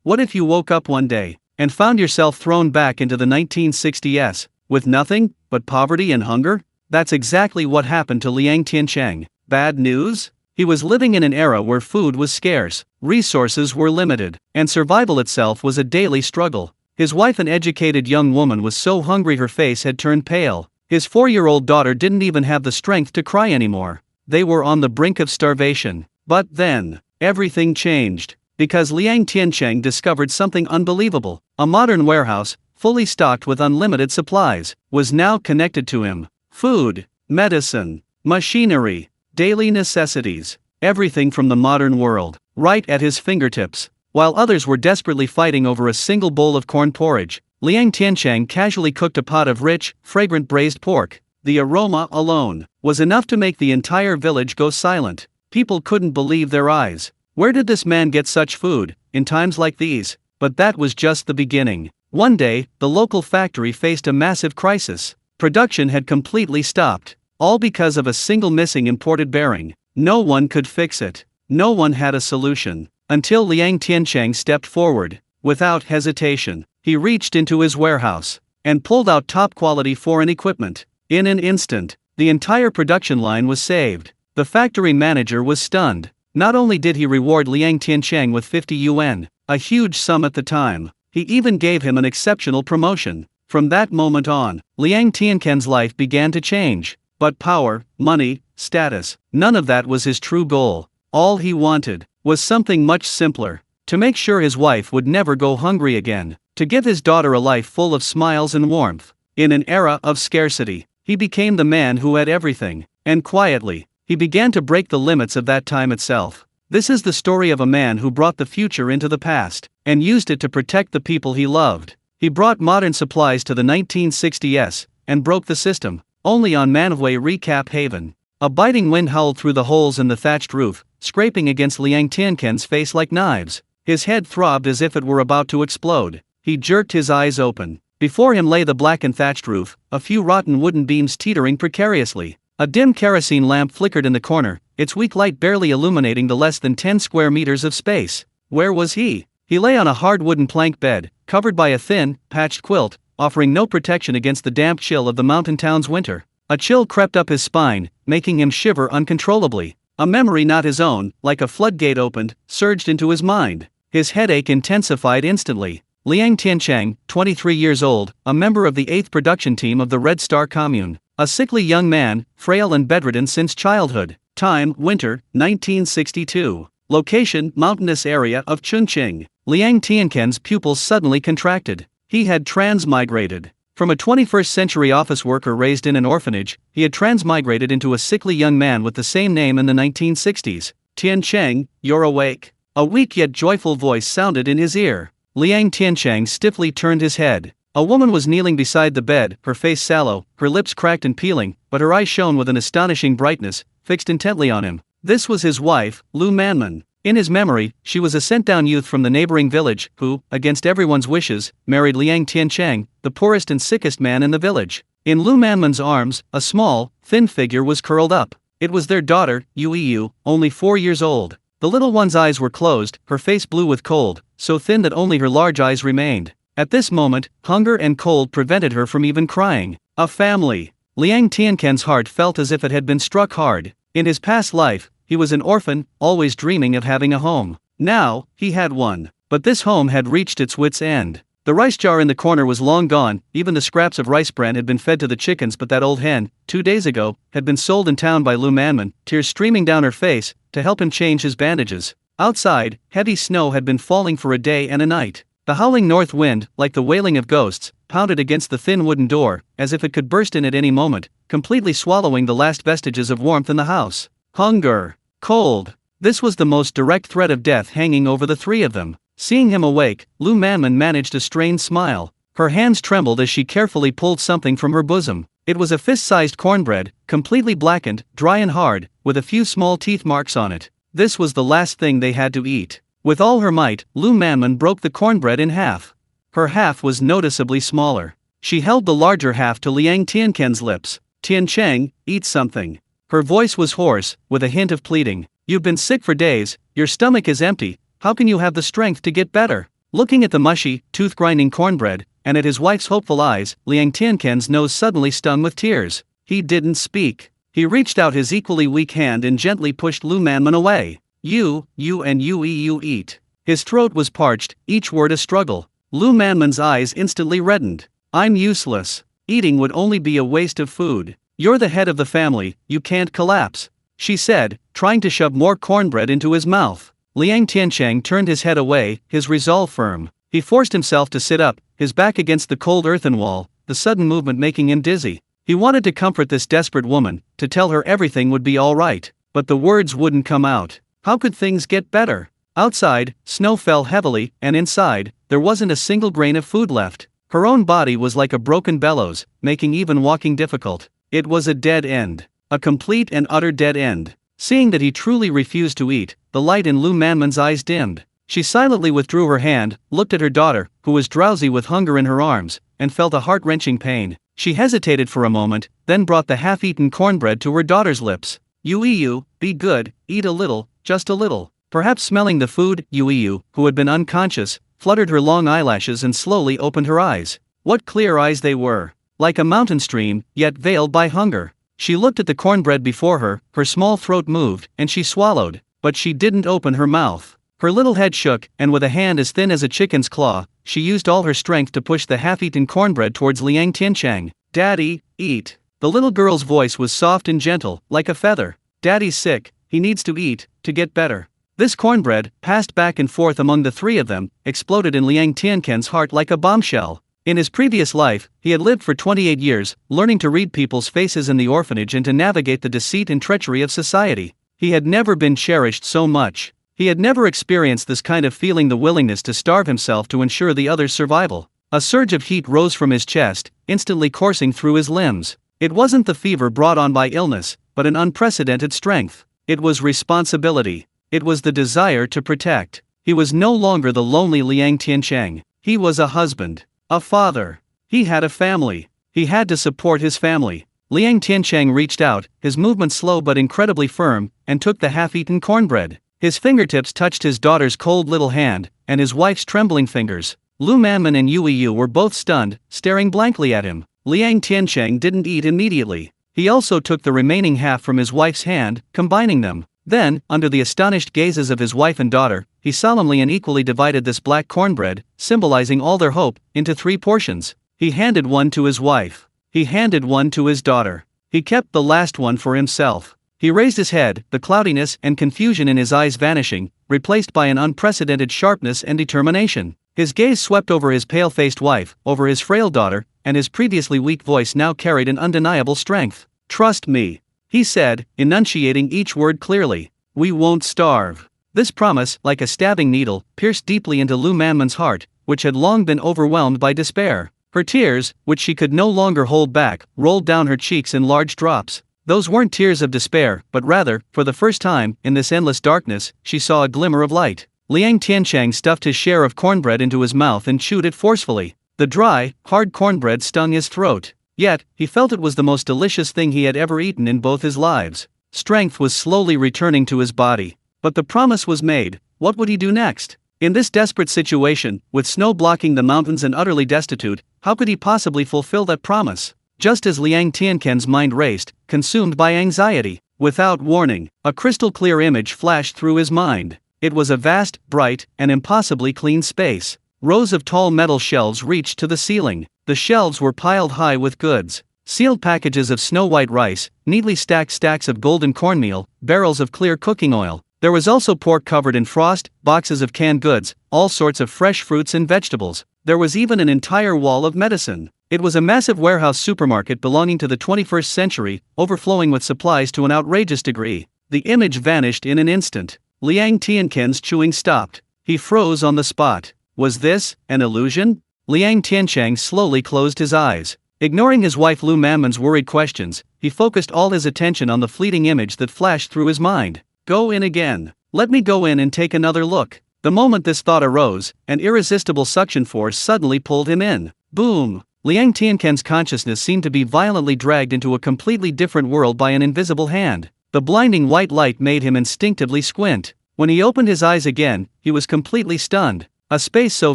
What if you woke up one day and found yourself thrown back into the 1960s, with nothing but poverty and hunger? That's exactly what happened to Liang Tiancheng. Bad news? He was living in an era where food was scarce, resources were limited, and survival itself was a daily struggle. His wife, an educated young woman, was so hungry her face had turned pale. His 4-year-old daughter didn't even have the strength to cry anymore. They were on the brink of starvation. But then, everything changed, because Liang Tiancheng discovered something unbelievable. A modern warehouse, fully stocked with unlimited supplies, was now connected to him. Food, medicine, machinery, daily necessities, everything from the modern world, right at his fingertips. While others were desperately fighting over a single bowl of corn porridge, Liang Tiancheng casually cooked a pot of rich, fragrant braised pork. The aroma alone was enough to make the entire village go silent. People couldn't believe their eyes. Where did this man get such food, in times like these? But that was just the beginning. One day, the local factory faced a massive crisis. Production had completely stopped, all because of a single missing imported bearing. No one could fix it. No one had a solution. Until Liang Tiancheng stepped forward. Without hesitation, he reached into his warehouse and pulled out top-quality foreign equipment. In an instant, the entire production line was saved. The factory manager was stunned. Not only did he reward Liang Tiancheng with 50 yuan, a huge sum at the time, he even gave him an exceptional promotion. From that moment on, Liang Tiancheng's life began to change. But power, money, status, none of that was his true goal. All he wanted was something much simpler: to make sure his wife would never go hungry again, to give his daughter a life full of smiles and warmth. In an era of scarcity, he became the man who had everything, and quietly, he began to break the limits of that time itself. This is the story of a man who brought the future into the past, and used it to protect the people he loved. He brought modern supplies to the 1960s, and broke the system. Only on Manhwa Recap Haven. A biting wind howled through the holes in the thatched roof, scraping against Liang Tiancheng's face like knives. His head throbbed as if it were about to explode. He jerked his eyes open. Before him lay the blackened thatched roof, a few rotten wooden beams teetering precariously. A dim kerosene lamp flickered in the corner, its weak light barely illuminating the less than 10 square meters of space. Where was he? He lay on a hard wooden plank bed, covered by a thin, patched quilt, offering no protection against the damp chill of the mountain town's winter. A chill crept up his spine, making him shiver uncontrollably. A memory not his own, like a floodgate opened, surged into his mind. His headache intensified instantly. Liang Tiancheng, 23 years old, a member of the 8th production team of the Red Star Commune. A sickly young man, frail and bedridden since childhood. Time, winter, 1962. Location, mountainous area of Chongqing. Liang Tiancheng's pupils suddenly contracted. He had transmigrated. From a 21st century office worker raised in an orphanage, he had transmigrated into a sickly young man with the same name in the 1960s. Tiancheng, you're awake. A weak yet joyful voice sounded in his ear. Liang Tiancheng stiffly turned his head. A woman was kneeling beside the bed, her face sallow, her lips cracked and peeling, but her eyes shone with an astonishing brightness, fixed intently on him. This was his wife, Lu Manman. In his memory, she was a sent-down youth from the neighboring village, who, against everyone's wishes, married Liang Tiancheng, the poorest and sickest man in the village. In Lu Manman's arms, a small, thin figure was curled up. It was their daughter, Yu, only 4 years old. The little one's eyes were closed, her face blue with cold, so thin that only her large eyes remained. At this moment, hunger and cold prevented her from even crying. A family. Liang Tiancheng's heart felt as if it had been struck hard. In his past life, he was an orphan, always dreaming of having a home. Now, he had one. But this home had reached its wit's end. The rice jar in the corner was long gone, even the scraps of rice bran had been fed to the chickens, but that old hen, 2 days ago, had been sold in town by Lu Manman, tears streaming down her face, to help him change his bandages. Outside, heavy snow had been falling for a day and a night. The howling north wind, like the wailing of ghosts, pounded against the thin wooden door, as if it could burst in at any moment, completely swallowing the last vestiges of warmth in the house. Hunger. Cold. This was the most direct threat of death hanging over the three of them. Seeing him awake, Lu Manman managed a strained smile. Her hands trembled as she carefully pulled something from her bosom. It was a fist-sized cornbread, completely blackened, dry and hard, with a few small teeth marks on it. This was the last thing they had to eat. With all her might, Lu Manman broke the cornbread in half. Her half was noticeably smaller. She held the larger half to Liang Tiancheng's lips. Tiancheng, eat something. Her voice was hoarse, with a hint of pleading. You've been sick for days, your stomach is empty, how can you have the strength to get better? Looking at the mushy, tooth-grinding cornbread, and at his wife's hopeful eyes, Liang Tiancheng's nose suddenly stung with tears. He didn't speak. He reached out his equally weak hand and gently pushed Lu Manman away. You eat. His throat was parched, each word a struggle. Lu Manman's eyes instantly reddened. I'm useless. Eating would only be a waste of food. You're the head of the family, you can't collapse, she said, trying to shove more cornbread into his mouth. Liang Tiancheng turned his head away, his resolve firm. He forced himself to sit up, his back against the cold earthen wall, the sudden movement making him dizzy. He wanted to comfort this desperate woman, to tell her everything would be all right, but the words wouldn't come out. How could things get better? Outside, snow fell heavily, and inside, there wasn't a single grain of food left. Her own body was like a broken bellows, making even walking difficult. It was a dead end. A complete and utter dead end. Seeing that he truly refused to eat, the light in Lu Manman's eyes dimmed. She silently withdrew her hand, looked at her daughter, who was drowsy with hunger in her arms, and felt a heart-wrenching pain. She hesitated for a moment, then brought the half-eaten cornbread to her daughter's lips. You, be good, eat a little, just a little. Perhaps smelling the food, Yu, who had been unconscious, fluttered her long eyelashes and slowly opened her eyes. What clear eyes they were! Like a mountain stream, yet veiled by hunger. She looked at the cornbread before her, her small throat moved, and she swallowed, but she didn't open her mouth. Her little head shook, and with a hand as thin as a chicken's claw, she used all her strength to push the half-eaten cornbread towards Liang Tiancheng. Daddy, eat. The little girl's voice was soft and gentle, like a feather. Daddy's sick, he needs to eat, to get better. This cornbread, passed back and forth among the three of them, exploded in Liang Tiancheng's heart like a bombshell. In his previous life, he had lived for 28 years, learning to read people's faces in the orphanage and to navigate the deceit and treachery of society. He had never been cherished so much. He had never experienced this kind of feeling, the willingness to starve himself to ensure the other's survival. A surge of heat rose from his chest, instantly coursing through his limbs. It wasn't the fever brought on by illness, but an unprecedented strength. It was responsibility. It was the desire to protect. He was no longer the lonely Liang Tiancheng. He was a husband. A father. He had a family. He had to support his family. Liang Tiancheng reached out, his movement slow but incredibly firm, and took the half-eaten cornbread. His fingertips touched his daughter's cold little hand, and his wife's trembling fingers. Lu Manman and Yu were both stunned, staring blankly at him. Liang Tiancheng didn't eat immediately. He also took the remaining half from his wife's hand, combining them. Then, under the astonished gazes of his wife and daughter, he solemnly and equally divided this black cornbread, symbolizing all their hope, into 3 portions. He handed one to his wife. He handed one to his daughter. He kept the last one for himself. He raised his head, the cloudiness and confusion in his eyes vanishing, replaced by an unprecedented sharpness and determination. His gaze swept over his pale-faced wife, over his frail daughter, and his previously weak voice now carried an undeniable strength. Trust me, he said, enunciating each word clearly. We won't starve. This promise, like a stabbing needle, pierced deeply into Lu Manman's heart, which had long been overwhelmed by despair. Her tears, which she could no longer hold back, rolled down her cheeks in large drops. Those weren't tears of despair, but rather, for the first time, in this endless darkness, she saw a glimmer of light. Liang Tiancheng stuffed his share of cornbread into his mouth and chewed it forcefully. The dry, hard cornbread stung his throat. Yet, he felt it was the most delicious thing he had ever eaten in both his lives. Strength was slowly returning to his body. But the promise was made. What would he do next? In this desperate situation, with snow blocking the mountains and utterly destitute, how could he possibly fulfill that promise? Just as Liang Tiancheng's mind raced, consumed by anxiety, without warning, a crystal-clear image flashed through his mind. It was a vast, bright, and impossibly clean space. Rows of tall metal shelves reached to the ceiling. The shelves were piled high with goods. Sealed packages of snow-white rice, neatly stacked stacks of golden cornmeal, barrels of clear cooking oil. There was also pork covered in frost, boxes of canned goods, all sorts of fresh fruits and vegetables. There was even an entire wall of medicine. It was a massive warehouse supermarket belonging to the 21st century, overflowing with supplies to an outrageous degree. The image vanished in an instant. Liang Tiancheng's chewing stopped. He froze on the spot. Was this an illusion? Liang Tiancheng slowly closed his eyes. Ignoring his wife Lu Manman's worried questions, he focused all his attention on the fleeting image that flashed through his mind. Go in again. Let me go in and take another look. The moment this thought arose, an irresistible suction force suddenly pulled him in. Boom! Liang Tiancheng's consciousness seemed to be violently dragged into a completely different world by an invisible hand. The blinding white light made him instinctively squint. When he opened his eyes again, he was completely stunned. A space so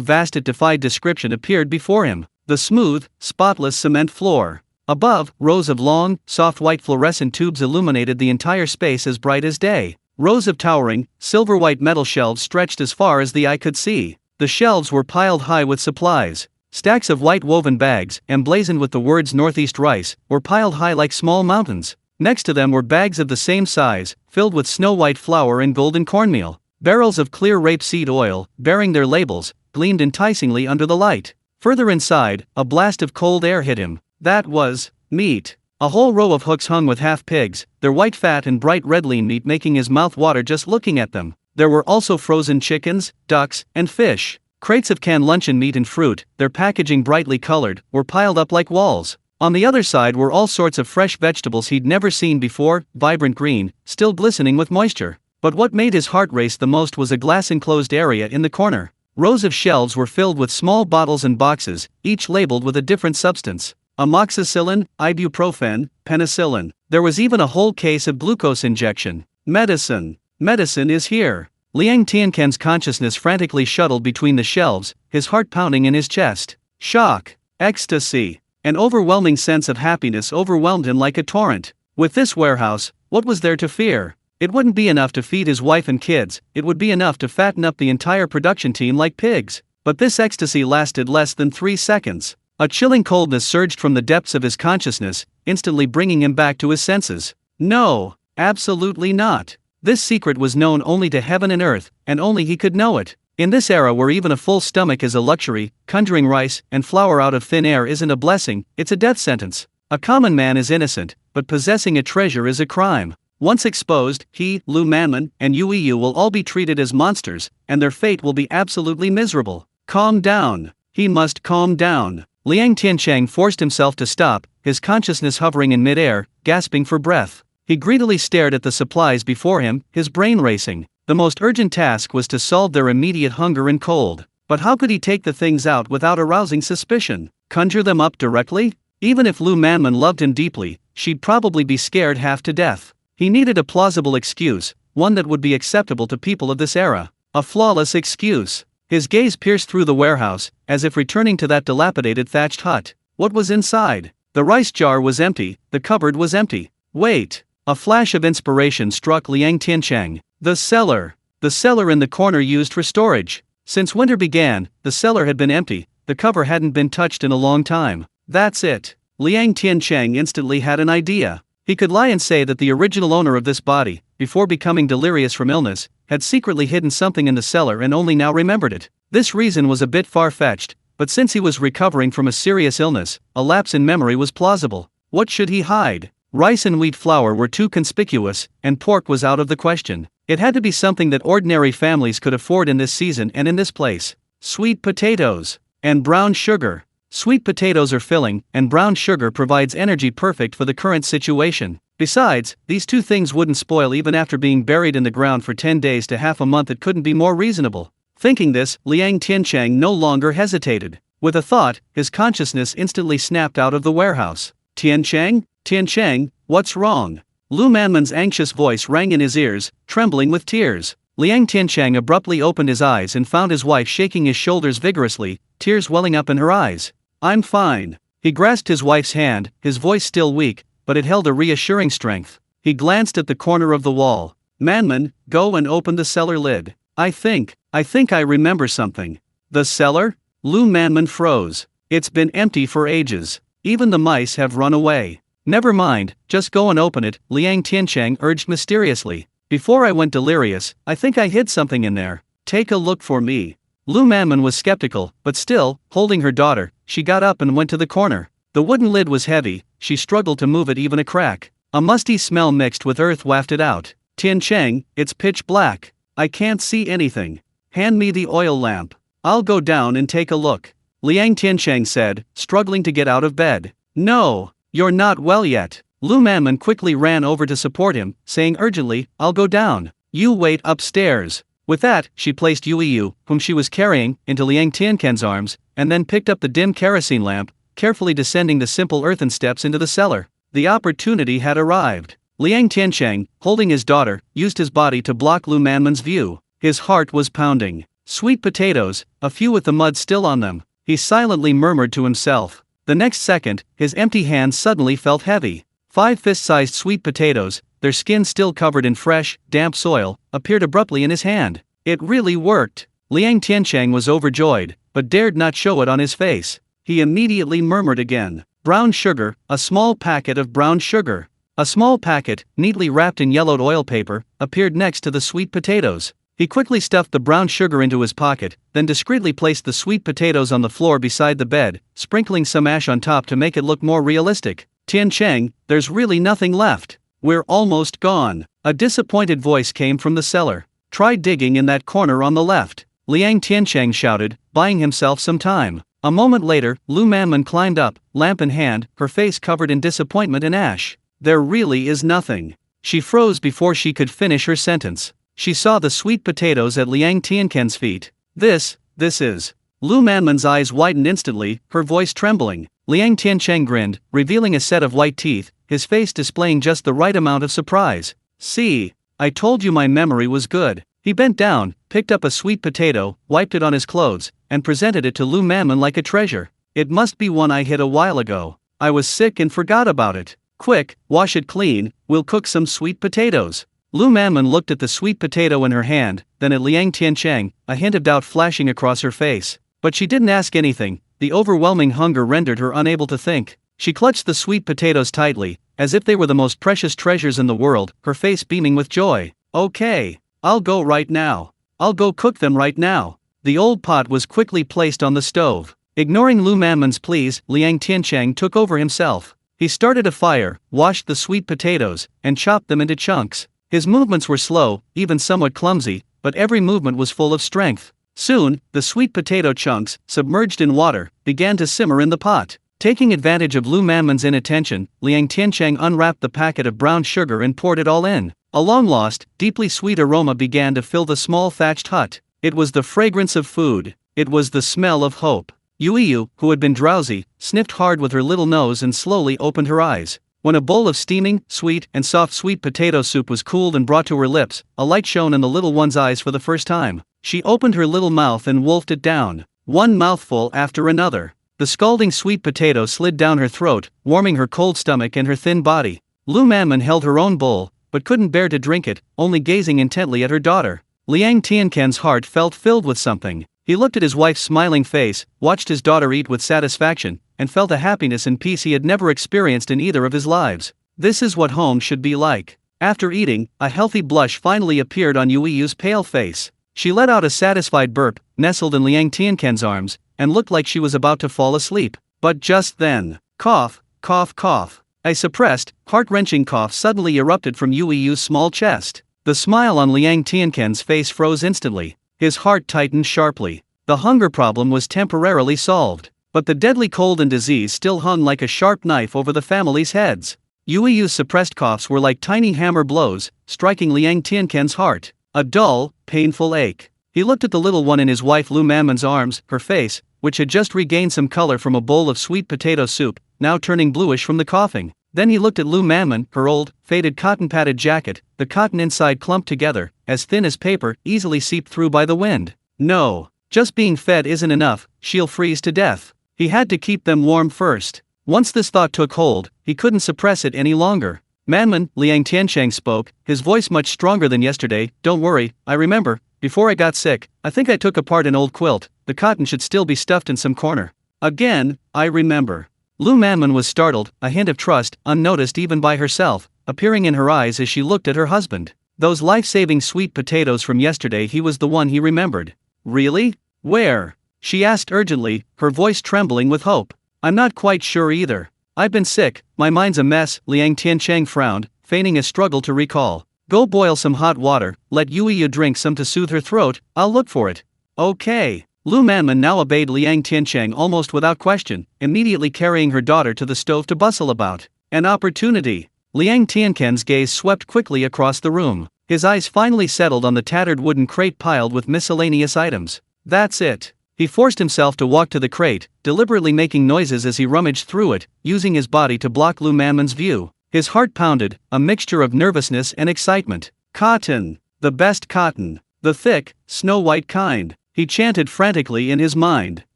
vast it defied description appeared before him. The smooth, spotless cement floor. Above, rows of long, soft white fluorescent tubes illuminated the entire space as bright as day. Rows of towering, silver-white metal shelves stretched as far as the eye could see. The shelves were piled high with supplies. Stacks of white woven bags, emblazoned with the words Northeast Rice, were piled high like small mountains. Next to them were bags of the same size, filled with snow-white flour and golden cornmeal. Barrels of clear rapeseed oil, bearing their labels, gleamed enticingly under the light. Further inside, a blast of cold air hit him. That was meat. A whole row of hooks hung with half pigs, their white fat and bright red lean meat making his mouth water just looking at them. There were also frozen chickens, ducks, and fish. Crates of canned luncheon meat and fruit, their packaging brightly colored, were piled up like walls. On the other side were all sorts of fresh vegetables he'd never seen before, vibrant green, still glistening with moisture. But what made his heart race the most was a glass-enclosed area in the corner. Rows of shelves were filled with small bottles and boxes, each labeled with a different substance. Amoxicillin, ibuprofen, penicillin. There was even a whole case of glucose injection. Medicine. Medicine is here. Liang Tiancheng's consciousness frantically shuttled between the shelves, his heart pounding in his chest. Shock. Ecstasy. An overwhelming sense of happiness overwhelmed him like a torrent. With this warehouse, what was there to fear? It wouldn't be enough to feed his wife and kids, it would be enough to fatten up the entire production team like pigs. But this ecstasy lasted less than 3 seconds. A chilling coldness surged from the depths of his consciousness, instantly bringing him back to his senses. No, absolutely not. This secret was known only to heaven and earth, and only he could know it. In this era where even a full stomach is a luxury, conjuring rice and flour out of thin air isn't a blessing, it's a death sentence. A common man is innocent, but possessing a treasure is a crime. Once exposed, he, Lu Manman, and Yu will all be treated as monsters, and their fate will be absolutely miserable. Calm down. He must calm down. Liang Tiancheng forced himself to stop, his consciousness hovering in midair, gasping for breath. He greedily stared at the supplies before him, his brain racing. The most urgent task was to solve their immediate hunger and cold. But how could he take the things out without arousing suspicion? Conjure them up directly? Even if Lu Manman loved him deeply, she'd probably be scared half to death. He needed a plausible excuse, one that would be acceptable to people of this era. A flawless excuse. His gaze pierced through the warehouse, as if returning to that dilapidated thatched hut. What was inside? The rice jar was empty, the cupboard was empty. Wait! A flash of inspiration struck Liang Tiancheng. The cellar! The cellar in the corner used for storage. Since winter began, the cellar had been empty, the cover hadn't been touched in a long time. That's it. Liang Tiancheng instantly had an idea. He could lie and say that the original owner of this body, before becoming delirious from illness, had secretly hidden something in the cellar and only now remembered it. This reason was a bit far-fetched, but since he was recovering from a serious illness, a lapse in memory was plausible. What should he hide? Rice and wheat flour were too conspicuous, and pork was out of the question. It had to be something that ordinary families could afford in this season and in this place. Sweet potatoes. And brown sugar. Sweet potatoes are filling, and brown sugar provides energy perfect for the current situation. Besides, these two things wouldn't spoil even after being buried in the ground for 10 days to half a month. It couldn't be more reasonable. Thinking this, Liang Tiancheng no longer hesitated. With a thought, his consciousness instantly snapped out of the warehouse. Tiancheng? Tiancheng, what's wrong? Lu Manman's anxious voice rang in his ears, trembling with tears. Liang Tiancheng abruptly opened his eyes and found his wife shaking his shoulders vigorously, tears welling up in her eyes. I'm fine. He grasped his wife's hand, his voice still weak, but it held a reassuring strength. He glanced at the corner of the wall. Manman, go and open the cellar lid. I think I remember something. The cellar? Lu Manman froze. It's been empty for ages. Even the mice have run away. Never mind, just go and open it, Liang Tiancheng urged mysteriously. Before I went delirious, I think I hid something in there. Take a look for me. Lu Manman was skeptical, but still, holding her daughter, she got up and went to the corner. The wooden lid was heavy, she struggled to move it even a crack. A musty smell mixed with earth wafted out. Tiancheng, it's pitch black. I can't see anything. Hand me the oil lamp. I'll go down and take a look. Liang Tiancheng said, struggling to get out of bed. No, you're not well yet. Lu Manman quickly ran over to support him, saying urgently, I'll go down. You wait upstairs. With that, she placed Yu, whom she was carrying, into Liang Tiancheng's arms, and then picked up the dim kerosene lamp, carefully descending the simple earthen steps into the cellar. The opportunity had arrived. Liang Tiancheng, holding his daughter, used his body to block Lu Manman's view. His heart was pounding. Sweet potatoes, a few with the mud still on them, he silently murmured to himself. The next second, his empty hands suddenly felt heavy. 5 fist-sized sweet potatoes, their skin still covered in fresh, damp soil, appeared abruptly in his hand. It really worked. Liang Tiancheng was overjoyed, but dared not show it on his face. He immediately murmured again. Brown sugar, a small packet of brown sugar. A small packet, neatly wrapped in yellowed oil paper, appeared next to the sweet potatoes. He quickly stuffed the brown sugar into his pocket, then discreetly placed the sweet potatoes on the floor beside the bed, sprinkling some ash on top to make it look more realistic. Tiancheng, there's really nothing left. We're almost gone. A disappointed voice came from the cellar. Try digging in that corner on the left. Liang Tiancheng shouted, buying himself some time. A moment later, Lu Manman climbed up, lamp in hand, her face covered in disappointment and ash. There really is nothing. She froze before she could finish her sentence. She saw the sweet potatoes at Liang Tiancheng's feet. This is. Lu Manman's eyes widened instantly, her voice trembling. Liang Tiancheng grinned, revealing a set of white teeth, his face displaying just the right amount of surprise. See, I told you my memory was good. He bent down, picked up a sweet potato, wiped it on his clothes, and presented it to Lu Manman like a treasure. It must be one I hid a while ago. I was sick and forgot about it. Quick, wash it clean, we'll cook some sweet potatoes. Lu Manman looked at the sweet potato in her hand, then at Liang Tiancheng, a hint of doubt flashing across her face. But she didn't ask anything, the overwhelming hunger rendered her unable to think. She clutched the sweet potatoes tightly, as if they were the most precious treasures in the world, her face beaming with joy. Okay, I'll go right now. I'll go cook them right now. The old pot was quickly placed on the stove. Ignoring Lu Manman's pleas, Liang Tiancheng took over himself. He started a fire, washed the sweet potatoes, and chopped them into chunks. His movements were slow, even somewhat clumsy, but every movement was full of strength. Soon, the sweet potato chunks, submerged in water, began to simmer in the pot. Taking advantage of Lu Manman's inattention, Liang Tiancheng unwrapped the packet of brown sugar and poured it all in. A long-lost, deeply sweet aroma began to fill the small thatched hut. It was the fragrance of food. It was the smell of hope. Yuiyu, who had been drowsy, sniffed hard with her little nose and slowly opened her eyes. When a bowl of steaming, sweet, and soft sweet potato soup was cooled and brought to her lips, a light shone in the little one's eyes for the first time. She opened her little mouth and wolfed it down. One mouthful after another. The scalding sweet potato slid down her throat, warming her cold stomach and her thin body. Lu Manman held her own bowl, but couldn't bear to drink it, only gazing intently at her daughter. Liang Tiancheng's heart felt filled with something. He looked at his wife's smiling face, watched his daughter eat with satisfaction, and felt a happiness and peace he had never experienced in either of his lives. This is what home should be like. After eating, a healthy blush finally appeared on Yuiyu's pale face. She let out a satisfied burp, nestled in Liang Tiancheng's arms, and looked like she was about to fall asleep. But just then, cough, cough, cough. A suppressed, heart-wrenching cough suddenly erupted from Yuiyu's small chest. The smile on Liang Tiancheng's face froze instantly. His heart tightened sharply. The hunger problem was temporarily solved, but the deadly cold and disease still hung like a sharp knife over the family's heads. Yuiyu's suppressed coughs were like tiny hammer blows, striking Liang Tiancheng's heart. A dull, painful ache. He looked at the little one in his wife Lu Manman's arms, her face, which had just regained some color from a bowl of sweet potato soup, now turning bluish from the coughing. Then he looked at Lu Manman, her old, faded cotton-padded jacket, the cotton inside clumped together, as thin as paper, easily seeped through by the wind. No, just being fed isn't enough, she'll freeze to death. He had to keep them warm first. Once this thought took hold, he couldn't suppress it any longer. Manman, Liang Tiancheng spoke, his voice much stronger than yesterday. Don't worry, I remember. Before I got sick, I think I took apart an old quilt. The cotton should still be stuffed in some corner. Again, I remember. Lu Manman was startled, a hint of trust, unnoticed even by herself, appearing in her eyes as she looked at her husband. Those life-saving sweet potatoes from yesterday, he was the one he remembered. Really? Where? She asked urgently, her voice trembling with hope. I'm not quite sure either. I've been sick, my mind's a mess. Liang Tiancheng frowned, feigning a struggle to recall. Go boil some hot water, let Yuiyu drink some to soothe her throat, I'll look for it. Okay. Lu Manman now obeyed Liang Tiancheng almost without question, immediately carrying her daughter to the stove to bustle about. An opportunity. Liang Tiancheng's gaze swept quickly across the room. His eyes finally settled on the tattered wooden crate piled with miscellaneous items. That's it. He forced himself to walk to the crate, deliberately making noises as he rummaged through it, using his body to block Lu Manman's view. His heart pounded, a mixture of nervousness and excitement. Cotton. The best cotton. The thick, snow-white kind. he chanted frantically in his mind.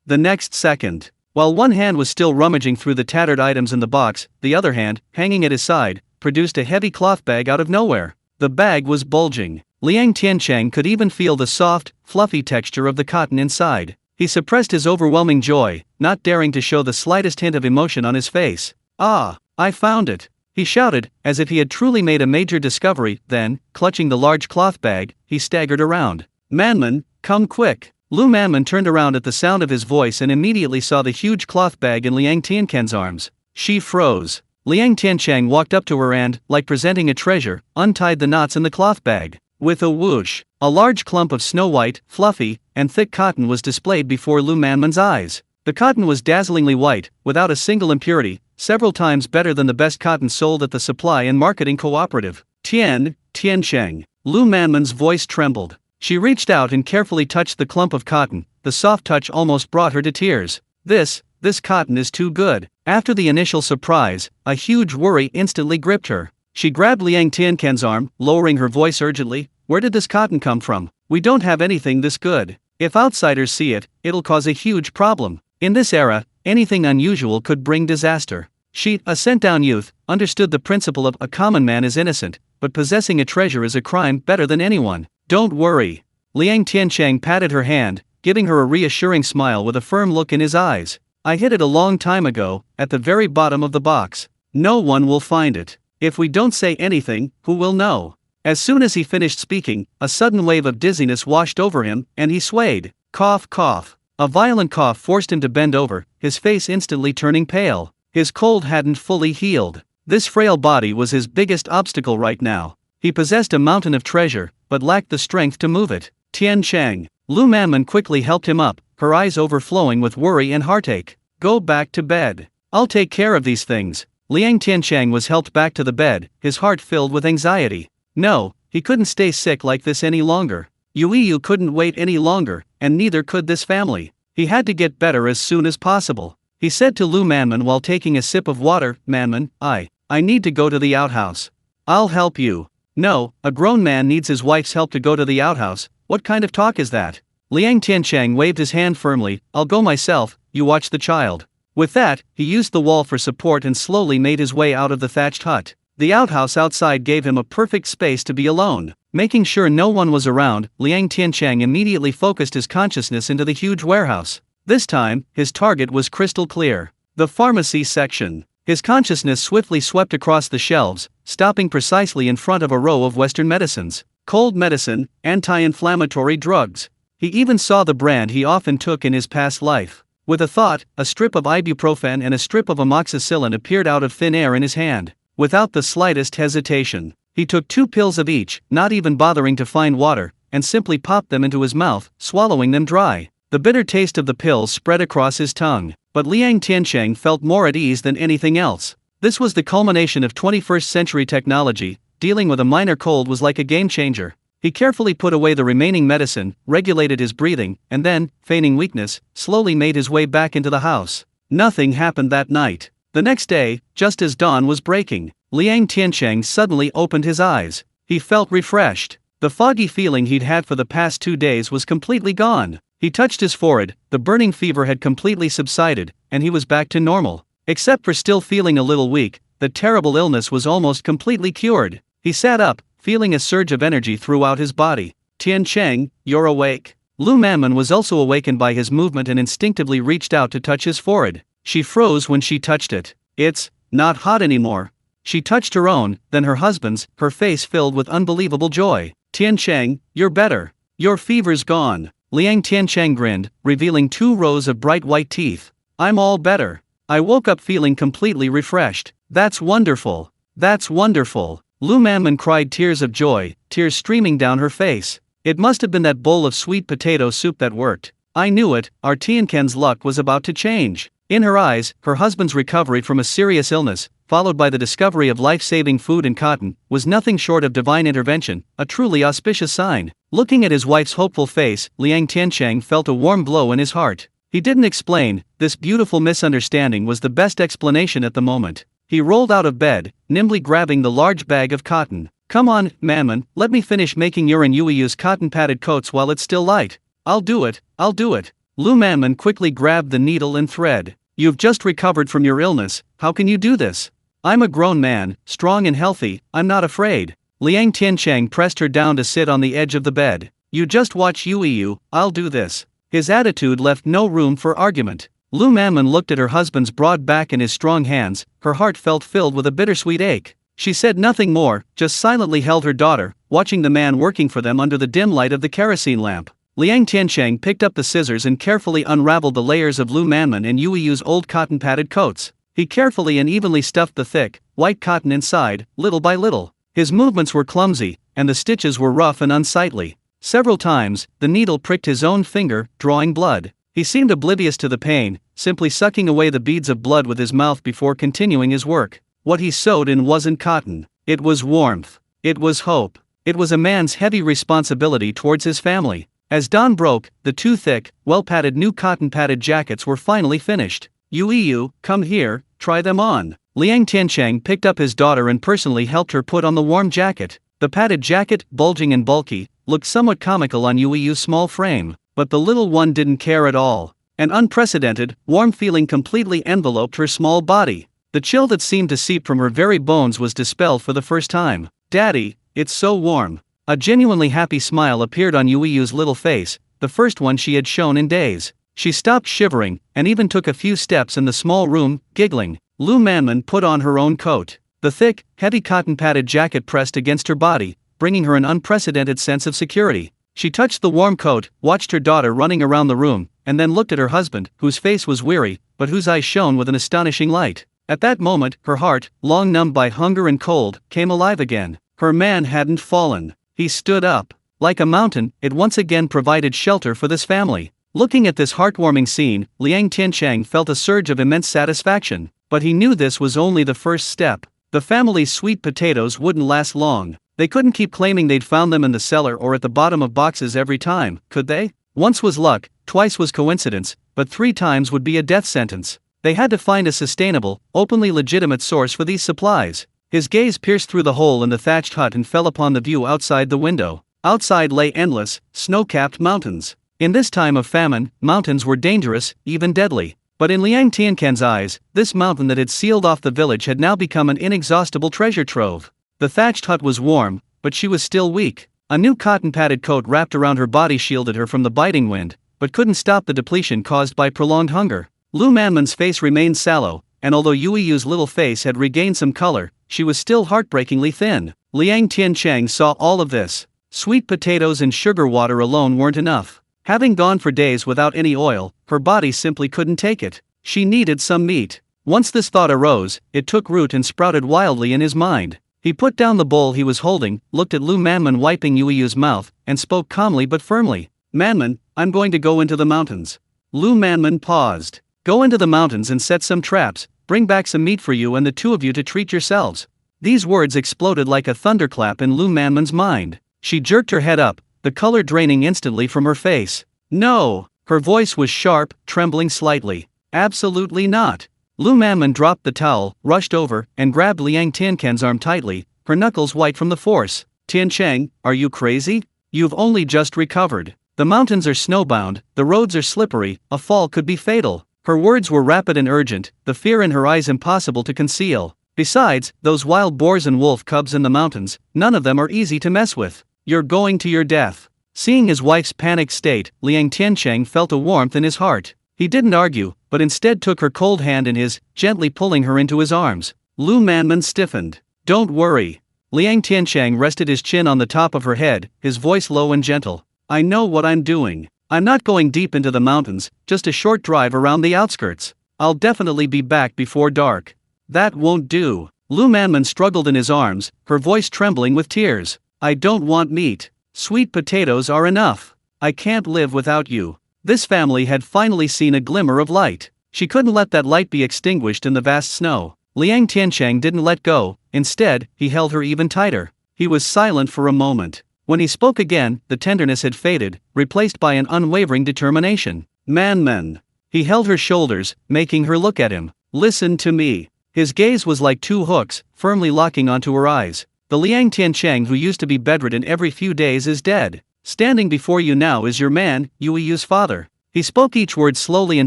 The next second, while one hand was still rummaging through the tattered items in the box, the other hand, hanging at his side, produced a heavy cloth bag out of nowhere. The bag was bulging. Liang Tiancheng could even feel the soft, fluffy texture of the cotton inside. He suppressed his overwhelming joy, not daring to show the slightest hint of emotion on his face. "Ah, I found it!" he shouted, as if he had truly made a major discovery. Then, clutching the large cloth bag, he staggered around. "Manman, come quick!" Lu Manman turned around at the sound of his voice and immediately saw the huge cloth bag in Liang Tiancheng's arms. She froze. Liang Tiancheng walked up to her and, like presenting a treasure, untied the knots in the cloth bag. With a whoosh, a large clump of snow-white, fluffy, and thick cotton was displayed before Lu Manman's eyes. The cotton was dazzlingly white, without a single impurity, several times better than the best cotton sold at the supply and marketing cooperative. Tiancheng. Lu Manman's voice trembled. She reached out and carefully touched the clump of cotton. The soft touch almost brought her to tears. This cotton is too good. After the initial surprise, a huge worry instantly gripped her. She grabbed Liang Tiancheng's arm, lowering her voice urgently. "Where did this cotton come from? We don't have anything this good. If outsiders see it, it'll cause a huge problem." In this era, anything unusual could bring disaster. She, a sent-down youth, understood the principle of a common man is innocent, but possessing a treasure is a crime better than anyone. "Don't worry." Liang Tiancheng patted her hand, giving her a reassuring smile with a firm look in his eyes. "I hid it a long time ago, at the very bottom of the box. No one will find it. If we don't say anything, who will know?" As soon as he finished speaking, a sudden wave of dizziness washed over him, and he swayed. Cough, cough. A violent cough forced him to bend over, his face instantly turning pale. His cold hadn't fully healed. This frail body was his biggest obstacle right now. He possessed a mountain of treasure, but lacked the strength to move it. "Tiancheng." Lu Manman quickly helped him up, her eyes overflowing with worry and heartache. "Go back to bed. I'll take care of these things." Liang Tiancheng was helped back to the bed, his heart filled with anxiety. No, he couldn't stay sick like this any longer. Yu couldn't wait any longer, and neither could this family. He had to get better as soon as possible. He said to Lu Manman while taking a sip of water, "Manman, I need to go to the outhouse." "I'll help you." "No, a grown man needs his wife's help to go to the outhouse. What kind of talk is that?" Liang Tiancheng waved his hand firmly. "I'll go myself, you watch the child." With that, he used the wall for support and slowly made his way out of the thatched hut. The outhouse outside gave him a perfect space to be alone. Making sure no one was around, Liang Tiancheng immediately focused his consciousness into the huge warehouse. This time, his target was crystal clear. The pharmacy section. His consciousness swiftly swept across the shelves, stopping precisely in front of a row of Western medicines. Cold medicine, anti-inflammatory drugs. He even saw the brand he often took in his past life. With a thought, a strip of ibuprofen and a strip of amoxicillin appeared out of thin air in his hand. Without the slightest hesitation, he took 2 pills of each, not even bothering to find water, and simply popped them into his mouth, swallowing them dry. The bitter taste of the pills spread across his tongue, but Liang Tiancheng felt more at ease than anything else. This was the culmination of 21st century technology. Dealing with a minor cold was like a game changer. He carefully put away the remaining medicine, regulated his breathing, and then, feigning weakness, slowly made his way back into the house. Nothing happened that night. The next day, just as dawn was breaking, Liang Tiancheng suddenly opened his eyes. He felt refreshed. The foggy feeling he'd had for the past 2 days was completely gone. He touched his forehead, the burning fever had completely subsided, and he was back to normal. Except for still feeling a little weak, the terrible illness was almost completely cured. He sat up, feeling a surge of energy throughout his body. "Tiancheng, you're awake." Lu Manman was also awakened by his movement and instinctively reached out to touch his forehead. She froze when she touched it. "It's not hot anymore." She touched her own, then her husband's, her face filled with unbelievable joy. "Tiancheng, you're better. Your fever's gone." Liang Tiancheng grinned, revealing 2 rows of bright white teeth. "I'm all better. I woke up feeling completely refreshed." "That's wonderful. That's wonderful." Lu Manman cried tears of joy, tears streaming down her face. "It must have been that bowl of sweet potato soup that worked. I knew it, our Tiancheng's luck was about to change." In her eyes, her husband's recovery from a serious illness, followed by the discovery of life-saving food and cotton, was nothing short of divine intervention, a truly auspicious sign. Looking at his wife's hopeful face, Liang Tiancheng felt a warm glow in his heart. He didn't explain, this beautiful misunderstanding was the best explanation at the moment. He rolled out of bed, nimbly grabbing the large bag of cotton. "Come on, Manman, let me finish making your and Yui's cotton-padded coats while it's still light." I'll do it, I'll do it. Lu Manman quickly grabbed the needle and thread. You've just recovered from your illness, how can you do this? I'm a grown man, strong and healthy, I'm not afraid. Liang Tiancheng pressed her down to sit on the edge of the bed. You just watch Yu, I'll do this. His attitude left no room for argument. Lu Manman looked at her husband's broad back and his strong hands, her heart felt filled with a bittersweet ache. She said nothing more, just silently held her daughter, watching the man working for them under the dim light of the kerosene lamp. Liang Tiancheng picked up the scissors and carefully unraveled the layers of Lu Manman and Yu's old cotton-padded coats. He carefully and evenly stuffed the thick, white cotton inside, little by little. His movements were clumsy, and the stitches were rough and unsightly. Several times, the needle pricked his own finger, drawing blood. He seemed oblivious to the pain, simply sucking away the beads of blood with his mouth before continuing his work. What he sewed in wasn't cotton. It was warmth. It was hope. It was a man's heavy responsibility towards his family. As dawn broke, the two thick, well-padded new cotton-padded jackets were finally finished. Yu, come here, try them on. Liang Tiancheng picked up his daughter and personally helped her put on the warm jacket. The padded jacket, bulging and bulky, looked somewhat comical on Yu's small frame, but the little one didn't care at all. An unprecedented, warm feeling completely enveloped her small body. The chill that seemed to seep from her very bones was dispelled for the first time. Daddy, it's so warm. A genuinely happy smile appeared on Yu's little face, the first one she had shown in days. She stopped shivering, and even took a few steps in the small room, giggling. Lu Manman put on her own coat. The thick, heavy cotton-padded jacket pressed against her body, bringing her an unprecedented sense of security. She touched the warm coat, watched her daughter running around the room, and then looked at her husband, whose face was weary, but whose eyes shone with an astonishing light. At that moment, her heart, long numbed by hunger and cold, came alive again. Her man hadn't fallen. He stood up. Like a mountain, it once again provided shelter for this family. Looking at this heartwarming scene, Liang Tiancheng felt a surge of immense satisfaction. But he knew this was only the first step. The family's sweet potatoes wouldn't last long. They couldn't keep claiming they'd found them in the cellar or at the bottom of boxes every time, could they? Once was luck, twice was coincidence, but 3 times would be a death sentence. They had to find a sustainable, openly legitimate source for these supplies. His gaze pierced through the hole in the thatched hut and fell upon the view outside the window. Outside lay endless, snow-capped mountains. In this time of famine, mountains were dangerous, even deadly. But in Liang Tiancheng's eyes, this mountain that had sealed off the village had now become an inexhaustible treasure trove. The thatched hut was warm, but she was still weak. A new cotton-padded coat wrapped around her body shielded her from the biting wind, but couldn't stop the depletion caused by prolonged hunger. Lu Manman's face remained sallow, and although Yu's little face had regained some color, she was still heartbreakingly thin. Liang Tiancheng saw all of this. Sweet potatoes and sugar water alone weren't enough. Having gone for days without any oil, her body simply couldn't take it. She needed some meat. Once this thought arose, it took root and sprouted wildly in his mind. He put down the bowl he was holding, looked at Lu Manman wiping Yu's mouth, and spoke calmly but firmly. Manman, I'm going to go into the mountains. Lu Manman paused. Go into the mountains and set some traps, bring back some meat for you and the two of you to treat yourselves. These words exploded like a thunderclap in Lu Manman's mind. She jerked her head up, the color draining instantly from her face. No! Her voice was sharp, trembling slightly. Absolutely not. Lu Manman dropped the towel, rushed over, and grabbed Liang Tiancheng's arm tightly, her knuckles white from the force. Tiancheng, are you crazy? You've only just recovered. The mountains are snowbound, the roads are slippery, a fall could be fatal. Her words were rapid and urgent, the fear in her eyes impossible to conceal. Besides, those wild boars and wolf cubs in the mountains, none of them are easy to mess with. You're going to your death. Seeing his wife's panicked state, Liang Tiancheng felt a warmth in his heart. He didn't argue, but instead took her cold hand in his, gently pulling her into his arms. Lu Manman stiffened. Don't worry. Liang Tiancheng rested his chin on the top of her head, his voice low and gentle. I know what I'm doing. I'm not going deep into the mountains, just a short drive around the outskirts. I'll definitely be back before dark. That won't do. Lu Manman struggled in his arms, her voice trembling with tears. I don't want meat. Sweet potatoes are enough. I can't live without you. This family had finally seen a glimmer of light. She couldn't let that light be extinguished in the vast snow. Liang Tiancheng didn't let go, instead, he held her even tighter. He was silent for a moment. When he spoke again, the tenderness had faded, replaced by an unwavering determination. Manman. He held her shoulders, making her look at him. Listen to me. His gaze was like 2 hooks, firmly locking onto her eyes. The Liang Tiancheng who used to be bedridden every few days is dead. Standing before you now is your man, Yu's father. He spoke each word slowly and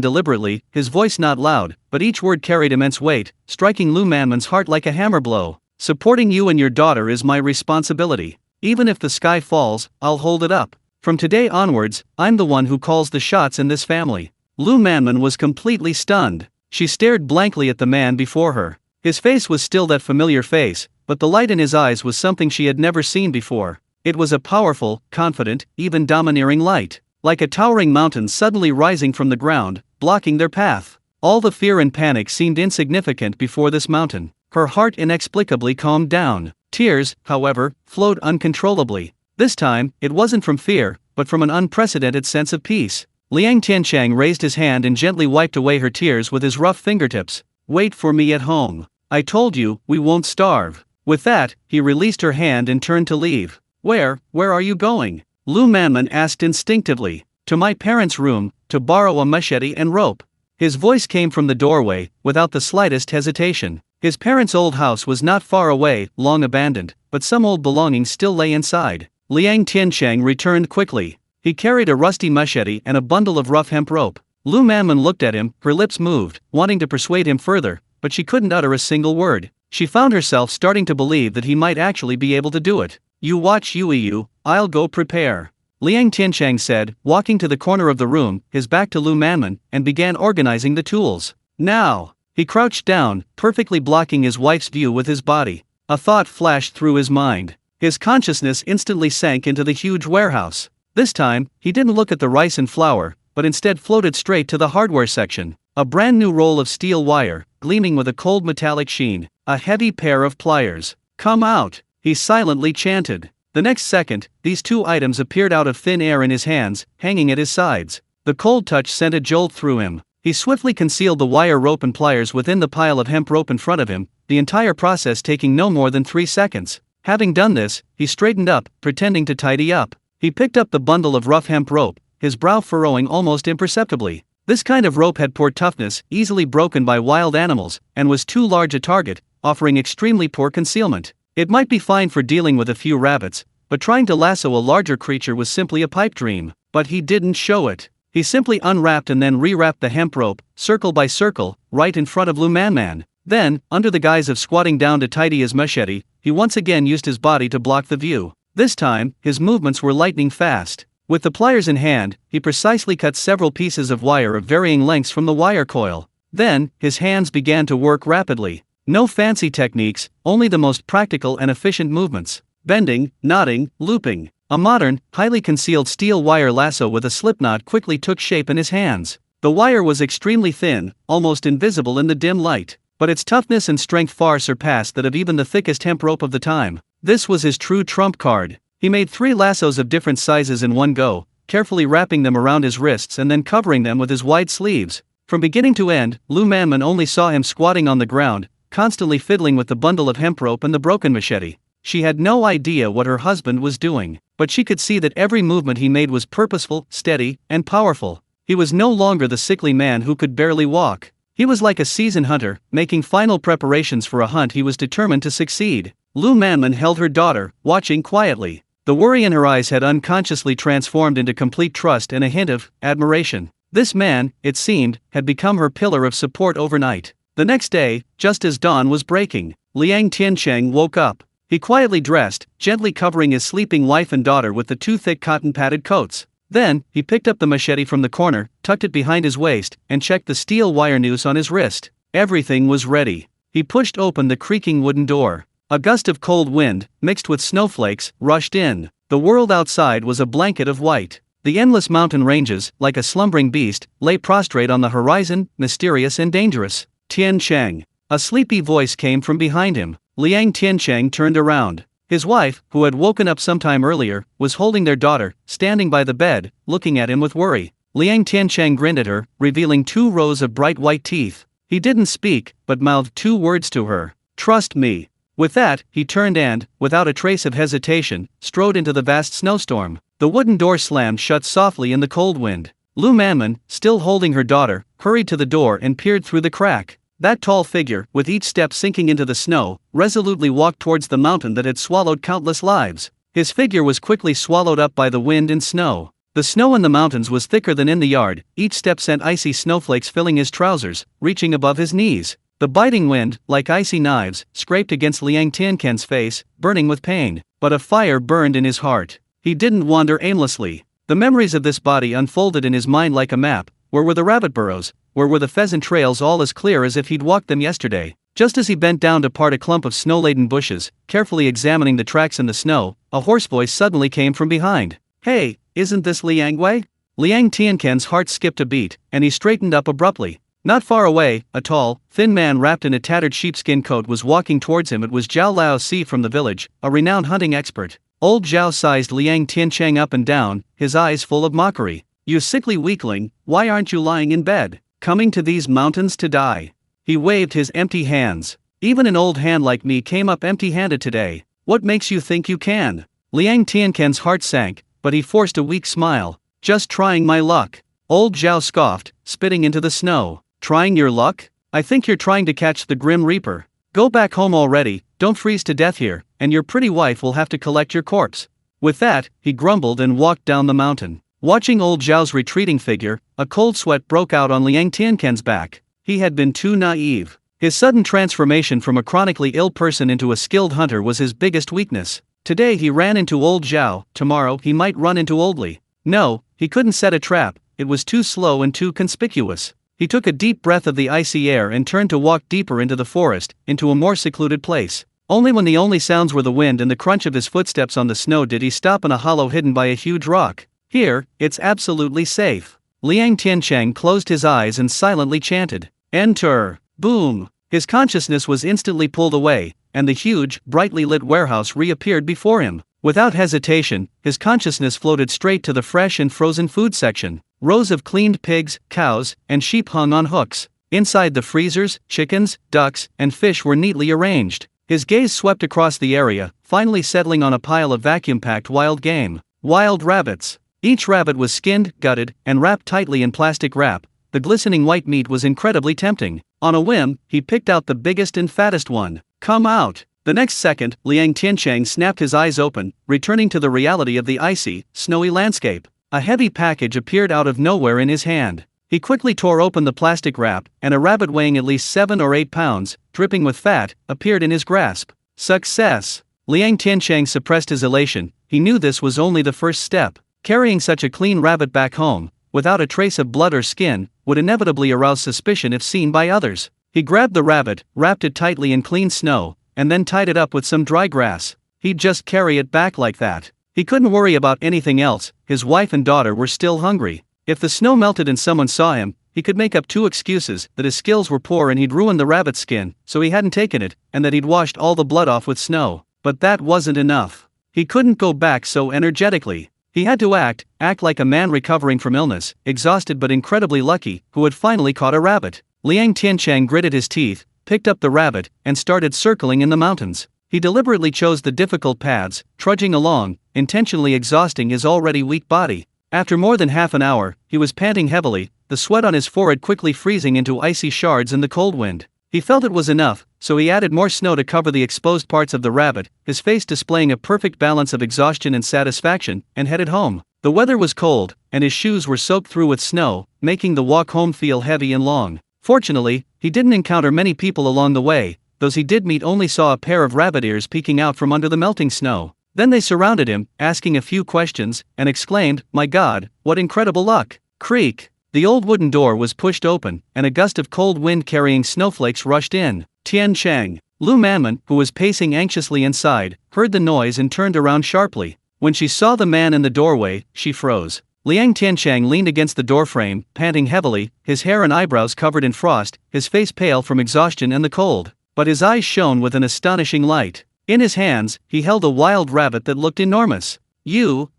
deliberately, his voice not loud, but each word carried immense weight, striking Lu Manman's heart like a hammer blow. Supporting you and your daughter is my responsibility. Even if the sky falls, I'll hold it up. From today onwards, I'm the one who calls the shots in this family. Lu Manman was completely stunned. She stared blankly at the man before her. His face was still that familiar face, but the light in his eyes was something she had never seen before. It was a powerful, confident, even domineering light, like a towering mountain suddenly rising from the ground, blocking their path. All the fear and panic seemed insignificant before this mountain. Her heart inexplicably calmed down. Tears, however, flowed uncontrollably. This time, it wasn't from fear, but from an unprecedented sense of peace. Liang Tiancheng raised his hand and gently wiped away her tears with his rough fingertips. Wait for me at home. I told you, we won't starve. With that, he released her hand and turned to leave. Where are you going? Lu Manman asked instinctively. To my parents' room, to borrow a machete and rope. His voice came from the doorway, without the slightest hesitation. His parents' old house was not far away, long abandoned, but some old belongings still lay inside. Liang Tiancheng returned quickly. He carried a rusty machete and a bundle of rough hemp rope. Lu Manman looked at him, her lips moved, wanting to persuade him further, but she couldn't utter a single word. She found herself starting to believe that he might actually be able to do it. You watch Yu, I'll go prepare. Liang Tiancheng said, walking to the corner of the room, his back to Lu Manman, and began organizing the tools. Now! He crouched down, perfectly blocking his wife's view with his body. A thought flashed through his mind. His consciousness instantly sank into the huge warehouse. This time, he didn't look at the rice and flour, but instead floated straight to the hardware section. A brand new roll of steel wire, gleaming with a cold metallic sheen. A heavy pair of pliers. Come out! He silently chanted. The next second, these two items appeared out of thin air in his hands, hanging at his sides. The cold touch sent a jolt through him. He swiftly concealed the wire rope and pliers within the pile of hemp rope in front of him, the entire process taking no more than 3 seconds. Having done this, he straightened up, pretending to tidy up. He picked up the bundle of rough hemp rope, his brow furrowing almost imperceptibly. This kind of rope had poor toughness, easily broken by wild animals, and was too large a target, offering extremely poor concealment. It might be fine for dealing with a few rabbits, but trying to lasso a larger creature was simply a pipe dream. But he didn't show it. He simply unwrapped and then rewrapped the hemp rope, circle by circle, right in front of Lu Manman. Then, under the guise of squatting down to tidy his machete, he once again used his body to block the view. This time, his movements were lightning fast. With the pliers in hand, he precisely cut several pieces of wire of varying lengths from the wire coil. Then, his hands began to work rapidly. No fancy techniques, only the most practical and efficient movements. Bending, knotting, looping. A modern, highly concealed steel wire lasso with a slipknot quickly took shape in his hands. The wire was extremely thin, almost invisible in the dim light, but its toughness and strength far surpassed that of even the thickest hemp rope of the time. This was his true trump card. He made 3 lassos of different sizes in one go, carefully wrapping them around his wrists and then covering them with his wide sleeves. From beginning to end, Lu Manman only saw him squatting on the ground, constantly fiddling with the bundle of hemp rope and the broken machete. She had no idea what her husband was doing, but she could see that every movement he made was purposeful, steady, and powerful. He was no longer the sickly man who could barely walk. He was like a seasoned hunter, making final preparations for a hunt he was determined to succeed. Lu Manman held her daughter, watching quietly. The worry in her eyes had unconsciously transformed into complete trust and a hint of admiration. This man, it seemed, had become her pillar of support overnight. The next day, just as dawn was breaking, Liang Tiancheng woke up. He quietly dressed, gently covering his sleeping wife and daughter with the 2 thick cotton-padded coats. Then, he picked up the machete from the corner, tucked it behind his waist, and checked the steel wire noose on his wrist. Everything was ready. He pushed open the creaking wooden door. A gust of cold wind, mixed with snowflakes, rushed in. The world outside was a blanket of white. The endless mountain ranges, like a slumbering beast, lay prostrate on the horizon, mysterious and dangerous. Tiancheng. A sleepy voice came from behind him. Liang Tiancheng turned around. His wife, who had woken up some time earlier, was holding their daughter, standing by the bed, looking at him with worry. Liang Tiancheng grinned at her, revealing 2 rows of bright white teeth. He didn't speak, but mouthed 2 words to her. Trust me. With that, he turned and, without a trace of hesitation, strode into the vast snowstorm. The wooden door slammed shut softly in the cold wind. Lu Manman, still holding her daughter, hurried to the door and peered through the crack. That tall figure, with each step sinking into the snow, resolutely walked towards the mountain that had swallowed countless lives. His figure was quickly swallowed up by the wind and snow. The snow in the mountains was thicker than in the yard, each step sent icy snowflakes filling his trousers, reaching above his knees. The biting wind, like icy knives, scraped against Liang Tiancheng's face, burning with pain. But a fire burned in his heart. He didn't wander aimlessly. The memories of this body unfolded in his mind like a map. Where were the rabbit burrows? Where were the pheasant trails, all as clear as if he'd walked them yesterday? Just as he bent down to part a clump of snow-laden bushes, carefully examining the tracks in the snow, a hoarse voice suddenly came from behind. "Hey, isn't this Liang Wei?" Liang Tiancheng's heart skipped a beat, and he straightened up abruptly. Not far away, a tall, thin man wrapped in a tattered sheepskin coat was walking towards him. It was Zhao Laozi from the village, a renowned hunting expert. Old Zhao sized Liang Tiancheng up and down, his eyes full of mockery. "You sickly weakling, why aren't you lying in bed, coming to these mountains to die?" He waved his empty hands. "Even an old hand like me came up empty-handed today. What makes you think you can?" Liang Tiancheng's heart sank, but he forced a weak smile. "Just trying my luck." Old Zhao scoffed, spitting into the snow. "Trying your luck? I think you're trying to catch the Grim Reaper. Go back home already, don't freeze to death here, and your pretty wife will have to collect your corpse." With that, he grumbled and walked down the mountain. Watching old Zhao's retreating figure, a cold sweat broke out on Liang Tiancheng's back. He had been too naive. His sudden transformation from a chronically ill person into a skilled hunter was his biggest weakness. Today he ran into old Zhao, tomorrow he might run into old Li. No, he couldn't set a trap, it was too slow and too conspicuous. He took a deep breath of the icy air and turned to walk deeper into the forest, into a more secluded place. Only when the only sounds were the wind and the crunch of his footsteps on the snow did he stop in a hollow hidden by a huge rock. "Here, it's absolutely safe." Liang Tiancheng closed his eyes and silently chanted, "Enter." Boom! His consciousness was instantly pulled away, and the huge, brightly lit warehouse reappeared before him. Without hesitation, his consciousness floated straight to the fresh and frozen food section. Rows of cleaned pigs, cows, and sheep hung on hooks. Inside the freezers, chickens, ducks, and fish were neatly arranged. His gaze swept across the area, finally settling on a pile of vacuum-packed wild game. Wild rabbits. Each rabbit was skinned, gutted, and wrapped tightly in plastic wrap. The glistening white meat was incredibly tempting. On a whim, he picked out the biggest and fattest one. "Come out." The next second, Liang Tiancheng snapped his eyes open, returning to the reality of the icy, snowy landscape. A heavy package appeared out of nowhere in his hand. He quickly tore open the plastic wrap, and a rabbit weighing at least 7 or 8 pounds, dripping with fat, appeared in his grasp. Success! Liang Tiancheng suppressed his elation. He knew this was only the first step. Carrying such a clean rabbit back home, without a trace of blood or skin, would inevitably arouse suspicion if seen by others. He grabbed the rabbit, wrapped it tightly in clean snow, and then tied it up with some dry grass. He'd just carry it back like that. He couldn't worry about anything else. His wife and daughter were still hungry. If the snow melted and someone saw him, he could make up 2 excuses: that his skills were poor and he'd ruined the rabbit's skin, so he hadn't taken it, and that he'd washed all the blood off with snow. But that wasn't enough. He couldn't go back so energetically. He had to act like a man recovering from illness, exhausted but incredibly lucky, who had finally caught a rabbit. Liang Tiancheng gritted his teeth, picked up the rabbit, and started circling in the mountains. He deliberately chose the difficult paths, trudging along, intentionally exhausting his already weak body. After more than half an hour, he was panting heavily, the sweat on his forehead quickly freezing into icy shards in the cold wind. He felt it was enough, so he added more snow to cover the exposed parts of the rabbit, his face displaying a perfect balance of exhaustion and satisfaction, and headed home. The weather was cold, and his shoes were soaked through with snow, making the walk home feel heavy and long. Fortunately, he didn't encounter many people along the way. Those he did meet only saw a pair of rabbit ears peeking out from under the melting snow. Then they surrounded him, asking a few questions, and exclaimed, "My God, what incredible luck!" Creak! The old wooden door was pushed open, and a gust of cold wind carrying snowflakes rushed in. Tiancheng. Lu Manman, who was pacing anxiously inside, heard the noise and turned around sharply. When she saw the man in the doorway, she froze. Liang Tiancheng leaned against the doorframe, panting heavily, his hair and eyebrows covered in frost, his face pale from exhaustion and the cold. But his eyes shone with an astonishing light. In his hands, he held a wild rabbit that looked enormous. You.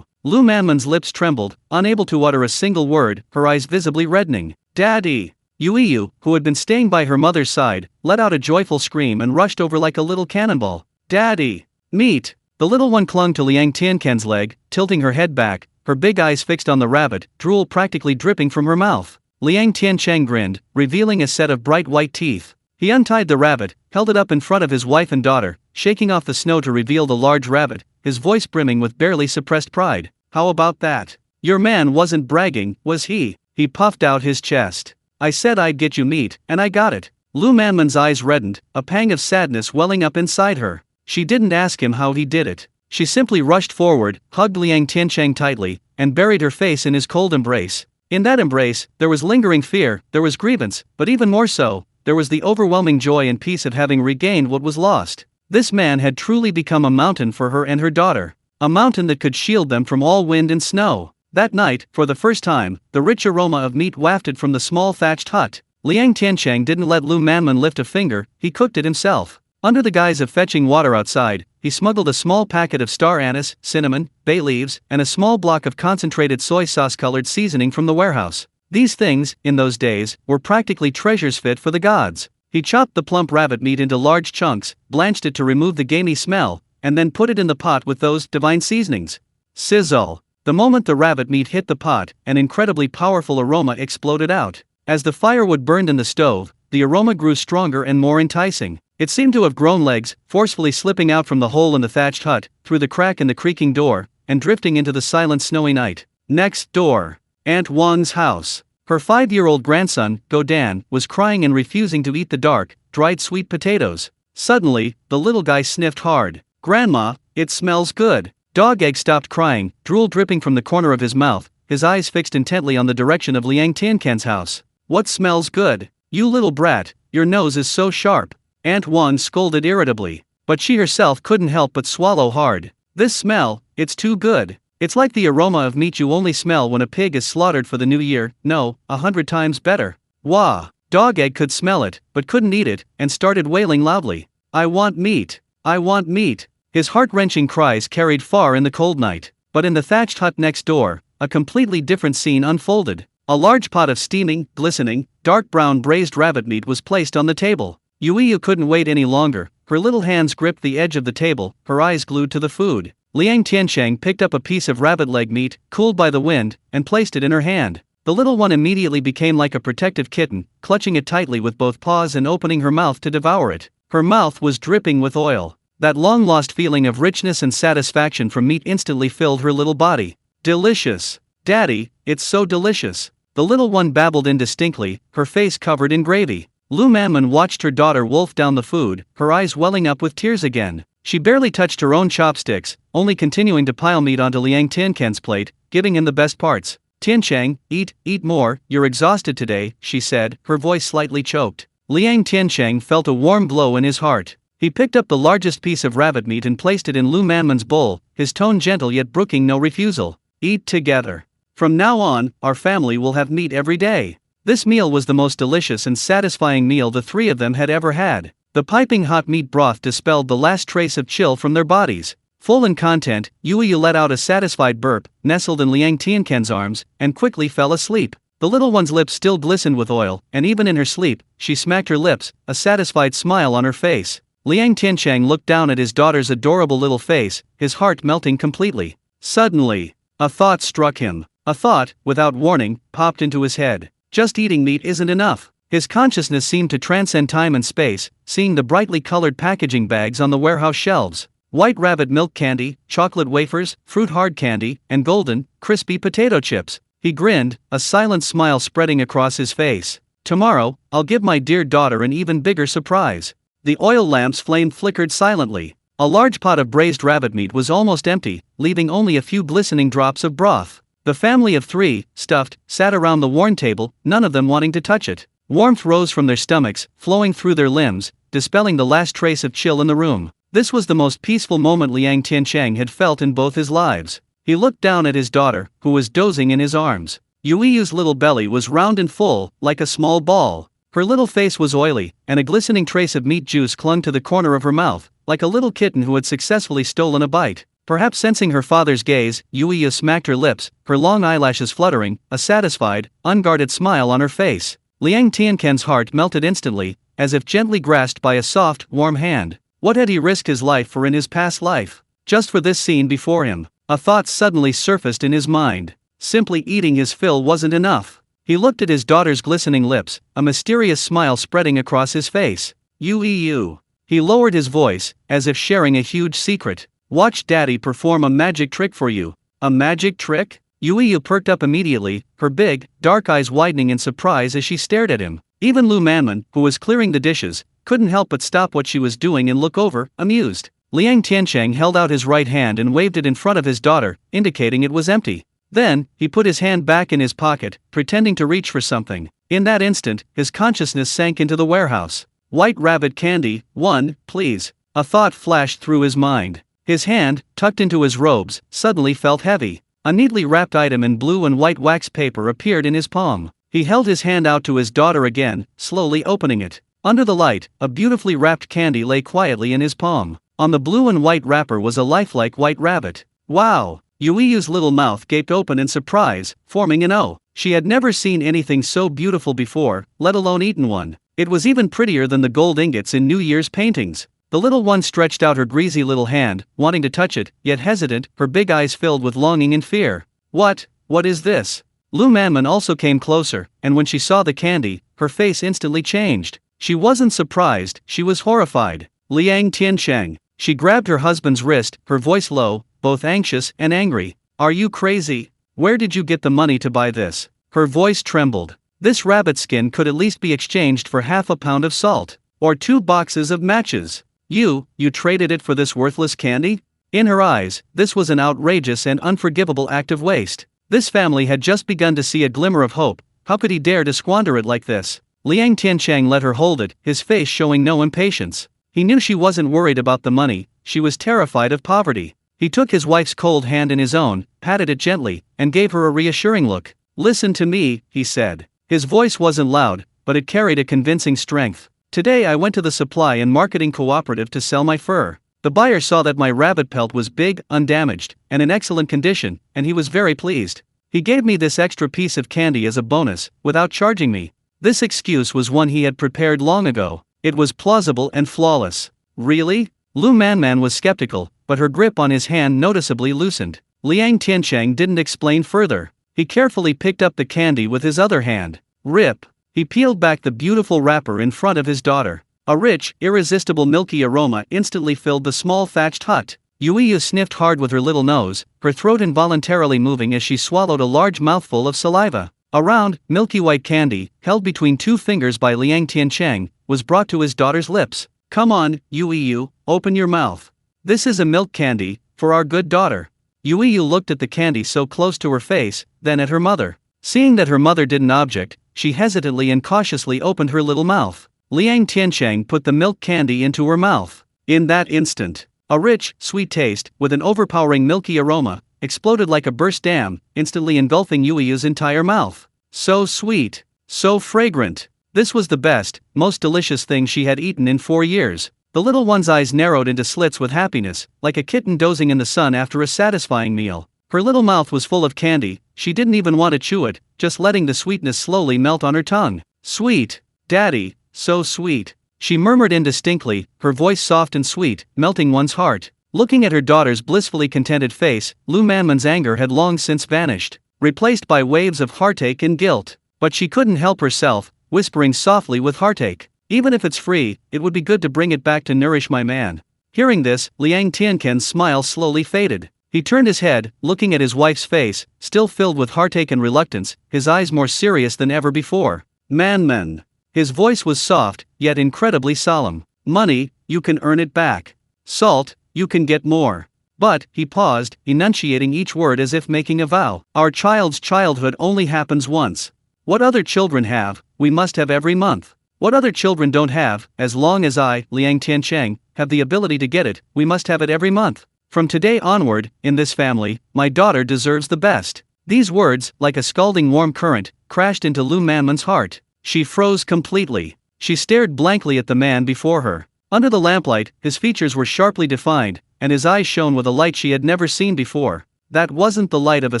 Lu Manman's lips trembled, unable to utter a single word, her eyes visibly reddening. "Daddy!" Yu, who had been staying by her mother's side, let out a joyful scream and rushed over like a little cannonball. "Daddy! Meat!" The little one clung to Liang Tiancheng's leg, tilting her head back, her big eyes fixed on the rabbit, drool practically dripping from her mouth. Liang Tiancheng grinned, revealing a set of bright white teeth. He untied the rabbit, held it up in front of his wife and daughter, shaking off the snow to reveal the large rabbit, his voice brimming with barely suppressed pride. How about that? Your man wasn't bragging, was he? He puffed out his chest. I said I'd get you meat, and I got it. Lu Manman's eyes reddened, a pang of sadness welling up inside her. She didn't ask him how he did it. She simply rushed forward, hugged Liang Tiancheng tightly, and buried her face in his cold embrace. In that embrace, there was lingering fear, there was grievance, but even more so, there was the overwhelming joy and peace of having regained what was lost. This man had truly become a mountain for her and her daughter. A mountain that could shield them from all wind and snow. That night, for the first time, the rich aroma of meat wafted from the small thatched hut. Liang Tiancheng didn't let Lu Manman lift a finger, he cooked it himself. Under the guise of fetching water outside, he smuggled a small packet of star anise, cinnamon, bay leaves, and a small block of concentrated soy sauce-colored seasoning from the warehouse. These things, in those days, were practically treasures fit for the gods. He chopped the plump rabbit meat into large chunks, blanched it to remove the gamey smell, and then put it in the pot with those divine seasonings. Sizzle! The moment the rabbit meat hit the pot, an incredibly powerful aroma exploded out. As the firewood burned in the stove, the aroma grew stronger and more enticing. It seemed to have grown legs, forcefully slipping out from the hole in the thatched hut, through the crack in the creaking door, and drifting into the silent snowy night. Next door. Aunt Wang's house. Her 5-year-old grandson, Godan, was crying and refusing to eat the dark, dried sweet potatoes. Suddenly, the little guy sniffed hard. Grandma, it smells good. Dog Egg stopped crying, drool dripping from the corner of his mouth, his eyes fixed intently on the direction of Liang Tiancheng's house. What smells good? You little brat, your nose is so sharp. Aunt Wang scolded irritably, but she herself couldn't help but swallow hard. This smell, it's too good. It's like the aroma of meat you only smell when a pig is slaughtered for the new year, no, 100 times better. Wah! Dog Egg could smell it, but couldn't eat it, and started wailing loudly. I want meat! I want meat! His heart-wrenching cries carried far in the cold night. But in the thatched hut next door, a completely different scene unfolded. A large pot of steaming, glistening, dark brown braised rabbit meat was placed on the table. Yuiyu couldn't wait any longer, her little hands gripped the edge of the table, her eyes glued to the food. Liang Tiancheng picked up a piece of rabbit leg meat, cooled by the wind, and placed it in her hand. The little one immediately became like a protective kitten, clutching it tightly with both paws and opening her mouth to devour it. Her mouth was dripping with oil. That long-lost feeling of richness and satisfaction from meat instantly filled her little body. Delicious! Daddy, it's so delicious! The little one babbled indistinctly, her face covered in gravy. Lu Manman watched her daughter wolf down the food, her eyes welling up with tears again. She barely touched her own chopsticks, only continuing to pile meat onto Liang Tiancheng's plate, giving him the best parts. Tiancheng, eat more, you're exhausted today, she said, her voice slightly choked. Liang Tiancheng felt a warm glow in his heart. He picked up the largest piece of rabbit meat and placed it in Lu Manman's bowl, his tone gentle yet brooking no refusal. Eat together. From now on, our family will have meat every day. This meal was the most delicious and satisfying meal the three of them had ever had. The piping hot meat broth dispelled the last trace of chill from their bodies. Full in content, Yuiyu let out a satisfied burp, nestled in Liang Tiancheng's arms, and quickly fell asleep. The little one's lips still glistened with oil, and even in her sleep, she smacked her lips, a satisfied smile on her face. Liang Tiancheng looked down at his daughter's adorable little face, his heart melting completely. Suddenly, a thought struck him. A thought, without warning, popped into his head. Just eating meat isn't enough. His consciousness seemed to transcend time and space, seeing the brightly colored packaging bags on the warehouse shelves. White rabbit milk candy, chocolate wafers, fruit hard candy, and golden, crispy potato chips. He grinned, a silent smile spreading across his face. Tomorrow, I'll give my dear daughter an even bigger surprise. The oil lamp's flame flickered silently. A large pot of braised rabbit meat was almost empty, leaving only a few glistening drops of broth. The family of three, stuffed, sat around the worn table, none of them wanting to touch it. Warmth rose from their stomachs, flowing through their limbs, dispelling the last trace of chill in the room. This was the most peaceful moment Liang Tiancheng had felt in both his lives. He looked down at his daughter, who was dozing in his arms. Yuiyu's little belly was round and full, like a small ball. Her little face was oily, and a glistening trace of meat juice clung to the corner of her mouth, like a little kitten who had successfully stolen a bite. Perhaps sensing her father's gaze, Yuiyu smacked her lips, her long eyelashes fluttering, a satisfied, unguarded smile on her face. Liang Tiancheng's heart melted instantly, as if gently grasped by a soft, warm hand. What had he risked his life for in his past life? Just for this scene before him. A thought suddenly surfaced in his mind. Simply eating his fill wasn't enough. He looked at his daughter's glistening lips, a mysterious smile spreading across his face. You. He lowered his voice, as if sharing a huge secret. Watch Daddy perform a magic trick for you. A magic trick? Yu perked up immediately, her big, dark eyes widening in surprise as she stared at him. Even Lu Manman, who was clearing the dishes, couldn't help but stop what she was doing and look over, amused. Liang Tiancheng held out his right hand and waved it in front of his daughter, indicating it was empty. Then, he put his hand back in his pocket, pretending to reach for something. In that instant, his consciousness sank into the warehouse. White rabbit candy, one, please. A thought flashed through his mind. His hand, tucked into his robes, suddenly felt heavy. A neatly wrapped item in blue and white wax paper appeared in his palm. He held his hand out to his daughter again, slowly opening it. Under the light, a beautifully wrapped candy lay quietly in his palm. On the blue and white wrapper was a lifelike white rabbit. Wow! Yui's little mouth gaped open in surprise, forming an O. She had never seen anything so beautiful before, let alone eaten one. It was even prettier than the gold ingots in New Year's paintings. The little one stretched out her greasy little hand, wanting to touch it, yet hesitant, her big eyes filled with longing and fear. What is this? Lu Manman also came closer, and when she saw the candy, her face instantly changed. She wasn't surprised, she was horrified. Liang Tiancheng. She grabbed her husband's wrist, her voice low, both anxious and angry. Are you crazy? Where did you get the money to buy this? Her voice trembled. This rabbit skin could at least be exchanged for half a pound of salt, or 2 boxes of matches. You traded it for this worthless candy? In her eyes, this was an outrageous and unforgivable act of waste. This family had just begun to see a glimmer of hope. How could he dare to squander it like this? Liang Tiancheng let her hold it, his face showing no impatience. He knew she wasn't worried about the money, she was terrified of poverty. He took his wife's cold hand in his own, patted it gently, and gave her a reassuring look. Listen to me, he said. His voice wasn't loud, but it carried a convincing strength. Today I went to the supply and marketing cooperative to sell my fur. The buyer saw that my rabbit pelt was big, undamaged, and in excellent condition, and he was very pleased. He gave me this extra piece of candy as a bonus, without charging me. This excuse was one he had prepared long ago. It was plausible and flawless. Really? Lu Manman was skeptical, but her grip on his hand noticeably loosened. Liang Tiancheng didn't explain further. He carefully picked up the candy with his other hand. Rip! He peeled back the beautiful wrapper in front of his daughter. A rich, irresistible milky aroma instantly filled the small thatched hut. Yuiyu sniffed hard with her little nose, her throat involuntarily moving as she swallowed a large mouthful of saliva. A round, milky white candy, held between 2 fingers by Liang Tiancheng, was brought to his daughter's lips. Come on, Yuiyu, open your mouth. This is a milk candy, for our good daughter. Yuiyu looked at the candy so close to her face, then at her mother. Seeing that her mother didn't object, she hesitantly and cautiously opened her little mouth. Liang Tiancheng put the milk candy into her mouth. In that instant, a rich, sweet taste, with an overpowering milky aroma, exploded like a burst dam, instantly engulfing Yuiyu's entire mouth. So sweet, so fragrant. This was the best, most delicious thing she had eaten in 4 years. The little one's eyes narrowed into slits with happiness, like a kitten dozing in the sun after a satisfying meal. Her little mouth was full of candy, she didn't even want to chew it, just letting the sweetness slowly melt on her tongue. Sweet, Daddy, so sweet. She murmured indistinctly, her voice soft and sweet, melting one's heart. Looking at her daughter's blissfully contented face, Lu Manman's anger had long since vanished, replaced by waves of heartache and guilt. But she couldn't help herself, whispering softly with heartache. Even if it's free, it would be good to bring it back to nourish my man. Hearing this, Liang Tiancheng's smile slowly faded. He turned his head, looking at his wife's face, still filled with heartache and reluctance, his eyes more serious than ever before. Manman. His voice was soft, yet incredibly solemn. Money, you can earn it back. Salt, you can get more. But, he paused, enunciating each word as if making a vow. Our child's childhood only happens once. What other children have, we must have every month. What other children don't have, as long as I, Liang Tiancheng, have the ability to get it, we must have it every month. From today onward, in this family, my daughter deserves the best. These words, like a scalding warm current, crashed into Lu Manman's heart. She froze completely. She stared blankly at the man before her. Under the lamplight, his features were sharply defined, and his eyes shone with a light she had never seen before. That wasn't the light of a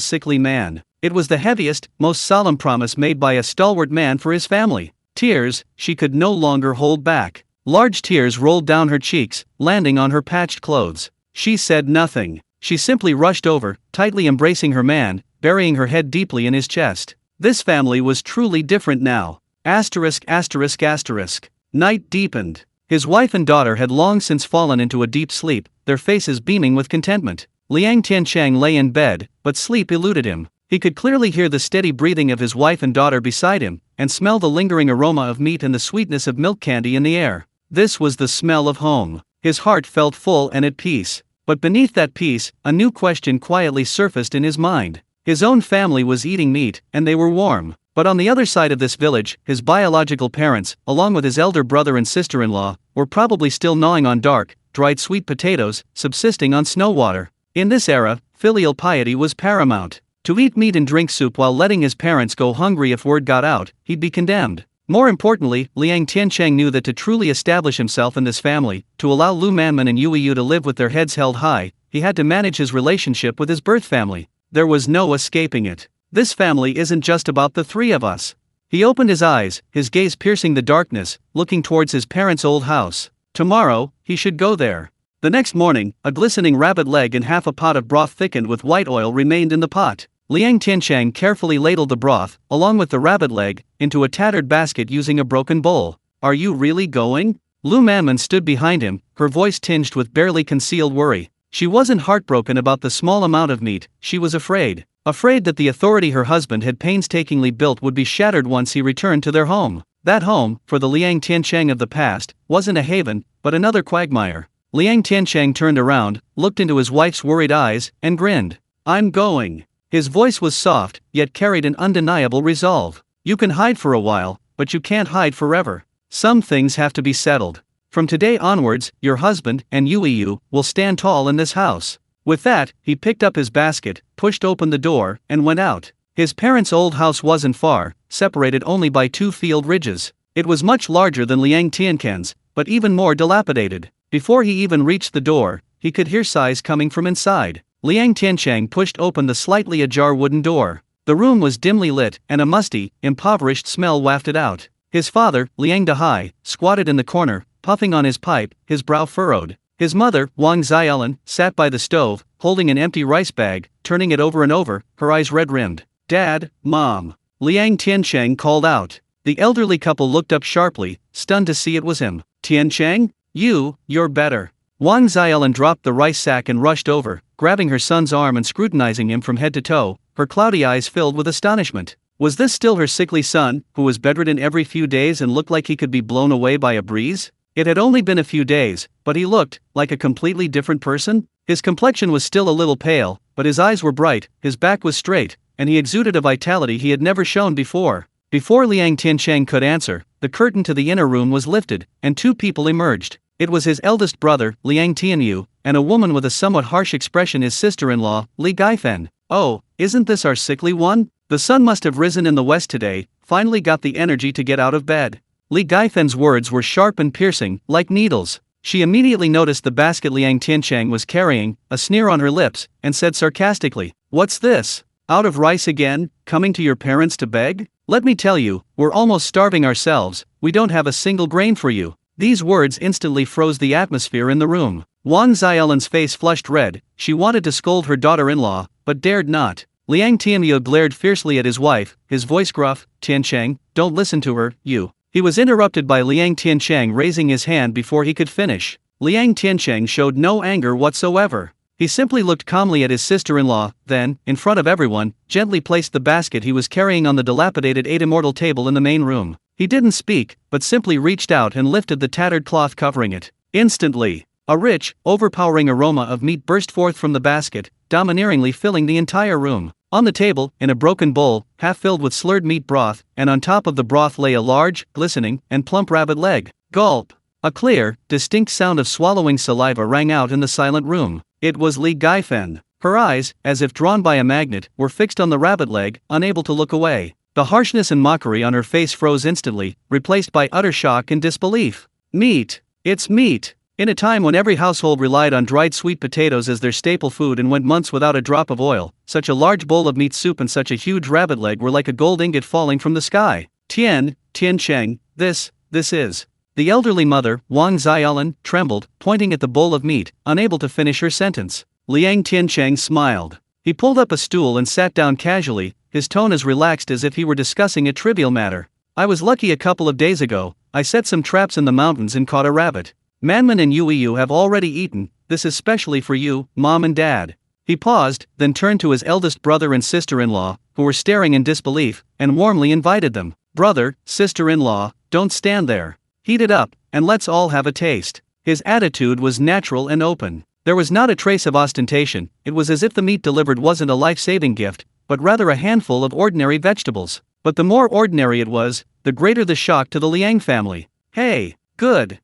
sickly man. It was the heaviest, most solemn promise made by a stalwart man for his family. Tears, she could no longer hold back. Large tears rolled down her cheeks, landing on her patched clothes. She said nothing. She simply rushed over, tightly embracing her man, burying her head deeply in his chest. This family was truly different now. Asterisk asterisk asterisk. Night deepened. His wife and daughter had long since fallen into a deep sleep, their faces beaming with contentment. Liang Tiancheng lay in bed, but sleep eluded him. He could clearly hear the steady breathing of his wife and daughter beside him, and smell the lingering aroma of meat and the sweetness of milk candy in the air. This was the smell of home. His heart felt full and at peace. But beneath that peace, a new question quietly surfaced in his mind. His own family was eating meat, and they were warm. But on the other side of this village, his biological parents, along with his elder brother and sister-in-law, were probably still gnawing on dark, dried sweet potatoes, subsisting on snow water. In this era, filial piety was paramount. To eat meat and drink soup while letting his parents go hungry if word got out, he'd be condemned. More importantly, Liang Tiancheng knew that to truly establish himself in this family, to allow Lu Manman and Yue Yu to live with their heads held high, he had to manage his relationship with his birth family. There was no escaping it. This family isn't just about the three of us. He opened his eyes, his gaze piercing the darkness, looking towards his parents' old house. Tomorrow, he should go there. The next morning, a glistening rabbit leg and half a pot of broth thickened with white oil remained in the pot. Liang Tiancheng carefully ladled the broth, along with the rabbit leg, into a tattered basket using a broken bowl. Are you really going? Lu Manman stood behind him, her voice tinged with barely concealed worry. She wasn't heartbroken about the small amount of meat, she was afraid. Afraid that the authority her husband had painstakingly built would be shattered once he returned to their home. That home, for the Liang Tiancheng of the past, wasn't a haven, but another quagmire. Liang Tiancheng turned around, looked into his wife's worried eyes, and grinned. I'm going. His voice was soft, yet carried an undeniable resolve. You can hide for a while, but you can't hide forever. Some things have to be settled. From today onwards, your husband and Yu will stand tall in this house. With that, he picked up his basket, pushed open the door, and went out. His parents' old house wasn't far, separated only by 2 field ridges. It was much larger than Liang Tiancheng's, but even more dilapidated. Before he even reached the door, he could hear sighs coming from inside. Liang Tiancheng pushed open the slightly ajar wooden door. The room was dimly lit, and a musty, impoverished smell wafted out. His father, Liang Dahai, squatted in the corner, puffing on his pipe, his brow furrowed. His mother, Wang Xiaolan, sat by the stove, holding an empty rice bag, turning it over and over, her eyes red-rimmed. Dad, Mom. Liang Tiancheng called out. The elderly couple looked up sharply, stunned to see it was him. Tiancheng? You're better. Wang Xiaolan dropped the rice sack and rushed over, grabbing her son's arm and scrutinizing him from head to toe, her cloudy eyes filled with astonishment. Was this still her sickly son, who was bedridden every few days and looked like he could be blown away by a breeze? It had only been a few days, but he looked like a completely different person. His complexion was still a little pale, but his eyes were bright, his back was straight, and he exuded a vitality he had never shown before. Before Liang Tiancheng could answer, the curtain to the inner room was lifted, and 2 people emerged. It was his eldest brother, Liang Tianyu, and a woman with a somewhat harsh expression, his sister-in-law, Li Gaifen. Oh, isn't this our sickly one? The sun must have risen in the west today, finally got the energy to get out of bed. Li Gaifen's words were sharp and piercing, like needles. She immediately noticed the basket Liang Tiancheng was carrying, a sneer on her lips, and said sarcastically, What's this? Out of rice again, coming to your parents to beg? Let me tell you, we're almost starving ourselves, we don't have a single grain for you. These words instantly froze the atmosphere in the room. Wang Xiaolan's face flushed red, she wanted to scold her daughter-in-law, but dared not. Liang Tianyu glared fiercely at his wife, his voice gruff, Tiancheng, don't listen to her, you. He was interrupted by Liang Tiancheng raising his hand before he could finish. Liang Tiancheng showed no anger whatsoever. He simply looked calmly at his sister-in-law, then, in front of everyone, gently placed the basket he was carrying on the dilapidated 8-immortal table in the main room. He didn't speak, but simply reached out and lifted the tattered cloth covering it. Instantly, a rich, overpowering aroma of meat burst forth from the basket, domineeringly filling the entire room. On the table, in a broken bowl, half filled with slurred meat broth, and on top of the broth lay a large, glistening, and plump rabbit leg. Gulp! A clear, distinct sound of swallowing saliva rang out in the silent room. It was Li Gaifen. Her eyes, as if drawn by a magnet, were fixed on the rabbit leg, unable to look away. The harshness and mockery on her face froze instantly, replaced by utter shock and disbelief. Meat! It's meat! In a time when every household relied on dried sweet potatoes as their staple food and went months without a drop of oil, such a large bowl of meat soup and such a huge rabbit leg were like a gold ingot falling from the sky. Tiancheng, this is. The elderly mother, Wang Xiaolan, trembled, pointing at the bowl of meat, unable to finish her sentence. Liang Tiancheng smiled. He pulled up a stool and sat down casually, his tone as relaxed as if he were discussing a trivial matter. I was lucky a couple of days ago. I set some traps in the mountains and caught a rabbit. Manman and Yu have already eaten. This is specially for you, Mom and Dad. He paused, then turned to his eldest brother and sister-in-law, who were staring in disbelief, and warmly invited them. Brother, sister-in-law, don't stand there. Heat it up, and let's all have a taste. His attitude was natural and open. There was not a trace of ostentation. It was as if the meat delivered wasn't a life-saving gift, but rather a handful of ordinary vegetables. But the more ordinary it was, the greater the shock to the Liang family. Hey, good.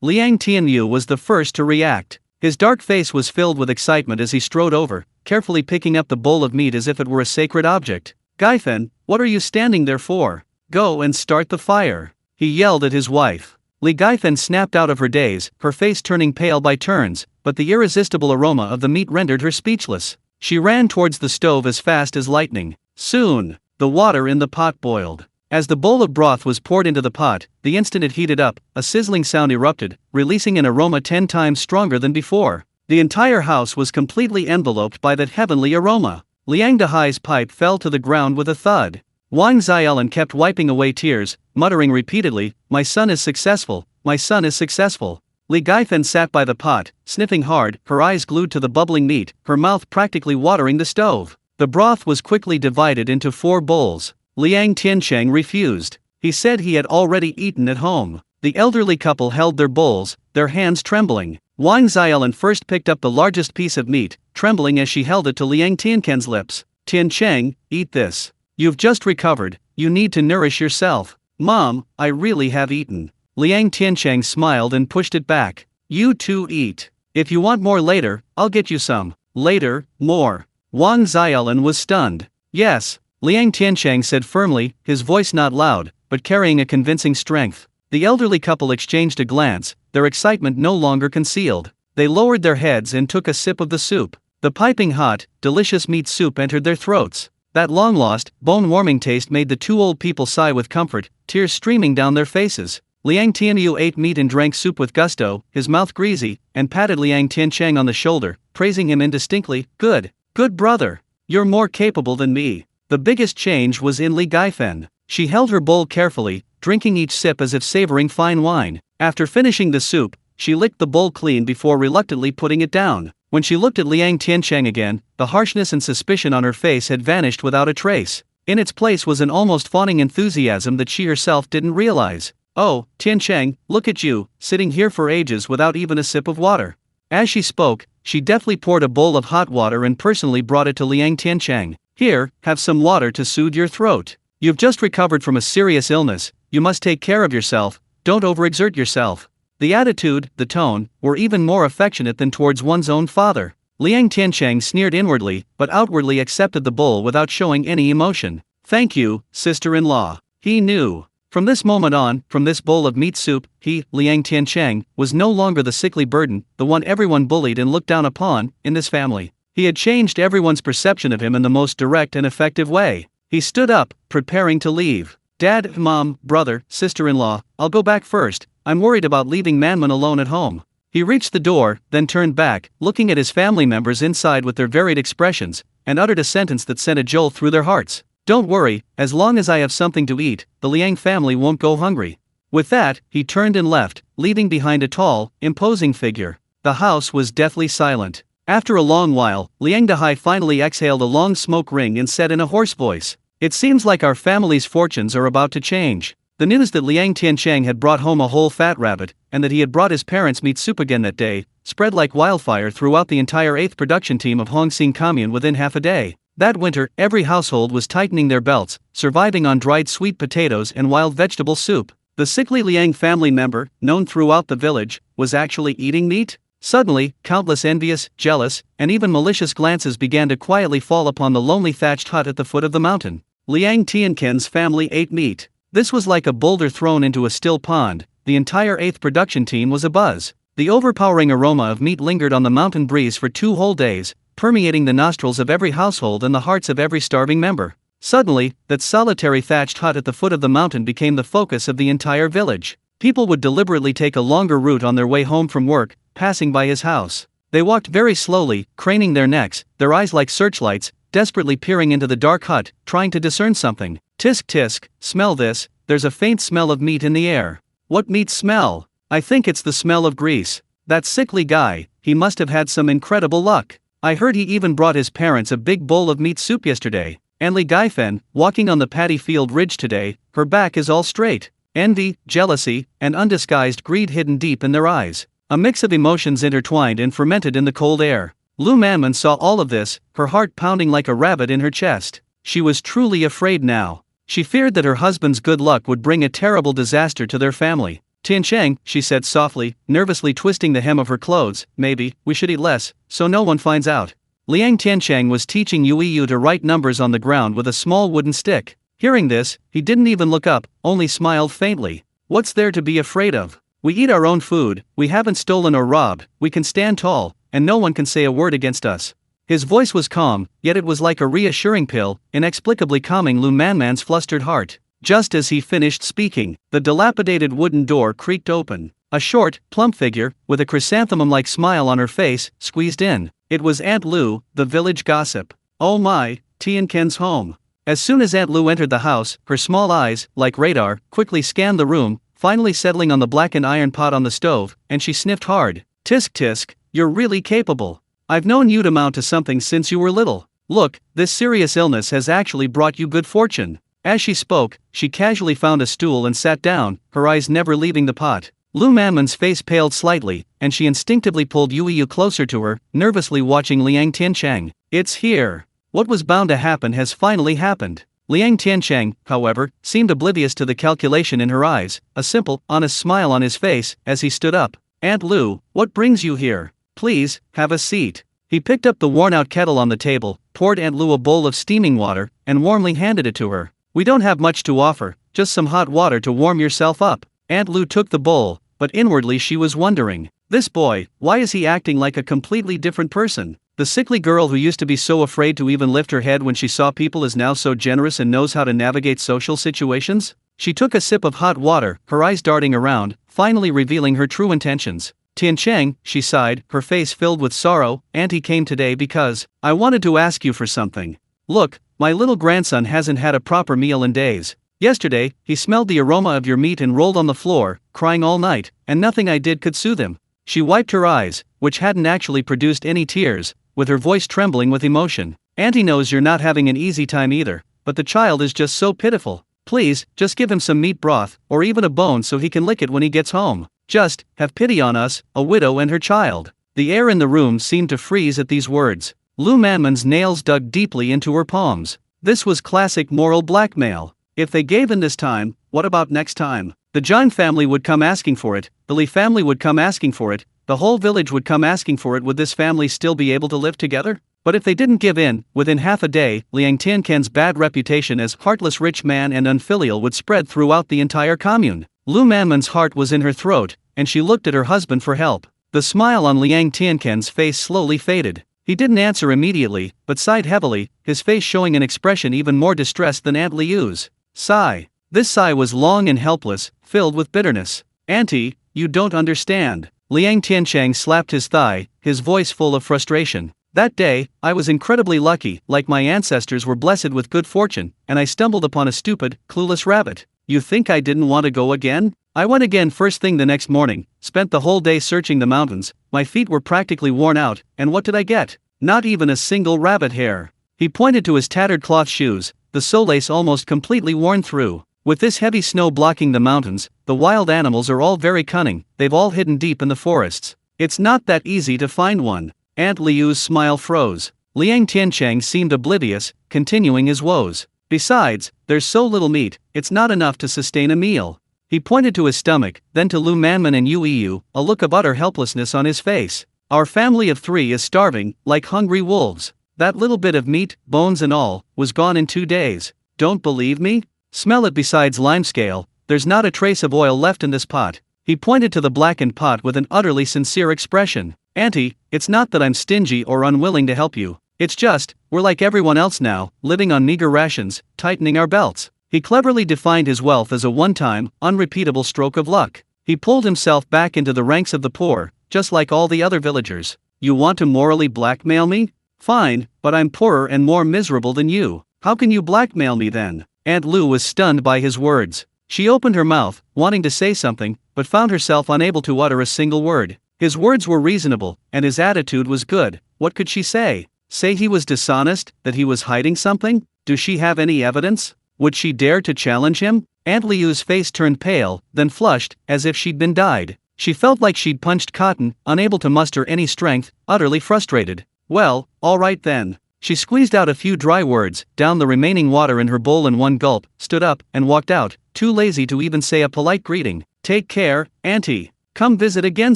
Liang Tiancheng was the first to react. His dark face was filled with excitement as he strode over, carefully picking up the bowl of meat as if it were a sacred object. Gaifen, what are you standing there for? Go and start the fire, he yelled at his wife. Li Gaifen snapped out of her daze, her face turning pale by turns, but the irresistible aroma of the meat rendered her speechless. She ran towards the stove as fast as lightning. Soon, the water in the pot boiled. As the bowl of broth was poured into the pot, the instant it heated up, a sizzling sound erupted, releasing an aroma 10 times stronger than before. The entire house was completely enveloped by that heavenly aroma. Liang Dahai's pipe fell to the ground with a thud. Wang Xiaolan kept wiping away tears, muttering repeatedly, "My son is successful, my son is successful." Li Gaifen sat by the pot, sniffing hard, her eyes glued to the bubbling meat, her mouth practically watering the stove. The broth was quickly divided into 4 bowls. Liang Tiancheng refused. He said he had already eaten at home. The elderly couple held their bowls, their hands trembling. Wang Xiaolan first picked up the largest piece of meat, trembling as she held it to Liang Tiancheng's lips. "Tiancheng, eat this. You've just recovered, you need to nourish yourself." "Mom, I really have eaten." Liang Tiancheng smiled and pushed it back. "You too eat. If you want more later, I'll get you some." "Later, more." Wang Xiaolan was stunned. "Yes," Liang Tiancheng said firmly, his voice not loud, but carrying a convincing strength. The elderly couple exchanged a glance, their excitement no longer concealed. They lowered their heads and took a sip of the soup. The piping hot, delicious meat soup entered their throats. That long-lost, bone-warming taste made the 2 old people sigh with comfort, tears streaming down their faces. Liang Tiancheng ate meat and drank soup with gusto, his mouth greasy, and patted Liang Tiancheng on the shoulder, praising him indistinctly. Good brother. You're more capable than me." The biggest change was in Li Gaifen. She held her bowl carefully, drinking each sip as if savoring fine wine. After finishing the soup, she licked the bowl clean before reluctantly putting it down. When she looked at Liang Tiancheng again, the harshness and suspicion on her face had vanished without a trace. In its place was an almost fawning enthusiasm that she herself didn't realize. "Oh, Tiancheng, look at you, sitting here for ages without even a sip of water." As she spoke, she deftly poured a bowl of hot water and personally brought it to Liang Tiancheng. "Here, have some water to soothe your throat. You've just recovered from a serious illness, you must take care of yourself, don't overexert yourself." The attitude, the tone, were even more affectionate than towards one's own father. Liang Tiancheng sneered inwardly, but outwardly accepted the bowl without showing any emotion. "Thank you, sister-in-law." He knew. From this moment on, from this bowl of meat soup, he, Liang Tiancheng, was no longer the sickly burden, the one everyone bullied and looked down upon, in this family. He had changed everyone's perception of him in the most direct and effective way. He stood up, preparing to leave. "Dad, Mom, brother, sister-in-law, I'll go back first. I'm worried about leaving Manman alone at home." He reached the door, then turned back, looking at his family members inside with their varied expressions, and uttered a sentence that sent a jolt through their hearts. "Don't worry, as long as I have something to eat, the Liang family won't go hungry." With that, he turned and left, leaving behind a tall, imposing figure. The house was deathly silent. After a long while, Liang Dahai finally exhaled a long smoke ring and said in a hoarse voice, "It seems like our family's fortunes are about to change." The news that Liang Tiancheng had brought home a whole fat rabbit, and that he had brought his parents meat soup again that day, spread like wildfire throughout the entire 8th production team of Hongsing Commune within half a day. That winter, every household was tightening their belts, surviving on dried sweet potatoes and wild vegetable soup. The sickly Liang family member, known throughout the village, was actually eating meat? Suddenly, countless envious, jealous, and even malicious glances began to quietly fall upon the lonely thatched hut at the foot of the mountain. Liang Tiancheng's family ate meat. This was like a boulder thrown into a still pond. The entire 8th production team was abuzz. The overpowering aroma of meat lingered on the mountain breeze for 2 whole days, permeating the nostrils of every household and the hearts of every starving member. Suddenly, that solitary thatched hut at the foot of the mountain became the focus of the entire village. People would deliberately take a longer route on their way home from work, passing by his house. They walked very slowly, craning their necks, their eyes like searchlights, desperately peering into the dark hut, trying to discern something. Tisk tisk, smell this, there's a faint smell of meat in the air. What meat smell? I think it's the smell of grease. That sickly guy, he must have had some incredible luck. I heard he even brought his parents a big bowl of meat soup yesterday. And Li Gaifen, walking on the paddy field ridge today, her back is all straight. Envy, jealousy, and undisguised greed hidden deep in their eyes. A mix of emotions intertwined and fermented in the cold air. Lu Manman saw all of this, her heart pounding like a rabbit in her chest. She was truly afraid now. She feared that her husband's good luck would bring a terrible disaster to their family. Tiancheng, she said softly, nervously twisting the hem of her clothes, maybe we should eat less, so no one finds out. Liang Tiancheng was teaching Yu to write numbers on the ground with a small wooden stick. Hearing this, he didn't even look up, only smiled faintly. What's there to be afraid of? We eat our own food, we haven't stolen or robbed, we can stand tall, and no one can say a word against us. His voice was calm, yet it was like a reassuring pill, inexplicably calming Lu Manman's flustered heart. Just as he finished speaking, the dilapidated wooden door creaked open. A short, plump figure, with a chrysanthemum-like smile on her face, squeezed in. It was Aunt Lu, the village gossip. Oh my, Tianken's home. As soon as Aunt Lu entered the house, her small eyes, like radar, quickly scanned the room, finally settling on the blackened iron pot on the stove, and she sniffed hard. Tisk tisk, you're really capable. I've known you to mount to something since you were little. Look, this serious illness has actually brought you good fortune. As she spoke, she casually found a stool and sat down, her eyes never leaving the pot. Lu Manman's face paled slightly, and she instinctively pulled Yu closer to her, nervously watching Liang Tiancheng. It's here. What was bound to happen has finally happened. Liang Tiancheng, however, seemed oblivious to the calculation in her eyes, a simple, honest smile on his face, as he stood up. Aunt Lu, what brings you here? Please, have a seat. He picked up the worn-out kettle on the table, poured Aunt Lu a bowl of steaming water, and warmly handed it to her. We don't have much to offer, just some hot water to warm yourself up. Aunt Lu took the bowl, but inwardly she was wondering, this boy, why is he acting like a completely different person? The sickly girl who used to be so afraid to even lift her head when she saw people is now so generous and knows how to navigate social situations? She took a sip of hot water, her eyes darting around, finally revealing her true intentions. Tiancheng, she sighed, her face filled with sorrow, Auntie came today because I wanted to ask you for something. Look, my little grandson hasn't had a proper meal in days. Yesterday, he smelled the aroma of your meat and rolled on the floor, crying all night, and nothing I did could soothe him. She wiped her eyes, which hadn't actually produced any tears, with her voice trembling with emotion. Auntie knows you're not having an easy time either, but the child is just so pitiful. Please, just give him some meat broth, or even a bone so he can lick it when he gets home. Just, have pity on us, a widow and her child. The air in the room seemed to freeze at these words. Lu Manman's nails dug deeply into her palms. This was classic moral blackmail. If they gave in this time, what about next time? The Jiang family would come asking for it, the Li family would come asking for it, the whole village would come asking for it. Would this family still be able to live together? But if they didn't give in, within half a day, Liang Tiancheng's bad reputation as heartless rich man and unfilial would spread throughout the entire commune. Lu Manman's heart was in her throat, and she looked at her husband for help. The smile on Liang Tiancheng's face slowly faded. He didn't answer immediately, but sighed heavily, his face showing an expression even more distressed than Aunt Liu's. Sigh. This sigh was long and helpless, filled with bitterness. Auntie, you don't understand. Liang Tiancheng slapped his thigh, his voice full of frustration. That day, I was incredibly lucky, like my ancestors were blessed with good fortune, and I stumbled upon a stupid, clueless rabbit. You think I didn't want to go again? I went again first thing the next morning, spent the whole day searching the mountains, my feet were practically worn out, and what did I get? Not even a single rabbit hair. He pointed to his tattered cloth shoes, the sole lace almost completely worn through. With this heavy snow blocking the mountains, the wild animals are all very cunning, they've all hidden deep in the forests. It's not that easy to find one. Aunt Liu's smile froze. Liang Tiancheng seemed oblivious, continuing his woes. Besides, there's so little meat, it's not enough to sustain a meal. He pointed to his stomach, then to Lu Manman and Yu, a look of utter helplessness on his face. Our family of 3 is starving, like hungry wolves. That little bit of meat, bones and all, was gone in 2 days. Don't believe me? Smell it. Besides limescale, there's not a trace of oil left in this pot. He pointed to the blackened pot with an utterly sincere expression. Auntie, it's not that I'm stingy or unwilling to help you. It's just, we're like everyone else now, living on meager rations, tightening our belts. He cleverly defined his wealth as a one-time, unrepeatable stroke of luck. He pulled himself back into the ranks of the poor, just like all the other villagers. You want to morally blackmail me? Fine, but I'm poorer and more miserable than you. How can you blackmail me then? Aunt Lu was stunned by his words. She opened her mouth, wanting to say something, but found herself unable to utter a single word. His words were reasonable, and his attitude was good. What could she say? Say he was dishonest, that he was hiding something? Do she have any evidence? Would she dare to challenge him? Aunt Liu's face turned pale, then flushed, as if she'd been dyed. She felt like she'd punched cotton, unable to muster any strength, utterly frustrated. Well, all right then. She squeezed out a few dry words, downed the remaining water in her bowl in one gulp, stood up, and walked out, too lazy to even say a polite greeting. Take care, Auntie. Come visit again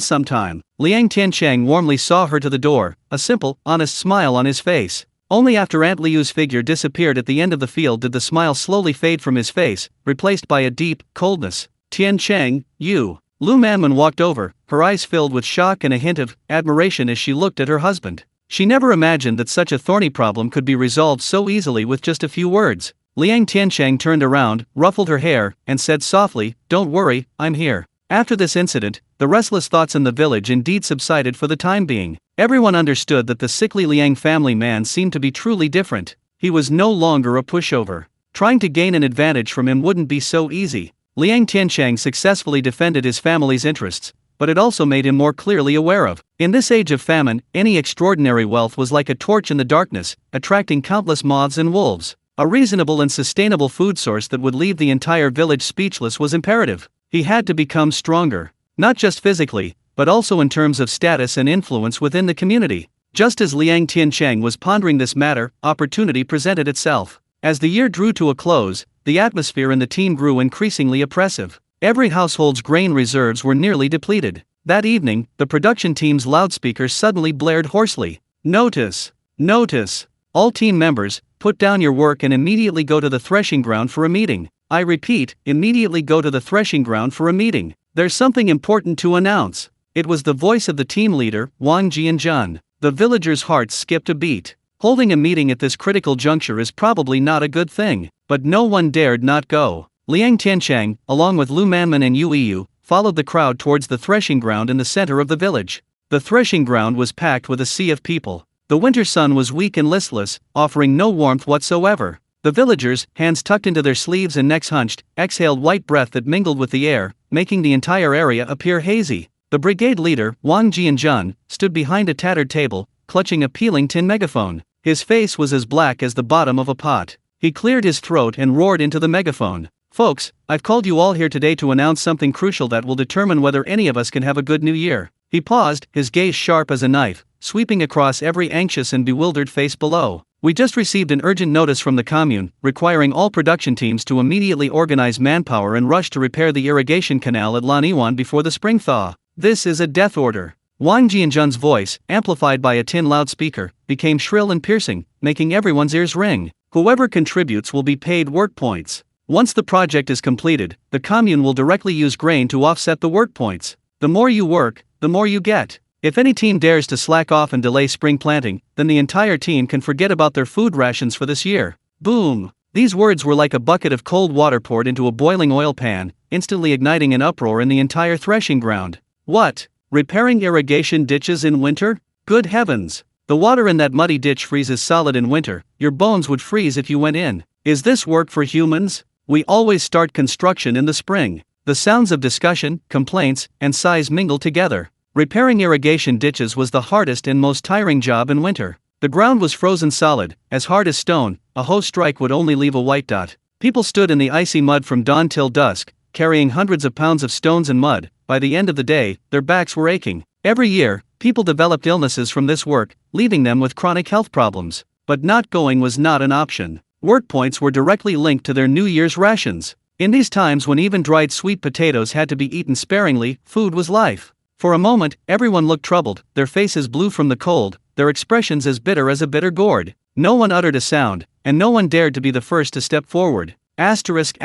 sometime. Liang Tiancheng warmly saw her to the door, a simple, honest smile on his face. Only after Aunt Liu's figure disappeared at the end of the field did the smile slowly fade from his face, replaced by a deep coldness. Tiancheng, you. Lu Manman walked over, her eyes filled with shock and a hint of admiration as she looked at her husband. She never imagined that such a thorny problem could be resolved so easily with just a few words. Liang Tiancheng turned around, ruffled her hair, and said softly, "Don't worry, I'm here." After this incident, the restless thoughts in the village indeed subsided for the time being. Everyone understood that the sickly Liang family man seemed to be truly different. He was no longer a pushover. Trying to gain an advantage from him wouldn't be so easy. Liang Tiancheng successfully defended his family's interests, but it also made him more clearly aware of. In this age of famine, any extraordinary wealth was like a torch in the darkness, attracting countless moths and wolves. A reasonable and sustainable food source that would leave the entire village speechless was imperative. He had to become stronger, not just physically, but also in terms of status and influence within the community. Just as Liang Tiancheng was pondering this matter, opportunity presented itself. As the year drew to a close, the atmosphere in the team grew increasingly oppressive. Every household's grain reserves were nearly depleted. That evening, the production team's loudspeakers suddenly blared hoarsely. Notice! Notice! All team members, put down your work and immediately go to the threshing ground for a meeting. I repeat, immediately go to the threshing ground for a meeting. There's something important to announce. It was the voice of the team leader, Wang Jianjun. The villagers' hearts skipped a beat. Holding a meeting at this critical juncture is probably not a good thing, but no one dared not go. Liang Tiancheng, along with Lu Manman and Yu Yu, followed the crowd towards the threshing ground in the center of the village. The threshing ground was packed with a sea of people. The winter sun was weak and listless, offering no warmth whatsoever. The villagers, hands tucked into their sleeves and necks hunched, exhaled white breath that mingled with the air, making the entire area appear hazy. The brigade leader, Wang Jianjun, stood behind a tattered table, clutching a peeling tin megaphone. His face was as black as the bottom of a pot. He cleared his throat and roared into the megaphone. Folks, I've called you all here today to announce something crucial that will determine whether any of us can have a good new year. He paused, his gaze sharp as a knife, sweeping across every anxious and bewildered face below. We just received an urgent notice from the commune, requiring all production teams to immediately organize manpower and rush to repair the irrigation canal at Laniwan before the spring thaw. This is a death order. Wang Jianjun's voice, amplified by a tin loudspeaker, became shrill and piercing, making everyone's ears ring. Whoever contributes will be paid work points. Once the project is completed, the commune will directly use grain to offset the work points. The more you work, the more you get. If any team dares to slack off and delay spring planting, then the entire team can forget about their food rations for this year. Boom! These words were like a bucket of cold water poured into a boiling oil pan, instantly igniting an uproar in the entire threshing ground. What? Repairing irrigation ditches in winter? Good heavens! The water in that muddy ditch freezes solid in winter. Your bones would freeze if you went in. Is this work for humans? We always start construction in the spring. The sounds of discussion, complaints, and sighs mingled together. Repairing irrigation ditches was the hardest and most tiring job in winter. The ground was frozen solid, as hard as stone. A hoe strike would only leave a white dot. People stood in the icy mud from dawn till dusk, carrying hundreds of pounds of stones and mud. By the end of the day, their backs were aching. Every year, people developed illnesses from this work, leaving them with chronic health problems. But not going was not an option. Work points were directly linked to their New Year's rations. In these times when even dried sweet potatoes had to be eaten sparingly, food was life. For a moment, everyone looked troubled, their faces blue from the cold, their expressions as bitter as a bitter gourd. No one uttered a sound, and no one dared to be the first to step forward. Asterisk.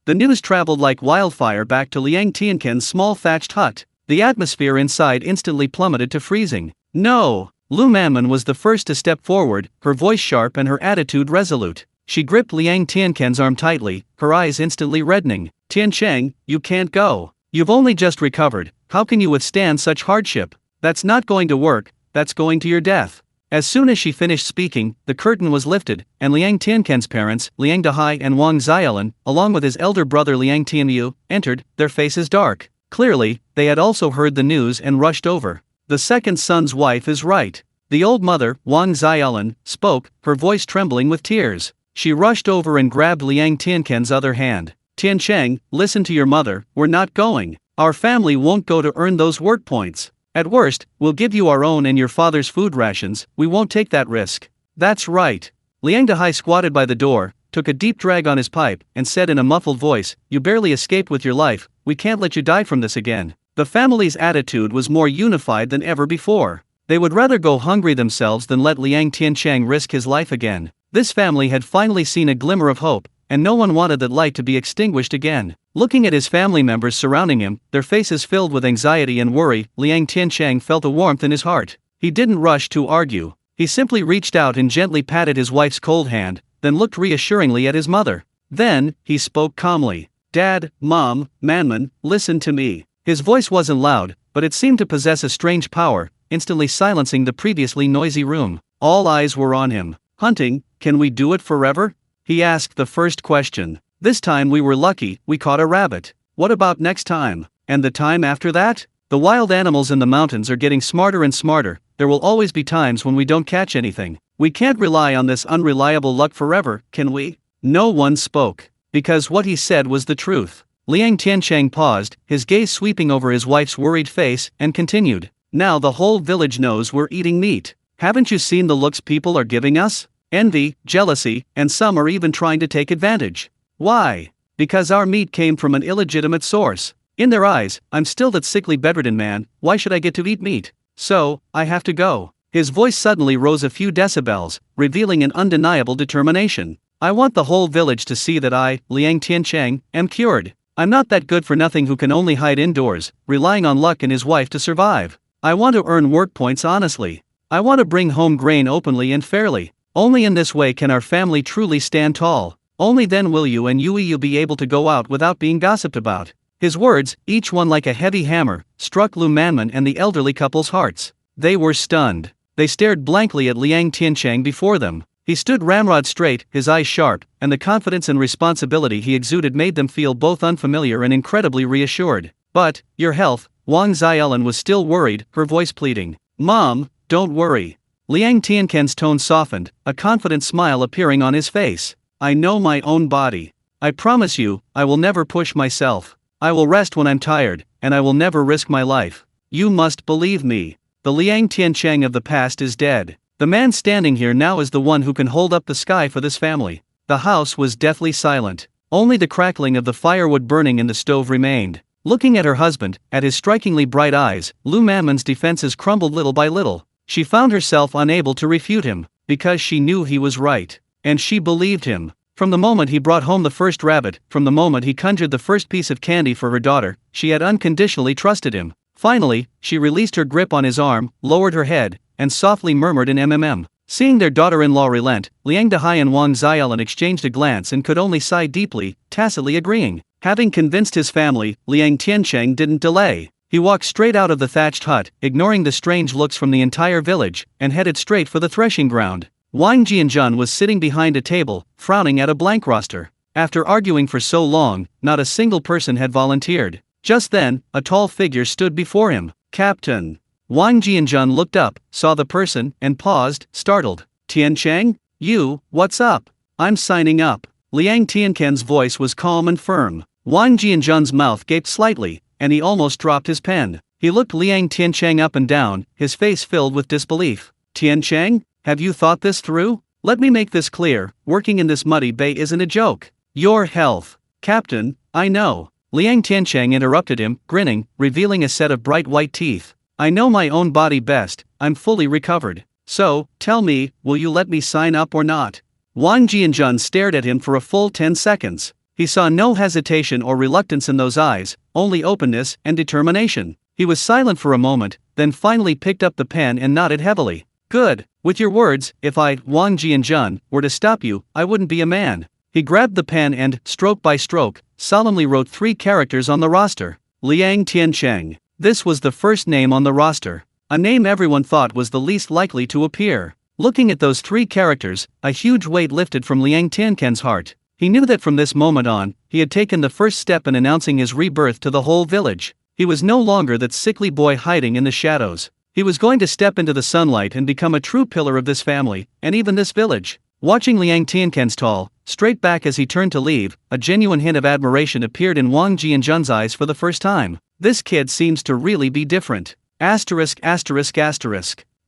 The news traveled like wildfire back to Liang Tiancheng's small thatched hut. The atmosphere inside instantly plummeted to freezing. No! Lu Manman was the first to step forward, her voice sharp and her attitude resolute. She gripped Liang Tiancheng's arm tightly, her eyes instantly reddening. Tiancheng, you can't go. You've only just recovered. How can you withstand such hardship? That's not going to work, that's going to your death. As soon as she finished speaking, the curtain was lifted, and Liang Tiancheng's parents, Liang Dahai and Wang Xiaolan, along with his elder brother Liang Tianyu, entered, their faces dark. Clearly, they had also heard the news and rushed over. The second son's wife is right. The old mother, Wang Xiaolan, spoke, her voice trembling with tears. She rushed over and grabbed Liang Tiancheng's other hand. Tiancheng, listen to your mother, we're not going. Our family won't go to earn those work points. At worst, we'll give you our own and your father's food rations, we won't take that risk. That's right. Liang Dahai squatted by the door, took a deep drag on his pipe, and said in a muffled voice, you barely escaped with your life, we can't let you die from this again. The family's attitude was more unified than ever before. They would rather go hungry themselves than let Liang Tiancheng risk his life again. This family had finally seen a glimmer of hope, and no one wanted that light to be extinguished again. Looking at his family members surrounding him, their faces filled with anxiety and worry, Liang Tiancheng felt a warmth in his heart. He didn't rush to argue. He simply reached out and gently patted his wife's cold hand, then looked reassuringly at his mother. Then, he spoke calmly. Dad, Mom, Manman, listen to me. His voice wasn't loud, but it seemed to possess a strange power, instantly silencing the previously noisy room. All eyes were on him. Hunting, can we do it forever? He asked the first question. This time we were lucky, we caught a rabbit. What about next time? And the time after that? The wild animals in the mountains are getting smarter and smarter, there will always be times when we don't catch anything. We can't rely on this unreliable luck forever, can we? No one spoke. Because what he said was the truth. Liang Tiancheng paused, his gaze sweeping over his wife's worried face, and continued. Now the whole village knows we're eating meat. Haven't you seen the looks people are giving us? Envy, jealousy, and some are even trying to take advantage. Why? Because our meat came from an illegitimate source. In their eyes, I'm still that sickly bedridden man, why should I get to eat meat? So, I have to go. His voice suddenly rose a few decibels, revealing an undeniable determination. I want the whole village to see that I, Liang Tiancheng, am cured. I'm not that good for nothing who can only hide indoors, relying on luck and his wife to survive. I want to earn work points honestly. I want to bring home grain openly and fairly. Only in this way can our family truly stand tall. Only then will you and you be able to go out without being gossiped about. His words, each one like a heavy hammer, struck Lu Manman and the elderly couple's hearts. They were stunned. They stared blankly at Liang Tiancheng before them. He stood ramrod straight, his eyes sharp, and the confidence and responsibility he exuded made them feel both unfamiliar and incredibly reassured. But, your health, Wang Xiaolan was still worried, her voice pleading. Mom, don't worry. Liang Tiancheng's tone softened, a confident smile appearing on his face. I know my own body. I promise you, I will never push myself. I will rest when I'm tired, and I will never risk my life. You must believe me. The Liang Tiancheng of the past is dead. The man standing here now is the one who can hold up the sky for this family. The house was deathly silent. Only the crackling of the firewood burning in the stove remained. Looking at her husband, at his strikingly bright eyes, Lu Manman's defenses crumbled little by little. She found herself unable to refute him, because she knew he was right. And she believed him. From the moment he brought home the first rabbit, from the moment he conjured the first piece of candy for her daughter, she had unconditionally trusted him. Finally, she released her grip on his arm, lowered her head, and softly murmured in MMM. Seeing their daughter-in-law relent, Liang Dahai and Wang Xiaolan exchanged a glance and could only sigh deeply, tacitly agreeing. Having convinced his family, Liang Tiancheng didn't delay. He walked straight out of the thatched hut, ignoring the strange looks from the entire village, and headed straight for the threshing ground. Wang Jianjun was sitting behind a table, frowning at a blank roster. After arguing for so long, not a single person had volunteered. Just then, a tall figure stood before him. Captain. Wang Jianjun looked up, saw the person, and paused, startled. Tiancheng? You, what's up? I'm signing up. Liang Tiancheng's voice was calm and firm. Wang Jianjun's mouth gaped slightly, and he almost dropped his pen. He looked Liang Tiancheng up and down, his face filled with disbelief. Tiancheng? Have you thought this through? Let me make this clear, working in this muddy bay isn't a joke. Your health. Captain, I know. Liang Tiancheng interrupted him, grinning, revealing a set of bright white teeth. I know my own body best, I'm fully recovered. So, tell me, will you let me sign up or not? Wang Jianjun stared at him for a full 10 seconds. He saw no hesitation or reluctance in those eyes, only openness and determination. He was silent for a moment, then finally picked up the pen and nodded heavily. Good. With your words, if I, Wang Jianjun, were to stop you, I wouldn't be a man. He grabbed the pen and, stroke by stroke, solemnly wrote 3 characters on the roster. Liang Tiancheng. This was the first name on the roster. A name everyone thought was the least likely to appear. Looking at those three characters, a huge weight lifted from Liang Tiancheng's heart. He knew that from this moment on, he had taken the first step in announcing his rebirth to the whole village. He was no longer that sickly boy hiding in the shadows. He was going to step into the sunlight and become a true pillar of this family, and even this village. Watching Liang Tiancheng's tall, straight back as he turned to leave, a genuine hint of admiration appeared in Wang Jianzhen's eyes for the first time. This kid seems to really be different. Asterisk.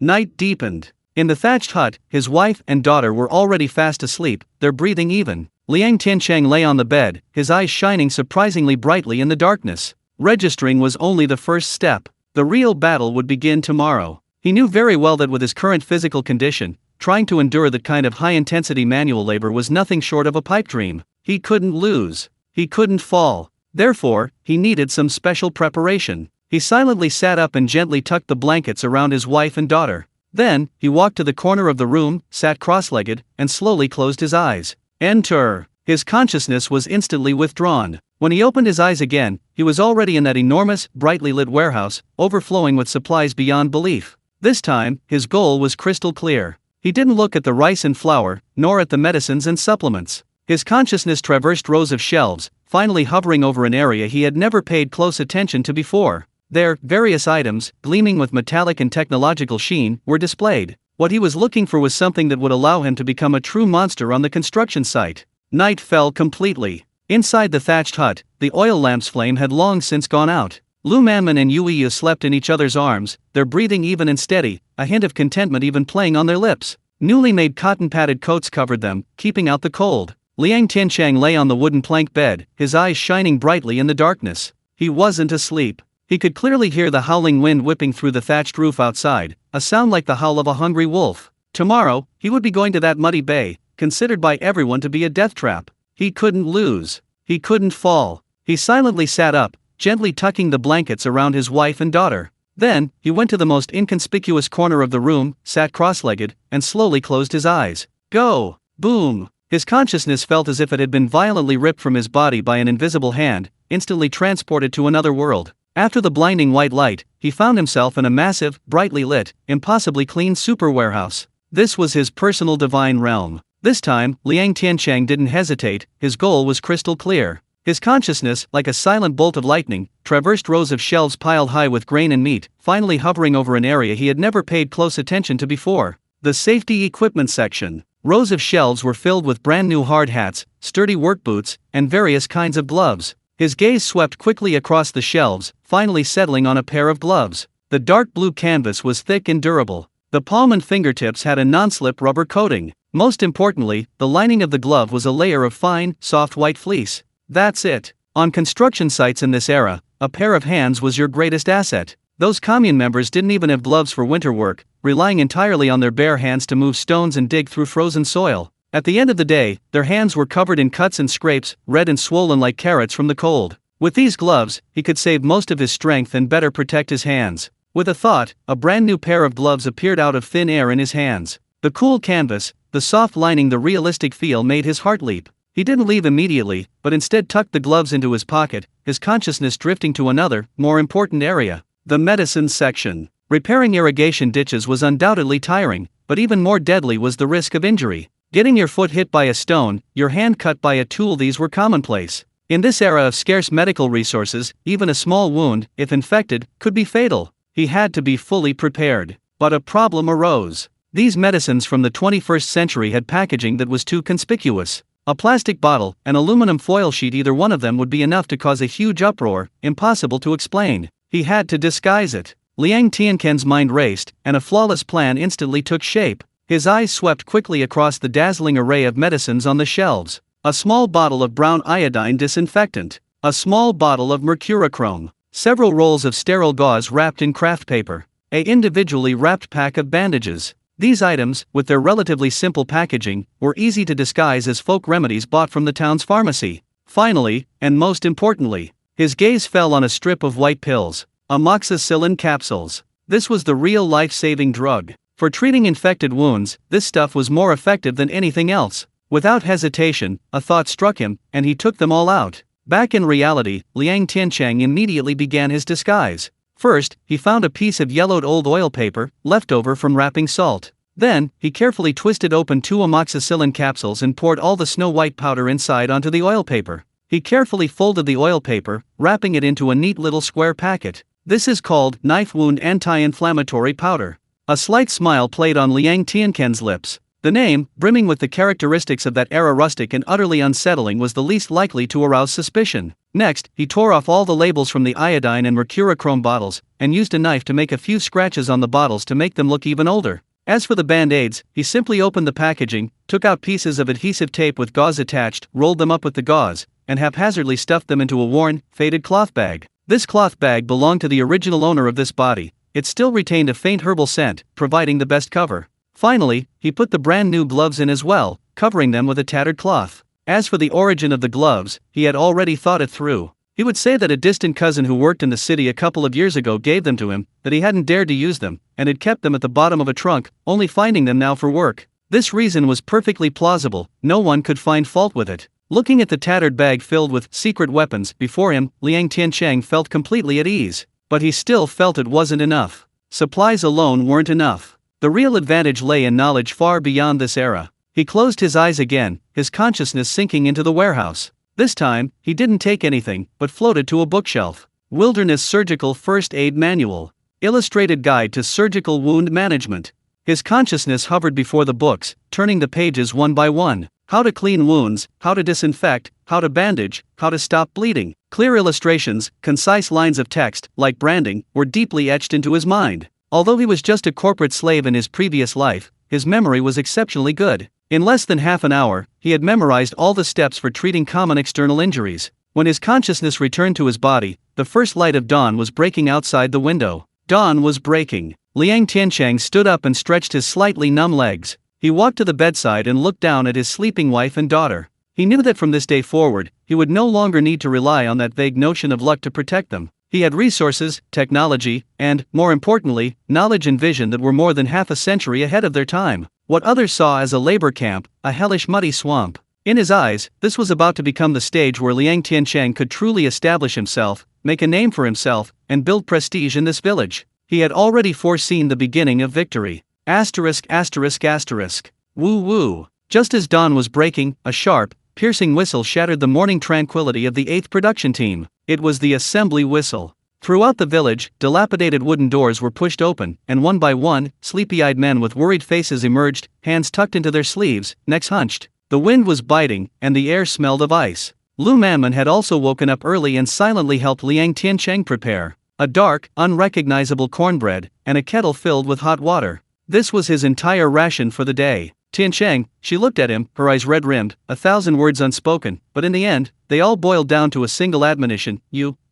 Night deepened. In the thatched hut, his wife and daughter were already fast asleep, their breathing even. Liang Tiancheng lay on the bed, his eyes shining surprisingly brightly in the darkness. Registering was only the first step. The real battle would begin tomorrow. He knew very well that with his current physical condition, trying to endure that kind of high-intensity manual labor was nothing short of a pipe dream. He couldn't lose. He couldn't fall. Therefore, he needed some special preparation. He silently sat up and gently tucked the blankets around his wife and daughter. Then, he walked to the corner of the room, sat cross-legged, and slowly closed his eyes. Enter. His consciousness was instantly withdrawn. When he opened his eyes again, he was already in that enormous, brightly lit warehouse, overflowing with supplies beyond belief. This time, his goal was crystal clear. He didn't look at the rice and flour, nor at the medicines and supplements. His consciousness traversed rows of shelves, finally hovering over an area he had never paid close attention to before. There, various items, gleaming with metallic and technological sheen, were displayed. What he was looking for was something that would allow him to become a true monster on the construction site. Night fell completely. Inside the thatched hut, the oil lamp's flame had long since gone out. Lu Manman and Yu Yu slept in each other's arms, their breathing even and steady, a hint of contentment even playing on their lips. Newly made cotton-padded coats covered them, keeping out the cold. Liang Tiancheng lay on the wooden plank bed, his eyes shining brightly in the darkness. He wasn't asleep. He could clearly hear the howling wind whipping through the thatched roof outside, a sound like the howl of a hungry wolf. Tomorrow, he would be going to that muddy bay, considered by everyone to be a death trap. He couldn't lose. He couldn't fall. He silently sat up, gently tucking the blankets around his wife and daughter. Then, he went to the most inconspicuous corner of the room, sat cross-legged, and slowly closed his eyes. Go! Boom! His consciousness felt as if it had been violently ripped from his body by an invisible hand, instantly transported to another world. After the blinding white light, he found himself in a massive, brightly lit, impossibly clean super warehouse. This was his personal divine realm. This time, Liang Tiancheng didn't hesitate, his goal was crystal clear. His consciousness, like a silent bolt of lightning, traversed rows of shelves piled high with grain and meat, finally hovering over an area he had never paid close attention to before. The safety equipment section. Rows of shelves were filled with brand new hard hats, sturdy work boots, and various kinds of gloves. His gaze swept quickly across the shelves, finally settling on a pair of gloves. The dark blue canvas was thick and durable. The palm and fingertips had a non-slip rubber coating. Most importantly, the lining of the glove was a layer of fine, soft white fleece. That's it. On construction sites in this era, a pair of hands was your greatest asset. Those commune members didn't even have gloves for winter work, relying entirely on their bare hands to move stones and dig through frozen soil. At the end of the day, their hands were covered in cuts and scrapes, red and swollen like carrots from the cold. With these gloves, he could save most of his strength and better protect his hands. With a thought, a brand new pair of gloves appeared out of thin air in his hands. The cool canvas, the soft lining, the realistic feel made his heart leap. He didn't leave immediately, but instead tucked the gloves into his pocket, his consciousness drifting to another, more important area. The medicine section. Repairing irrigation ditches was undoubtedly tiring, but even more deadly was the risk of injury. Getting your foot hit by a stone, your hand cut by a tool, these were commonplace. In this era of scarce medical resources, even a small wound, if infected, could be fatal. He had to be fully prepared. But a problem arose. These medicines from the 21st century had packaging that was too conspicuous. A plastic bottle, an aluminum foil sheet, either one of them would be enough to cause a huge uproar, impossible to explain. He had to disguise it. Liang Tiancheng's mind raced, and a flawless plan instantly took shape. His eyes swept quickly across the dazzling array of medicines on the shelves. A small bottle of brown iodine disinfectant. A small bottle of mercurochrome. Several rolls of sterile gauze wrapped in craft paper. An individually wrapped pack of bandages. These items, with their relatively simple packaging, were easy to disguise as folk remedies bought from the town's pharmacy. Finally, and most importantly, his gaze fell on a strip of white pills. Amoxicillin capsules. This was the real life-saving drug. For treating infected wounds, this stuff was more effective than anything else. Without hesitation, a thought struck him, and he took them all out. Back in reality, Liang Tiancheng immediately began his disguise. First, he found a piece of yellowed old oil paper, left over from wrapping salt. Then, he carefully twisted open 2 amoxicillin capsules and poured all the snow-white powder inside onto the oil paper. He carefully folded the oil paper, wrapping it into a neat little square packet. This is called knife wound anti-inflammatory powder. A slight smile played on Liang Tiancheng's lips. The name, brimming with the characteristics of that era, rustic and utterly unsettling, was the least likely to arouse suspicion. Next, he tore off all the labels from the iodine and mercurochrome bottles, and used a knife to make a few scratches on the bottles to make them look even older. As for the band-aids, he simply opened the packaging, took out pieces of adhesive tape with gauze attached, rolled them up with the gauze, and haphazardly stuffed them into a worn, faded cloth bag. This cloth bag belonged to the original owner of this body. It still retained a faint herbal scent, providing the best cover. Finally, he put the brand new gloves in as well, covering them with a tattered cloth. As for the origin of the gloves, he had already thought it through. He would say that a distant cousin who worked in the city a couple of years ago gave them to him, that he hadn't dared to use them, and had kept them at the bottom of a trunk, only finding them now for work. This reason was perfectly plausible, no one could find fault with it. Looking at the tattered bag filled with secret weapons before him, Liang Tiancheng felt completely at ease. But he still felt it wasn't enough. Supplies alone weren't enough. The real advantage lay in knowledge far beyond this era. He closed his eyes again, his consciousness sinking into the warehouse. This time, he didn't take anything, but floated to a bookshelf. Wilderness Surgical First Aid Manual. Illustrated Guide to Surgical Wound Management. His consciousness hovered before the books, turning the pages one by one. How to clean wounds, how to disinfect, how to bandage, how to stop bleeding. Clear illustrations, concise lines of text, like branding, were deeply etched into his mind. Although he was just a corporate slave in his previous life, his memory was exceptionally good. In less than half an hour, he had memorized all the steps for treating common external injuries. When his consciousness returned to his body, the first light of dawn was breaking outside the window. Dawn was breaking. Liang Tiancheng stood up and stretched his slightly numb legs. He walked to the bedside and looked down at his sleeping wife and daughter. He knew that from this day forward, he would no longer need to rely on that vague notion of luck to protect them. He had resources, technology, and, more importantly, knowledge and vision that were more than half a century ahead of their time. What others saw as a labor camp, a hellish muddy swamp. In his eyes, this was about to become the stage where Liang Tiancheng could truly establish himself, make a name for himself, and build prestige in this village. He had already foreseen the beginning of victory. Asterisk asterisk asterisk. Woo woo. Just as dawn was breaking, a sharp, piercing whistle shattered the morning tranquility of the 8th production team. It was the assembly whistle. Throughout the village, dilapidated wooden doors were pushed open, and one by one, sleepy-eyed men with worried faces emerged, hands tucked into their sleeves, necks hunched. The wind was biting, and the air smelled of ice. Lu Manman had also woken up early and silently helped Liang Tiancheng prepare a dark, unrecognizable cornbread, and a kettle filled with hot water. This was his entire ration for the day. Tiancheng, she looked at him, her eyes red-rimmed, 1,000 words unspoken, but in the end, they all boiled down to a single admonition: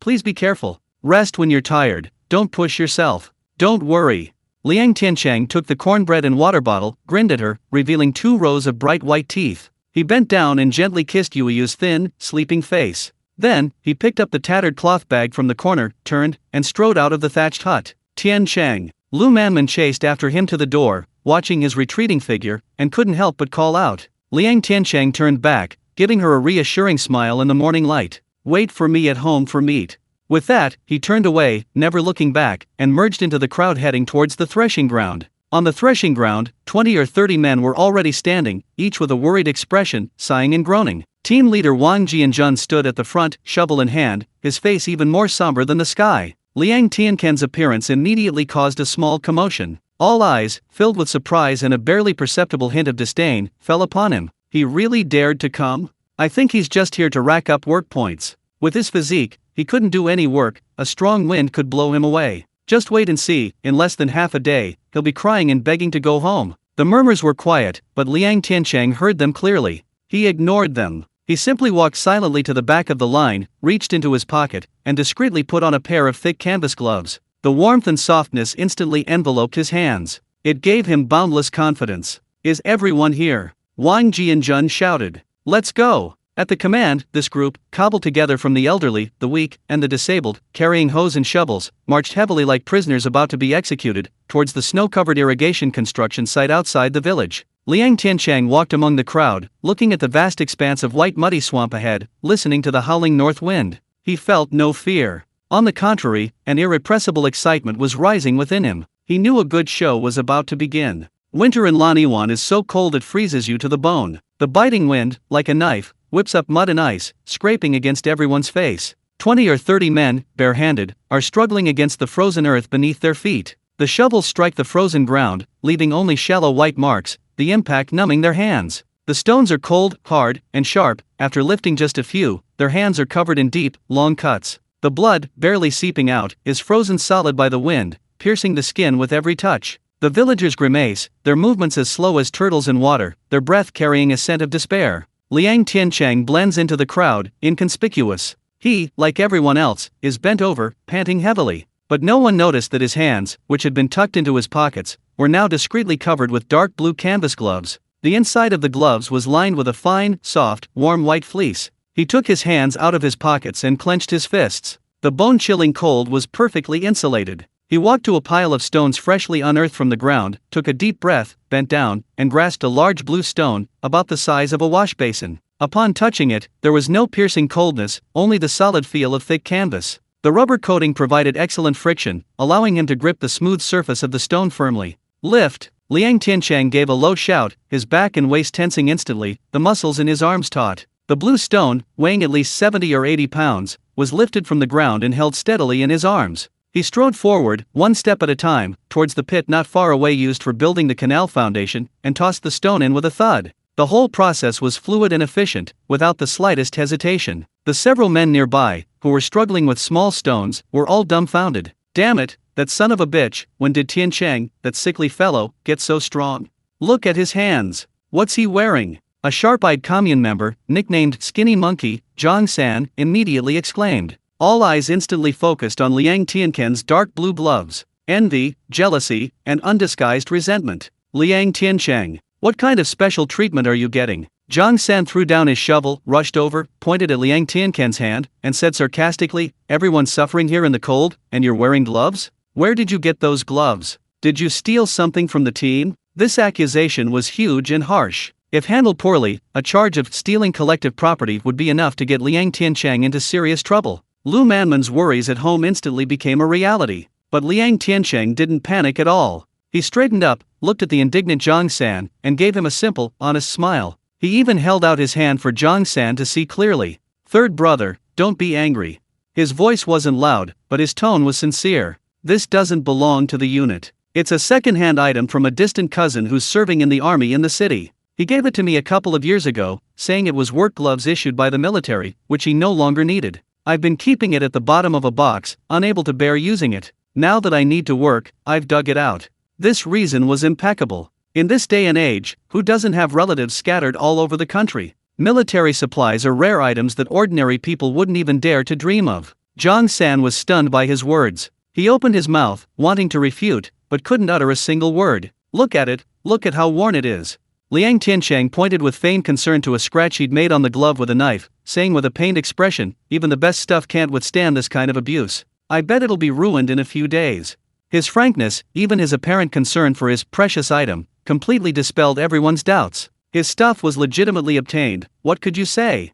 please be careful. Rest when you're tired, don't push yourself. Don't worry. Liang Tiancheng took the cornbread and water bottle, grinned at her, revealing 2 rows of bright white teeth. He bent down and gently kissed Yueyu's thin, sleeping face. Then, he picked up the tattered cloth bag from the corner, turned, and strode out of the thatched hut. Tiancheng. Lu Manman chased after him to the door, watching his retreating figure, and couldn't help but call out. Liang Tiancheng turned back, giving her a reassuring smile in the morning light. Wait for me at home for meat. With that, he turned away, never looking back, and merged into the crowd heading towards the threshing ground. On the threshing ground, 20 or 30 men were already standing, each with a worried expression, sighing and groaning. Team leader Wang Jianjun stood at the front, shovel in hand, his face even more somber than the sky. Liang Tiancheng's appearance immediately caused a small commotion. All eyes, filled with surprise and a barely perceptible hint of disdain, fell upon him. He really dared to come? I think he's just here to rack up work points. With his physique, he couldn't do any work, a strong wind could blow him away. Just wait and see, in less than half a day, he'll be crying and begging to go home. The murmurs were quiet, but Liang Tiancheng heard them clearly. He ignored them. He simply walked silently to the back of the line, reached into his pocket, and discreetly put on a pair of thick canvas gloves. The warmth and softness instantly enveloped his hands. It gave him boundless confidence. Is everyone here? Wang Jianjun shouted. Let's go! At the command, this group, cobbled together from the elderly, the weak, and the disabled, carrying hoes and shovels, marched heavily like prisoners about to be executed, towards the snow-covered irrigation construction site outside the village. Liang Tiancheng walked among the crowd, looking at the vast expanse of white muddy swamp ahead, listening to the howling north wind. He felt no fear. On the contrary, an irrepressible excitement was rising within him. He knew a good show was about to begin. Winter in Laniwan is so cold it freezes you to the bone. The biting wind, like a knife, whips up mud and ice, scraping against everyone's face. 20 or 30 men, barehanded, are struggling against the frozen earth beneath their feet. The shovels strike the frozen ground, leaving only shallow white marks, the impact numbing their hands. The stones are cold, hard, and sharp. After lifting just a few, their hands are covered in deep, long cuts. The blood, barely seeping out, is frozen solid by the wind, piercing the skin with every touch. The villagers grimace, their movements as slow as turtles in water, their breath carrying a scent of despair. Liang Tiancheng blends into the crowd, inconspicuous. He, like everyone else, is bent over, panting heavily. But no one noticed that his hands, which had been tucked into his pockets, were now discreetly covered with dark blue canvas gloves. The inside of the gloves was lined with a fine, soft, warm white fleece. He took his hands out of his pockets and clenched his fists. The bone-chilling cold was perfectly insulated. He walked to a pile of stones freshly unearthed from the ground, took a deep breath, bent down, and grasped a large blue stone, about the size of a wash basin. Upon touching it, there was no piercing coldness, only the solid feel of thick canvas. The rubber coating provided excellent friction, allowing him to grip the smooth surface of the stone firmly. Lift! Liang Tiancheng gave a low shout, his back and waist tensing instantly, the muscles in his arms taut. The blue stone, weighing at least 70 or 80 pounds, was lifted from the ground and held steadily in his arms. He strode forward, one step at a time, towards the pit not far away used for building the canal foundation, and tossed the stone in with a thud. The whole process was fluid and efficient, without the slightest hesitation. The several men nearby, who were struggling with small stones, were all dumbfounded. Damn it, that son of a bitch, when did Tiancheng, that sickly fellow, get so strong? Look at his hands. What's he wearing? A sharp-eyed commune member, nicknamed Skinny Monkey, Zhang San, immediately exclaimed. All eyes instantly focused on Liang Tiancheng's dark blue gloves. Envy, jealousy, and undisguised resentment. Liang Tiancheng, what kind of special treatment are you getting? Zhang San threw down his shovel, rushed over, pointed at Liang Tiancheng's hand, and said sarcastically, everyone's suffering here in the cold, and you're wearing gloves? Where did you get those gloves? Did you steal something from the team? This accusation was huge and harsh. If handled poorly, a charge of stealing collective property would be enough to get Liang Tiancheng into serious trouble. Lu Manman's worries at home instantly became a reality. But Liang Tiancheng didn't panic at all. He straightened up, looked at the indignant Zhang San, and gave him a simple, honest smile. He even held out his hand for Zhang San to see clearly. Third brother, don't be angry. His voice wasn't loud, but his tone was sincere. This doesn't belong to the unit. It's a second-hand item from a distant cousin who's serving in the army in the city. He gave it to me a couple of years ago, saying it was work gloves issued by the military, which he no longer needed. I've been keeping it at the bottom of a box, unable to bear using it. Now that I need to work, I've dug it out. This reason was impeccable. In this day and age, who doesn't have relatives scattered all over the country? Military supplies are rare items that ordinary people wouldn't even dare to dream of. Zhang San was stunned by his words. He opened his mouth, wanting to refute, but couldn't utter a single word. Look at it, look at how worn it is. Liang Tiancheng pointed with feigned concern to a scratch he'd made on the glove with a knife, saying with a pained expression, even the best stuff can't withstand this kind of abuse. I bet it'll be ruined in a few days. His frankness, even his apparent concern for his precious item, completely dispelled everyone's doubts. His stuff was legitimately obtained, what could you say?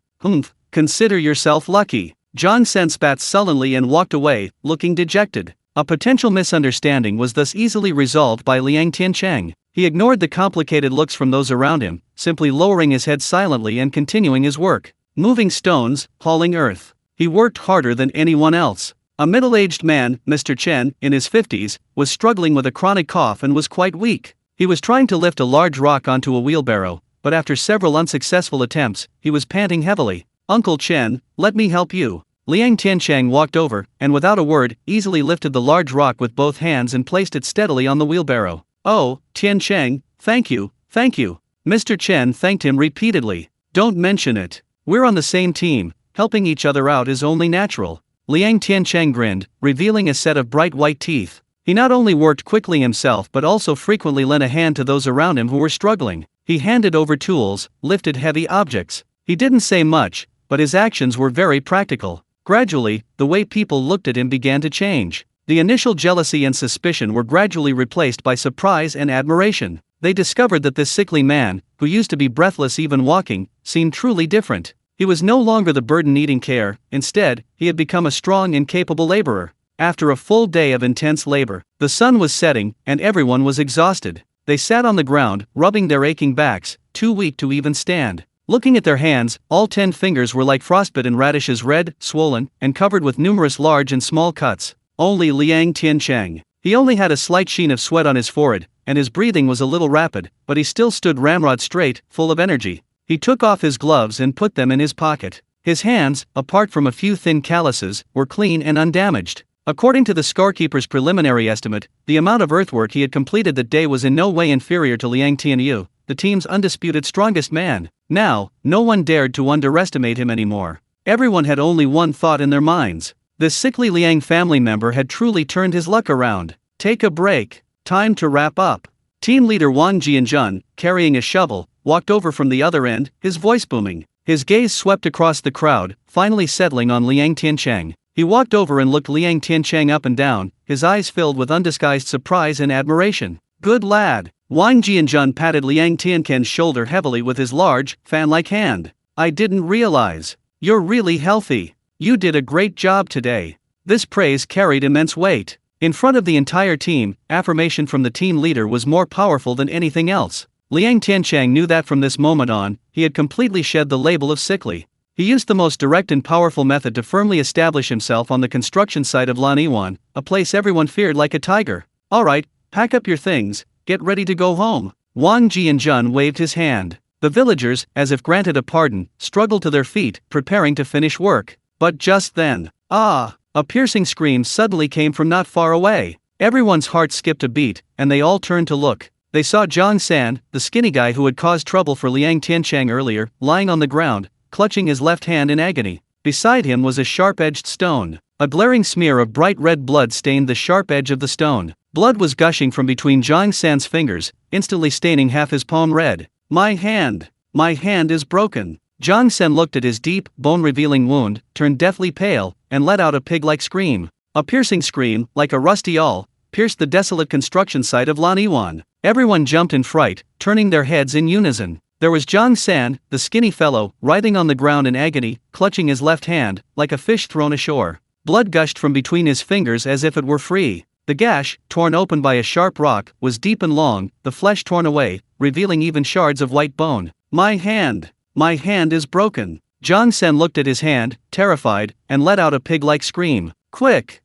Consider yourself lucky. Zhang San spat sullenly and walked away, looking dejected. A potential misunderstanding was thus easily resolved by Liang Tiancheng. He ignored the complicated looks from those around him, simply lowering his head silently and continuing his work. Moving stones, hauling earth. He worked harder than anyone else. A middle-aged man, Mr. Chen, in his 50s, was struggling with a chronic cough and was quite weak. He was trying to lift a large rock onto a wheelbarrow, but after several unsuccessful attempts, he was panting heavily. Uncle Chen, let me help you. Liang Tiancheng walked over, and without a word, easily lifted the large rock with both hands and placed it steadily on the wheelbarrow. Oh, Tiancheng, thank you, thank you. Mr. Chen thanked him repeatedly. Don't mention it. We're on the same team, helping each other out is only natural. Liang Tiancheng grinned, revealing a set of bright white teeth. He not only worked quickly himself but also frequently lent a hand to those around him who were struggling. He handed over tools, lifted heavy objects. He didn't say much, but his actions were very practical. Gradually, the way people looked at him began to change. The initial jealousy and suspicion were gradually replaced by surprise and admiration. They discovered that this sickly man, who used to be breathless even walking, seemed truly different. He was no longer the burden needing care, instead, he had become a strong and capable laborer. After a full day of intense labor, the sun was setting, and everyone was exhausted. They sat on the ground, rubbing their aching backs, too weak to even stand. Looking at their hands, all 10 fingers were like frostbitten radishes, red, swollen, and covered with numerous large and small cuts. Only Liang Tiancheng. He only had a slight sheen of sweat on his forehead, and his breathing was a little rapid, but he still stood ramrod straight, full of energy. He took off his gloves and put them in his pocket. His hands, apart from a few thin calluses, were clean and undamaged. According to the scorekeeper's preliminary estimate, the amount of earthwork he had completed that day was in no way inferior to Liang Tianyu, the team's undisputed strongest man. Now, no one dared to underestimate him anymore. Everyone had only one thought in their minds. This sickly Liang family member had truly turned his luck around. Take a break. Time to wrap up. Team leader Wang Jianjun, carrying a shovel, walked over from the other end, his voice booming. His gaze swept across the crowd, finally settling on Liang Tiancheng. He walked over and looked Liang Tiancheng up and down, his eyes filled with undisguised surprise and admiration. Good lad. Wang Jianjun patted Liang Tiancheng's shoulder heavily with his large, fan-like hand. I didn't realize. You're really healthy. You did a great job today. This praise carried immense weight. In front of the entire team, affirmation from the team leader was more powerful than anything else. Liang Tiancheng knew that from this moment on, he had completely shed the label of sickly. He used the most direct and powerful method to firmly establish himself on the construction site of Laniwan, a place everyone feared like a tiger. Alright, pack up your things, get ready to go home. Wang Jianjun waved his hand. The villagers, as if granted a pardon, struggled to their feet, preparing to finish work. But just then, a piercing scream suddenly came from not far away. Everyone's heart skipped a beat, and they all turned to look. They saw Zhang San, the skinny guy who had caused trouble for Liang Tiancheng earlier, lying on the ground, clutching his left hand in agony. Beside him was a sharp-edged stone. A glaring smear of bright red blood stained the sharp edge of the stone. Blood was gushing from between Zhang San's fingers, instantly staining half his palm red. My hand is broken. Zhang San looked at his deep, bone-revealing wound, turned deathly pale, and let out a pig-like scream. A piercing scream, like a rusty awl, pierced the desolate construction site of Laniwan. Everyone jumped in fright, turning their heads in unison. There was Zhang San, the skinny fellow, writhing on the ground in agony, clutching his left hand, like a fish thrown ashore. Blood gushed from between his fingers as if it were free. The gash, torn open by a sharp rock, was deep and long, the flesh torn away, revealing even shards of white bone. My hand is broken. Zhang San looked at his hand, terrified, and let out a pig-like scream. Quick,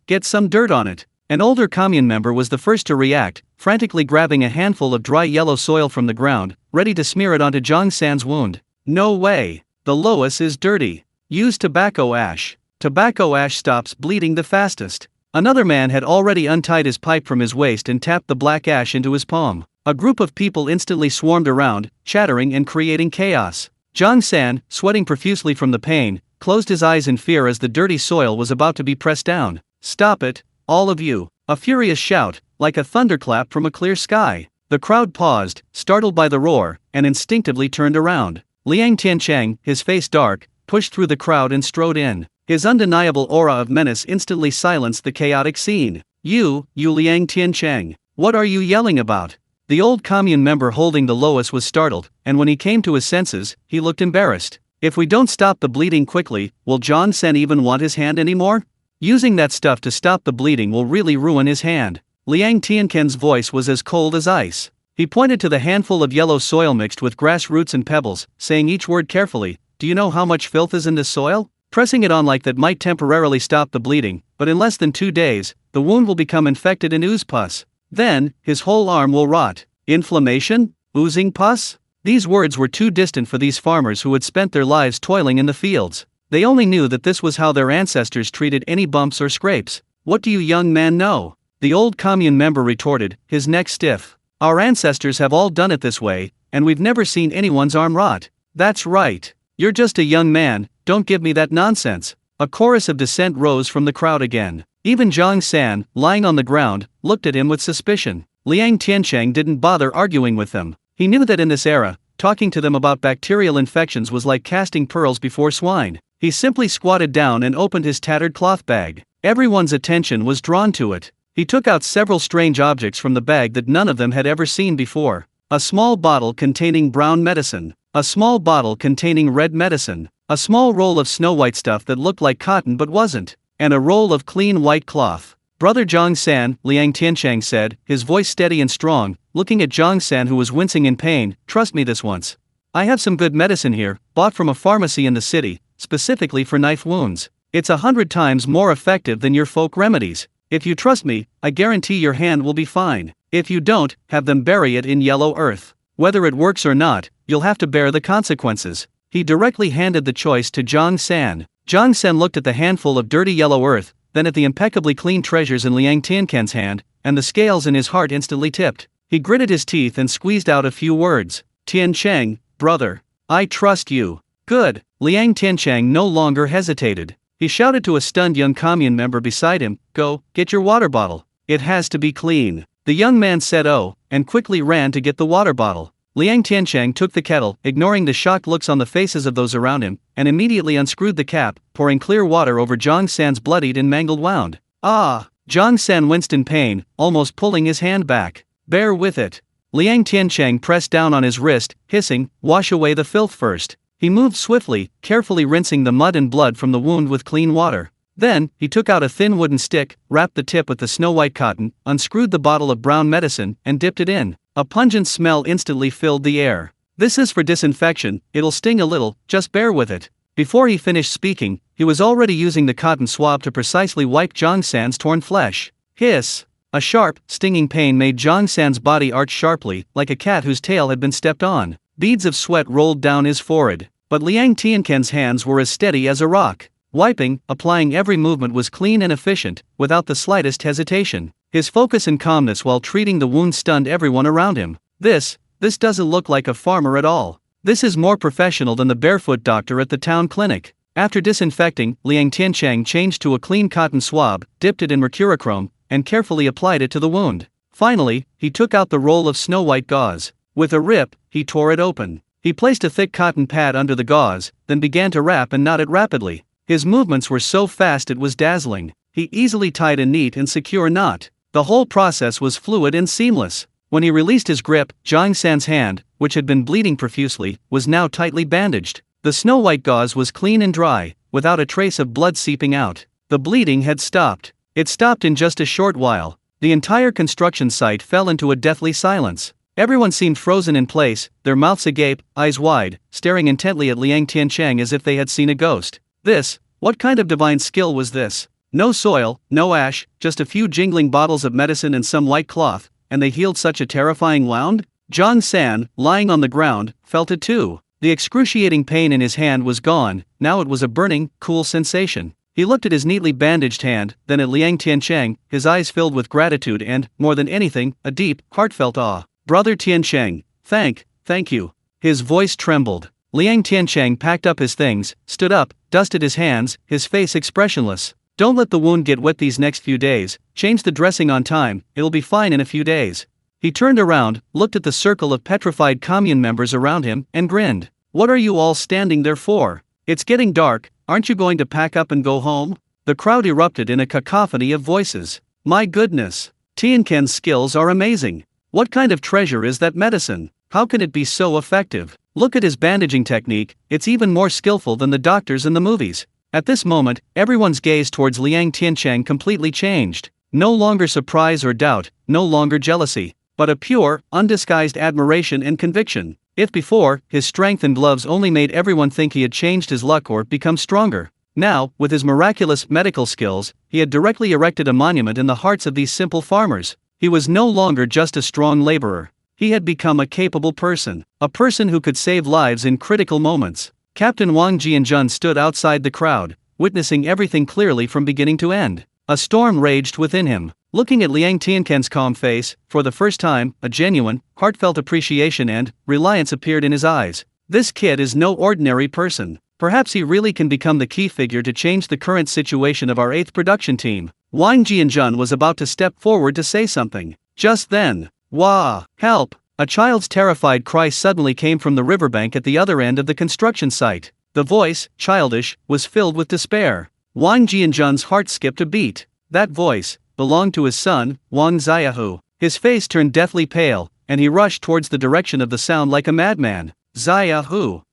get some dirt on it. An older commune member was the first to react, frantically grabbing a handful of dry yellow soil from the ground, ready to smear it onto Zhang San's wound. No way. The Lois is dirty. Use tobacco ash. Tobacco ash stops bleeding the fastest. Another man had already untied his pipe from his waist and tapped the black ash into his palm. A group of people instantly swarmed around, chattering and creating chaos. Zhang San, sweating profusely from the pain, closed his eyes in fear as the dirty soil was about to be pressed down. Stop it, all of you. A furious shout, like a thunderclap from a clear sky. The crowd paused, startled by the roar, and instinctively turned around. Liang Tiancheng, his face dark, pushed through the crowd and strode in. His undeniable aura of menace instantly silenced the chaotic scene. You Liang Tiancheng, what are you yelling about? The old commune member holding the Lois was startled, and when he came to his senses, he looked embarrassed. If we don't stop the bleeding quickly, will Zhang San even want his hand anymore? Using that stuff to stop the bleeding will really ruin his hand. Liang Tiancheng's voice was as cold as ice. He pointed to the handful of yellow soil mixed with grass roots and pebbles, saying each word carefully. Do you know how much filth is in this soil? Pressing it on like that might temporarily stop the bleeding, but in less than 2 days, the wound will become infected and ooze pus. Then, his whole arm will rot. Inflammation? Oozing pus? These words were too distant for these farmers who had spent their lives toiling in the fields. They only knew that this was how their ancestors treated any bumps or scrapes. What do you young man know? The old commune member retorted, his neck stiff. Our ancestors have all done it this way, and we've never seen anyone's arm rot. That's right. You're just a young man, don't give me that nonsense. A chorus of dissent rose from the crowd again. Even Zhang San, lying on the ground, looked at him with suspicion. Liang Tiancheng didn't bother arguing with them. He knew that in this era, talking to them about bacterial infections was like casting pearls before swine. He simply squatted down and opened his tattered cloth bag. Everyone's attention was drawn to it. He took out several strange objects from the bag that none of them had ever seen before. A small bottle containing brown medicine. A small bottle containing red medicine. A small roll of snow-white stuff that looked like cotton but wasn't. And a roll of clean white cloth. Brother Zhang San, Liang Tiancheng said, his voice steady and strong, looking at Zhang San who was wincing in pain. Trust me this once. I have some good medicine here, bought from a pharmacy in the city, specifically for knife wounds. It's 100 times more effective than your folk remedies. If you trust me, I guarantee your hand will be fine. If you don't, have them bury it in yellow earth. Whether it works or not, you'll have to bear the consequences. He directly handed the choice to Zhang San. Zhang San looked at the handful of dirty yellow earth, then at the impeccably clean treasures in Liang Tiancheng's hand, and the scales in his heart instantly tipped. He gritted his teeth and squeezed out a few words. Tiancheng, brother, I trust you. Good. Liang Tiancheng no longer hesitated. He shouted to a stunned young commune member beside him, go, get your water bottle. It has to be clean. The young man said oh, and quickly ran to get the water bottle. Liang Tiancheng took the kettle, ignoring the shocked looks on the faces of those around him, and immediately unscrewed the cap, pouring clear water over Zhang San's bloodied and mangled wound. Ah! Zhang San winced in pain, almost pulling his hand back. Bear with it. Liang Tiancheng pressed down on his wrist, hissing, wash away the filth first. He moved swiftly, carefully rinsing the mud and blood from the wound with clean water. Then, he took out a thin wooden stick, wrapped the tip with the snow-white cotton, unscrewed the bottle of brown medicine, and dipped it in. A pungent smell instantly filled the air. This is for disinfection, it'll sting a little, just bear with it. Before he finished speaking, he was already using the cotton swab to precisely wipe Zhang San's torn flesh. Hiss! A sharp, stinging pain made Zhang San's body arch sharply, like a cat whose tail had been stepped on. Beads of sweat rolled down his forehead, but Liang Tiancheng's hands were as steady as a rock. Wiping, applying every movement was clean and efficient, without the slightest hesitation. His focus and calmness while treating the wound stunned everyone around him. This doesn't look like a farmer at all. This is more professional than the barefoot doctor at the town clinic. After disinfecting, Liang Tiancheng changed to a clean cotton swab, dipped it in mercurochrome, and carefully applied it to the wound. Finally, he took out the roll of snow-white gauze. With a rip, he tore it open. He placed a thick cotton pad under the gauze, then began to wrap and knot it rapidly. His movements were so fast it was dazzling. He easily tied a neat and secure knot. The whole process was fluid and seamless. When he released his grip, Zhang San's hand, which had been bleeding profusely, was now tightly bandaged. The snow-white gauze was clean and dry, without a trace of blood seeping out. The bleeding had stopped. It stopped in just a short while. The entire construction site fell into a deathly silence. Everyone seemed frozen in place, their mouths agape, eyes wide, staring intently at Liang Tiancheng as if they had seen a ghost. What kind of divine skill was this? No soil, no ash, just a few jingling bottles of medicine and some white cloth, and they healed such a terrifying wound? Zhang San, lying on the ground, felt it too. The excruciating pain in his hand was gone, now it was a burning, cool sensation. He looked at his neatly bandaged hand, then at Liang Tiancheng, his eyes filled with gratitude and, more than anything, a deep, heartfelt awe. Brother Tiancheng, thank you. His voice trembled. Liang Tiancheng packed up his things, stood up, dusted his hands, his face expressionless. Don't let the wound get wet these next few days, change the dressing on time, it'll be fine in a few days. He turned around, looked at the circle of petrified commune members around him, and grinned. What are you all standing there for? It's getting dark, aren't you going to pack up and go home? The crowd erupted in a cacophony of voices. My goodness! Tianchen's skills are amazing. What kind of treasure is that medicine? How can it be so effective? Look at his bandaging technique, it's even more skillful than the doctors in the movies. At this moment, everyone's gaze towards Liang Tiancheng completely changed. No longer surprise or doubt, no longer jealousy, but a pure, undisguised admiration and conviction. If before, his strength and gloves only made everyone think he had changed his luck or become stronger, now, with his miraculous medical skills, he had directly erected a monument in the hearts of these simple farmers. He was no longer just a strong laborer. He had become a capable person, a person who could save lives in critical moments. Captain Wang Jianjun stood outside the crowd, witnessing everything clearly from beginning to end. A storm raged within him. Looking at Liang Tianchen's calm face, for the first time, a genuine, heartfelt appreciation and reliance appeared in his eyes. This kid is no ordinary person. Perhaps he really can become the key figure to change the current situation of our 8th production team. Wang Jianjun was about to step forward to say something. Just then, wah! Help! A child's terrified cry suddenly came from the riverbank at the other end of the construction site. The voice, childish, was filled with despair. Wang Jianjun's heart skipped a beat. That voice belonged to his son, Wang Xiaohu. His face turned deathly pale, and he rushed towards the direction of the sound like a madman. Xiaohu,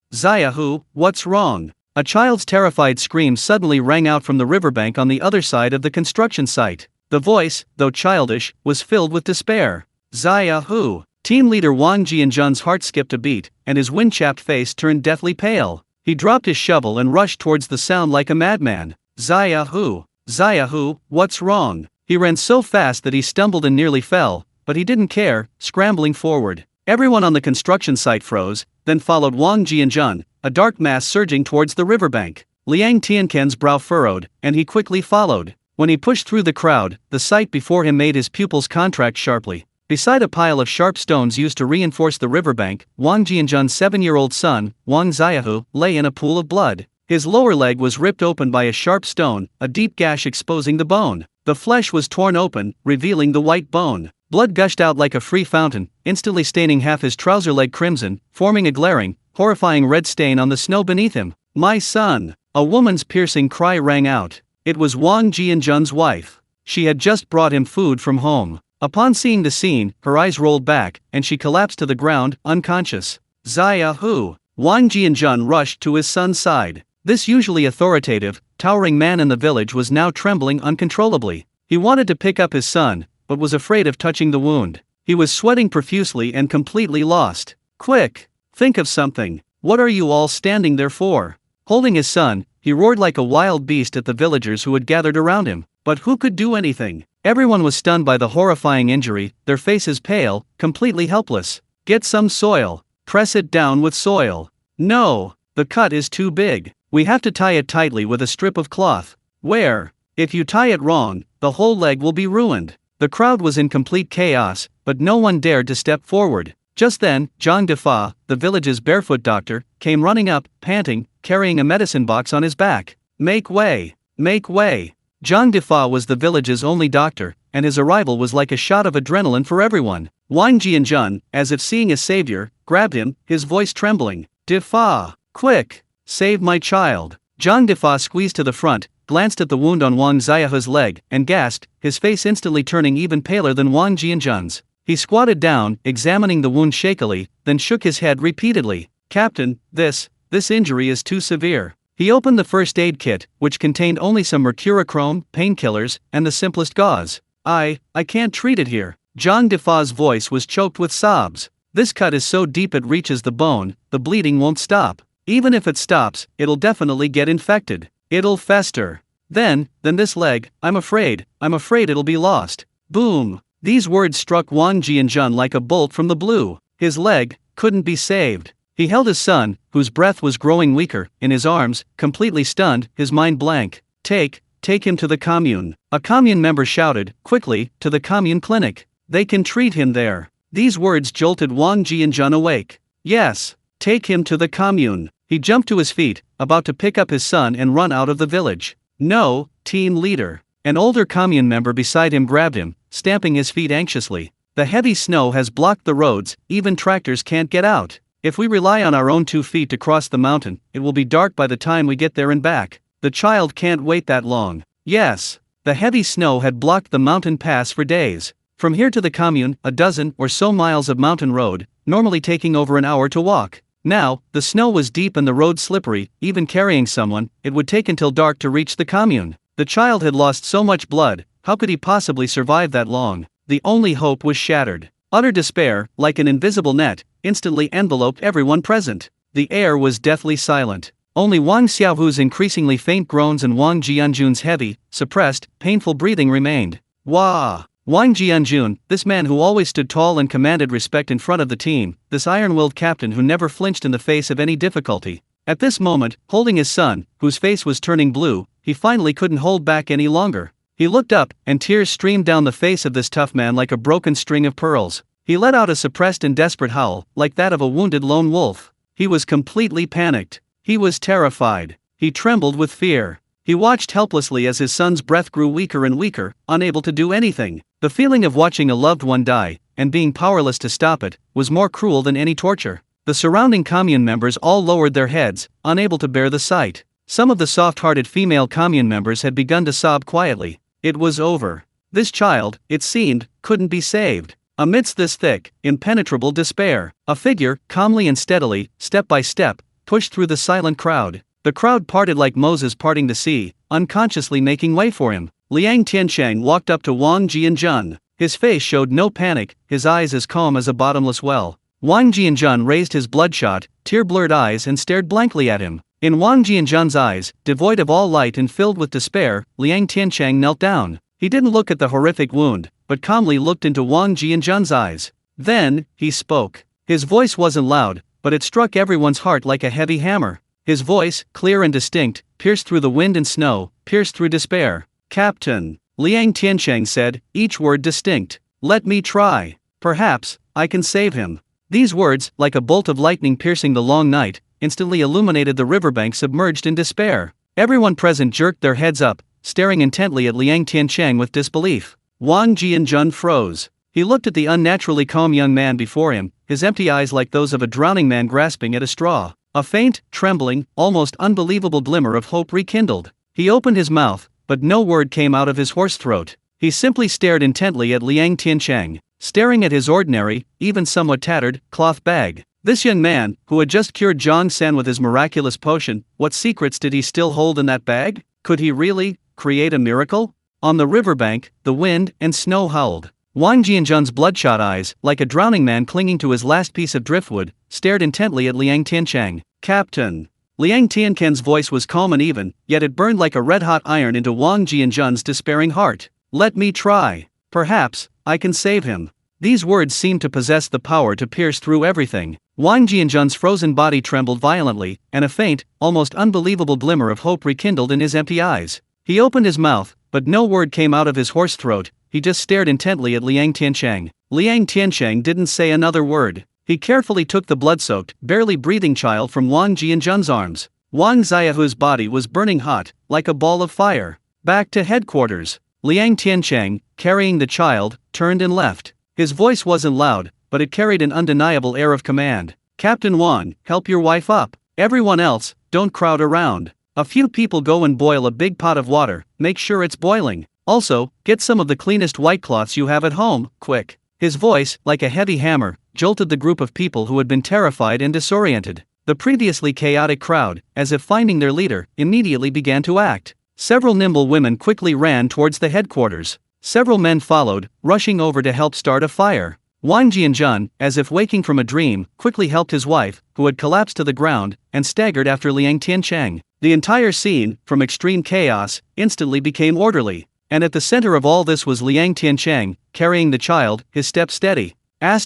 what's wrong? A child's terrified scream suddenly rang out from the riverbank on the other side of the construction site. The voice, though childish, was filled with despair. Zaya Hu. Team leader Wang Jianjun's heart skipped a beat, and his wind-chapped face turned deathly pale. He dropped his shovel and rushed towards the sound like a madman. Zaya Hu. Zaya Hu, what's wrong? He ran so fast that he stumbled and nearly fell, but he didn't care, scrambling forward. Everyone on the construction site froze, then followed Wang Jianjun, a dark mass surging towards the riverbank. Liang Tiancheng's brow furrowed, and he quickly followed. When he pushed through the crowd, the sight before him made his pupils contract sharply. Beside a pile of sharp stones used to reinforce the riverbank, Wang Jianjun's 7-year-old son, Wang Ziyahu, lay in a pool of blood. His lower leg was ripped open by a sharp stone, a deep gash exposing the bone. The flesh was torn open, revealing the white bone. Blood gushed out like a free fountain, instantly staining half his trouser leg crimson, forming a glaring, horrifying red stain on the snow beneath him. "My son!" A woman's piercing cry rang out. It was Wang Jianjun's wife. She had just brought him food from home. Upon seeing the scene, her eyes rolled back, and she collapsed to the ground, unconscious. Zaya Hu. Wang Jianjun rushed to his son's side. This usually authoritative, towering man in the village was now trembling uncontrollably. He wanted to pick up his son, but was afraid of touching the wound. He was sweating profusely and completely lost. "Quick! Think of something. What are you all standing there for?" Holding his son, he roared like a wild beast at the villagers who had gathered around him. But who could do anything? Everyone was stunned by the horrifying injury, their faces pale, completely helpless. "Get some soil. Press it down with soil." "No, the cut is too big. We have to tie it tightly with a strip of cloth." "Where? If you tie it wrong, the whole leg will be ruined." The crowd was in complete chaos, but no one dared to step forward. Just then, Zhang Defa, the village's barefoot doctor, came running up, panting, carrying a medicine box on his back. "Make way! Make way!" Zhang Defa was the village's only doctor, and his arrival was like a shot of adrenaline for everyone. Wang Jianjun, as if seeing a savior, grabbed him, his voice trembling. "Defa! Quick! Save my child!" Zhang Defa squeezed to the front, glanced at the wound on Wang Ziyahu's leg, and gasped, his face instantly turning even paler than Wang Jianjun's. He squatted down, examining the wound shakily, then shook his head repeatedly. "Captain, this injury is too severe." He opened the first aid kit, which contained only some mercurochrome, painkillers, and the simplest gauze. I can't treat it here." Zhang Defa's voice was choked with sobs. "This cut is so deep it reaches the bone, the bleeding won't stop. Even if it stops, it'll definitely get infected. It'll fester. Then this leg, I'm afraid it'll be lost." Boom! These words struck Wang Jianjun like a bolt from the blue. His leg couldn't be saved. He held his son, whose breath was growing weaker, in his arms, completely stunned, his mind blank. Take him to the commune." A commune member shouted, quickly, "To the commune clinic. They can treat him there." These words jolted Wang Jianjun awake. "Yes, take him to the commune." He jumped to his feet, about to pick up his son and run out of the village. "No, team leader." An older commune member beside him grabbed him, stamping his feet anxiously. "The heavy snow has blocked the roads, even tractors can't get out. If we rely on our own 2 feet to cross the mountain, it will be dark by the time we get there and back. The child can't wait that long." Yes, the heavy snow had blocked the mountain pass for days. From here to the commune, a dozen or so miles of mountain road, normally taking over an hour to walk. Now, the snow was deep and the road slippery, even carrying someone, it would take until dark to reach the commune. The child had lost so much blood, how could he possibly survive that long? The only hope was shattered. Utter despair, like an invisible net, instantly enveloped everyone present. The air was deathly silent. Only Wang Xiaohu's increasingly faint groans and Wang Jianjun's heavy, suppressed, painful breathing remained. Wah! Wang Jianjun, this man who always stood tall and commanded respect in front of the team, this iron-willed captain who never flinched in the face of any difficulty. At this moment, holding his son, whose face was turning blue, he finally couldn't hold back any longer. He looked up, and tears streamed down the face of this tough man like a broken string of pearls. He let out a suppressed and desperate howl, like that of a wounded lone wolf. He was completely panicked. He was terrified. He trembled with fear. He watched helplessly as his son's breath grew weaker and weaker, unable to do anything. The feeling of watching a loved one die, and being powerless to stop it, was more cruel than any torture. The surrounding commune members all lowered their heads, unable to bear the sight. Some of the soft-hearted female commune members had begun to sob quietly. It was over. This child, it seemed, couldn't be saved. Amidst this thick, impenetrable despair, a figure, calmly and steadily, step by step, pushed through the silent crowd. The crowd parted like Moses parting the sea, unconsciously making way for him. Liang Tiancheng walked up to Wang Jianjun. His face showed no panic, his eyes as calm as a bottomless well. Wang Jianjun raised his bloodshot, tear-blurred eyes and stared blankly at him. In Wang Jianjun's eyes, devoid of all light and filled with despair, Liang Tiancheng knelt down. He didn't look at the horrific wound, but calmly looked into Wang Jianjun's eyes. Then, he spoke. His voice wasn't loud, but it struck everyone's heart like a heavy hammer. His voice, clear and distinct, pierced through the wind and snow, pierced through despair. "Captain," Liang Tiancheng said, each word distinct. "Let me try. Perhaps I can save him." These words, like a bolt of lightning piercing the long night, instantly illuminated the riverbank submerged in despair. Everyone present jerked their heads up, staring intently at Liang Tiancheng with disbelief. Wang Jianjun froze. He looked at the unnaturally calm young man before him, his empty eyes like those of a drowning man grasping at a straw. A faint, trembling, almost unbelievable glimmer of hope rekindled. He opened his mouth, but no word came out of his hoarse throat. He simply stared intently at Liang Tiancheng, staring at his ordinary, even somewhat tattered, cloth bag. This young man, who had just cured Zhang San with his miraculous potion, what secrets did he still hold in that bag? Could he really create a miracle? On the riverbank, the wind and snow howled. Wang Jianjun's bloodshot eyes, like a drowning man clinging to his last piece of driftwood, stared intently at Liang Tiancheng. "Captain." Liang Tiancheng's voice was calm and even, yet it burned like a red-hot iron into Wang Jianjun's despairing heart. "Let me try. Perhaps I can save him." These words seemed to possess the power to pierce through everything. Wang Jianjun's frozen body trembled violently, and a faint, almost unbelievable glimmer of hope rekindled in his empty eyes. He opened his mouth, but no word came out of his hoarse throat. He just stared intently at Liang Tiancheng. Liang Tiancheng didn't say another word. He carefully took the blood-soaked, barely breathing child from Wang Jianjun's arms. Wang Xiaohu's body was burning hot, like a ball of fire. Back to headquarters. Liang Tiancheng, carrying the child, turned and left. His voice wasn't loud, but it carried an undeniable air of command. "Captain Wang, help your wife up. Everyone else, don't crowd around. A few people go and boil a big pot of water, make sure it's boiling. Also, get some of the cleanest white cloths you have at home, quick." His voice, like a heavy hammer, jolted the group of people who had been terrified and disoriented. The previously chaotic crowd, as if finding their leader, immediately began to act. Several nimble women quickly ran towards the headquarters. Several men followed, rushing over to help start a fire. Wang Jianjun, as if waking from a dream, quickly helped his wife, who had collapsed to the ground, and staggered after Liang Tiancheng. The entire scene, from extreme chaos, instantly became orderly. And at the center of all this was Liang Tiancheng, carrying the child, his step steady. *******.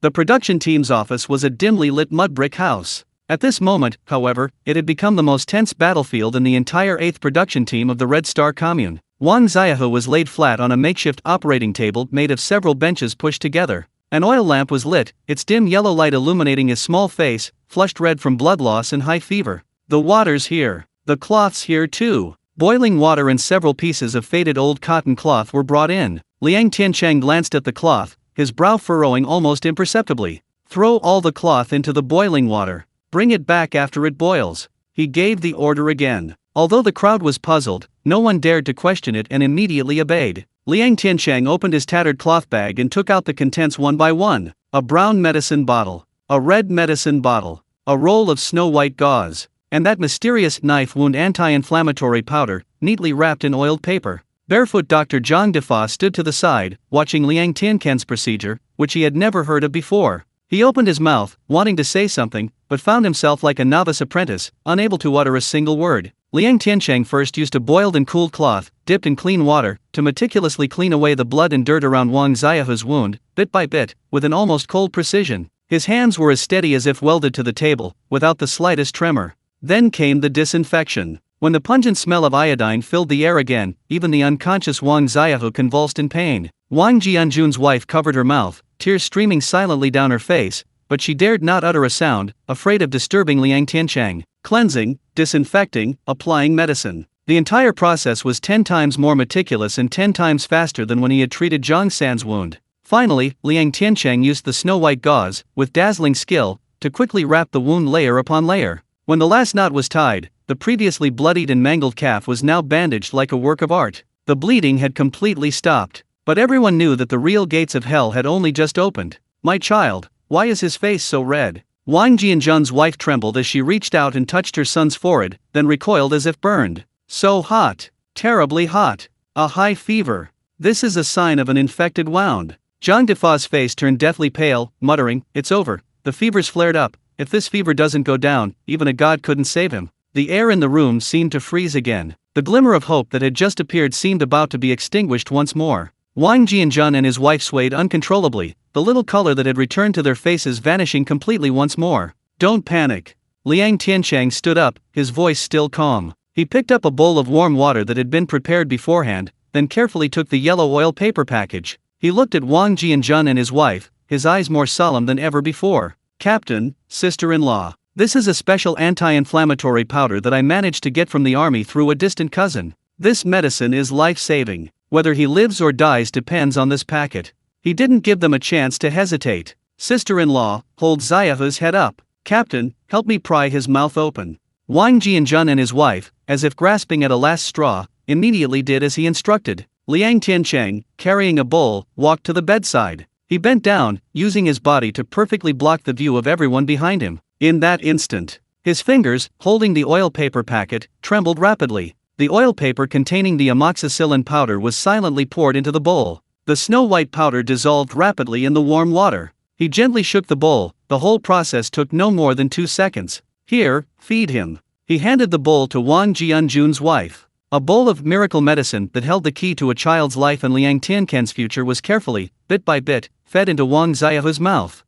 The production team's office was a dimly lit mud brick house. At this moment, however, it had become the most tense battlefield in the entire 8th production team of the Red Star Commune. Wang Xiaohu was laid flat on a makeshift operating table made of several benches pushed together. An oil lamp was lit, its dim yellow light illuminating his small face, flushed red from blood loss and high fever. "The water's here. The cloth's here too." Boiling water and several pieces of faded old cotton cloth were brought in. Liang Tiancheng glanced at the cloth, his brow furrowing almost imperceptibly. "Throw all the cloth into the boiling water. Bring it back after it boils." He gave the order again. Although the crowd was puzzled, no one dared to question it and immediately obeyed. Liang Tiancheng opened his tattered cloth bag and took out the contents one by one. A brown medicine bottle, a red medicine bottle, a roll of snow-white gauze, and that mysterious knife wound anti-inflammatory powder, neatly wrapped in oiled paper. Barefoot Dr. Zhang Defa stood to the side, watching Liang Tiancheng's procedure, which he had never heard of before. He opened his mouth, wanting to say something, but found himself like a novice apprentice, unable to utter a single word. Liang Tiancheng first used a boiled and cooled cloth, dipped in clean water, to meticulously clean away the blood and dirt around Wang Xiaohu's wound, bit by bit, with an almost cold precision. His hands were as steady as if welded to the table, without the slightest tremor. Then came the disinfection. When the pungent smell of iodine filled the air again, even the unconscious Wang Xiaohu convulsed in pain. Wang Jianjun's wife covered her mouth, tears streaming silently down her face, but she dared not utter a sound, afraid of disturbing Liang Tiancheng. Cleansing, disinfecting, applying medicine. The entire process was 10 times more meticulous and 10 times faster than when he had treated Zhang San's wound. Finally, Liang Tiancheng used the snow-white gauze, with dazzling skill, to quickly wrap the wound layer upon layer. When the last knot was tied, the previously bloodied and mangled calf was now bandaged like a work of art. The bleeding had completely stopped. But everyone knew that the real gates of hell had only just opened. "My child, why is his face so red?" Wang Jianjun's wife trembled as she reached out and touched her son's forehead, then recoiled as if burned. "So hot. Terribly hot. A high fever. This is a sign of an infected wound. Zhang Defa's face turned deathly pale, muttering, "It's over. The fever's flared up. If this fever doesn't go down, even a god couldn't save him." The air in the room seemed to freeze again. The glimmer of hope that had just appeared seemed about to be extinguished once more. Wang Jianjun and his wife swayed uncontrollably, the little color that had returned to their faces vanishing completely once more. "Don't panic." Liang Tiancheng stood up, his voice still calm. He picked up a bowl of warm water that had been prepared beforehand, then carefully took the yellow oil paper package. He looked at Wang Jianjun and his wife, his eyes more solemn than ever before. "Captain, sister-in-law, this is a special anti-inflammatory powder that I managed to get from the army through a distant cousin. This medicine is life-saving. Whether he lives or dies depends on this packet." He didn't give them a chance to hesitate. "Sister-in-law, hold Xiaohu's head up. Captain, help me pry his mouth open." Wang Jianjun and his wife, as if grasping at a last straw, immediately did as he instructed. Liang Tiancheng, carrying a bowl, walked to the bedside. He bent down, using his body to perfectly block the view of everyone behind him. In that instant, his fingers, holding the oil paper packet, trembled rapidly. The oil paper containing the amoxicillin powder was silently poured into the bowl. The snow-white powder dissolved rapidly in the warm water. He gently shook the bowl. The whole process took no more than 2 seconds. "Here, feed him." He handed the bowl to Wang Jianjun's wife. A bowl of miracle medicine that held the key to a child's life and Liang Tiancheng's future was carefully, bit by bit, fed into Wang Xiaohu's mouth.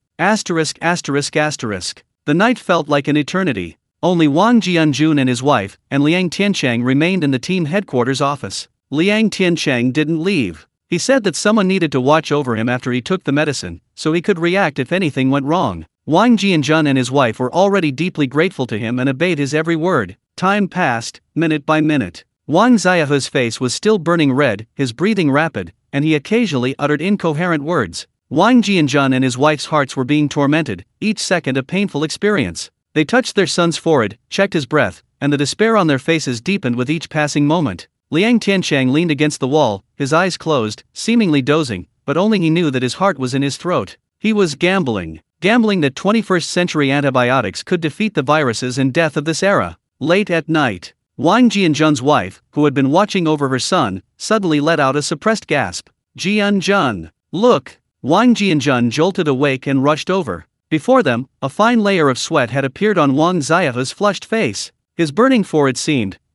The night felt like an eternity. Only Wang Jianjun and his wife, and Liang Tiancheng remained in the team headquarters office. Liang Tiancheng didn't leave. He said that someone needed to watch over him after he took the medicine, so he could react if anything went wrong. Wang Jianjun and his wife were already deeply grateful to him and obeyed his every word. Time passed, minute by minute. Wang Xiaohu's face was still burning red, his breathing rapid, and he occasionally uttered incoherent words. Wang Jianjun and his wife's hearts were being tormented, each second a painful experience. They touched their son's forehead, checked his breath, and the despair on their faces deepened with each passing moment. Liang Tiancheng leaned against the wall, his eyes closed, seemingly dozing, but only he knew that his heart was in his throat. He was gambling that 21st century antibiotics could defeat the viruses and death of this era. Late at night, Wang Jianjun's wife, who had been watching over her son, suddenly let out a suppressed gasp. "Jianjun, look!" Wang Jianjun jolted awake and rushed over. Before them, a fine layer of sweat had appeared on Wang Xiaohu's flushed face. His burning forehead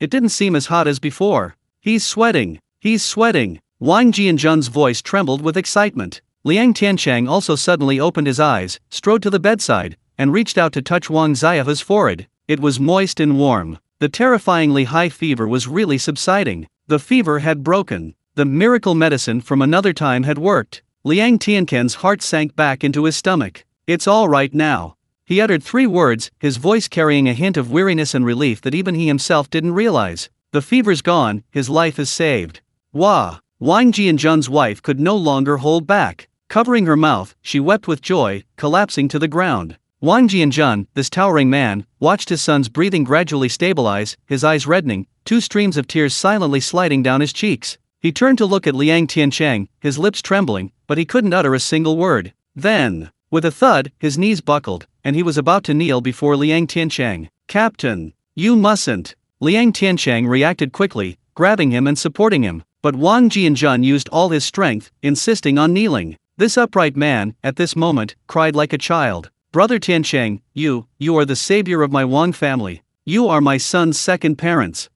didn't seem as hot as before. He's sweating. Wang Jianjun's voice trembled with excitement. Liang Tiancheng also suddenly opened his eyes, strode to the bedside, and reached out to touch Wang Xiaohu's forehead. It was moist and warm. The terrifyingly high fever was really subsiding. The fever had broken. The miracle medicine from another time had worked. Liang Tiancheng's heart sank back into his stomach. "It's all right now." He uttered 3 words, his voice carrying a hint of weariness and relief that even he himself didn't realize. "The fever's gone, his life is saved." Wah! Wang Jianjun's wife could no longer hold back. Covering her mouth, she wept with joy, collapsing to the ground. Wang Jianjun, this towering man, watched his son's breathing gradually stabilize, his eyes reddening, 2 streams of tears silently sliding down his cheeks. He turned to look at Liang Tiancheng, his lips trembling, but he couldn't utter a single word. Then, with a thud, his knees buckled, and he was about to kneel before Liang Tiancheng. "Captain, you mustn't." Liang Tiancheng reacted quickly, grabbing him and supporting him, but Wang Jianjun used all his strength, insisting on kneeling. This upright man, at this moment, cried like a child. "Brother Tiancheng, you are the savior of my Wang family. You are my son's second parents."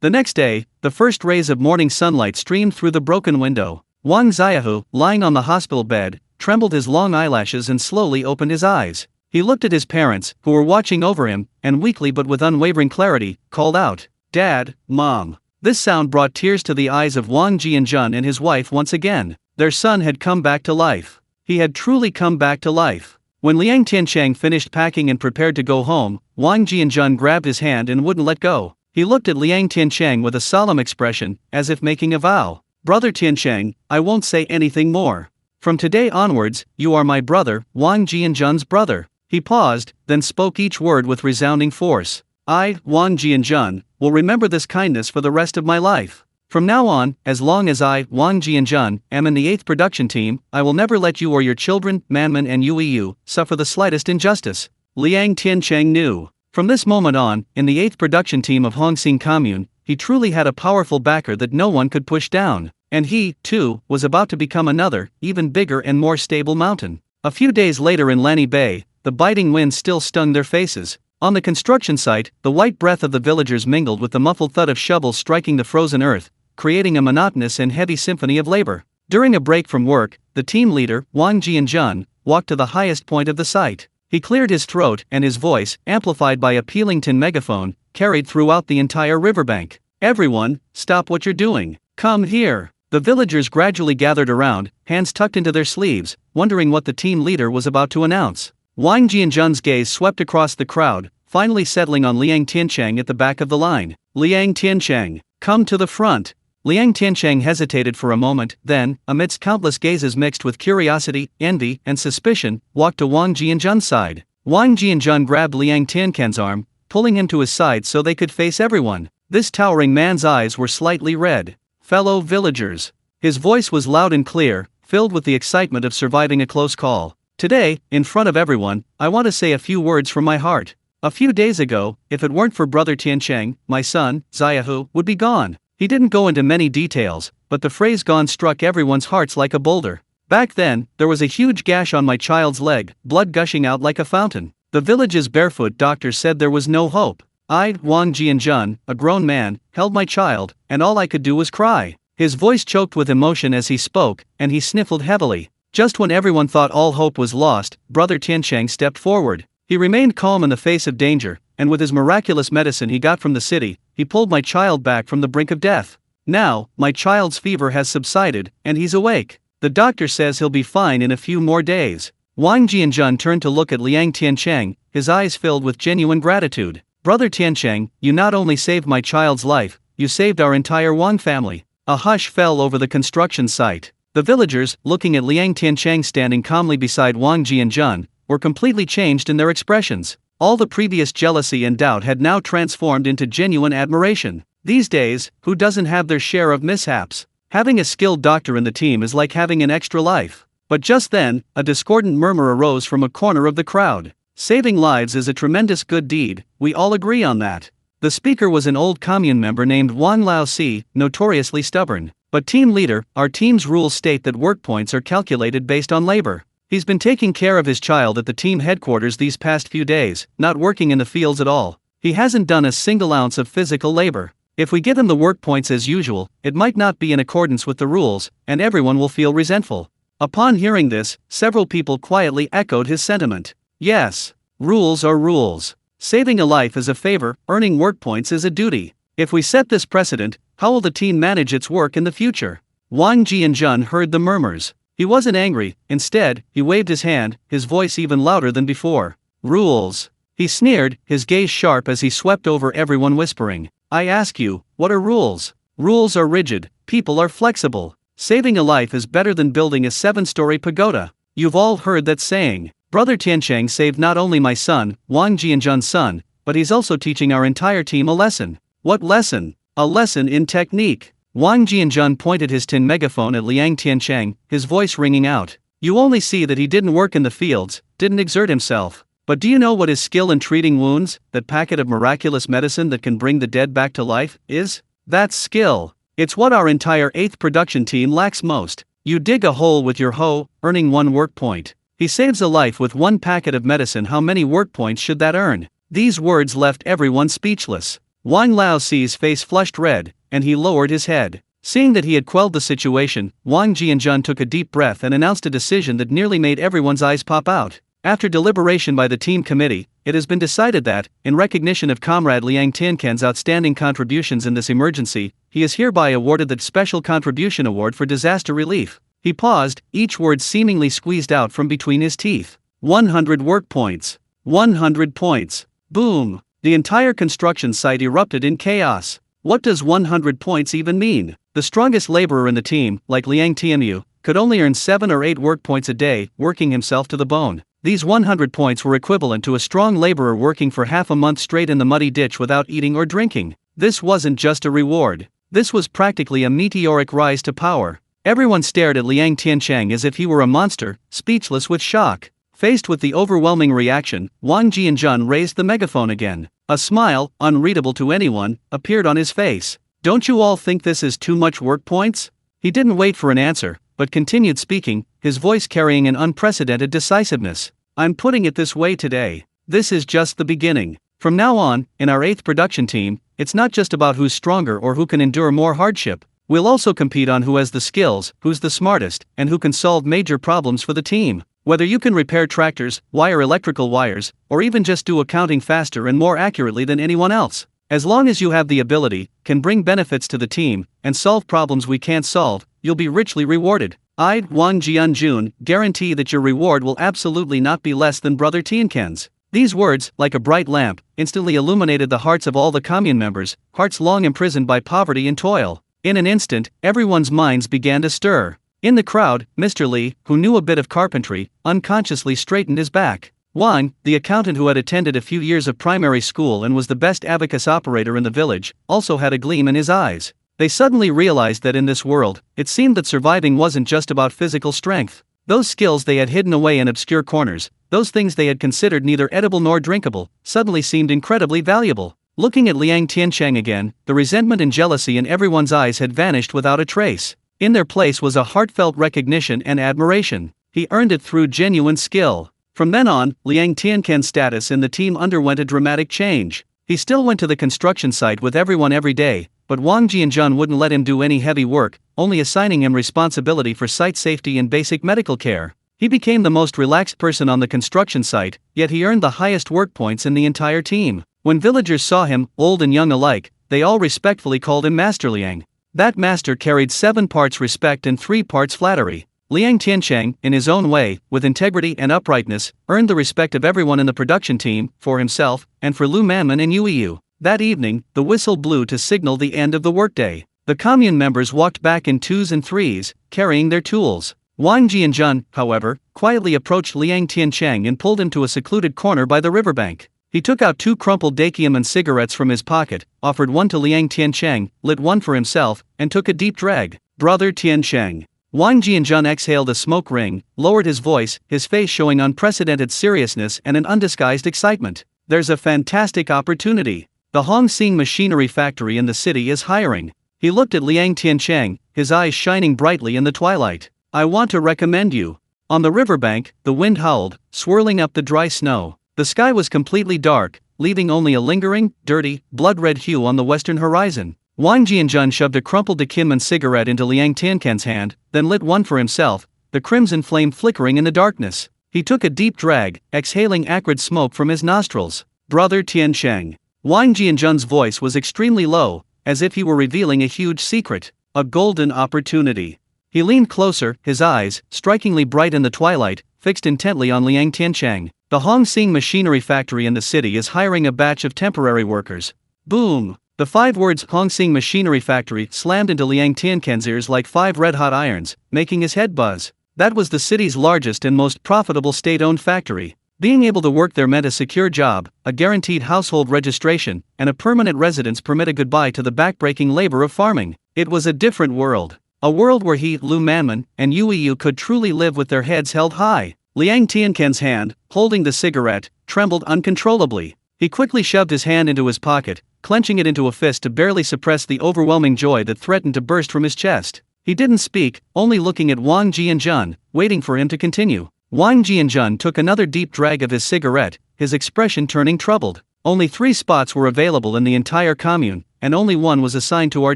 The next day, the first rays of morning sunlight streamed through the broken window. Wang Xiaohu, lying on the hospital bed, trembled his long eyelashes and slowly opened his eyes. He looked at his parents, who were watching over him, and weakly but with unwavering clarity, called out, "Dad, Mom." This sound brought tears to the eyes of Wang Jianjun and his wife once again. Their son had come back to life. He had truly come back to life. When Liang Tiancheng finished packing and prepared to go home, Wang Jianjun grabbed his hand and wouldn't let go. He looked at Liang Tiancheng with a solemn expression, as if making a vow. "Brother Tiancheng, I won't say anything more. From today onwards, you are my brother, Wang Jianjun's brother." He paused, then spoke each word with resounding force. "I, Wang Jianjun, will remember this kindness for the rest of my life. From now on, as long as I, Wang Jianjun, am in the 8th production team, I will never let you or your children, Manman and Yuiyu, suffer the slightest injustice." Liang Tiancheng knew. From this moment on, in the 8th production team of Hongsing Commune, he truly had a powerful backer that no one could push down. And he, too, was about to become another, even bigger and more stable mountain. A few days later in Lani Bay, the biting wind still stung their faces. On the construction site, the white breath of the villagers mingled with the muffled thud of shovels striking the frozen earth, creating a monotonous and heavy symphony of labor. During a break from work, the team leader, Liang Tiancheng, walked to the highest point of the site. He cleared his throat, and his voice, amplified by a pealing tin megaphone, carried throughout the entire riverbank. "Everyone, stop what you're doing. Come here." The villagers gradually gathered around, hands tucked into their sleeves, wondering what the team leader was about to announce. Liang Tiancheng's gaze swept across the crowd, finally settling on Liang Tiancheng at the back of the line. "Liang Tiancheng, come to the front." Liang Tiancheng hesitated for a moment, then, amidst countless gazes mixed with curiosity, envy, and suspicion, walked to Wang Jianzhen's side. Wang Jianzhen grabbed Liang Tiancheng's arm, pulling him to his side so they could face everyone. This towering man's eyes were slightly red. "Fellow villagers." His voice was loud and clear, filled with the excitement of surviving a close call. "Today, in front of everyone, I want to say a few words from my heart. A few days ago, if it weren't for Brother Tiancheng, my son, Xiaohu, would be gone." He didn't go into many details, but the phrase "gone" struck everyone's hearts like a boulder. "Back then, there was a huge gash on my child's leg, blood gushing out like a fountain. The village's barefoot doctor said there was no hope. I, Wang Jianzhen, a grown man, held my child, and all I could do was cry." His voice choked with emotion as he spoke, and he sniffled heavily. Just when everyone thought all hope was lost, Brother Tiancheng stepped forward. He remained calm in the face of danger, and with his miraculous medicine he got from the city, he pulled my child back from the brink of death. Now, my child's fever has subsided, and he's awake. The doctor says he'll be fine in a few more days. Wang Jianzhen turned to look at Liang Tiancheng, his eyes filled with genuine gratitude. "Brother Tiancheng, you not only saved my child's life, you saved our entire Wang family." A hush fell over the construction site. The villagers, looking at Liang Tiancheng standing calmly beside Wang Jianzhen, were completely changed in their expressions. All the previous jealousy and doubt had now transformed into genuine admiration. These days, who doesn't have their share of mishaps? Having a skilled doctor in the team is like having an extra life. But just then, a discordant murmur arose from a corner of the crowd. "Saving lives is a tremendous good deed, we all agree on that." The speaker was an old commune member named Wang Laosi, notoriously stubborn. "But team leader, our team's rules state that work points are calculated based on labor. He's been taking care of his child at the team headquarters these past few days, not working in the fields at all. He hasn't done a single ounce of physical labor. If we give him the work points as usual, it might not be in accordance with the rules, and everyone will feel resentful." Upon hearing this, several people quietly echoed his sentiment. Yes, rules are rules. Saving a life is a favor, earning work points is a duty. If we set this precedent, how will the team manage its work in the future? Wang Jianzhen heard the murmurs. He wasn't angry, instead, he waved his hand, his voice even louder than before. "Rules." He sneered, his gaze sharp as he swept over everyone whispering. "I ask you, what are rules? Rules are rigid, people are flexible. Saving a life is better than building a 7-story pagoda. You've all heard that saying. Brother Tiancheng saved not only my son, Wang Jianzhen's son, but he's also teaching our entire team a lesson." "What lesson?" "A lesson in technique." Wang Jianzhen pointed his tin megaphone at Liang Tiancheng, his voice ringing out. "You only see that he didn't work in the fields, didn't exert himself. But do you know what his skill in treating wounds, that packet of miraculous medicine that can bring the dead back to life, is? That's skill. It's what our entire 8th production team lacks most. You dig a hole with your hoe, earning 1 work point. He saves a life with 1 packet of medicine. How many work points should that earn?" These words left everyone speechless. Wang Laoxi's face flushed red, and he lowered his head. Seeing that he had quelled the situation, Wang Jianzhen took a deep breath and announced a decision that nearly made everyone's eyes pop out. After deliberation by the team committee, it has been decided that, in recognition of Comrade Liang Tiancheng's outstanding contributions in this emergency, he is hereby awarded the Special Contribution Award for Disaster Relief. He paused, each word seemingly squeezed out from between his teeth. 100 work points. 100 points. Boom! The entire construction site erupted in chaos. What does 100 points even mean? The strongest laborer in the team, like Liang Tianyu, could only earn 7 or 8 work points a day, working himself to the bone. These 100 points were equivalent to a strong laborer working for half a month straight in the muddy ditch without eating or drinking. This wasn't just a reward. This was practically a meteoric rise to power. Everyone stared at Liang Tiancheng as if he were a monster, speechless with shock. Faced with the overwhelming reaction, Wang Jianjun raised the megaphone again. A smile, unreadable to anyone, appeared on his face. "Don't you all think this is too much work points?" He didn't wait for an answer, but continued speaking, his voice carrying an unprecedented decisiveness. "I'm putting it this way today. This is just the beginning. From now on, in our 8th production team, it's not just about who's stronger or who can endure more hardship. We'll also compete on who has the skills, who's the smartest, and who can solve major problems for the team. Whether you can repair tractors, wire electrical wires, or even just do accounting faster and more accurately than anyone else. As long as you have the ability, can bring benefits to the team, and solve problems we can't solve, you'll be richly rewarded. I, Wang Jianjun, guarantee that your reward will absolutely not be less than Brother Tianchen's." These words, like a bright lamp, instantly illuminated the hearts of all the commune members, hearts long imprisoned by poverty and toil. In an instant, everyone's minds began to stir. In the crowd, Mr. Li, who knew a bit of carpentry, unconsciously straightened his back. Wang, the accountant who had attended a few years of primary school and was the best abacus operator in the village, also had a gleam in his eyes. They suddenly realized that in this world, it seemed that surviving wasn't just about physical strength. Those skills they had hidden away in obscure corners, those things they had considered neither edible nor drinkable, suddenly seemed incredibly valuable. Looking at Liang Tiancheng again, the resentment and jealousy in everyone's eyes had vanished without a trace. In their place was a heartfelt recognition and admiration. He earned it through genuine skill. From then on, Liang Tiancheng's status in the team underwent a dramatic change. He still went to the construction site with everyone every day, but Wang Jianjun wouldn't let him do any heavy work, only assigning him responsibility for site safety and basic medical care. He became the most relaxed person on the construction site, yet he earned the highest work points in the entire team. When villagers saw him, old and young alike, they all respectfully called him Master Liang. That master carried 7 parts respect and 3 parts flattery. Liang Tiancheng, in his own way, with integrity and uprightness, earned the respect of everyone in the production team, for himself, and for Lu Manman and Yuiyu. That evening, the whistle blew to signal the end of the workday. The commune members walked back in 2s and 3s, carrying their tools. Wang Jianjun, however, quietly approached Liang Tiancheng and pulled him to a secluded corner by the riverbank. He took out 2 crumpled dakium cigarettes from his pocket, offered one to Liang Tiancheng, lit one for himself, and took a deep drag. "Brother Tiancheng." Wang Jianjun exhaled a smoke ring, lowered his voice, his face showing unprecedented seriousness and an undisguised excitement. "There's a fantastic opportunity. The Hongsing machinery factory in the city is hiring." He looked at Liang Tiancheng, his eyes shining brightly in the twilight. "I want to recommend you." On the riverbank, the wind howled, swirling up the dry snow. The sky was completely dark, leaving only a lingering, dirty, blood-red hue on the western horizon. Wang Jianjun shoved a crumpled dakium cigarette into Liang Tiancheng's hand, then lit one for himself, the crimson flame flickering in the darkness. He took a deep drag, exhaling acrid smoke from his nostrils. "Brother Tiancheng." Wang Jianjun's voice was extremely low, as if he were revealing a huge secret. "A golden opportunity." He leaned closer, his eyes, strikingly bright in the twilight, fixed intently on Liang Tiancheng. "The Hongsing machinery factory in the city is hiring a batch of temporary workers." Boom! The 5 words Hongsing machinery factory slammed into Liang Tiancheng's ears like 5 red-hot irons, making his head buzz. That was the city's largest and most profitable state-owned factory. Being able to work there meant a secure job, a guaranteed household registration, and a permanent residence permit a goodbye to the backbreaking labor of farming. It was a different world. A world where he, Lu Manman, and Yuiyu could truly live with their heads held high. Liang Tiancheng's hand, holding the cigarette, trembled uncontrollably. He quickly shoved his hand into his pocket, clenching it into a fist to barely suppress the overwhelming joy that threatened to burst from his chest. He didn't speak, only looking at Wang Jianjun, waiting for him to continue. Wang Jianjun took another deep drag of his cigarette, his expression turning troubled. "Only 3 spots were available in the entire commune, and only one was assigned to our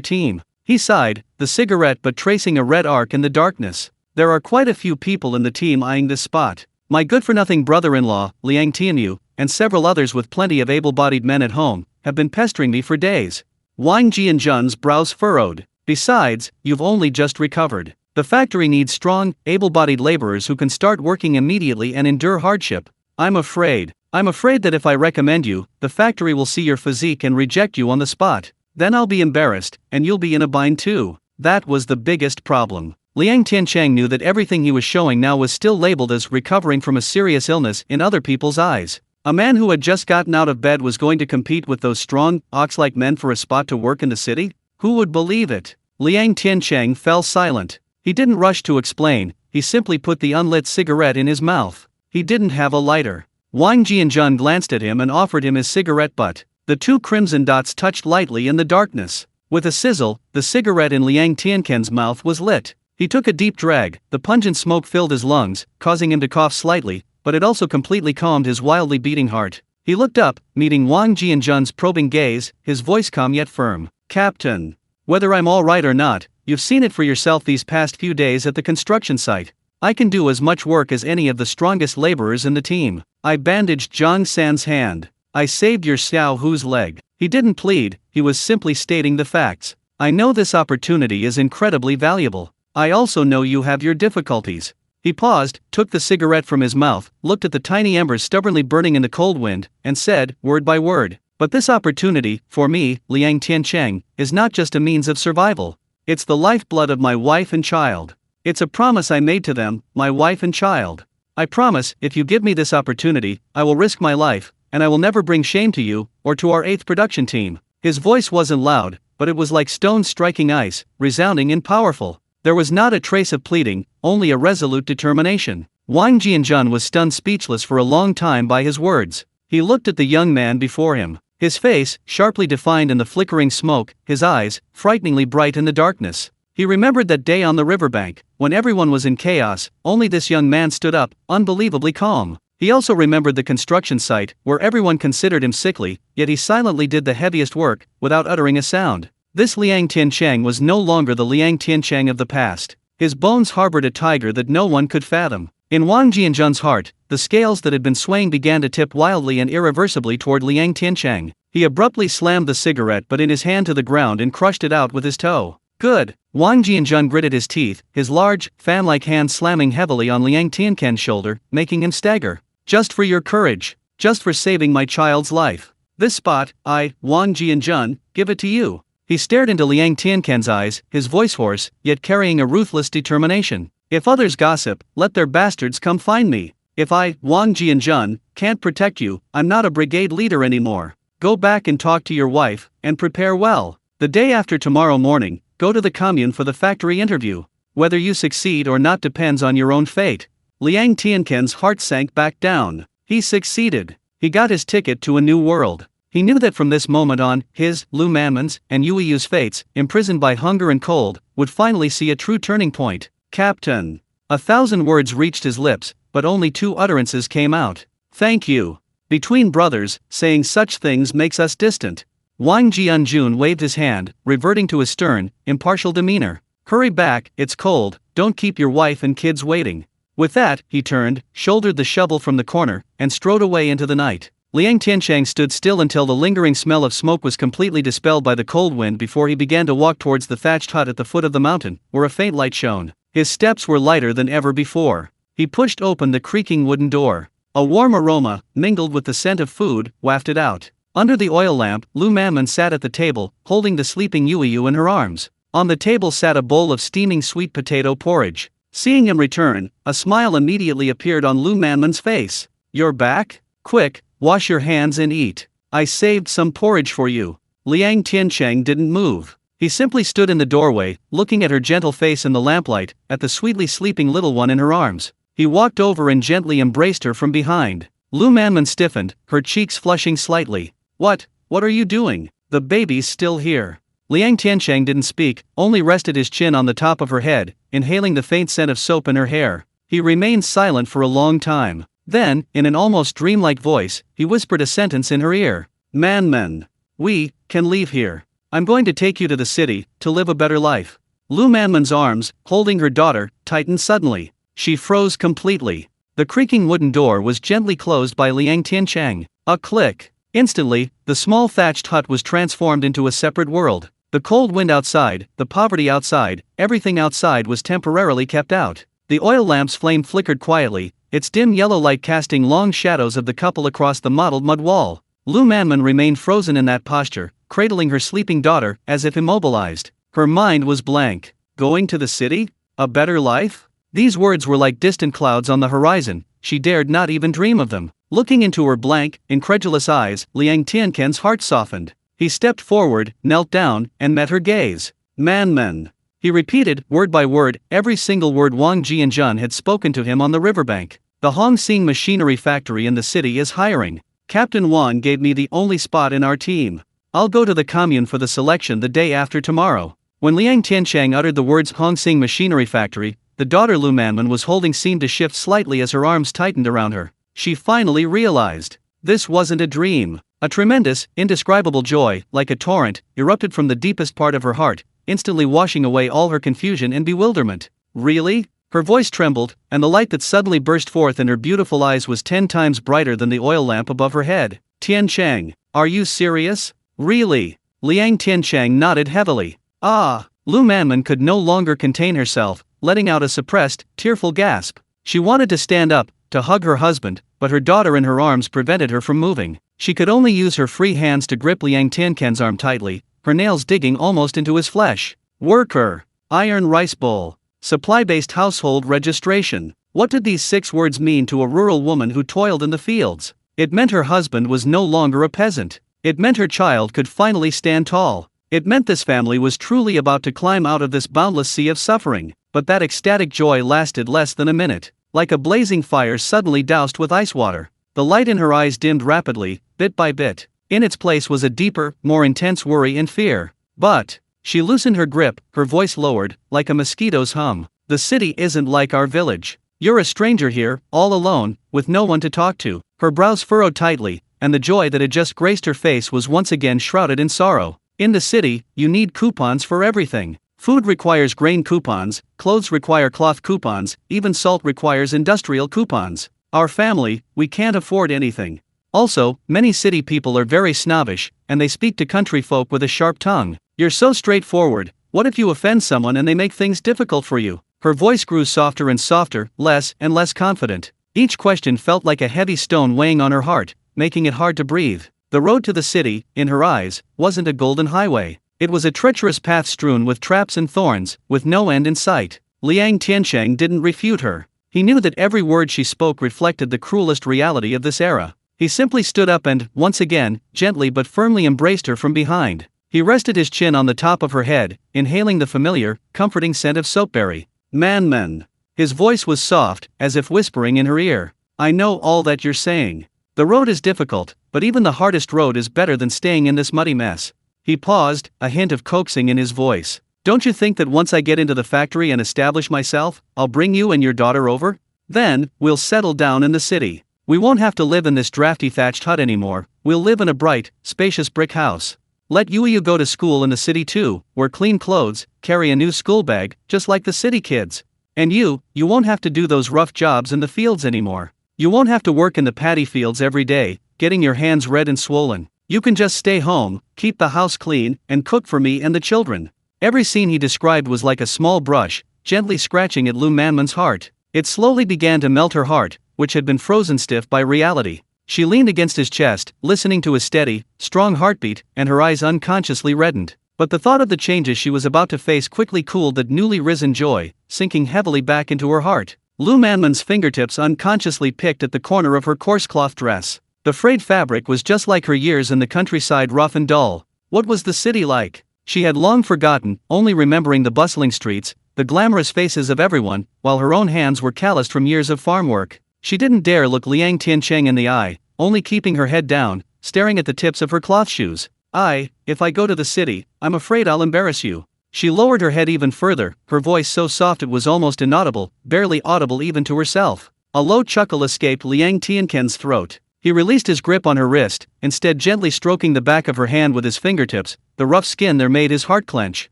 team." He sighed, the cigarette but tracing a red arc in the darkness. "There are quite a few people in the team eyeing this spot. My good-for-nothing brother-in-law, Liang Tianyu, and several others with plenty of able-bodied men at home, have been pestering me for days." Wang Jianjun's brows furrowed. "Besides, you've only just recovered. The factory needs strong, able-bodied laborers who can start working immediately and endure hardship. I'm afraid that if I recommend you, the factory will see your physique and reject you on the spot. Then I'll be embarrassed, and you'll be in a bind too." That was the biggest problem. Liang Tiancheng knew that everything he was showing now was still labeled as recovering from a serious illness in other people's eyes. A man who had just gotten out of bed was going to compete with those strong, ox-like men for a spot to work in the city? Who would believe it? Liang Tiancheng fell silent. He didn't rush to explain, he simply put the unlit cigarette in his mouth. He didn't have a lighter. Wang Jianjun glanced at him and offered him his cigarette butt. The two crimson dots touched lightly in the darkness. With a sizzle, the cigarette in Liang Tiancheng's mouth was lit. He took a deep drag. The pungent smoke filled his lungs, causing him to cough slightly, but it also completely calmed his wildly beating heart. He looked up, meeting Wang Jianjun's probing gaze, his voice calm yet firm. "Captain, whether I'm all right or not, you've seen it for yourself these past few days at the construction site. I can do as much work as any of the strongest laborers in the team. I bandaged Zhang San's hand. I saved your Xiao Hu's leg." He didn't plead, he was simply stating the facts. "I know this opportunity is incredibly valuable. I also know you have your difficulties." He paused, took the cigarette from his mouth, looked at the tiny embers stubbornly burning in the cold wind, and said, word by word, "But this opportunity, for me, Liang Tiancheng, is not just a means of survival. It's the lifeblood of my wife and child. It's a promise I made to them, my wife and child. I promise, if you give me this opportunity, I will risk my life, and I will never bring shame to you, or to our 8th production team." His voice wasn't loud, but it was like stones striking ice, resounding and powerful. There was not a trace of pleading, only a resolute determination. Wang Jianjun was stunned speechless for a long time by his words. He looked at the young man before him. His face, sharply defined in the flickering smoke, his eyes, frighteningly bright in the darkness. He remembered that day on the riverbank, when everyone was in chaos, only this young man stood up, unbelievably calm. He also remembered the construction site, where everyone considered him sickly, yet he silently did the heaviest work, without uttering a sound. This Liang Tiancheng was no longer the Liang Tiancheng of the past. His bones harbored a tiger that no one could fathom. In Wang Jianjun's heart, the scales that had been swaying began to tip wildly and irreversibly toward Liang Tiancheng. He abruptly slammed the cigarette butt in his hand to the ground and crushed it out with his toe. "Good." Wang Jianjun gritted his teeth, his large, fan-like hand slamming heavily on Liang Tiancheng's shoulder, making him stagger. "Just for your courage. Just for saving my child's life. This spot, Wang Jianjun, give it to you." He stared into Liang Tiancheng's eyes, his voice hoarse, yet carrying a ruthless determination. "If others gossip, let their bastards come find me. If I, Wang Jianjun, can't protect you, I'm not a brigade leader anymore. Go back and talk to your wife, and prepare well. The day after tomorrow morning, go to the commune for the factory interview. Whether you succeed or not depends on your own fate." Liang Tiancheng's heart sank back down. He succeeded. He got his ticket to a new world. He knew that from this moment on, his, Lu Manman's, and Yueyu's fates, imprisoned by hunger and cold, would finally see a true turning point. "Captain." 1,000 words reached his lips, but only 2 utterances came out. "Thank you. Between brothers, saying such things makes us distant." Wang Jianjun waved his hand, reverting to his stern, impartial demeanor. "Hurry back, it's cold, don't keep your wife and kids waiting." With that, he turned, shouldered the shovel from the corner, and strode away into the night. Liang Tiancheng stood still until the lingering smell of smoke was completely dispelled by the cold wind before he began to walk towards the thatched hut at the foot of the mountain, where a faint light shone. His steps were lighter than ever before. He pushed open the creaking wooden door. A warm aroma, mingled with the scent of food, wafted out. Under the oil lamp, Lu Manman sat at the table, holding the sleeping Yueyu in her arms. On the table sat a bowl of steaming sweet potato porridge. Seeing him return, a smile immediately appeared on Lu Manman's face. "You're back? Quick, wash your hands and eat. I saved some porridge for you." Liang Tiancheng didn't move. He simply stood in the doorway, looking at her gentle face in the lamplight, at the sweetly sleeping little one in her arms. He walked over and gently embraced her from behind. Lu Manman stiffened, her cheeks flushing slightly. What are you doing? The baby's still here." Liang Tiancheng didn't speak, only rested his chin on the top of her head, inhaling the faint scent of soap in her hair. He remained silent for a long time. Then, in an almost dreamlike voice, he whispered a sentence in her ear. "Manman, we can leave here. I'm going to take you to the city, to live a better life." Lu Manman's arms, holding her daughter, tightened suddenly. She froze completely. The creaking wooden door was gently closed by Liang Tiancheng. A click. Instantly, the small thatched hut was transformed into a separate world. The cold wind outside, the poverty outside, everything outside was temporarily kept out. The oil lamp's flame flickered quietly, its dim yellow light casting long shadows of the couple across the mottled mud wall. Lu Manman remained frozen in that posture, cradling her sleeping daughter, as if immobilized. Her mind was blank. Going to the city? A better life? These words were like distant clouds on the horizon. She dared not even dream of them. Looking into her blank, incredulous eyes, Liang Tiancheng's heart softened. He stepped forward, knelt down, and met her gaze. "Manman." He repeated, word by word, every single word Wang Jianjun had spoken to him on the riverbank. The Hong Sing Machinery Factory in the city is hiring. Captain Wan gave me the only spot in our team. I'll go to the commune for the selection the day after tomorrow." When Liang Tiancheng uttered the words Hong Sing Machinery Factory, the daughter Lu Manman was holding seemed to shift slightly as her arms tightened around her. She finally realized. This wasn't a dream. A tremendous, indescribable joy, like a torrent, erupted from the deepest part of her heart, instantly washing away all her confusion and bewilderment. Really? Her voice trembled, and the light that suddenly burst forth in her beautiful eyes was 10 times brighter than the oil lamp above her head. "Tiancheng, are you serious? Really?" Liang Tiancheng nodded heavily. "Ah!" Lu Manman could no longer contain herself, letting out a suppressed, tearful gasp. She wanted to stand up, to hug her husband, but her daughter in her arms prevented her from moving. She could only use her free hands to grip Liang Tiancheng's arm tightly, her nails digging almost into his flesh. Worker. Iron rice bowl. Supply-based household registration. What did these 6 words mean to a rural woman who toiled in the fields? It meant her husband was no longer a peasant. It meant her child could finally stand tall. It meant this family was truly about to climb out of this boundless sea of suffering. But that ecstatic joy lasted less than a minute. Like a blazing fire suddenly doused with ice water, the light in her eyes dimmed rapidly, bit by bit. In its place was a deeper, more intense worry and fear. But she loosened her grip, her voice lowered, like a mosquito's hum. "The city isn't like our village. You're a stranger here, all alone, with no one to talk to." Her brows furrowed tightly, and the joy that had just graced her face was once again shrouded in sorrow. "In the city, you need coupons for everything. Food requires grain coupons, clothes require cloth coupons, even salt requires industrial coupons. Our family, we can't afford anything. Also, many city people are very snobbish, and they speak to country folk with a sharp tongue. You're so straightforward, what if you offend someone and they make things difficult for you?" Her voice grew softer and softer, less and less confident. Each question felt like a heavy stone weighing on her heart, making it hard to breathe. The road to the city, in her eyes, wasn't a golden highway. It was a treacherous path strewn with traps and thorns, with no end in sight. Liang Tiancheng didn't refute her. He knew that every word she spoke reflected the cruelest reality of this era. He simply stood up and, once again, gently but firmly embraced her from behind. He rested his chin on the top of her head, inhaling the familiar, comforting scent of soapberry. "Manman." His voice was soft, as if whispering in her ear. "I know all that you're saying. The road is difficult, but even the hardest road is better than staying in this muddy mess." He paused, a hint of coaxing in his voice. "Don't you think that once I get into the factory and establish myself, I'll bring you and your daughter over? Then, we'll settle down in the city. We won't have to live in this drafty thatched hut anymore, we'll live in a bright, spacious brick house. Let you go to school in the city too, wear clean clothes, carry a new school bag, just like the city kids. And you won't have to do those rough jobs in the fields anymore. You won't have to work in the paddy fields every day, getting your hands red and swollen. You can just stay home, keep the house clean, and cook for me and the children." Every scene he described was like a small brush, gently scratching at Lu Manman's heart. It slowly began to melt her heart, which had been frozen stiff by reality. She leaned against his chest, listening to his steady, strong heartbeat, and her eyes unconsciously reddened. But the thought of the changes she was about to face quickly cooled that newly risen joy, sinking heavily back into her heart. Lu Manman's fingertips unconsciously picked at the corner of her coarse cloth dress. The frayed fabric was just like her years in the countryside, rough and dull. What was the city like? She had long forgotten, only remembering the bustling streets, the glamorous faces of everyone, while her own hands were calloused from years of farm work. She didn't dare look Liang Tiancheng in the eye, only keeping her head down, staring at the tips of her cloth shoes. If I go to the city, I'm afraid I'll embarrass you." She lowered her head even further, her voice so soft it was almost inaudible, barely audible even to herself. A low chuckle escaped Liang Tiancheng's throat. He released his grip on her wrist, instead gently stroking the back of her hand with his fingertips. The rough skin there made his heart clench.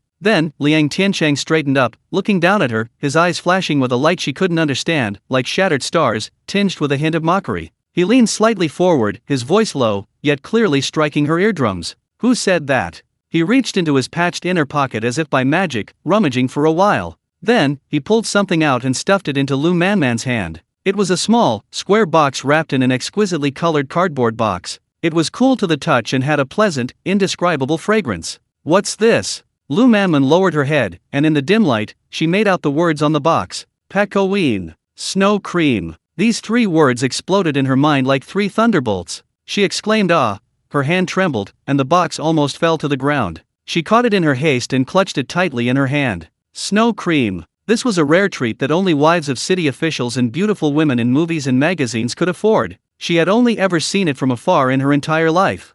Then, Liang Tiancheng straightened up, looking down at her, his eyes flashing with a light she couldn't understand, like shattered stars, tinged with a hint of mockery. He leaned slightly forward, his voice low, yet clearly striking her eardrums. "Who said that?" He reached into his patched inner pocket as if by magic, rummaging for a while. Then, he pulled something out and stuffed it into Lu Manman's hand. It was a small, square box wrapped in an exquisitely colored cardboard box. It was cool to the touch and had a pleasant, indescribable fragrance. "What's this?" Lu Manman lowered her head, and in the dim light, she made out the words on the box. "Pekoween. Snow cream." These 3 words exploded in her mind like 3 thunderbolts. She exclaimed "ah," her hand trembled, and the box almost fell to the ground. She caught it in her haste and clutched it tightly in her hand. "Snow cream. This was a rare treat that only wives of city officials and beautiful women in movies and magazines could afford. She had only ever seen it from afar in her entire life.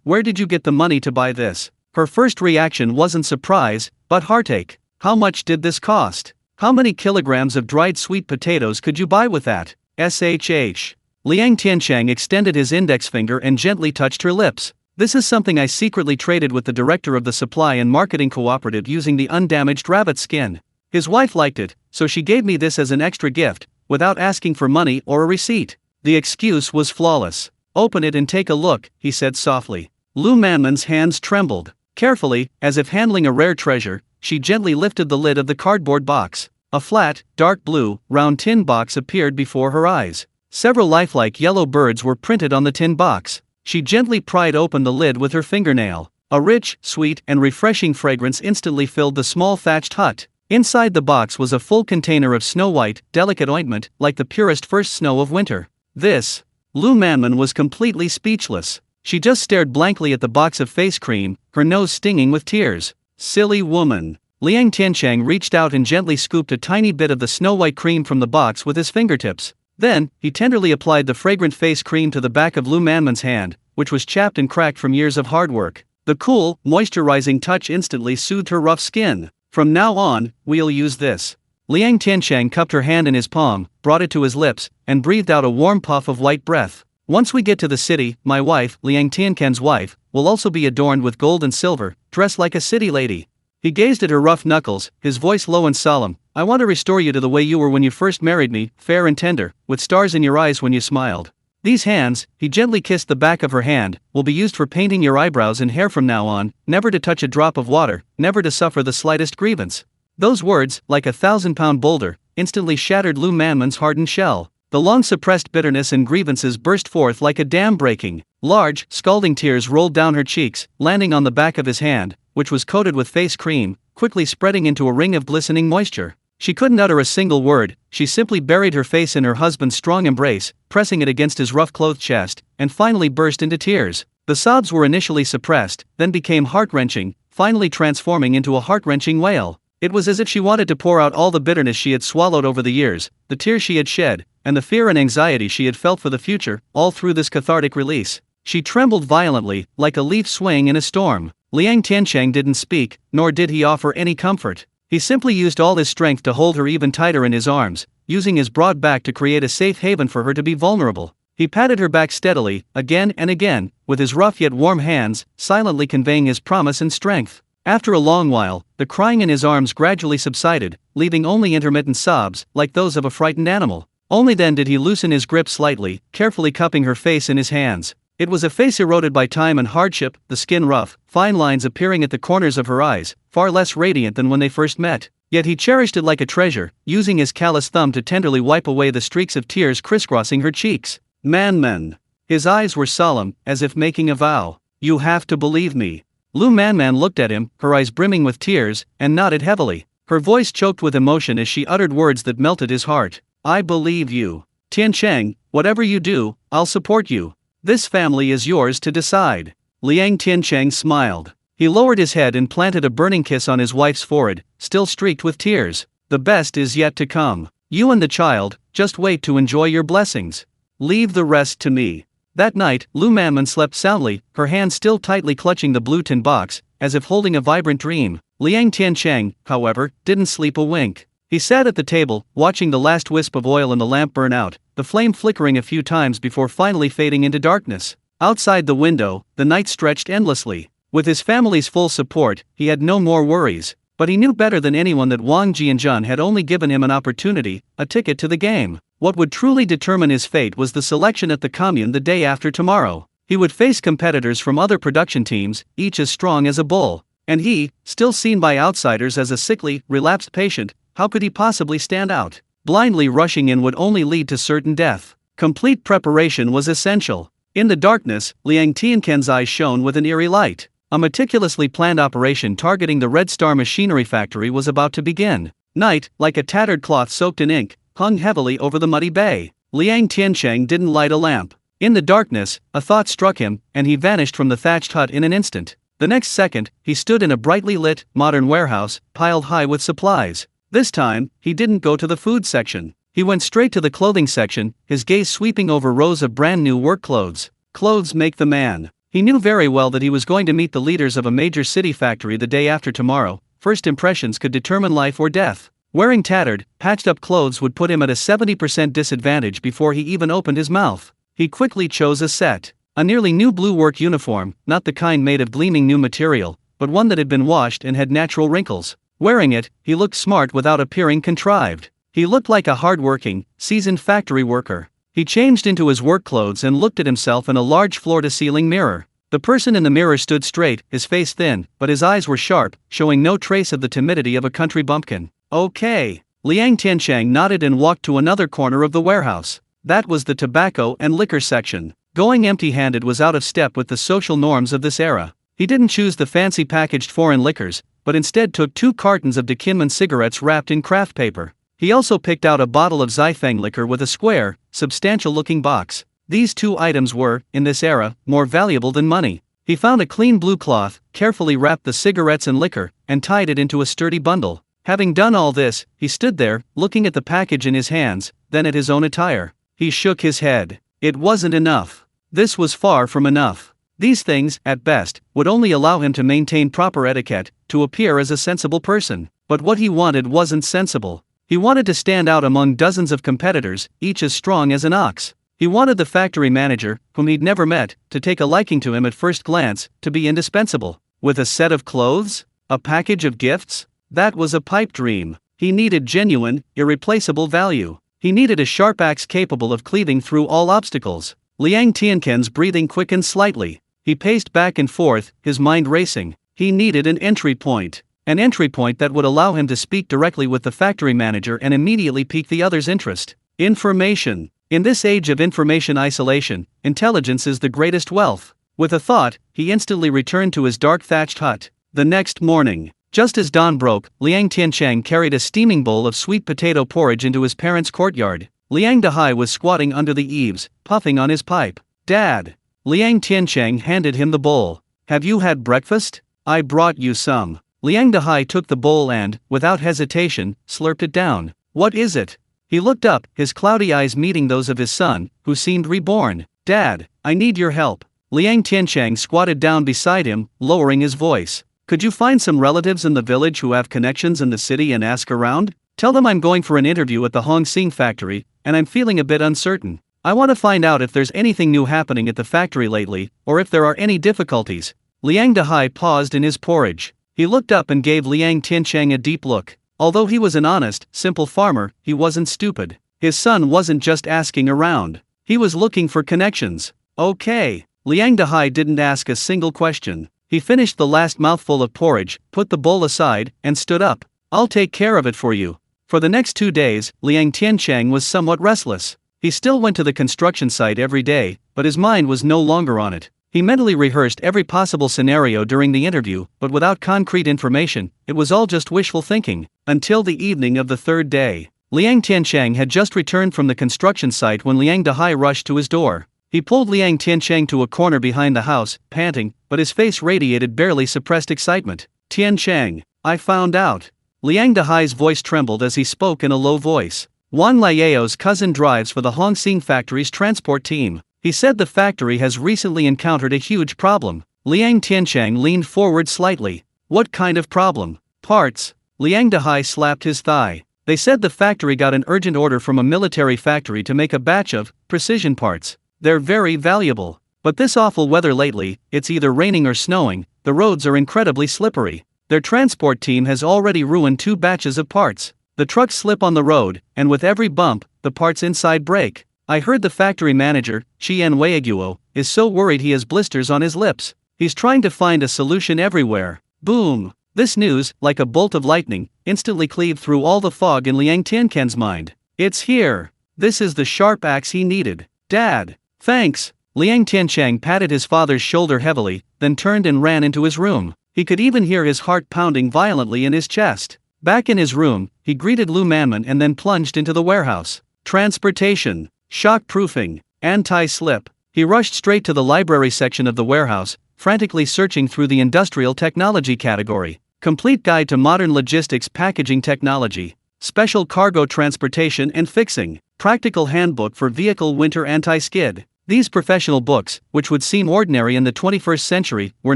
Where did you get the money to buy this? Her first reaction wasn't surprise, but heartache. How much did this cost? How many kilograms of dried sweet potatoes could you buy with that? SHH. Liang Tiancheng extended his index finger and gently touched her lips. This is something I secretly traded with the director of the supply and marketing cooperative using the undamaged rabbit skin. His wife liked it, so she gave me this as an extra gift, without asking for money or a receipt. The excuse was flawless. Open it and take a look, he said softly. Lu Manman's hands trembled. Carefully, as if handling a rare treasure, she gently lifted the lid of the cardboard box. A flat, dark blue, round tin box appeared before her eyes. Several lifelike yellow birds were printed on the tin box. She gently pried open the lid with her fingernail. A rich, sweet, and refreshing fragrance instantly filled the small thatched hut. Inside the box was a full container of snow-white, delicate ointment, like the purest first snow of winter. This. Lu Manman was completely speechless. She just stared blankly at the box of face cream, her nose stinging with tears. Silly woman. Liang Tiancheng reached out and gently scooped a tiny bit of the snow-white cream from the box with his fingertips. Then, he tenderly applied the fragrant face cream to the back of Lu Manman's hand, which was chapped and cracked from years of hard work. The cool, moisturizing touch instantly soothed her rough skin. From now on, we'll use this. Liang Tiancheng cupped her hand in his palm, brought it to his lips, and breathed out a warm puff of white breath. Once we get to the city, my wife, Liang Tiancheng's wife, will also be adorned with gold and silver, dressed like a city lady. He gazed at her rough knuckles, his voice low and solemn. I want to restore you to the way you were when you first married me, fair and tender, with stars in your eyes when you smiled. These hands, he gently kissed the back of her hand, will be used for painting your eyebrows and hair from now on, never to touch a drop of water, never to suffer the slightest grievance. Those words, like a 1,000-pound boulder, instantly shattered Lu Manman's hardened shell. The long-suppressed bitterness and grievances burst forth like a dam breaking. Large, scalding tears rolled down her cheeks, landing on the back of his hand, which was coated with face cream, quickly spreading into a ring of glistening moisture. She couldn't utter a single word, she simply buried her face in her husband's strong embrace, pressing it against his rough-clothed chest, and finally burst into tears. The sobs were initially suppressed, then became heart-wrenching, finally transforming into a heart-wrenching wail. It was as if she wanted to pour out all the bitterness she had swallowed over the years, the tears she had shed, and the fear and anxiety she had felt for the future, all through this cathartic release. She trembled violently, like a leaf swaying in a storm. Liang Tiancheng didn't speak, nor did he offer any comfort. He simply used all his strength to hold her even tighter in his arms, using his broad back to create a safe haven for her to be vulnerable. He patted her back steadily, again and again, with his rough yet warm hands, silently conveying his promise and strength. After a long while, the crying in his arms gradually subsided, leaving only intermittent sobs, like those of a frightened animal. Only then did he loosen his grip slightly, carefully cupping her face in his hands. It was a face eroded by time and hardship, the skin rough, fine lines appearing at the corners of her eyes, far less radiant than when they first met. Yet he cherished it like a treasure, using his callous thumb to tenderly wipe away the streaks of tears crisscrossing her cheeks. Manman. His eyes were solemn, as if making a vow. You have to believe me. Lu Manman looked at him, her eyes brimming with tears, and nodded heavily. Her voice choked with emotion as she uttered words that melted his heart. I believe you. Tiancheng, whatever you do, I'll support you. This family is yours to decide. Liang Tiancheng smiled. He lowered his head and planted a burning kiss on his wife's forehead, still streaked with tears. The best is yet to come. You and the child, just wait to enjoy your blessings. Leave the rest to me. That night, Lu Manman slept soundly, her hand still tightly clutching the blue tin box, as if holding a vibrant dream. Liang Tiancheng, however, didn't sleep a wink. He sat at the table, watching the last wisp of oil in the lamp burn out, the flame flickering a few times before finally fading into darkness. Outside the window, the night stretched endlessly. With his family's full support, he had no more worries. But he knew better than anyone that Wang Jianjun had only given him an opportunity, a ticket to the game. What would truly determine his fate was the selection at the commune the day after tomorrow. He would face competitors from other production teams, each as strong as a bull. And he, still seen by outsiders as a sickly, relapsed patient, how could he possibly stand out? Blindly rushing in would only lead to certain death. Complete preparation was essential. In the darkness, Liang Tiancheng's eyes shone with an eerie light. A meticulously planned operation targeting the Red Star Machinery Factory was about to begin. Night, like a tattered cloth soaked in ink, hung heavily over the muddy bay. Liang Tiancheng didn't light a lamp. In the darkness, a thought struck him, and he vanished from the thatched hut in an instant. The next second, he stood in a brightly lit, modern warehouse, piled high with supplies. This time, he didn't go to the food section. He went straight to the clothing section, his gaze sweeping over rows of brand new work clothes. Clothes make the man. He knew very well that he was going to meet the leaders of a major city factory the day after tomorrow. First impressions could determine life or death. Wearing tattered, patched-up clothes would put him at a 70% disadvantage before he even opened his mouth. He quickly chose a nearly new blue work uniform, not the kind made of gleaming new material, but one that had been washed and had natural wrinkles. Wearing it, he looked smart without appearing contrived. He looked like a hard-working, seasoned factory worker. He changed into his work clothes and looked at himself in a large floor-to-ceiling mirror. The person in the mirror stood straight, his face thin, but his eyes were sharp, showing no trace of the timidity of a country bumpkin. Okay. Liang Tiancheng nodded and walked to another corner of the warehouse. That was the tobacco and liquor section. Going empty-handed was out of step with the social norms of this era. He didn't choose the fancy packaged foreign liquors, but instead took 2 cartons of Dekinman cigarettes wrapped in craft paper. He also picked out a bottle of Xifeng liquor with a square, substantial-looking box. These 2 items were, in this era, more valuable than money. He found a clean blue cloth, carefully wrapped the cigarettes and liquor, and tied it into a sturdy bundle. Having done all this, he stood there, looking at the package in his hands, then at his own attire. He shook his head. It wasn't enough. This was far from enough. These things, at best, would only allow him to maintain proper etiquette, to appear as a sensible person. But what he wanted wasn't sensible. He wanted to stand out among dozens of competitors, each as strong as an ox. He wanted the factory manager, whom he'd never met, to take a liking to him at first glance, to be indispensable. With a set of clothes? A package of gifts? That was a pipe dream. He needed genuine, irreplaceable value. He needed a sharp axe capable of cleaving through all obstacles. Liang Tiancheng's breathing quickened slightly. He paced back and forth, his mind racing. He needed an entry point. An entry point that would allow him to speak directly with the factory manager and immediately pique the other's interest. Information. In this age of information isolation, intelligence is the greatest wealth. With a thought, he instantly returned to his dark thatched hut. The next morning, just as dawn broke, Liang Tiancheng carried a steaming bowl of sweet potato porridge into his parents' courtyard. Liang Dahai was squatting under the eaves, puffing on his pipe. "Dad." Liang Tiancheng handed him the bowl. "Have you had breakfast? I brought you some." Liang Dahai took the bowl and, without hesitation, slurped it down. "What is it?" He looked up, his cloudy eyes meeting those of his son, who seemed reborn. "Dad, I need your help." Liang Tiancheng squatted down beside him, lowering his voice. "Could you find some relatives in the village who have connections in the city and ask around? Tell them I'm going for an interview at the Hongsing factory, and I'm feeling a bit uncertain. I want to find out if there's anything new happening at the factory lately, or if there are any difficulties." Liang Dahai paused in his porridge. He looked up and gave Liang Tiancheng a deep look. Although he was an honest, simple farmer, he wasn't stupid. His son wasn't just asking around. He was looking for connections. "Okay." Liang Dahai didn't ask a single question. He finished the last mouthful of porridge, put the bowl aside, and stood up. "I'll take care of it for you." For the next 2 days, Liang Tiancheng was somewhat restless. He still went to the construction site every day, but his mind was no longer on it. He mentally rehearsed every possible scenario during the interview, but without concrete information, it was all just wishful thinking. Until the evening of the 3rd day. Liang Tiancheng had just returned from the construction site when Liang Dahai rushed to his door. He pulled Liang Tiancheng to a corner behind the house, panting, but his face radiated barely suppressed excitement. "Tiancheng, I found out." Liang Dahai's voice trembled as he spoke in a low voice. "Wan Lieo's cousin drives for the Hongsing factory's transport team. He said the factory has recently encountered a huge problem." Liang Tiancheng leaned forward slightly. "What kind of problem?" "Parts." Liang Dahai slapped his thigh. "They said the factory got an urgent order from a military factory to make a batch of precision parts. They're very valuable. But this awful weather lately, it's either raining or snowing, the roads are incredibly slippery. Their transport team has already ruined 2 batches of parts. The trucks slip on the road, and with every bump, the parts inside break. I heard the factory manager, Qian Weiguo, is so worried he has blisters on his lips. He's trying to find a solution everywhere." Boom! This news, like a bolt of lightning, instantly cleaved through all the fog in Liang Tiancheng's mind. "It's here. This is the sharp axe he needed. Dad." "Thanks." Liang Tiancheng patted his father's shoulder heavily, then turned and ran into his room. He could even hear his heart pounding violently in his chest. Back in his room, he greeted Lu Manman and then plunged into the warehouse. Transportation, shock-proofing, anti-slip. He rushed straight to the library section of the warehouse, frantically searching through the industrial technology category. Complete Guide to Modern Logistics Packaging Technology. Special Cargo Transportation and Fixing, Practical Handbook for Vehicle Winter Anti-Skid. These professional books, which would seem ordinary in the 21st century, were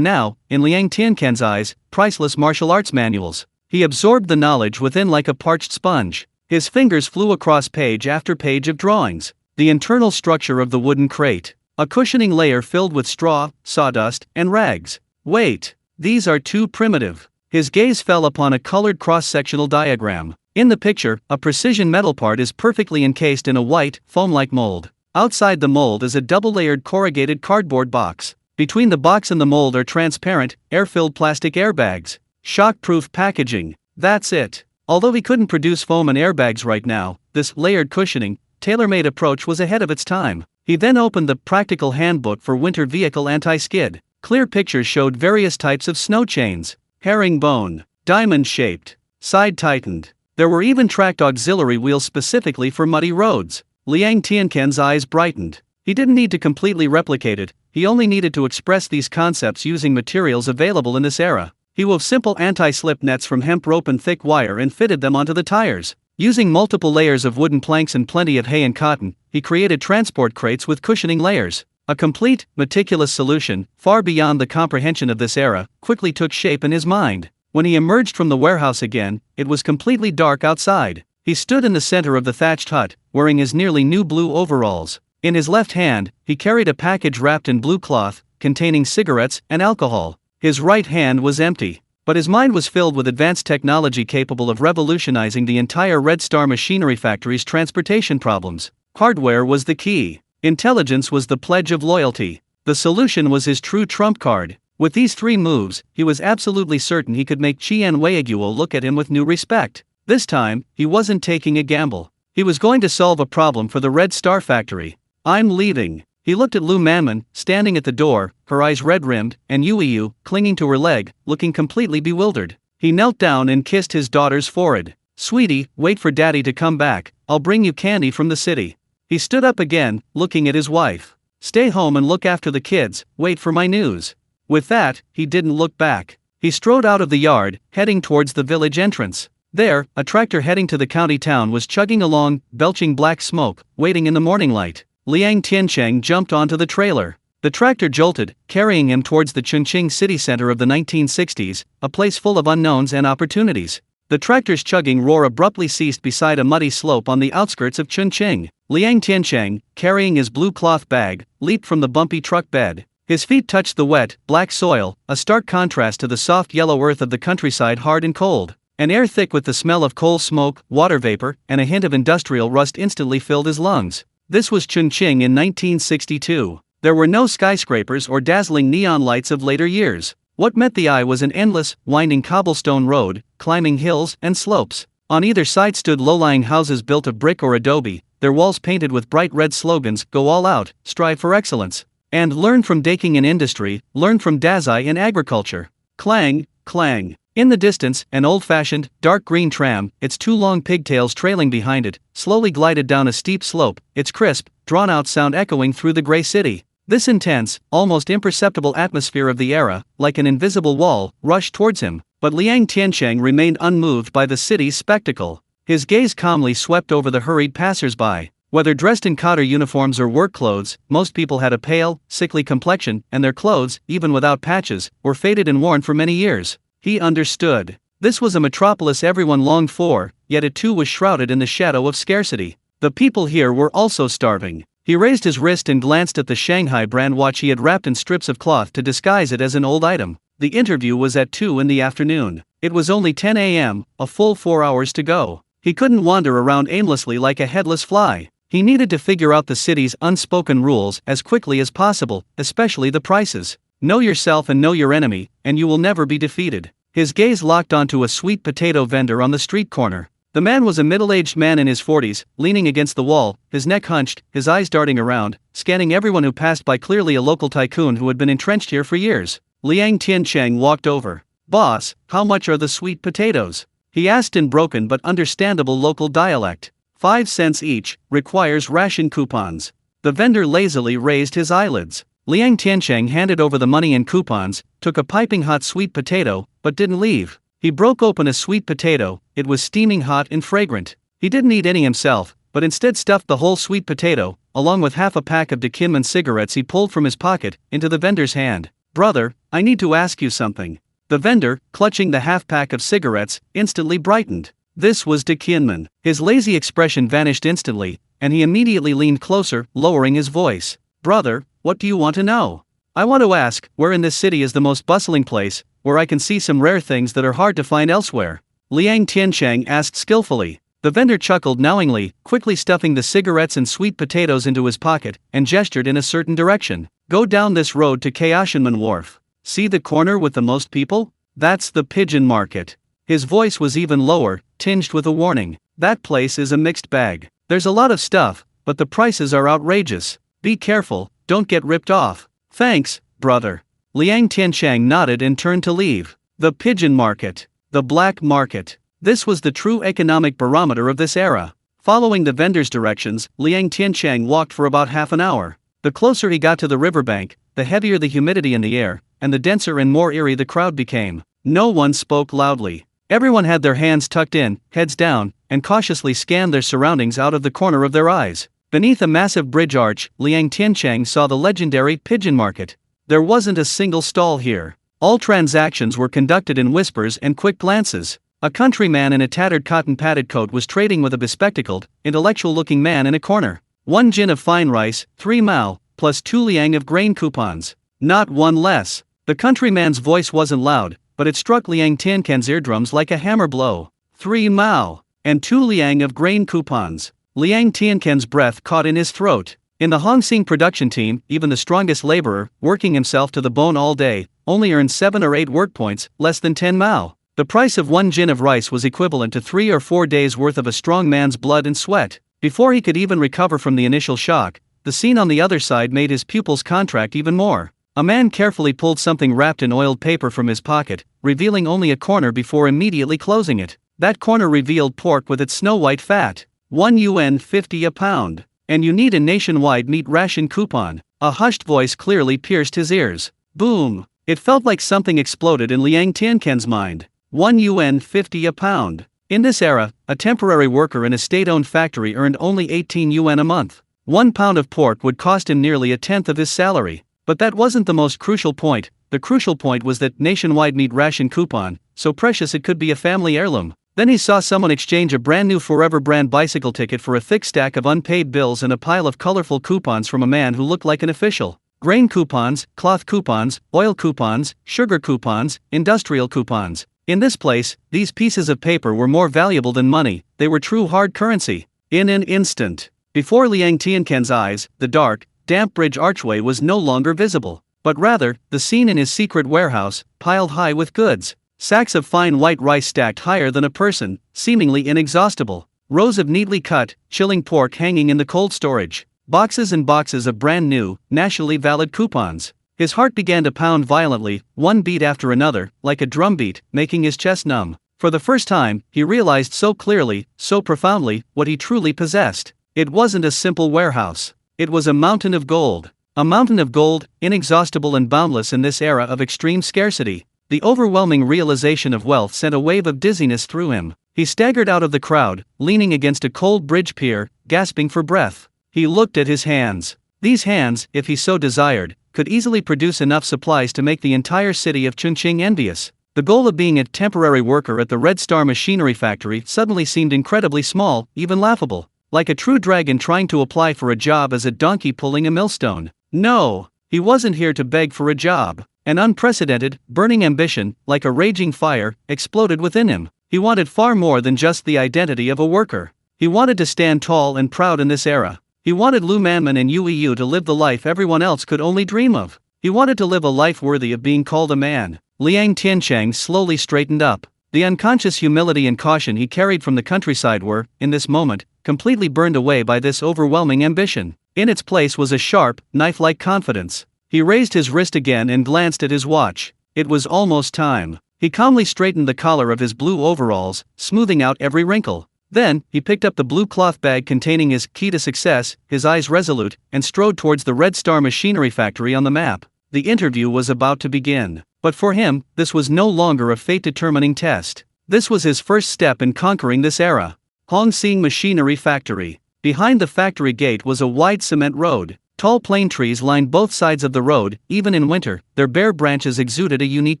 now, in Liang Tiancheng's eyes, priceless martial arts manuals. He absorbed the knowledge within like a parched sponge. His fingers flew across page after page of drawings. The internal structure of the wooden crate. A cushioning layer filled with straw, sawdust, and rags. Wait, these are too primitive. His gaze fell upon a colored cross-sectional diagram. In the picture, a precision metal part is perfectly encased in a white, foam-like mold. Outside the mold is a double-layered corrugated cardboard box. Between the box and the mold are transparent, air-filled plastic airbags. Shock-proof packaging. That's it. Although he couldn't produce foam and airbags right now, this layered cushioning, tailor-made approach was ahead of its time. He then opened the Practical Handbook for Winter Vehicle Anti-Skid. Clear pictures showed various types of snow chains. Herringbone. Diamond-shaped. Side-tightened. There were even tracked auxiliary wheels specifically for muddy roads. Liang Tiancheng's eyes brightened. He didn't need to completely replicate it, he only needed to express these concepts using materials available in this era. He wove simple anti-slip nets from hemp rope and thick wire and fitted them onto the tires. Using multiple layers of wooden planks and plenty of hay and cotton, he created transport crates with cushioning layers. A complete, meticulous solution, far beyond the comprehension of this era, quickly took shape in his mind. When he emerged from the warehouse again, it was completely dark outside. He stood in the center of the thatched hut, wearing his nearly new blue overalls. In his left hand, he carried a package wrapped in blue cloth, containing cigarettes and alcohol. His right hand was empty, but his mind was filled with advanced technology capable of revolutionizing the entire Red Star Machinery Factory's transportation problems. Hardware was the key. Intelligence was the pledge of loyalty. The solution was his true trump card. With these three moves, he was absolutely certain he could make Qian Weiguo look at him with new respect. This time, he wasn't taking a gamble. He was going to solve a problem for the Red Star Factory. I'm leaving. He looked at Lu Manman, standing at the door, her eyes red-rimmed, and Yu, clinging to her leg, looking completely bewildered. He knelt down and kissed his daughter's forehead. Sweetie, wait for Daddy to come back, I'll bring you candy from the city. He stood up again, looking at his wife. Stay home and look after the kids, wait for my news. With that, he didn't look back. He strode out of the yard, heading towards the village entrance. There, a tractor heading to the county town was chugging along, belching black smoke, waiting in the morning light. Liang Tiancheng jumped onto the trailer. The tractor jolted, carrying him towards the Chongqing city center of the 1960s, a place full of unknowns and opportunities. The tractor's chugging roar abruptly ceased beside a muddy slope on the outskirts of Chongqing. Liang Tiancheng, carrying his blue cloth bag, leaped from the bumpy truck bed. His feet touched the wet, black soil, a stark contrast to the soft yellow earth of the countryside, hard and cold. An air thick with the smell of coal smoke, water vapor, and a hint of industrial rust instantly filled his lungs. This was Chongqing in 1962. There were no skyscrapers or dazzling neon lights of later years. What met the eye was an endless, winding cobblestone road, climbing hills and slopes. On either side stood low-lying houses built of brick or adobe, their walls painted with bright red slogans: "Go all out, strive for excellence," and "Learn from Daking in industry, learn from Dazai in agriculture." Clang, clang. In the distance, an old-fashioned, dark green tram, its two long pigtails trailing behind it, slowly glided down a steep slope, its crisp, drawn-out sound echoing through the gray city. This intense, almost imperceptible atmosphere of the era, like an invisible wall, rushed towards him, but Liang Tiancheng remained unmoved by the city's spectacle. His gaze calmly swept over the hurried passers-by. Whether dressed in cadre uniforms or work clothes, most people had a pale, sickly complexion, and their clothes, even without patches, were faded and worn for many years. He understood. This was a metropolis everyone longed for, yet it too was shrouded in the shadow of scarcity. The people here were also starving. He raised his wrist and glanced at the Shanghai brand watch he had wrapped in strips of cloth to disguise it as an old item. The interview was at 2 in the afternoon. It was only 10 a.m., a full 4 hours to go. He couldn't wander around aimlessly like a headless fly. He needed to figure out the city's unspoken rules as quickly as possible, especially the prices. Know yourself and know your enemy, and you will never be defeated. His gaze locked onto a sweet potato vendor on the street corner. The man was a middle-aged man in his 40s, leaning against the wall, his neck hunched, his eyes darting around, scanning everyone who passed by, clearly a local tycoon who had been entrenched here for years. Liang Tiancheng walked over. "Boss, how much are the sweet potatoes?" he asked in broken but understandable local dialect. 5 cents each, requires ration coupons. The vendor lazily raised his eyelids. Liang Tiancheng handed over the money and coupons, took a piping hot sweet potato, but didn't leave. He broke open a sweet potato. It was steaming hot and fragrant. He didn't eat any himself, but instead stuffed the whole sweet potato, along with half a pack of Dikkinman cigarettes he pulled from his pocket, into the vendor's hand. "Brother, I need to ask you something." The vendor, clutching the half pack of cigarettes, instantly brightened. This was Dikkinman. His lazy expression vanished instantly, and he immediately leaned closer, lowering his voice. "Brother, what do you want to know?" "I want to ask, where in this city is the most bustling place, where I can see some rare things that are hard to find elsewhere?" Liang Tiancheng asked skillfully. The vendor chuckled knowingly, quickly stuffing the cigarettes and sweet potatoes into his pocket, and gestured in a certain direction. "Go down this road to Kaoshanman Wharf. See the corner with the most people? That's the pigeon market." His voice was even lower, tinged with a warning. "That place is a mixed bag. There's a lot of stuff, but the prices are outrageous. Be careful, don't get ripped off." "Thanks, brother." Liang Tiancheng nodded and turned to leave. The pigeon market. The black market. This was the true economic barometer of this era. Following the vendor's directions, Liang Tiancheng walked for about half an hour. The closer he got to the riverbank, the heavier the humidity in the air, and the denser and more eerie the crowd became. No one spoke loudly. Everyone had their hands tucked in, heads down, and cautiously scanned their surroundings out of the corner of their eyes. Beneath a massive bridge arch, Liang Tiancheng saw the legendary pigeon market. There wasn't a single stall here. All transactions were conducted in whispers and quick glances. A countryman in a tattered cotton-padded coat was trading with a bespectacled, intellectual-looking man in a corner. 1 jin of fine rice, 3 mao, plus 2 liang of grain coupons. Not one less. The countryman's voice wasn't loud, but it struck Liang Tiancheng's eardrums like a hammer blow. 3 mao, and 2 liang of grain coupons. Liang Tiancheng's breath caught in his throat. In the Hongsing production team, even the strongest laborer, working himself to the bone all day, only earned 7 or 8 work points, less than 10 mao. The price of 1 jin of rice was equivalent to 3 or 4 days' worth of a strong man's blood and sweat. Before he could even recover from the initial shock, the scene on the other side made his pupil's contract even more. A man carefully pulled something wrapped in oiled paper from his pocket, revealing only a corner before immediately closing it. That corner revealed pork with its snow-white fat. 1 yuan 50 a pound. And you need a nationwide meat ration coupon. A hushed voice clearly pierced his ears. Boom! It felt like something exploded in Liang Tiancheng's mind. 1 yuan 50 a pound. In this era, a temporary worker in a state-owned factory earned only 18 yuan a month. 1 pound of pork would cost him nearly a tenth of his salary. But that wasn't the most crucial point. The crucial point was that nationwide meat ration coupon, so precious it could be a family heirloom. Then he saw someone exchange a brand new Forever brand bicycle ticket for a thick stack of unpaid bills and a pile of colorful coupons from a man who looked like an official. Grain coupons, cloth coupons, oil coupons, sugar coupons, industrial coupons. In this place, these pieces of paper were more valuable than money. They were true hard currency. In an instant, before Liang Tiancheng's eyes, the dark, damp bridge archway was no longer visible, but rather, the scene in his secret warehouse, piled high with goods. Sacks of fine white rice stacked higher than a person, seemingly inexhaustible. Rows of neatly cut, chilling pork hanging in the cold storage. Boxes and boxes of brand new, nationally valid coupons. His heart began to pound violently, one beat after another, like a drumbeat, making his chest numb. For the first time, he realized so clearly, so profoundly, what he truly possessed. It wasn't a simple warehouse. It was a mountain of gold. A mountain of gold, inexhaustible and boundless in this era of extreme scarcity. The overwhelming realization of wealth sent a wave of dizziness through him. He staggered out of the crowd, leaning against a cold bridge pier, gasping for breath. He looked at his hands. These hands, if he so desired, could easily produce enough supplies to make the entire city of Chongqing envious. The goal of being a temporary worker at the Red Star machinery factory suddenly seemed incredibly small, even laughable. Like a true dragon trying to apply for a job as a donkey pulling a millstone. No, he wasn't here to beg for a job. An unprecedented, burning ambition, like a raging fire, exploded within him. He wanted far more than just the identity of a worker. He wanted to stand tall and proud in this era. He wanted Lu Manman and Yue Yu to live the life everyone else could only dream of. He wanted to live a life worthy of being called a man. Liang Tiancheng slowly straightened up. The unconscious humility and caution he carried from the countryside were, in this moment, completely burned away by this overwhelming ambition. In its place was a sharp, knife-like confidence. He raised his wrist again and glanced at his watch. It was almost time. He calmly straightened the collar of his blue overalls, smoothing out every wrinkle. Then, he picked up the blue cloth bag containing his key to success, his eyes resolute, and strode towards the Red Star machinery factory on the map. The interview was about to begin. But for him, this was no longer a fate-determining test. This was his first step in conquering this era. Hongsing Machinery Factory. Behind the factory gate was a wide cement road. Tall plane trees lined both sides of the road. Even in winter, their bare branches exuded a unique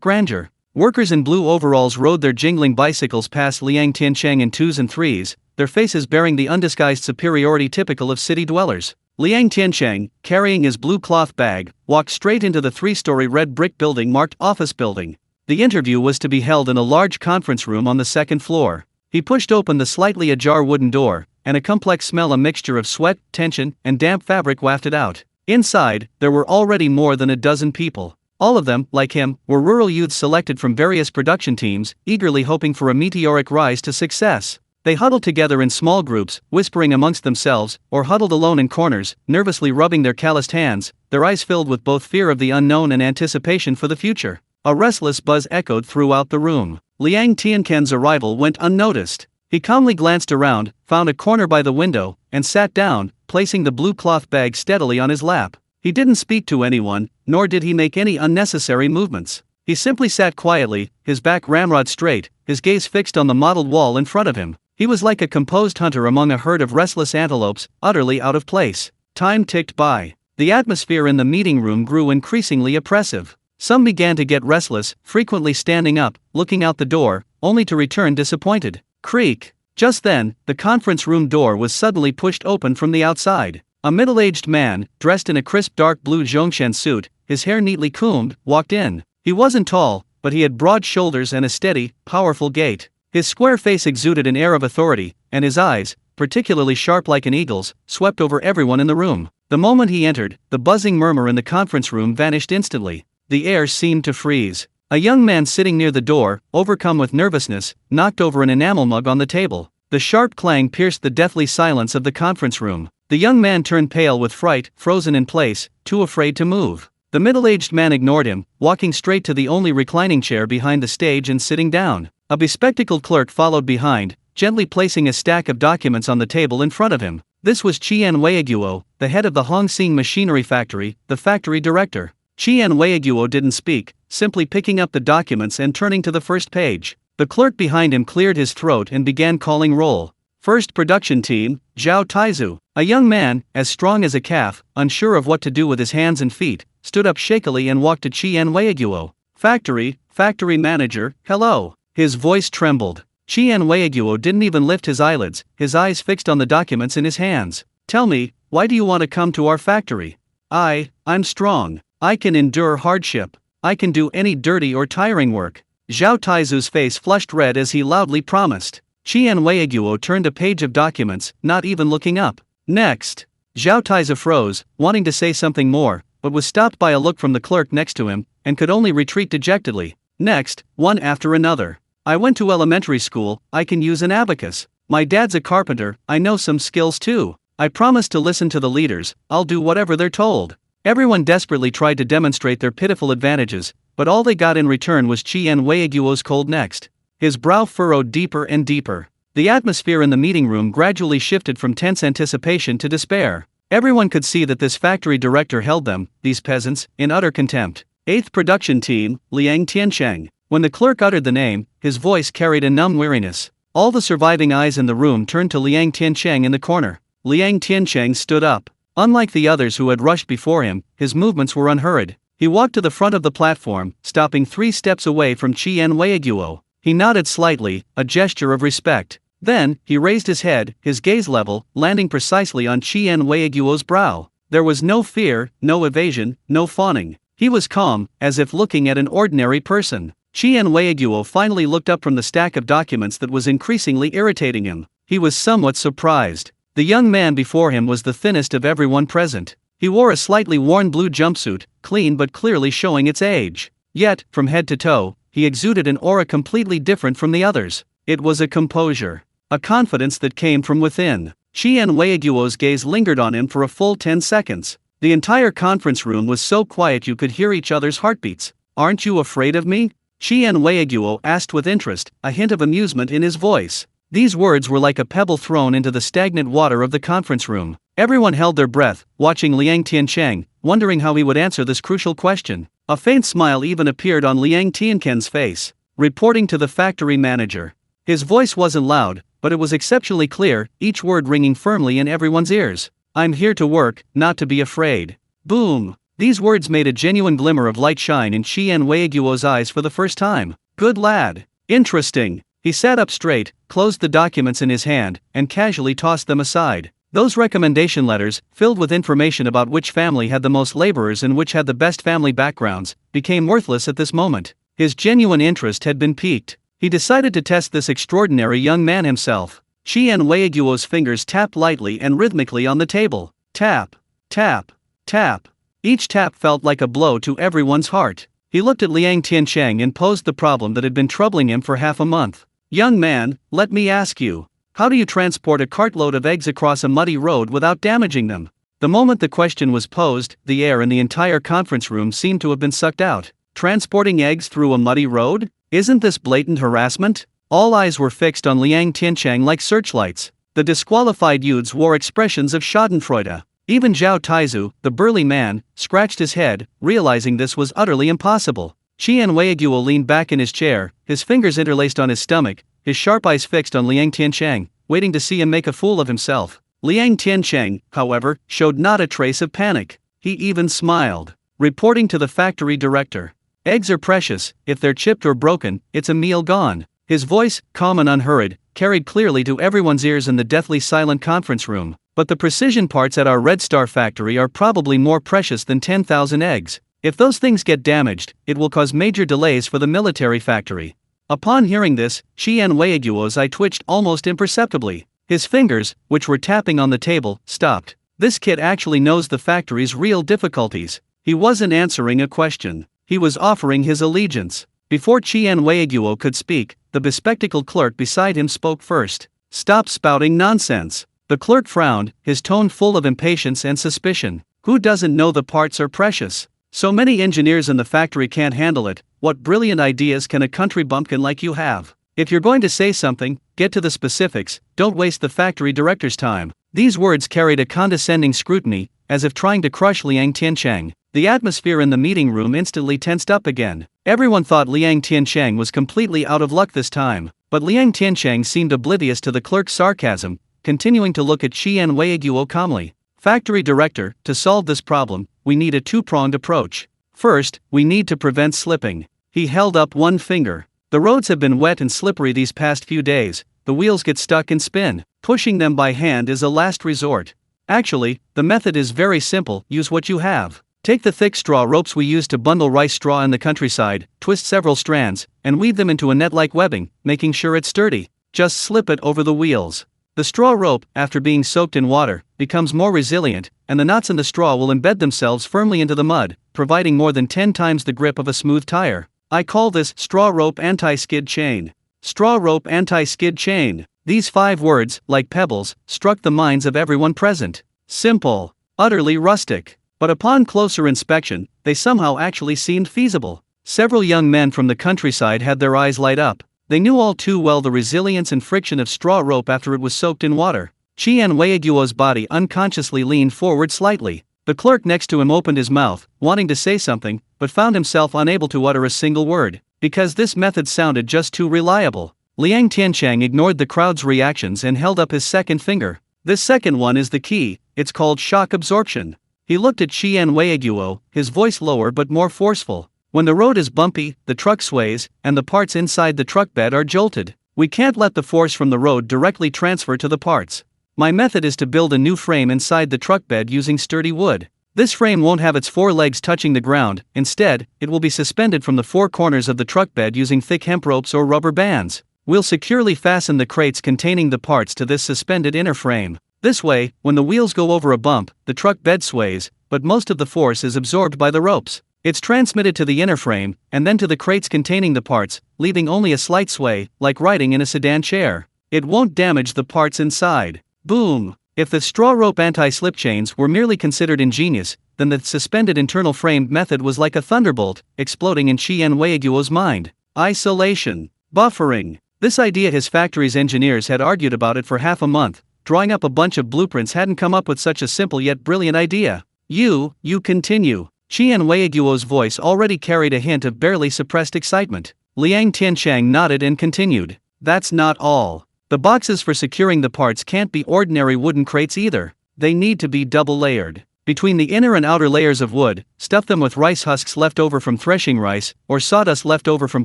grandeur. Workers in blue overalls rode their jingling bicycles past Liang Tiancheng in twos and threes, their faces bearing the undisguised superiority typical of city dwellers. Liang Tiancheng, carrying his blue cloth bag, walked straight into the three-story red brick building marked Office Building. The interview was to be held in a large conference room on the second floor. He pushed open the slightly ajar wooden door, and a complex smell, a mixture of sweat, tension, and damp fabric, wafted out. Inside, there were already more than a dozen people. All of them, like him, were rural youths selected from various production teams, eagerly hoping for a meteoric rise to success. They huddled together in small groups, whispering amongst themselves, or huddled alone in corners, nervously rubbing their calloused hands, their eyes filled with both fear of the unknown and anticipation for the future. A restless buzz echoed throughout the room. Liang Tiancheng's arrival went unnoticed. He calmly glanced around, found a corner by the window, and sat down, placing the blue cloth bag steadily on his lap. He didn't speak to anyone, nor did he make any unnecessary movements. He simply sat quietly, his back ramrod straight, his gaze fixed on the mottled wall in front of him. He was like a composed hunter among a herd of restless antelopes, utterly out of place. Time ticked by. The atmosphere in the meeting room grew increasingly oppressive. Some began to get restless, frequently standing up, looking out the door, only to return disappointed. Creak. Just then, the conference room door was suddenly pushed open from the outside. A middle-aged man, dressed in a crisp dark blue Zhongshan suit, his hair neatly combed, walked in. He wasn't tall, but he had broad shoulders and a steady, powerful gait. His square face exuded an air of authority, and his eyes, particularly sharp like an eagle's, swept over everyone in the room. The moment he entered, the buzzing murmur in the conference room vanished instantly. The air seemed to freeze. A young man sitting near the door, overcome with nervousness, knocked over an enamel mug on the table. The sharp clang pierced the deathly silence of the conference room. The young man turned pale with fright, frozen in place, too afraid to move. The middle-aged man ignored him, walking straight to the only reclining chair behind the stage and sitting down. A bespectacled clerk followed behind, gently placing a stack of documents on the table in front of him. This was Qian Weiguo, the head of the Hongsing Machinery Factory, the factory director. Qian Weiguo didn't speak, simply picking up the documents and turning to the first page. The clerk behind him cleared his throat and began calling roll. First production team, Zhao Taizu. A young man, as strong as a calf, unsure of what to do with his hands and feet, stood up shakily and walked to Qian Weiguo. Factory manager, hello. His voice trembled. Qian Weiguo didn't even lift his eyelids, his eyes fixed on the documents in his hands. Tell me, why do you want to come to our factory? I'm strong. I can endure hardship. I can do any dirty or tiring work. Zhao Taizu's face flushed red as he loudly promised. Qian Weiguo turned a page of documents, not even looking up. Next. Zhao Taizu froze, wanting to say something more, but was stopped by a look from the clerk next to him, and could only retreat dejectedly. Next, one after another. I went to elementary school, I can use an abacus. My dad's a carpenter, I know some skills too. I promise to listen to the leaders, I'll do whatever they're told. Everyone desperately tried to demonstrate their pitiful advantages, but all they got in return was Qian Weiguo's cold next. His brow furrowed deeper and deeper. The atmosphere in the meeting room gradually shifted from tense anticipation to despair. Everyone could see that this factory director held them, these peasants, in utter contempt. 8th production team, Liang Tiancheng. When the clerk uttered the name, his voice carried a numb weariness. All the surviving eyes in the room turned to Liang Tiancheng in the corner. Liang Tiancheng stood up. Unlike the others who had rushed before him, his movements were unhurried. He walked to the front of the platform, stopping 3 steps away from Qian Weiguo. He nodded slightly, a gesture of respect. Then, he raised his head, his gaze level, landing precisely on Qian Weiguo's brow. There was no fear, no evasion, no fawning. He was calm, as if looking at an ordinary person. Qian Weiguo finally looked up from the stack of documents that was increasingly irritating him. He was somewhat surprised. The young man before him was the thinnest of everyone present. He wore a slightly worn blue jumpsuit, clean but clearly showing its age. Yet, from head to toe, he exuded an aura completely different from the others. It was a composure, a confidence that came from within. Qian Weiguo's gaze lingered on him for a full 10 seconds. The entire conference room was so quiet you could hear each other's heartbeats. Aren't you afraid of me? Qian Weiguo asked with interest, a hint of amusement in his voice. These words were like a pebble thrown into the stagnant water of the conference room. Everyone held their breath, watching Liang Tiancheng, wondering how he would answer this crucial question. A faint smile even appeared on Liang Tiancheng's face. Reporting to the factory manager. His voice wasn't loud, but it was exceptionally clear, each word ringing firmly in everyone's ears. I'm here to work, not to be afraid. Boom! These words made a genuine glimmer of light shine in Qian Weiguo's eyes for the first time. Good lad. Interesting. He sat up straight, closed the documents in his hand, and casually tossed them aside. Those recommendation letters, filled with information about which family had the most laborers and which had the best family backgrounds, became worthless at this moment. His genuine interest had been piqued. He decided to test this extraordinary young man himself. Qian Weiguo's fingers tapped lightly and rhythmically on the table. Tap, tap, tap. Each tap felt like a blow to everyone's heart. He looked at Liang Tiancheng and posed the problem that had been troubling him for half a month. Young man, let me ask you. How do you transport a cartload of eggs across a muddy road without damaging them? The moment the question was posed, the air in the entire conference room seemed to have been sucked out. Transporting eggs through a muddy road? Isn't this blatant harassment? All eyes were fixed on Liang Tiancheng like searchlights. The disqualified youths wore expressions of schadenfreude. Even Zhao Taizu, the burly man, scratched his head, realizing this was utterly impossible. Qian Weiguo leaned back in his chair, his fingers interlaced on his stomach, his sharp eyes fixed on Liang Tiancheng, waiting to see him make a fool of himself. Liang Tiancheng, however, showed not a trace of panic. He even smiled. Reporting to the factory director. Eggs are precious, if they're chipped or broken, it's a meal gone. His voice, calm and unhurried, carried clearly to everyone's ears in the deathly silent conference room. But the precision parts at our Red Star factory are probably more precious than 10,000 eggs. If those things get damaged, it will cause major delays for the military factory. Upon hearing this, Qian Weiguo's eye twitched almost imperceptibly. His fingers, which were tapping on the table, stopped. This kid actually knows the factory's real difficulties. He wasn't answering a question. He was offering his allegiance. Before Qian Weiguo could speak, the bespectacled clerk beside him spoke first. Stop spouting nonsense. The clerk frowned, his tone full of impatience and suspicion. Who doesn't know the parts are precious? So many engineers in the factory can't handle it. What brilliant ideas can a country bumpkin like you have? If you're going to say something, get to the specifics, don't waste the factory director's time. These words carried a condescending scrutiny, as if trying to crush Liang Tiancheng. The atmosphere in the meeting room instantly tensed up again. Everyone thought Liang Tiancheng was completely out of luck this time, but Liang Tiancheng seemed oblivious to the clerk's sarcasm, continuing to look at Qian Weiguo calmly. Factory director, to solve this problem, we need a two-pronged approach. First, we need to prevent slipping. He held up one finger. The roads have been wet and slippery these past few days. The wheels get stuck and spin. Pushing them by hand is a last resort. Actually, the method is very simple. Use what you have. Take the thick straw ropes we use to bundle rice straw in the countryside, twist several strands, and weave them into a net-like webbing, making sure it's sturdy. Just slip it over the wheels. The straw rope, after being soaked in water, becomes more resilient, and the knots in the straw will embed themselves firmly into the mud, providing more than 10 times the grip of a smooth tire. I call this straw rope anti-skid chain. Straw rope anti-skid chain. These 5 words, like pebbles, struck the minds of everyone present. Simple, utterly rustic. But upon closer inspection, they somehow actually seemed feasible. Several young men from the countryside had their eyes light up. They knew all too well the resilience and friction of straw rope after it was soaked in water. Qian Weiguo's body unconsciously leaned forward slightly. The clerk next to him opened his mouth, wanting to say something, but found himself unable to utter a single word, because this method sounded just too reliable. Liang Tiancheng ignored the crowd's reactions and held up his second finger. This second one is the key, it's called shock absorption. He looked at Qian Weiguo, his voice lower but more forceful. When the road is bumpy, the truck sways, and the parts inside the truck bed are jolted. We can't let the force from the road directly transfer to the parts. My method is to build a new frame inside the truck bed using sturdy wood. This frame won't have its 4 legs touching the ground, instead, it will be suspended from the 4 corners of the truck bed using thick hemp ropes or rubber bands. We'll securely fasten the crates containing the parts to this suspended inner frame. This way, when the wheels go over a bump, the truck bed sways, but most of the force is absorbed by the ropes. It's transmitted to the inner frame, and then to the crates containing the parts, leaving only a slight sway, like riding in a sedan chair. It won't damage the parts inside. Boom! If the straw rope anti-slip chains were merely considered ingenious, then the suspended internal frame method was like a thunderbolt, exploding in Qian Weiguo's mind. Isolation. Buffering. This idea, his factory's engineers had argued about it for half a month, drawing up a bunch of blueprints, hadn't come up with such a simple yet brilliant idea. You continue. Qian Weiguo's voice already carried a hint of barely suppressed excitement. Liang Tiancheng nodded and continued. That's not all. The boxes for securing the parts can't be ordinary wooden crates either. They need to be double-layered. Between the inner and outer layers of wood, stuff them with rice husks left over from threshing rice, or sawdust left over from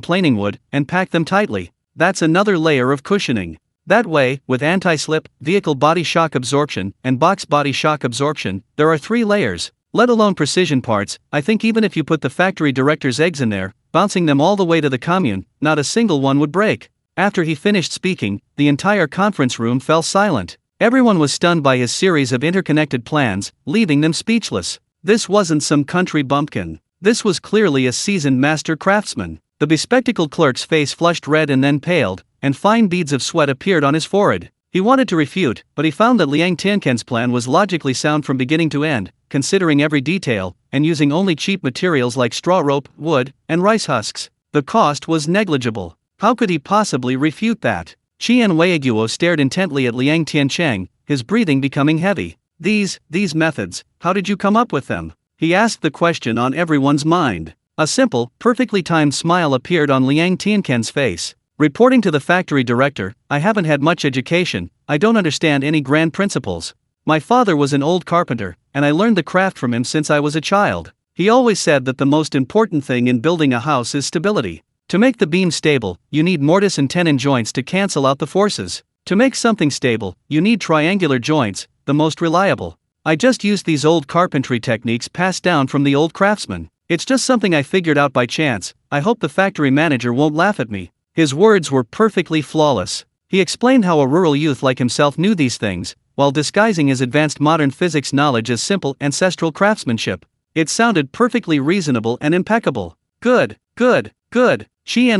planing wood, and pack them tightly. That's another layer of cushioning. That way, with anti-slip, vehicle body shock absorption, and box body shock absorption, there are 3 layers. Let alone precision parts. I think even if you put the factory director's eggs in there, bouncing them all the way to the commune, not a single one would break. After he finished speaking, the entire conference room fell silent. Everyone was stunned by his series of interconnected plans, leaving them speechless. This wasn't some country bumpkin. This was clearly a seasoned master craftsman. The bespectacled clerk's face flushed red and then paled, and fine beads of sweat appeared on his forehead. He wanted to refute, but he found that Liang Tiancheng's plan was logically sound from beginning to end, considering every detail, and using only cheap materials like straw rope, wood, and rice husks. The cost was negligible. How could he possibly refute that? Qian Weiguo stared intently at Liang Tiancheng, his breathing becoming heavy. These methods, how did you come up with them? He asked the question on everyone's mind. A simple, perfectly timed smile appeared on Liang Tiancheng's face. Reporting to the factory director, I haven't had much education, I don't understand any grand principles. My father was an old carpenter, and I learned the craft from him since I was a child. He always said that the most important thing in building a house is stability. To make the beam stable, you need mortise and tenon joints to cancel out the forces. To make something stable, you need triangular joints, the most reliable. I just used these old carpentry techniques passed down from the old craftsmen. It's just something I figured out by chance. I hope the factory manager won't laugh at me. His words were perfectly flawless. He explained how a rural youth like himself knew these things, while disguising his advanced modern physics knowledge as simple ancestral craftsmanship. It sounded perfectly reasonable and impeccable. Good. Qian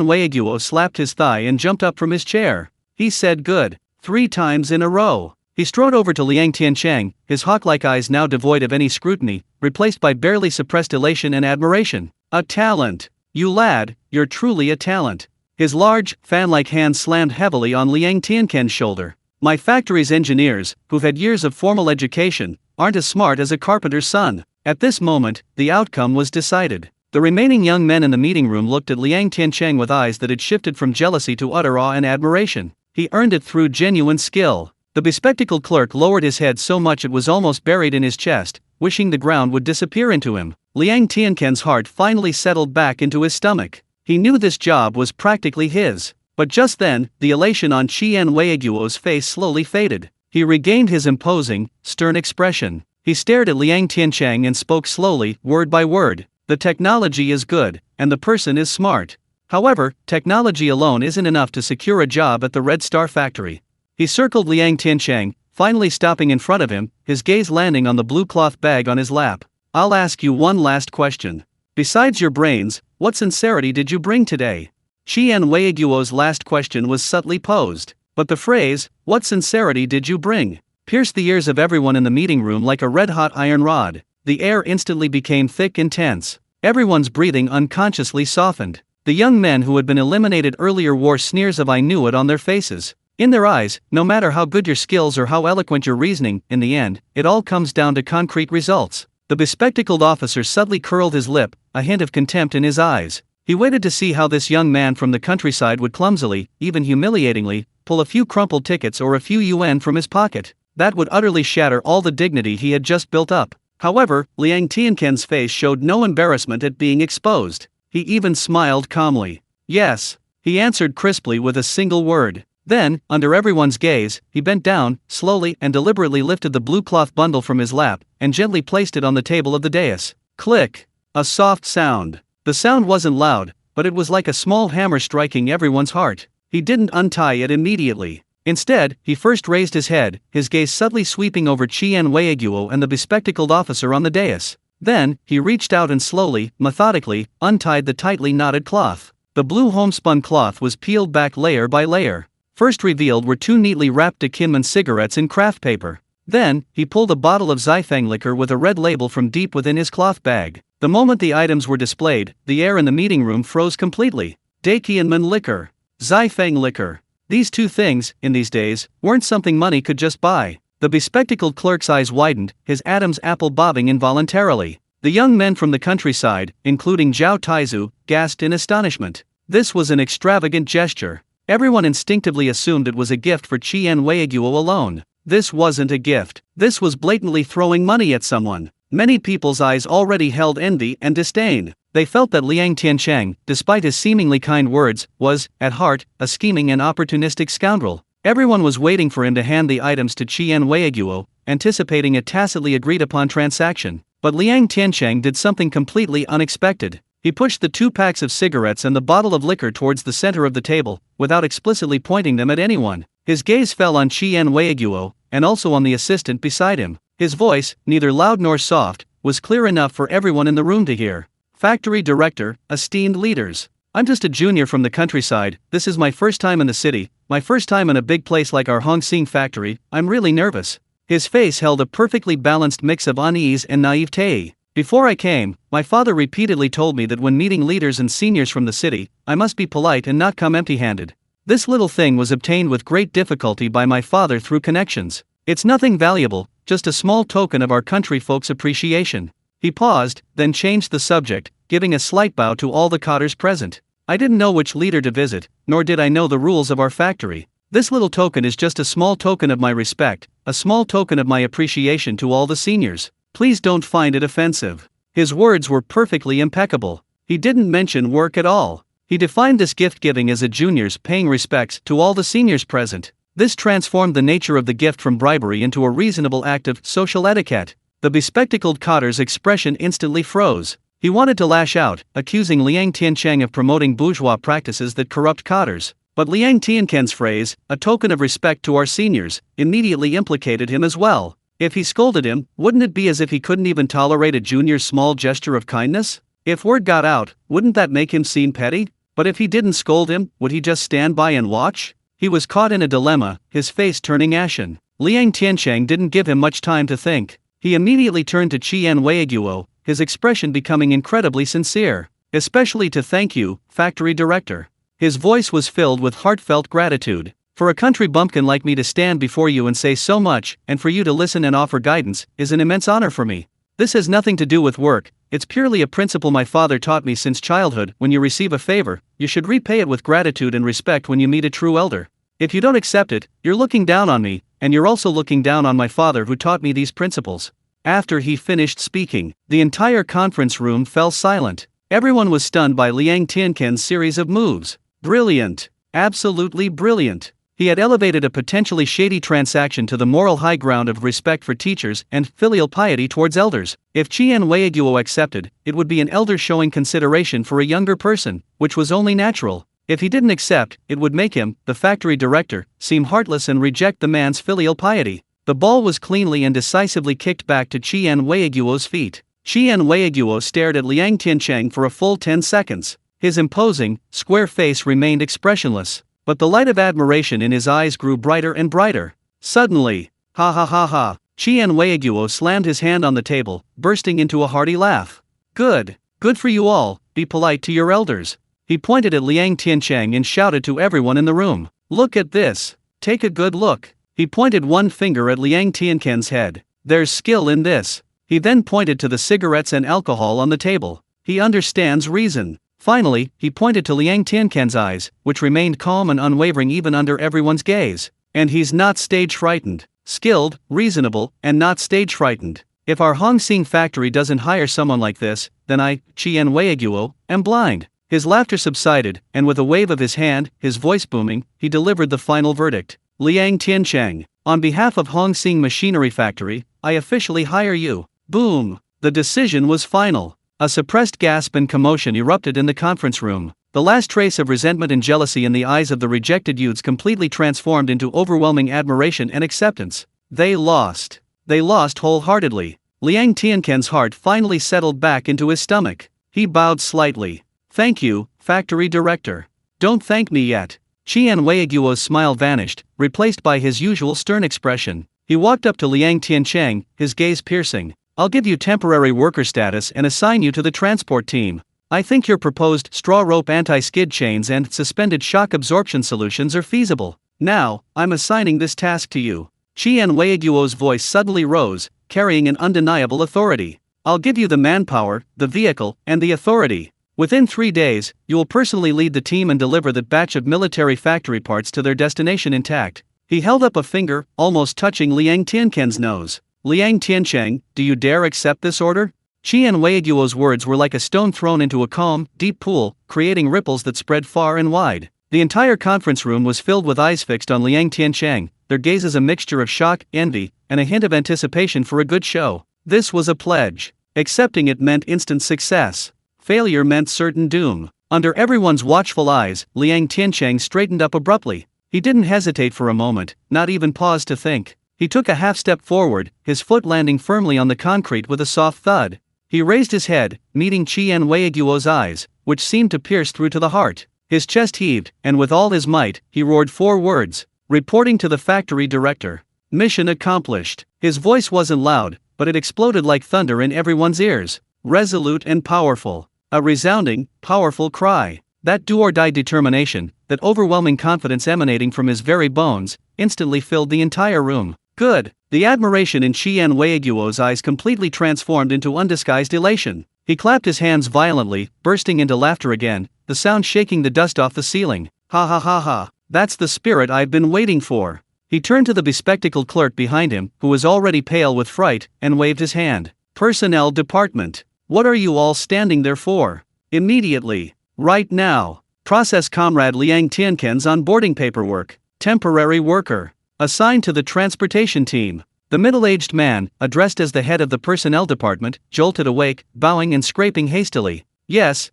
Weiguo slapped his thigh and jumped up from his chair. He said good 3 times in a row. He strode over to Liang Tiancheng, his hawk-like eyes now devoid of any scrutiny, replaced by barely suppressed elation and admiration. A talent. You lad, you're truly a talent. His large, fan-like hand slammed heavily on Liang Tiancheng's shoulder. My factory's engineers, who've had years of formal education, aren't as smart as a carpenter's son. At this moment, the outcome was decided. The remaining young men in the meeting room looked at Liang Tiancheng with eyes that had shifted from jealousy to utter awe and admiration. He earned it through genuine skill. The bespectacled clerk lowered his head so much it was almost buried in his chest, wishing the ground would disappear into him. Liang Tiancheng's heart finally settled back into his stomach. He knew this job was practically his. But just then, the elation on Qian Weiguo's face slowly faded. He regained his imposing, stern expression. He stared at Liang Tiancheng and spoke slowly, word by word. The technology is good, and the person is smart. However, technology alone isn't enough to secure a job at the Red Star factory. He circled Liang Tiancheng, finally stopping in front of him, his gaze landing on the blue cloth bag on his lap. I'll ask you one last question. Besides your brains, what sincerity did you bring today? Qian Weiguo's last question was subtly posed, but the phrase, what sincerity did you bring, pierced the ears of everyone in the meeting room like a red-hot iron rod. The air instantly became thick and tense. Everyone's breathing unconsciously softened. The young men who had been eliminated earlier wore sneers of I knew it on their faces. In their eyes, no matter how good your skills or how eloquent your reasoning, in the end, it all comes down to concrete results. The bespectacled officer subtly curled his lip, a hint of contempt in his eyes. He waited to see how this young man from the countryside would clumsily, even humiliatingly, pull a few crumpled tickets or a few yuan from his pocket. That would utterly shatter all the dignity he had just built up. However, Liang Tiancheng's face showed no embarrassment at being exposed. He even smiled calmly. Yes, he answered crisply with a single word. Then, under everyone's gaze, he bent down, slowly and deliberately lifted the blue cloth bundle from his lap, and gently placed it on the table of the dais. Click! A soft sound. The sound wasn't loud, but it was like a small hammer striking everyone's heart. He didn't untie it immediately. Instead, he first raised his head, his gaze subtly sweeping over Qian Weiguo and the bespectacled officer on the dais. Then, he reached out and slowly, methodically, untied the tightly knotted cloth. The blue homespun cloth was peeled back layer by layer. First revealed were 2 neatly wrapped Kinman cigarettes in craft paper. Then, he pulled a bottle of Xifeng liquor with a red label from deep within his cloth bag. The moment the items were displayed, the air in the meeting room froze completely. Kinman liquor. Xifeng liquor. These two things, in these days, weren't something money could just buy. The bespectacled clerk's eyes widened, his Adam's apple bobbing involuntarily. The young men from the countryside, including Zhao Taizu, gasped in astonishment. This was an extravagant gesture. Everyone instinctively assumed it was a gift for Qian Weiguo alone. This wasn't a gift. This was blatantly throwing money at someone. Many people's eyes already held envy and disdain. They felt that Liang Tiancheng, despite his seemingly kind words, was, at heart, a scheming and opportunistic scoundrel. Everyone was waiting for him to hand the items to Qian Weiguo, anticipating a tacitly agreed-upon transaction. But Liang Tiancheng did something completely unexpected. He pushed the 2 packs of cigarettes and the bottle of liquor towards the center of the table, without explicitly pointing them at anyone. His gaze fell on Qian Weiguo, and also on the assistant beside him. His voice, neither loud nor soft, was clear enough for everyone in the room to hear. Factory director, esteemed leaders. I'm just a junior from the countryside. This is my first time in the city, my first time in a big place like our Hongsing factory. I'm really nervous. His face held a perfectly balanced mix of unease and naivete. Before I came, my father repeatedly told me that when meeting leaders and seniors from the city, I must be polite and not come empty-handed. This little thing was obtained with great difficulty by my father through connections. It's nothing valuable, just a small token of our country folks' appreciation. He paused, then changed the subject, giving a slight bow to all the cotters present. I didn't know which leader to visit, nor did I know the rules of our factory. This little token is just a small token of my respect, a small token of my appreciation to all the seniors. Please don't find it offensive. His words were perfectly impeccable. He didn't mention work at all. He defined this gift-giving as a junior's paying respects to all the seniors present. This transformed the nature of the gift from bribery into a reasonable act of social etiquette. The bespectacled cotter's expression instantly froze. He wanted to lash out, accusing Liang Tiancheng of promoting bourgeois practices that corrupt cotters. But Liang Tiancheng's phrase, a token of respect to our seniors, immediately implicated him as well. If he scolded him, wouldn't it be as if he couldn't even tolerate a junior's small gesture of kindness? If word got out, wouldn't that make him seem petty? But if he didn't scold him, would he just stand by and watch? He was caught in a dilemma, his face turning ashen. Liang Tiancheng didn't give him much time to think. He immediately turned to Qian Weiguo, his expression becoming incredibly sincere. Especially to thank you, factory director. His voice was filled with heartfelt gratitude. For a country bumpkin like me to stand before you and say so much, and for you to listen and offer guidance, is an immense honor for me. This has nothing to do with work, it's purely a principle my father taught me since childhood. When you receive a favor, you should repay it with gratitude and respect when you meet a true elder. If you don't accept it, you're looking down on me, and you're also looking down on my father who taught me these principles. After he finished speaking, the entire conference room fell silent. Everyone was stunned by Liang Tiancheng's series of moves. Brilliant. Absolutely brilliant. He had elevated a potentially shady transaction to the moral high ground of respect for teachers and filial piety towards elders. If Qian Weiguo accepted, it would be an elder showing consideration for a younger person, which was only natural. If he didn't accept, it would make him, the factory director, seem heartless and reject the man's filial piety. The ball was cleanly and decisively kicked back to Qian Weiguo's feet. Qian Weiguo stared at Liang Tiancheng for a full 10 seconds. His imposing, square face remained expressionless. But the light of admiration in his eyes grew brighter and brighter. Suddenly, ha ha ha ha, Qian Weiguo slammed his hand on the table, bursting into a hearty laugh. Good for you all, be polite to your elders. He pointed at Liang Tiancheng and shouted to everyone in the room. Look at this. Take a good look. He pointed one finger at Liang Tiancheng's head. There's skill in this. He then pointed to the cigarettes and alcohol on the table. He understands reason. Finally, he pointed to Liang Tiancheng's eyes, which remained calm and unwavering even under everyone's gaze. And he's not stage-frightened. Skilled, reasonable, and not stage-frightened. If our Hongsing factory doesn't hire someone like this, then I, Qian Weiguo, am blind. His laughter subsided, and with a wave of his hand, his voice booming, he delivered the final verdict. Liang Tiancheng, on behalf of Hongsing Machinery Factory, I officially hire you. Boom! The decision was final. A suppressed gasp and commotion erupted in the conference room. The last trace of resentment and jealousy in the eyes of the rejected youths completely transformed into overwhelming admiration and acceptance. They lost. They lost wholeheartedly. Liang Tiancheng's heart finally settled back into his stomach. He bowed slightly. Thank you, factory director. Don't thank me yet. Qian Weiguo's smile vanished, replaced by his usual stern expression. He walked up to Liang Tiancheng, his gaze piercing. I'll give you temporary worker status and assign you to the transport team. I think your proposed straw rope anti-skid chains and suspended shock absorption solutions are feasible. Now, I'm assigning this task to you. Qian Weiguo's voice suddenly rose, carrying an undeniable authority. I'll give you the manpower, the vehicle, and the authority. Within 3 days, you will personally lead the team and deliver that batch of military factory parts to their destination intact. He held up a finger, almost touching Liang Tiancheng's nose. Liang Tiancheng, do you dare accept this order? Qian Weiguo's words were like a stone thrown into a calm, deep pool, creating ripples that spread far and wide. The entire conference room was filled with eyes fixed on Liang Tiancheng, their gazes a mixture of shock, envy, and a hint of anticipation for a good show. This was a pledge. Accepting it meant instant success. Failure meant certain doom. Under everyone's watchful eyes, Liang Tiancheng straightened up abruptly. He didn't hesitate for a moment, not even pause to think. He took a half step forward, his foot landing firmly on the concrete with a soft thud. He raised his head, meeting Qian Weiguo's eyes, which seemed to pierce through to the heart. His chest heaved, and with all his might, he roared 4 words. Reporting to the factory director. Mission accomplished. His voice wasn't loud, but it exploded like thunder in everyone's ears. Resolute and powerful. A resounding, powerful cry. That do-or-die determination, that overwhelming confidence emanating from his very bones, instantly filled the entire room. Good. The admiration in Qian Weiguo's eyes completely transformed into undisguised elation. He clapped his hands violently, bursting into laughter again, the sound shaking the dust off the ceiling. Ha ha ha ha. That's the spirit I've been waiting for. He turned to the bespectacled clerk behind him, who was already pale with fright, and waved his hand. Personnel department. What are you all standing there for? Immediately. Right now. Process Comrade Liang Tiancheng's onboarding paperwork. Temporary worker. Assigned to the transportation team. The middle-aged man, addressed as the head of the personnel department, jolted awake, bowing and scraping hastily. Yes,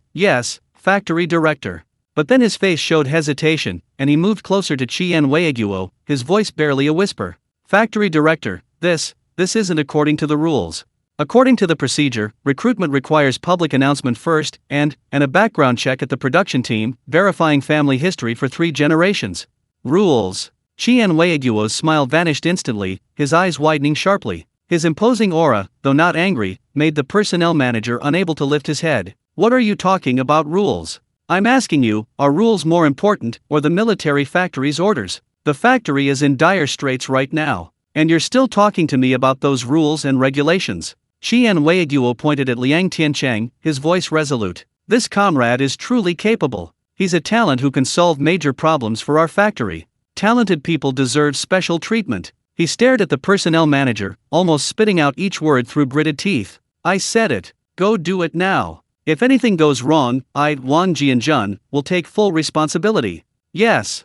factory director. But then his face showed hesitation, and he moved closer to Qian Weiguo, his voice barely a whisper. Factory director, this isn't according to the rules. According to the procedure, recruitment requires public announcement first, and a background check at the production team, verifying family history for 3 generations. Rules. Qian Weiguo's smile vanished instantly, his eyes widening sharply. His imposing aura, though not angry, made the personnel manager unable to lift his head. What are you talking about rules? I'm asking you, are rules more important, or the military factory's orders? The factory is in dire straits right now, and you're still talking to me about those rules and regulations. Qian Weiguo pointed at Liang Tiancheng, his voice resolute. This comrade is truly capable. He's a talent who can solve major problems for our factory. Talented people deserve special treatment. He stared at the personnel manager, almost spitting out each word through gritted teeth. I said it. Go do it now. If anything goes wrong, Wang Jianjun, will take full responsibility. Yes,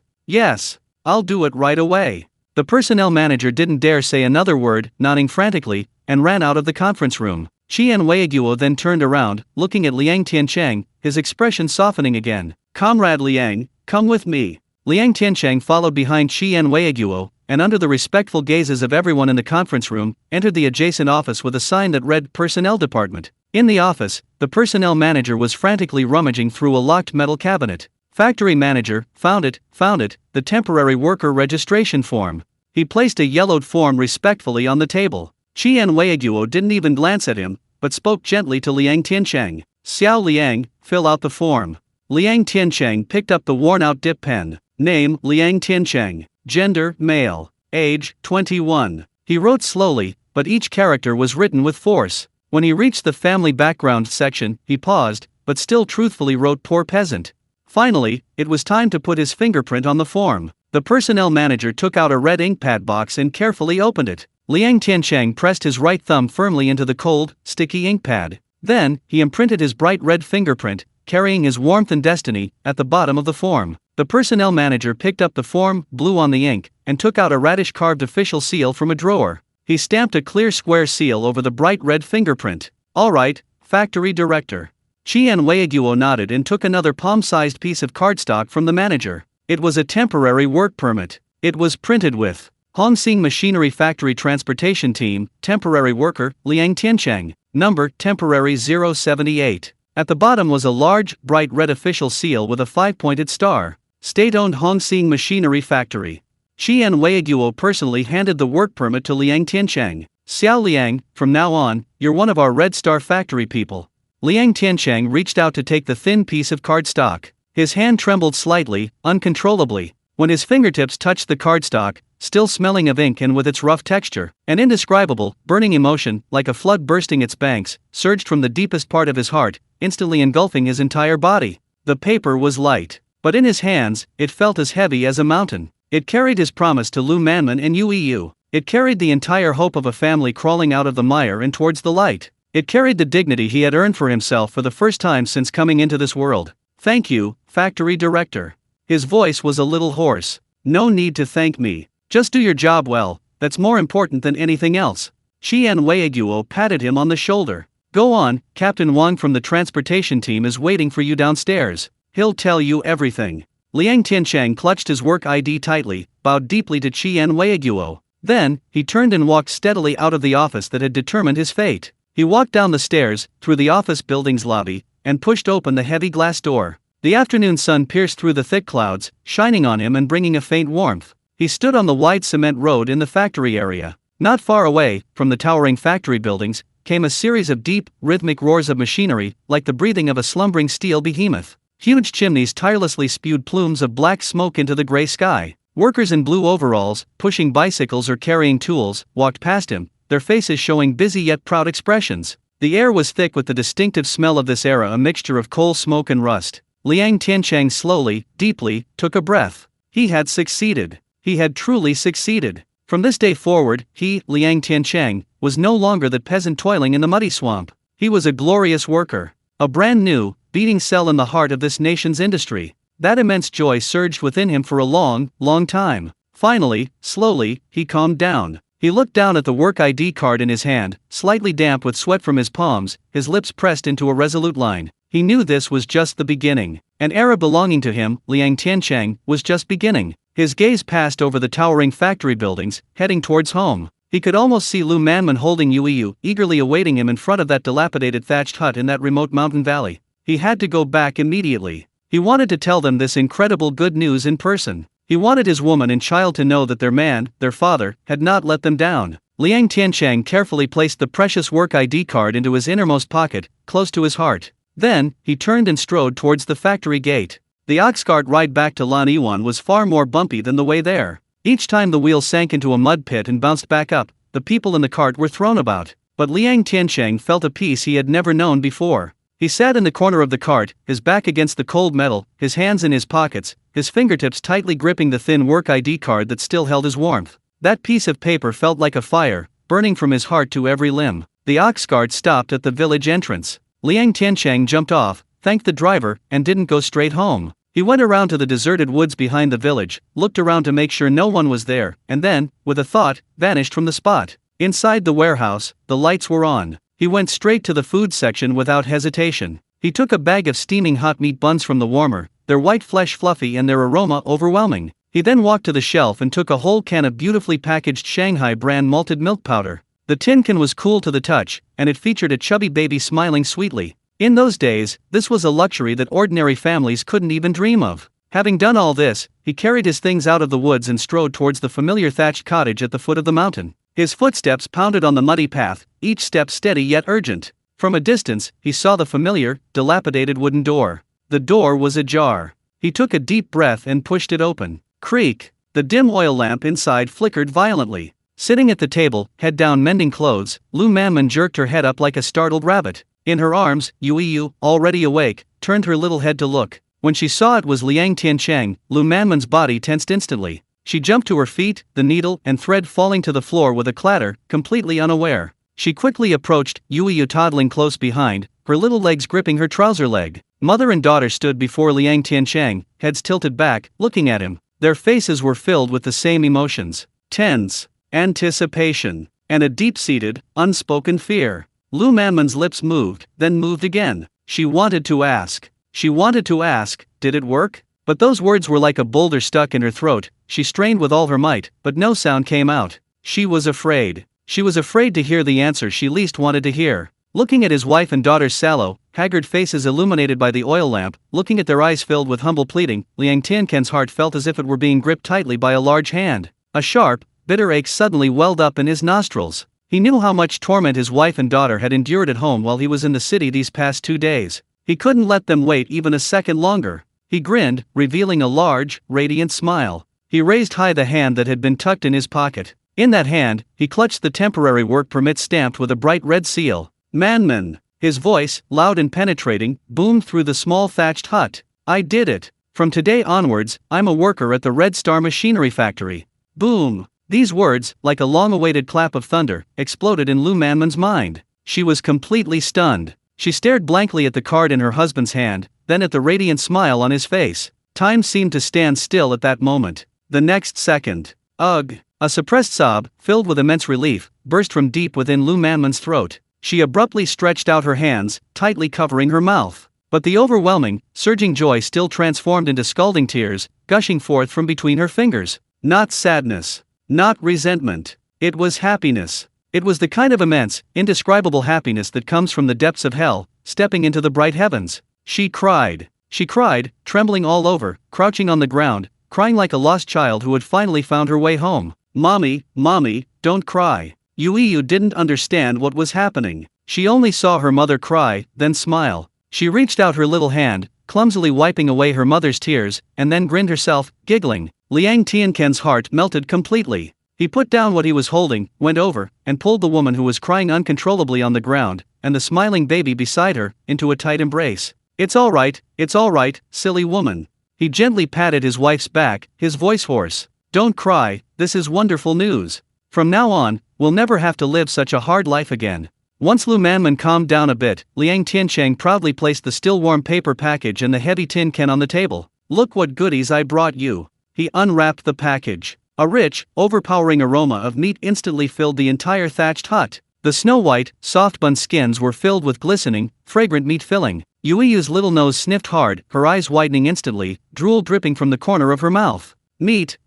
I'll do it right away. The personnel manager didn't dare say another word, nodding frantically, and ran out of the conference room. Qian Weiguo then turned around, looking at Liang Tiancheng, his expression softening again. Comrade Liang, come with me. Liang Tiancheng followed behind Qian Weiguo, and under the respectful gazes of everyone in the conference room, entered the adjacent office with a sign that read Personnel Department. In the office, the personnel manager was frantically rummaging through a locked metal cabinet. Factory manager, found it, the temporary worker registration form. He placed a yellowed form respectfully on the table. Qian Weiguo didn't even glance at him, but spoke gently to Liang Tiancheng. Xiao Liang, fill out the form. Liang Tiancheng picked up the worn-out dip pen. Name, Liang Tiancheng. Gender, male. Age, 21. He wrote slowly, but each character was written with force. When he reached the family background section, he paused, but still truthfully wrote poor peasant. Finally, it was time to put his fingerprint on the form. The personnel manager took out a red inkpad box and carefully opened it. Liang Tiancheng pressed his right thumb firmly into the cold, sticky inkpad. Then, he imprinted his bright red fingerprint, carrying his warmth and destiny, at the bottom of the form. The personnel manager picked up the form, blew on the ink, and took out a radish-carved official seal from a drawer. He stamped a clear square seal over the bright red fingerprint. All right, factory director. Qian Weiguo nodded and took another palm-sized piece of cardstock from the manager. It was a temporary work permit. It was printed with Hongsing Machinery Factory Transportation Team, temporary worker, Liang Tiancheng, number, temporary 078. At the bottom was a large, bright red official seal with a 5-pointed star. State-owned Hongsing Machinery Factory. Qian Weiguo personally handed the work permit to Liang Tiancheng. Xiao Liang, from now on, you're one of our Red Star Factory people. Liang Tiancheng reached out to take the thin piece of cardstock. His hand trembled slightly, uncontrollably. When his fingertips touched the cardstock, still smelling of ink and with its rough texture, an indescribable, burning emotion, like a flood bursting its banks, surged from the deepest part of his heart, instantly engulfing his entire body. The paper was light, but in his hands, it felt as heavy as a mountain. It carried his promise to Lu Manman and Yu. It carried the entire hope of a family crawling out of the mire and towards the light. It carried the dignity he had earned for himself for the first time since coming into this world. "Thank you, factory director." His voice was a little hoarse. "No need to thank me. Just do your job well, that's more important than anything else." Qian Weiguo patted him on the shoulder. "Go on, Captain Wang from the transportation team is waiting for you downstairs. He'll tell you everything." Liang Tiancheng clutched his work ID tightly, bowed deeply to Qian Weiguo. Then, he turned and walked steadily out of the office that had determined his fate. He walked down the stairs, through the office building's lobby, and pushed open the heavy glass door. The afternoon sun pierced through the thick clouds, shining on him and bringing a faint warmth. He stood on the wide cement road in the factory area. Not far away, from the towering factory buildings, came a series of deep, rhythmic roars of machinery, like the breathing of a slumbering steel behemoth. Huge chimneys tirelessly spewed plumes of black smoke into the gray sky. Workers in blue overalls, pushing bicycles or carrying tools, walked past him, their faces showing busy yet proud expressions. The air was thick with the distinctive smell of this era, a mixture of coal smoke and rust. Liang Tiancheng slowly, deeply, took a breath. He had succeeded. He had truly succeeded. From this day forward, he, Liang Tiancheng, was no longer the peasant toiling in the muddy swamp. He was a glorious worker. A brand new, beating cell in the heart of this nation's industry. That immense joy surged within him for a long, long time. Finally, slowly, he calmed down. He looked down at the work ID card in his hand, slightly damp with sweat from his palms, his lips pressed into a resolute line. He knew this was just the beginning. An era belonging to him, Liang Tiancheng, was just beginning. His gaze passed over the towering factory buildings, heading towards home. He could almost see Lu Manman holding Yu, eagerly awaiting him in front of that dilapidated thatched hut in that remote mountain valley. He had to go back immediately. He wanted to tell them this incredible good news in person. He wanted his woman and child to know that their man, their father, had not let them down. Liang Tiancheng carefully placed the precious work ID card into his innermost pocket, close to his heart. Then, he turned and strode towards the factory gate. The ox cart ride back to Lan Yiwan was far more bumpy than the way there. Each time the wheel sank into a mud pit and bounced back up, the people in the cart were thrown about. But Liang Tiancheng felt a peace he had never known before. He sat in the corner of the cart, his back against the cold metal, his hands in his pockets, his fingertips tightly gripping the thin work ID card that still held his warmth. That piece of paper felt like a fire, burning from his heart to every limb. The ox cart stopped at the village entrance. Liang Tiancheng jumped off, thanked the driver, and didn't go straight home. He went around to the deserted woods behind the village, looked around to make sure no one was there, and then, with a thought, vanished from the spot. Inside the warehouse, the lights were on. He went straight to the food section without hesitation. He took a bag of steaming hot meat buns from the warmer, their white flesh fluffy and their aroma overwhelming. He then walked to the shelf and took a whole can of beautifully packaged Shanghai brand malted milk powder. The tin can was cool to the touch, and it featured a chubby baby smiling sweetly. In those days, this was a luxury that ordinary families couldn't even dream of. Having done all this, he carried his things out of the woods and strode towards the familiar thatched cottage at the foot of the mountain. His footsteps pounded on the muddy path, each step steady yet urgent. From a distance, he saw the familiar, dilapidated wooden door. The door was ajar. He took a deep breath and pushed it open. Creak! The dim oil lamp inside flickered violently. Sitting at the table, head down mending clothes, Lu Manman jerked her head up like a startled rabbit. In her arms, Yu, already awake, turned her little head to look. When she saw it was Liang Tiancheng, Lu Manman's body tensed instantly. She jumped to her feet, the needle and thread falling to the floor with a clatter, completely unaware. She quickly approached, Yu toddling close behind, her little legs gripping her trouser leg. Mother and daughter stood before Liang Tiancheng, heads tilted back, looking at him. Their faces were filled with the same emotions. Tense, anticipation, and a deep-seated, unspoken fear. Lu Manman's lips moved, then moved again. She wanted to ask. She wanted to ask, did it work? But those words were like a boulder stuck in her throat. She strained with all her might, but no sound came out. She was afraid. She was afraid to hear the answer she least wanted to hear. Looking at his wife and daughter's sallow, haggard faces illuminated by the oil lamp, looking at their eyes filled with humble pleading, Liang Tiancheng's heart felt as if it were being gripped tightly by a large hand. A sharp, bitter ache suddenly welled up in his nostrils. He knew how much torment his wife and daughter had endured at home while he was in the city these past 2 days. He couldn't let them wait even a second longer. He grinned, revealing a large, radiant smile. He raised high the hand that had been tucked in his pocket. In that hand, he clutched the temporary work permit stamped with a bright red seal. Manman. His voice, loud and penetrating, boomed through the small thatched hut. I did it. From today onwards, I'm a worker at the Red Star Machinery Factory. Boom. These words, like a long-awaited clap of thunder, exploded in Lu Manman's mind. She was completely stunned. She stared blankly at the card in her husband's hand, then at the radiant smile on his face. Time seemed to stand still at that moment. The next second. Ugh. A suppressed sob, filled with immense relief, burst from deep within Lu Manman's throat. She abruptly stretched out her hands, tightly covering her mouth. But the overwhelming, surging joy still transformed into scalding tears, gushing forth from between her fingers. Not sadness. Not resentment. It was happiness. It was the kind of immense, indescribable happiness that comes from the depths of hell, stepping into the bright heavens. She cried. She cried, trembling all over, crouching on the ground, crying like a lost child who had finally found her way home. Mommy, mommy, don't cry. Yu didn't understand what was happening. She only saw her mother cry, then smile. She reached out her little hand, clumsily wiping away her mother's tears, and then grinned herself, giggling. Liang Tiancheng's heart melted completely. He put down what he was holding, went over, and pulled the woman who was crying uncontrollably on the ground, and the smiling baby beside her, into a tight embrace. It's all right, silly woman. He gently patted his wife's back, his voice hoarse. Don't cry, this is wonderful news. From now on, we'll never have to live such a hard life again. Once Lu Manman calmed down a bit, Liang Tiancheng proudly placed the still warm paper package and the heavy tin can on the table. Look what goodies I brought you. He unwrapped the package. A rich, overpowering aroma of meat instantly filled the entire thatched hut. The snow-white, soft-bun skins were filled with glistening, fragrant meat filling. Yu's little nose sniffed hard, her eyes widening instantly, drool dripping from the corner of her mouth. Meat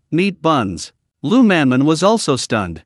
buns. Lu Manman was also stunned.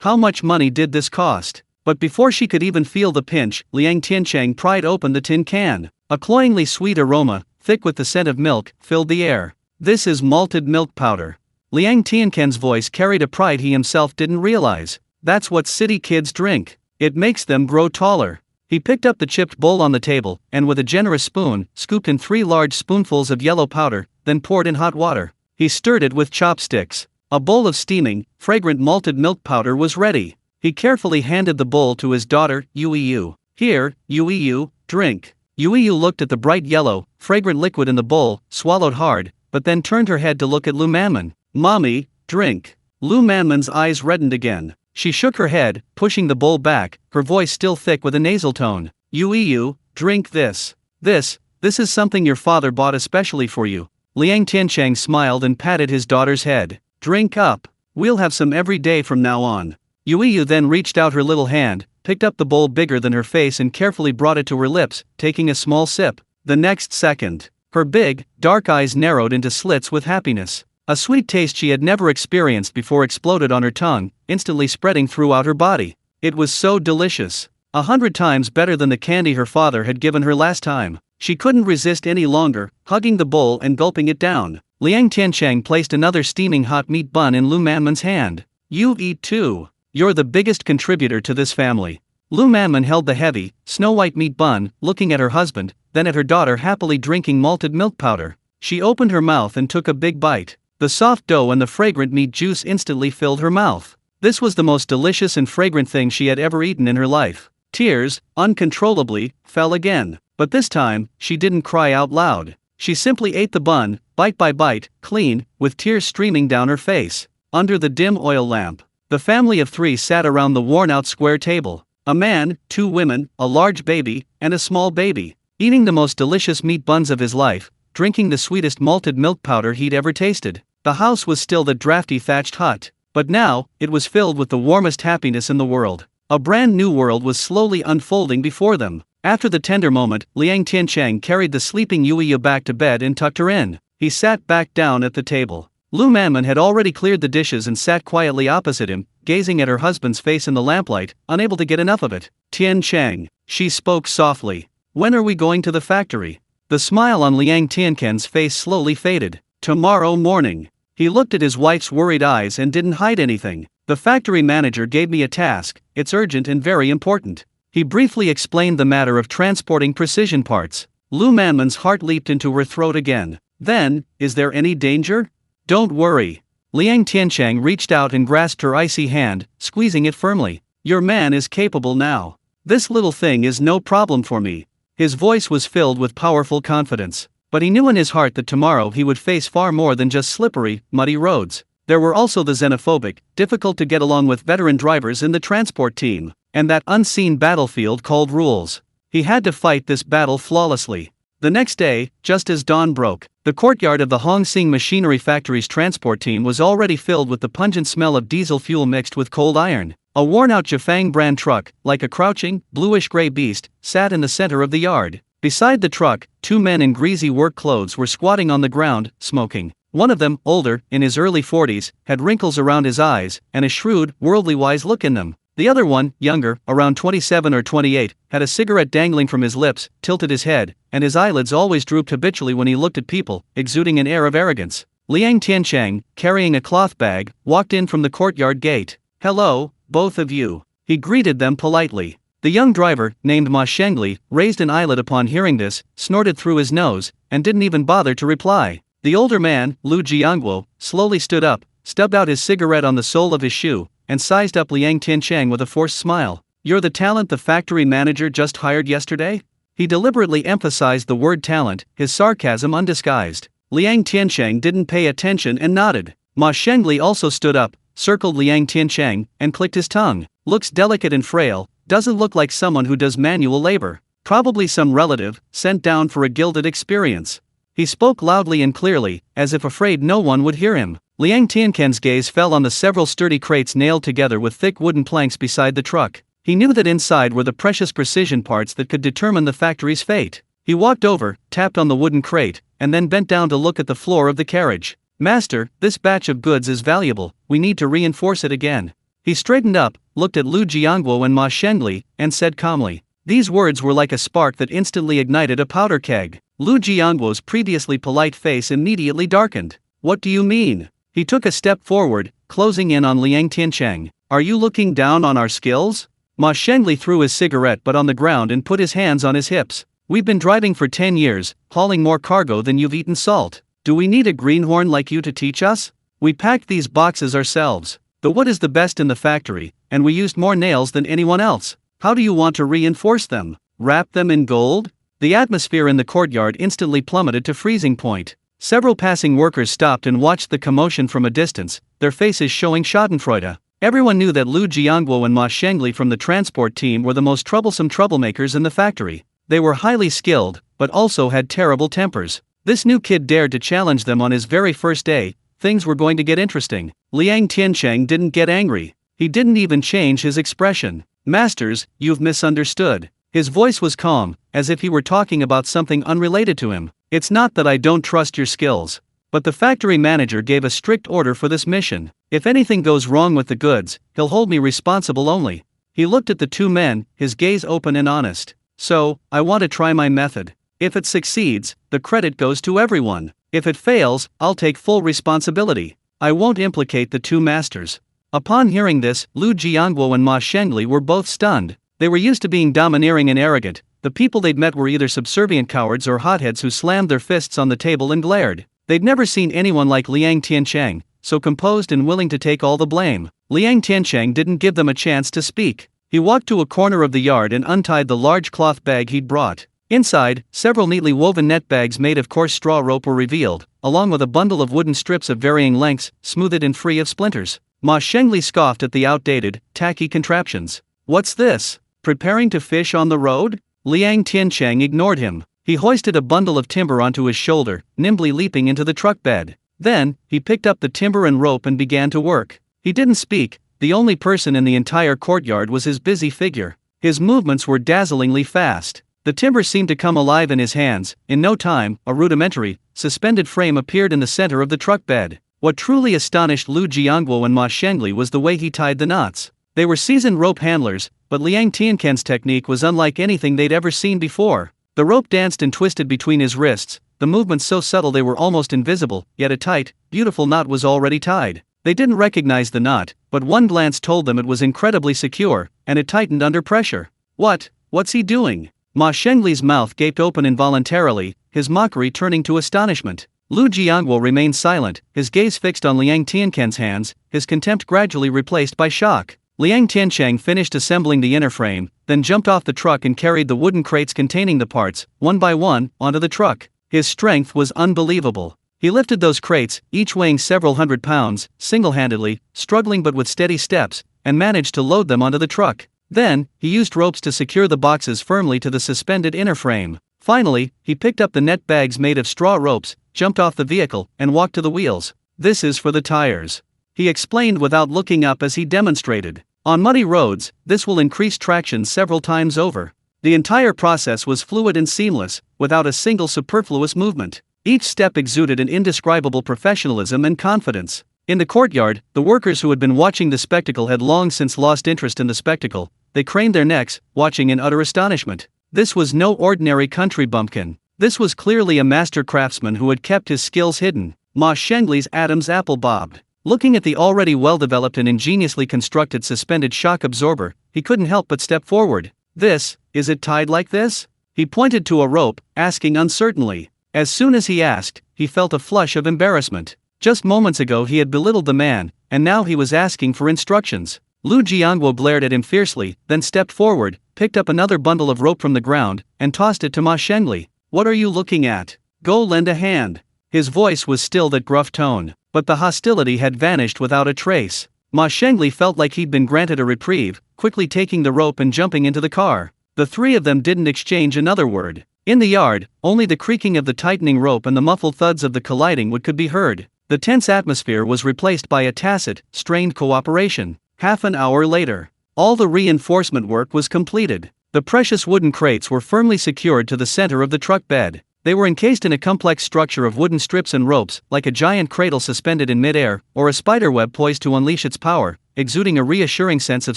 How much money did this cost? But before she could even feel the pinch, Liang Tiancheng pried open the tin can. A cloyingly sweet aroma, thick with the scent of milk, filled the air. This is malted milk powder. Liang Tiancheng's voice carried a pride he himself didn't realize. That's what city kids drink. It makes them grow taller. He picked up the chipped bowl on the table, and with a generous spoon, scooped in 3 large spoonfuls of yellow powder, then poured in hot water. He stirred it with chopsticks. A bowl of steaming, fragrant malted milk powder was ready. He carefully handed the bowl to his daughter, Yu. Here, Yu, drink. Yu looked at the bright yellow, fragrant liquid in the bowl, swallowed hard, but then turned her head to look at Lu Manman. Mommy, drink. Lu Manman's eyes reddened again. She shook her head, pushing the bowl back, her voice still thick with a nasal tone. Yu, drink this. This is something your father bought especially for you. Liang Tiancheng smiled and patted his daughter's head. Drink up. We'll have some every day from now on. Yu then reached out her little hand, picked up the bowl bigger than her face and carefully brought it to her lips, taking a small sip. The next second, her big, dark eyes narrowed into slits with happiness. A sweet taste she had never experienced before exploded on her tongue, instantly spreading throughout her body. It was so delicious. 100 times better than the candy her father had given her last time. She couldn't resist any longer, hugging the bowl and gulping it down. Liang Tiancheng placed another steaming hot meat bun in Lu Manman's hand. You eat too. You're the biggest contributor to this family. Lu Manman held the heavy, snow-white meat bun, looking at her husband, then at her daughter happily drinking malted milk powder. She opened her mouth and took a big bite. The soft dough and the fragrant meat juice instantly filled her mouth. This was the most delicious and fragrant thing she had ever eaten in her life. Tears, uncontrollably, fell again. But this time, she didn't cry out loud. She simply ate the bun, bite by bite, clean, with tears streaming down her face. Under the dim oil lamp, the family of 3 sat around the worn-out square table. A man, 2 women, a large baby, and a small baby. Eating the most delicious meat buns of his life, drinking the sweetest malted milk powder he'd ever tasted. The house was still the drafty thatched hut, but now, it was filled with the warmest happiness in the world. A brand new world was slowly unfolding before them. After the tender moment, Liang Tiancheng carried the sleeping Yu back to bed and tucked her in. He sat back down at the table. Lu Manman had already cleared the dishes and sat quietly opposite him, gazing at her husband's face in the lamplight, unable to get enough of it. Tiancheng, she spoke softly. When are we going to the factory? The smile on Liang Tiancheng's face slowly faded. Tomorrow morning. He looked at his wife's worried eyes and didn't hide anything. The factory manager gave me a task, it's urgent and very important. He briefly explained the matter of transporting precision parts. Lu Manman's heart leaped into her throat again. Then, is there any danger? Don't worry. Liang Tiancheng reached out and grasped her icy hand, squeezing it firmly. Your man is capable now. This little thing is no problem for me. His voice was filled with powerful confidence. But he knew in his heart that tomorrow he would face far more than just slippery, muddy roads. There were also the xenophobic, difficult to get along with veteran drivers in the transport team, and that unseen battlefield called rules. He had to fight this battle flawlessly. The next day, just as dawn broke, the courtyard of the Hong Sing Machinery Factory's transport team was already filled with the pungent smell of diesel fuel mixed with cold iron. A worn-out Jifang brand truck, like a crouching, bluish-gray beast, sat in the center of the yard. Beside the truck, two men in greasy work clothes were squatting on the ground, smoking. One of them, older, in his early 40s, had wrinkles around his eyes and a shrewd, worldly-wise look in them. The other one, younger, around 27 or 28, had a cigarette dangling from his lips, tilted his head, and his eyelids always drooped habitually when he looked at people, exuding an air of arrogance. Liang Tiancheng, carrying a cloth bag, walked in from the courtyard gate. "Hello, both of you." He greeted them politely. The young driver, named Ma Shengli, raised an eyelid upon hearing this, snorted through his nose, and didn't even bother to reply. The older man, Lu Jiangguo, slowly stood up, stubbed out his cigarette on the sole of his shoe, and sized up Liang Tiancheng with a forced smile. "You're the talent the factory manager just hired yesterday?" He deliberately emphasized the word talent, his sarcasm undisguised. Liang Tiancheng didn't pay attention and nodded. Ma Shengli also stood up, circled Liang Tiancheng, and clicked his tongue. "Looks delicate and frail, doesn't look like someone who does manual labor. Probably some relative, sent down for a gilded experience." He spoke loudly and clearly, as if afraid no one would hear him. Liang Tiancheng's gaze fell on the several sturdy crates nailed together with thick wooden planks beside the truck. He knew that inside were the precious precision parts that could determine the factory's fate. He walked over, tapped on the wooden crate, and then bent down to look at the floor of the carriage. "Master, this batch of goods is valuable, we need to reinforce it again." He straightened up, looked at Lu Jiangguo and Ma Shengli, and said calmly. These words were like a spark that instantly ignited a powder keg. Lu Jiangguo's previously polite face immediately darkened. "What do you mean?" He took a step forward, closing in on Liang Tiancheng. "Are you looking down on our skills?" Ma Shengli threw his cigarette butt on the ground and put his hands on his hips. "We've been driving for 10 years, hauling more cargo than you've eaten salt. Do we need a greenhorn like you to teach us? We packed these boxes ourselves. The wood is the best in the factory, and we used more nails than anyone else. How do you want to reinforce them? Wrap them in gold?" The atmosphere in the courtyard instantly plummeted to freezing point. Several passing workers stopped and watched the commotion from a distance, their faces showing schadenfreude. Everyone knew that Lu Jiangguo and Ma Shengli from the transport team were the most troublesome troublemakers in the factory. They were highly skilled, but also had terrible tempers. This new kid dared to challenge them on his very first day. Things were going to get interesting. Liang Tiancheng didn't get angry. He didn't even change his expression. "Masters, you've misunderstood." His voice was calm, as if he were talking about something unrelated to him. "It's not that I don't trust your skills. But the factory manager gave a strict order for this mission. If anything goes wrong with the goods, he'll hold me responsible only." He looked at the two men, his gaze open and honest. "So, I want to try my method. If it succeeds, the credit goes to everyone. If it fails, I'll take full responsibility. I won't implicate the two masters." Upon hearing this, Lu Jiangguo and Ma Shengli were both stunned. They were used to being domineering and arrogant. The people they'd met were either subservient cowards or hotheads who slammed their fists on the table and glared. They'd never seen anyone like Liang Tiancheng, so composed and willing to take all the blame. Liang Tiancheng didn't give them a chance to speak. He walked to a corner of the yard and untied the large cloth bag he'd brought. Inside, several neatly woven net bags made of coarse straw rope were revealed, along with a bundle of wooden strips of varying lengths, smoothed and free of splinters. Ma Shengli scoffed at the outdated, tacky contraptions. "What's this? Preparing to fish on the road?" Liang Tiancheng ignored him. He hoisted a bundle of timber onto his shoulder, nimbly leaping into the truck bed. Then, he picked up the timber and rope and began to work. He didn't speak. The only person in the entire courtyard was his busy figure. His movements were dazzlingly fast. The timber seemed to come alive in his hands. In no time, a rudimentary, suspended frame appeared in the center of the truck bed. What truly astonished Lu Jiangguo and Ma Shengli was the way he tied the knots. They were seasoned rope handlers, but Liang Tiancheng's technique was unlike anything they'd ever seen before. The rope danced and twisted between his wrists, the movements so subtle they were almost invisible, yet a tight, beautiful knot was already tied. They didn't recognize the knot, but one glance told them it was incredibly secure, and it tightened under pressure. What's he doing?" Ma Shengli's mouth gaped open involuntarily, his mockery turning to astonishment. Lu Jiangwo remained silent, his gaze fixed on Liang Tiancheng's hands, his contempt gradually replaced by shock. Liang Tiancheng finished assembling the inner frame, then jumped off the truck and carried the wooden crates containing the parts, one by one, onto the truck. His strength was unbelievable. He lifted those crates, each weighing several hundred pounds, single-handedly, struggling but with steady steps, and managed to load them onto the truck. Then, he used ropes to secure the boxes firmly to the suspended inner frame. Finally, he picked up the net bags made of straw ropes, jumped off the vehicle, and walked to the wheels. "This is for the tires," he explained without looking up as he demonstrated. "On muddy roads, this will increase traction several times over." The entire process was fluid and seamless, without a single superfluous movement. Each step exuded an indescribable professionalism and confidence. In the courtyard, the workers who had been watching the spectacle had long since lost interest in the spectacle. They craned their necks, watching in utter astonishment. This was no ordinary country bumpkin. This was clearly a master craftsman who had kept his skills hidden. Ma Shengli's Adam's apple bobbed. Looking at the already well-developed and ingeniously constructed suspended shock absorber, he couldn't help but step forward. Is it tied like this?" He pointed to a rope, asking uncertainly. As soon as he asked, he felt a flush of embarrassment. Just moments ago he had belittled the man, and now he was asking for instructions. Lu Jiangwo glared at him fiercely, then stepped forward, picked up another bundle of rope from the ground, and tossed it to Ma Shengli. "What are you looking at? Go lend a hand." His voice was still that gruff tone, but the hostility had vanished without a trace. Ma Shengli felt like he'd been granted a reprieve, quickly taking the rope and jumping into the car. The three of them didn't exchange another word. In the yard, only the creaking of the tightening rope and the muffled thuds of the colliding wood could be heard. The tense atmosphere was replaced by a tacit, strained cooperation. Half an hour later, all the reinforcement work was completed. The precious wooden crates were firmly secured to the center of the truck bed. They were encased in a complex structure of wooden strips and ropes, like a giant cradle suspended in midair, or a spiderweb poised to unleash its power, exuding a reassuring sense of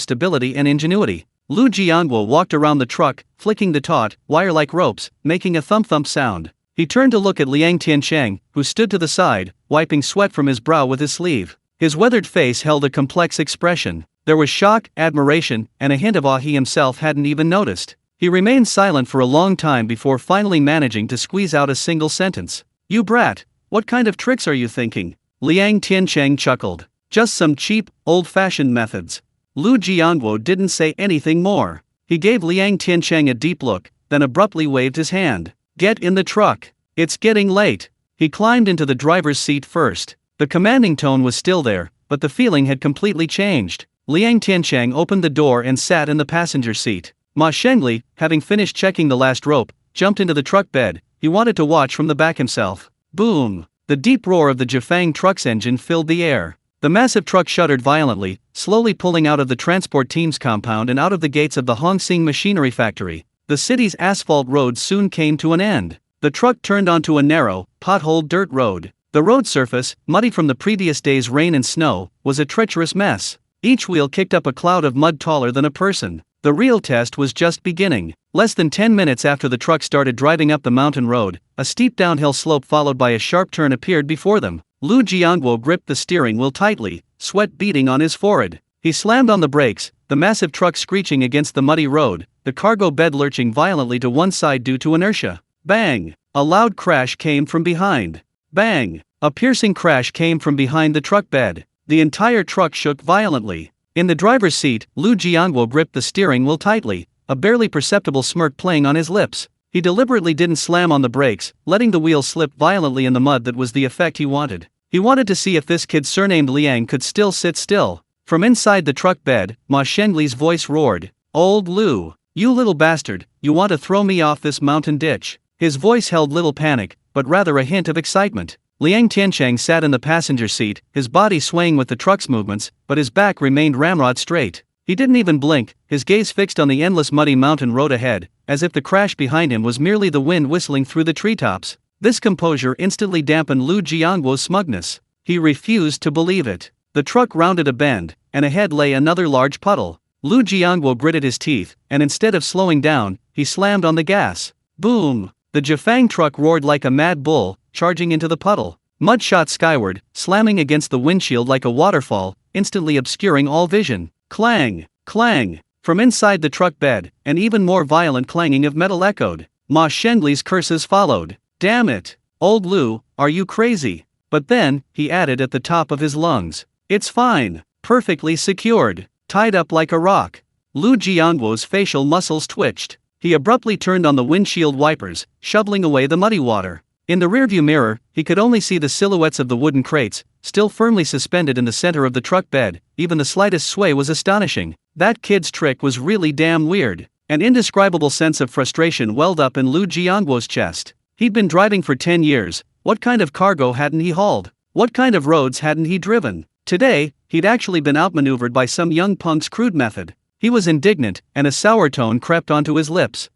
stability and ingenuity. Lu Jiangwo walked around the truck, flicking the taut, wire-like ropes, making a thump-thump sound. He turned to look at Liang Tiancheng, who stood to the side, wiping sweat from his brow with his sleeve. His weathered face held a complex expression. There was shock, admiration, and a hint of awe he himself hadn't even noticed. He remained silent for a long time before finally managing to squeeze out a single sentence. "You brat, what kind of tricks are you thinking?" Liang Tiancheng chuckled. "Just some cheap, old-fashioned methods." Lu Jiangwo didn't say anything more. He gave Liang Tiancheng a deep look, then abruptly waved his hand. "Get in the truck. It's getting late." He climbed into the driver's seat first. The commanding tone was still there, but the feeling had completely changed. Liang Tiancheng opened the door and sat in the passenger seat. Ma Shengli, having finished checking the last rope, jumped into the truck bed. He wanted to watch from the back himself. Boom! The deep roar of the Jifang truck's engine filled the air. The massive truck shuddered violently, slowly pulling out of the transport team's compound and out of the gates of the Hongsing machinery factory. The city's asphalt road soon came to an end. The truck turned onto a narrow, potholed dirt road. The road surface, muddy from the previous day's rain and snow, was a treacherous mess. Each wheel kicked up a cloud of mud taller than a person. The real test was just beginning. Less than 10 minutes after the truck started driving up the mountain road, a steep downhill slope followed by a sharp turn appeared before them. Lu Jiangwo gripped the steering wheel tightly, sweat beading on his forehead. He slammed on the brakes, the massive truck screeching against the muddy road, the cargo bed lurching violently to one side due to inertia. Bang! A loud crash came from behind. Bang! A piercing crash came from behind the truck bed. The entire truck shook violently. In the driver's seat, Lu Jiangwo gripped the steering wheel tightly, a barely perceptible smirk playing on his lips. He deliberately didn't slam on the brakes, letting the wheel slip violently in the mud that was the effect he wanted. He wanted to see if this kid surnamed Liang could still sit still. From inside the truck bed, Ma Shengli's voice roared. "Old Lu, you little bastard, you want to throw me off this mountain ditch?" His voice held little panic, but rather a hint of excitement. Liang Tiancheng sat in the passenger seat, his body swaying with the truck's movements, but his back remained ramrod straight. He didn't even blink, his gaze fixed on the endless muddy mountain road ahead, as if the crash behind him was merely the wind whistling through the treetops. This composure instantly dampened Lu Jiangwo's smugness. He refused to believe it. The truck rounded a bend, and ahead lay another large puddle. Lu Jiangwo gritted his teeth, and instead of slowing down, he slammed on the gas. Boom! The Jifang truck roared like a mad bull, charging into the puddle. Mud shot skyward, slamming against the windshield like a waterfall, instantly obscuring all vision. Clang! Clang! From inside the truck bed, an even more violent clanging of metal echoed. Ma Shengli's curses followed. "Damn it! "Old Lu, are you crazy?" But then, he added at the top of his lungs, "It's fine, perfectly secured, tied up like a rock." Lu Jiangwo's facial muscles twitched. He abruptly turned on the windshield wipers, shoveling away the muddy water. In the rearview mirror, he could only see the silhouettes of the wooden crates, still firmly suspended in the center of the truck bed. Even the slightest sway was astonishing. That kid's trick was really damn weird. An indescribable sense of frustration welled up in Lu Jiangwo's chest. He'd been driving for 10 years. What kind of cargo hadn't he hauled? What kind of roads hadn't he driven? Today, he'd actually been outmaneuvered by some young punk's crude method. He was indignant, and a sour tone crept onto his lips.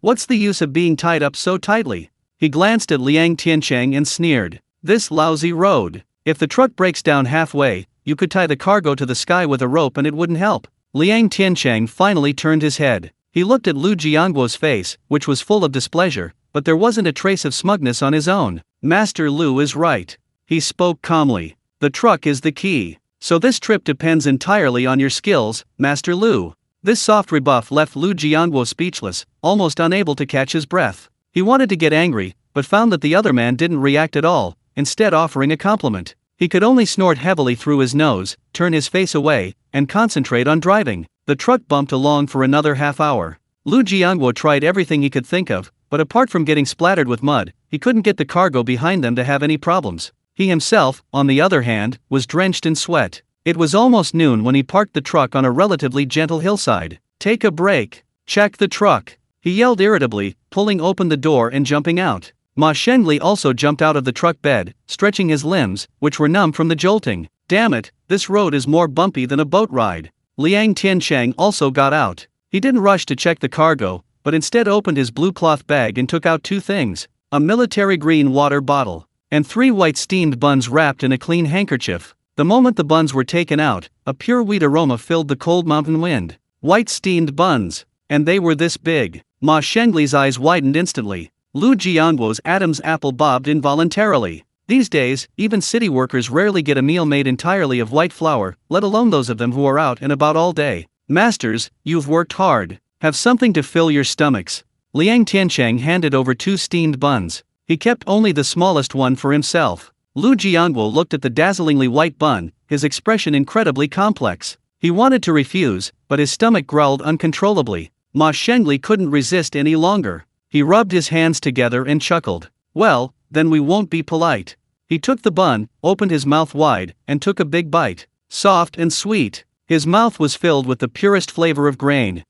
What's the use of being tied up so tightly? He glanced at Liang Tiancheng and sneered. This lousy road. If the truck breaks down halfway, you could tie the cargo to the sky with a rope and it wouldn't help. Liang Tiancheng finally turned his head. He looked at Lu Jiangwo's face, which was full of displeasure, but there wasn't a trace of smugness on his own. Master Lu is right. He spoke calmly. The truck is the key. So this trip depends entirely on your skills, Master Lu. This soft rebuff left Lu Jiangwo speechless, almost unable to catch his breath. He wanted to get angry, but found that the other man didn't react at all, instead offering a compliment. He could only snort heavily through his nose, turn his face away, and concentrate on driving. The truck bumped along for another half hour. Lu Jiangwo tried everything he could think of, but apart from getting splattered with mud, he couldn't get the cargo behind them to have any problems. He himself, on the other hand, was drenched in sweat. It was almost noon when he parked the truck on a relatively gentle hillside. "Take a break. Check the truck," he yelled irritably, pulling open the door and jumping out. Ma Shengli also jumped out of the truck bed, stretching his limbs, which were numb from the jolting. "Damn it, this road is more bumpy than a boat ride." Liang Tiancheng also got out. He didn't rush to check the cargo, but instead opened his blue cloth bag and took out two things: a military green water bottle, and 3 white steamed buns wrapped in a clean handkerchief. The moment the buns were taken out, a pure wheat aroma filled the cold mountain wind. White steamed buns. And they were this big. Ma Shengli's eyes widened instantly. Lu Jiangwo's Adam's apple bobbed involuntarily. These days, even city workers rarely get a meal made entirely of white flour, let alone those of them who are out and about all day. "Masters, you've worked hard. Have something to fill your stomachs." Liang Tiancheng handed over 2 steamed buns. He kept only the smallest one for himself. Lu Jiangwo looked at the dazzlingly white bun, his expression incredibly complex. He wanted to refuse, but his stomach growled uncontrollably. Ma Shengli couldn't resist any longer. He rubbed his hands together and chuckled. "Well, then we won't be polite." He took the bun, opened his mouth wide, and took a big bite. Soft and sweet. His mouth was filled with the purest flavor of grain.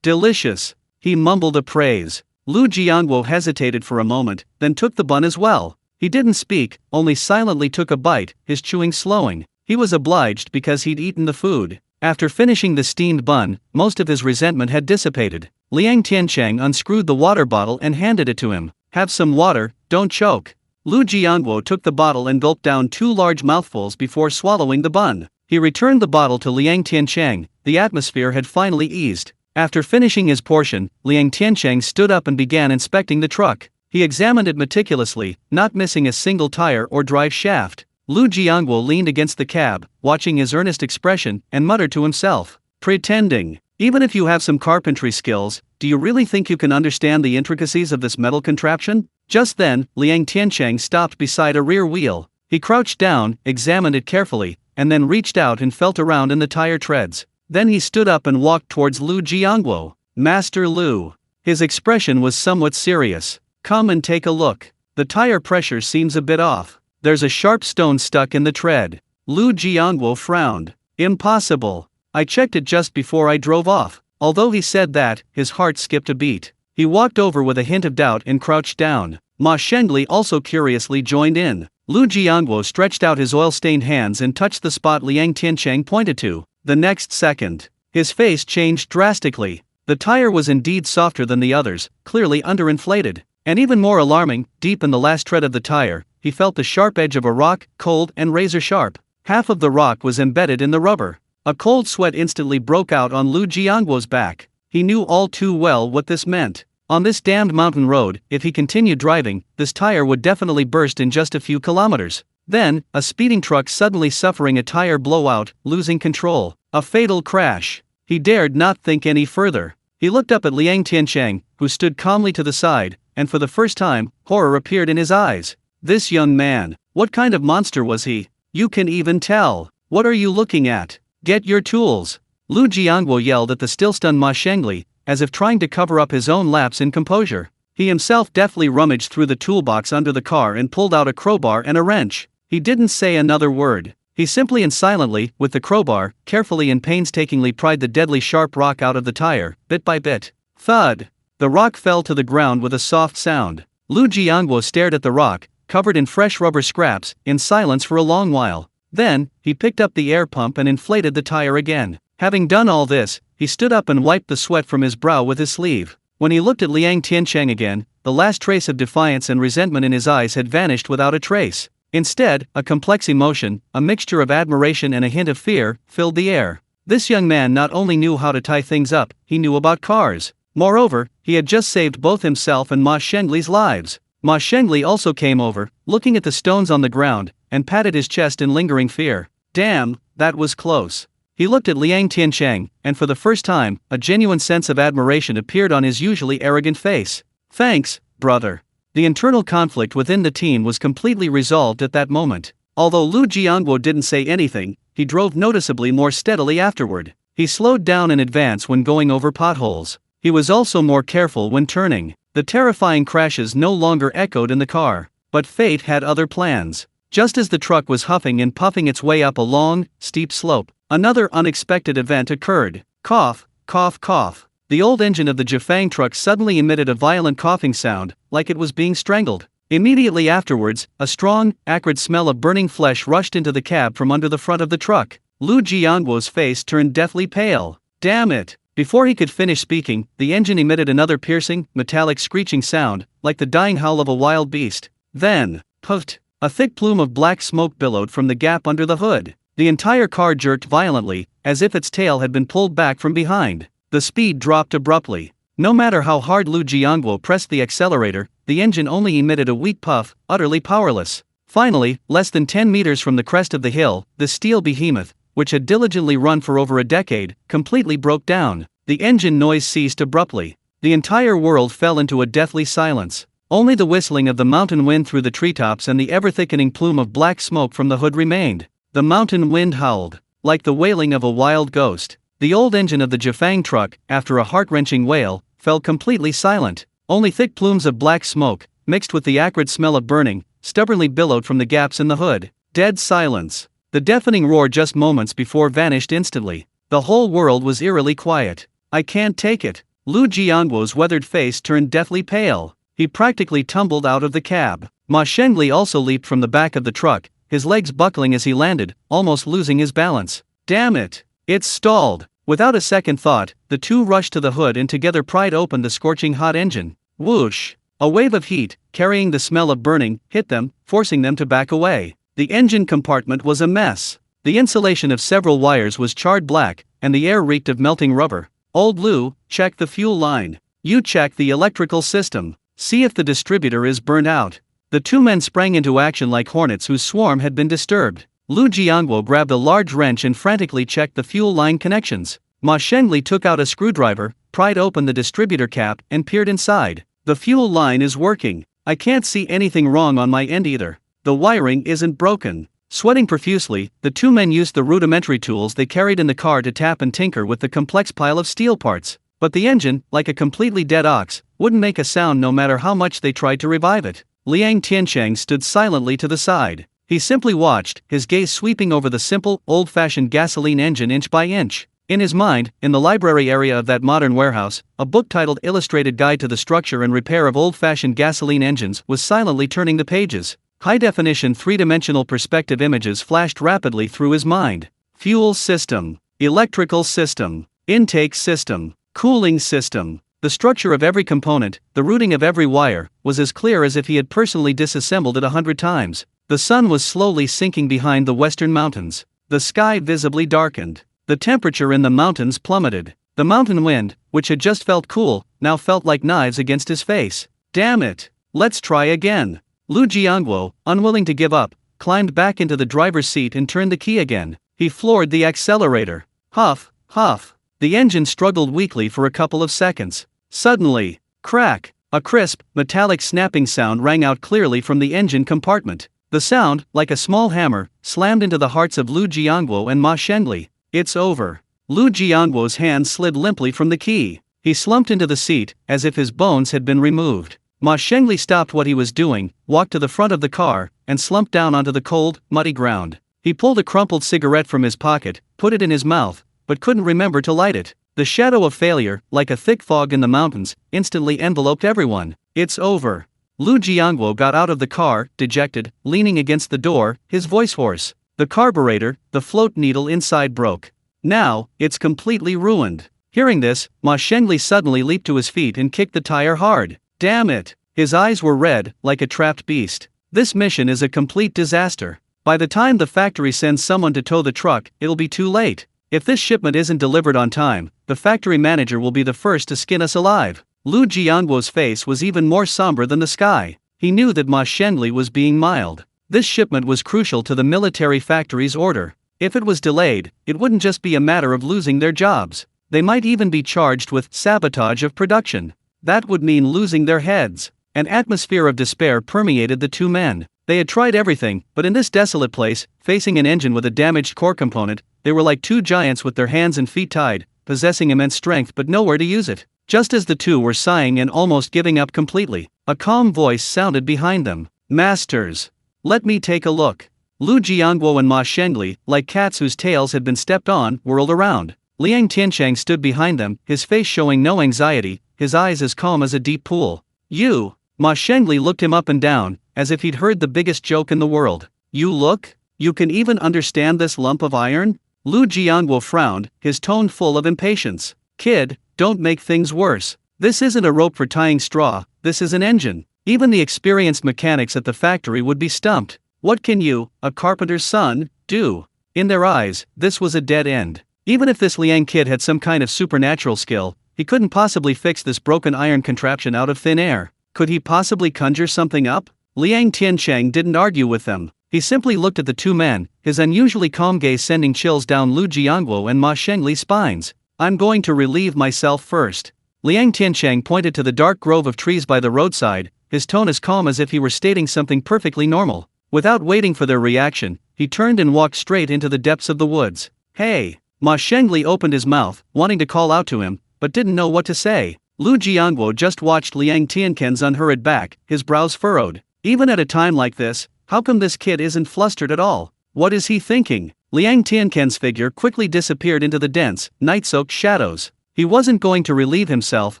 Delicious. He mumbled a praise. Lu Jiangwo hesitated for a moment, then took the bun as well. He didn't speak, only silently took a bite, his chewing slowing. He was obliged because he'd eaten the food. After finishing the steamed bun, most of his resentment had dissipated. Liang Tiancheng unscrewed the water bottle and handed it to him. "Have some water, don't choke." Lu Jiangwo took the bottle and gulped down 2 large mouthfuls before swallowing the bun. He returned the bottle to Liang Tiancheng. The atmosphere had finally eased. After finishing his portion, Liang Tiancheng stood up and began inspecting the truck. He examined it meticulously, not missing a single tire or drive shaft. Lu Jiangwo leaned against the cab, watching his earnest expression, and muttered to himself, "Pretending. Even if you have some carpentry skills, do you really think you can understand the intricacies of this metal contraption?" Just then, Liang Tiancheng stopped beside a rear wheel. He crouched down, examined it carefully, and then reached out and felt around in the tire treads. Then he stood up and walked towards Lu Jiangwo. "Master Lu." His expression was somewhat serious. "Come and take a look. The tire pressure seems a bit off. There's a sharp stone stuck in the tread." Lu Jiangwo frowned. "Impossible. I checked it just before I drove off." Although he said that, his heart skipped a beat. He walked over with a hint of doubt and crouched down. Ma Shengli also curiously joined in. Lu Jiangwo stretched out his oil-stained hands and touched the spot Liang Tiancheng pointed to. The next second, his face changed drastically. The tire was indeed softer than the others, clearly underinflated. And even more alarming, deep in the last tread of the tire, he felt the sharp edge of a rock, cold and razor-sharp. Half of the rock was embedded in the rubber. A cold sweat instantly broke out on Lu Jiangwo's back. He knew all too well what this meant. On this damned mountain road, if he continued driving, this tire would definitely burst in just a few kilometers. Then, a speeding truck suddenly suffering a tire blowout, losing control. A fatal crash. He dared not think any further. He looked up at Liang Tiancheng, who stood calmly to the side, and for the first time, horror appeared in his eyes. This young man, what kind of monster was he? You can even tell. What are you looking at? Get your tools. Lu Jiangguo yelled at the still-stunned Ma Shengli, as if trying to cover up his own lapse in composure. He himself deftly rummaged through the toolbox under the car and pulled out a crowbar and a wrench. He didn't say another word. He simply and silently, with the crowbar, carefully and painstakingly pried the deadly sharp rock out of the tire, bit by bit. Thud! The rock fell to the ground with a soft sound. Lu Jiangguo stared at the rock, covered in fresh rubber scraps, in silence for a long while. Then, he picked up the air pump and inflated the tire again. Having done all this, he stood up and wiped the sweat from his brow with his sleeve. When he looked at Liang Tiancheng again, the last trace of defiance and resentment in his eyes had vanished without a trace. Instead, a complex emotion, a mixture of admiration and a hint of fear, filled the air. This young man not only knew how to tie things up, he knew about cars. Moreover, he had just saved both himself and Ma Shengli's lives. Ma Shengli also came over, looking at the stones on the ground, and patted his chest in lingering fear. Damn, that was close. He looked at Liang Tiancheng, and for the first time, a genuine sense of admiration appeared on his usually arrogant face. Thanks, brother. The internal conflict within the team was completely resolved at that moment. Although Lu Jiangguo didn't say anything, he drove noticeably more steadily afterward. He slowed down in advance when going over potholes. He was also more careful when turning. The terrifying crashes no longer echoed in the car. But fate had other plans. Just as the truck was huffing and puffing its way up a long, steep slope, another unexpected event occurred. Cough, cough, cough. The old engine of the Jifang truck suddenly emitted a violent coughing sound, like it was being strangled. Immediately afterwards, a strong, acrid smell of burning flesh rushed into the cab from under the front of the truck. Lu Jiangguo's face turned deathly pale. Damn it! Before he could finish speaking, the engine emitted another piercing, metallic screeching sound, like the dying howl of a wild beast. Then, puffed, a thick plume of black smoke billowed from the gap under the hood. The entire car jerked violently, as if its tail had been pulled back from behind. The speed dropped abruptly. No matter how hard Lu Jiangguo pressed the accelerator, the engine only emitted a weak puff, utterly powerless. Finally, less than 10 meters from the crest of the hill, the steel behemoth, which had diligently run for over a decade, completely broke down. The engine noise ceased abruptly. The entire world fell into a deathly silence. Only the whistling of the mountain wind through the treetops and the ever-thickening plume of black smoke from the hood remained. The mountain wind howled, like the wailing of a wild ghost. The old engine of the Jifang truck, after a heart-wrenching wail, fell completely silent. Only thick plumes of black smoke, mixed with the acrid smell of burning, stubbornly billowed from the gaps in the hood. Dead silence. The deafening roar just moments before vanished instantly. The whole world was eerily quiet. I can't take it. Lu Jiangguo's weathered face turned deathly pale. He practically tumbled out of the cab. Ma Shengli also leaped from the back of the truck, his legs buckling as he landed, almost losing his balance. Damn it! It's stalled! Without a second thought, the two rushed to the hood and together pried open the scorching hot engine. Whoosh! A wave of heat, carrying the smell of burning, hit them, forcing them to back away. The engine compartment was a mess. The insulation of several wires was charred black, and the air reeked of melting rubber. Old Lu, check the fuel line. You check the electrical system. See if the distributor is burnt out. The two men sprang into action like hornets whose swarm had been disturbed. Lu Jiangguo grabbed a large wrench and frantically checked the fuel line connections. Ma Shengli took out a screwdriver, pried open the distributor cap, and peered inside. The fuel line is working. I can't see anything wrong on my end either. The wiring isn't broken. Sweating profusely, the two men used the rudimentary tools they carried in the car to tap and tinker with the complex pile of steel parts. But the engine, like a completely dead ox, wouldn't make a sound no matter how much they tried to revive it. Liang Tiancheng stood silently to the side. He simply watched, his gaze sweeping over the simple, old-fashioned gasoline engine inch by inch. In his mind, in the library area of that modern warehouse, a book titled Illustrated Guide to the Structure and Repair of Old-Fashioned Gasoline Engines was silently turning the pages. High-definition three-dimensional perspective images flashed rapidly through his mind. Fuel system, electrical system, intake system, cooling system. The structure of every component, the routing of every wire, was as clear as if he had personally disassembled it 100 times. The sun was slowly sinking behind the western mountains. The sky visibly darkened. The temperature in the mountains plummeted. The mountain wind, which had just felt cool, now felt like knives against his face. Damn it! Let's try again. Lu Jiangguo, unwilling to give up, climbed back into the driver's seat and turned the key again. He floored the accelerator. Huff, huff. The engine struggled weakly for a couple of seconds. Suddenly, crack! A crisp, metallic snapping sound rang out clearly from the engine compartment. The sound, like a small hammer, slammed into the hearts of Lu Jiangguo and Ma Shengli. It's over. Lu Jiangguo's hand slid limply from the key. He slumped into the seat, as if his bones had been removed. Ma Shengli stopped what he was doing, walked to the front of the car, and slumped down onto the cold, muddy ground. He pulled a crumpled cigarette from his pocket, put it in his mouth, but couldn't remember to light it. The shadow of failure, like a thick fog in the mountains, instantly enveloped everyone. It's over. Lu Jiangguo got out of the car, dejected, leaning against the door, his voice hoarse. The carburetor, the float needle inside broke. Now, it's completely ruined. Hearing this, Ma Shengli suddenly leaped to his feet and kicked the tire hard. Damn it! His eyes were red, like a trapped beast. This mission is a complete disaster. By the time the factory sends someone to tow the truck, it'll be too late. If this shipment isn't delivered on time, the factory manager will be the first to skin us alive. Lu Jiangguo's face was even more somber than the sky. He knew that Ma Shengli was being mild. This shipment was crucial to the military factory's order. If it was delayed, it wouldn't just be a matter of losing their jobs. They might even be charged with sabotage of production. That would mean losing their heads. An atmosphere of despair permeated the two men. They had tried everything, but in this desolate place, facing an engine with a damaged core component, they were like two giants with their hands and feet tied, possessing immense strength but nowhere to use it. Just as the two were sighing and almost giving up completely, a calm voice sounded behind them. Masters! Let me take a look. Lu Jiangguo and Ma Shengli, like cats whose tails had been stepped on, whirled around. Liang Tiancheng stood behind them, his face showing no anxiety, his eyes as calm as a deep pool. You! Ma Shengli looked him up and down, as if he'd heard the biggest joke in the world. You look? You can even understand this lump of iron? Lu Jiangguo frowned, his tone full of impatience. Kid, don't make things worse. This isn't a rope for tying straw, this is an engine. Even the experienced mechanics at the factory would be stumped. What can you, a carpenter's son, do? In their eyes, this was a dead end. Even if this Liang kid had some kind of supernatural skill, he couldn't possibly fix this broken iron contraption out of thin air. Could he possibly conjure something up? Liang Tiancheng didn't argue with them. He simply looked at the two men, his unusually calm gaze sending chills down Lu Jiangguo and Ma Shengli's spines. I'm going to relieve myself first. Liang Tiancheng pointed to the dark grove of trees by the roadside, his tone as calm as if he were stating something perfectly normal. Without waiting for their reaction, he turned and walked straight into the depths of the woods. Hey! Ma Shengli opened his mouth, wanting to call out to him, but didn't know what to say. Lu Jiangguo just watched Liang Tiancheng's unhurried back, his brows furrowed. Even at a time like this, how come this kid isn't flustered at all? What is he thinking? Liang Tiancheng's figure quickly disappeared into the dense, night-soaked shadows. He wasn't going to relieve himself,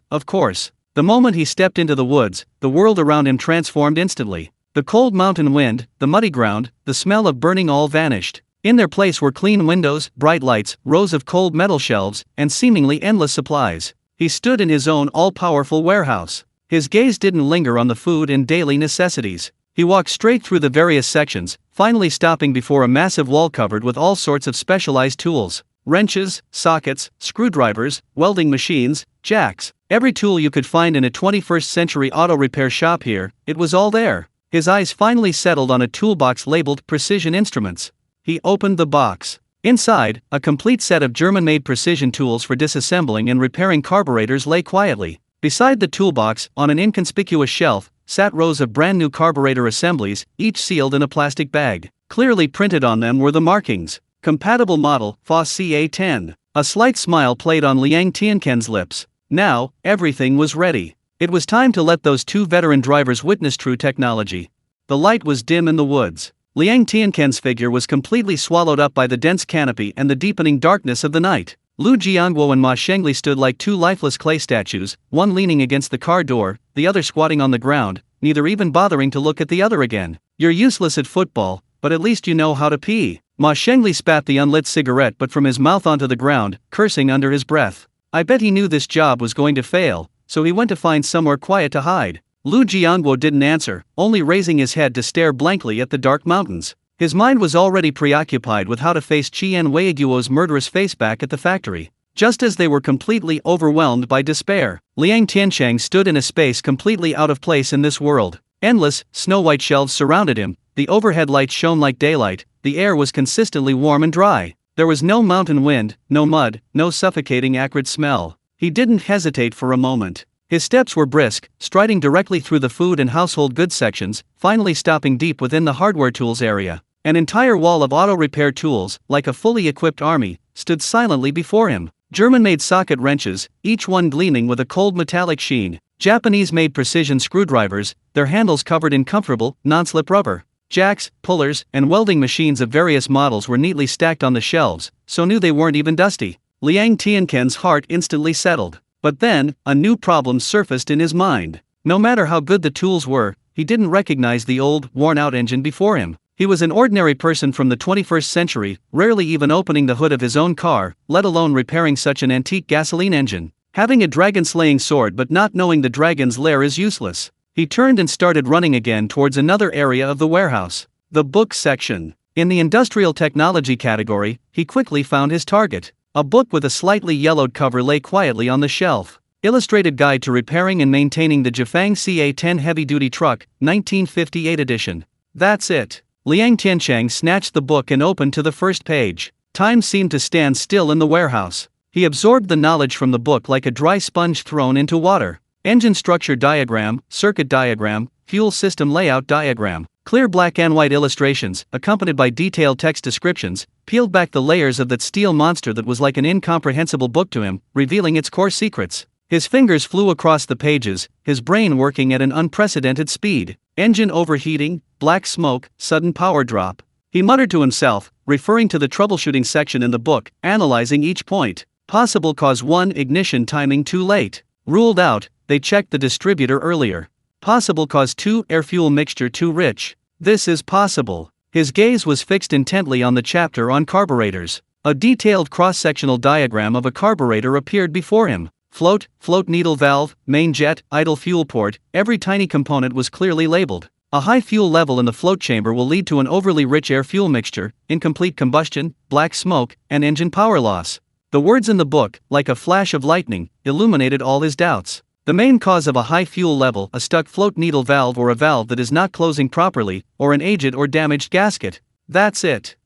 of course. The moment he stepped into the woods, the world around him transformed instantly. The cold mountain wind, the muddy ground, the smell of burning all vanished. In their place were clean windows, bright lights, rows of cold metal shelves, and seemingly endless supplies. He stood in his own all-powerful warehouse. His gaze didn't linger on the food and daily necessities. He walked straight through the various sections, finally stopping before a massive wall covered with all sorts of specialized tools. Wrenches, sockets, screwdrivers, welding machines, jacks. Every tool you could find in a 21st century auto repair shop here, it was all there. His eyes finally settled on a toolbox labeled Precision Instruments. He opened the box. Inside, a complete set of German-made precision tools for disassembling and repairing carburetors lay quietly. Beside the toolbox, on an inconspicuous shelf, sat rows of brand-new carburetor assemblies, each sealed in a plastic bag. Clearly printed on them were the markings. Compatible model, FA CA10. A slight smile played on Liang Tiancheng's lips. Now, everything was ready. It was time to let those two veteran drivers witness true technology. The light was dim in the woods. Liang Tiancheng's figure was completely swallowed up by the dense canopy and the deepening darkness of the night. Lu Jiangguo and Ma Shengli stood like two lifeless clay statues, one leaning against the car door, the other squatting on the ground, neither even bothering to look at the other again. You're useless at football, but at least you know how to pee. Ma Shengli spat the unlit cigarette but from his mouth onto the ground, cursing under his breath. I bet he knew this job was going to fail, so he went to find somewhere quiet to hide. Lu Jiangguo didn't answer, only raising his head to stare blankly at the dark mountains. His mind was already preoccupied with how to face Qian Weiguo's murderous face back at the factory. Just as they were completely overwhelmed by despair, Liang Tiancheng stood in a space completely out of place in this world. Endless, snow-white shelves surrounded him, the overhead lights shone like daylight, the air was consistently warm and dry. There was no mountain wind, no mud, no suffocating acrid smell. He didn't hesitate for a moment. His steps were brisk, striding directly through the food and household goods sections, finally stopping deep within the hardware tools area. An entire wall of auto repair tools, like a fully equipped army, stood silently before him. German-made socket wrenches, each one gleaming with a cold metallic sheen. Japanese-made precision screwdrivers, their handles covered in comfortable, non-slip rubber. Jacks, pullers, and welding machines of various models were neatly stacked on the shelves, so new they weren't even dusty. Liang Tiancheng's heart instantly settled. But then, a new problem surfaced in his mind. No matter how good the tools were, he didn't recognize the old, worn-out engine before him. He was an ordinary person from the 21st century, rarely even opening the hood of his own car, let alone repairing such an antique gasoline engine. Having a dragon-slaying sword but not knowing the dragon's lair is useless. He turned and started running again towards another area of the warehouse. The book section. In the industrial technology category, he quickly found his target. A book with a slightly yellowed cover lay quietly on the shelf. Illustrated Guide to Repairing and Maintaining the Jifang CA-10 Heavy-Duty Truck, 1958 edition. That's it. Liang Tiancheng snatched the book and opened to the first page. Time seemed to stand still in the warehouse. He absorbed the knowledge from the book like a dry sponge thrown into water. Engine structure diagram, circuit diagram, fuel system layout diagram. Clear black and white illustrations, accompanied by detailed text descriptions, peeled back the layers of that steel monster that was like an incomprehensible book to him, revealing its core secrets. His fingers flew across the pages, his brain working at an unprecedented speed. Engine overheating, black smoke, sudden power drop. He muttered to himself, referring to the troubleshooting section in the book, analyzing each point. Possible cause 1: ignition timing too late. Ruled out, they checked the distributor earlier. Possible cause 2: air fuel mixture too rich. This is possible. His gaze was fixed intently on the chapter on carburetors. A detailed cross-sectional diagram of a carburetor appeared before him. Float needle valve, main jet, idle fuel port, every tiny component was clearly labeled. A high fuel level in the float chamber will lead to an overly rich air fuel mixture, incomplete combustion, black smoke, and engine power loss. The words in the book, like a flash of lightning, illuminated all his doubts. The main cause of a high fuel level: a stuck float needle valve or a valve that is not closing properly, or an aged or damaged gasket. That's it.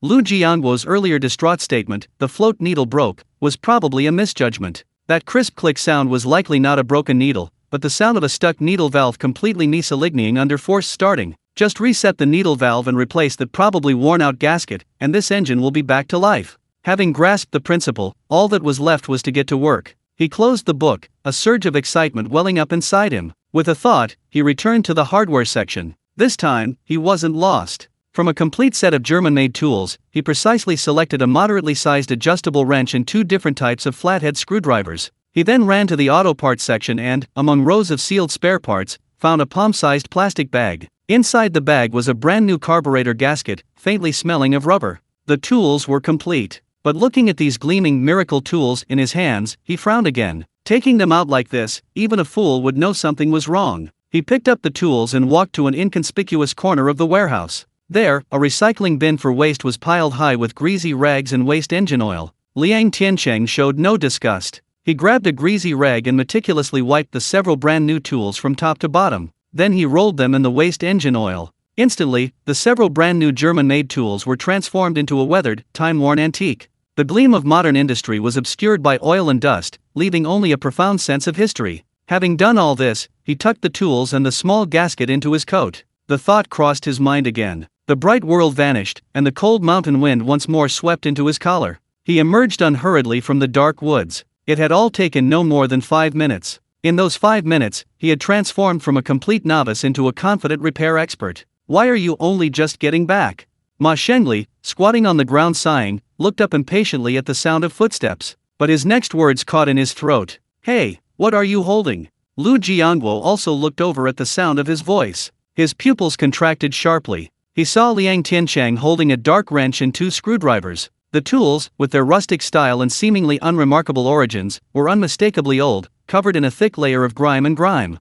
Lu Jiangwo's earlier distraught statement, "the float needle broke," was probably a misjudgment. That crisp click sound was likely not a broken needle, but the sound of a stuck needle valve completely misaligning under forced starting. Just reset the needle valve and replace that probably worn-out gasket, and this engine will be back to life. Having grasped the principle, all that was left was to get to work. He closed the book, a surge of excitement welling up inside him. With a thought, he returned to the hardware section. This time, he wasn't lost. From a complete set of German-made tools, he precisely selected a moderately sized adjustable wrench and 2 different types of flathead screwdrivers. He then ran to the auto parts section and, among rows of sealed spare parts, found a palm-sized plastic bag. Inside the bag was a brand-new carburetor gasket, faintly smelling of rubber. The tools were complete. But looking at these gleaming miracle tools in his hands, he frowned again. Taking them out like this, even a fool would know something was wrong. He picked up the tools and walked to an inconspicuous corner of the warehouse. There, a recycling bin for waste was piled high with greasy rags and waste engine oil. Liang Tiancheng showed no disgust. He grabbed a greasy rag and meticulously wiped the several brand new tools from top to bottom. Then he rolled them in the waste engine oil. Instantly, the several brand new German-made tools were transformed into a weathered, time-worn antique. The gleam of modern industry was obscured by oil and dust, leaving only a profound sense of history. Having done all this, he tucked the tools and the small gasket into his coat. The thought crossed his mind again. The bright world vanished, and the cold mountain wind once more swept into his collar. He emerged unhurriedly from the dark woods. It had all taken no more than 5 minutes. In those 5 minutes, he had transformed from a complete novice into a confident repair expert. "Why are you only just getting back?" Ma Shengli, squatting on the ground sighing, looked up impatiently at the sound of footsteps. But his next words caught in his throat. "Hey, what are you holding?" Lu Jiangwo also looked over at the sound of his voice. His pupils contracted sharply. He saw Liang Tiancheng holding a dark wrench and 2 screwdrivers. The tools, with their rustic style and seemingly unremarkable origins, were unmistakably old, covered in a thick layer of grime.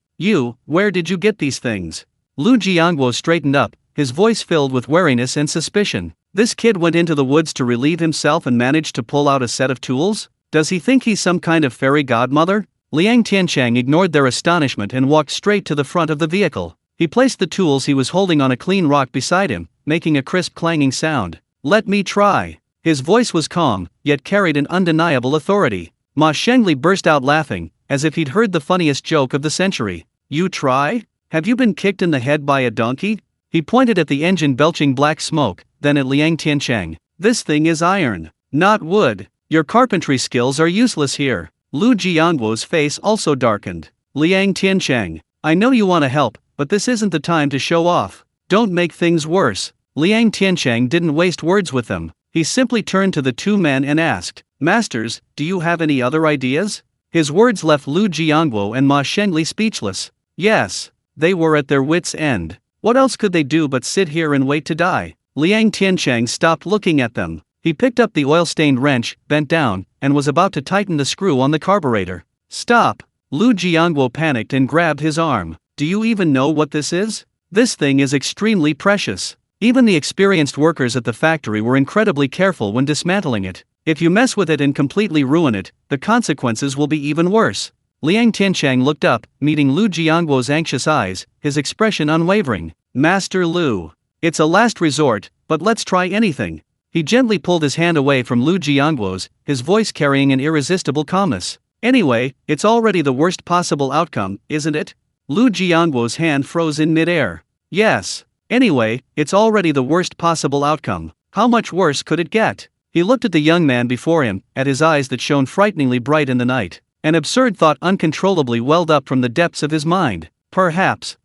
Where did you get these things?" Lu Jiangwo straightened up, his voice filled with wariness and suspicion. This kid went into the woods to relieve himself and managed to pull out a set of tools? Does he think he's some kind of fairy godmother? Liang Tiancheng ignored their astonishment and walked straight to the front of the vehicle. He placed the tools he was holding on a clean rock beside him, making a crisp clanging sound. "Let me try." His voice was calm, yet carried an undeniable authority. Ma Shengli burst out laughing, as if he'd heard the funniest joke of the century. "You try? Have you been kicked in the head by a donkey?" He pointed at the engine belching black smoke, then at Liang Tiancheng. "This thing is iron, not wood. Your carpentry skills are useless here." Lu Jiangguo's face also darkened. "Liang Tiancheng, I know you want to help, but this isn't the time to show off. Don't make things worse." Liang Tiancheng didn't waste words with them. He simply turned to the two men and asked, "Masters, do you have any other ideas?" His words left Lu Jiangguo and Ma Shengli speechless. Yes, they were at their wits' end. What else could they do but sit here and wait to die? Liang Tiancheng stopped looking at them. He picked up the oil-stained wrench, bent down, and was about to tighten the screw on the carburetor. "Stop!" Lu Jiangguo panicked and grabbed his arm. "Do you even know what this is? This thing is extremely precious." Even the experienced workers at the factory were incredibly careful when dismantling it. If you mess with it and completely ruin it, the consequences will be even worse. Liang Tiancheng looked up, meeting Lu Jiangguo's anxious eyes, his expression unwavering. "Master Lu, it's a last resort, but let's try anything." He gently pulled his hand away from Lu Jiangguo's, his voice carrying an irresistible calmness. "Anyway, it's already the worst possible outcome, isn't it?" Lu Jiangguo's hand froze in midair. "Yes. Anyway, it's already the worst possible outcome. How much worse could it get?" He looked at the young man before him, at his eyes that shone frighteningly bright in the night. An absurd thought uncontrollably welled up from the depths of his mind. Perhaps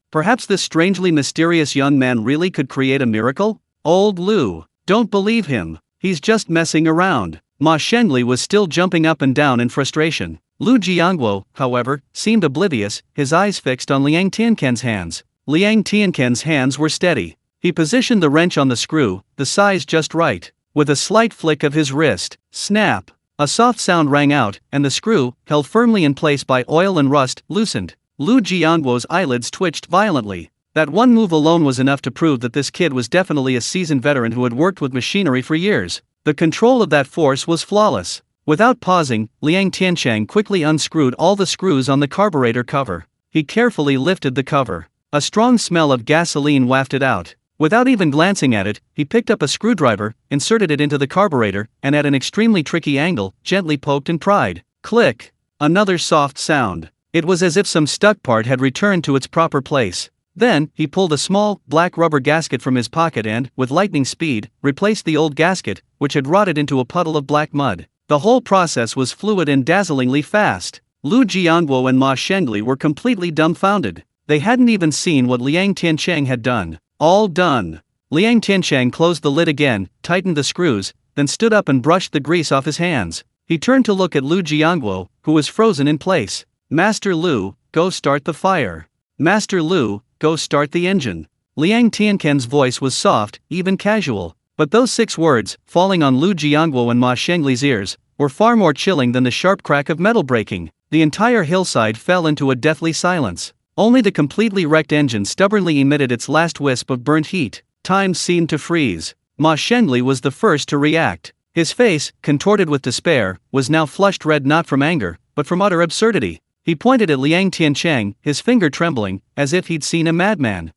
this strangely mysterious young man really could create a miracle? Old Lu, don't believe him. He's just messing around. Ma Shengli was still jumping up and down in frustration. Lu Jiangguo, however, seemed oblivious, his eyes fixed on Liang Tianchen's hands. Liang Tianchen's hands were steady. He positioned the wrench on the screw, the size just right. With a slight flick of his wrist, snap! A soft sound rang out, and the screw, held firmly in place by oil and rust, loosened. Lu Jiangguo's eyelids twitched violently. That one move alone was enough to prove that this kid was definitely a seasoned veteran who had worked with machinery for years. The control of that force was flawless. Without pausing, Liang Tiancheng quickly unscrewed all the screws on the carburetor cover. He carefully lifted the cover. A strong smell of gasoline wafted out. Without even glancing at it, he picked up a screwdriver, inserted it into the carburetor, and at an extremely tricky angle, gently poked and pried. Click! Another soft sound. It was as if some stuck part had returned to its proper place. Then, he pulled a small, black rubber gasket from his pocket and, with lightning speed, replaced the old gasket, which had rotted into a puddle of black mud. The whole process was fluid and dazzlingly fast. Lu Jiangguo and Ma Shengli were completely dumbfounded. They hadn't even seen what Liang Tiancheng had done. All done. Liang Tiancheng closed the lid again, tightened the screws, then stood up and brushed the grease off his hands. He turned to look at Lu Jiangguo, who was frozen in place. "Master Lu, go start the fire. Master Lu, go start the engine." Liang Tianchen's voice was soft, even casual. But those 6 words, falling on Lu Jiangguo and Ma Shengli's ears, were far more chilling than the sharp crack of metal breaking. The entire hillside fell into a deathly silence. Only the completely wrecked engine stubbornly emitted its last wisp of burnt heat. Time seemed to freeze. Ma Shengli was the first to react. His face, contorted with despair, was now flushed red not from anger, but from utter absurdity. He pointed at Liang Tiancheng, his finger trembling, as if he'd seen a madman.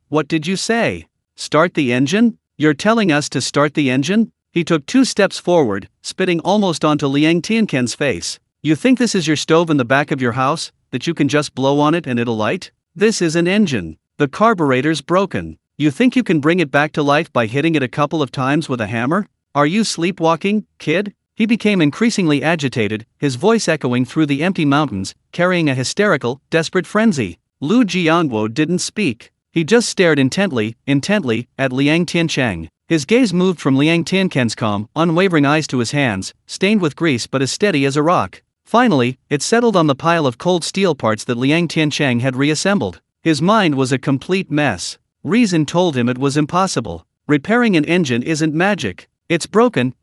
What did you say? Start the engine? You're telling us to start the engine?" He took 2 steps forward, spitting almost onto Liang Tianchen's face. "You think this is your stove in the back of your house, that you can just blow on it and it'll light? This is an engine. The carburetor's broken. You think you can bring it back to life by hitting it a couple of times with a hammer? Are you sleepwalking, kid?" He became increasingly agitated, his voice echoing through the empty mountains, carrying a hysterical, desperate frenzy. Lu Jiangguo didn't speak. He just stared intently, at Liang Tiancheng. His gaze moved from Liang Tianchen's calm, unwavering eyes to his hands, stained with grease but as steady as a rock. Finally, it settled on the pile of cold steel parts that Liang Tiancheng had reassembled. His mind was a complete mess. Reason told him it was impossible. Repairing an engine isn't magic. It's broken,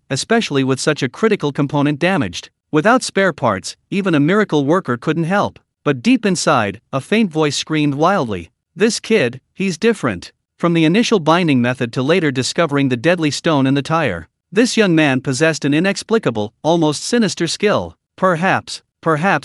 especially with such a critical component damaged. Without spare parts, even a miracle worker couldn't help. But deep inside, a faint voice screamed wildly. "This kid, he's different." From the initial binding method to later discovering the deadly stone in the tire, this young man possessed an inexplicable, almost sinister skill. Perhaps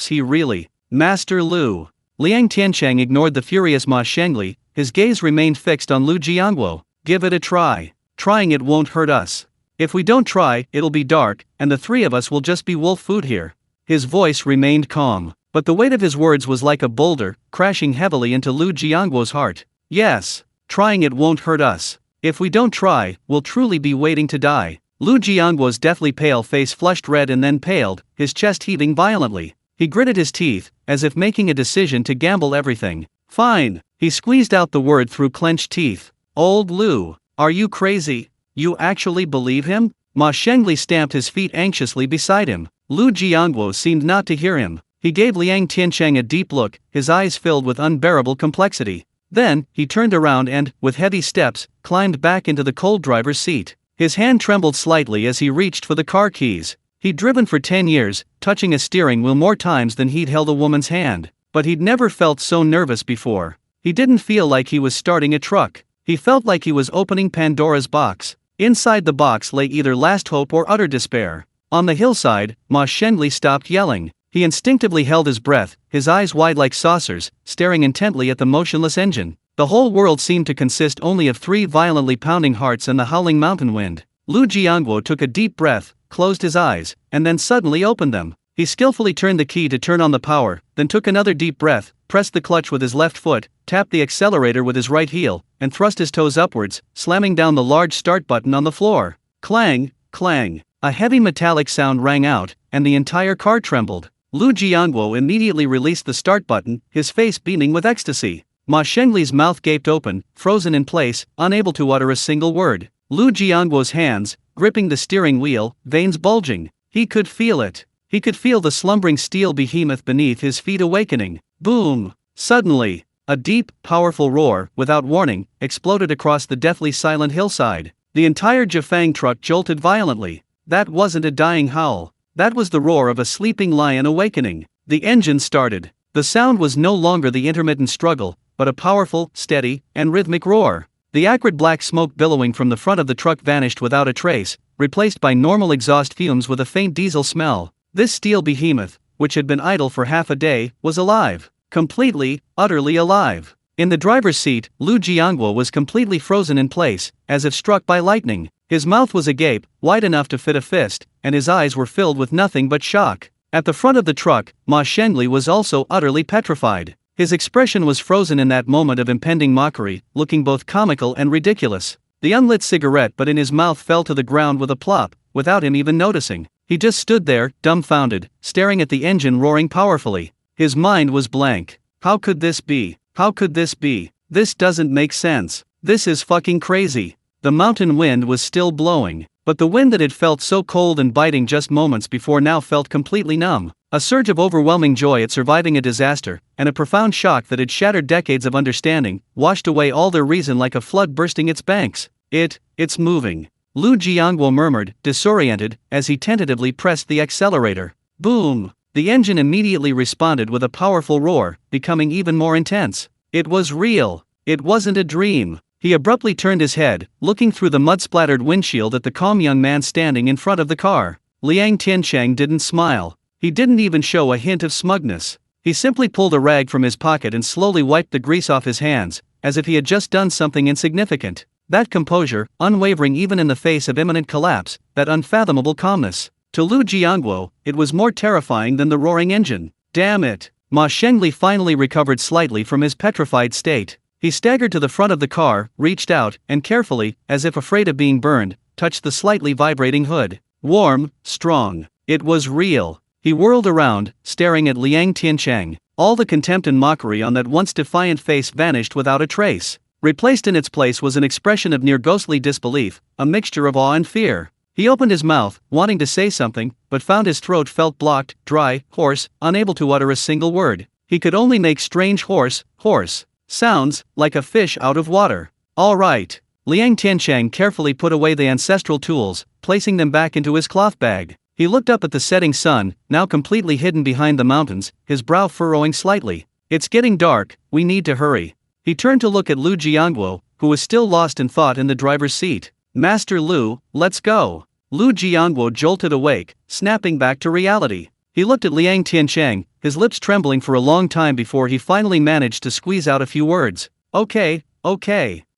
he really. Master Lu. Liang Tiancheng ignored the furious Ma Shengli, his gaze remained fixed on Lu Jiangguo. "Give it a try. Trying it won't hurt us. If we don't try, it'll be dark, and the 3 of us will just be wolf food here." his voice remained calm, but the weight of his words was like a boulder, crashing heavily into Lu Jiangguo's heart. Yes, trying it won't hurt us. If we don't try, we'll truly be waiting to die. Lu Jiangguo's deathly pale face flushed red and then paled, his chest heaving violently. He gritted his teeth, as if making a decision to gamble everything. Fine. He squeezed out the word through clenched teeth. Old Lu, are you crazy? You actually believe him? Ma Shengli stamped his feet anxiously beside him. Lu Jiangguo seemed not to hear him. He gave Liang Tiancheng a deep look, his eyes filled with unbearable complexity. Then, he turned around and, with heavy steps, climbed back into the cold driver's seat. His hand trembled slightly as he reached for the car keys. He'd driven for 10 years, touching a steering wheel more times than he'd held a woman's hand. But he'd never felt so nervous before. He didn't feel like he was starting a truck. He felt like he was opening Pandora's box. Inside the box lay either last hope or utter despair. On the hillside, Ma Shengli stopped yelling. He instinctively held his breath, his eyes wide like saucers, staring intently at the motionless engine. The whole world seemed to consist only of 3 violently pounding hearts and the howling mountain wind. Lu Jiangguo took a deep breath, closed his eyes, and then suddenly opened them. He skillfully turned the key to turn on the power, then took another deep breath, pressed the clutch with his left foot, tapped the accelerator with his right heel, and thrust his toes upwards, slamming down the large start button on the floor. Clang, clang. A heavy metallic sound rang out, and the entire car trembled. Lu Jiangguo immediately released the start button, his face beaming with ecstasy. Ma Shengli's mouth gaped open, frozen in place, unable to utter a single word. Lu Jiangguo's hands, gripping the steering wheel, veins bulging. He could feel it. He could feel the slumbering steel behemoth beneath his feet awakening. Boom! Suddenly, a deep, powerful roar, without warning, exploded across the deathly silent hillside. The entire Jifang truck jolted violently. That wasn't a dying howl. That was the roar of a sleeping lion awakening. The engine started. The sound was no longer the intermittent struggle, but a powerful, steady, and rhythmic roar. The acrid black smoke billowing from the front of the truck vanished without a trace, replaced by normal exhaust fumes with a faint diesel smell. This steel behemoth, which had been idle for half a day, was alive. Completely, utterly alive. In the driver's seat, Lu Jiangguo was completely frozen in place, as if struck by lightning. His mouth was agape, wide enough to fit a fist, and his eyes were filled with nothing but shock. At the front of the truck, Ma Shengli was also utterly petrified. His expression was frozen in that moment of impending mockery, looking both comical and ridiculous. The unlit cigarette butt in his mouth fell to the ground with a plop, without him even noticing. He just stood there, dumbfounded, staring at the engine roaring powerfully. His mind was blank. How could this be? How could this be? This doesn't make sense. This is fucking crazy. The mountain wind was still blowing, but the wind that had felt so cold and biting just moments before now felt completely numb. A surge of overwhelming joy at surviving a disaster, and a profound shock that had shattered decades of understanding, washed away all their reason like a flood bursting its banks. It's moving. Lu Jiangguo murmured, disoriented, as he tentatively pressed the accelerator. Boom! The engine immediately responded with a powerful roar, becoming even more intense. It was real. It wasn't a dream. He abruptly turned his head, looking through the mud-splattered windshield at the calm young man standing in front of the car. Liang Tiancheng didn't smile. He didn't even show a hint of smugness. He simply pulled a rag from his pocket and slowly wiped the grease off his hands, as if he had just done something insignificant. That composure, unwavering even in the face of imminent collapse, that unfathomable calmness. To Lu Jiangguo, it was more terrifying than the roaring engine. Damn it! Ma Shengli finally recovered slightly from his petrified state. He staggered to the front of the car, reached out, and carefully, as if afraid of being burned, touched the slightly vibrating hood. Warm, strong. It was real. He whirled around, staring at Liang Tiancheng. All the contempt and mockery on that once defiant face vanished without a trace. Replaced in its place was an expression of near ghostly disbelief, a mixture of awe and fear. He opened his mouth, wanting to say something, but found his throat felt blocked, dry, hoarse, unable to utter a single word. He could only make strange hoarse sounds, like a fish out of water. All right. Liang Tiancheng carefully put away the ancestral tools, placing them back into his cloth bag. He looked up at the setting sun, now completely hidden behind the mountains, his brow furrowing slightly. It's getting dark, we need to hurry. He turned to look at Lu Jiangguo, who was still lost in thought in the driver's seat. Master Lu, let's go. Lu Jiangguo jolted awake, snapping back to reality. He looked at Liang Tiancheng, his lips trembling for a long time before he finally managed to squeeze out a few words. Okay,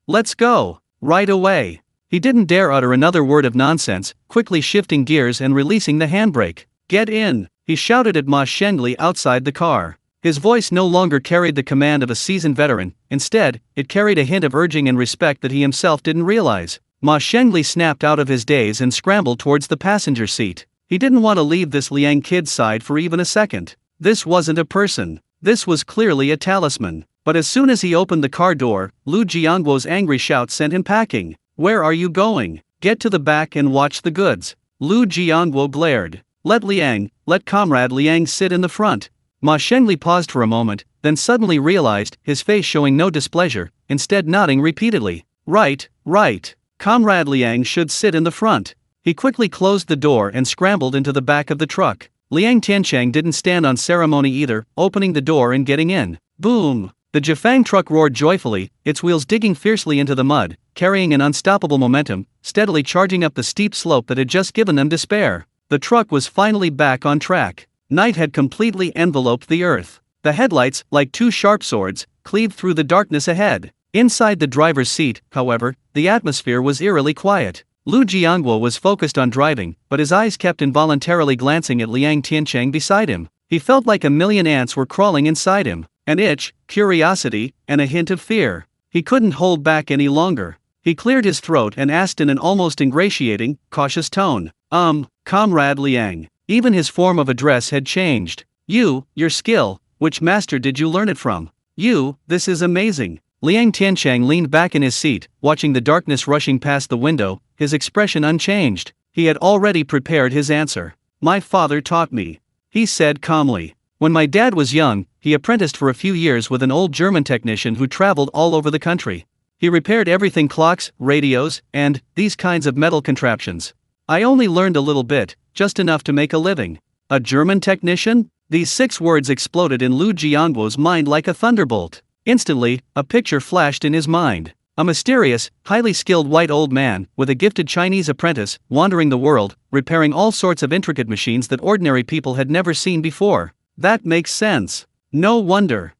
let's go. Right away. He didn't dare utter another word of nonsense, quickly shifting gears and releasing the handbrake. Get in. he shouted at Ma Shengli outside the car. His voice no longer carried the command of a seasoned veteran, instead, it carried a hint of urging and respect that he himself didn't realize. Ma Shengli snapped out of his daze and scrambled towards the passenger seat. He didn't want to leave this Liang kid's side for even a second. This wasn't a person. This was clearly a talisman. But as soon as he opened the car door, Lu Jiangguo's angry shout sent him packing. "Where are you going? Get to the back and watch the goods." Lu Jiangguo glared. Let Comrade Liang sit in the front." Ma Shengli paused for a moment, then suddenly realized, his face showing no displeasure, instead nodding repeatedly. Right. Comrade Liang should sit in the front." He quickly closed the door and scrambled into the back of the truck. Liang Tiancheng didn't stand on ceremony either, opening the door and getting in. Boom! The Jifang truck roared joyfully, its wheels digging fiercely into the mud, carrying an unstoppable momentum, steadily charging up the steep slope that had just given them despair. The truck was finally back on track. Night had completely enveloped the earth. The headlights, like two sharp swords, cleaved through the darkness ahead. Inside the driver's seat, however, the atmosphere was eerily quiet. Lu Jiangguo was focused on driving, but his eyes kept involuntarily glancing at Liang Tiancheng beside him. He felt like a million ants were crawling inside him. An itch, curiosity, and a hint of fear. He couldn't hold back any longer. He cleared his throat and asked in an almost ingratiating, cautious tone. Comrade Liang." Even his form of address had changed. Your skill, which master did you learn it from? This is amazing." Liang Tiancheng leaned back in his seat, watching the darkness rushing past the window, his expression unchanged. He had already prepared his answer. "My father taught me," he said calmly. "When my dad was young, he apprenticed for a few years with an old German technician who traveled all over the country. He repaired everything: clocks, radios, and these kinds of metal contraptions. I only learned a little bit, just enough to make a living." A German technician? These 6 words exploded in Lu Jiangguo's mind like a thunderbolt. Instantly, a picture flashed in his mind. A mysterious, highly skilled white old man, with a gifted Chinese apprentice, wandering the world, repairing all sorts of intricate machines that ordinary people had never seen before. That makes sense. No wonder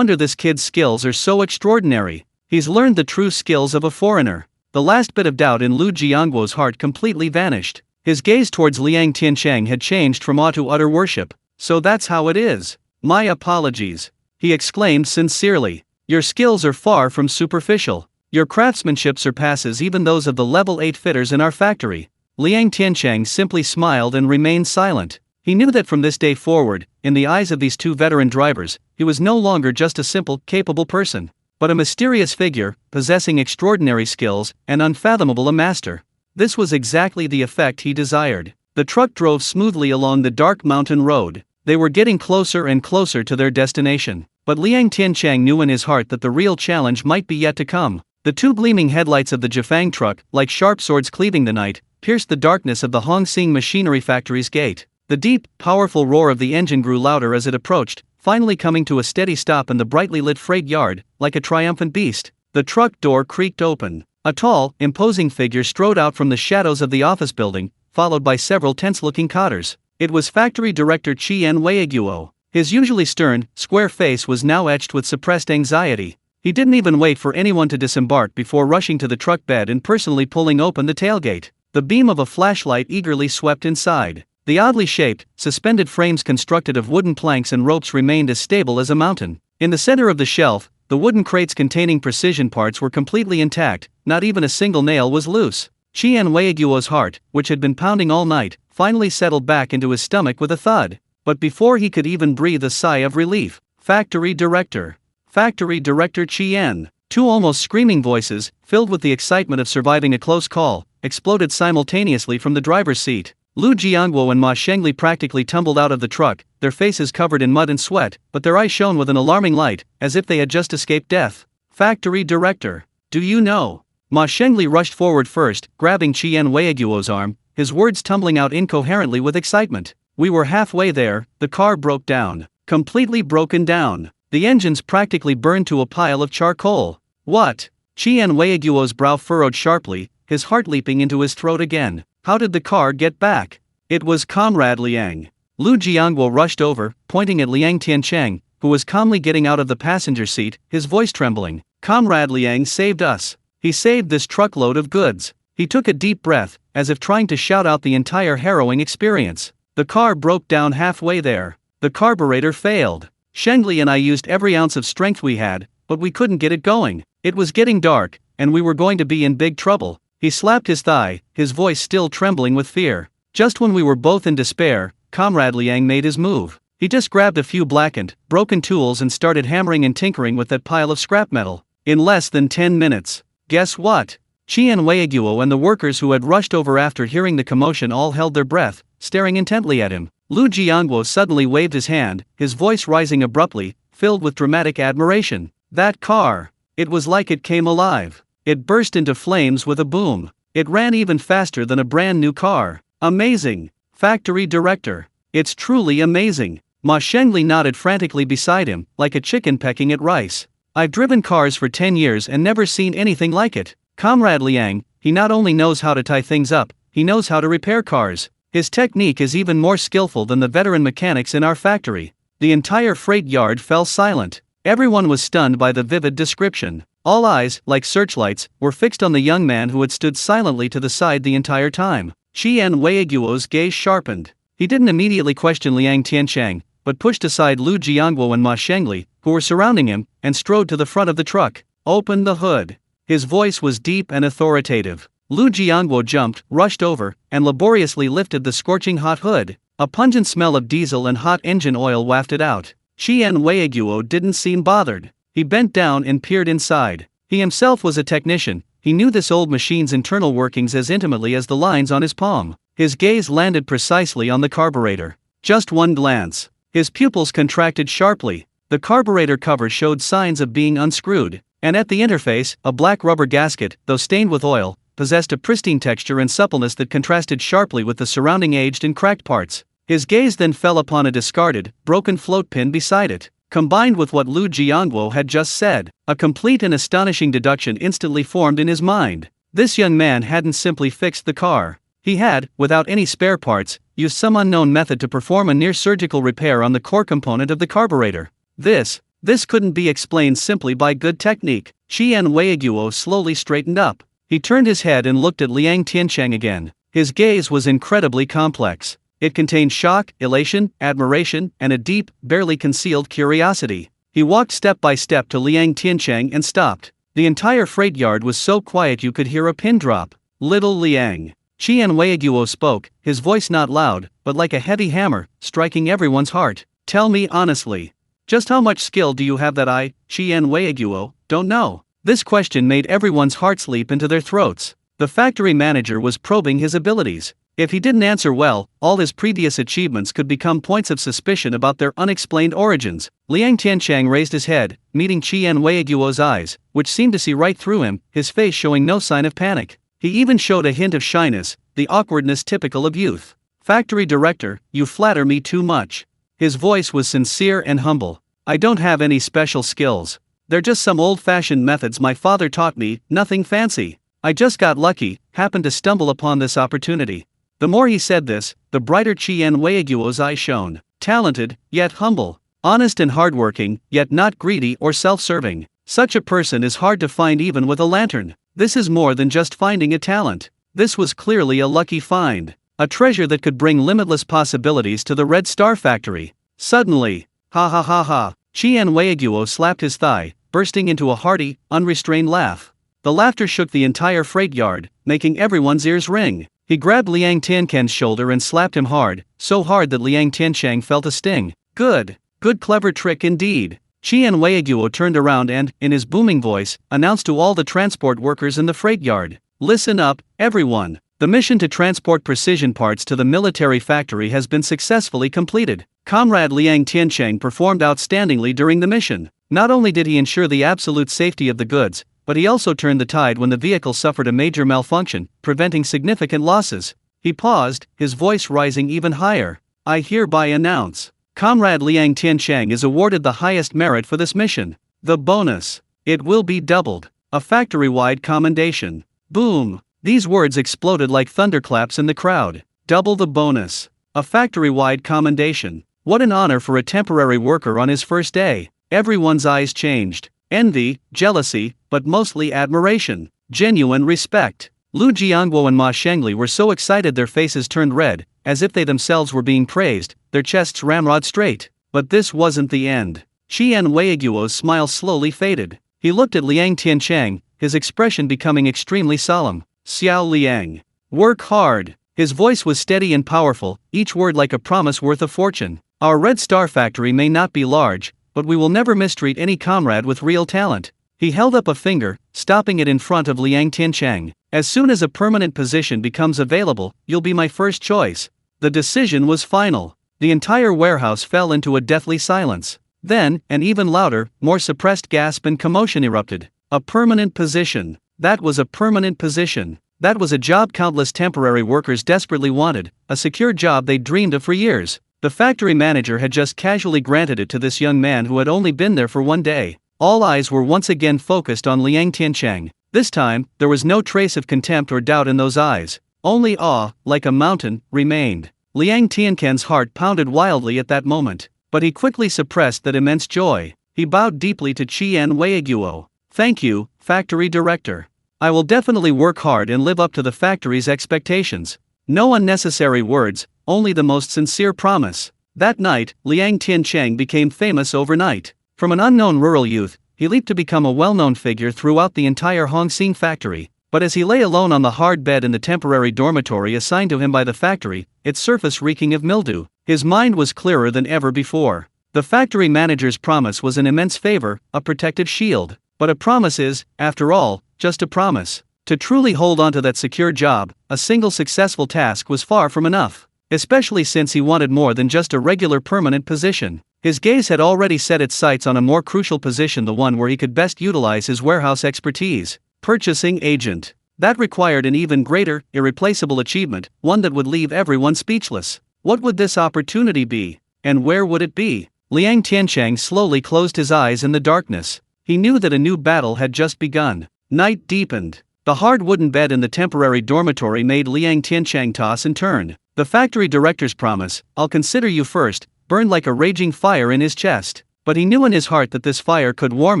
this kid's skills are so extraordinary. He's learned the true skills of a foreigner. The last bit of doubt in Lu Jiangguo's heart completely vanished. His gaze towards Liang Tiancheng had changed from awe to utter worship. "So that's how it is. My apologies," he exclaimed sincerely. "Your skills are far from superficial. Your craftsmanship surpasses even those of the level 8 fitters in our factory." Liang Tiancheng simply smiled and remained silent. He knew that from this day forward, in the eyes of these 2 veteran drivers, he was no longer just a simple, capable person, but a mysterious figure, possessing extraordinary skills, and unfathomable a master. This was exactly the effect he desired. The truck drove smoothly along the dark mountain road. They were getting closer and closer to their destination. But Liang Tiancheng knew in his heart that the real challenge might be yet to come. The 2 gleaming headlights of the Jifang truck, like sharp swords cleaving the night, pierced the darkness of the Hongsing Machinery Factory's gate. The deep, powerful roar of the engine grew louder as it approached, finally coming to a steady stop in the brightly lit freight yard, like a triumphant beast. The truck door creaked open. A tall, imposing figure strode out from the shadows of the office building, followed by several tense-looking cotters. It was Factory Director Qian Weiguo. His usually stern, square face was now etched with suppressed anxiety. He didn't even wait for anyone to disembark before rushing to the truck bed and personally pulling open the tailgate. The beam of a flashlight eagerly swept inside. The oddly shaped, suspended frames constructed of wooden planks and ropes remained as stable as a mountain. In the center of the shelf, the wooden crates containing precision parts were completely intact, not even a single nail was loose. Qian Weiguo's heart, which had been pounding all night, finally settled back into his stomach with a thud. But before he could even breathe a sigh of relief, Factory Director Qian. 2 almost screaming voices, filled with the excitement of surviving a close call, exploded simultaneously from the driver's seat. Lu Jiangguo and Ma Shengli practically tumbled out of the truck, their faces covered in mud and sweat, but their eyes shone with an alarming light, as if they had just escaped death. "Factory Director, do you know?" Ma Shengli rushed forward first, grabbing Qian Weiguo's arm, his words tumbling out incoherently with excitement. "We were halfway there, the car broke down. Completely broken down. The engines practically burned to a pile of charcoal." "What?" Qian Weiguo's brow furrowed sharply, his heart leaping into his throat again. "How did the car get back?" "It was Comrade Liang." Lu Jiangguo rushed over, pointing at Liang Tiancheng, who was calmly getting out of the passenger seat, his voice trembling. "Comrade Liang saved us. He saved this truckload of goods." He took a deep breath, as if trying to shout out the entire harrowing experience. The car broke down halfway there. The carburetor failed. Shengli and I used every ounce of strength we had, but we couldn't get it going. It was getting dark, and we were going to be in big trouble. He slapped his thigh, his voice still trembling with fear. Just when we were both in despair, Comrade Liang made his move. He just grabbed a few blackened, broken tools and started hammering and tinkering with that pile of scrap metal. In less than 10 minutes. Guess what? Qian Weiguo and the workers who had rushed over after hearing the commotion all held their breath, staring intently at him. Lu Jiangguo suddenly waved his hand, his voice rising abruptly, filled with dramatic admiration. That car! It was like it came alive. It burst into flames with a boom. It ran even faster than a brand new car. Amazing! Factory director. It's truly amazing. Ma Shengli nodded frantically beside him, like a chicken pecking at rice. I've driven cars for 10 years and never seen anything like it. Comrade Liang, he not only knows how to tie things up, he knows how to repair cars. His technique is even more skillful than the veteran mechanics in our factory. The entire freight yard fell silent. Everyone was stunned by the vivid description. All eyes, like searchlights, were fixed on the young man who had stood silently to the side the entire time. Qian Weiguo's gaze sharpened. He didn't immediately question Liang Tiancheng, but pushed aside Lu Jiangguo and Ma Shengli, who were surrounding him, and strode to the front of the truck. Open the hood. His voice was deep and authoritative. Lu Jiangguo jumped, rushed over, and laboriously lifted the scorching hot hood. A pungent smell of diesel and hot engine oil wafted out. Qian Weiguo didn't seem bothered. He bent down and peered inside. He himself was a technician. He knew this old machine's internal workings as intimately as the lines on his palm. His gaze landed precisely on the carburetor. Just one glance. His pupils contracted sharply. The carburetor cover showed signs of being unscrewed, and at the interface, a black rubber gasket, though stained with oil, possessed a pristine texture and suppleness that contrasted sharply with the surrounding aged and cracked parts. His gaze then fell upon a discarded, broken float pin beside it. Combined with what Lu Jiangguo had just said, a complete and astonishing deduction instantly formed in his mind. This young man hadn't simply fixed the car. He had, without any spare parts, used some unknown method to perform a near-surgical repair on the core component of the carburetor. This couldn't be explained simply by good technique. Qian Weiguo slowly straightened up. He turned his head and looked at Liang Tiancheng again. His gaze was incredibly complex. It contained shock, elation, admiration, and a deep, barely concealed curiosity. He walked step by step to Liang Tiancheng and stopped. The entire freight yard was so quiet you could hear a pin drop. Little Liang. Qian Weiguo spoke, his voice not loud, but like a heavy hammer, striking everyone's heart. Tell me honestly. Just how much skill do you have that I, Qian Weiguo, don't know? This question made everyone's hearts leap into their throats. The factory manager was probing his abilities. If he didn't answer well, all his previous achievements could become points of suspicion about their unexplained origins. Liang Tiancheng raised his head, meeting Qian Weiguo's eyes, which seemed to see right through him, his face showing no sign of panic. He even showed a hint of shyness, the awkwardness typical of youth. Factory director, you flatter me too much. His voice was sincere and humble. I don't have any special skills. They're just some old-fashioned methods my father taught me, nothing fancy. I just got lucky, happened to stumble upon this opportunity. The more he said this, the brighter Qian Weiguo's eyes shone. Talented, yet humble. Honest and hardworking, yet not greedy or self-serving. Such a person is hard to find even with a lantern. This is more than just finding a talent. This was clearly a lucky find. A treasure that could bring limitless possibilities to the Red Star Factory. Suddenly, ha ha ha ha, Qian Weiguo slapped his thigh, bursting into a hearty, unrestrained laugh. The laughter shook the entire freight yard, making everyone's ears ring. He grabbed Liang Tiancheng's shoulder and slapped him hard, so hard that Liang Tiancheng felt a sting. Good clever trick indeed. Qian Weiguo turned around and, in his booming voice, announced to all the transport workers in the freight yard. Listen up, everyone. The mission to transport precision parts to the military factory has been successfully completed. Comrade Liang Tiancheng performed outstandingly during the mission. Not only did he ensure the absolute safety of the goods, but he also turned the tide when the vehicle suffered a major malfunction, preventing significant losses. He paused, his voice rising even higher. I hereby announce, Comrade Liang Tiancheng is awarded the highest merit for this mission. The bonus. It will be doubled. A factory-wide commendation. Boom. These words exploded like thunderclaps in the crowd. Double the bonus. A factory-wide commendation. What an honor for a temporary worker on his first day. Everyone's eyes changed. Envy, jealousy, but mostly admiration. Genuine respect. Lu Jiangguo and Ma Shengli were so excited their faces turned red, as if they themselves were being praised, their chests ramrod straight. But this wasn't the end. Qian Weiguo's smile slowly faded. He looked at Liang Tiancheng, his expression becoming extremely solemn. Xiao Liang. Work hard. His voice was steady and powerful, each word like a promise worth a fortune. Our Red Star factory may not be large, but we will never mistreat any comrade with real talent. He held up a finger, stopping it in front of Liang Tiancheng. As soon as a permanent position becomes available, you'll be my first choice. The decision was final. The entire warehouse fell into a deathly silence. Then, an even louder, more suppressed gasp and commotion erupted. A permanent position. That was a permanent position. That was a job countless temporary workers desperately wanted, a secure job they'd dreamed of for years. The factory manager had just casually granted it to this young man who had only been there for one day. All eyes were once again focused on Liang Tiancheng. This time, there was no trace of contempt or doubt in those eyes. Only awe, like a mountain, remained. Liang Tiancheng's heart pounded wildly at that moment, but he quickly suppressed that immense joy. He bowed deeply to Qian Weiguo. Thank you, factory director. I will definitely work hard and live up to the factory's expectations. No unnecessary words, only the most sincere promise. That night, Liang Tiancheng became famous overnight. From an unknown rural youth, he leaped to become a well-known figure throughout the entire Hongxing factory. But as he lay alone on the hard bed in the temporary dormitory assigned to him by the factory, its surface reeking of mildew, his mind was clearer than ever before. The factory manager's promise was an immense favor, a protective shield. But a promise is, after all, just a promise. To truly hold on to that secure job, a single successful task was far from enough. Especially since he wanted more than just a regular permanent position. His gaze had already set its sights on a more crucial position, the one where he could best utilize his warehouse expertise. Purchasing agent. That required an even greater, irreplaceable achievement, one that would leave everyone speechless. What would this opportunity be? And where would it be? Liang Tiancheng slowly closed his eyes in the darkness. He knew that a new battle had just begun. Night deepened. The hard wooden bed in the temporary dormitory made Liang Tiancheng toss and turn. The factory director's promise, "I'll consider you first," burned like a raging fire in his chest. But he knew in his heart that this fire could warm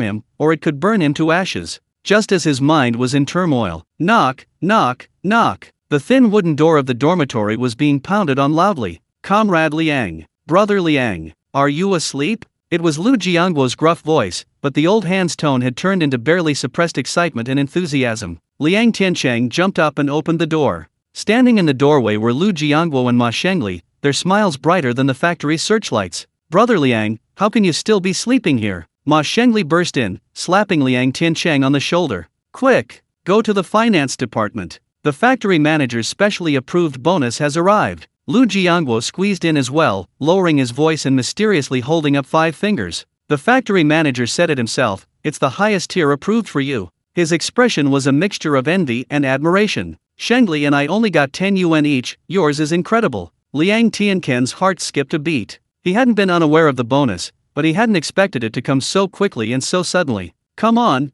him, or it could burn him to ashes. Just as his mind was in turmoil. Knock, knock, knock. The thin wooden door of the dormitory was being pounded on loudly. Comrade Liang. Brother Liang. Are you asleep? It was Lu Jiangguo's gruff voice, but the old hand's tone had turned into barely suppressed excitement and enthusiasm. Liang Tiancheng jumped up and opened the door. Standing in the doorway were Lu Jiangguo and Ma Shengli, their smiles brighter than the factory's searchlights. Brother Liang, how can you still be sleeping here? Ma Shengli burst in, slapping Liang Tiancheng on the shoulder. Quick, go to the finance department. The factory manager's specially approved bonus has arrived. Lu Jiangguo squeezed in as well, lowering his voice and mysteriously holding up 5 fingers. The factory manager said it himself, "It's the highest tier approved for you." His expression was a mixture of envy and admiration. Shengli and I only got 10 yuan each, yours is incredible. Liang Tiancheng's heart skipped a beat. He hadn't been unaware of the bonus, but he hadn't expected it to come so quickly and so suddenly. Come on,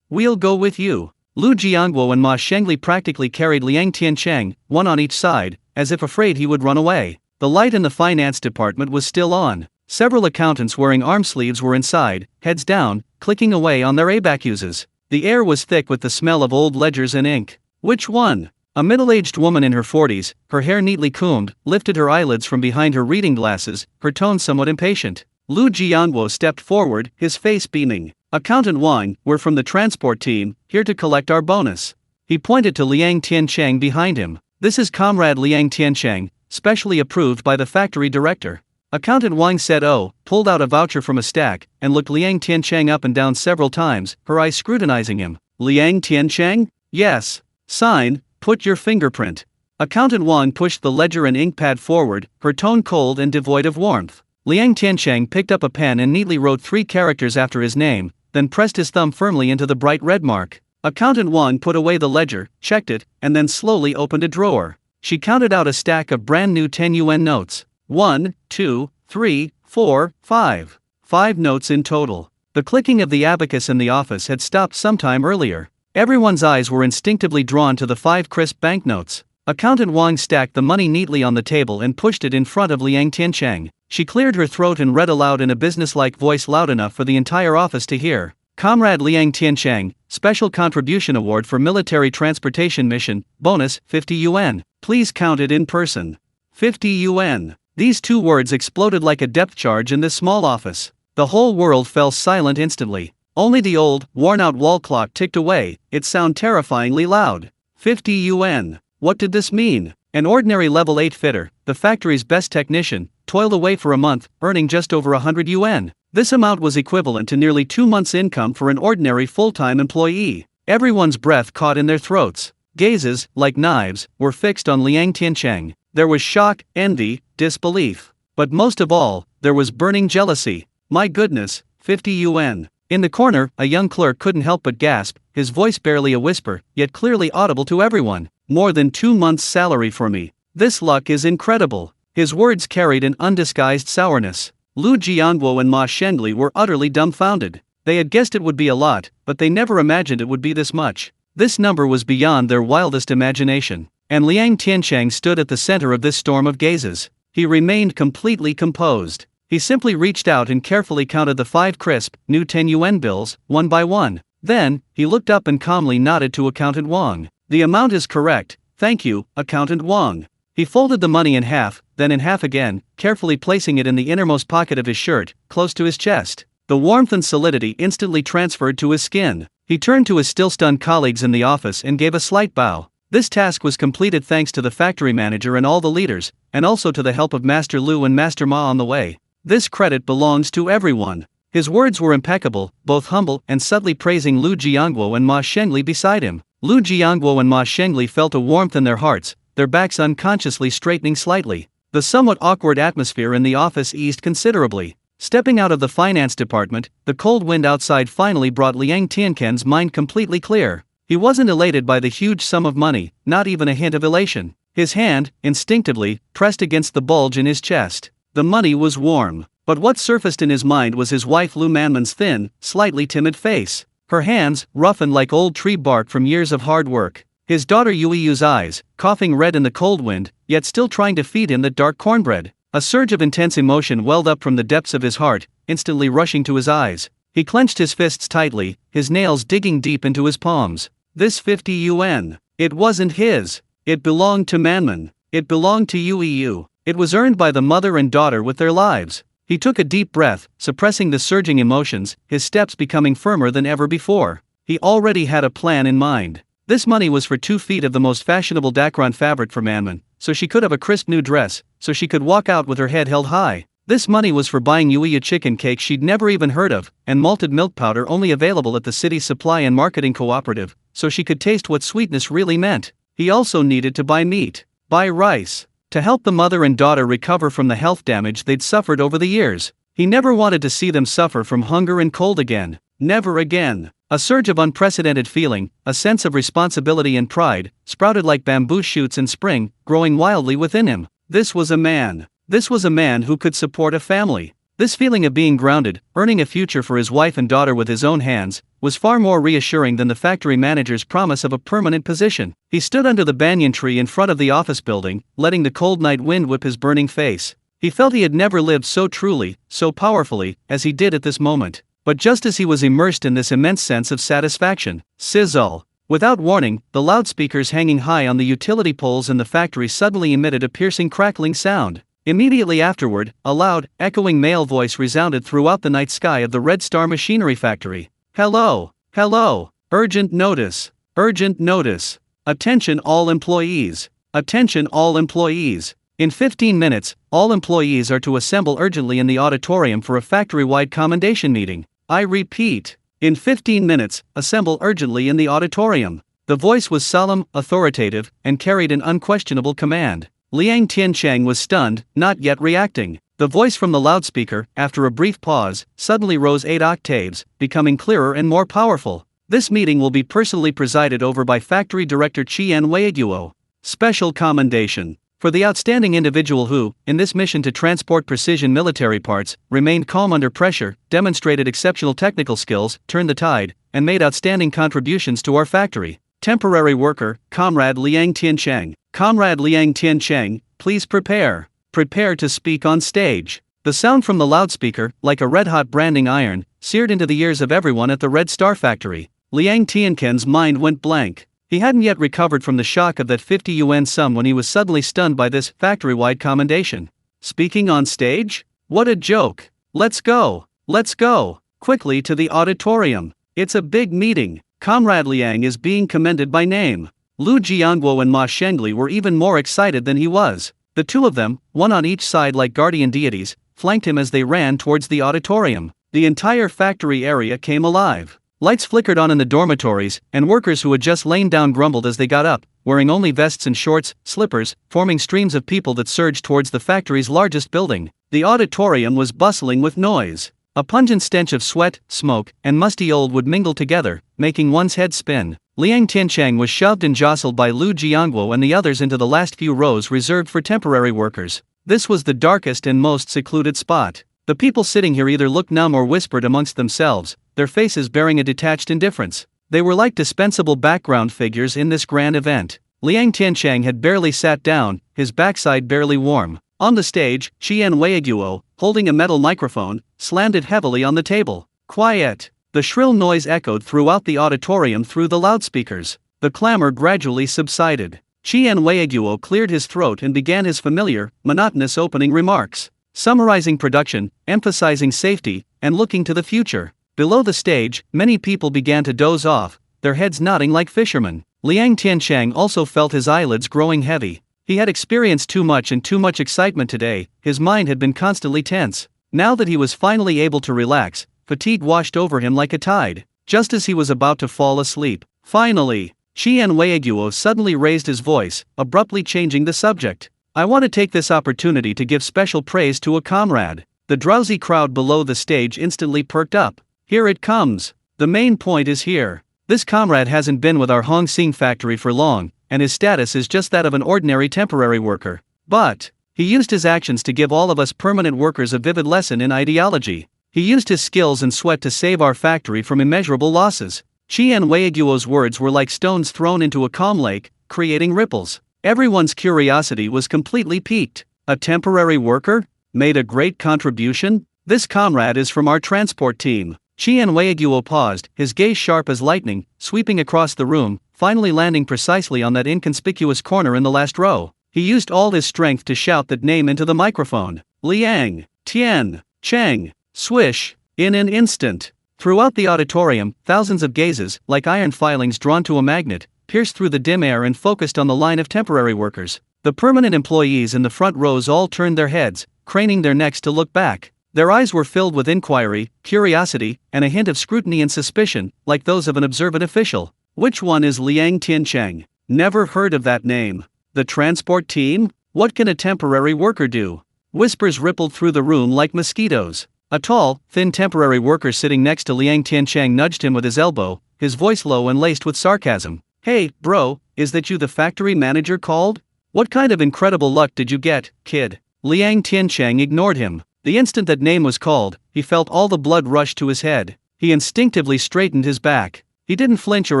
we'll go with you. Lu Jiangguo and Ma Shengli practically carried Liang Tiancheng, one on each side, as if afraid he would run away. The light in the finance department was still on. Several accountants wearing arm sleeves were inside, heads down, clicking away on their abacuses. The air was thick with the smell of old ledgers and ink. Which one? A middle-aged woman in her 40s, her hair neatly combed, lifted her eyelids from behind her reading glasses, her tone somewhat impatient. Lu Jiangguo stepped forward, his face beaming. Accountant Wang, we're from the transport team, here to collect our bonus. He pointed to Liang Tiancheng behind him. This is Comrade Liang Tiancheng, specially approved by the factory director. Accountant Wang said pulled out a voucher from a stack, and looked Liang Tiancheng up and down several times, her eyes scrutinizing him. Liang Tiancheng? Yes. Sign, put your fingerprint. Accountant Wang pushed the ledger and ink pad forward, her tone cold and devoid of warmth. Liang Tiancheng picked up a pen and neatly wrote 3 characters after his name, then pressed his thumb firmly into the bright red mark. Accountant Wang put away the ledger, checked it, and then slowly opened a drawer. She counted out a stack of brand new 10 yuan notes. 1, 2, 3, 4, 5. 5 notes in total. The clicking of the abacus in the office had stopped some time earlier. Everyone's eyes were instinctively drawn to the 5 crisp banknotes. Accountant Wang stacked the money neatly on the table and pushed it in front of Liang Tiancheng. She cleared her throat and read aloud in a businesslike voice loud enough for the entire office to hear. Comrade Liang Tiancheng, Special Contribution Award for Military Transportation Mission, bonus, 50 yuan. Please count it in person. 50 yuan. These two words exploded like a depth charge in this small office. The whole world fell silent instantly. Only the old, worn-out wall clock ticked away, its sound terrifyingly loud. 50 yuan. What did this mean? An ordinary level 8 fitter, the factory's best technician, toiled away for a month, earning just over 100 yuan. This amount was equivalent to nearly 2 months' income for an ordinary full-time employee. Everyone's breath caught in their throats. Gazes, like knives, were fixed on Liang Tiancheng. There was shock, envy, disbelief. But most of all, there was burning jealousy. My goodness, 50 yuan. In the corner, a young clerk couldn't help but gasp, his voice barely a whisper, yet clearly audible to everyone. More than 2 months' salary for me. This luck is incredible. His words carried an undisguised sourness. Lu Jiangguo and Ma Shengli were utterly dumbfounded. They had guessed it would be a lot, but they never imagined it would be this much. This number was beyond their wildest imagination. And Liang Tiancheng stood at the center of this storm of gazes. He remained completely composed. He simply reached out and carefully counted the 5 crisp, new 10 yuan bills, one by one. Then, he looked up and calmly nodded to Accountant Wang. The amount is correct, thank you, Accountant Wang. He folded the money in half, then in half again, carefully placing it in the innermost pocket of his shirt, close to his chest. The warmth and solidity instantly transferred to his skin. He turned to his still stunned colleagues in the office and gave a slight bow. This task was completed thanks to the factory manager and all the leaders, and also to the help of Master Lu and Master Ma on the way. This credit belongs to everyone. His words were impeccable, both humble and subtly praising Lu Jiangguo and Ma Shengli beside him. Lu Jiangguo and Ma Shengli felt a warmth in their hearts, their backs unconsciously straightening slightly. The somewhat awkward atmosphere in the office eased considerably. Stepping out of the finance department, the cold wind outside finally brought Liang Tiancheng's mind completely clear. He wasn't elated by the huge sum of money, not even a hint of elation. His hand, instinctively, pressed against the bulge in his chest. The money was warm, but what surfaced in his mind was his wife Lu Manman's thin, slightly timid face. Her hands, roughened like old tree bark from years of hard work. His daughter Yu's eyes, coughing red in the cold wind, yet still trying to feed him that dark cornbread. A surge of intense emotion welled up from the depths of his heart, instantly rushing to his eyes. He clenched his fists tightly, his nails digging deep into his palms. This 50 yuan. It wasn't his. It belonged to Manman. It belonged to Yu. It was earned by the mother and daughter with their lives. He took a deep breath, suppressing the surging emotions, his steps becoming firmer than ever before. He already had a plan in mind. This money was for 2 feet of the most fashionable Dacron fabric for Manman, so she could have a crisp new dress, so she could walk out with her head held high. This money was for buying Yu a chicken cake she'd never even heard of, and malted milk powder only available at the city's supply and marketing cooperative, so she could taste what sweetness really meant. He also needed to buy meat, buy rice, to help the mother and daughter recover from the health damage they'd suffered over the years. He never wanted to see them suffer from hunger and cold again. Never again. A surge of unprecedented feeling, a sense of responsibility and pride, sprouted like bamboo shoots in spring, growing wildly within him. This was a man. This was a man who could support a family. This feeling of being grounded, earning a future for his wife and daughter with his own hands, was far more reassuring than the factory manager's promise of a permanent position. He stood under the banyan tree in front of the office building, letting the cold night wind whip his burning face. He felt he had never lived so truly, so powerfully, as he did at this moment. But just as he was immersed in this immense sense of satisfaction, sizzle! Without warning, the loudspeakers hanging high on the utility poles in the factory suddenly emitted a piercing crackling sound. Immediately afterward, a loud, echoing male voice resounded throughout the night sky of the Red Star Machinery Factory. Hello! Hello! Urgent notice! Urgent notice! Attention all employees! Attention all employees! In 15 minutes, all employees are to assemble urgently in the auditorium for a factory-wide commendation meeting. I repeat, in 15 minutes, assemble urgently in the auditorium. The voice was solemn, authoritative, and carried an unquestionable command. Liang Tiancheng was stunned, not yet reacting. The voice from the loudspeaker, after a brief pause, suddenly rose 8 octaves, becoming clearer and more powerful. This meeting will be personally presided over by Factory Director Qian Weiduo. Special commendation for the outstanding individual who, in this mission to transport precision military parts, remained calm under pressure, demonstrated exceptional technical skills, turned the tide, and made outstanding contributions to our factory. Temporary worker, Comrade Liang Tiancheng. Comrade Liang Tiancheng, please prepare. Prepare to speak on stage. The sound from the loudspeaker, like a red-hot branding iron, seared into the ears of everyone at the Red Star Factory. Liang Tiancheng's mind went blank. He hadn't yet recovered from the shock of that 50 yuan sum when he was suddenly stunned by this factory-wide commendation. Speaking on stage? What a joke! Let's go! Let's go! Quickly to the auditorium. It's a big meeting. Comrade Liang is being commended by name. Lu Jiangguo and Ma Shengli were even more excited than he was. The two of them, one on each side like guardian deities, flanked him as they ran towards the auditorium. The entire factory area came alive. Lights flickered on in the dormitories, and workers who had just lain down grumbled as they got up, wearing only vests and shorts, slippers, forming streams of people that surged towards the factory's largest building. The auditorium was bustling with noise. A pungent stench of sweat, smoke, and musty old wood mingled together, making one's head spin. Liang Tiancheng was shoved and jostled by Lu Jiangguo and the others into the last few rows reserved for temporary workers. This was the darkest and most secluded spot. The people sitting here either looked numb or whispered amongst themselves, their faces bearing a detached indifference. They were like dispensable background figures in this grand event. Liang Tiancheng had barely sat down, his backside barely warm. On the stage, Qian Weiguo, holding a metal microphone, slammed it heavily on the table. Quiet! The shrill noise echoed throughout the auditorium through the loudspeakers. The clamor gradually subsided. Qian Weiguo cleared his throat and began his familiar, monotonous opening remarks, summarizing production, emphasizing safety, and looking to the future. Below the stage, many people began to doze off, their heads nodding like fishermen. Liang Tiancheng also felt his eyelids growing heavy. He had experienced too much and too much excitement today, his mind had been constantly tense. Now that he was finally able to relax, fatigue washed over him like a tide. Just as he was about to fall asleep, finally, Qian Weiguo suddenly raised his voice, abruptly changing the subject. I want to take this opportunity to give special praise to a comrade. The drowsy crowd below the stage instantly perked up. Here it comes. The main point is here. This comrade hasn't been with our Hongsing factory for long, and his status is just that of an ordinary temporary worker. But he used his actions to give all of us permanent workers a vivid lesson in ideology. He used his skills and sweat to save our factory from immeasurable losses. Qian Weiguo's words were like stones thrown into a calm lake, creating ripples. Everyone's curiosity was completely piqued. A temporary worker? Made a great contribution? This comrade is from our transport team. Qian Weiguo paused, his gaze sharp as lightning, sweeping across the room, finally landing precisely on that inconspicuous corner in the last row. He used all his strength to shout that name into the microphone. Liang Tiancheng. Swish! In an instant. Throughout the auditorium, thousands of gazes, like iron filings drawn to a magnet, pierced through the dim air and focused on the line of temporary workers. The permanent employees in the front rows all turned their heads, craning their necks to look back. Their eyes were filled with inquiry, curiosity, and a hint of scrutiny and suspicion, like those of an observant official. Which one is Liang Tiancheng? Never heard of that name. The transport team? What can a temporary worker do? Whispers rippled through the room like mosquitoes. A tall, thin temporary worker sitting next to Liang Tiancheng nudged him with his elbow, his voice low and laced with sarcasm. Hey, bro, is that you the factory manager called? What kind of incredible luck did you get, kid? Liang Tiancheng ignored him. The instant that name was called, he felt all the blood rush to his head. He instinctively straightened his back. He didn't flinch or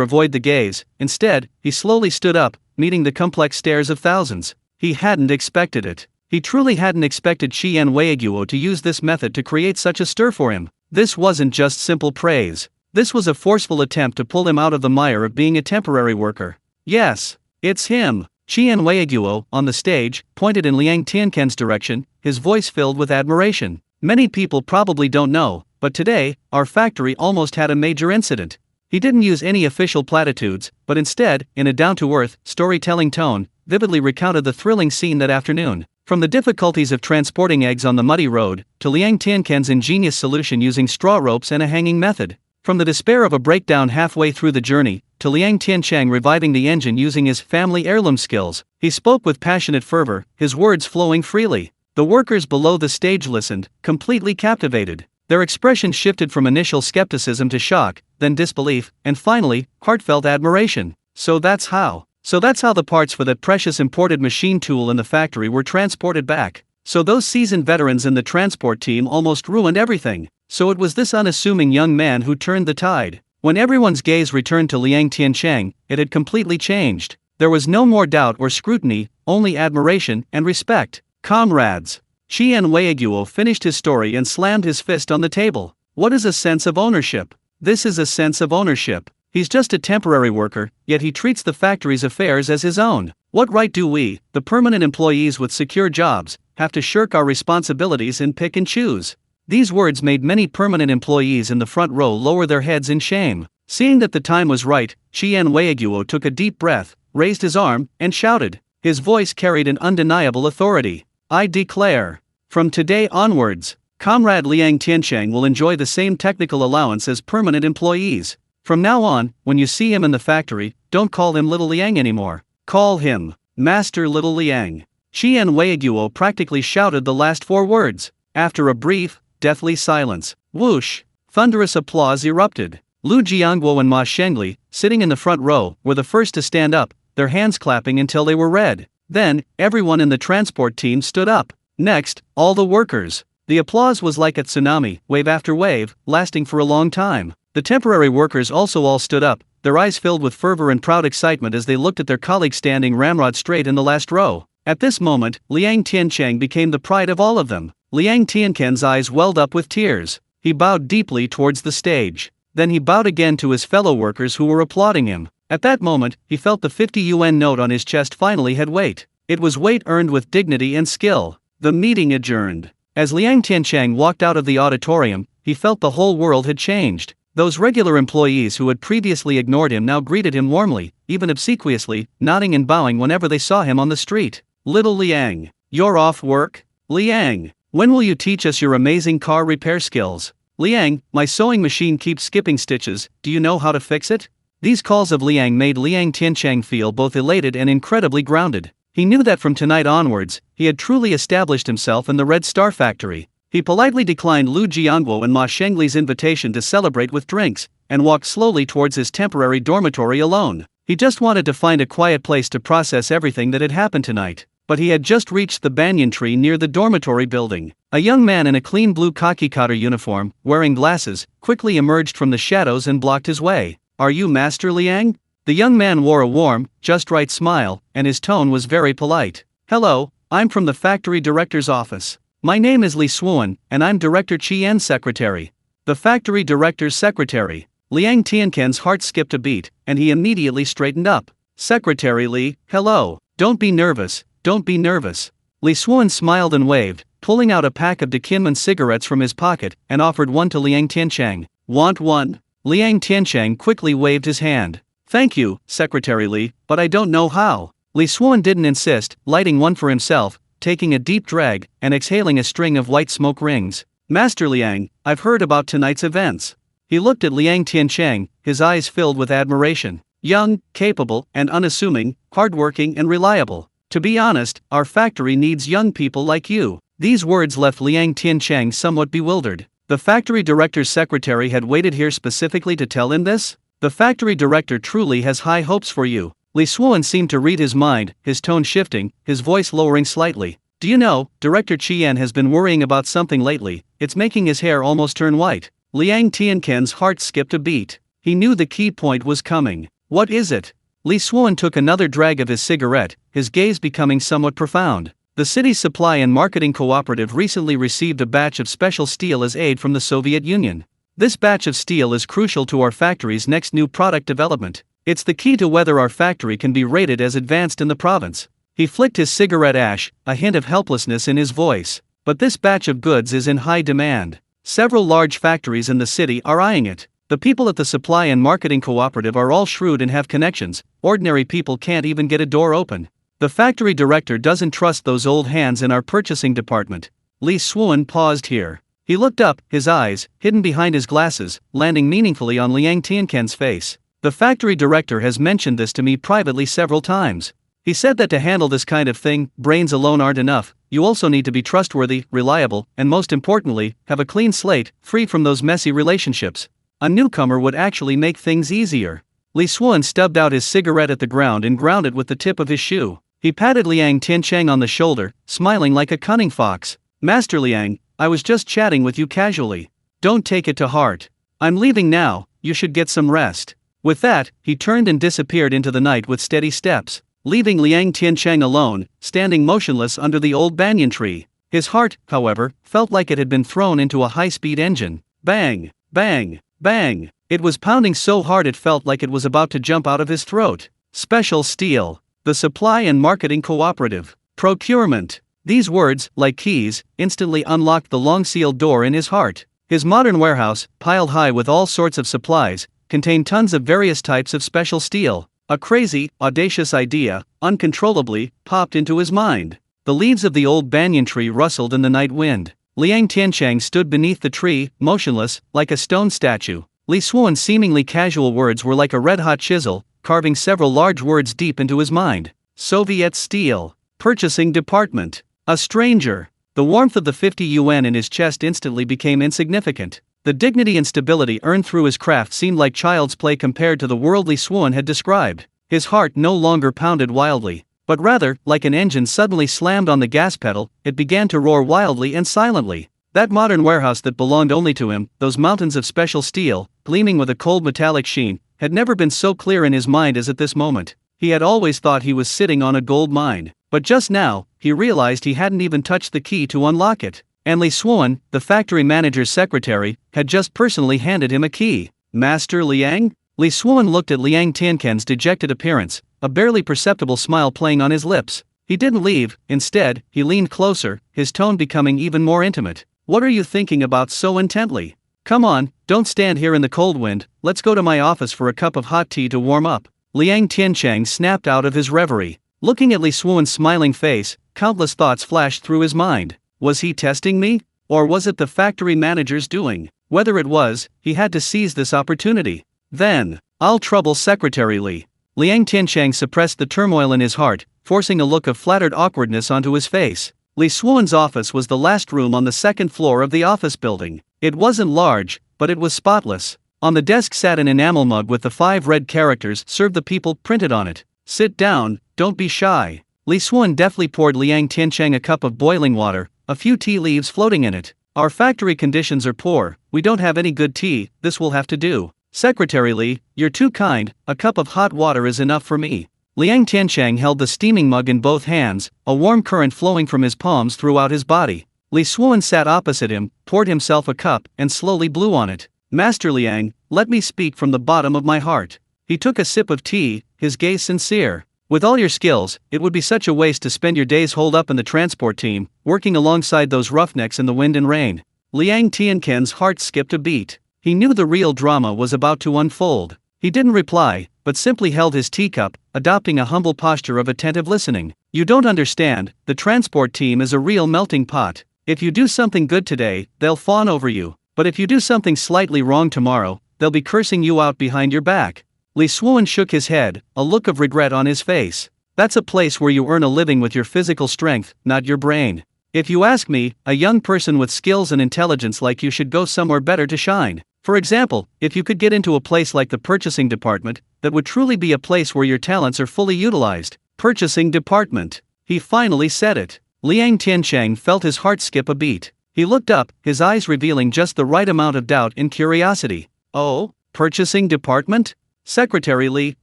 avoid the gaze. Instead, he slowly stood up, meeting the complex stares of thousands. He hadn't expected it. He truly hadn't expected Qian Weiguo to use this method to create such a stir for him. This wasn't just simple praise. This was a forceful attempt to pull him out of the mire of being a temporary worker. Yes, it's him. Qian Weiguo, on the stage, pointed in Liang Tiancheng's direction, his voice filled with admiration. Many people probably don't know, but today, our factory almost had a major incident. He didn't use any official platitudes, but instead, in a down-to-earth, storytelling tone, vividly recounted the thrilling scene that afternoon. From the difficulties of transporting eggs on the muddy road, to Liang Tiancheng's ingenious solution using straw ropes and a hanging method. From the despair of a breakdown halfway through the journey, to Liang Tiancheng reviving the engine using his family heirloom skills, he spoke with passionate fervor, his words flowing freely. The workers below the stage listened, completely captivated. Their expression shifted from initial skepticism to shock, then disbelief, and finally, heartfelt admiration. So that's how the parts for that precious imported machine tool in the factory were transported back. So those seasoned veterans in the transport team almost ruined everything. So it was this unassuming young man who turned the tide. When everyone's gaze returned to Liang Tiancheng, it had completely changed. There was no more doubt or scrutiny, only admiration and respect. Comrades. Qian Weiguo finished his story and slammed his fist on the table. What is a sense of ownership? This is a sense of ownership. He's just a temporary worker, yet he treats the factory's affairs as his own. What right do we, the permanent employees with secure jobs, have to shirk our responsibilities and pick and choose? These words made many permanent employees in the front row lower their heads in shame. Seeing that the time was right, Chien Weiguo took a deep breath, raised his arm, and shouted. His voice carried an undeniable authority. I declare, from today onwards, Comrade Liang Tiancheng will enjoy the same technical allowance as permanent employees. From now on, when you see him in the factory, don't call him Little Liang anymore. Call him Master Little Liang. Chien Weiguo practically shouted the last 4 words. After a brief, deathly silence, whoosh, thunderous applause erupted. Lu Jiangguo and Ma Shengli, sitting in the front row, were the first to stand up, their hands clapping until they were red. Then, everyone in the transport team stood up. Next, all the workers. The applause was like a tsunami, wave after wave, lasting for a long time. The temporary workers also all stood up, their eyes filled with fervor and proud excitement as they looked at their colleagues standing ramrod straight in the last row. At this moment, Liang Tiancheng became the pride of all of them. Liang Tiancheng's eyes welled up with tears. He bowed deeply towards the stage. Then he bowed again to his fellow workers who were applauding him. At that moment, he felt the 50 yuan note on his chest finally had weight. It was weight earned with dignity and skill. The meeting adjourned. As Liang Tiancheng walked out of the auditorium, he felt the whole world had changed. Those regular employees who had previously ignored him now greeted him warmly, even obsequiously, nodding and bowing whenever they saw him on the street. Little Liang, you're off work? Liang, when will you teach us your amazing car repair skills? Liang, my sewing machine keeps skipping stitches, do you know how to fix it? These calls of Liang made Liang Tiancheng feel both elated and incredibly grounded. He knew that from tonight onwards, he had truly established himself in the Red Star factory. He politely declined Lu Jiangguo and Ma Shengli's invitation to celebrate with drinks, and walked slowly towards his temporary dormitory alone. He just wanted to find a quiet place to process everything that had happened tonight. But he had just reached the banyan tree near the dormitory building. A young man in a clean blue khaki cutter uniform, wearing glasses, quickly emerged from the shadows and blocked his way. Are you Master Liang? The young man wore a warm, just right smile, and his tone was very polite. Hello, I'm from the factory director's office. My name is Li Suan, and I'm Director Chien's secretary. The factory director's secretary. Liang Tiancheng's heart skipped a beat, and he immediately straightened up. Secretary Li, hello. Don't be nervous, don't be nervous. Li Suan smiled and waved, pulling out a pack of Dekinman cigarettes from his pocket, and offered one to Liang Tiancheng. Want one? Liang Tiancheng quickly waved his hand. Thank you, Secretary Li, but I don't know how. Li Suan didn't insist, lighting one for himself, taking a deep drag, and exhaling a string of white smoke rings. Master Liang, I've heard about tonight's events. He looked at Liang Tiancheng, his eyes filled with admiration. Young, capable, and unassuming, hardworking and reliable. To be honest, our factory needs young people like you. These words left Liang Tiancheng somewhat bewildered. The factory director's secretary had waited here specifically to tell him this? The factory director truly has high hopes for you. Li Suan seemed to read his mind, his tone shifting, his voice lowering slightly. Do you know, Director Chien has been worrying about something lately, it's making his hair almost turn white. Liang Tiancheng's heart skipped a beat. He knew the key point was coming. What is it? Li Suan took another drag of his cigarette, his gaze becoming somewhat profound. The city's supply and marketing cooperative recently received a batch of special steel as aid from the Soviet Union. This batch of steel is crucial to our factory's next new product development. It's the key to whether our factory can be rated as advanced in the province. He flicked his cigarette ash, a hint of helplessness in his voice. But this batch of goods is in high demand. Several large factories in the city are eyeing it. The people at the supply and marketing cooperative are all shrewd and have connections. Ordinary people can't even get a door open. The factory director doesn't trust those old hands in our purchasing department. Li Suan paused here. He looked up, his eyes, hidden behind his glasses, landing meaningfully on Liang Tiancheng's face. The factory director has mentioned this to me privately several times. He said that to handle this kind of thing, brains alone aren't enough, you also need to be trustworthy, reliable, and most importantly, have a clean slate, free from those messy relationships. A newcomer would actually make things easier. Li Suan stubbed out his cigarette at the ground and ground it with the tip of his shoe. He patted Liang Tiancheng on the shoulder, smiling like a cunning fox. Master Liang, I was just chatting with you casually. Don't take it to heart. I'm leaving now, you should get some rest. With that, he turned and disappeared into the night with steady steps, leaving Liang Tiancheng alone, standing motionless under the old banyan tree. His heart, however, felt like it had been thrown into a high-speed engine. Bang, bang, bang. It was pounding so hard it felt like it was about to jump out of his throat. Special Steel. The Supply and Marketing Cooperative. Procurement. These words, like keys, instantly unlocked the long-sealed door in his heart. His modern warehouse, piled high with all sorts of supplies, contained tons of various types of special steel. A crazy, audacious idea, uncontrollably, popped into his mind. The leaves of the old banyan tree rustled in the night wind. Liang Tiancheng stood beneath the tree, motionless, like a stone statue. Li Xuan's seemingly casual words were like a red-hot chisel, carving several large words deep into his mind. Soviet Steel. Purchasing Department. A stranger. The warmth of the 50 yuan in his chest instantly became insignificant. The dignity and stability earned through his craft seemed like child's play compared to the world Li Xuan had described. His heart no longer pounded wildly, but rather, like an engine suddenly slammed on the gas pedal, it began to roar wildly and silently. That modern warehouse that belonged only to him, those mountains of special steel, gleaming with a cold metallic sheen, had never been so clear in his mind as at this moment. He had always thought he was sitting on a gold mine, but just now, he realized he hadn't even touched the key to unlock it. And Li Xuan, the factory manager's secretary, had just personally handed him a key. Master Liang? Li Xuan looked at Liang Tiancheng's dejected appearance, a barely perceptible smile playing on his lips. He didn't leave, instead, he leaned closer, his tone becoming even more intimate. What are you thinking about so intently? Come on, don't stand here in the cold wind, let's go to my office for a cup of hot tea to warm up. Liang Tiancheng snapped out of his reverie. Looking at Li Xuan's smiling face, countless thoughts flashed through his mind. Was he testing me? Or was it the factory manager's doing? Whether it was, he had to seize this opportunity. Then, I'll trouble Secretary Li. Liang Tiancheng suppressed the turmoil in his heart, forcing a look of flattered awkwardness onto his face. Li Xuan's office was the last room on the second floor of the office building. It wasn't large, but it was spotless. On the desk sat an enamel mug with the 5 red characters "Serve the people" printed on it. Sit down, don't be shy. Li Xuan deftly poured Liang Tiancheng a cup of boiling water, a few tea leaves floating in it. Our factory conditions are poor, we don't have any good tea, this will have to do. Secretary Li, you're too kind, a cup of hot water is enough for me. Liang Tiancheng held the steaming mug in both hands, a warm current flowing from his palms throughout his body. Li Xuan sat opposite him, poured himself a cup, and slowly blew on it. Master Liang, let me speak from the bottom of my heart. He took a sip of tea, his gaze sincere. With all your skills, it would be such a waste to spend your days holed up in the transport team, working alongside those roughnecks in the wind and rain. Liang Tiancheng's heart skipped a beat. He knew the real drama was about to unfold. He didn't reply, but simply held his teacup, adopting a humble posture of attentive listening. You don't understand, the transport team is a real melting pot. If you do something good today, they'll fawn over you, but if you do something slightly wrong tomorrow, they'll be cursing you out behind your back. Li Xuan shook his head, a look of regret on his face. That's a place where you earn a living with your physical strength, not your brain. If you ask me, a young person with skills and intelligence like you should go somewhere better to shine. For example, if you could get into a place like the purchasing department, that would truly be a place where your talents are fully utilized. Purchasing department. He finally said it. Liang Tiancheng felt his heart skip a beat. He looked up, his eyes revealing just the right amount of doubt and curiosity. Oh, purchasing department? Secretary Li,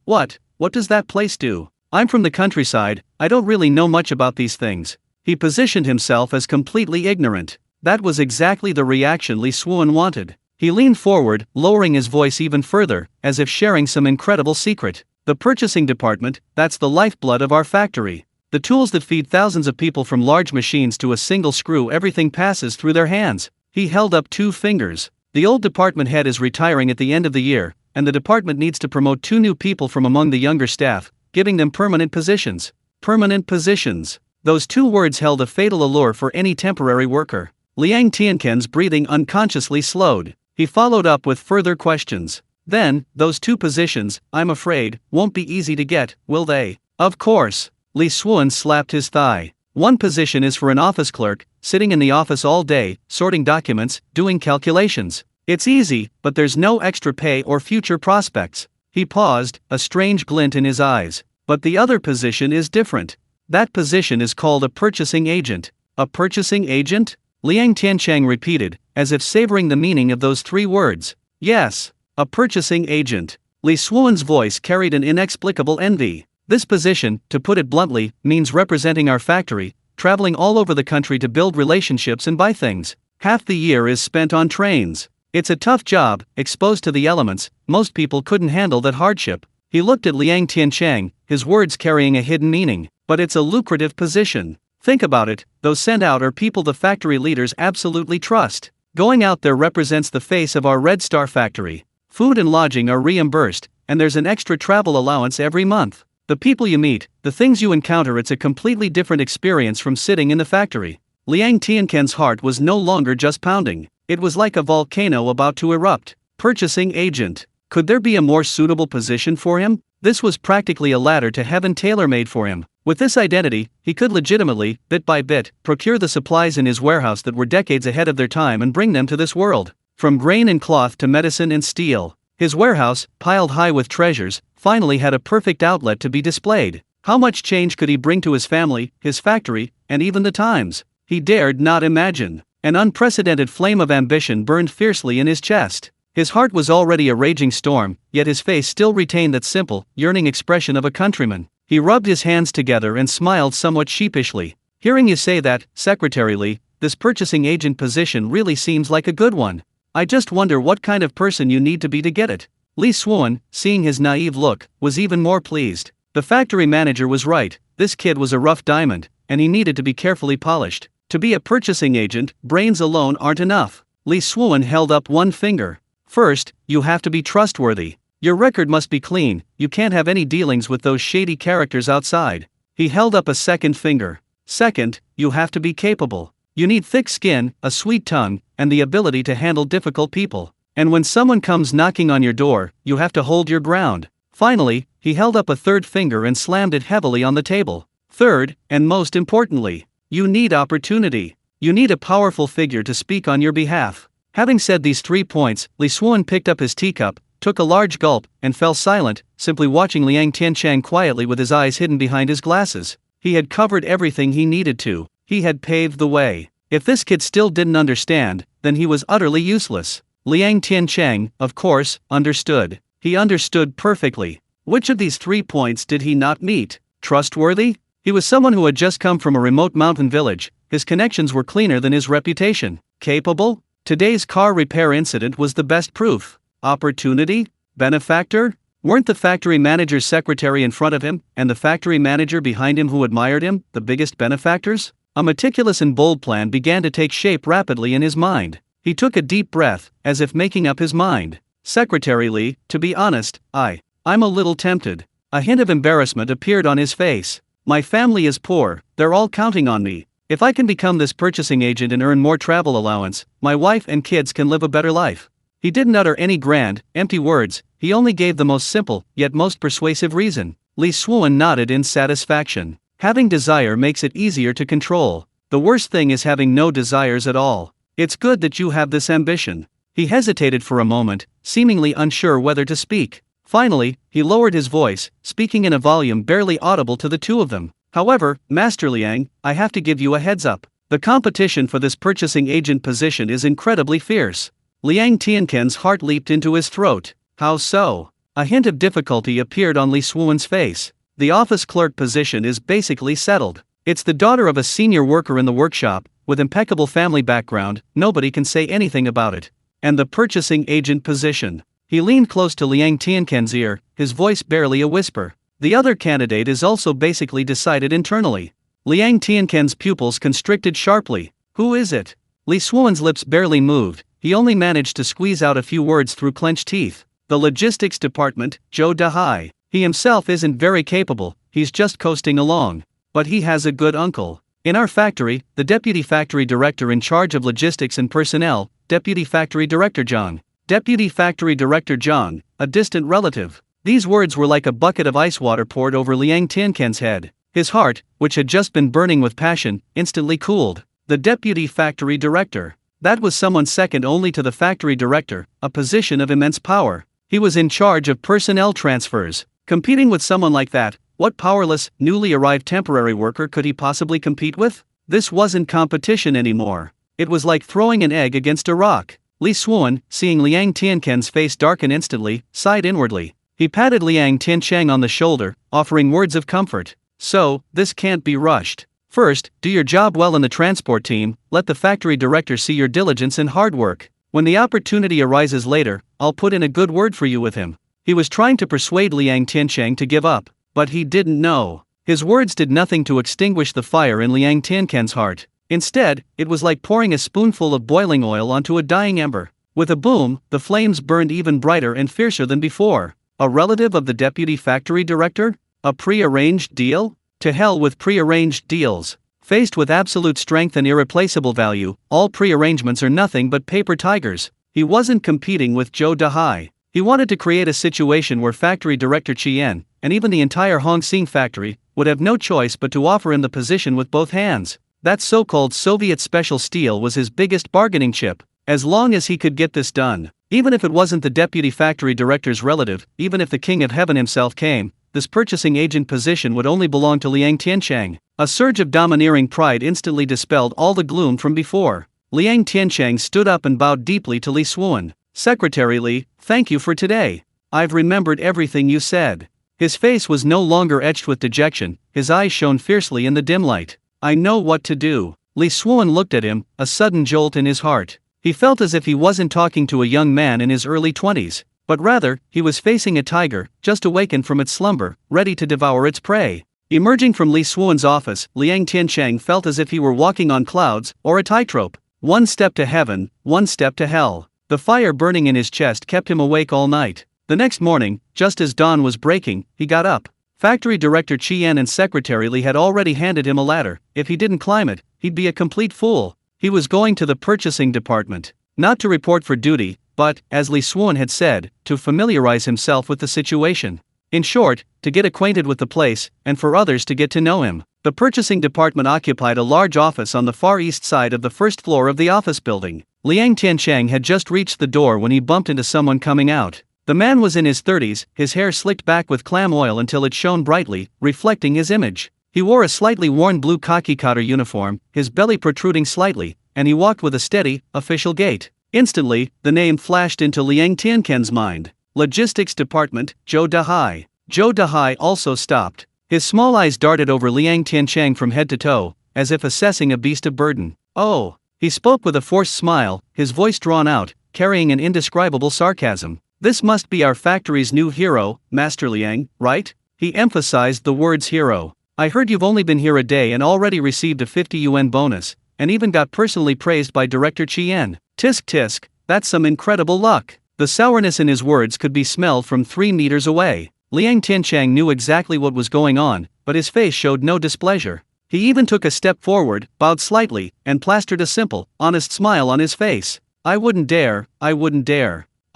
what does that place do? I'm from the countryside, I don't really know much about these things. He positioned himself as completely ignorant. That was exactly the reaction Li Xuan wanted. He leaned forward, lowering his voice even further, as if sharing some incredible secret. The purchasing department, that's the lifeblood of our factory. The tools that feed thousands of people from large machines to a single screw, everything passes through their hands. He held up 2 fingers. The old department head is retiring at the end of the year, and the department needs to promote 2 new people from among the younger staff, giving them permanent positions. Permanent positions. Those 2 words held a fatal allure for any temporary worker. Liang Tiancheng's breathing unconsciously slowed. He followed up with further questions. Then, those 2 positions, I'm afraid, won't be easy to get, will they? Of course. Li Xuan slapped his thigh. One position is for an office clerk, sitting in the office all day, sorting documents, doing calculations. It's easy, but there's no extra pay or future prospects. He paused, a strange glint in his eyes. But the other position is different. That position is called a purchasing agent. A purchasing agent? Liang Tiancheng repeated, as if savoring the meaning of those 3 words. Yes, a purchasing agent. Li Xuan's voice carried an inexplicable envy. This position, to put it bluntly, means representing our factory, traveling all over the country to build relationships and buy things. Half the year is spent on trains. It's a tough job, exposed to the elements, most people couldn't handle that hardship. He looked at Liang Tiancheng, his words carrying a hidden meaning. But it's a lucrative position. Think about it, those sent out are people the factory leaders absolutely trust. Going out there represents the face of our Red Star factory. Food and lodging are reimbursed, and there's an extra travel allowance every month. The people you meet, the things you encounter, it's a completely different experience from sitting in the factory. Liang Tiancheng's heart was no longer just pounding. It was like a volcano about to erupt. Purchasing agent. Could there be a more suitable position for him? This was practically a ladder to heaven tailor-made for him. With this identity, he could legitimately, bit by bit, procure the supplies in his warehouse that were decades ahead of their time and bring them to this world. From grain and cloth to medicine and steel. His warehouse, piled high with treasures, finally had a perfect outlet to be displayed. How much change could he bring to his family, his factory, and even the times? He dared not imagine. An unprecedented flame of ambition burned fiercely in his chest. His heart was already a raging storm, yet his face still retained that simple, yearning expression of a countryman. He rubbed his hands together and smiled somewhat sheepishly. Hearing you say that, Secretary Li, this purchasing agent position really seems like a good one. I just wonder what kind of person you need to be to get it. Li Xuan, seeing his naive look, was even more pleased. The factory manager was right, this kid was a rough diamond, and he needed to be carefully polished. To be a purchasing agent, brains alone aren't enough. Li Xuan held up one finger. First, you have to be trustworthy. Your record must be clean, you can't have any dealings with those shady characters outside. He held up a second finger. Second, you have to be capable. You need thick skin, a sweet tongue, and the ability to handle difficult people. And when someone comes knocking on your door, you have to hold your ground. Finally, he held up a third finger and slammed it heavily on the table. Third, and most importantly, you need opportunity. You need a powerful figure to speak on your behalf. Having said these 3 points, Li Xuan picked up his teacup, took a large gulp, and fell silent, simply watching Liang Tiancheng quietly with his eyes hidden behind his glasses. He had covered everything he needed to. He had paved the way. If this kid still didn't understand, then he was utterly useless. Liang Tiancheng, of course, understood. He understood perfectly. Which of these 3 points did he not meet? Trustworthy? He was someone who had just come from a remote mountain village. His connections were cleaner than his reputation. Capable? Today's car repair incident was the best proof. Opportunity? Benefactor? Weren't the factory manager's secretary in front of him, and the factory manager behind him who admired him, the biggest benefactors? A meticulous and bold plan began to take shape rapidly in his mind. He took a deep breath, as if making up his mind. Secretary Li, to be honest, I'm a little tempted. A hint of embarrassment appeared on his face. My family is poor, they're all counting on me. If I can become this purchasing agent and earn more travel allowance, my wife and kids can live a better life. He didn't utter any grand, empty words, he only gave the most simple, yet most persuasive reason. Li Xuan nodded in satisfaction. Having desire makes it easier to control. The worst thing is having no desires at all. It's good that you have this ambition. He hesitated for a moment, seemingly unsure whether to speak. Finally, he lowered his voice, speaking in a volume barely audible to the two of them. However, Master Liang, I have to give you a heads up. The competition for this purchasing agent position is incredibly fierce. Liang Tiancheng's heart leaped into his throat. How so? A hint of difficulty appeared on Li Xuan's face. The office clerk position is basically settled. It's the daughter of a senior worker in the workshop, with impeccable family background, nobody can say anything about it. And the purchasing agent position. He leaned close to Liang Tiancheng's ear, his voice barely a whisper. The other candidate is also basically decided internally. Liang Tiancheng's pupils constricted sharply. Who is it? Li Xuan's lips barely moved, he only managed to squeeze out a few words through clenched teeth. The logistics department, Zhou Dahai. He himself isn't very capable, he's just coasting along. But he has a good uncle. In our factory, the deputy factory director in charge of logistics and personnel, Deputy Factory Director Zhang. Deputy Factory Director Zhang, a distant relative. These words were like a bucket of ice water poured over Liang Tiancheng's head. His heart, which had just been burning with passion, instantly cooled. The Deputy Factory Director. That was someone second only to the factory director, a position of immense power. He was in charge of personnel transfers. Competing with someone like that, what powerless, newly arrived temporary worker could he possibly compete with? This wasn't competition anymore. It was like throwing an egg against a rock. Li Xuan, seeing Liang Tiancheng's face darken instantly, sighed inwardly. He patted Liang Tiancheng on the shoulder, offering words of comfort. So, this can't be rushed. First, do your job well in the transport team, let the factory director see your diligence and hard work. When the opportunity arises later, I'll put in a good word for you with him. He was trying to persuade Liang Tiancheng to give up, but he didn't know. His words did nothing to extinguish the fire in Liang Tiancheng's heart. Instead, it was like pouring a spoonful of boiling oil onto a dying ember. With a boom, the flames burned even brighter and fiercer than before. A relative of the deputy factory director? A pre-arranged deal? To hell with pre-arranged deals. Faced with absolute strength and irreplaceable value, all pre-arrangements are nothing but paper tigers. He wasn't competing with Zhou Dahai. He wanted to create a situation where factory director Qian, and even the entire Hongxing factory, would have no choice but to offer him the position with both hands. That so-called Soviet special steel was his biggest bargaining chip. As long as he could get this done, even if it wasn't the deputy factory director's relative, even if the King of Heaven himself came, this purchasing agent position would only belong to Liang Tiancheng. A surge of domineering pride instantly dispelled all the gloom from before. Liang Tiancheng stood up and bowed deeply to Li Xuan. Secretary Li, thank you for today. I've remembered everything you said. His face was no longer etched with dejection, his eyes shone fiercely in the dim light. I know what to do. Li Xuan looked at him, a sudden jolt in his heart. He felt as if he wasn't talking to a young man in his early 20s, but rather, he was facing a tiger, just awakened from its slumber, ready to devour its prey. Emerging from Li Xuan's office, Liang Tiancheng felt as if he were walking on clouds, or a tightrope. One step to heaven, one step to hell. The fire burning in his chest kept him awake all night. The next morning, just as dawn was breaking, he got up. Factory director Qian and secretary Li had already handed him a ladder. If he didn't climb it, he'd be a complete fool. He was going to the purchasing department, not to report for duty, but, as Li Xuan had said, to familiarize himself with the situation. In short, to get acquainted with the place, and for others to get to know him. The purchasing department occupied a large office on the far east side of the first floor of the office building. Liang Tiancheng had just reached the door when he bumped into someone coming out. The man was in his 30s, his hair slicked back with clam oil until it shone brightly, reflecting his image. He wore a slightly worn blue khaki cutter uniform, his belly protruding slightly, and he walked with a steady, official gait. Instantly, the name flashed into Liang Tiancheng's mind. Logistics Department, Zhou Dahai. Zhou Dahai also stopped. His small eyes darted over Liang Tiancheng from head to toe, as if assessing a beast of burden. Oh! He spoke with a forced smile, his voice drawn out, carrying an indescribable sarcasm. This must be our factory's new hero, Master Liang, right? He emphasized the words hero. I heard you've only been here a day and already received a 50 yuan bonus, and even got personally praised by Director Qian. Tisk tisk, that's some incredible luck. The sourness in his words could be smelled from 3 meters away. Liang Tiancheng knew exactly what was going on, but his face showed no displeasure. He even took a step forward, bowed slightly, and plastered a simple, honest smile on his face. I wouldn't dare.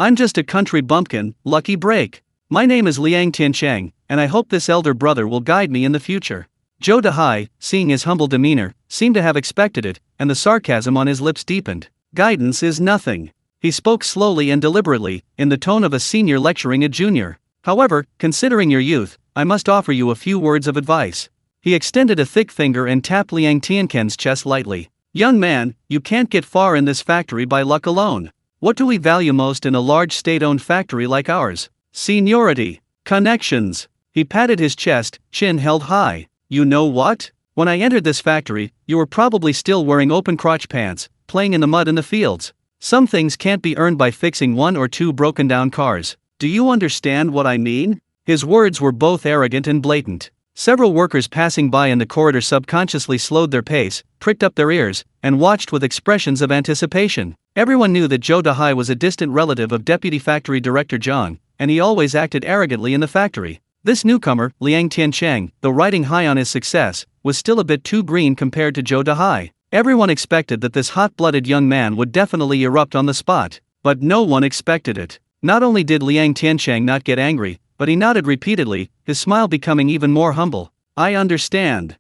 I'm just a country bumpkin, lucky break. My name is Liang Tiancheng, and I hope this elder brother will guide me in the future. Zhou Dahai, seeing his humble demeanor, seemed to have expected it, and the sarcasm on his lips deepened. Guidance is nothing. He spoke slowly and deliberately, in the tone of a senior lecturing a junior. However, considering your youth, I must offer you a few words of advice. He extended a thick finger and tapped Liang Tiancheng's chest lightly. Young man, you can't get far in this factory by luck alone. What do we value most in a large state-owned factory like ours? Seniority. Connections. He patted his chest, chin held high. You know what? When I entered this factory, you were probably still wearing open crotch pants, playing in the mud in the fields. Some things can't be earned by fixing 1 or 2 broken down cars. Do you understand what I mean? His words were both arrogant and blatant. Several workers passing by in the corridor subconsciously slowed their pace, pricked up their ears, and watched with expressions of anticipation. Everyone knew that Zhou Dahai was a distant relative of Deputy Factory Director Zhang, and he always acted arrogantly in the factory. This newcomer, Liang Tiancheng, though riding high on his success, was still a bit too green compared to Zhou Dahai. Everyone expected that this hot-blooded young man would definitely erupt on the spot, but no one expected it. Not only did Liang Tiancheng not get angry, but he nodded repeatedly, his smile becoming even more humble. I understand.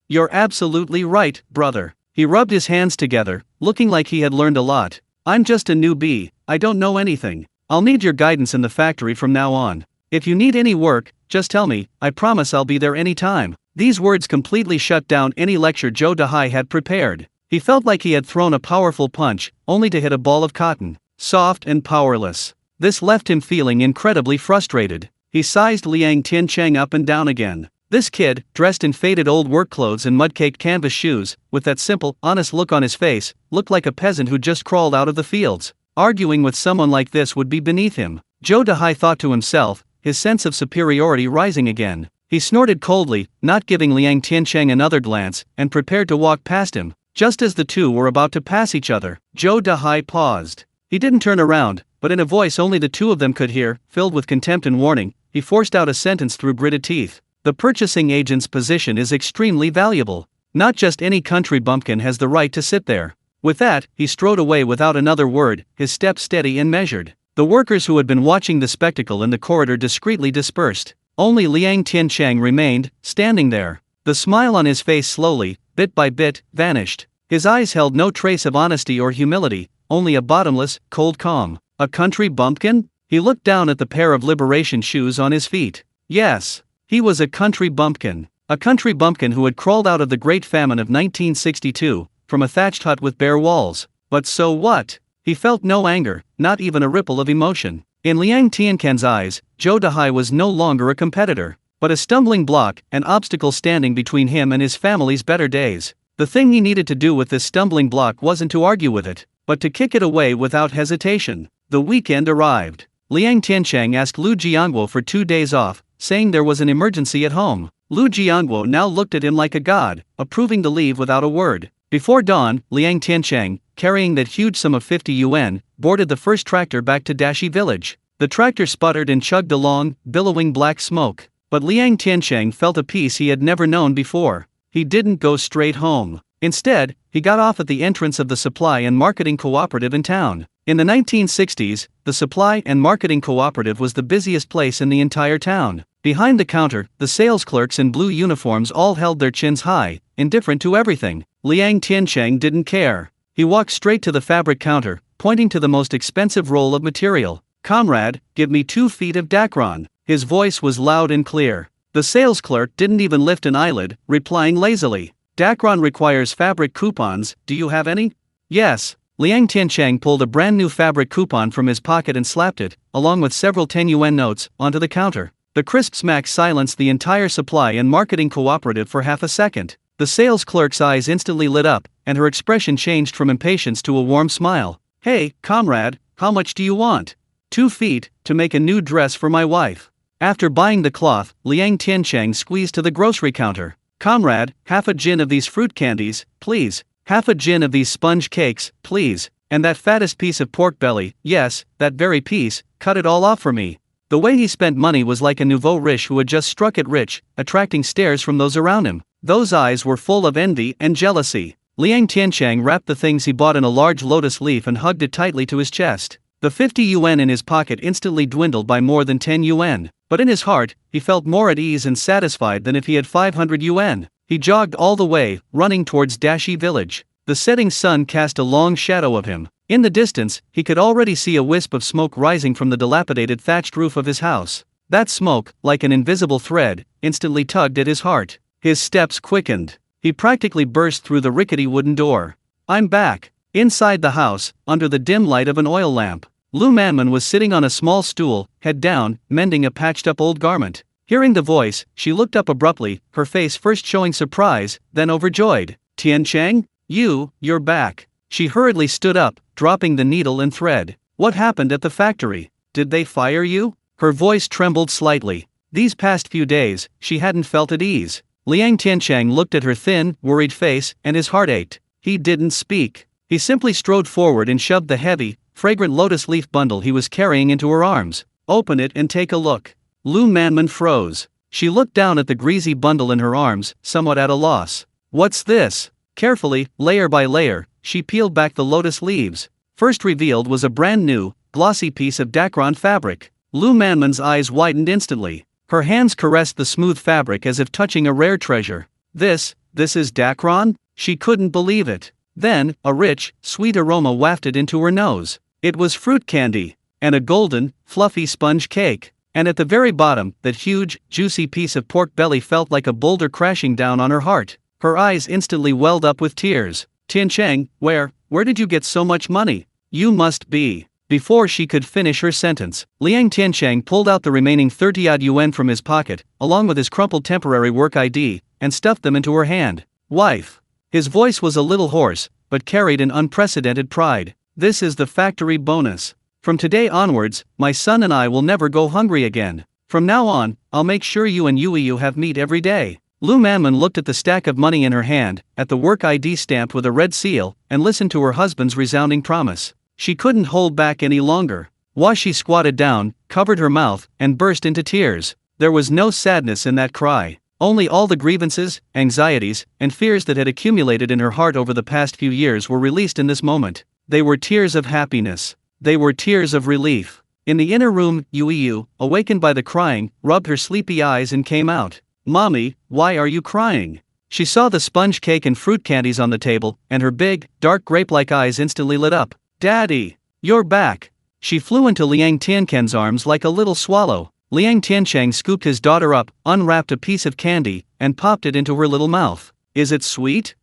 You're absolutely right, brother. He rubbed his hands together, looking like he had learned a lot. I'm just a newbie, I don't know anything. I'll need your guidance in the factory from now on. If you need any work, just tell me, I promise I'll be there anytime. These words completely shut down any lecture Zhou Dahai had prepared. He felt like he had thrown a powerful punch, only to hit a ball of cotton. Soft and powerless. This left him feeling incredibly frustrated. He sized Liang Tiancheng up and down again. This kid, dressed in faded old work clothes and mud-caked canvas shoes, with that simple, honest look on his face, looked like a peasant who'd just crawled out of the fields. Arguing with someone like this would be beneath him. Zhou Dahai thought to himself, his sense of superiority rising again. He snorted coldly, not giving Liang Tiancheng another glance, and prepared to walk past him. Just as the two were about to pass each other, Zhou Dahai paused. He didn't turn around, but in a voice only the two of them could hear, filled with contempt and warning, he forced out a sentence through gritted teeth. The purchasing agent's position is extremely valuable. Not just any country bumpkin has the right to sit there. With that, he strode away without another word, his step steady and measured. The workers who had been watching the spectacle in the corridor discreetly dispersed. Only Liang Tiancheng remained, standing there. The smile on his face slowly, bit by bit, vanished. His eyes held no trace of honesty or humility, only a bottomless, cold calm. A country bumpkin? He looked down at the pair of liberation shoes on his feet. Yes. He was a country bumpkin who had crawled out of the Great Famine of 1962, from a thatched hut with bare walls. But so what? He felt no anger, not even a ripple of emotion. In Liang Tiancheng's eyes, Zhou Dahai was no longer a competitor, but a stumbling block, an obstacle standing between him and his family's better days. The thing he needed to do with this stumbling block wasn't to argue with it, but to kick it away without hesitation. The weekend arrived. Liang Tiancheng asked Lu Jiangguo for 2 days off, saying there was an emergency at home. Lu Jiangguo now looked at him like a god, approving the leave without a word. Before dawn, Liang Tiancheng, carrying that huge sum of 50 yuan, boarded the first tractor back to Dashi village. The tractor sputtered and chugged along, billowing black smoke. But Liang Tiancheng felt a peace he had never known before. He didn't go straight home. Instead, he got off at the entrance of the Supply and Marketing Cooperative in town. In the 1960s, the Supply and Marketing Cooperative was the busiest place in the entire town. Behind the counter, the sales clerks in blue uniforms all held their chins high, indifferent to everything. Liang Tiancheng didn't care. He walked straight to the fabric counter, pointing to the most expensive roll of material. "Comrade, give me 2 feet of dacron." His voice was loud and clear. The sales clerk didn't even lift an eyelid, replying lazily, "Dacron requires fabric coupons, do you have any?" "Yes." Liang Tiancheng pulled a brand new fabric coupon from his pocket and slapped it, along with several 10 yuan notes, onto the counter. The crisp smack silenced the entire Supply and Marketing Cooperative for half a second. The sales clerk's eyes instantly lit up, and her expression changed from impatience to a warm smile. "Hey, comrade, how much do you want?" 2 feet, to make a new dress for my wife." After buying the cloth, Liang Tiancheng squeezed to the grocery counter. "Comrade, half a gin of these fruit candies, please. Half a gin of these sponge cakes, please. And that fattest piece of pork belly, yes, that very piece, cut it all off for me." The way he spent money was like a nouveau riche who had just struck it rich, attracting stares from those around him. Those eyes were full of envy and jealousy. Liang Tiancheng wrapped the things he bought in a large lotus leaf and hugged it tightly to his chest. The 50 yuan in his pocket instantly dwindled by more than 10 yuan, but in his heart, he felt more at ease and satisfied than if he had 500 yuan. He jogged all the way, running towards Dashi village. The setting sun cast a long shadow of him. In the distance, he could already see a wisp of smoke rising from the dilapidated thatched roof of his house. That smoke, like an invisible thread, instantly tugged at his heart. His steps quickened. He practically burst through the rickety wooden door. "I'm back." Inside the house, under the dim light of an oil lamp, Lu Manman was sitting on a small stool, head down, mending a patched-up old garment. Hearing the voice, she looked up abruptly, her face first showing surprise, then overjoyed. "Tiancheng? You're back." She hurriedly stood up, dropping the needle and thread. "What happened at the factory? Did they fire you?" Her voice trembled slightly. These past few days, she hadn't felt at ease. Liang Tiancheng looked at her thin, worried face, and his heart ached. He didn't speak. He simply strode forward and shoved the heavy, fragrant lotus leaf bundle he was carrying into her arms. "Open it and take a look." Lu Manman froze. She looked down at the greasy bundle in her arms, somewhat at a loss. "What's this?" Carefully, layer by layer, she peeled back the lotus leaves. First revealed was a brand new, glossy piece of dacron fabric. Lu Manman's eyes widened instantly. Her hands caressed the smooth fabric as if touching a rare treasure. This is dacron? She couldn't believe it. Then, a rich, sweet aroma wafted into her nose. It was fruit candy, and a golden, fluffy sponge cake. And at the very bottom, that huge, juicy piece of pork belly felt like a boulder crashing down on her heart. Her eyes instantly welled up with tears. "Tiancheng, where did you get so much money? You must be Before she could finish her sentence, Liang Tiancheng pulled out the remaining 30-odd yuan from his pocket, along with his crumpled temporary work ID, and stuffed them into her hand. Wife. His voice was a little hoarse, but carried an unprecedented pride. This is the factory bonus. From today onwards, my son and I will never go hungry again. From now on, I'll make sure you and Yu have meat every day. Lu Manman looked at the stack of money in her hand, at the work ID stamped with a red seal, and listened to her husband's resounding promise. She couldn't hold back any longer. Washi squatted down, covered her mouth, and burst into tears. There was no sadness in that cry. Only all the grievances, anxieties, and fears that had accumulated in her heart over the past few years were released in this moment. They were tears of happiness. They were tears of relief. In the inner room, Yu, awakened by the crying, rubbed her sleepy eyes and came out. Mommy, why are you crying? She saw the sponge cake and fruit candies on the table, and her big, dark grape-like eyes instantly lit up. Daddy! You're back! She flew into Liang Tiancheng's arms like a little swallow. Liang Tiancheng scooped his daughter up, unwrapped a piece of candy, and popped it into her little mouth. Is it sweet?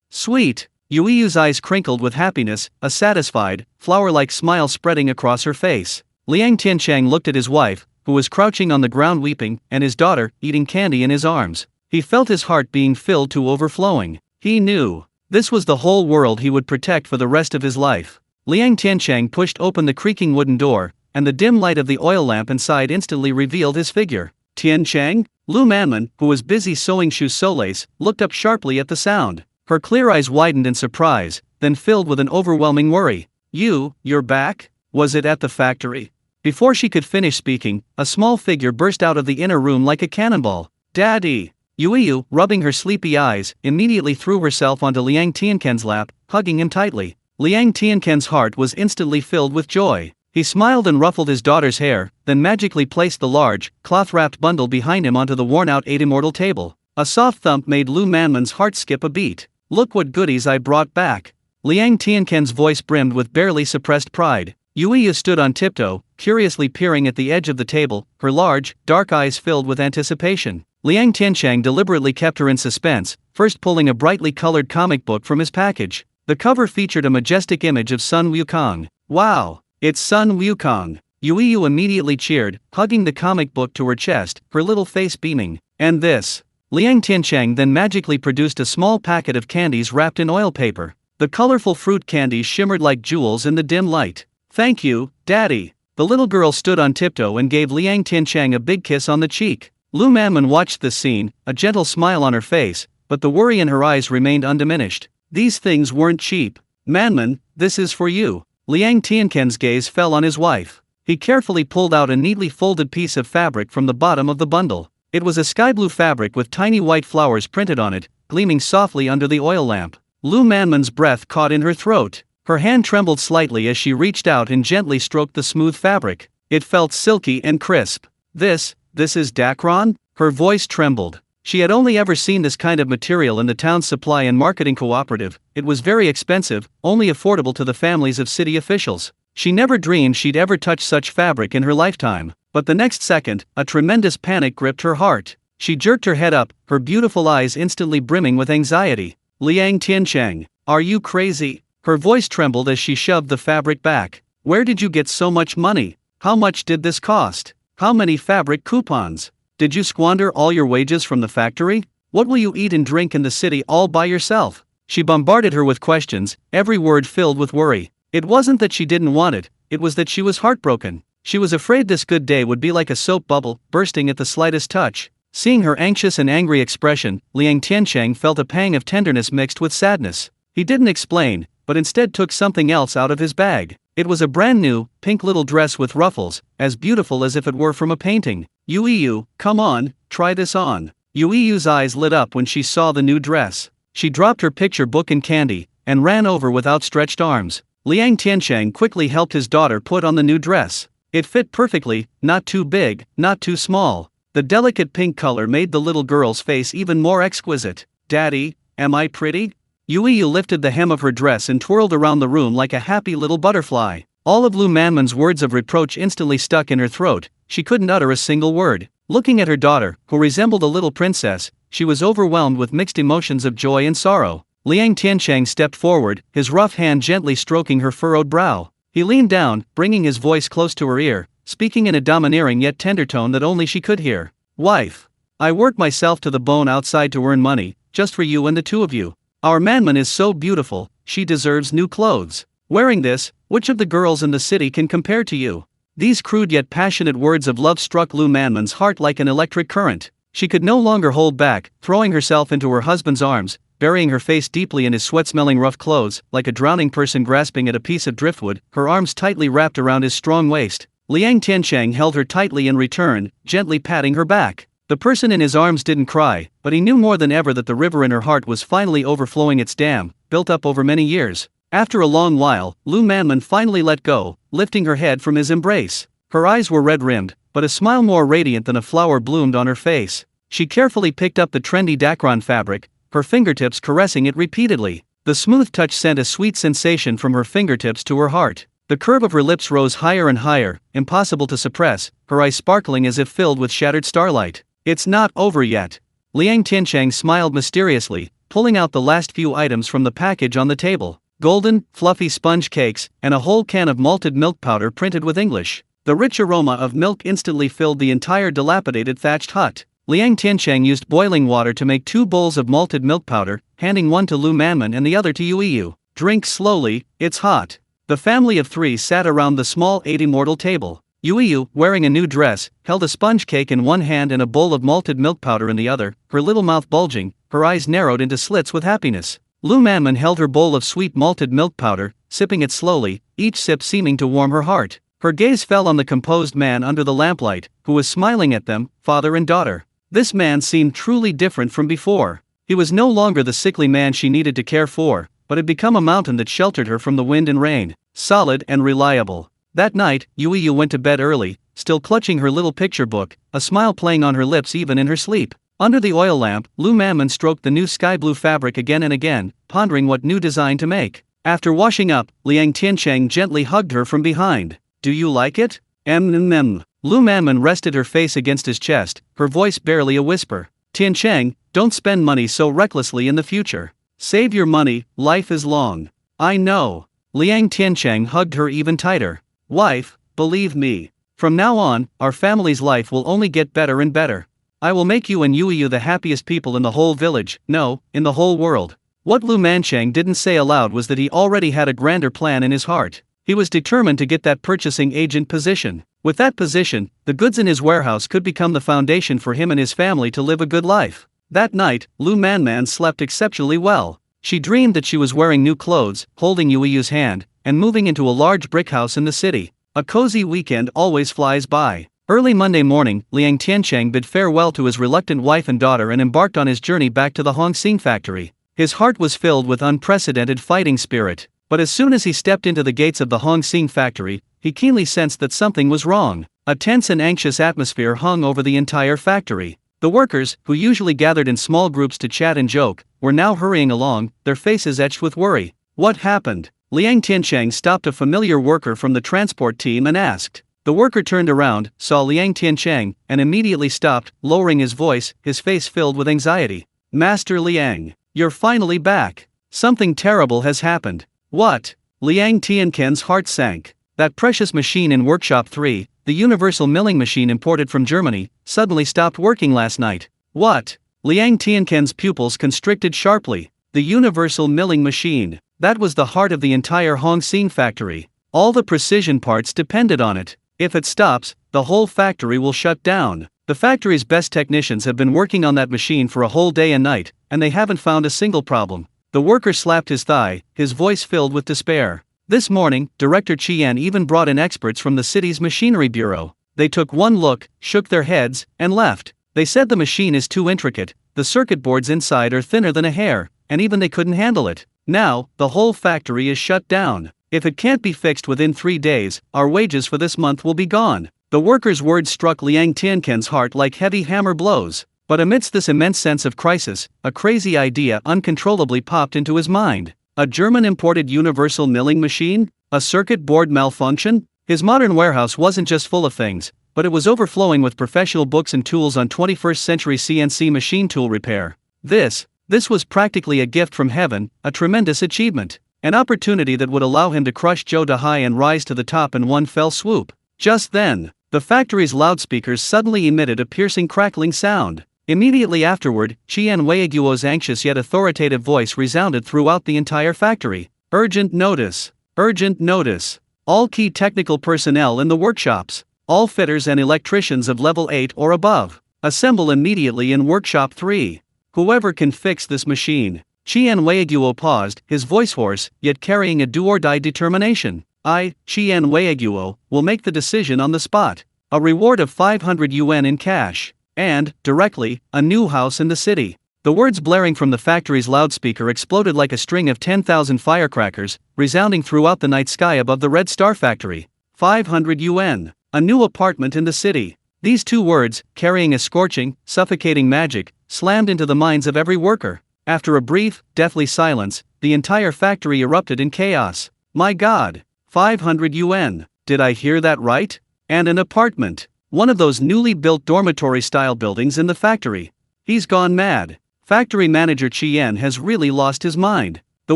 Sweet! Yu's eyes crinkled with happiness, a satisfied, flower-like smile spreading across her face. Liang Tiancheng looked at his wife, who was crouching on the ground weeping, and his daughter, eating candy in his arms. He felt his heart being filled to overflowing. He knew. This was the whole world he would protect for the rest of his life. Liang Tiancheng pushed open the creaking wooden door, and the dim light of the oil lamp inside instantly revealed his figure. Tiancheng? Lu Manman, who was busy sewing shoe soles, looked up sharply at the sound. Her clear eyes widened in surprise, then filled with an overwhelming worry. You're back? Was it at the factory? Before she could finish speaking, a small figure burst out of the inner room like a cannonball. Daddy! Yu, rubbing her sleepy eyes, immediately threw herself onto Liang Tiancheng's lap, hugging him tightly. Liang Tiancheng's heart was instantly filled with joy. He smiled and ruffled his daughter's hair, then magically placed the large, cloth-wrapped bundle behind him onto the worn-out 8-immortal table. A soft thump made Lu Manman's heart skip a beat. Look what goodies I brought back. Liang Tiancheng's voice brimmed with barely suppressed pride. Yu stood on tiptoe, curiously peering at the edge of the table, her large, dark eyes filled with anticipation. Liang Tiancheng deliberately kept her in suspense, first pulling a brightly colored comic book from his package. The cover featured a majestic image of Sun Wukong. Wow! It's Sun Wukong! Yu immediately cheered, hugging the comic book to her chest, her little face beaming. And this? Liang Tiancheng then magically produced a small packet of candies wrapped in oil paper. The colorful fruit candies shimmered like jewels in the dim light. Thank you, Daddy. The little girl stood on tiptoe and gave Liang Tiancheng a big kiss on the cheek. Lu Manman watched this scene, a gentle smile on her face, but the worry in her eyes remained undiminished. These things weren't cheap. Manman, this is for you. Liang Tiancheng's gaze fell on his wife. He carefully pulled out a neatly folded piece of fabric from the bottom of the bundle. It was a sky blue fabric with tiny white flowers printed on it, gleaming softly under the oil lamp. Lu Manman's breath caught in her throat. Her hand trembled slightly as she reached out and gently stroked the smooth fabric. It felt silky and crisp. This is Dacron? Her voice trembled. She had only ever seen this kind of material in the town's supply and marketing cooperative. It was very expensive, only affordable to the families of city officials. She never dreamed she'd ever touch such fabric in her lifetime. But the next second, a tremendous panic gripped her heart. She jerked her head up, her beautiful eyes instantly brimming with anxiety. Liang Tiancheng, are you crazy? Her voice trembled as she shoved the fabric back. Where did you get so much money? How much did this cost? How many fabric coupons? Did you squander all your wages from the factory? What will you eat and drink in the city all by yourself? She bombarded her with questions, every word filled with worry. It wasn't that she didn't want it was that she was heartbroken. She was afraid this good day would be like a soap bubble, bursting at the slightest touch. Seeing her anxious and angry expression, Liang Tiancheng felt a pang of tenderness mixed with sadness. He didn't explain, but instead took something else out of his bag. It was a brand new, pink little dress with ruffles, as beautiful as if it were from a painting. Yu, come on, try this on. Yu's eyes lit up when she saw the new dress. She dropped her picture book and candy, and ran over with outstretched arms. Liang Tiancheng quickly helped his daughter put on the new dress. It fit perfectly, not too big, not too small. The delicate pink color made the little girl's face even more exquisite. Daddy, am I pretty? Yu lifted the hem of her dress and twirled around the room like a happy little butterfly. All of Lu Manman's words of reproach instantly stuck in her throat. She couldn't utter a single word. Looking at her daughter, who resembled a little princess, she was overwhelmed with mixed emotions of joy and sorrow. Liang Tiancheng stepped forward, his rough hand gently stroking her furrowed brow. He leaned down, bringing his voice close to her ear, speaking in a domineering yet tender tone that only she could hear. Wife. I work myself to the bone outside to earn money, just for you and the two of you. Our Manman is so beautiful, she deserves new clothes. Wearing this, which of the girls in the city can compare to you? These crude yet passionate words of love struck Lu Manman's heart like an electric current. She could no longer hold back, throwing herself into her husband's arms, burying her face deeply in his sweat-smelling rough clothes, like a drowning person grasping at a piece of driftwood, her arms tightly wrapped around his strong waist. Liang Tiancheng held her tightly in return, gently patting her back. The person in his arms didn't cry, but he knew more than ever that the river in her heart was finally overflowing its dam, built up over many years. After a long while, Lu Manman finally let go, lifting her head from his embrace. Her eyes were red-rimmed, but a smile more radiant than a flower bloomed on her face. She carefully picked up the trendy Dacron fabric, her fingertips caressing it repeatedly. The smooth touch sent a sweet sensation from her fingertips to her heart. The curve of her lips rose higher and higher, impossible to suppress, her eyes sparkling as if filled with shattered starlight. It's not over yet. Liang Tiancheng smiled mysteriously, pulling out the last few items from the package on the table. Golden, fluffy sponge cakes, and a whole can of malted milk powder printed with English. The rich aroma of milk instantly filled the entire dilapidated thatched hut. Liang Tiancheng used boiling water to make 2 bowls of malted milk powder, handing one to Lu Manman and the other to Yu. Drink slowly, it's hot. The family of 3 sat around the small 8-immortal table. Yu, wearing a new dress, held a sponge cake in one hand and a bowl of malted milk powder in the other, her little mouth bulging, her eyes narrowed into slits with happiness. Lu Manman held her bowl of sweet malted milk powder, sipping it slowly, each sip seeming to warm her heart. Her gaze fell on the composed man under the lamplight, who was smiling at them, father and daughter. This man seemed truly different from before. He was no longer the sickly man she needed to care for, but had become a mountain that sheltered her from the wind and rain, solid and reliable. That night, Yu went to bed early, still clutching her little picture book, a smile playing on her lips even in her sleep. Under the oil lamp, Lu Manman stroked the new sky blue fabric again and again, pondering what new design to make. After washing up, Liang Tiancheng gently hugged her from behind. Do you like it? Lu Manman rested her face against his chest, her voice barely a whisper. Tiancheng, don't spend money so recklessly in the future. Save your money, life is long. I know. Liang Tiancheng hugged her even tighter. Wife, believe me. From now on, our family's life will only get better and better. I will make you and Yu the happiest people in the whole village, no, in the whole world. What Lu Mancheng didn't say aloud was that he already had a grander plan in his heart. He was determined to get that purchasing agent position. With that position, the goods in his warehouse could become the foundation for him and his family to live a good life. That night, Lu Manman slept exceptionally well. She dreamed that she was wearing new clothes, holding Yu's hand, and moving into a large brick house in the city. A cozy weekend always flies by. Early Monday morning, Liang Tiancheng bid farewell to his reluctant wife and daughter and embarked on his journey back to the Hongxing factory. His heart was filled with unprecedented fighting spirit. But as soon as he stepped into the gates of the Hongxing factory, he keenly sensed that something was wrong. A tense and anxious atmosphere hung over the entire factory. The workers, who usually gathered in small groups to chat and joke, were now hurrying along, their faces etched with worry. What happened? Liang Tiancheng stopped a familiar worker from the transport team and asked. The worker turned around, saw Liang Tiancheng, and immediately stopped, lowering his voice, his face filled with anxiety. Master Liang, you're finally back. Something terrible has happened. What? Liang Tiancheng's heart sank. That precious machine in Workshop 3, the universal milling machine imported from Germany, suddenly stopped working last night. What? Liang Tiancheng's pupils constricted sharply. The universal milling machine. That was the heart of the entire Hongxing factory. All the precision parts depended on it. If it stops, the whole factory will shut down. The factory's best technicians have been working on that machine for a whole day and night, and they haven't found a single problem. The worker slapped his thigh, his voice filled with despair. This morning, Director Qian even brought in experts from the city's machinery bureau. They took one look, shook their heads, and left. They said the machine is too intricate, the circuit boards inside are thinner than a hair, and even they couldn't handle it. Now, the whole factory is shut down. If it can't be fixed within 3 days, our wages for this month will be gone. The worker's words struck Liang Tiancheng's heart like heavy hammer blows. But amidst this immense sense of crisis, a crazy idea uncontrollably popped into his mind. A German-imported universal milling machine? A circuit board malfunction? His modern warehouse wasn't just full of things, but it was overflowing with professional books and tools on 21st century CNC machine tool repair. This was practically a gift from heaven, a tremendous achievement. An opportunity that would allow him to crush Zhou Dahai and rise to the top in one fell swoop. Just then, the factory's loudspeakers suddenly emitted a piercing crackling sound. Immediately afterward, Qian Weiguo's anxious yet authoritative voice resounded throughout the entire factory. Urgent notice! Urgent notice! All key technical personnel in the workshops, all fitters and electricians of level 8 or above, assemble immediately in workshop 3. Whoever can fix this machine. Qian Weiguo paused, his voice hoarse, yet carrying a do-or-die determination. I, Qian Weiguo, will make the decision on the spot. A reward of 500 yuan in cash. And, directly, a new house in the city. The words blaring from the factory's loudspeaker exploded like a string of 10,000 firecrackers, resounding throughout the night sky above the Red Star factory. 500 yuan. A new apartment in the city. These two words, carrying a scorching, suffocating magic, slammed into the minds of every worker. After a brief, deathly silence, the entire factory erupted in chaos. My God! 500 yuan. Did I hear that right? And an apartment. One of those newly built dormitory-style buildings in the factory. He's gone mad. Factory manager Qian has really lost his mind. The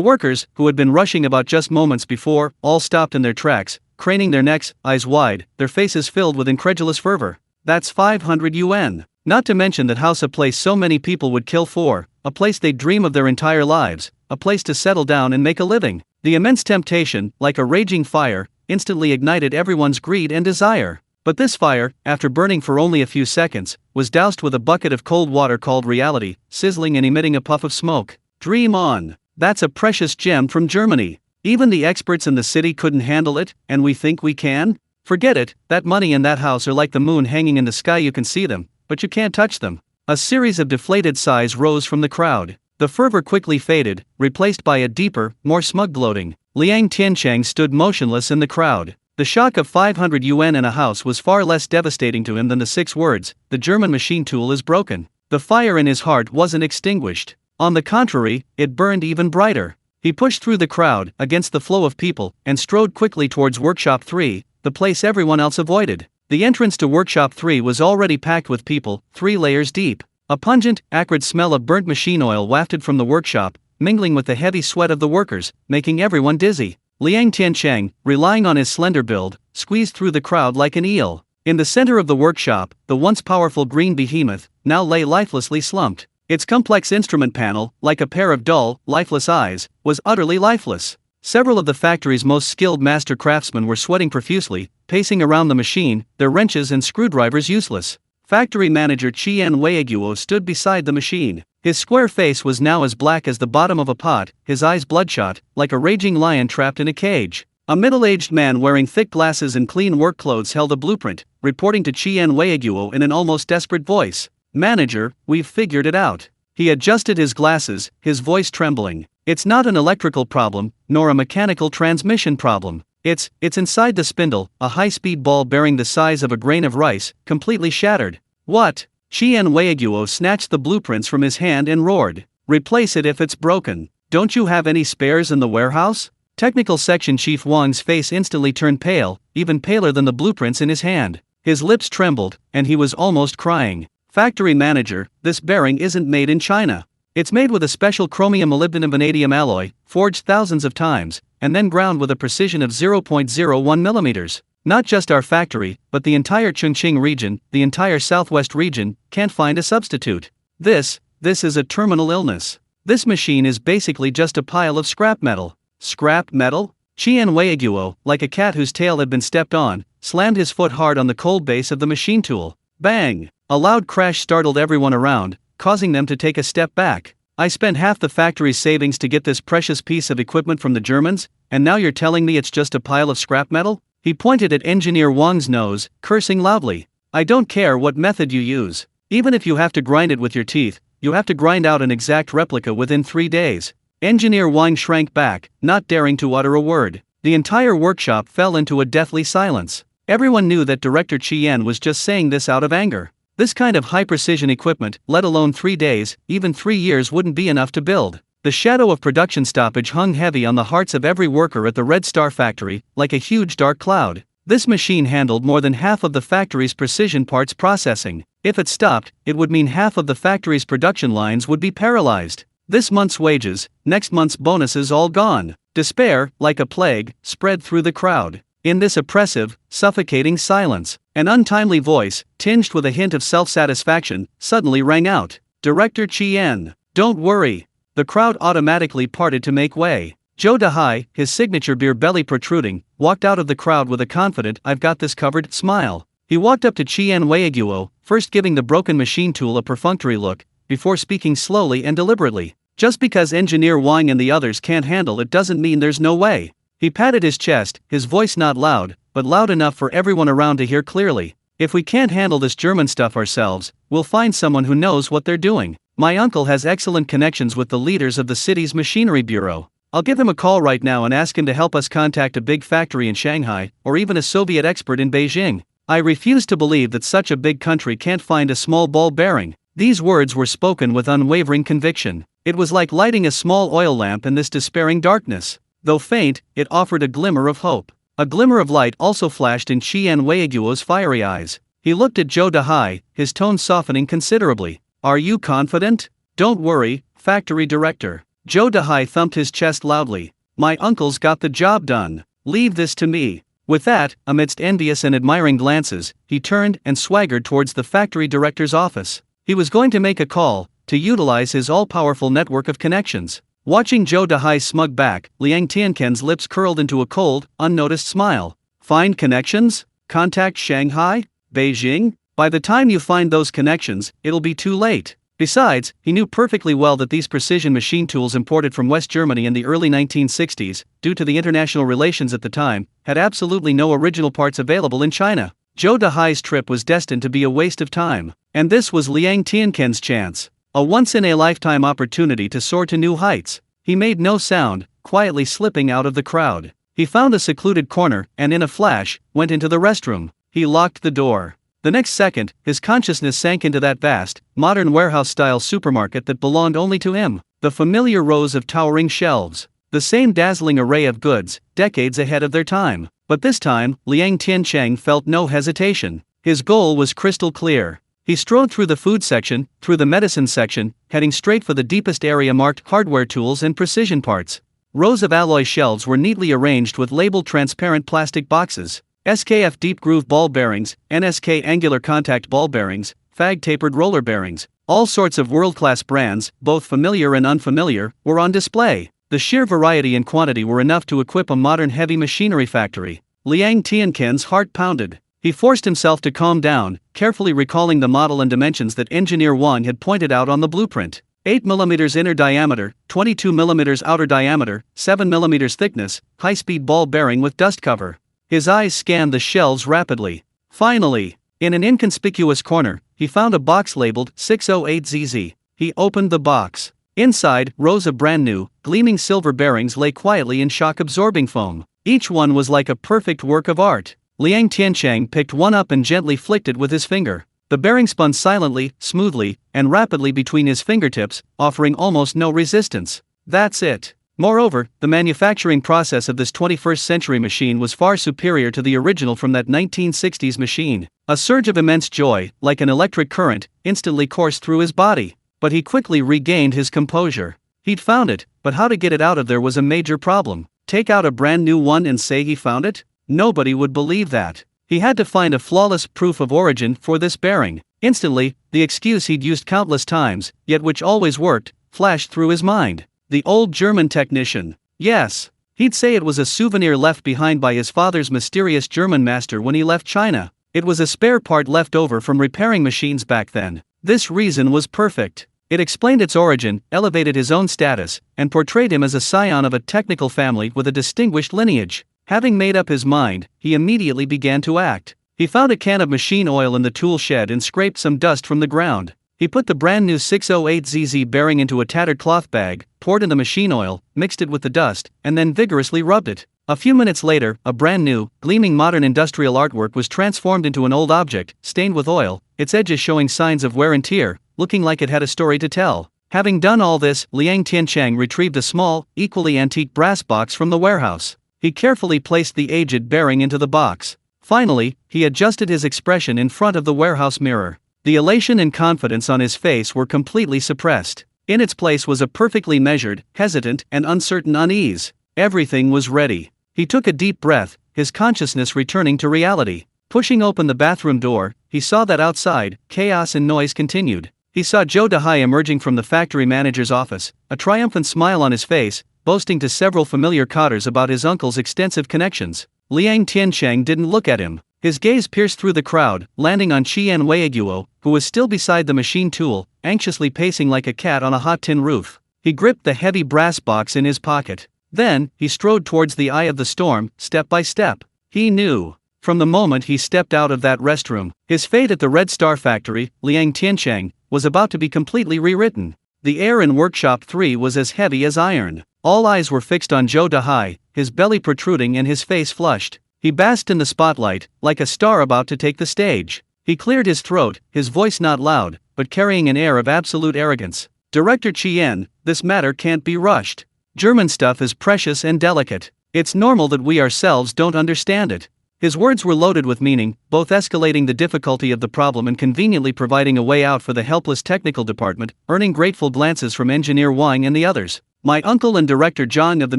workers, who had been rushing about just moments before, all stopped in their tracks, craning their necks, eyes wide, their faces filled with incredulous fervor. That's 500 yuan. Not to mention that house, a place so many people would kill for, a place they'd dream of their entire lives, a place to settle down and make a living. The immense temptation, like a raging fire, instantly ignited everyone's greed and desire. But this fire, after burning for only a few seconds, was doused with a bucket of cold water called reality, sizzling and emitting a puff of smoke. Dream on! That's a precious gem from Germany. Even the experts in the city couldn't handle it, and we think we can? Forget it, that money and that house are like the moon hanging in the sky. You can see them, but you can't touch them. A series of deflated sighs rose from the crowd. The fervor quickly faded, replaced by a deeper, more smug gloating. Liang Tiancheng stood motionless in the crowd. The shock of 500 yuan in a house was far less devastating to him than the 6 words, "The German machine tool is broken." The fire in his heart wasn't extinguished. On the contrary, it burned even brighter. He pushed through the crowd, against the flow of people, and strode quickly towards Workshop 3, the place everyone else avoided. The entrance to Workshop 3 was already packed with people, 3 layers deep. A pungent, acrid smell of burnt machine oil wafted from the workshop, mingling with the heavy sweat of the workers, making everyone dizzy. Liang Tiancheng, relying on his slender build, squeezed through the crowd like an eel. In the center of the workshop, the once powerful green behemoth now lay lifelessly slumped. Its complex instrument panel, like a pair of dull, lifeless eyes, was utterly lifeless. Several of the factory's most skilled master craftsmen were sweating profusely, pacing around the machine, their wrenches and screwdrivers useless. Factory manager Qian Weiguo stood beside the machine. His square face was now as black as the bottom of a pot, his eyes bloodshot, like a raging lion trapped in a cage. A middle-aged man wearing thick glasses and clean work clothes held a blueprint, reporting to Qian Weiguo in an almost desperate voice. "Manager, we've figured it out." He adjusted his glasses, his voice trembling. "It's not an electrical problem, nor a mechanical transmission problem. It's inside the spindle, a high-speed ball bearing the size of a grain of rice, completely shattered." "What?" Qian Weiguo snatched the blueprints from his hand and roared. "Replace it if it's broken. Don't you have any spares in the warehouse?" Technical Section Chief Wang's face instantly turned pale, even paler than the blueprints in his hand. His lips trembled, and he was almost crying. "Factory manager, this bearing isn't made in China. It's made with a special chromium molybdenum vanadium alloy, forged thousands of times, and then ground with a precision of 0.01 millimeters. Not just our factory, but the entire Chongqing region, the entire southwest region, can't find a substitute. This is a terminal illness. This machine is basically just a pile of scrap metal." "Scrap metal?" Qian Weiguo, like a cat whose tail had been stepped on, slammed his foot hard on the cold base of the machine tool. Bang! A loud crash startled everyone around, causing them to take a step back. "I spent half the factory's savings to get this precious piece of equipment from the Germans, and now you're telling me it's just a pile of scrap metal?" He pointed at Engineer Wang's nose, cursing loudly. "I don't care what method you use. Even if you have to grind it with your teeth, you have to grind out an exact replica within 3 days. Engineer Wang shrank back, not daring to utter a word. The entire workshop fell into a deathly silence. Everyone knew that Director Qian was just saying this out of anger. This kind of high-precision equipment, let alone 3 days, even 3 years wouldn't be enough to build. The shadow of production stoppage hung heavy on the hearts of every worker at the Red Star factory, like a huge dark cloud. This machine handled more than half of the factory's precision parts processing. If it stopped, it would mean half of the factory's production lines would be paralyzed. This month's wages, next month's bonuses all gone. Despair, like a plague, spread through the crowd. In this oppressive, suffocating silence, an untimely voice, tinged with a hint of self-satisfaction, suddenly rang out. Director Chien, don't worry. The crowd automatically parted to make way. Zhou Dahai, his signature beer belly protruding, walked out of the crowd with a confident "I've got this covered" smile. He walked up to Chien Weiguo, first giving the broken machine tool a perfunctory look, before speaking slowly and deliberately. Just because Engineer Wang and the others can't handle it doesn't mean there's no way. He patted his chest, his voice not loud, but loud enough for everyone around to hear clearly. If we can't handle this German stuff ourselves, we'll find someone who knows what they're doing. My uncle has excellent connections with the leaders of the city's machinery bureau. I'll give him a call right now and ask him to help us contact a big factory in Shanghai, or even a Soviet expert in Beijing. I refuse to believe that such a big country can't find a small ball bearing. These words were spoken with unwavering conviction. It was like lighting a small oil lamp in this despairing darkness. Though faint, it offered a glimmer of hope. A glimmer of light also flashed in Chien Weiguo's fiery eyes. He looked at Zhou Dahai, his tone softening considerably. Are you confident? Don't worry, factory director. Zhou Dahai thumped his chest loudly. My uncle's got the job done. Leave this to me. With that, amidst envious and admiring glances, he turned and swaggered towards the factory director's office. He was going to make a call, to utilize his all-powerful network of connections. Watching Zhou Dahai's smug back, Liang Tiancheng's lips curled into a cold, unnoticed smile. Find connections? Contact Shanghai? Beijing? By the time you find those connections, it'll be too late. Besides, he knew perfectly well that these precision machine tools imported from West Germany in the early 1960s, due to the international relations at the time, had absolutely no original parts available in China. Zhou Dahai's trip was destined to be a waste of time, and this was Liang Tiancheng's chance. A once-in-a-lifetime opportunity to soar to new heights. He made no sound, quietly slipping out of the crowd. He found a secluded corner and in a flash, went into the restroom. He locked the door. The next second, his consciousness sank into that vast, modern warehouse-style supermarket that belonged only to him. The familiar rows of towering shelves. The same dazzling array of goods, decades ahead of their time. But this time, Liang Tiancheng felt no hesitation. His goal was crystal clear. He strode through the food section, through the medicine section, heading straight for the deepest area marked hardware tools and precision parts. Rows of alloy shelves were neatly arranged with labeled transparent plastic boxes. SKF deep groove ball bearings, NSK angular contact ball bearings, FAG tapered roller bearings, all sorts of world-class brands, both familiar and unfamiliar, were on display. The sheer variety and quantity were enough to equip a modern heavy machinery factory. Liang Tiancheng's heart pounded. He forced himself to calm down, carefully recalling the model and dimensions that Engineer Wang had pointed out on the blueprint. 8 mm inner diameter, 22 mm outer diameter, 7 mm thickness, high-speed ball bearing with dust cover. His eyes scanned the shelves rapidly. Finally, in an inconspicuous corner, he found a box labeled 608ZZ. He opened the box. Inside, rows of brand new, gleaming silver bearings lay quietly in shock-absorbing foam. Each one was like a perfect work of art. Liang Tiancheng picked one up and gently flicked it with his finger. The bearing spun silently, smoothly, and rapidly between his fingertips, offering almost no resistance. That's it. Moreover, the manufacturing process of this 21st century machine was far superior to the original from that 1960s machine. A surge of immense joy, like an electric current, instantly coursed through his body. But he quickly regained his composure. He'd found it, but how to get it out of there was a major problem. Take out a brand new one and say he found it? Nobody would believe that. He had to find a flawless proof of origin for this bearing. Instantly, the excuse he'd used countless times, yet which always worked, flashed through his mind. The old German technician. Yes. He'd say it was a souvenir left behind by his father's mysterious German master when he left China. It was a spare part left over from repairing machines back then. This reason was perfect. It explained its origin, elevated his own status, and portrayed him as a scion of a technical family with a distinguished lineage. Having made up his mind, he immediately began to act. He found a can of machine oil in the tool shed and scraped some dust from the ground. He put the brand new 608ZZ bearing into a tattered cloth bag, poured in the machine oil, mixed it with the dust, and then vigorously rubbed it. A few minutes later, a brand new, gleaming modern industrial artwork was transformed into an old object, stained with oil, its edges showing signs of wear and tear, looking like it had a story to tell. Having done all this, Liang Tiancheng retrieved a small, equally antique brass box from the warehouse. He carefully placed the aged bearing into the box. Finally, he adjusted his expression in front of the warehouse mirror. The elation and confidence on his face were completely suppressed. In its place was a perfectly measured, hesitant, and uncertain unease. Everything was ready. He took a deep breath, his consciousness returning to reality. Pushing open the bathroom door, he saw that outside, chaos and noise continued. He saw Zhou Dehai emerging from the factory manager's office, a triumphant smile on his face, boasting to several familiar cotters about his uncle's extensive connections. Liang Tiancheng didn't look at him. His gaze pierced through the crowd, landing on Qian Weiguo, who was still beside the machine tool, anxiously pacing like a cat on a hot tin roof. He gripped the heavy brass box in his pocket. Then, he strode towards the eye of the storm, step by step. He knew. From the moment he stepped out of that restroom, his fate at the Red Star factory, Liang Tiancheng, was about to be completely rewritten. The air in Workshop 3 was as heavy as iron. All eyes were fixed on Zhou Dehai, his belly protruding and his face flushed. He basked in the spotlight, like a star about to take the stage. He cleared his throat, his voice not loud, but carrying an air of absolute arrogance. Director Qian, this matter can't be rushed. German stuff is precious and delicate. It's normal that we ourselves don't understand it. His words were loaded with meaning, both escalating the difficulty of the problem and conveniently providing a way out for the helpless technical department, earning grateful glances from Engineer Wang and the others. My uncle and Director Zhang of the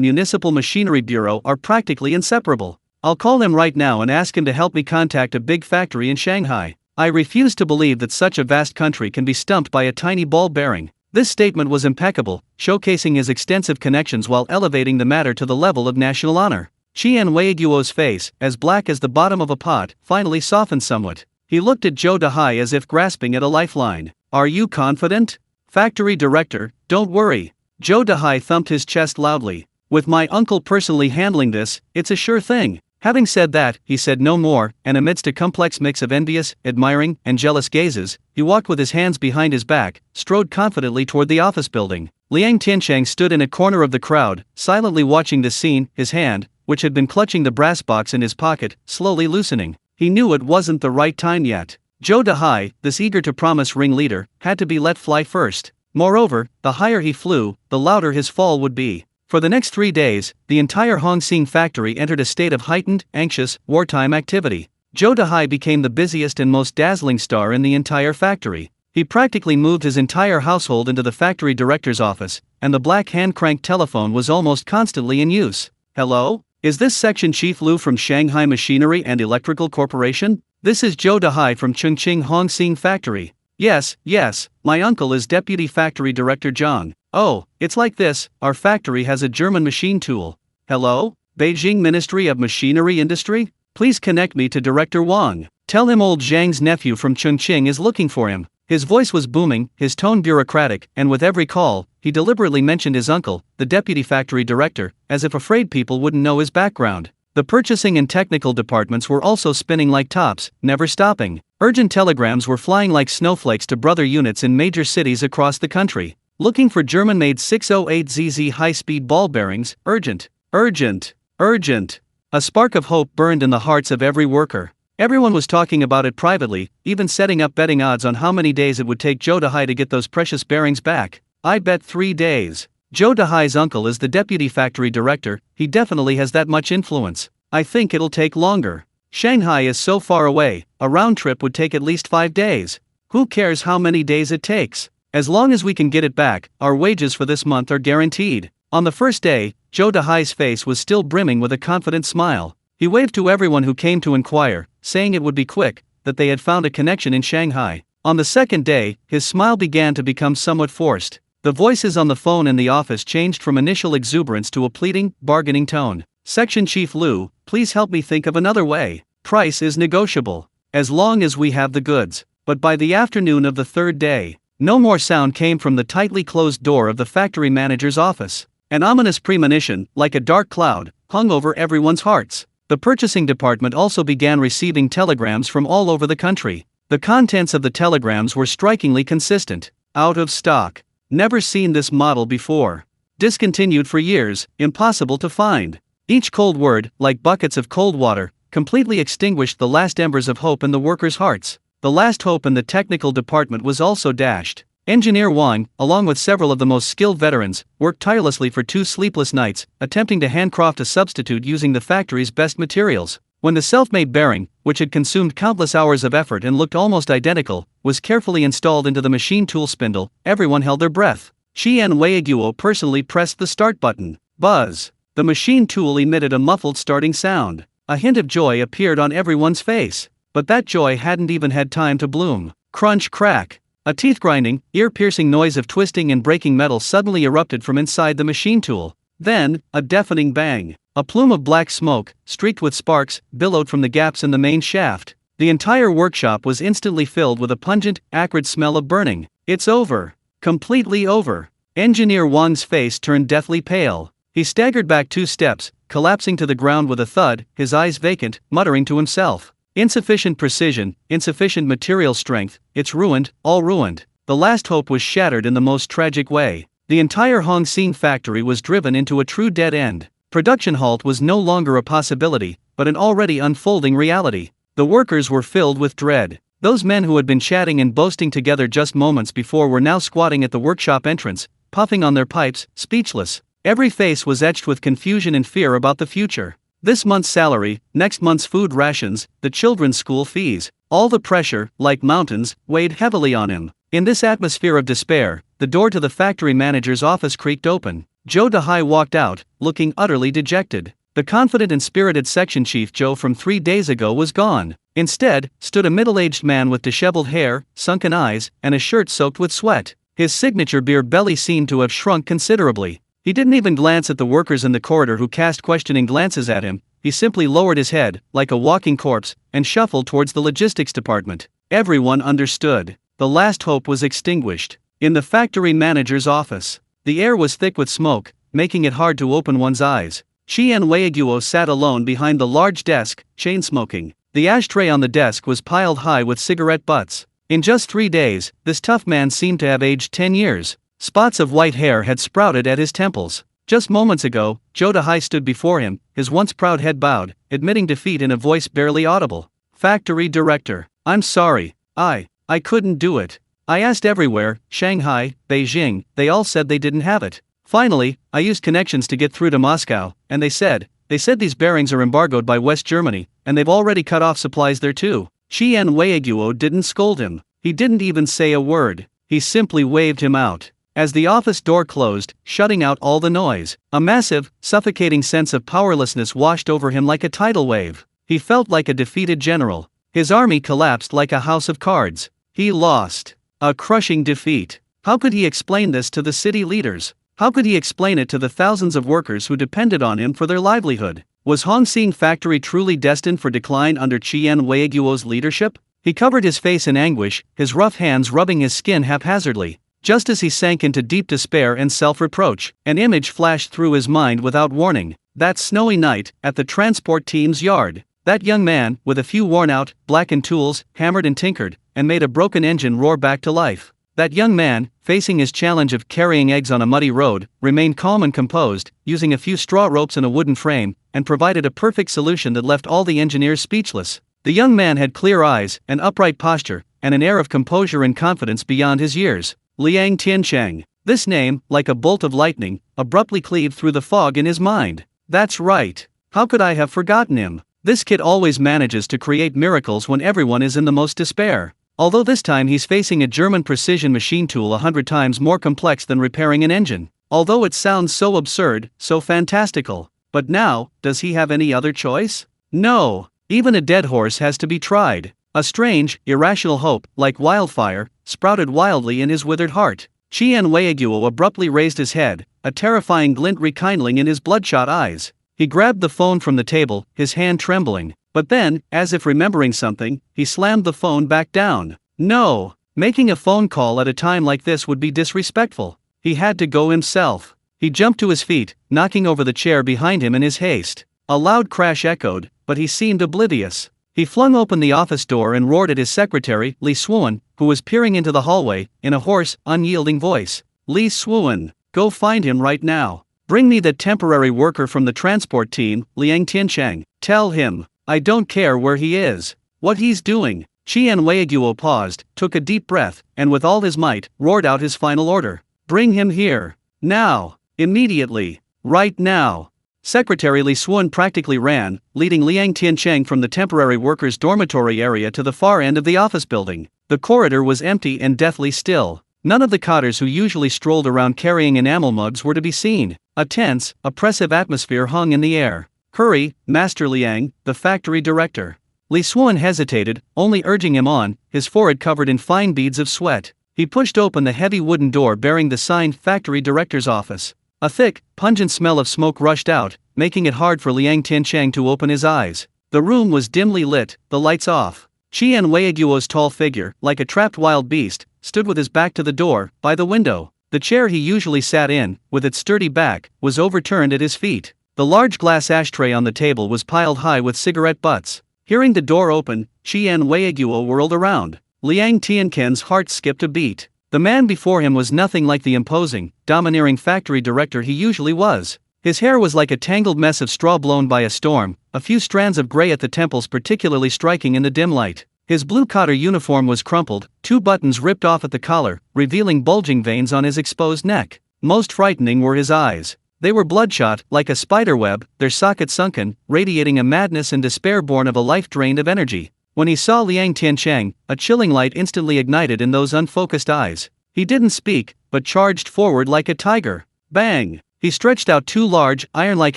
Municipal Machinery Bureau are practically inseparable. I'll call him right now and ask him to help me contact a big factory in Shanghai. I refuse to believe that such a vast country can be stumped by a tiny ball bearing. This statement was impeccable, showcasing his extensive connections while elevating the matter to the level of national honor. Qian Weiguo's face, as black as the bottom of a pot, finally softened somewhat. He looked at Zhou Dehai as if grasping at a lifeline. Are you confident? Factory director, don't worry. Zhou Dehai thumped his chest loudly. With my uncle personally handling this, it's a sure thing. Having said that, he said no more, and amidst a complex mix of envious, admiring, and jealous gazes, he walked with his hands behind his back, strode confidently toward the office building. Liang Tiancheng stood in a corner of the crowd, silently watching this scene, his hand, which had been clutching the brass box in his pocket, slowly loosening. He knew it wasn't the right time yet. Zhou Dehai, this eager-to-promise ringleader, had to be let fly first. Moreover, the higher he flew, the louder his fall would be. For the next 3 days, the entire Hongxing factory entered a state of heightened, anxious, wartime activity. Zhou Dehai became the busiest and most dazzling star in the entire factory. He practically moved his entire household into the factory director's office, and the black hand-cranked telephone was almost constantly in use. Hello? Is this Section Chief Liu from Shanghai Machinery and Electrical Corporation? This is Zhou Dehai from Chongqing Hongxing Factory. Yes, my uncle is Deputy Factory Director Zhang. Oh, it's like this, our factory has a German machine tool. Hello? Beijing Ministry of Machinery Industry? Please connect me to Director Wang. Tell him old Zhang's nephew from Chongqing is looking for him. His voice was booming, his tone bureaucratic, and with every call, he deliberately mentioned his uncle, the Deputy Factory Director, as if afraid people wouldn't know his background. The purchasing and technical departments were also spinning like tops, never stopping. Urgent telegrams were flying like snowflakes to brother units in major cities across the country. Looking for German-made 608ZZ high-speed ball bearings, urgent. A spark of hope burned in the hearts of every worker. Everyone was talking about it privately, even setting up betting odds on how many days it would take Zhou Dehai to get those precious bearings back. I bet 3 days. Zhou Dehai's uncle is the deputy factory director, he definitely has that much influence. I think it'll take longer. Shanghai is so far away, a round trip would take at least 5 days. Who cares how many days it takes? As long as we can get it back, our wages for this month are guaranteed. On the first day, Zhou Dehai's face was still brimming with a confident smile. He waved to everyone who came to inquire, saying it would be quick, that they had found a connection in Shanghai. On the second day, his smile began to become somewhat forced. The voices on the phone in the office changed from initial exuberance to a pleading, bargaining tone. Section Chief Liu, please help me think of another way. Price is negotiable. As long as we have the goods. But by the afternoon of the third day, no more sound came from the tightly closed door of the factory manager's office. An ominous premonition, like a dark cloud, hung over everyone's hearts. The purchasing department also began receiving telegrams from all over the country. The contents of the telegrams were strikingly consistent. Out of stock. Never seen this model before. Discontinued for years, impossible to find. Each cold word, like buckets of cold water, completely extinguished the last embers of hope in the workers' hearts. The last hope in the technical department was also dashed. Engineer Wang, along with several of the most skilled veterans, worked tirelessly for 2 sleepless nights, attempting to handcraft a substitute using the factory's best materials. When the self-made bearing, which had consumed countless hours of effort and looked almost identical, was carefully installed into the machine tool spindle, everyone held their breath. Qian Weiguo personally pressed the start button. Buzz. The machine tool emitted a muffled starting sound. A hint of joy appeared on everyone's face. But that joy hadn't even had time to bloom. Crunch, crack. A teeth-grinding, ear-piercing noise of twisting and breaking metal suddenly erupted from inside the machine tool. Then, a deafening bang. A plume of black smoke, streaked with sparks, billowed from the gaps in the main shaft. The entire workshop was instantly filled with a pungent, acrid smell of burning. It's over. Completely over. Engineer Wang's face turned deathly pale. He staggered back 2 steps, collapsing to the ground with a thud, his eyes vacant, muttering to himself. Insufficient precision, insufficient material strength, it's ruined, all ruined. The last hope was shattered in the most tragic way. The entire Hongxing factory was driven into a true dead end. Production halt was no longer a possibility, but an already unfolding reality. The workers were filled with dread. Those men who had been chatting and boasting together just moments before were now squatting at the workshop entrance, puffing on their pipes, speechless. Every face was etched with confusion and fear about the future. This month's salary, next month's food rations, the children's school fees, all the pressure, like mountains, weighed heavily on him. In this atmosphere of despair, the door to the factory manager's office creaked open. Zhou Dehai walked out, looking utterly dejected. The confident and spirited section chief Zhou from 3 days ago was gone. Instead, stood a middle-aged man with disheveled hair, sunken eyes, and a shirt soaked with sweat. His signature beer belly seemed to have shrunk considerably. He didn't even glance at the workers in the corridor who cast questioning glances at him. He simply lowered his head, like a walking corpse, and shuffled towards the logistics department. Everyone understood. The last hope was extinguished. In the factory manager's office, the air was thick with smoke, making it hard to open one's eyes. Qian Weiguo sat alone behind the large desk, chain-smoking. The ashtray on the desk was piled high with cigarette butts. In just 3 days, this tough man seemed to have aged 10 years. Spots of white hair had sprouted at his temples. Just moments ago, Zhou Dehai stood before him, his once proud head bowed, admitting defeat in a voice barely audible. Factory director, I'm sorry, I couldn't do it. I asked everywhere, Shanghai, Beijing, they all said they didn't have it. Finally, I used connections to get through to Moscow, and they said these bearings are embargoed by West Germany, and they've already cut off supplies there too. Qian Weiguo didn't scold him. He didn't even say a word. He simply waved him out. As the office door closed, shutting out all the noise, a massive, suffocating sense of powerlessness washed over him like a tidal wave. He felt like a defeated general. His army collapsed like a house of cards. He lost. A crushing defeat. How could he explain this to the city leaders? How could he explain it to the thousands of workers who depended on him for their livelihood? Was Hongxing factory truly destined for decline under Qian Weiguo's leadership? He covered his face in anguish, his rough hands rubbing his skin haphazardly. Just as he sank into deep despair and self-reproach, an image flashed through his mind without warning. That snowy night, at the transport team's yard. That young man, with a few worn-out, blackened tools, hammered and tinkered, and made a broken engine roar back to life. That young man, facing his challenge of carrying eggs on a muddy road, remained calm and composed, using a few straw ropes and a wooden frame, and provided a perfect solution that left all the engineers speechless. The young man had clear eyes, an upright posture, and an air of composure and confidence beyond his years. Liang Tiancheng. This name, like a bolt of lightning, abruptly cleaved through the fog in his mind. That's right. How could I have forgotten him? This kid always manages to create miracles when everyone is in the most despair. Although this time he's facing a German precision machine tool 100 times more complex than repairing an engine. Although it sounds so absurd, so fantastical. But now, does he have any other choice? No. Even a dead horse has to be tried. A strange, irrational hope, like wildfire, sprouted wildly in his withered heart. Qian Weiguo abruptly raised his head, a terrifying glint rekindling in his bloodshot eyes. He grabbed the phone from the table, his hand trembling. But then, as if remembering something, he slammed the phone back down. No! Making a phone call at a time like this would be disrespectful. He had to go himself. He jumped to his feet, knocking over the chair behind him in his haste. A loud crash echoed, but he seemed oblivious. He flung open the office door and roared at his secretary, Li Suan, who was peering into the hallway, in a hoarse, unyielding voice. Li Suan, go find him right now. Bring me the temporary worker from the transport team, Liang Tiancheng. Tell him, I don't care where he is, what he's doing. Qian Weiguo paused, took a deep breath, and with all his might, roared out his final order. Bring him here. Now. Immediately. Right now. Secretary Li Suan practically ran, leading Liang Tiancheng from the temporary workers' dormitory area to the far end of the office building. The corridor was empty and deathly still. None of the cotters who usually strolled around carrying enamel mugs were to be seen. A tense, oppressive atmosphere hung in the air. "Hurry, Master Liang," the factory director. Li Xuan hesitated, only urging him on, his forehead covered in fine beads of sweat. He pushed open the heavy wooden door bearing the sign Factory Director's Office. A thick, pungent smell of smoke rushed out, making it hard for Liang Tiancheng to open his eyes. The room was dimly lit, the lights off. Qian Weiguo's tall figure, like a trapped wild beast, stood with his back to the door, by the window. The chair he usually sat in, with its sturdy back, was overturned at his feet. The large glass ashtray on the table was piled high with cigarette butts. Hearing the door open, Qian Weiguo whirled around. Liang Tiancheng's heart skipped a beat. The man before him was nothing like the imposing, domineering factory director he usually was. His hair was like a tangled mess of straw blown by a storm, a few strands of gray at the temples particularly striking in the dim light. His blue cotter uniform was crumpled, 2 buttons ripped off at the collar, revealing bulging veins on his exposed neck. Most frightening were his eyes. They were bloodshot, like a spiderweb, their sockets sunken, radiating a madness and despair born of a life drained of energy. When he saw Liang Tiancheng, a chilling light instantly ignited in those unfocused eyes. He didn't speak, but charged forward like a tiger. Bang! He stretched out 2 large, iron-like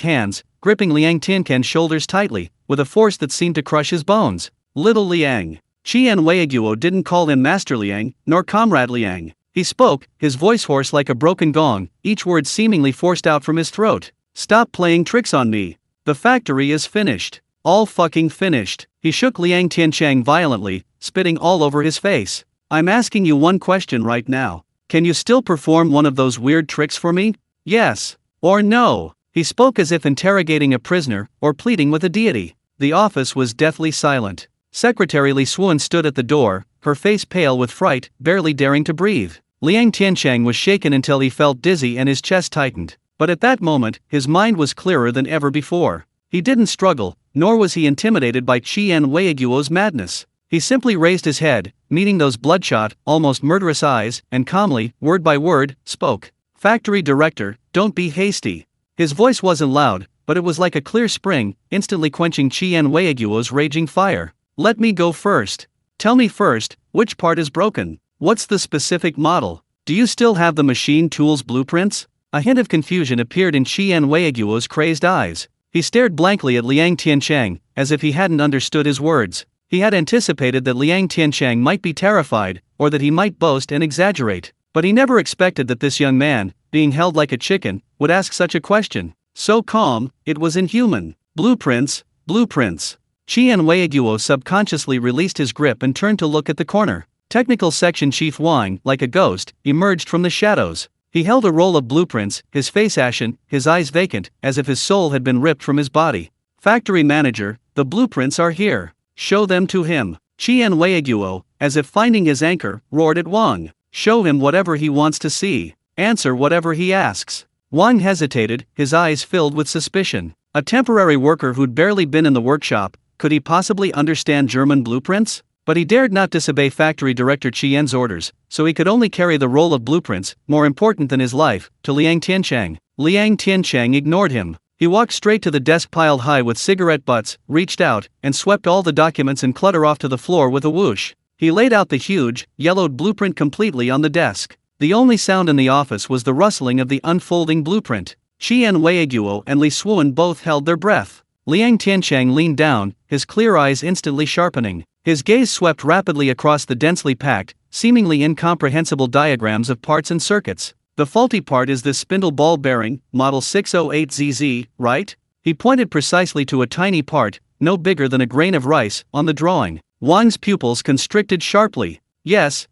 hands, gripping Liang Tiancheng's shoulders tightly, with a force that seemed to crush his bones. Little Liang. Qian Weiguo didn't call him Master Liang, nor Comrade Liang. He spoke, his voice hoarse like a broken gong, each word seemingly forced out from his throat. "Stop playing tricks on me. The factory is finished. All fucking finished." He shook Liang Tiancheng violently, spitting all over his face. "I'm asking you one question right now. Can you still perform one of those weird tricks for me? Yes. Or no?" He spoke as if interrogating a prisoner, or pleading with a deity. The office was deathly silent. Secretary Li Xuan stood at the door, her face pale with fright, barely daring to breathe. Liang Tiancheng was shaken until he felt dizzy and his chest tightened. But at that moment, his mind was clearer than ever before. He didn't struggle, nor was he intimidated by Qian Weiguo's madness. He simply raised his head, meeting those bloodshot, almost murderous eyes, and calmly, word by word, spoke. "Factory director, don't be hasty." His voice wasn't loud, but it was like a clear spring, instantly quenching Qian Weiguo's raging fire. "Let me go first. Tell me first, which part is broken? What's the specific model? Do you still have the machine tool's blueprints?" A hint of confusion appeared in Qian Weiguo's crazed eyes. He stared blankly at Liang Tiancheng, as if he hadn't understood his words. He had anticipated that Liang Tiancheng might be terrified, or that he might boast and exaggerate. But he never expected that this young man, being held like a chicken, would ask such a question. So calm, it was inhuman. "Blueprints, blueprints." Qian Weiguo subconsciously released his grip and turned to look at the corner. Technical Section Chief Wang, like a ghost, emerged from the shadows. He held a roll of blueprints, his face ashen, his eyes vacant, as if his soul had been ripped from his body. "Factory manager, the blueprints are here. Show them to him." Qian Weiguo, as if finding his anchor, roared at Wang. "Show him whatever he wants to see. Answer whatever he asks." Wang hesitated, his eyes filled with suspicion. A temporary worker who'd barely been in the workshop, could he possibly understand German blueprints? But he dared not disobey Factory Director Qian's orders, so he could only carry the roll of blueprints, more important than his life, to Liang Tiancheng. Liang Tiancheng ignored him. He walked straight to the desk piled high with cigarette butts, reached out, and swept all the documents and clutter off to the floor with a whoosh. He laid out the huge, yellowed blueprint completely on the desk. The only sound in the office was the rustling of the unfolding blueprint. Qian Weiguo and Li Xuan both held their breath. Liang Tiancheng leaned down, his clear eyes instantly sharpening. His gaze swept rapidly across the densely packed, seemingly incomprehensible diagrams of parts and circuits. "The faulty part is this spindle ball bearing, model 608ZZ, right?" He pointed precisely to a tiny part, no bigger than a grain of rice, on the drawing. Wang's pupils constricted sharply. Yes.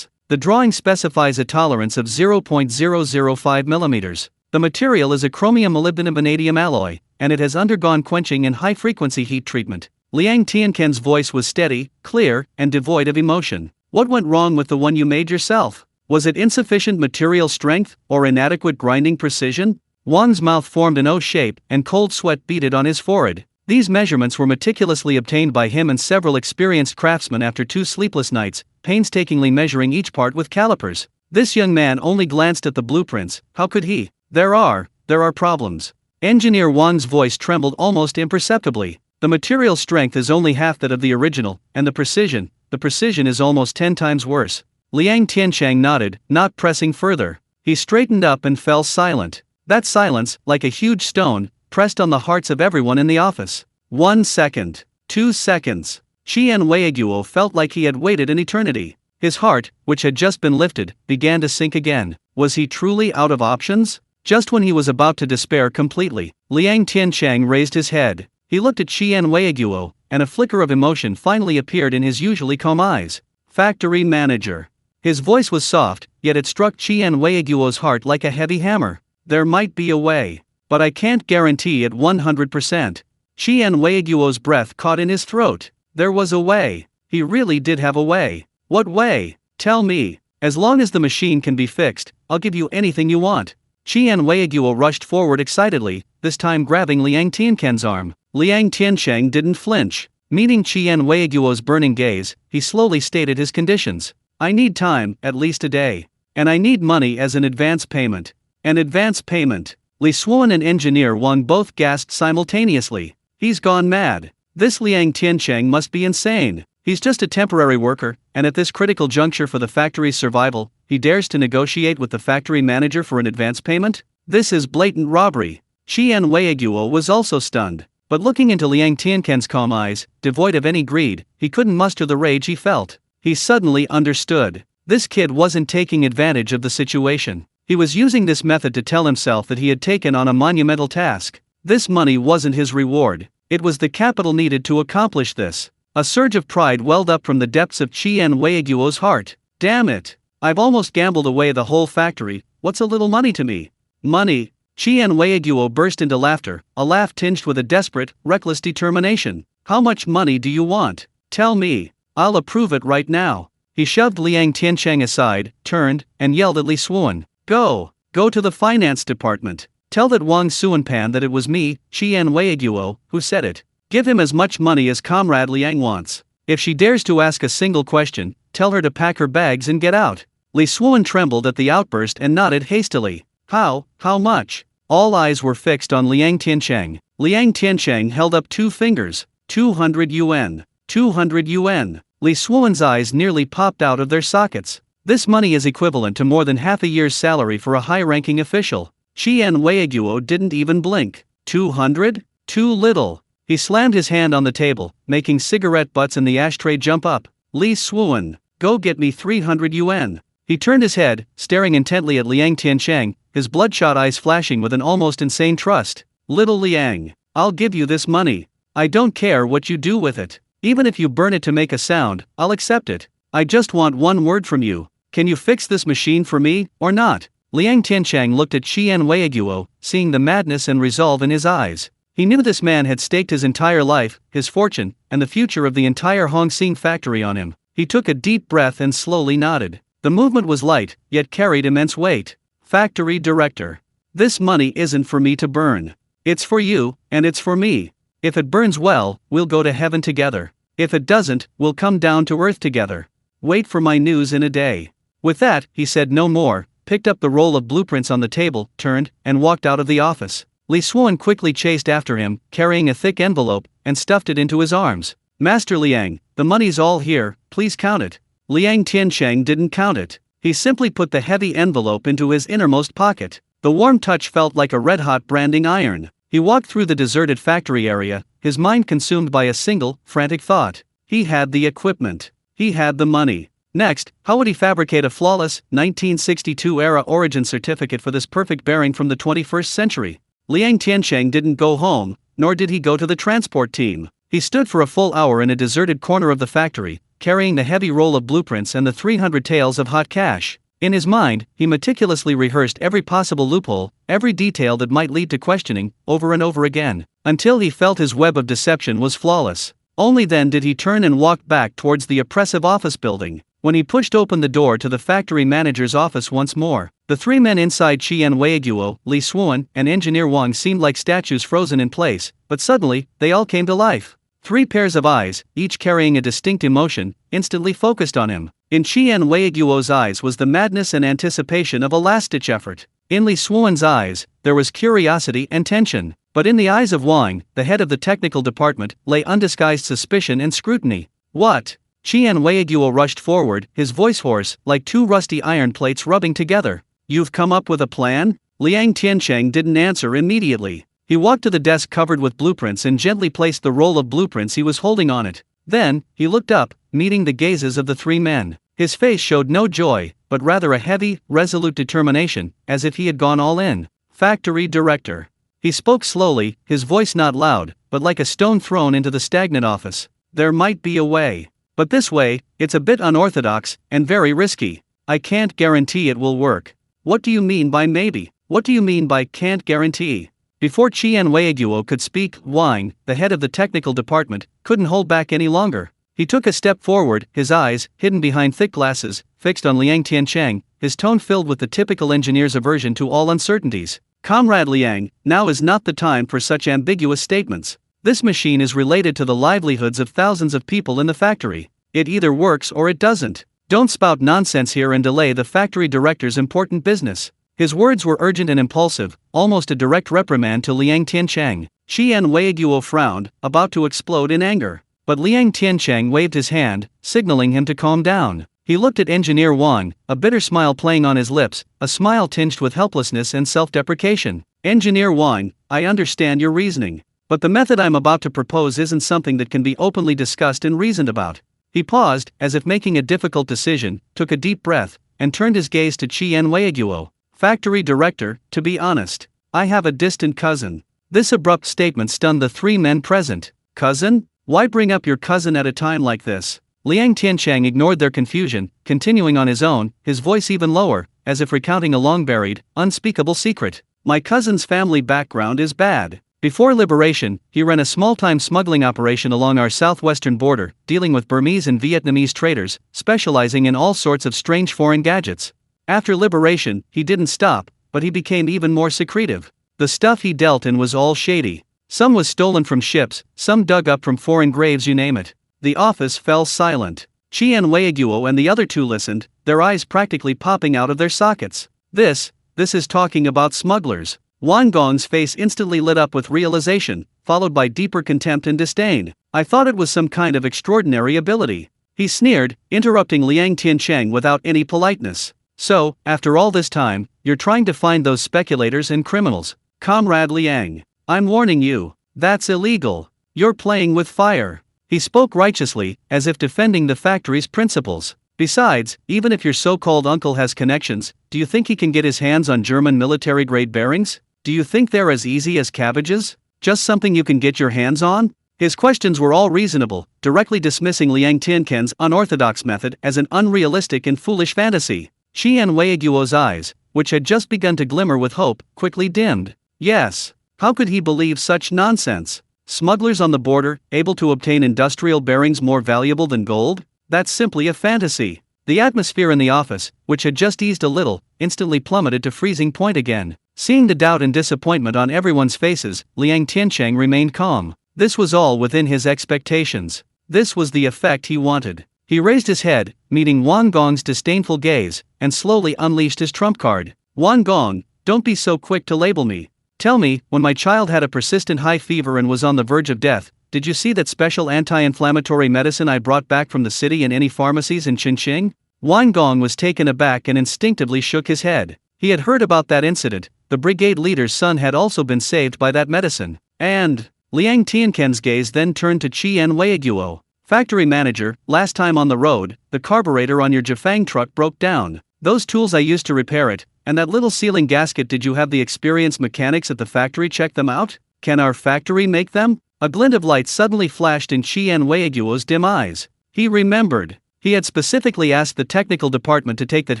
The drawing specifies a tolerance of 0.005 mm. The material is a chromium molybdenum vanadium alloy, and it has undergone quenching and high-frequency heat treatment. Liang Tiancheng's voice was steady, clear, and devoid of emotion. "What went wrong with the one you made yourself? Was it insufficient material strength, or inadequate grinding precision?" Wang's mouth formed an O shape, and cold sweat beaded on his forehead. These measurements were meticulously obtained by him and several experienced craftsmen after 2 sleepless nights, painstakingly measuring each part with calipers. This young man only glanced at the blueprints. How could he? There are problems. Engineer Wang's voice trembled almost imperceptibly. "The material strength is only half that of the original, and the precision is almost 10 times worse. Liang Tiancheng nodded, not pressing further. He straightened up and fell silent. That silence, like a huge stone, pressed on the hearts of everyone in the office. 1 second. 2 seconds. Qian Weiguo felt like he had waited an eternity. His heart, which had just been lifted, began to sink again. Was he truly out of options? Just when he was about to despair completely, Liang Tiancheng raised his head. He looked at Qian Weiguo, and a flicker of emotion finally appeared in his usually calm eyes. Factory manager. His voice was soft, yet it struck Qian Weiguo's heart like a heavy hammer. There might be a way, but I can't guarantee it 100%. Qian Weiguo's breath caught in his throat. There was a way. He really did have a way. What way? Tell me. As long as the machine can be fixed, I'll give you anything you want. Qian Weiguo rushed forward excitedly, this time grabbing Liang Tiancheng's arm. Liang Tiancheng didn't flinch. Meeting Qian Weiguo's burning gaze, he slowly stated his conditions. I need time, at least a day. And I need money as an advance payment. An advance payment. Li Xuan and Engineer Wang both gasped simultaneously. He's gone mad. This Liang Tiancheng must be insane. He's just a temporary worker, and at this critical juncture for the factory's survival, he dares to negotiate with the factory manager for an advance payment? This is blatant robbery. Qian Weiguo was also stunned, but looking into Liang Tiancheng's calm eyes, devoid of any greed, he couldn't muster the rage he felt. He suddenly understood. This kid wasn't taking advantage of the situation. He was using this method to tell himself that he had taken on a monumental task. This money wasn't his reward. It was the capital needed to accomplish this. A surge of pride welled up from the depths of Qian Weiguo's heart. Damn it! I've almost gambled away the whole factory. What's a little money to me? Money? Qian Weiguo burst into laughter, a laugh tinged with a desperate, reckless determination. How much money do you want? Tell me. I'll approve it right now. He shoved Liang Tiancheng aside, turned, and yelled at Li Xuan. Go to the finance department. Tell that Wang Xuanpan that it was me, Qian Weiguo, who said it. Give him as much money as Comrade Liang wants. If she dares to ask a single question, tell her to pack her bags and get out. Li Xuan trembled at the outburst and nodded hastily. How much? All eyes were fixed on Liang Tiancheng. Liang Tiancheng held up 2 fingers. 200 yuan. 200 yuan. Li Xuan's eyes nearly popped out of their sockets. This money is equivalent to more than half a year's salary for a high-ranking official. Qian Weiguo didn't even blink. 200? Too little. He slammed his hand on the table, making cigarette butts in the ashtray jump up. Li Xuan, go get me 300 yuan. He turned his head, staring intently at Liang Tiancheng, his bloodshot eyes flashing with an almost insane trust. Little Liang, I'll give you this money. I don't care what you do with it. Even if you burn it to make a sound, I'll accept it. I just want one word from you. Can you fix this machine for me, or not? Liang Tiancheng looked at Qian Weiguo, seeing the madness and resolve in his eyes. He knew this man had staked his entire life, his fortune, and the future of the entire Hongxing factory on him. He took a deep breath and slowly nodded. The movement was light, yet carried immense weight. Factory director. This money isn't for me to burn. It's for you, and it's for me. If it burns well, we'll go to heaven together. If it doesn't, we'll come down to earth together. Wait for my news in a day. With that, he said no more, picked up the roll of blueprints on the table, turned, and walked out of the office. Li Xuan quickly chased after him, carrying a thick envelope, and stuffed it into his arms. Master Liang, the money's all here, please count it. Liang Tiancheng didn't count it. He simply put the heavy envelope into his innermost pocket. The warm touch felt like a red-hot branding iron. He walked through the deserted factory area, his mind consumed by a single, frantic thought. He had the equipment. He had the money. Next, how would he fabricate a flawless, 1962-era origin certificate for this perfect bearing from the 21st century? Liang Tiancheng didn't go home, nor did he go to the transport team. He stood for a full hour in a deserted corner of the factory, carrying the heavy roll of blueprints and the 300 taels of hot cash. In his mind, he meticulously rehearsed every possible loophole, every detail that might lead to questioning, over and over again, until he felt his web of deception was flawless. Only then did he turn and walk back towards the oppressive office building. When he pushed open the door to the factory manager's office once more, the 3 men inside Qian Weiguo, Li Xuan, and Engineer Wang seemed like statues frozen in place, but suddenly, they all came to life. 3 pairs of eyes, each carrying a distinct emotion, instantly focused on him. In Qian Weiguo's eyes was the madness and anticipation of a last-ditch effort. In Li Xuan's eyes, there was curiosity and tension. But in the eyes of Wang, the head of the technical department, lay undisguised suspicion and scrutiny. What? Qian Weiguo rushed forward, his voice hoarse, like two rusty iron plates rubbing together. You've come up with a plan? Liang Tiancheng didn't answer immediately. He walked to the desk covered with blueprints and gently placed the roll of blueprints he was holding on it. Then, he looked up, meeting the gazes of the three men. His face showed no joy, but rather a heavy, resolute determination, as if he had gone all in. Factory director. He spoke slowly, his voice not loud, but like a stone thrown into the stagnant office. There might be a way. But this way, it's a bit unorthodox, and very risky. I can't guarantee it will work. What do you mean by maybe? What do you mean by can't guarantee? Before Qian Weiguo could speak, Wang, the head of the technical department, couldn't hold back any longer. He took a step forward, his eyes, hidden behind thick glasses, fixed on Liang Tiancheng, his tone filled with the typical engineer's aversion to all uncertainties. Comrade Liang, now is not the time for such ambiguous statements. This machine is related to the livelihoods of thousands of people in the factory. It either works or it doesn't. Don't spout nonsense here and delay the factory director's important business. His words were urgent and impulsive, almost a direct reprimand to Liang Tiancheng. Qian Weiguo frowned, about to explode in anger. But Liang Tiancheng waved his hand, signaling him to calm down. He looked at Engineer Wang, a bitter smile playing on his lips, a smile tinged with helplessness and self-deprecation. Engineer Wang, I understand your reasoning. But the method I'm about to propose isn't something that can be openly discussed and reasoned about. He paused, as if making a difficult decision, took a deep breath, and turned his gaze to Qian Weiguo. Factory director, to be honest, I have a distant cousin. This abrupt statement stunned the three men present. Cousin? Why bring up your cousin at a time like this? Liang Tiancheng ignored their confusion, continuing on his own, his voice even lower, as if recounting a long-buried, unspeakable secret. My cousin's family background is bad. Before liberation, he ran a small-time smuggling operation along our southwestern border, dealing with Burmese and Vietnamese traders, specializing in all sorts of strange foreign gadgets. After liberation, he didn't stop, but he became even more secretive. The stuff he dealt in was all shady. Some was stolen from ships, some dug up from foreign graves, you name it. The office fell silent. Qian Weiguo and the other two listened, their eyes practically popping out of their sockets. This is talking about smugglers. Wang Gong's face instantly lit up with realization, followed by deeper contempt and disdain. I thought it was some kind of extraordinary ability. He sneered, interrupting Liang Tiancheng without any politeness. So, after all this time, you're trying to find those speculators and criminals. Comrade Liang, I'm warning you, that's illegal. You're playing with fire. He spoke righteously, as if defending the factory's principles. Besides, even if your so-called uncle has connections, do you think he can get his hands on German military-grade bearings? Do you think they're as easy as cabbages? Just something you can get your hands on? His questions were all reasonable, directly dismissing Liang Tiancheng's unorthodox method as an unrealistic and foolish fantasy. Qian Weiguo's eyes, which had just begun to glimmer with hope, quickly dimmed. Yes. How could he believe such nonsense? Smugglers on the border, able to obtain industrial bearings more valuable than gold? That's simply a fantasy. The atmosphere in the office, which had just eased a little, instantly plummeted to freezing point again. Seeing the doubt and disappointment on everyone's faces, Liang Tiancheng remained calm. This was all within his expectations. This was the effect he wanted. He raised his head, meeting Wang Gong's disdainful gaze, and slowly unleashed his trump card. Wang Gong, don't be so quick to label me. Tell me, when my child had a persistent high fever and was on the verge of death, did you see that special anti-inflammatory medicine I brought back from the city in any pharmacies in Chongqing? Wang Gong was taken aback and instinctively shook his head. He had heard about that incident. The brigade leader's son had also been saved by that medicine. And Liang Tiancheng's gaze then turned to Qian Weiguo. Factory manager, last time on the road, the carburetor on your Jifang truck broke down. Those tools I used to repair it, and that little sealing gasket, did you have the experienced mechanics at the factory check them out? Can our factory make them? A glint of light suddenly flashed in Qian Weiguo's dim eyes. He remembered. He had specifically asked the technical department to take that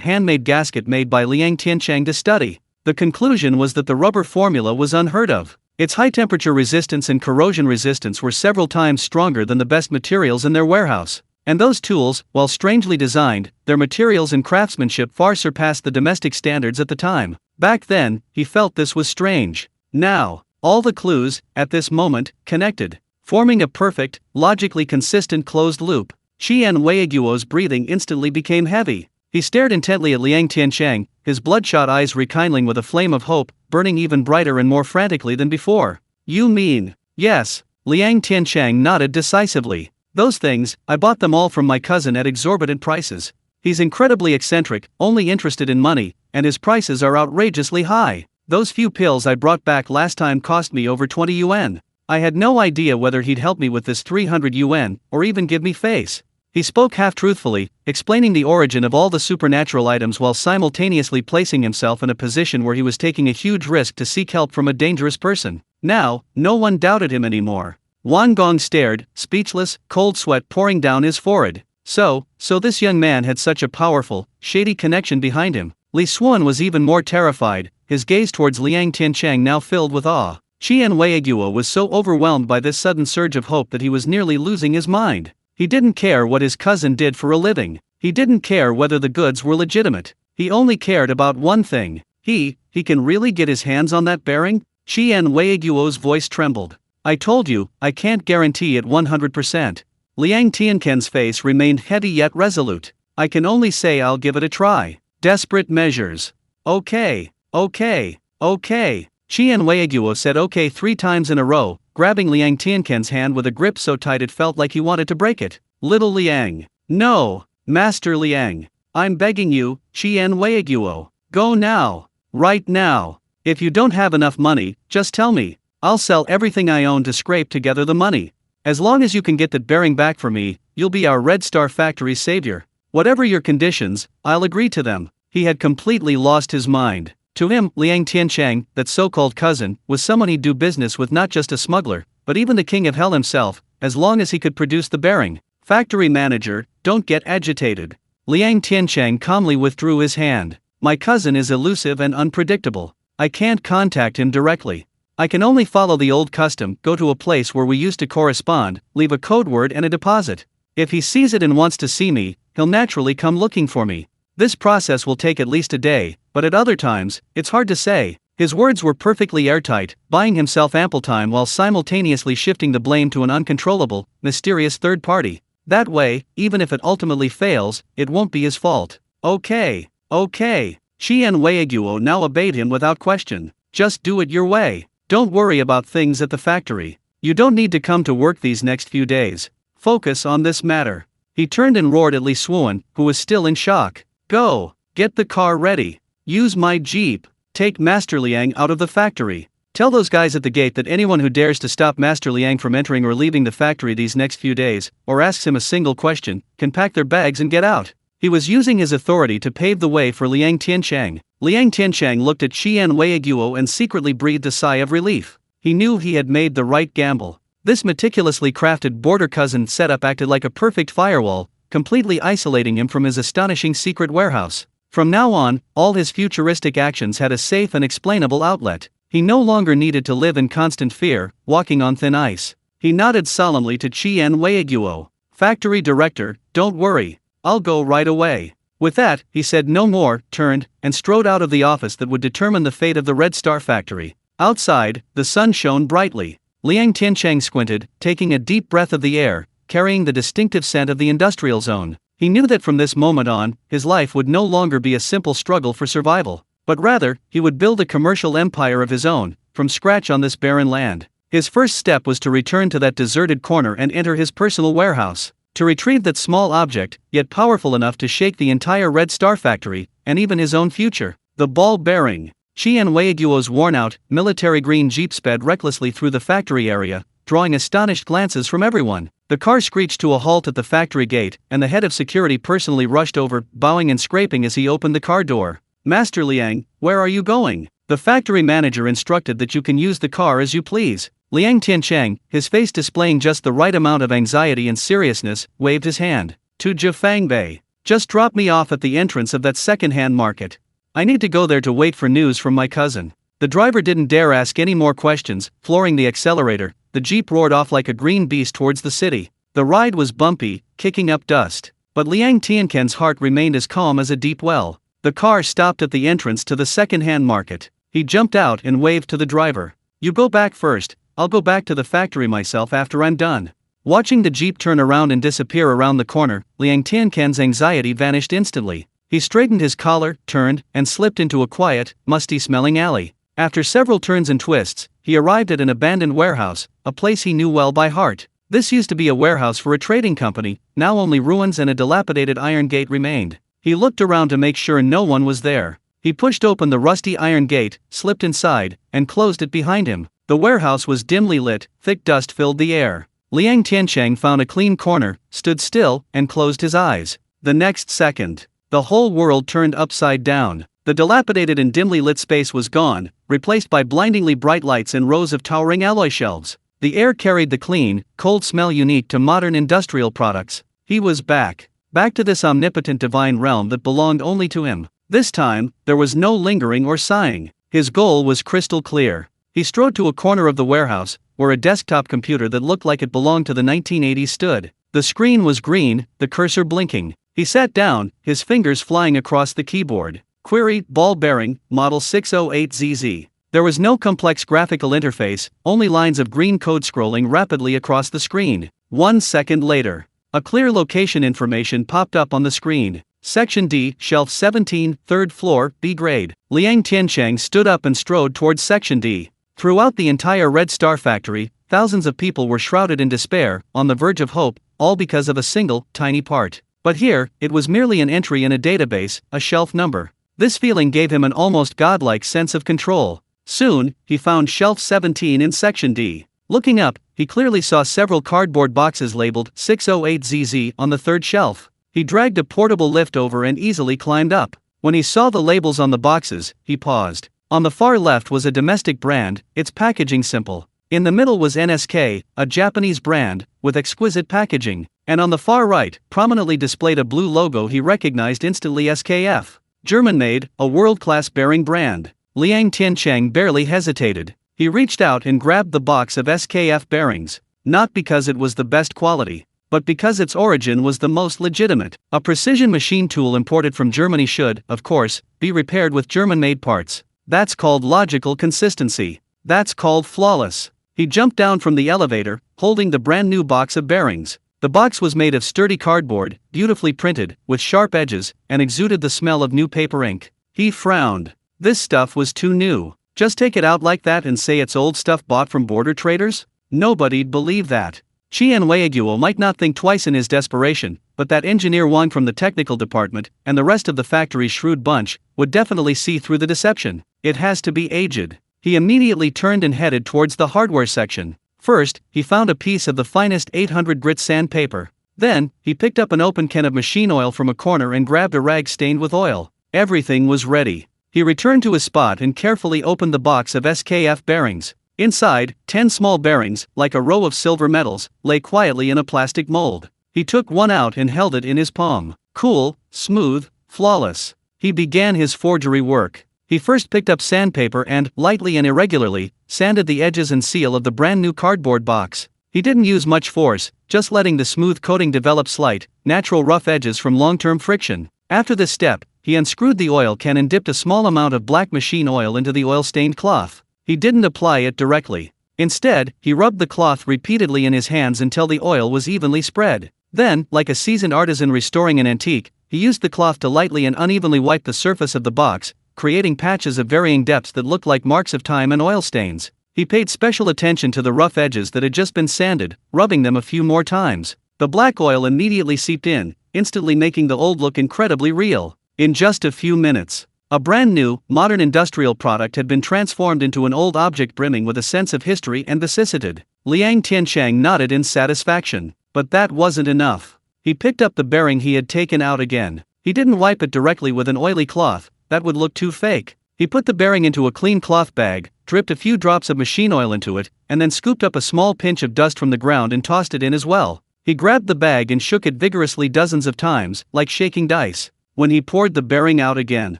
handmade gasket made by Liang Tiancheng to study. The conclusion was that the rubber formula was unheard of. Its high-temperature resistance and corrosion resistance were several times stronger than the best materials in their warehouse. And those tools, while strangely designed, their materials and craftsmanship far surpassed the domestic standards at the time. Back then, he felt this was strange. Now, all the clues, at this moment, connected, forming a perfect, logically consistent closed loop. Qian Weiguo's breathing instantly became heavy. He stared intently at Liang Tiancheng, his bloodshot eyes rekindling with a flame of hope, burning even brighter and more frantically than before. You mean? Yes. Liang Tiancheng nodded decisively. Those things, I bought them all from my cousin at exorbitant prices. He's incredibly eccentric, only interested in money, and his prices are outrageously high. Those few pills I brought back last time cost me over 20 yuan. I had no idea whether he'd help me with this 300 yuan, or even give me face. He spoke half-truthfully, explaining the origin of all the supernatural items while simultaneously placing himself in a position where he was taking a huge risk to seek help from a dangerous person. Now, no one doubted him anymore. Wang Gong stared, speechless, cold sweat pouring down his forehead. So this young man had such a powerful, shady connection behind him. Li Xuan was even more terrified, his gaze towards Liang Tiancheng now filled with awe. Qian Weiguo was so overwhelmed by this sudden surge of hope that he was nearly losing his mind. He didn't care what his cousin did for a living. He didn't care whether the goods were legitimate. He only cared about one thing. He can really get his hands on that bearing? Qian Weiguo's voice trembled. I told you, I can't guarantee it 100%. Liang Tiancheng's face remained heavy yet resolute. I can only say I'll give it a try. Desperate measures. Okay. Qian Weiguo said okay 3 times in a row, grabbing Liang Tiancheng's hand with a grip so tight it felt like he wanted to break it. Little Liang. No. Master Liang. I'm begging you, Qian Weiguo. Go now. Right now. If you don't have enough money, just tell me. I'll sell everything I own to scrape together the money. As long as you can get that bearing back for me, you'll be our Red Star Factory's savior. Whatever your conditions, I'll agree to them. He had completely lost his mind. To him, Liang Tiancheng, that so-called cousin, was someone he'd do business with, not just a smuggler, but even the king of hell himself, as long as he could produce the bearing. Factory manager, don't get agitated. Liang Tiancheng calmly withdrew his hand. My cousin is elusive and unpredictable. I can't contact him directly. I can only follow the old custom, go to a place where we used to correspond, leave a code word and a deposit. If he sees it and wants to see me, he'll naturally come looking for me. This process will take at least a day, but at other times, it's hard to say. His words were perfectly airtight, buying himself ample time while simultaneously shifting the blame to an uncontrollable, mysterious third party. That way, even if it ultimately fails, it won't be his fault. Okay. Qian Weiguo now obeyed him without question. Just do it your way. Don't worry about things at the factory. You don't need to come to work these next few days. Focus on this matter. He turned and roared at Li Xuan, who was still in shock. Go. Get the car ready. Use my jeep. Take Master Liang out of the factory. Tell those guys at the gate that anyone who dares to stop Master Liang from entering or leaving the factory these next few days, or asks him a single question, can pack their bags and get out. He was using his authority to pave the way for Liang Tiancheng. Liang Tiancheng looked at Qian Weiguo and secretly breathed a sigh of relief. He knew he had made the right gamble. This meticulously crafted border cousin setup acted like a perfect firewall, completely isolating him from his astonishing secret warehouse. From now on, all his futuristic actions had a safe and explainable outlet. He no longer needed to live in constant fear, walking on thin ice. He nodded solemnly to Qian Weiguo. Factory director, don't worry. I'll go right away. With that, he said no more, turned, and strode out of the office that would determine the fate of the Red Star Factory. Outside, the sun shone brightly. Liang Tiancheng squinted, taking a deep breath of the air, carrying the distinctive scent of the industrial zone. He knew that from this moment on, his life would no longer be a simple struggle for survival, but rather, he would build a commercial empire of his own, from scratch on this barren land. His first step was to return to that deserted corner and enter his personal warehouse. To retrieve that small object, yet powerful enough to shake the entire Red Star Factory, and even his own future. The ball bearing. Qian Weiguo's worn-out, military green jeep sped recklessly through the factory area, drawing astonished glances from everyone. The car screeched to a halt at the factory gate, and the head of security personally rushed over, bowing and scraping as he opened the car door. Master Liang, where are you going? The factory manager instructed that you can use the car as you please. Liang Tiancheng, his face displaying just the right amount of anxiety and seriousness, waved his hand. To Jifangbei. Just drop me off at the entrance of that second-hand market. I need to go there to wait for news from my cousin. The driver didn't dare ask any more questions, flooring the accelerator. The jeep roared off like a green beast towards the city. The ride was bumpy, kicking up dust. But Liang Tiancheng's heart remained as calm as a deep well. The car stopped at the entrance to the second-hand market. He jumped out and waved to the driver. You go back first. I'll go back to the factory myself after I'm done. Watching the jeep turn around and disappear around the corner, Liang Tiancheng's anxiety vanished instantly. He straightened his collar, turned, and slipped into a quiet, musty-smelling alley. After several turns and twists, he arrived at an abandoned warehouse, a place he knew well by heart. This used to be a warehouse for a trading company, now only ruins and a dilapidated iron gate remained. He looked around to make sure no one was there. He pushed open the rusty iron gate, slipped inside, and closed it behind him. The warehouse was dimly lit, thick dust filled the air. Liang Tiancheng found a clean corner, stood still, and closed his eyes. The next second, the whole world turned upside down. The dilapidated and dimly lit space was gone, replaced by blindingly bright lights and rows of towering alloy shelves. The air carried the clean, cold smell unique to modern industrial products. He was back to this omnipotent divine realm that belonged only to him. This time, there was no lingering or sighing. His goal was crystal clear. He strode to a corner of the warehouse, where a desktop computer that looked like it belonged to the 1980s stood. The screen was green, the cursor blinking. He sat down, his fingers flying across the keyboard. Query, ball bearing, model 608ZZ. There was no complex graphical interface, only lines of green code scrolling rapidly across the screen. 1 second later, a clear location information popped up on the screen. Section D, Shelf 17, 3rd floor, B grade. Liang Tiancheng stood up and strode towards Section D. Throughout the entire Red Star factory, thousands of people were shrouded in despair, on the verge of hope, all because of a single, tiny part. But here, it was merely an entry in a database, a shelf number. This feeling gave him an almost godlike sense of control. Soon, he found Shelf 17 in Section D. Looking up, he clearly saw several cardboard boxes labeled 608ZZ on the third shelf. He dragged a portable lift over and easily climbed up. When he saw the labels on the boxes, he paused. On the far left was a domestic brand, its packaging simple. In the middle was NSK, a Japanese brand, with exquisite packaging. And on the far right, prominently displayed a blue logo he recognized instantly: SKF. German-made, a world-class bearing brand. Liang Tiancheng barely hesitated. He reached out and grabbed the box of SKF bearings, not because it was the best quality, but because its origin was the most legitimate. A precision machine tool imported from Germany should, of course, be repaired with German-made parts. That's called logical consistency. That's called flawless. He jumped down from the elevator, holding the brand new box of bearings. The box was made of sturdy cardboard, beautifully printed, with sharp edges, and exuded the smell of new paper ink. He frowned. This stuff was too new. Just take it out like that and say it's old stuff bought from border traders? Nobody'd believe that. Qian Weiguo might not think twice in his desperation, but that engineer Wang from the technical department, and the rest of the factory's shrewd bunch, would definitely see through the deception. It has to be aged. He immediately turned and headed towards the hardware section. First, he found a piece of the finest 800 grit sandpaper. Then, he picked up an open can of machine oil from a corner and grabbed a rag stained with oil. Everything was ready. He returned to his spot and carefully opened the box of SKF bearings. Inside, 10 small bearings, like a row of silver medals, lay quietly in a plastic mold. He took one out and held it in his palm. Cool, smooth, flawless. He began his forgery work. He first picked up sandpaper and, lightly and irregularly, sanded the edges and seal of the brand new cardboard box. He didn't use much force, just letting the smooth coating develop slight, natural rough edges from long-term friction. After this step, he unscrewed the oil can and dipped a small amount of black machine oil into the oil-stained cloth. He didn't apply it directly. Instead, he rubbed the cloth repeatedly in his hands until the oil was evenly spread. Then, like a seasoned artisan restoring an antique, he used the cloth to lightly and unevenly wipe the surface of the box, creating patches of varying depths that looked like marks of time and oil stains. He paid special attention to the rough edges that had just been sanded, rubbing them a few more times. The black oil immediately seeped in, instantly making the old look incredibly real. In just a few minutes, a brand new, modern industrial product had been transformed into an old object brimming with a sense of history and vicissitude. Liang Tiancheng nodded in satisfaction. But that wasn't enough. He picked up the bearing he had taken out again. He didn't wipe it directly with an oily cloth, that would look too fake. He put the bearing into a clean cloth bag, dripped a few drops of machine oil into it, and then scooped up a small pinch of dust from the ground and tossed it in as well. He grabbed the bag and shook it vigorously dozens of times, like shaking dice. When he poured the bearing out again,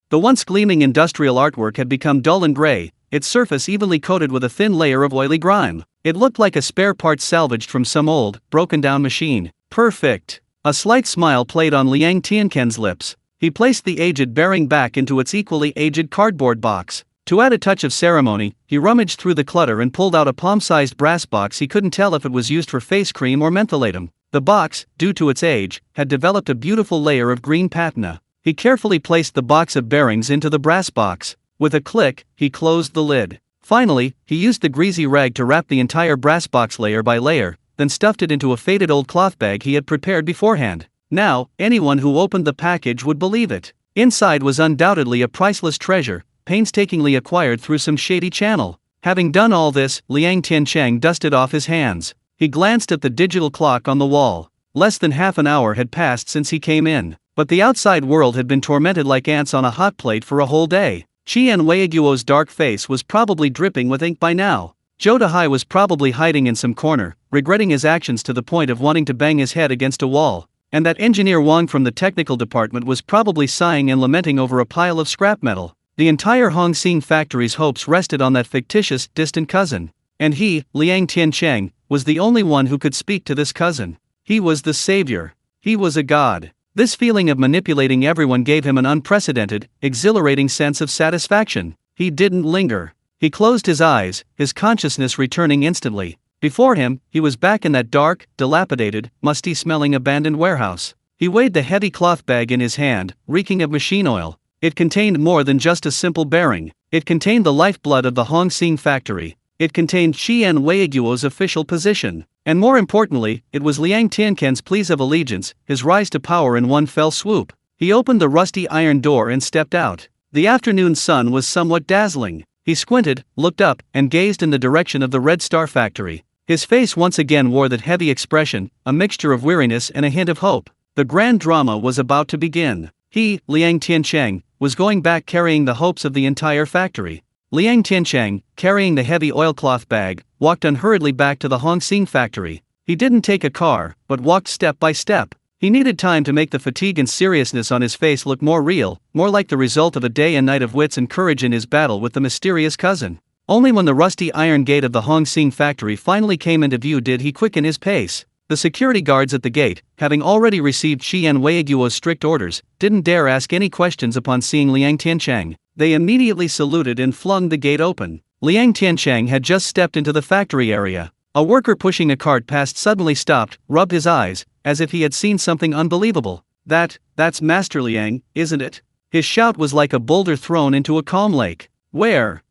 the once gleaming industrial artwork had become dull and gray, its surface evenly coated with a thin layer of oily grime. It looked like a spare part salvaged from some old, broken-down machine. Perfect. A slight smile played on Liang Tiancheng's lips. He placed the aged bearing back into its equally aged cardboard box. To add a touch of ceremony, he rummaged through the clutter and pulled out a palm-sized brass box. He couldn't tell if it was used for face cream or mentholatum. The box, due to its age, had developed a beautiful layer of green patina. He carefully placed the box of bearings into the brass box. With a click, he closed the lid. Finally, he used the greasy rag to wrap the entire brass box layer by layer, then stuffed it into a faded old cloth bag he had prepared beforehand. Now, anyone who opened the package would believe it. Inside was undoubtedly a priceless treasure, painstakingly acquired through some shady channel. Having done all this, Liang Tiancheng dusted off his hands. He glanced at the digital clock on the wall. Less than half an hour had passed since he came in, but the outside world had been tormented like ants on a hot plate for a whole day. Qian Weiguo's dark face was probably dripping with ink by now. Zhou Dehai was probably hiding in some corner, regretting his actions to the point of wanting to bang his head against a wall. And that engineer Wang from the technical department was probably sighing and lamenting over a pile of scrap metal. The entire Hongxing factory's hopes rested on that fictitious, distant cousin. And he, Liang Tiancheng, was the only one who could speak to this cousin. He was the savior. He was a god. This feeling of manipulating everyone gave him an unprecedented, exhilarating sense of satisfaction. He didn't linger. He closed his eyes, his consciousness returning instantly. Before him, he was back in that dark, dilapidated, musty-smelling abandoned warehouse. He weighed the heavy cloth bag in his hand, reeking of machine oil. It contained more than just a simple bearing. It contained the lifeblood of the Hongxing factory. It contained Qian Weiguo's official position. And more importantly, it was Liang Tiancheng's pleas of allegiance, his rise to power in one fell swoop. He opened the rusty iron door and stepped out. The afternoon sun was somewhat dazzling. He squinted, looked up, and gazed in the direction of the Red Star factory. His face once again wore that heavy expression, a mixture of weariness and a hint of hope. The grand drama was about to begin. He, Liang Tiancheng, was going back carrying the hopes of the entire factory. Liang Tiancheng, carrying the heavy oilcloth bag, walked unhurriedly back to the Hongxing factory. He didn't take a car, but walked step by step. He needed time to make the fatigue and seriousness on his face look more real, more like the result of a day and night of wits and courage in his battle with the mysterious cousin. Only when the rusty iron gate of the Hongxing factory finally came into view did he quicken his pace. The security guards at the gate, having already received Qian Weiguo's strict orders, didn't dare ask any questions upon seeing Liang Tiancheng. They immediately saluted and flung the gate open. Liang Tiancheng had just stepped into the factory area. A worker pushing a cart past suddenly stopped, rubbed his eyes, as if he had seen something unbelievable. That's Master Liang, isn't it? His shout was like a boulder thrown into a calm lake. Where?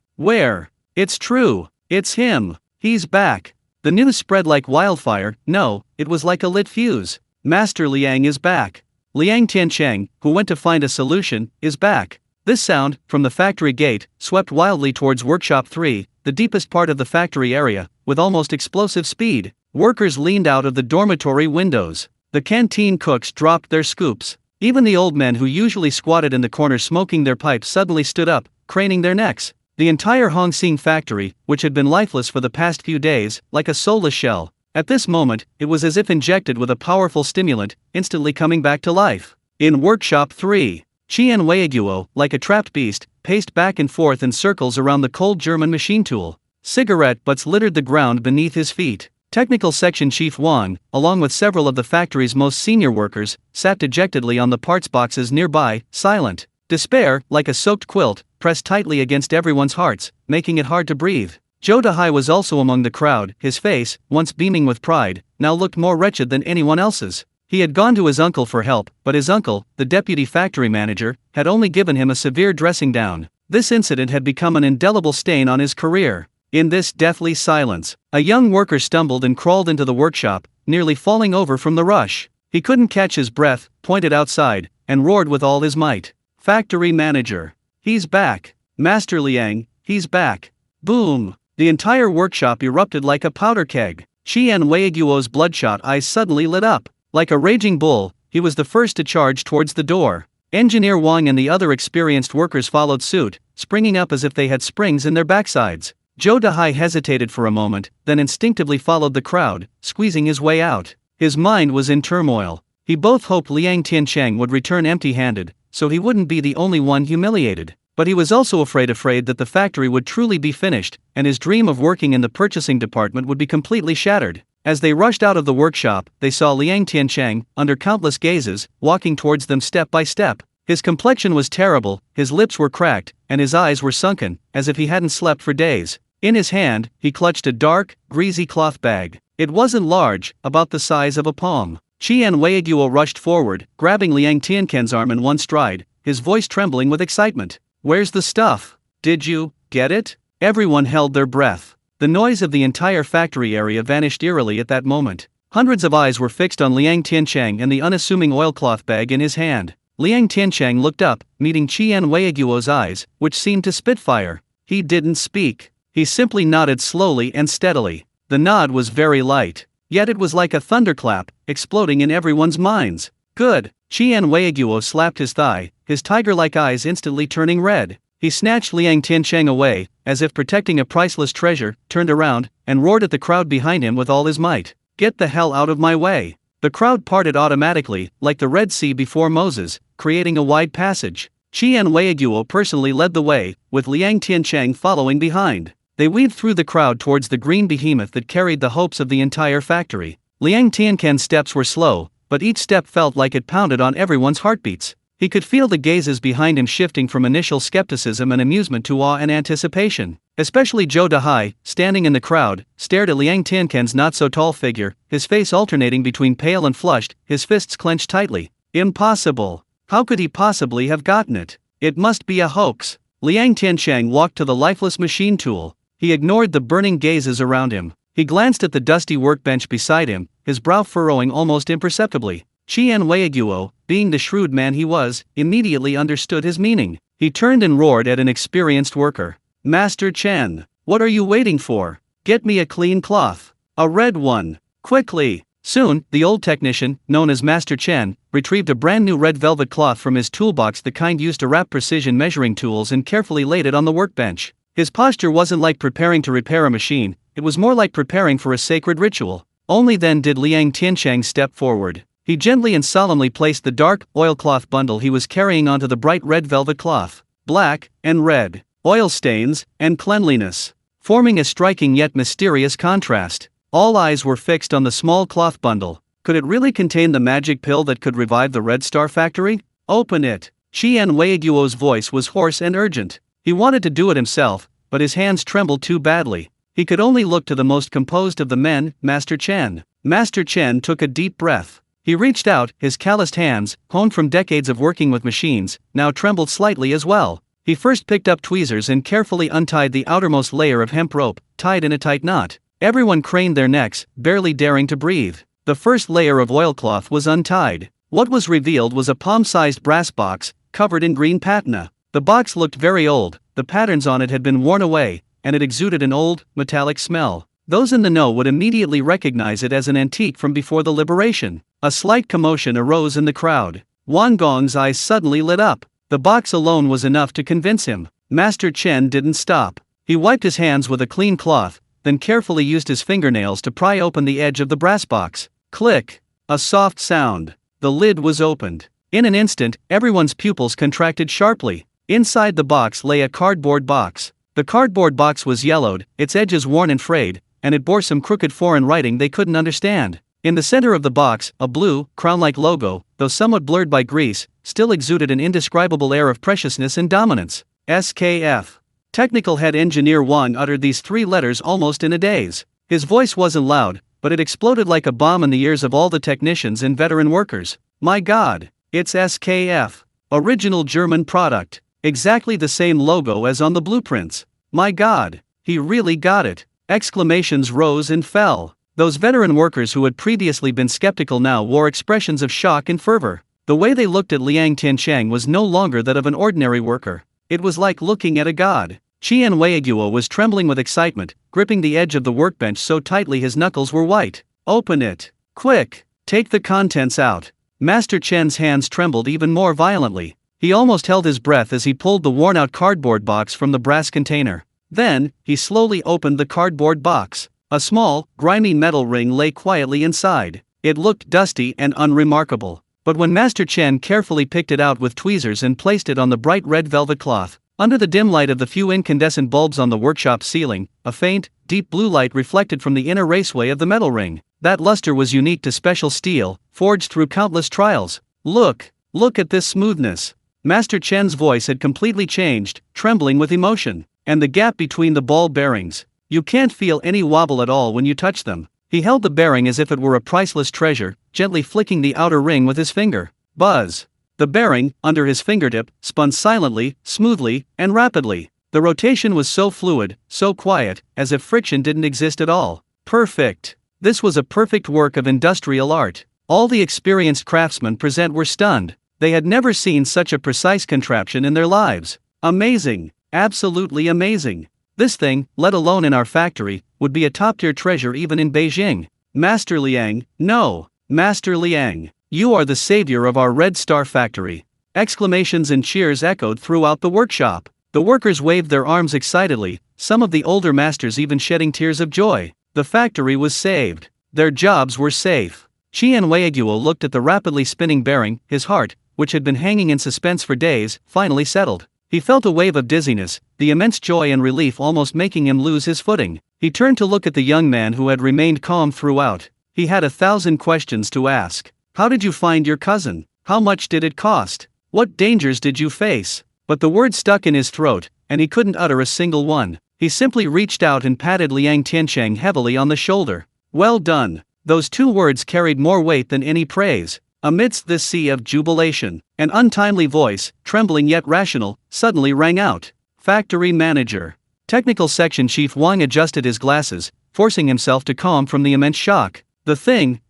It's true. It's him. He's back. The news spread like wildfire. No, it was like a lit fuse. Master Liang is back. Liang Tiancheng, who went to find a solution, is back. This sound, from the factory gate, swept wildly towards Workshop 3, the deepest part of the factory area, with almost explosive speed. Workers leaned out of the dormitory windows. The canteen cooks dropped their scoops. Even the old men who usually squatted in the corner smoking their pipes suddenly stood up, craning their necks. The entire Hongxing factory, which had been lifeless for the past few days, like a soulless shell, at this moment, it was as if injected with a powerful stimulant, instantly coming back to life. In Workshop 3, Qian Weiguo, like a trapped beast, paced back and forth in circles around the cold German machine tool. Cigarette butts littered the ground beneath his feet. Technical Section Chief Wang, along with several of the factory's most senior workers, sat dejectedly on the parts boxes nearby, silent. Despair, like a soaked quilt, pressed tightly against everyone's hearts, making it hard to breathe. Zhou Dehai was also among the crowd. His face, once beaming with pride, now looked more wretched than anyone else's. He had gone to his uncle for help, but his uncle, the deputy factory manager, had only given him a severe dressing down. This incident had become an indelible stain on his career. In this deathly silence, a young worker stumbled and crawled into the workshop, nearly falling over from the rush. He couldn't catch his breath, pointed outside, and roared with all his might. Factory manager. He's back. Master Liang, he's back. Boom! The entire workshop erupted like a powder keg. Qian Weiguo's bloodshot eyes suddenly lit up. Like a raging bull, he was the first to charge towards the door. Engineer Wang and the other experienced workers followed suit, springing up as if they had springs in their backsides. Zhou Dehai hesitated for a moment, then instinctively followed the crowd, squeezing his way out. His mind was in turmoil. He both hoped Liang Tiancheng would return empty-handed, so he wouldn't be the only one humiliated. But he was also afraid that the factory would truly be finished, and his dream of working in the purchasing department would be completely shattered. As they rushed out of the workshop, they saw Liang Tiancheng, under countless gazes, walking towards them step by step. His complexion was terrible, his lips were cracked, and his eyes were sunken, as if he hadn't slept for days. In his hand, he clutched a dark, greasy cloth bag. It wasn't large, about the size of a palm. Qian Weiguo rushed forward, grabbing Liang Tiancheng's arm in one stride, his voice trembling with excitement. "Where's the stuff? Did you get it?" Everyone held their breath. The noise of the entire factory area vanished eerily at that moment. Hundreds of eyes were fixed on Liang Tiancheng and the unassuming oilcloth bag in his hand. Liang Tiancheng looked up, meeting Qian Weiguo's eyes, which seemed to spit fire. He didn't speak. He simply nodded slowly and steadily. The nod was very light, yet it was like a thunderclap, exploding in everyone's minds. Good. Qian Weiguo slapped his thigh, his tiger-like eyes instantly turning red. He snatched Liang Tiancheng away, as if protecting a priceless treasure, turned around, and roared at the crowd behind him with all his might. Get the hell out of my way. The crowd parted automatically, like the Red Sea before Moses, creating a wide passage. Qian Weiguo personally led the way, with Liang Tiancheng following behind. They weaved through the crowd towards the green behemoth that carried the hopes of the entire factory. Liang Tiancheng's steps were slow, but each step felt like it pounded on everyone's heartbeats. He could feel the gazes behind him shifting from initial skepticism and amusement to awe and anticipation. Especially Zhou Dahai, standing in the crowd, stared at Liang Tiancheng's not-so-tall figure, his face alternating between pale and flushed, his fists clenched tightly. Impossible. How could he possibly have gotten it? It must be a hoax. Liang Tiancheng walked to the lifeless machine tool. He ignored the burning gazes around him. He glanced at the dusty workbench beside him, his brow furrowing almost imperceptibly. Qian Weiguo, being the shrewd man he was, immediately understood his meaning. He turned and roared at an experienced worker. Master Chen, what are you waiting for? Get me a clean cloth. A red one. Quickly. Soon, the old technician, known as Master Chen, retrieved a brand new red velvet cloth from his toolbox, the kind used to wrap precision measuring tools, and carefully laid it on the workbench. His posture wasn't like preparing to repair a machine, it was more like preparing for a sacred ritual. Only then did Liang Tiancheng step forward. He gently and solemnly placed the dark, oilcloth bundle he was carrying onto the bright red velvet cloth. Black and red, oil stains and cleanliness, forming a striking yet mysterious contrast. All eyes were fixed on the small cloth bundle. Could it really contain the magic pill that could revive the Red Star factory? Open it. Qian Weiguo's voice was hoarse and urgent. He wanted to do it himself, but his hands trembled too badly. He could only look to the most composed of the men, Master Chen. Master Chen took a deep breath. He reached out, his calloused hands, honed from decades of working with machines, now trembled slightly as well. He first picked up tweezers and carefully untied the outermost layer of hemp rope, tied in a tight knot. Everyone craned their necks, barely daring to breathe. The first layer of oilcloth was untied. What was revealed was a palm-sized brass box, covered in green patina. The box looked very old, the patterns on it had been worn away, and it exuded an old, metallic smell. Those in the know would immediately recognize it as an antique from before the liberation. A slight commotion arose in the crowd. Wang Gong's eyes suddenly lit up. The box alone was enough to convince him. Master Chen didn't stop. He wiped his hands with a clean cloth, then carefully used his fingernails to pry open the edge of the brass box. Click! A soft sound. The lid was opened. In an instant, everyone's pupils contracted sharply. Inside the box lay a cardboard box. The cardboard box was yellowed, its edges worn and frayed, and it bore some crooked foreign writing they couldn't understand. In the center of the box, a blue, crown-like logo, though somewhat blurred by grease, still exuded an indescribable air of preciousness and dominance. SKF. Technical head engineer Wang uttered these 3 letters almost in a daze. His voice wasn't loud, but it exploded like a bomb in the ears of all the technicians and veteran workers. My God, it's SKF. Original German product. Exactly the same logo as on the blueprints. My God, he really got it. Exclamations rose and fell. Those veteran workers who had previously been skeptical now wore expressions of shock and fervor. The way they looked at Liang Tiancheng was no longer that of an ordinary worker. It was like looking at a god. Qian Weiguo was trembling with excitement, gripping the edge of the workbench so tightly his knuckles were white. Open it. Quick! Take the contents out. Master Chen's hands trembled even more violently. He almost held his breath as he pulled the worn-out cardboard box from the brass container. Then, he slowly opened the cardboard box. A small, grimy metal ring lay quietly inside. It looked dusty and unremarkable. But when Master Chen carefully picked it out with tweezers and placed it on the bright red velvet cloth, under the dim light of the few incandescent bulbs on the workshop ceiling, a faint, deep blue light reflected from the inner raceway of the metal ring. That luster was unique to special steel, forged through countless trials. Look at this smoothness. Master Chen's voice had completely changed, trembling with emotion. And the gap between the ball bearings. You can't feel any wobble at all when you touch them. He held the bearing as if it were a priceless treasure, gently flicking the outer ring with his finger. Buzz! The bearing, under his fingertip, spun silently, smoothly, and rapidly. The rotation was so fluid, so quiet, as if friction didn't exist at all. Perfect. This was a perfect work of industrial art. All the experienced craftsmen present were stunned. They had never seen such a precise contraption in their lives. Amazing. Absolutely amazing. This thing, let alone in our factory, would be a top-tier treasure even in Beijing. Master Liang, no. Master Liang, you are the savior of our Red Star factory. Exclamations and cheers echoed throughout the workshop. The workers waved their arms excitedly, some of the older masters even shedding tears of joy. The factory was saved. Their jobs were safe. Qian Weiguo looked at the rapidly spinning bearing, his heart, which had been hanging in suspense for days, finally settled. He felt a wave of dizziness, the immense joy and relief almost making him lose his footing. He turned to look at the young man who had remained calm throughout. He had 1,000 questions to ask. How did you find your cousin? How much did it cost? What dangers did you face? But the word stuck in his throat, and he couldn't utter a single one. He simply reached out and patted Liang Tiancheng heavily on the shoulder. Well done. Those 2 words carried more weight than any praise. Amidst this sea of jubilation, an untimely voice, trembling yet rational, suddenly rang out. Factory manager. Technical section chief Wang adjusted his glasses, forcing himself to calm from the immense shock. The thing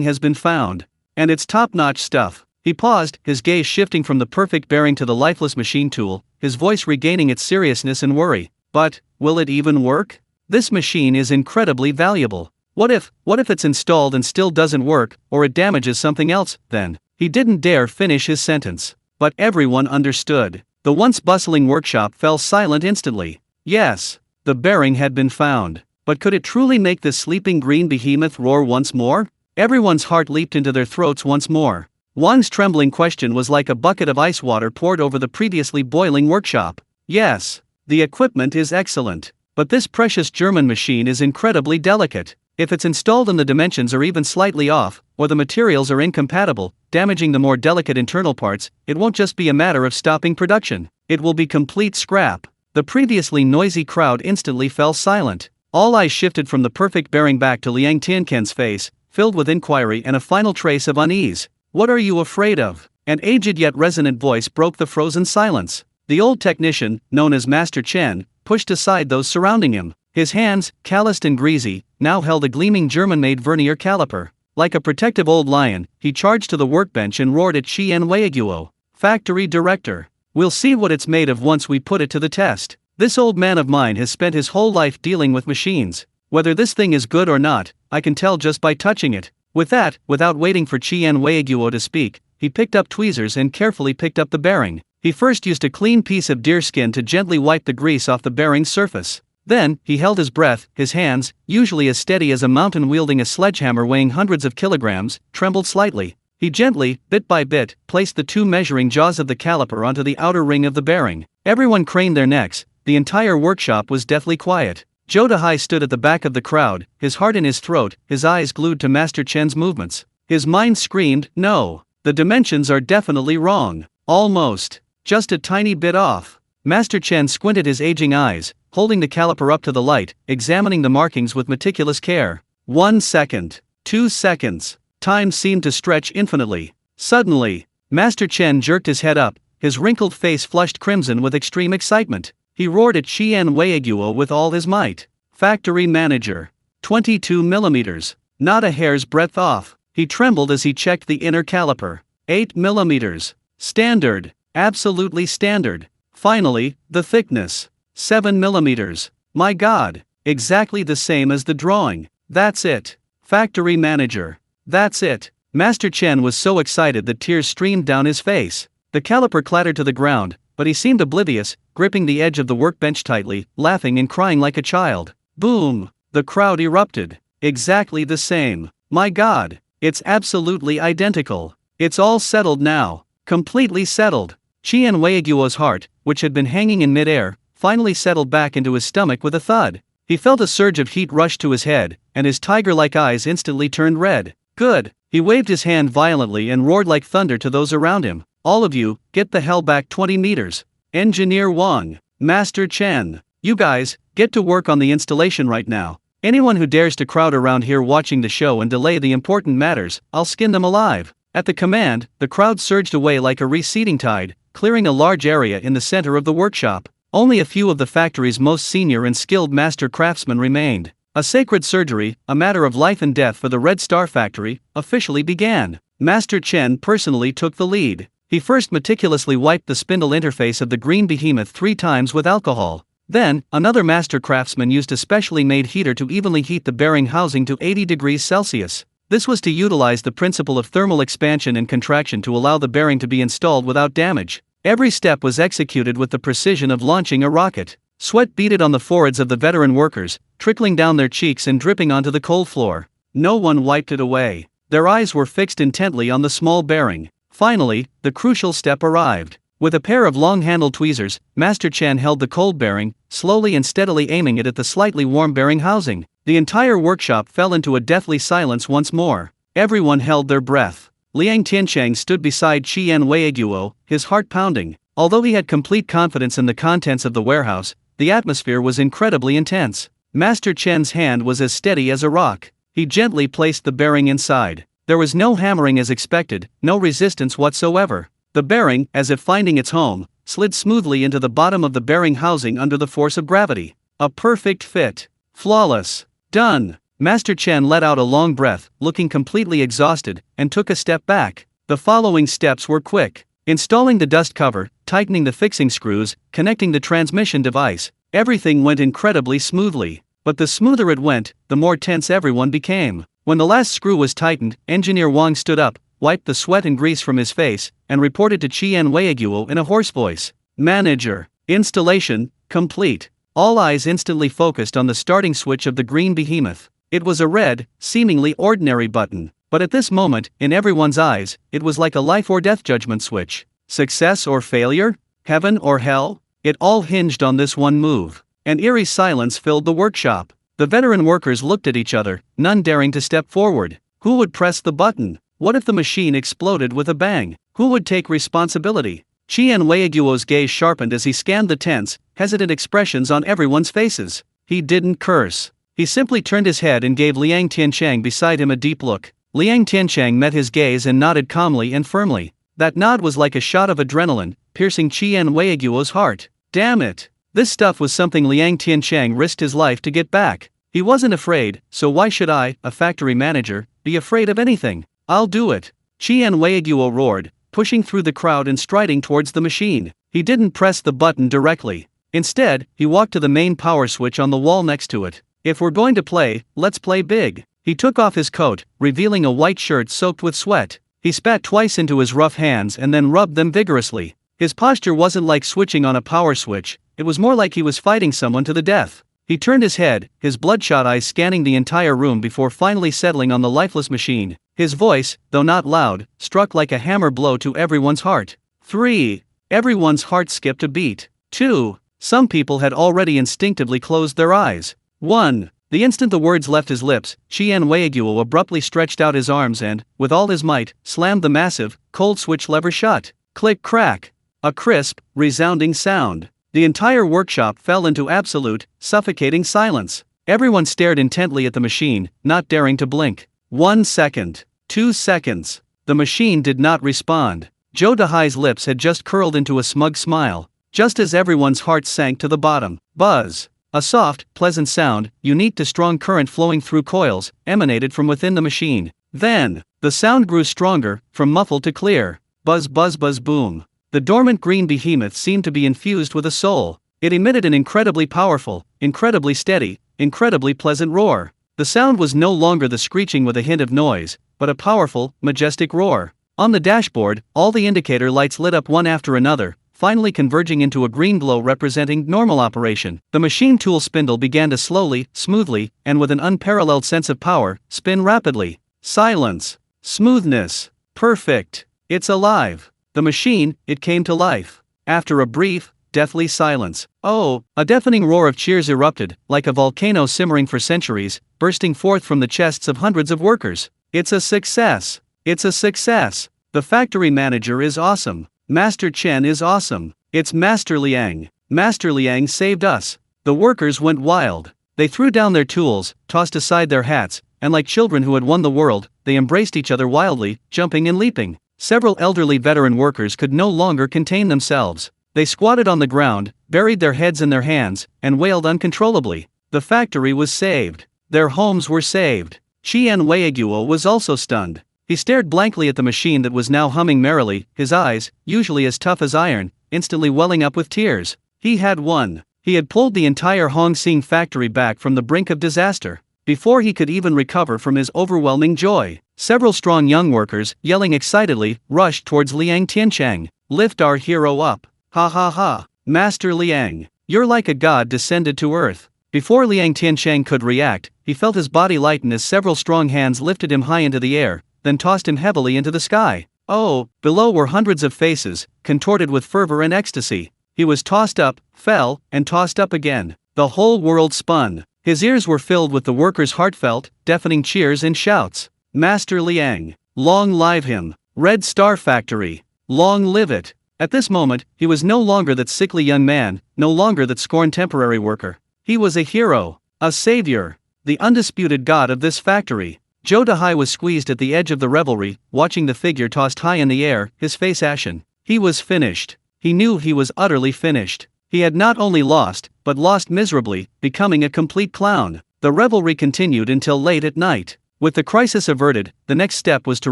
has been found. And it's top-notch stuff. He paused, his gaze shifting from the perfect bearing to the lifeless machine tool, his voice regaining its seriousness and worry. But, will it even work? This machine is incredibly valuable. What if it's installed and still doesn't work, or it damages something else, then? He didn't dare finish his sentence. But everyone understood. The once bustling workshop fell silent instantly. Yes, the bearing had been found. But could it truly make this sleeping green behemoth roar once more? Everyone's heart leaped into their throats once more. Wang's trembling question was like a bucket of ice water poured over the previously boiling workshop. Yes, the equipment is excellent. But this precious German machine is incredibly delicate. If it's installed and the dimensions are even slightly off, or the materials are incompatible, damaging the more delicate internal parts, it won't just be a matter of stopping production. It will be complete scrap. The previously noisy crowd instantly fell silent. All eyes shifted from the perfect bearing back to Liang Tiancheng's face, filled with inquiry and a final trace of unease. What are you afraid of? An aged yet resonant voice broke the frozen silence. The old technician, known as Master Chen, pushed aside those surrounding him. His hands, calloused and greasy, now held a gleaming German-made vernier caliper. Like a protective old lion, he charged to the workbench and roared at Qian Weiguo. Factory director. We'll see what it's made of once we put it to the test. This old man of mine has spent his whole life dealing with machines. Whether this thing is good or not, I can tell just by touching it. With that, without waiting for Qian Weiguo to speak, he picked up tweezers and carefully picked up the bearing. He first used a clean piece of deer skin to gently wipe the grease off the bearing's surface. Then, he held his breath, his hands, usually as steady as a mountain wielding a sledgehammer weighing hundreds of kilograms, trembled slightly. He gently, bit by bit, placed the 2 measuring jaws of the caliper onto the outer ring of the bearing. Everyone craned their necks. The entire workshop was deathly quiet. Zhou Dehai stood at the back of the crowd, his heart in his throat, his eyes glued to Master Chen's movements. His mind screamed, no, the dimensions are definitely wrong. Almost. Just a tiny bit off. Master Chen squinted his aging eyes, holding the caliper up to the light, examining the markings with meticulous care. 1 second. 2 seconds. Time seemed to stretch infinitely. Suddenly, Master Chen jerked his head up, his wrinkled face flushed crimson with extreme excitement. He roared at Qian Weiguo with all his might. Factory manager. 22 millimeters. Not a hair's breadth off. He trembled as he checked the inner caliper. 8 millimeters. Standard. Absolutely standard. Finally, the thickness. 7 millimeters. My God. Exactly the same as the drawing. That's it. Factory manager. That's it. Master Chen was so excited that tears streamed down his face. The caliper clattered to the ground, but he seemed oblivious, gripping the edge of the workbench tightly, laughing and crying like a child. Boom! The crowd erupted. Exactly the same. My God. It's absolutely identical. It's all settled now. Completely settled. Qian Weiguo's heart, which had been hanging in midair, finally settled back into his stomach with a thud. He felt a surge of heat rush to his head, and his tiger-like eyes instantly turned red. Good. He waved his hand violently and roared like thunder to those around him. All of you, get the hell back 20 meters. Engineer Wang, Master Chen, you guys, get to work on the installation right now. Anyone who dares to crowd around here watching the show and delay the important matters, I'll skin them alive. At the command, the crowd surged away like a receding tide, clearing a large area in the center of the workshop. Only a few of the factory's most senior and skilled master craftsmen remained. A sacred surgery, a matter of life and death for the Red Star factory, officially began. Master Chen personally took the lead. He first meticulously wiped the spindle interface of the green behemoth 3 times with alcohol. Then, another master craftsman used a specially made heater to evenly heat the bearing housing to 80 degrees Celsius. This was to utilize the principle of thermal expansion and contraction to allow the bearing to be installed without damage. Every step was executed with the precision of launching a rocket. Sweat beaded on the foreheads of the veteran workers, trickling down their cheeks and dripping onto the cold floor. No one wiped it away. Their eyes were fixed intently on the small bearing. Finally, the crucial step arrived. With a pair of long-handled tweezers, Master Chen held the cold bearing, slowly and steadily aiming it at the slightly warm bearing housing. The entire workshop fell into a deathly silence once more. Everyone held their breath. Liang Tiancheng stood beside Qian Weiguo, his heart pounding. Although he had complete confidence in the contents of the warehouse, the atmosphere was incredibly intense. Master Chen's hand was as steady as a rock. He gently placed the bearing inside. There was no hammering as expected, no resistance whatsoever. The bearing, as if finding its home, slid smoothly into the bottom of the bearing housing under the force of gravity. A perfect fit. Flawless. Done. Master Chen let out a long breath, looking completely exhausted, and took a step back. The following steps were quick. Installing the dust cover, tightening the fixing screws, connecting the transmission device. Everything went incredibly smoothly. But the smoother it went, the more tense everyone became. When the last screw was tightened, Engineer Wang stood up, wiped the sweat and grease from his face, and reported to Qian Weiguo in a hoarse voice. Manager. Installation, complete. All eyes instantly focused on the starting switch of the green behemoth. It was a red, seemingly ordinary button, but at this moment, in everyone's eyes, it was like a life or death judgment switch. Success or failure? Heaven or hell? It all hinged on this one move. An eerie silence filled the workshop. The veteran workers looked at each other, none daring to step forward. Who would press the button? What if the machine exploded with a bang? Who would take responsibility? Qian Weiguo's gaze sharpened as he scanned the tense, hesitant expressions on everyone's faces. He didn't curse. He simply turned his head and gave Liang Tiancheng beside him a deep look. Liang Tiancheng met his gaze and nodded calmly and firmly. That nod was like a shot of adrenaline, piercing Qian Weiguo's heart. Damn it! This stuff was something Liang Tiancheng risked his life to get back. He wasn't afraid, so why should I, a factory manager, be afraid of anything? I'll do it. Qian Weiguo roared, pushing through the crowd and striding towards the machine. He didn't press the button directly. Instead, he walked to the main power switch on the wall next to it. If we're going to play, let's play big. He took off his coat, revealing a white shirt soaked with sweat. He spat twice into his rough hands and then rubbed them vigorously. His posture wasn't like switching on a power switch, it was more like he was fighting someone to the death. He turned his head, his bloodshot eyes scanning the entire room before finally settling on the lifeless machine. His voice, though not loud, struck like a hammer blow to everyone's heart. 3. Everyone's heart skipped a beat. 2. Some people had already instinctively closed their eyes. 1. The instant the words left his lips, Qian Weiguo abruptly stretched out his arms and, with all his might, slammed the massive, cold switch lever shut. Click-crack. A crisp, resounding sound. The entire workshop fell into absolute, suffocating silence. Everyone stared intently at the machine, not daring to blink. 1 second. 2 seconds. The machine did not respond. Zhou Dahai's lips had just curled into a smug smile. Just as everyone's hearts sank to the bottom. Buzz. A soft, pleasant sound, unique to strong current flowing through coils, emanated from within the machine. Then, the sound grew stronger, from muffled to clear. Buzz buzz buzz boom. The dormant green behemoth seemed to be infused with a soul. It emitted an incredibly powerful, incredibly steady, incredibly pleasant roar. The sound was no longer the screeching with a hint of noise, but a powerful, majestic roar. On the dashboard, all the indicator lights lit up one after another, finally converging into a green glow representing normal operation. The machine tool spindle began to slowly, smoothly, and with an unparalleled sense of power, spin rapidly. Silence. Smoothness. Perfect. It's alive. The machine, it came to life. After a brief, deathly silence. Oh, a deafening roar of cheers erupted, like a volcano simmering for centuries, bursting forth from the chests of hundreds of workers. It's a success. It's a success. The factory manager is awesome. Master Chen is awesome. It's Master Liang. Master Liang saved us. The workers went wild. They threw down their tools, tossed aside their hats, and like children who had won the world, they embraced each other wildly, jumping and leaping. Several elderly veteran workers could no longer contain themselves. They squatted on the ground, buried their heads in their hands, and wailed uncontrollably. The factory was saved. Their homes were saved. Qian Weiguo was also stunned. He stared blankly at the machine that was now humming merrily, his eyes, usually as tough as iron, instantly welling up with tears. He had won. He had pulled the entire Hongsing factory back from the brink of disaster. Before he could even recover from his overwhelming joy, several strong young workers, yelling excitedly, rushed towards Liang Tiancheng. "Lift our hero up. Ha ha ha. Master Liang, you're like a god descended to earth." Before Liang Tiancheng could react, he felt his body lighten as several strong hands lifted him high into the air, then tossed him heavily into the sky. Oh, below were hundreds of faces, contorted with fervor and ecstasy. He was tossed up, fell, and tossed up again. The whole world spun. His ears were filled with the workers' heartfelt, deafening cheers and shouts. "Master Liang, long live him! Red Star Factory, long live it!" At this moment, he was no longer that sickly young man, no longer that scorned temporary worker. He was a hero, a savior, the undisputed god of this factory. Zhou Dahai was squeezed at the edge of the revelry, watching the figure tossed high in the air, his face ashen. He was finished. He knew he was utterly finished. He had not only lost, but lost miserably, becoming a complete clown. The revelry continued until late at night. With the crisis averted, the next step was to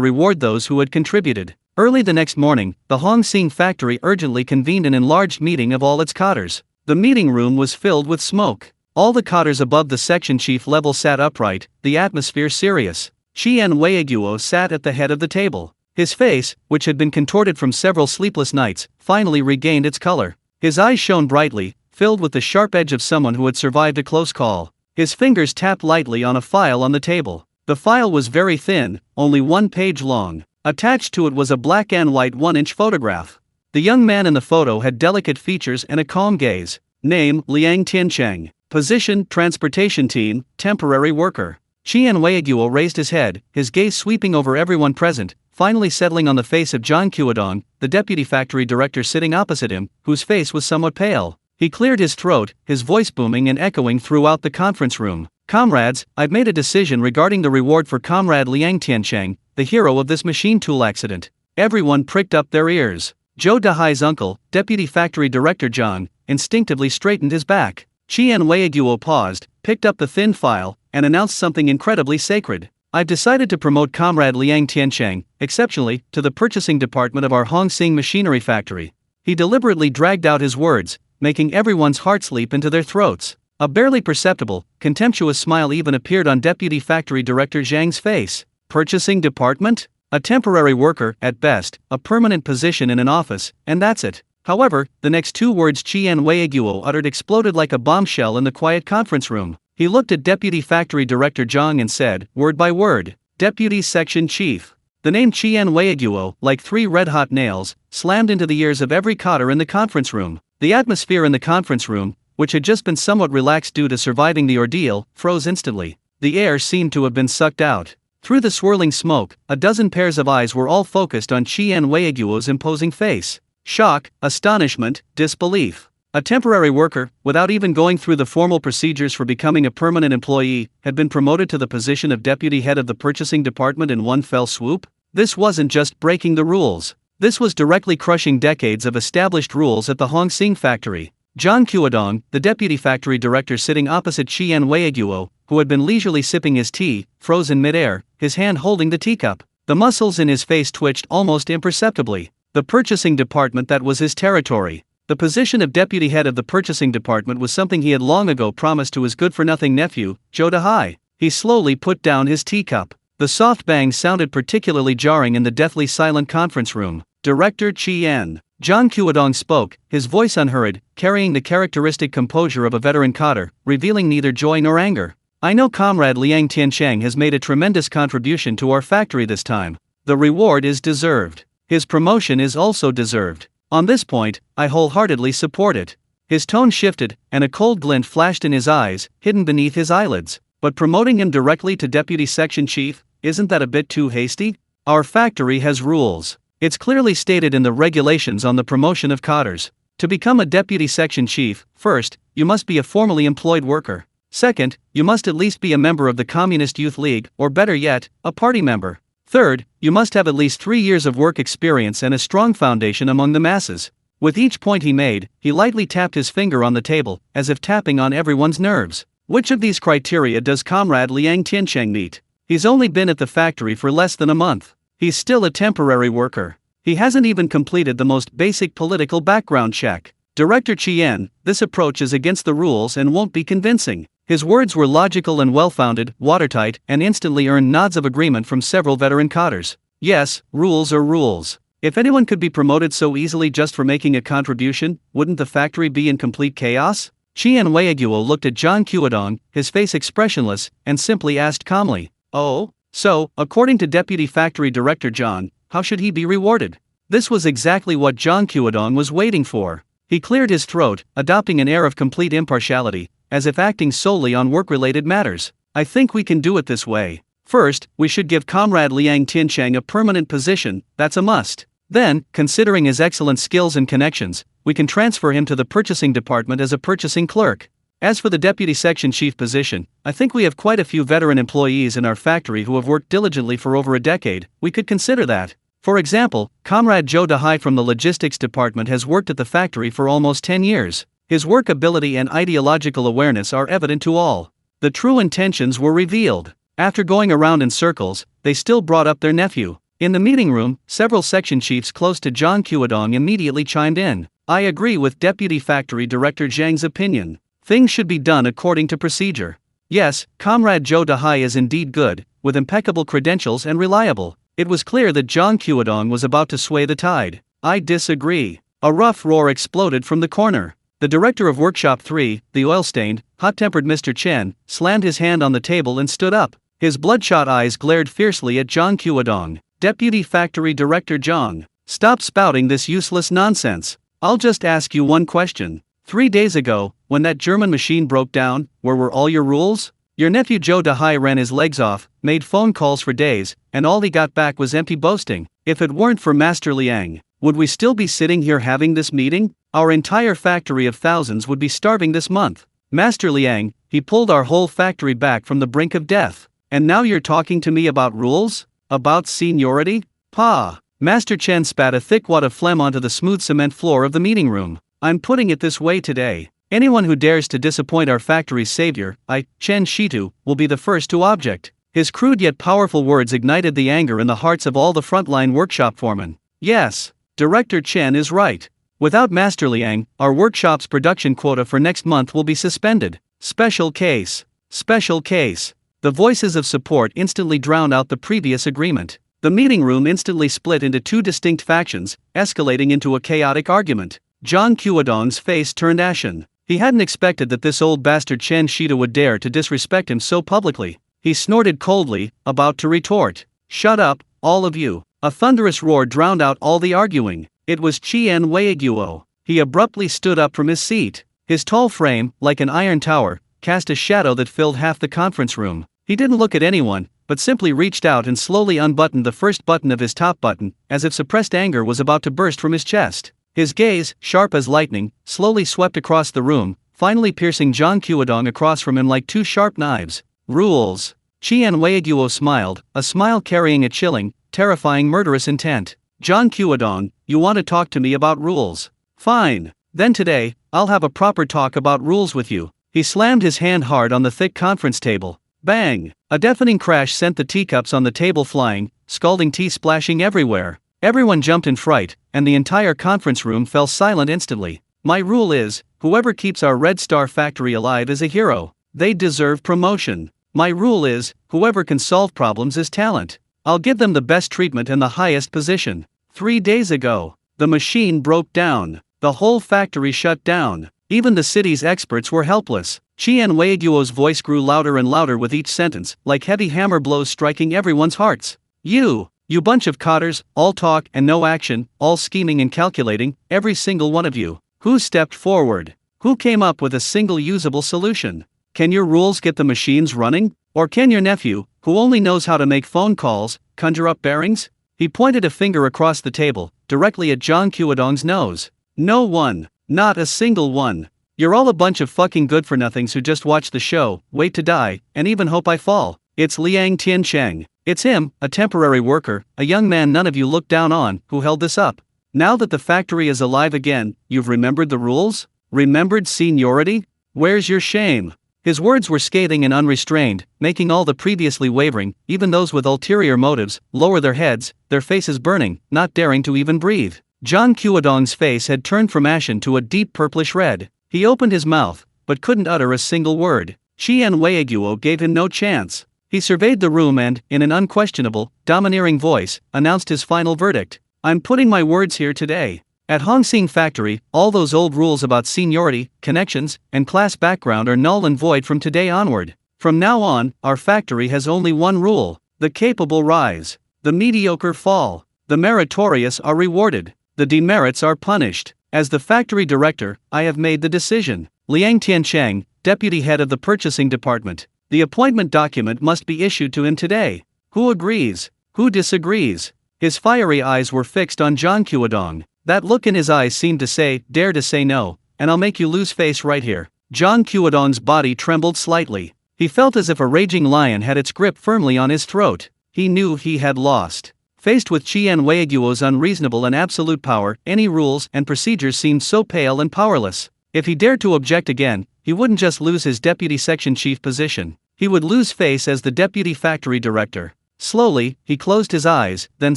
reward those who had contributed. Early the next morning, the Hongsing factory urgently convened an enlarged meeting of all its cotters. The meeting room was filled with smoke. All the cotters above the section chief level sat upright, the atmosphere serious. Qian Weiguo sat at the head of the table. His face, which had been contorted from several sleepless nights, finally regained its color. His eyes shone brightly, filled with the sharp edge of someone who had survived a close call. His fingers tapped lightly on a file on the table. The file was very thin, only 1 page long. Attached to it was a black and white 1-inch photograph. The young man in the photo had delicate features and a calm gaze. Name: Liang Tiancheng. Position: transportation team, temporary worker. Qian Weiguo raised his head, his gaze sweeping over everyone present, finally settling on the face of Zhang Qiudong, the deputy factory director sitting opposite him, whose face was somewhat pale. He cleared his throat, his voice booming and echoing throughout the conference room. "Comrades, I've made a decision regarding the reward for Comrade Liang Tiancheng, the hero of this machine tool accident." Everyone pricked up their ears. Zhou Dahai's uncle, deputy factory director Zhang, instinctively straightened his back. Qian Weiguo paused, picked up the thin file, and announced something incredibly sacred. "I've decided to promote Comrade Liang Tiancheng, exceptionally, to the purchasing department of our Hongsing machinery factory." He deliberately dragged out his words, making everyone's hearts leap into their throats. A barely perceptible, contemptuous smile even appeared on deputy factory director Zhang's face. Purchasing department? A temporary worker, at best, a permanent position in an office, and that's it. However, the next 2 words Qian Weiguo uttered exploded like a bombshell in the quiet conference room. He looked at Deputy Factory Director Zhang and said, word by word, "Deputy Section Chief." The name Qian Weiguo, like 3 red-hot nails, slammed into the ears of every cotter in the conference room. The atmosphere in the conference room, which had just been somewhat relaxed due to surviving the ordeal, froze instantly. The air seemed to have been sucked out. Through the swirling smoke, a dozen pairs of eyes were all focused on Qian Weiguo's imposing face. Shock, astonishment, disbelief. A temporary worker, without even going through the formal procedures for becoming a permanent employee, had been promoted to the position of deputy head of the purchasing department in one fell swoop? This wasn't just breaking the rules. This was directly crushing decades of established rules at the Hongsing factory. Zhang Qiudong, the deputy factory director sitting opposite Qian Weiguo, who had been leisurely sipping his tea, froze in midair, his hand holding the teacup. The muscles in his face twitched almost imperceptibly. The purchasing department, that was his territory. The position of deputy head of the purchasing department was something he had long ago promised to his good-for-nothing nephew, Zhou Dahai. He slowly put down his teacup. The soft bang sounded particularly jarring in the deathly silent conference room. "Director Qian." Zhang Qiudong spoke, his voice unhurried, carrying the characteristic composure of a veteran cotter, revealing neither joy nor anger. "I know Comrade Liang Tiancheng has made a tremendous contribution to our factory this time. The reward is deserved. His promotion is also deserved. On this point, I wholeheartedly support it." His tone shifted, and a cold glint flashed in his eyes, hidden beneath his eyelids. "But promoting him directly to deputy section chief, isn't that a bit too hasty? Our factory has rules. It's clearly stated in the regulations on the promotion of cotters. To become a deputy section chief, first, you must be a formally employed worker. Second, you must at least be a member of the Communist Youth League, or better yet, a party member. Third, you must have at least 3 years of work experience and a strong foundation among the masses. With each point he made, he lightly tapped his finger on the table, as if tapping on everyone's nerves. Which of these criteria does Comrade Liang Tiancheng meet? He's only been at the factory for less than a month. He's still a temporary worker. He hasn't even completed the most basic political background check. Director Chien, this approach is against the rules and won't be convincing. His words were logical and well-founded, watertight, and instantly earned nods of agreement from several veteran cadres. Yes, rules are rules. If anyone could be promoted so easily just for making a contribution, wouldn't the factory be in complete chaos? Chien Weiguo looked at Zhang Qiudong, his face expressionless, and simply asked calmly, "Oh? So, according to Deputy Factory Director Zhang, how should he be rewarded?" This was exactly what Zhang Qiudong was waiting for. He cleared his throat, adopting an air of complete impartiality, as if acting solely on work-related matters. "I think we can do it this way. First, we should give Comrade Liang Tiancheng a permanent position, that's a must. Then, considering his excellent skills and connections, we can transfer him to the purchasing department as a purchasing clerk. As for the deputy section chief position, I think we have quite a few veteran employees in our factory who have worked diligently for over a decade. We could consider that. For example, Comrade Zhou Dahai from the logistics department has worked at the factory for almost 10 years. His work ability and ideological awareness are evident to all." The true intentions were revealed. After going around in circles, they still brought up their nephew. In the meeting room, several section chiefs close to Zhang Qiudong immediately chimed in. "I agree with Deputy Factory Director Zhang's opinion. Things should be done according to procedure. Yes, Comrade Zhou Dahai is indeed good, with impeccable credentials and reliable." It was clear that Zhang Qiudong was about to sway the tide. "I disagree." A rough roar exploded from the corner. The director of Workshop 3, the oil-stained, hot-tempered Mr. Chen, slammed his hand on the table and stood up. His bloodshot eyes glared fiercely at Zhang Qiudong. "Deputy Factory Director Zhang, stop spouting this useless nonsense. I'll just ask you one question. 3 days ago, when that German machine broke down, where were all your rules? Your nephew Zhou Dahai ran his legs off, made phone calls for days, and all he got back was empty boasting. If it weren't for Master Liang, would we still be sitting here having this meeting? Our entire factory of thousands would be starving this month. Master Liang, he pulled our whole factory back from the brink of death. And now you're talking to me about rules? About seniority? Pa!" Master Chen spat a thick wad of phlegm onto the smooth cement floor of the meeting room. "I'm putting it this way today. Anyone who dares to disappoint our factory's savior, Chen Shitu, will be the first to object." His crude yet powerful words ignited the anger in the hearts of all the frontline workshop foremen. Yes, Director Chen is right. Without Master Liang, our workshop's production quota for next month will be suspended. Special case. Special case. The voices of support instantly drowned out the previous agreement. The meeting room instantly split into two distinct factions, escalating into a chaotic argument. Zhang Qiudong's face turned ashen. He hadn't expected that this old bastard Chen Shida would dare to disrespect him so publicly. He snorted coldly, about to retort. "Shut up, all of you." A thunderous roar drowned out all the arguing. It was Chien Weiguo. He abruptly stood up from his seat. His tall frame, like an iron tower, cast a shadow that filled half the conference room. He didn't look at anyone, but simply reached out and slowly unbuttoned the first button of his top button, as if suppressed anger was about to burst from his chest. His gaze, sharp as lightning, slowly swept across the room, finally piercing Zhang Qiudong across from him like two sharp knives. "Rules." Chien Weiguo smiled, a smile carrying a chilling, terrifying murderous intent. "Zhang Qiudong, you want to talk to me about rules? Fine. Then today, I'll have a proper talk about rules with you." He slammed his hand hard on the thick conference table. Bang! A deafening crash sent the teacups on the table flying, scalding tea splashing everywhere. Everyone jumped in fright, and the entire conference room fell silent instantly. "My rule is, whoever keeps our Red Star factory alive is a hero. They deserve promotion. My rule is, whoever can solve problems is talent. I'll give them the best treatment and the highest position." 3 days ago, the machine broke down. The whole factory shut down. Even the city's experts were helpless. Chien Weiguo's voice grew louder and louder with each sentence, like heavy hammer blows striking everyone's hearts. You bunch of codders, all talk and no action, all scheming and calculating, every single one of you. Who stepped forward? Who came up with a single usable solution? Can your rules get the machines running? Or can your nephew, who only knows how to make phone calls, conjure up bearings? He pointed a finger across the table, directly at Zhang Qiudong's nose. "No one. Not a single one. You're all a bunch of fucking good-for-nothings who just watch the show, wait to die, and even hope I fall. It's Liang Tiancheng. It's him, a temporary worker, a young man none of you looked down on, who held this up. Now that the factory is alive again, you've remembered the rules? Remembered seniority? Where's your shame? His words were scathing and unrestrained, making all the previously wavering, even those with ulterior motives, lower their heads, their faces burning, not daring to even breathe. John Qiudong's face had turned from ashen to a deep purplish red. He opened his mouth, but couldn't utter a single word. Qian Weiguo gave him no chance. He surveyed the room and, in an unquestionable, domineering voice, announced his final verdict. I'm putting my words here today. At Hongxing Factory, all those old rules about seniority, connections, and class background are null and void from today onward. From now on, our factory has only one rule: the capable rise, the mediocre fall, the meritorious are rewarded, the demerits are punished. As the factory director, I have made the decision. Liang Tiancheng, deputy head of the purchasing department. The appointment document must be issued to him today. Who agrees? Who disagrees? His fiery eyes were fixed on John Qiudong. That look in his eyes seemed to say, dare to say no, and I'll make you lose face right here. John Qiudong's body trembled slightly. He felt as if a raging lion had its grip firmly on his throat. He knew he had lost. Faced with Qian Weiguo's unreasonable and absolute power, any rules and procedures seemed so pale and powerless. If he dared to object again, he wouldn't just lose his deputy section chief position. He would lose face as the deputy factory director. Slowly, he closed his eyes, then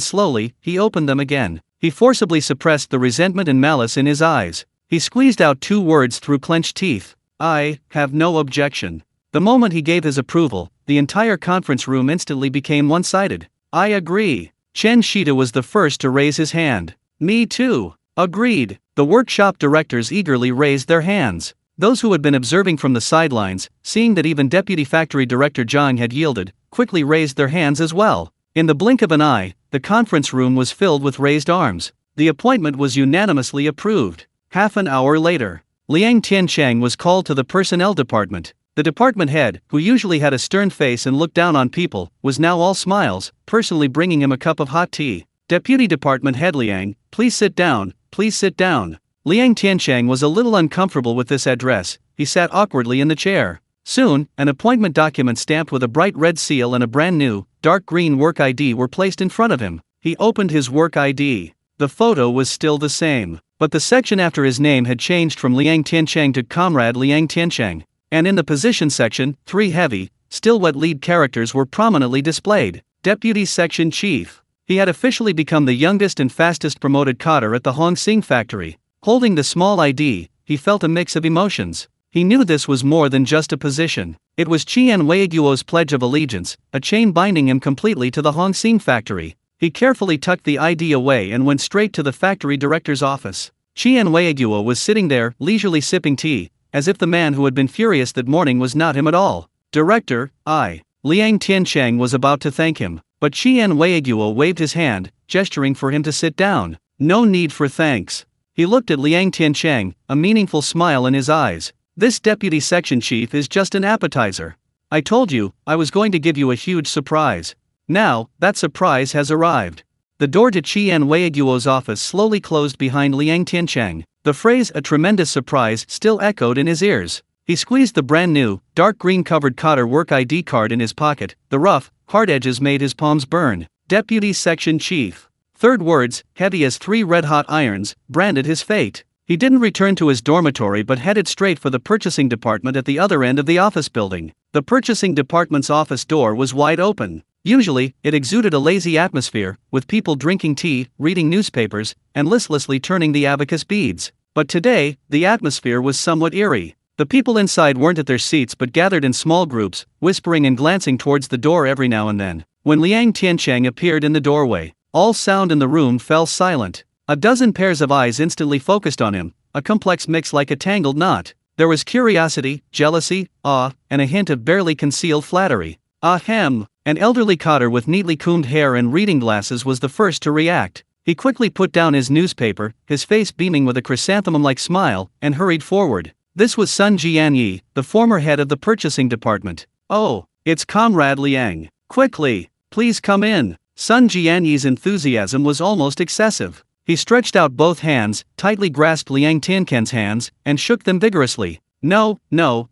slowly, he opened them again. He forcibly suppressed the resentment and malice in his eyes. He squeezed out two words through clenched teeth. I have no objection. The moment he gave his approval, the entire conference room instantly became one-sided. I agree. Chen Shita was the first to raise his hand. Me too. Agreed. The workshop directors eagerly raised their hands. Those who had been observing from the sidelines, seeing that even Deputy Factory Director Zhang had yielded, quickly raised their hands as well. In the blink of an eye, the conference room was filled with raised arms. The appointment was unanimously approved. Half an hour later, Liang Tiancheng was called to the personnel department. The department head, who usually had a stern face and looked down on people, was now all smiles, personally bringing him a cup of hot tea. Deputy Department Head Liang, please sit down, please sit down. Liang Tiancheng was a little uncomfortable with this address. He sat awkwardly in the chair. Soon, an appointment document stamped with a bright red seal and a brand new, dark green work ID were placed in front of him. He opened his work ID. The photo was still the same, but the section after his name had changed from Liang Tiancheng to Comrade Liang Tiancheng. And in the position section, 3 heavy, still wet lead characters were prominently displayed. Deputy Section Chief. He had officially become the youngest and fastest promoted cadre at the Hongxing Factory. Holding the small ID, he felt a mix of emotions. He knew this was more than just a position. It was Qian Weiguo's pledge of allegiance, a chain binding him completely to the Hongxing Factory. He carefully tucked the ID away and went straight to the factory director's office. Qian Weiguo was sitting there, leisurely sipping tea, as if the man who had been furious that morning was not him at all. Director, Liang Tiancheng was about to thank him, but Qian Weiguo waved his hand, gesturing for him to sit down. No need for thanks. He looked at Liang Tiancheng, a meaningful smile in his eyes. This deputy section chief is just an appetizer. I told you, I was going to give you a huge surprise. Now, that surprise has arrived. The door to Qian Weiguo's office slowly closed behind Liang Tiancheng. The phrase "a tremendous surprise" still echoed in his ears. He squeezed the brand new, dark green covered cadre work ID card in his pocket. The rough, hard edges made his palms burn. Deputy Section Chief. Third words, heavy as 3 red-hot irons, branded his fate. He didn't return to his dormitory but headed straight for the purchasing department at the other end of the office building. The purchasing department's office door was wide open. Usually, it exuded a lazy atmosphere, with people drinking tea, reading newspapers, and listlessly turning the abacus beads. But today, the atmosphere was somewhat eerie. The people inside weren't at their seats but gathered in small groups, whispering and glancing towards the door every now and then. When Liang Tiancheng appeared in the doorway, all sound in the room fell silent. A dozen pairs of eyes instantly focused on him, a complex mix like a tangled knot. There was curiosity, jealousy, awe, and a hint of barely concealed flattery. Ahem! An elderly cadre with neatly combed hair and reading glasses was the first to react. He quickly put down his newspaper, his face beaming with a chrysanthemum-like smile, and hurried forward. This was Sun Jianyi, the former head of the purchasing department. Oh, it's Comrade Liang. Quickly, please come in. Sun Jianyi's enthusiasm was almost excessive. He stretched out both hands, tightly grasped Liang Tiancheng's hands, and shook them vigorously. No,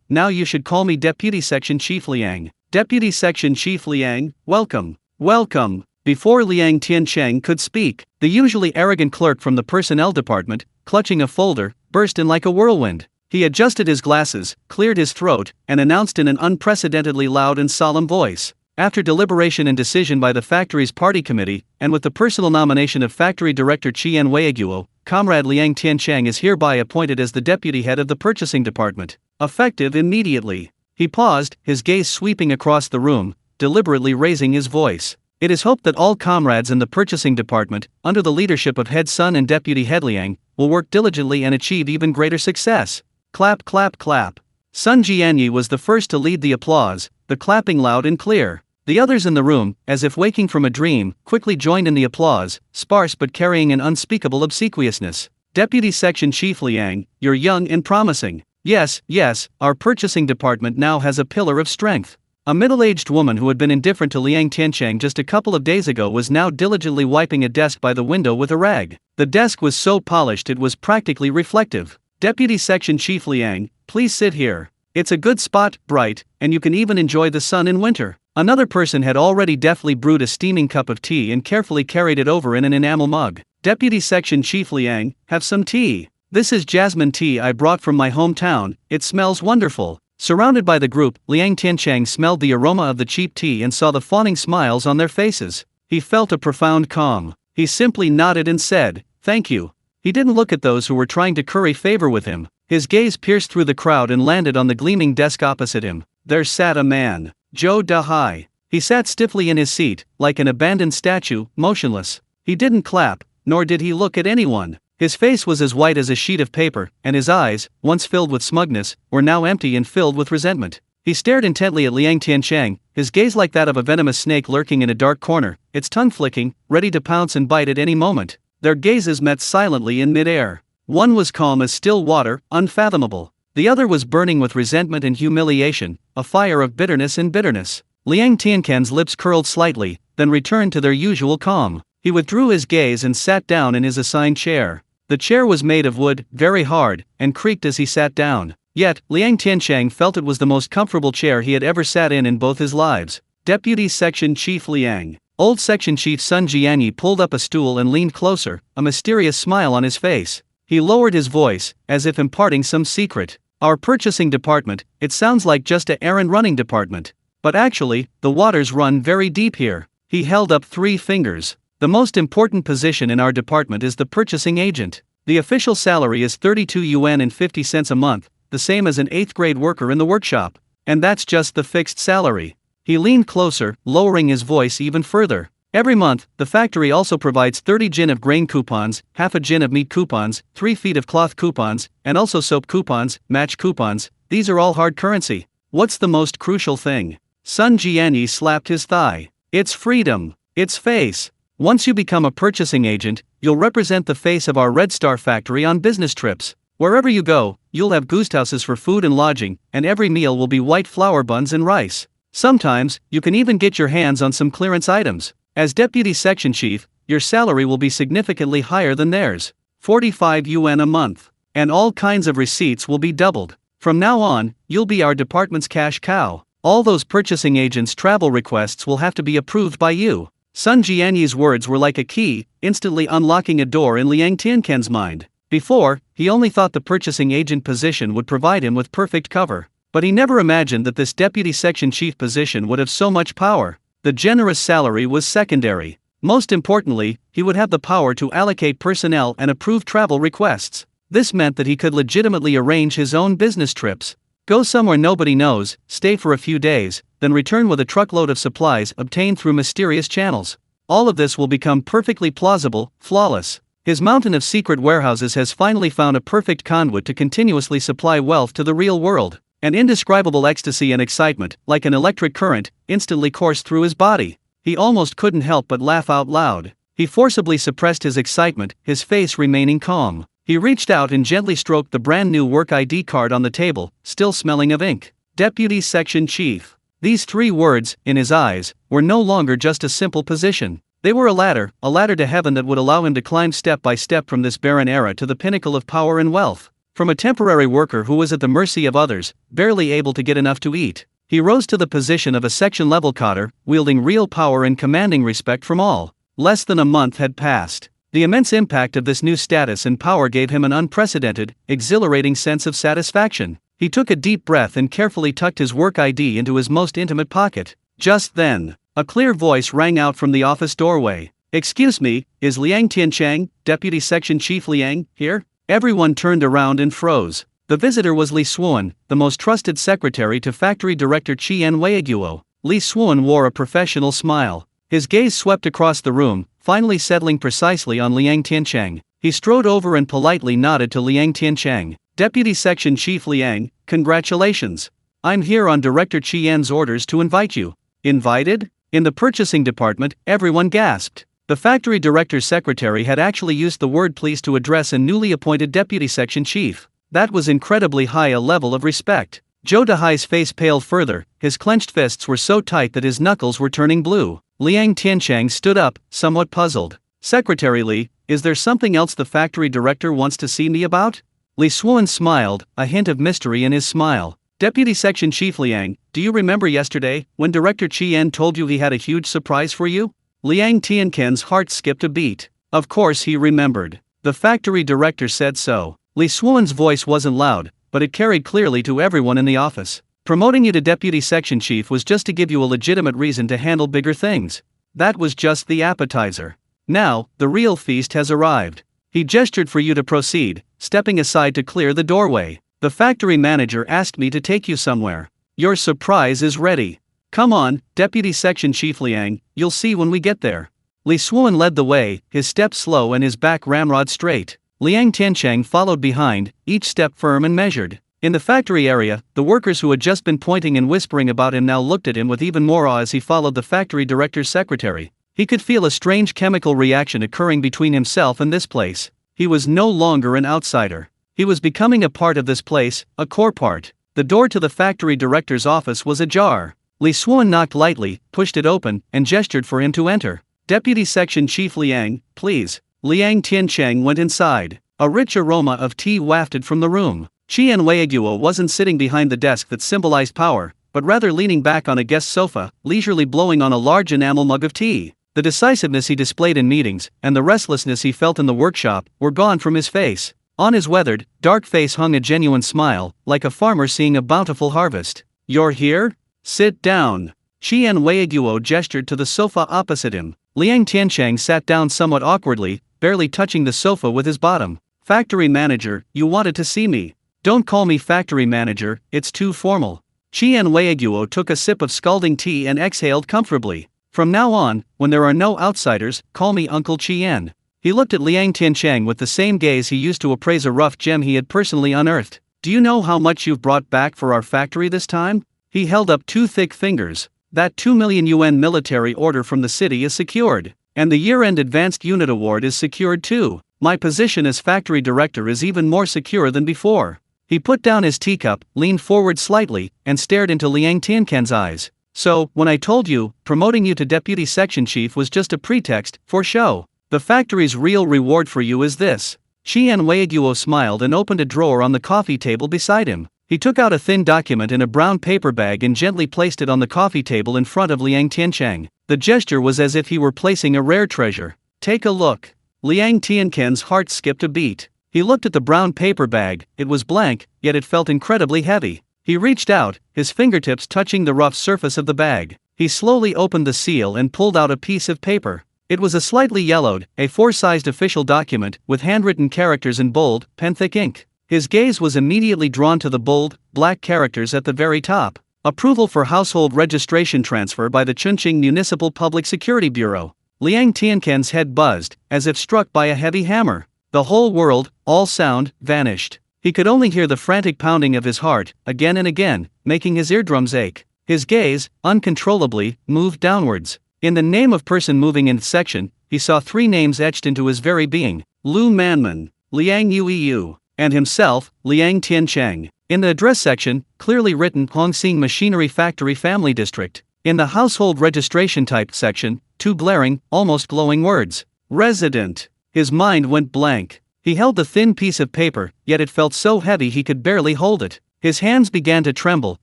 now you should call me Deputy Section Chief Liang. Deputy Section Chief Liang, welcome. Welcome. Before Liang Tiancheng could speak, the usually arrogant clerk from the personnel department, clutching a folder, burst in like a whirlwind. He adjusted his glasses, cleared his throat, and announced in an unprecedentedly loud and solemn voice, "After deliberation and decision by the factory's party committee, and with the personal nomination of factory director Qian Weiguo, Comrade Liang Tiancheng is hereby appointed as the deputy head of the purchasing department, effective immediately." He paused, his gaze sweeping across the room, deliberately raising his voice. "It is hoped that all comrades in the purchasing department, under the leadership of head Sun and deputy head Liang, will work diligently and achieve even greater success." Clap, clap, clap. Sun Jianyi was the first to lead the applause, the clapping loud and clear. The others in the room, as if waking from a dream, quickly joined in the applause, sparse but carrying an unspeakable obsequiousness. "Deputy Section Chief Liang, you're young and promising. Yes, yes, our purchasing department now has a pillar of strength." A middle-aged woman who had been indifferent to Liang Tiancheng just a couple of days ago was now diligently wiping a desk by the window with a rag. The desk was so polished it was practically reflective. "Deputy Section Chief Liang, please sit here. It's a good spot, bright, and you can even enjoy the sun in winter." Another person had already deftly brewed a steaming cup of tea and carefully carried it over in an enamel mug. "Deputy Section Chief Liang, have some tea. This is jasmine tea I brought from my hometown, it smells wonderful." Surrounded by the group, Liang Tiancheng smelled the aroma of the cheap tea and saw the fawning smiles on their faces. He felt a profound calm. He simply nodded and said, "Thank you." He didn't look at those who were trying to curry favor with him. His gaze pierced through the crowd and landed on the gleaming desk opposite him. There sat a man, Zhou Dahai. He sat stiffly in his seat, like an abandoned statue, motionless. He didn't clap, nor did he look at anyone. His face was as white as a sheet of paper, and his eyes, once filled with smugness, were now empty and filled with resentment. He stared intently at Liang Tiancheng, his gaze like that of a venomous snake lurking in a dark corner, its tongue flicking, ready to pounce and bite at any moment. Their gazes met silently in midair. One was calm as still water, unfathomable. The other was burning with resentment and humiliation, a fire of bitterness and bitterness. Liang Tiancheng's lips curled slightly, then returned to their usual calm. He withdrew his gaze and sat down in his assigned chair. The chair was made of wood, very hard, and creaked as he sat down. Yet, Liang Tiancheng felt it was the most comfortable chair he had ever sat in both his lives. "Deputy Section Chief Liang." Old Section Chief Sun Jianyi pulled up a stool and leaned closer, a mysterious smile on his face. He lowered his voice, as if imparting some secret. "Our purchasing department, it sounds like just a errand-running department. But actually, the waters run very deep here." He held up 3 fingers. "The most important position in our department is the purchasing agent. The official salary is 32 yuan and 50 cents a month, the same as an 8th-grade worker in the workshop. And that's just the fixed salary." He leaned closer, lowering his voice even further. "Every month, the factory also provides 30 jin of grain coupons, half a jin of meat coupons, 3 feet of cloth coupons, and also soap coupons, match coupons. These are all hard currency. What's the most crucial thing?" Sun Jianyi slapped his thigh. "It's freedom. It's face. Once you become a purchasing agent, you'll represent the face of our Red Star factory on business trips. Wherever you go, you'll have gusthouses for food and lodging, and every meal will be white flour buns and rice. Sometimes, you can even get your hands on some clearance items. As deputy section chief, your salary will be significantly higher than theirs. 45 yuan a month. And all kinds of receipts will be doubled. From now on, you'll be our department's cash cow. All those purchasing agents' travel requests will have to be approved by you." Sun Jianyi's words were like a key, instantly unlocking a door in Liang Tiancheng's mind. Before, he only thought the purchasing agent position would provide him with perfect cover. But he never imagined that this deputy section chief position would have so much power. The generous salary was secondary. Most importantly, he would have the power to allocate personnel and approve travel requests. This meant that he could legitimately arrange his own business trips. Go somewhere nobody knows, stay for a few days, then return with a truckload of supplies obtained through mysterious channels. All of this will become perfectly plausible, flawless. His mountain of secret warehouses has finally found a perfect conduit to continuously supply wealth to the real world. An indescribable ecstasy and excitement, like an electric current, instantly coursed through his body. He almost couldn't help but laugh out loud. He forcibly suppressed his excitement, his face remaining calm. He reached out and gently stroked the brand new work ID card on the table, still smelling of ink. Deputy Section Chief. These 3 words, in his eyes, were no longer just a simple position. They were a ladder to heaven that would allow him to climb step by step from this barren era to the pinnacle of power and wealth. From a temporary worker who was at the mercy of others, barely able to get enough to eat, He rose to the position of a section-level coder, wielding real power and commanding respect from all. Less than a month had passed. The immense impact of this new status and power gave him an unprecedented, exhilarating sense of satisfaction. He took a deep breath and carefully tucked his work ID into his most intimate pocket. Just then, a clear voice rang out from the office doorway. "Excuse me, is Liang Tiancheng, Deputy Section Chief Liang, here?" Everyone turned around and froze. The visitor was Li Xuan, the most trusted secretary to Factory Director Qian Weiguo. Li Xuan wore a professional smile. His gaze swept across the room, finally settling precisely on Liang Tiancheng. He strode over and politely nodded to Liang Tiancheng. "Deputy Section Chief Liang, congratulations. I'm here on Director Qian's orders to invite you." Invited? In the purchasing department, everyone gasped. The factory director's secretary had actually used the word please to address a newly appointed deputy section chief. That was incredibly high a level of respect. Zhou Dehai's face paled further, his clenched fists were so tight that his knuckles were turning blue. Liang Tiancheng stood up, somewhat puzzled. "Secretary Li, is there something else the factory director wants to see me about?" Li Xuan smiled, a hint of mystery in his smile. "Deputy Section Chief Liang, do you remember yesterday, when Director Qian told you he had a huge surprise for you?" Liang Tiancheng's heart skipped a beat. Of course he remembered. The factory director said so. Li Xuan's voice wasn't loud, but it carried clearly to everyone in the office. "Promoting you to Deputy Section Chief was just to give you a legitimate reason to handle bigger things. That was just the appetizer. Now, the real feast has arrived." He gestured for you to proceed, stepping aside to clear the doorway. "The factory manager asked me to take you somewhere. Your surprise is ready. Come on, Deputy Section Chief Liang, you'll see when we get there." Li Xuan led the way, his step slow and his back ramrod straight. Liang Tiancheng followed behind, each step firm and measured. In the factory area, the workers who had just been pointing and whispering about him now looked at him with even more awe as he followed the factory director's secretary. He could feel a strange chemical reaction occurring between himself and this place. He was no longer an outsider. He was becoming a part of this place, a core part. The door to the factory director's office was ajar. Li Xuan knocked lightly, pushed it open, and gestured for him to enter. "Deputy Section Chief Liang, please." Liang Tiancheng went inside. A rich aroma of tea wafted from the room. Qian Weiguo wasn't sitting behind the desk that symbolized power, but rather leaning back on a guest sofa, leisurely blowing on a large enamel mug of tea. The decisiveness he displayed in meetings, and the restlessness he felt in the workshop, were gone from his face. On his weathered, dark face hung a genuine smile, like a farmer seeing a bountiful harvest. "You're here? Sit down." Qian Weiguo gestured to the sofa opposite him. Liang Tiancheng sat down somewhat awkwardly, barely touching the sofa with his bottom. "Factory manager, you wanted to see me." "Don't call me factory manager, it's too formal." Qian Weiguo took a sip of scalding tea and exhaled comfortably. "From now on, when there are no outsiders, call me Uncle Qian." He looked at Liang Tiancheng with the same gaze he used to appraise a rough gem he had personally unearthed. "Do you know how much you've brought back for our factory this time?" He held up two thick fingers. "That 2 million yuan military order from the city is secured. And the year-end advanced unit award is secured too. My position as factory director is even more secure than before." He put down his teacup, leaned forward slightly, and stared into Liang Tiancheng's eyes. "So, when I told you, promoting you to deputy section chief was just a pretext, for show. The factory's real reward for you is this." Qian Weiguo smiled and opened a drawer on the coffee table beside him. He took out a thin document in a brown paper bag and gently placed it on the coffee table in front of Liang Tiancheng. The gesture was as if he were placing a rare treasure. "Take a look." Liang Tiancheng's heart skipped a beat. He looked at the brown paper bag. It was blank, yet it felt incredibly heavy. He reached out, his fingertips touching the rough surface of the bag. He slowly opened the seal and pulled out a piece of paper. It was a slightly yellowed, A4-sized official document, with handwritten characters in bold, pen-thick ink. His gaze was immediately drawn to the bold, black characters at the very top. "Approval for household registration transfer by the Chunqing Municipal Public Security Bureau." Liang Tiancheng's head buzzed, as if struck by a heavy hammer. The whole world, all sound, vanished. He could only hear the frantic pounding of his heart, again and again, making his eardrums ache. His gaze, uncontrollably, moved downwards. In the name of person moving in section, he saw three names etched into his very being: Lu Manman, Liang Yuiyu, and himself, Liang Tiancheng. In the address section, clearly written Hongsing Machinery Factory Family District. In the household registration type section, two glaring, almost glowing words: resident. His mind went blank. He held the thin piece of paper, yet it felt so heavy he could barely hold it. His hands began to tremble,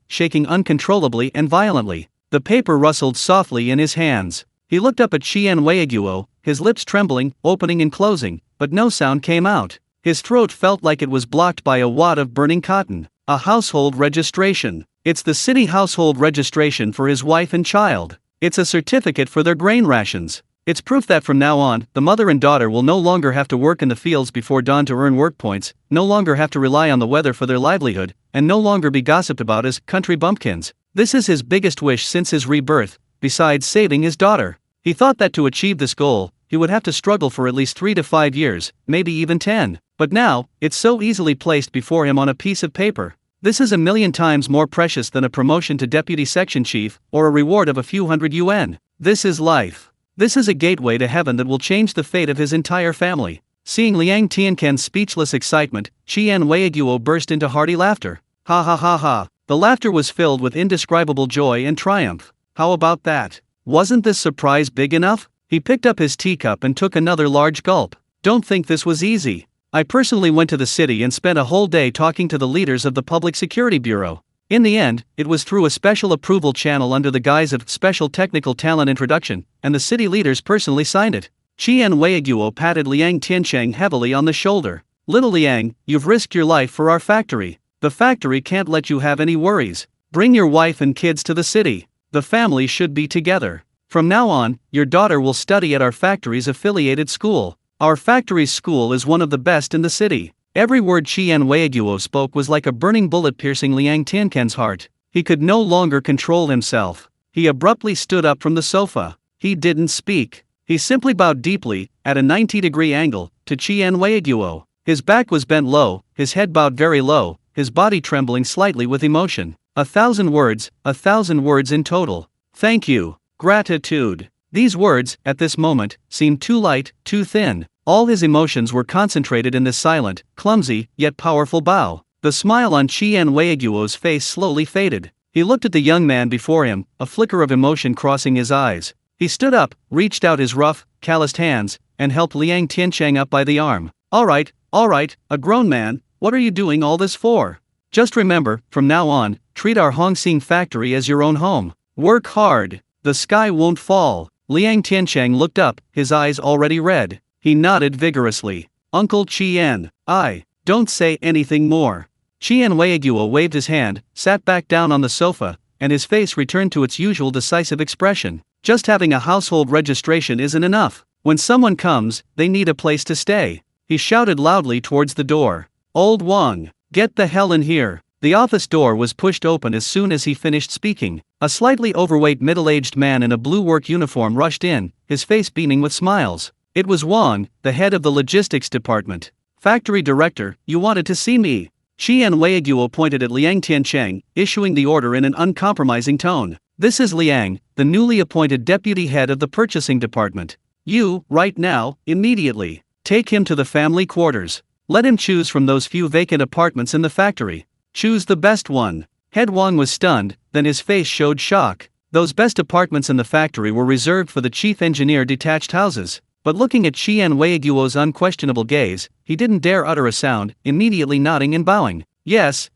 shaking uncontrollably and violently. The paper rustled softly in his hands. He looked up at Qian Weiguo, his lips trembling, opening and closing, but no sound came out. His throat felt like it was blocked by a wad of burning cotton. A household registration. It's the city household registration for his wife and child. It's a certificate for their grain rations. It's proof that from now on, the mother and daughter will no longer have to work in the fields before dawn to earn work points, no longer have to rely on the weather for their livelihood, and no longer be gossiped about as country bumpkins. This is his biggest wish since his rebirth, besides saving his daughter. He thought that to achieve this goal, he would have to struggle for at least 3 to 5 years, maybe even 10. But now, it's so easily placed before him on a piece of paper. This is 1,000,000 times more precious than a promotion to deputy section chief or a reward of a few hundred yuan. This is life. This is a gateway to heaven that will change the fate of his entire family. Seeing Liang Tianchen's speechless excitement, Qian Weiguo burst into hearty laughter. Ha ha ha ha. The laughter was filled with indescribable joy and triumph. How about that? Wasn't this surprise big enough? He picked up his teacup and took another large gulp. Don't think this was easy. I personally went to the city and spent a whole day talking to the leaders of the Public Security Bureau. In the end, it was through a special approval channel under the guise of Special Technical Talent Introduction, and the city leaders personally signed it. Qian Weiguo patted Liang Tiancheng heavily on the shoulder. Little Liang, you've risked your life for our factory. The factory can't let you have any worries. Bring your wife and kids to the city. The family should be together. From now on, your daughter will study at our factory's affiliated school. Our factory's school is one of the best in the city. Every word Qian Weiguo spoke was like a burning bullet piercing Liang Tianchen's heart. He could no longer control himself. He abruptly stood up from the sofa. He didn't speak. He simply bowed deeply, at a 90-degree angle, to Qian Weiguo. His back was bent low, his head bowed very low, his body trembling slightly with emotion. 1,000 words in total. Thank you. Gratitude. These words, at this moment, seemed too light, too thin. All his emotions were concentrated in this silent, clumsy, yet powerful bow. The smile on Qian Weiguo's face slowly faded. He looked at the young man before him, a flicker of emotion crossing his eyes. He stood up, reached out his rough, calloused hands, and helped Liang Tiancheng up by the arm. All right, a grown man, what are you doing all this for? Just remember, from now on, treat our Hongsing factory as your own home. Work hard. The sky won't fall. Liang Tiancheng looked up, his eyes already red. He nodded vigorously. Uncle Qian, don't say anything more. Qian Weiguo waved his hand, sat back down on the sofa, and his face returned to its usual decisive expression. Just having a household registration isn't enough. When someone comes, they need a place to stay. He shouted loudly towards the door. Old Wang, get the hell in here. The office door was pushed open as soon as he finished speaking. A slightly overweight middle-aged man in a blue work uniform rushed in, his face beaming with smiles. It was Wang, the head of the logistics department. Factory director, you wanted to see me. Qian Weiguo pointed at Liang Tiancheng, issuing the order in an uncompromising tone. This is Liang, the newly appointed deputy head of the purchasing department. You, right now, immediately, take him to the family quarters. Let him choose from those few vacant apartments in the factory. Choose the best one. Head Wang was stunned, then his face showed shock. Those best apartments in the factory were reserved for the chief engineer detached houses. But looking at Qian Weiguo's unquestionable gaze, he didn't dare utter a sound, immediately nodding and bowing. Yes,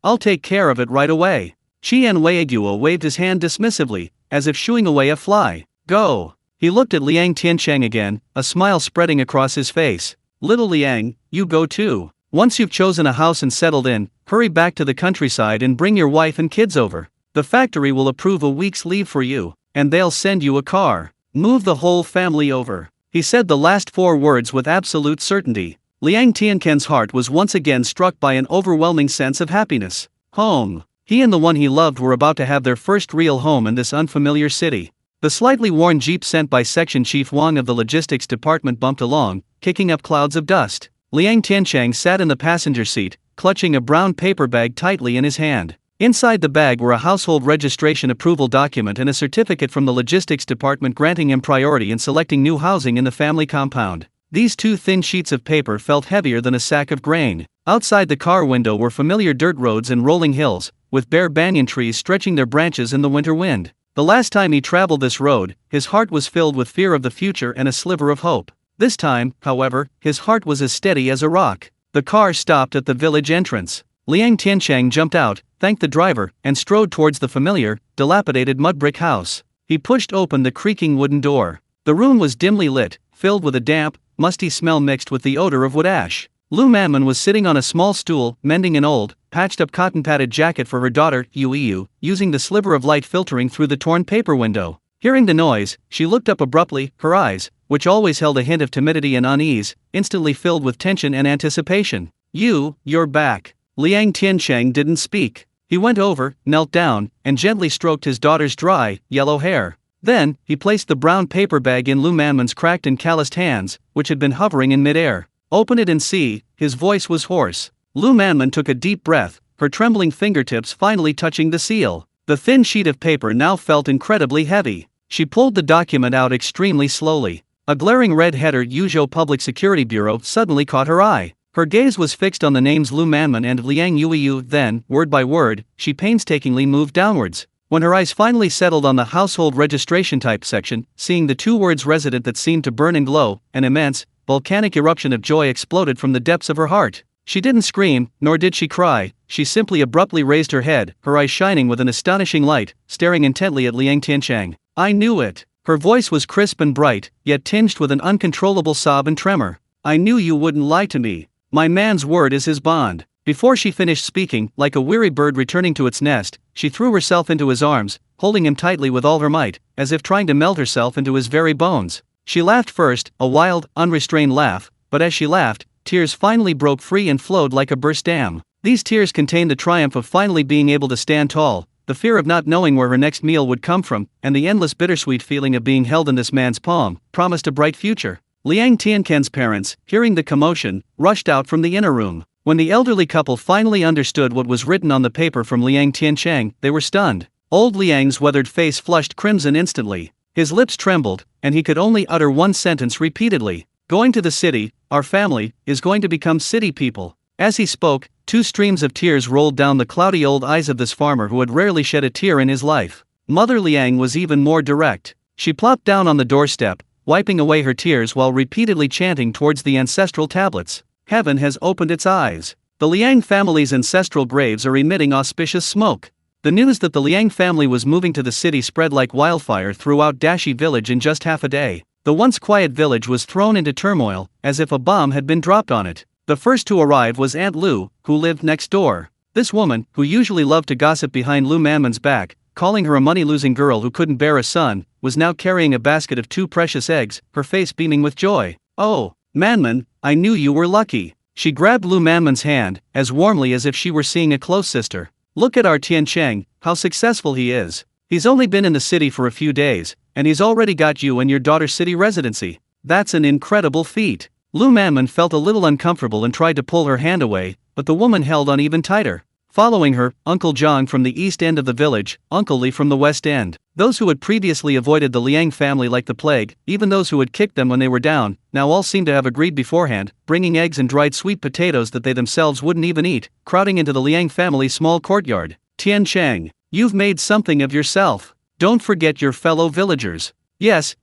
I'll take care of it right away. Qian Weiguo waved his hand dismissively, as if shooing away a fly. Go. He looked at Liang Tiancheng again, a smile spreading across his face. Little Liang, you go too. Once you've chosen a house and settled in, hurry back to the countryside and bring your wife and kids over. The factory will approve a week's leave for you, and they'll send you a car. Move the whole family over. He said the last 4 words with absolute certainty. Liang Tianchen's heart was once again struck by an overwhelming sense of happiness. Home. He and the one he loved were about to have their first real home in this unfamiliar city. The slightly worn jeep sent by Section Chief Wang of the logistics department bumped along, kicking up clouds of dust. Liang Tiancheng sat in the passenger seat, clutching a brown paper bag tightly in his hand. Inside the bag were a household registration approval document and a certificate from the logistics department granting him priority in selecting new housing in the family compound. These 2 thin sheets of paper felt heavier than a sack of grain. Outside the car window were familiar dirt roads and rolling hills, with bare banyan trees stretching their branches in the winter wind. The last time he traveled this road, his heart was filled with fear of the future and a sliver of hope. This time, however, his heart was as steady as a rock. The car stopped at the village entrance. Liang Tiancheng jumped out, thanked the driver, and strode towards the familiar, dilapidated mud brick house. He pushed open the creaking wooden door. The room was dimly lit, filled with a damp, musty smell mixed with the odor of wood ash. Lu Manman was sitting on a small stool, mending an old, patched-up cotton-padded jacket for her daughter, Yu, using the sliver of light filtering through the torn paper window. Hearing the noise, she looked up abruptly, her eyes, which always held a hint of timidity and unease, instantly filled with tension and anticipation. You're back. Liang Tiancheng didn't speak. He went over, knelt down, and gently stroked his daughter's dry, yellow hair. Then, he placed the brown paper bag in Lu Manman's cracked and calloused hands, which had been hovering in midair. "Open it and see," his voice was hoarse. Lu Manman took a deep breath, her trembling fingertips finally touching the seal. The thin sheet of paper now felt incredibly heavy. She pulled the document out extremely slowly. A glaring red header Yuzhou Public Security Bureau suddenly caught her eye. Her gaze was fixed on the names Lu Manman and Liang Yu. Then, word by word, she painstakingly moved downwards. When her eyes finally settled on the household registration type section, seeing the two words resident that seemed to burn and glow, an immense, volcanic eruption of joy exploded from the depths of her heart. She didn't scream, nor did she cry, she simply abruptly raised her head, her eyes shining with an astonishing light, staring intently at Liang Tiancheng. "I knew it." Her voice was crisp and bright, yet tinged with an uncontrollable sob and tremor. "I knew you wouldn't lie to me. My man's word is his bond." Before she finished speaking, like a weary bird returning to its nest, she threw herself into his arms, holding him tightly with all her might, as if trying to melt herself into his very bones. She laughed first, a wild, unrestrained laugh, but as she laughed, tears finally broke free and flowed like a burst dam. These tears contained the triumph of finally being able to stand tall, the fear of not knowing where her next meal would come from, and the endless bittersweet feeling of being held in this man's palm, promised a bright future. Liang Tiancheng's parents, hearing the commotion, rushed out from the inner room. When the elderly couple finally understood what was written on the paper from Liang Tiancheng, they were stunned. Old Liang's weathered face flushed crimson instantly. His lips trembled, and he could only utter one sentence repeatedly. "Going to the city, our family, is going to become city people." As he spoke, two streams of tears rolled down the cloudy old eyes of this farmer who had rarely shed a tear in his life. Mother Liang was even more direct. She plopped down on the doorstep, wiping away her tears while repeatedly chanting towards the ancestral tablets. "Heaven has opened its eyes. The Liang family's ancestral graves are emitting auspicious smoke." The news that the Liang family was moving to the city spread like wildfire throughout Dashi village in just half a day. The once quiet village was thrown into turmoil, as if a bomb had been dropped on it. The first to arrive was Aunt Lu, who lived next door. This woman, who usually loved to gossip behind Lu Manman's back, calling her a money-losing girl who couldn't bear a son, was now carrying a basket of 2 precious eggs, her face beaming with joy. "Oh, Manman, I knew you were lucky." She grabbed Lu Manman's hand, as warmly as if she were seeing a close sister. "Look at our Tiancheng, how successful he is. He's only been in the city for a few days, and he's already got you and your daughter's city residency. That's an incredible feat." Lu Manman felt a little uncomfortable and tried to pull her hand away, but the woman held on even tighter. Following her, Uncle Zhang from the east end of the village, Uncle Li from the west end. Those who had previously avoided the Liang family like the plague, even those who had kicked them when they were down, now all seemed to have agreed beforehand, bringing eggs and dried sweet potatoes that they themselves wouldn't even eat, crowding into the Liang family's small courtyard. "Tiancheng, you've made something of yourself. Don't forget your fellow villagers. Yes,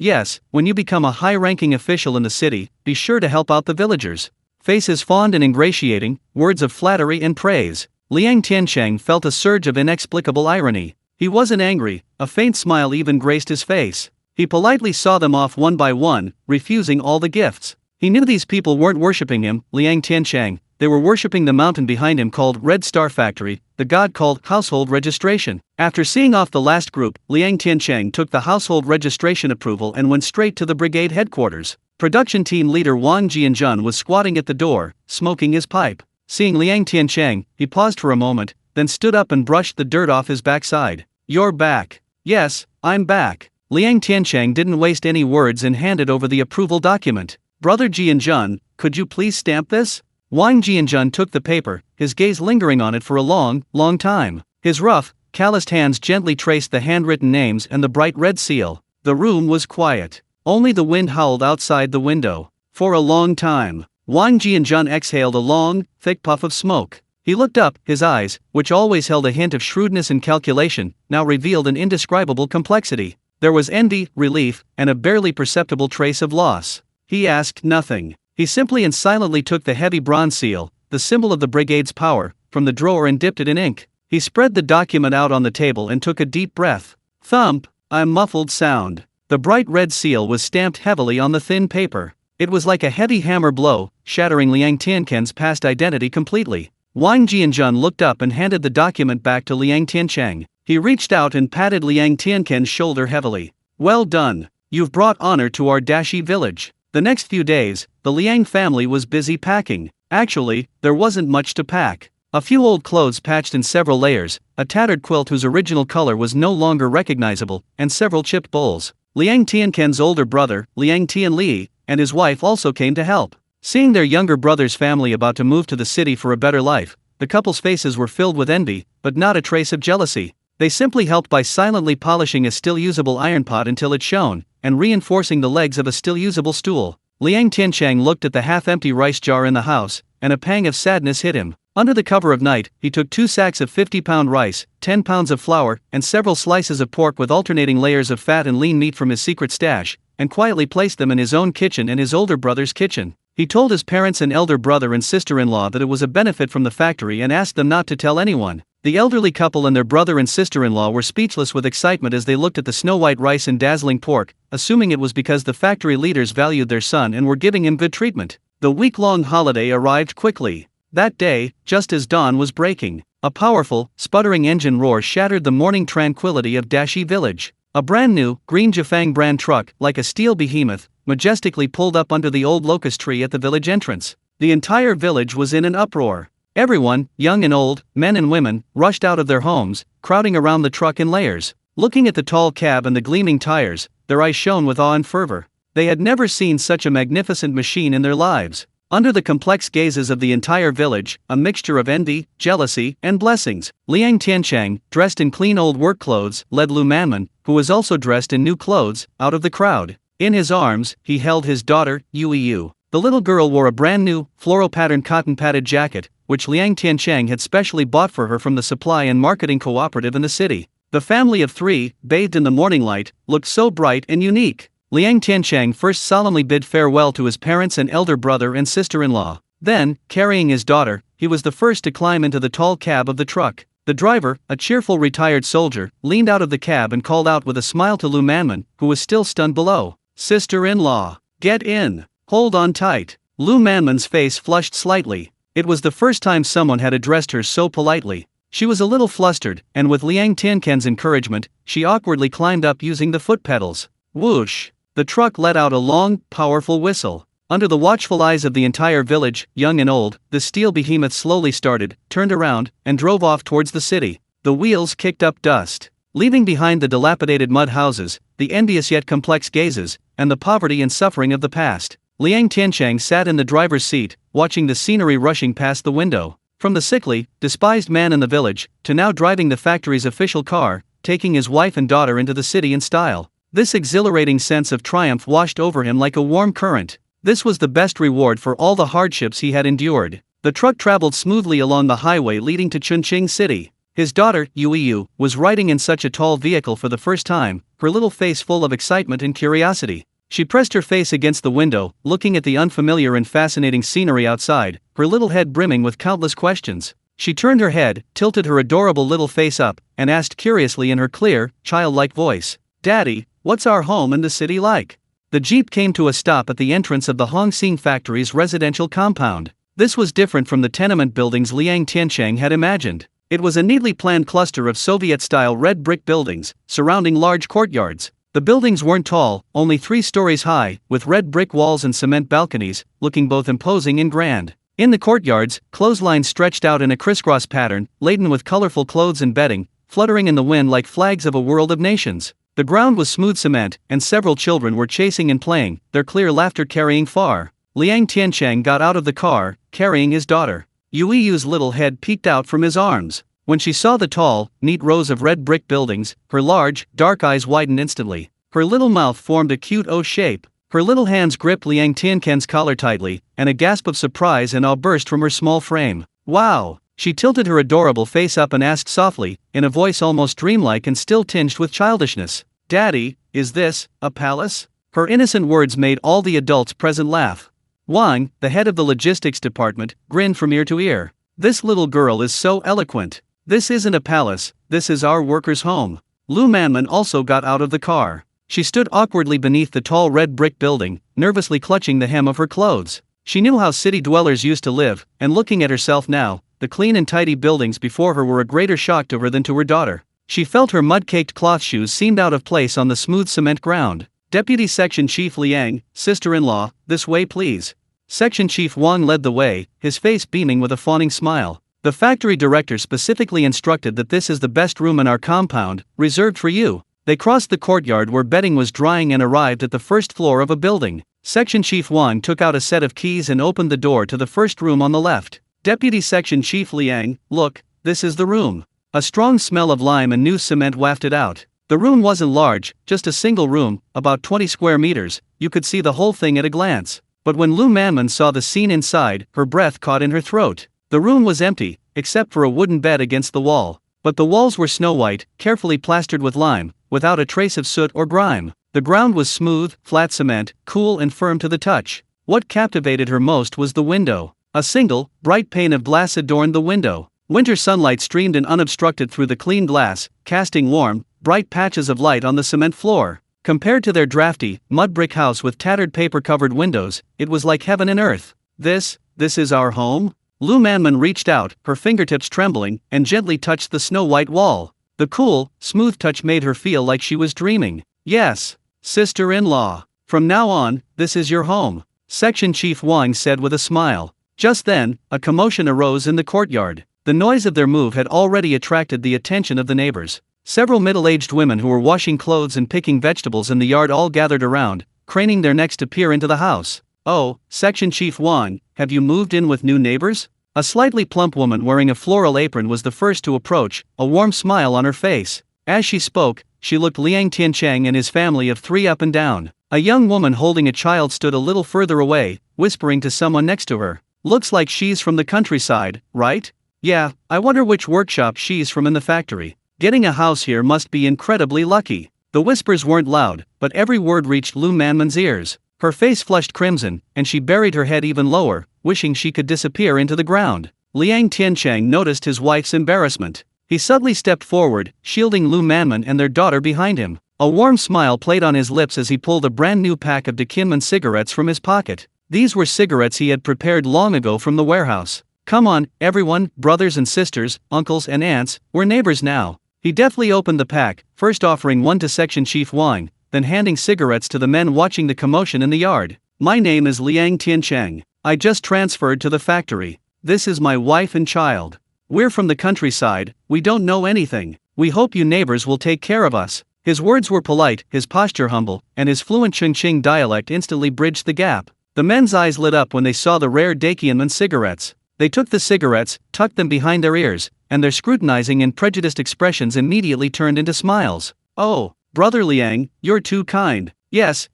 when you become a high-ranking official in the city, be sure to help out the villagers." Faces fond and ingratiating, words of flattery and praise. Liang Tiancheng felt a surge of inexplicable irony. He wasn't angry, a faint smile even graced his face. He politely saw them off one by one, refusing all the gifts. He knew these people weren't worshipping him, Liang Tiancheng, they were worshipping the mountain behind him called Red Star Factory, the god called household registration. After seeing off the last group, Liang Tiancheng took the household registration approval and went straight to the brigade headquarters. Production team leader Wang Jianjun was squatting at the door, smoking his pipe. Seeing Liang Tiancheng, he paused for a moment, then stood up and brushed the dirt off his backside. "You're back." "Yes, I'm back." Liang Tiancheng didn't waste any words and handed over the approval document. "Brother Jianjun, could you please stamp this?" Wang Jianjun took the paper, his gaze lingering on it for a long time. His rough, calloused hands gently traced the handwritten names and the bright red seal. The room was quiet. Only the wind howled outside the window. For a long time, Wang Jianjun exhaled a long, thick puff of smoke. He looked up, his eyes, which always held a hint of shrewdness and calculation, now revealed an indescribable complexity. There was envy, relief, and a barely perceptible trace of loss. He asked nothing. He simply and silently took the heavy bronze seal, the symbol of the brigade's power, from the drawer and dipped it in ink. He spread the document out on the table and took a deep breath. Thump, a muffled sound. The bright red seal was stamped heavily on the thin paper. It was like a heavy hammer blow, shattering Liang Tianchen's past identity completely. Wang Jianjun looked up and handed the document back to Liang Tiancheng. He reached out and patted Liang Tianchen's shoulder heavily. Well done. You've brought honor to our Dashi village. The next few days, the Liang family was busy packing. Actually, there wasn't much to pack. A few old clothes patched in several layers, a tattered quilt whose original color was no longer recognizable, and several chipped bowls. Liang Tianchen's older brother, Liang Tianli, and his wife also came to help. Seeing their younger brother's family about to move to the city for a better life, the couple's faces were filled with envy, but not a trace of jealousy. They simply helped by silently polishing a still-usable iron pot until it shone, and reinforcing the legs of a still-usable stool. Liang Tiancheng looked at the half-empty rice jar in the house, and a pang of sadness hit him. Under the cover of night, he took 2 sacks of 50-pound rice, 10 pounds of flour, and several slices of pork with alternating layers of fat and lean meat from his secret stash, and quietly placed them in his own kitchen and his older brother's kitchen. He told his parents and elder brother and sister-in-law that it was a benefit from the factory and asked them not to tell anyone. The elderly couple and their brother and sister-in-law were speechless with excitement as they looked at the snow-white rice and dazzling pork, assuming it was because the factory leaders valued their son and were giving him good treatment. The week-long holiday arrived quickly. That day, just as dawn was breaking, a powerful, sputtering engine roar shattered the morning tranquility of Dashi village. A brand-new, green Jifang brand truck, like a steel behemoth, majestically pulled up under the old locust tree at the village entrance. The entire village was in an uproar. Everyone, young and old, men and women, rushed out of their homes, crowding around the truck in layers. Looking at the tall cab and the gleaming tires, their eyes shone with awe and fervor. They had never seen such a magnificent machine in their lives. Under the complex gazes of the entire village, a mixture of envy, jealousy, and blessings, Liang Tiancheng, dressed in clean old work clothes, led Lu Manman, who was also dressed in new clothes, out of the crowd. In his arms, he held his daughter, Yu. The little girl wore a brand new, floral-patterned cotton-padded jacket, which Liang Tiancheng had specially bought for her from the supply and marketing cooperative in the city. The family of 3, bathed in the morning light, looked so bright and unique. Liang Tiancheng first solemnly bid farewell to his parents and elder brother and sister-in-law. Then, carrying his daughter, he was the first to climb into the tall cab of the truck. The driver, a cheerful retired soldier, leaned out of the cab and called out with a smile to Lu Manman, who was still stunned below. "Sister-in-law, get in. Hold on tight." Lu Manman's face flushed slightly. It was the first time someone had addressed her so politely. She was a little flustered, and with Liang Tianchen's encouragement, she awkwardly climbed up using the foot pedals. Whoosh! The truck let out a long, powerful whistle. Under the watchful eyes of the entire village, young and old, the steel behemoth slowly started, turned around, and drove off towards the city. The wheels kicked up dust, leaving behind the dilapidated mud houses, the envious yet complex gazes, and the poverty and suffering of the past. Liang Tiancheng sat in the driver's seat, watching the scenery rushing past the window. From the sickly, despised man in the village, to now driving the factory's official car, taking his wife and daughter into the city in style. This exhilarating sense of triumph washed over him like a warm current. This was the best reward for all the hardships he had endured. The truck traveled smoothly along the highway leading to Chunqing City. His daughter, Yu, was riding in such a tall vehicle for the first time, her little face full of excitement and curiosity. She pressed her face against the window, looking at the unfamiliar and fascinating scenery outside, her little head brimming with countless questions. She turned her head, tilted her adorable little face up, and asked curiously in her clear, childlike voice, "Daddy, what's our home in the city like?" The jeep came to a stop at the entrance of the Hongxing factory's residential compound. This was different from the tenement buildings Liang Tiancheng had imagined. It was a neatly planned cluster of Soviet-style red brick buildings, surrounding large courtyards. The buildings weren't tall, only 3 stories high, with red brick walls and cement balconies, looking both imposing and grand. In the courtyards, clotheslines stretched out in a crisscross pattern, laden with colorful clothes and bedding, fluttering in the wind like flags of a world of nations. The ground was smooth cement, and several children were chasing and playing, their clear laughter carrying far. Liang Tiancheng got out of the car, carrying his daughter. Yu's little head peeked out from his arms. When she saw the tall, neat rows of red brick buildings, her large, dark eyes widened instantly. Her little mouth formed a cute O shape. Her little hands gripped Liang Tianchen's collar tightly, and a gasp of surprise and awe burst from her small frame. "Wow!" She tilted her adorable face up and asked softly, in a voice almost dreamlike and still tinged with childishness, "Daddy, is this a palace?" Her innocent words made all the adults present laugh. Wang, the head of the logistics department, grinned from ear to ear. This little girl is so eloquent. This isn't a palace, this is our workers' home. Lu Manman also got out of the car. She stood awkwardly beneath the tall red brick building, nervously clutching the hem of her clothes. She knew how city dwellers used to live, and looking at herself now, the clean and tidy buildings before her were a greater shock to her than to her daughter. She felt her mud-caked cloth shoes seemed out of place on the smooth cement ground. Deputy Section Chief Liang, sister-in-law, this way please. Section Chief Wang led the way, his face beaming with a fawning smile. The factory director specifically instructed that this is the best room in our compound, reserved for you. They crossed the courtyard where bedding was drying and arrived at the first floor of a building. Section Chief Wang took out a set of keys and opened the door to the first room on the left. Deputy Section Chief Liang, look, this is the room. A strong smell of lime and new cement wafted out. The room wasn't large, just a single room, about 20 square meters. You could see the whole thing at a glance. But when Lu Manman saw the scene inside, her breath caught in her throat. The room was empty, except for a wooden bed against the wall. But the walls were snow-white, carefully plastered with lime, without a trace of soot or grime. The ground was smooth, flat cement, cool and firm to the touch. What captivated her most was the window. A single, bright pane of glass adorned the window. Winter sunlight streamed in unobstructed through the clean glass, casting warm, bright patches of light on the cement floor. Compared to their drafty, mud-brick house with tattered paper-covered windows, it was like heaven and earth. This is our home? Lu Manman reached out, her fingertips trembling, and gently touched the snow-white wall. The cool, smooth touch made her feel like she was dreaming. Yes, sister-in-law. From now on, this is your home, Section Chief Wang said with a smile. Just then, a commotion arose in the courtyard. The noise of their move had already attracted the attention of the neighbors. Several middle-aged women who were washing clothes and picking vegetables in the yard all gathered around, craning their necks to peer into the house. Oh, Section Chief Wang, have you moved in with new neighbors? A slightly plump woman wearing a floral apron was the first to approach, a warm smile on her face. As she spoke, she looked Liang Tiancheng and his family of 3 up and down. A young woman holding a child stood a little further away, whispering to someone next to her. Looks like she's from the countryside, right? Yeah, I wonder which workshop she's from in the factory. Getting a house here must be incredibly lucky. The whispers weren't loud, but every word reached Lu Manman's ears. Her face flushed crimson, and she buried her head even lower, wishing she could disappear into the ground. Liang Tiancheng noticed his wife's embarrassment. He suddenly stepped forward, shielding Lu Manman and their daughter behind him. A warm smile played on his lips as he pulled a brand new pack of Dekinman cigarettes from his pocket. These were cigarettes he had prepared long ago from the warehouse. Come on, everyone, brothers and sisters, uncles and aunts, we're neighbors now. He deftly opened the pack, first offering one to Section Chief Wang, then handing cigarettes to the men watching the commotion in the yard. My name is Liang Tiancheng. I just transferred to the factory. This is my wife and child. We're from the countryside, we don't know anything. We hope you neighbors will take care of us. His words were polite, his posture humble, and his fluent Chongqing dialect instantly bridged the gap. The men's eyes lit up when they saw the rare Dekinman cigarettes. They took the cigarettes, tucked them behind their ears, and their scrutinizing and prejudiced expressions immediately turned into smiles. Oh, Brother Liang, you're too kind. Yes,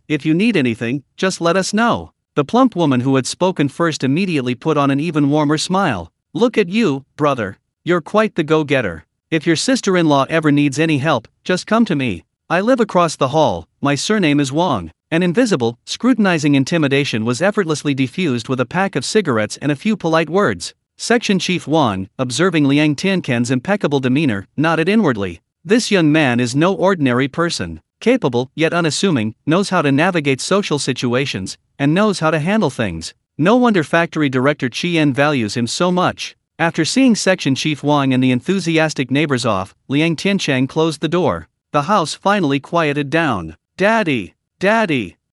if you need anything, just let us know. The plump woman who had spoken first immediately put on an even warmer smile. Look at you, brother. You're quite the go-getter. If your sister-in-law ever needs any help, just come to me. I live across the hall, my surname is Wang. An invisible, scrutinizing intimidation was effortlessly diffused with a pack of cigarettes and a few polite words. Section Chief Wang, observing Liang Tiancheng's impeccable demeanor, nodded inwardly. This young man is no ordinary person. Capable, yet unassuming, knows how to navigate social situations, and knows how to handle things. No wonder factory director Qian values him so much. After seeing Section Chief Wang and the enthusiastic neighbors off, Liang Tiancheng closed the door. The house finally quieted down. Daddy,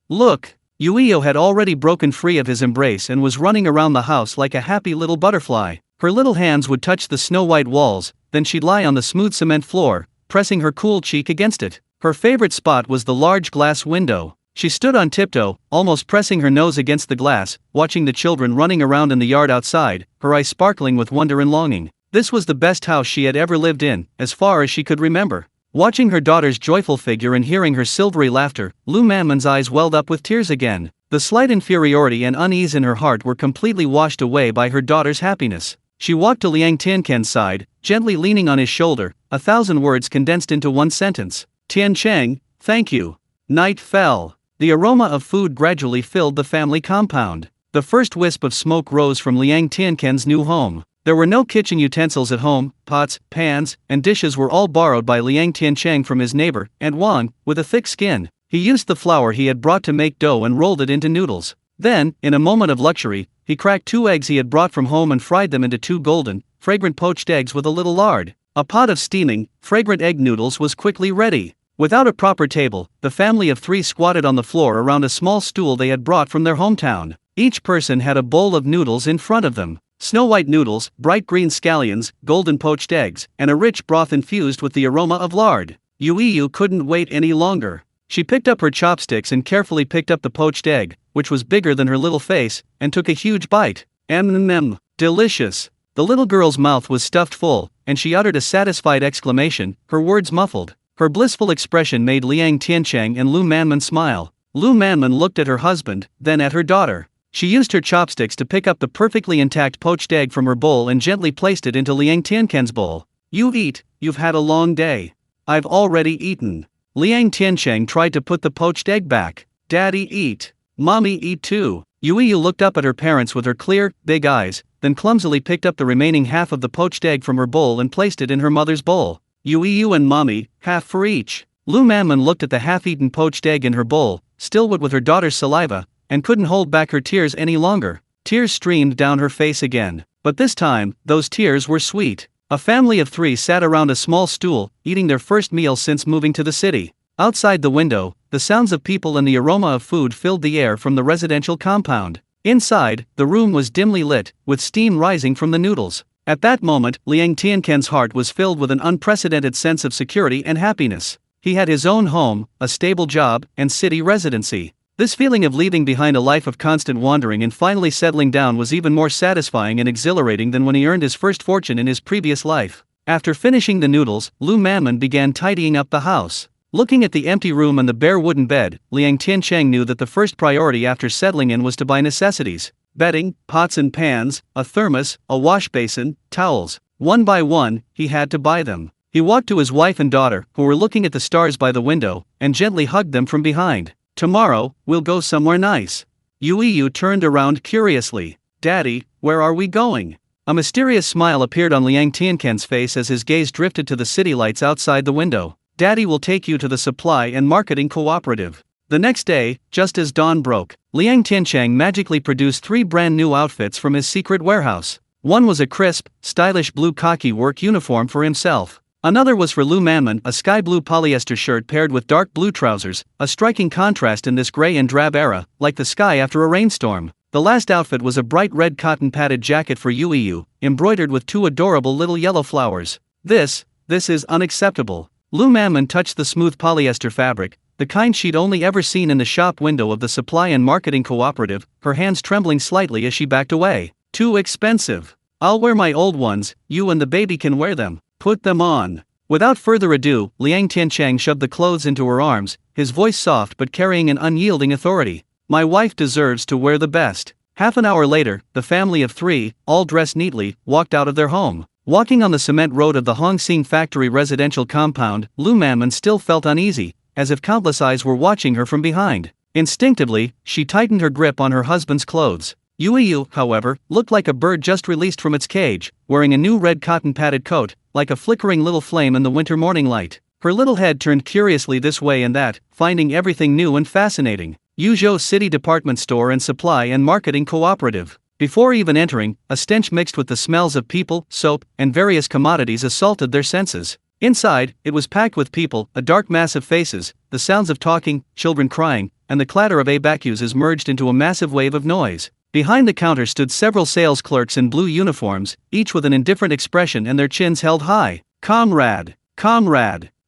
look! Yuio had already broken free of his embrace and was running around the house like a happy little butterfly. Her little hands would touch the snow-white walls, then she'd lie on the smooth cement floor, pressing her cool cheek against it. Her favorite spot was the large glass window. She stood on tiptoe, almost pressing her nose against the glass, watching the children running around in the yard outside, her eyes sparkling with wonder and longing. This was the best house she had ever lived in, as far as she could remember. Watching her daughter's joyful figure and hearing her silvery laughter, Lu Manman's eyes welled up with tears again. The slight inferiority and unease in her heart were completely washed away by her daughter's happiness. She walked to Liang Tiancheng's side, gently leaning on his shoulder, 1,000 words condensed into one sentence. Tiancheng, thank you. Night fell. The aroma of food gradually filled the family compound. The first wisp of smoke rose from Liang Tiancheng's new home. There were no kitchen utensils at home. Pots, pans, and dishes were all borrowed by Liang Tiancheng from his neighbor, and Wang, with a thick skin. He used the flour he had brought to make dough and rolled it into noodles. Then, in a moment of luxury, he cracked 2 eggs he had brought from home and fried them into 2 golden, fragrant poached eggs with a little lard. A pot of steaming, fragrant egg noodles was quickly ready. Without a proper table, the family of 3 squatted on the floor around a small stool they had brought from their hometown. Each person had a bowl of noodles in front of them. Snow-white noodles, bright green scallions, golden poached eggs, and a rich broth infused with the aroma of lard. Yu couldn't wait any longer. She picked up her chopsticks and carefully picked up the poached egg, which was bigger than her little face, and took a huge bite. Delicious. The little girl's mouth was stuffed full, and she uttered a satisfied exclamation, her words muffled. Her blissful expression made Liang Tiancheng and Lu Manman smile. Lu Manman looked at her husband, then at her daughter. She used her chopsticks to pick up the perfectly intact poached egg from her bowl and gently placed it into Liang Tiancheng's bowl. You eat, you've had a long day. I've already eaten. Liang Tiancheng tried to put the poached egg back. Daddy eat. Mommy eat too. Yu looked up at her parents with her clear, big eyes, then clumsily picked up the remaining half of the poached egg from her bowl and placed it in her mother's bowl. Yu and Mommy, half for each. Lu Manman looked at the half-eaten poached egg in her bowl, still wet with her daughter's saliva, and couldn't hold back her tears any longer. Tears streamed down her face again. But this time, those tears were sweet. A family of 3 sat around a small stool, eating their first meal since moving to the city. Outside the window, the sounds of people and the aroma of food filled the air from the residential compound. Inside, the room was dimly lit, with steam rising from the noodles. At that moment, Liang Tiancheng's heart was filled with an unprecedented sense of security and happiness. He had his own home, a stable job, and city residency. This feeling of leaving behind a life of constant wandering and finally settling down was even more satisfying and exhilarating than when he earned his first fortune in his previous life. After finishing the noodles, Lu Manman began tidying up the house. Looking at the empty room and the bare wooden bed, Liang Tiancheng knew that the first priority after settling in was to buy necessities. Bedding, pots and pans, a thermos, a wash basin, towels. One by one, he had to buy them. He walked to his wife and daughter, who were looking at the stars by the window, and gently hugged them from behind. Tomorrow, we'll go somewhere nice. Yu turned around curiously. Daddy, where are we going? A mysterious smile appeared on Liang Tiancheng's face as his gaze drifted to the city lights outside the window. Daddy will take you to the supply and marketing cooperative. The next day, just as dawn broke, Liang Tiancheng magically produced 3 brand new outfits from his secret warehouse. One was a crisp, stylish blue khaki work uniform for himself. Another was for Lu Manman, a sky blue polyester shirt paired with dark blue trousers, a striking contrast in this gray and drab era, like the sky after a rainstorm. The last outfit was a bright red cotton padded jacket for Yu, embroidered with 2 adorable little yellow flowers. This is unacceptable. Lu Manman touched the smooth polyester fabric, the kind she'd only ever seen in the shop window of the supply and marketing cooperative, her hands trembling slightly as she backed away. Too expensive. I'll wear my old ones, you and the baby can wear them. Put them on. Without further ado, Liang Tiancheng shoved the clothes into her arms, his voice soft but carrying an unyielding authority. My wife deserves to wear the best. Half an hour later, the family of 3, all dressed neatly, walked out of their home. Walking on the cement road of the Hongsing factory residential compound, Lu Manman still felt uneasy, as if countless eyes were watching her from behind. Instinctively, she tightened her grip on her husband's clothes. Yu, however, looked like a bird just released from its cage, wearing a new red cotton padded coat, like a flickering little flame in the winter morning light. Her little head turned curiously this way and that, finding everything new and fascinating. Yuzhou City Department Store and Supply and Marketing Cooperative. Before even entering, a stench mixed with the smells of people, soap, and various commodities assaulted their senses. Inside, it was packed with people, a dark mass of faces, the sounds of talking, children crying, and the clatter of abacuses merged into a massive wave of noise. Behind the counter stood several sales clerks in blue uniforms, each with an indifferent expression and their chins held high. Comrade,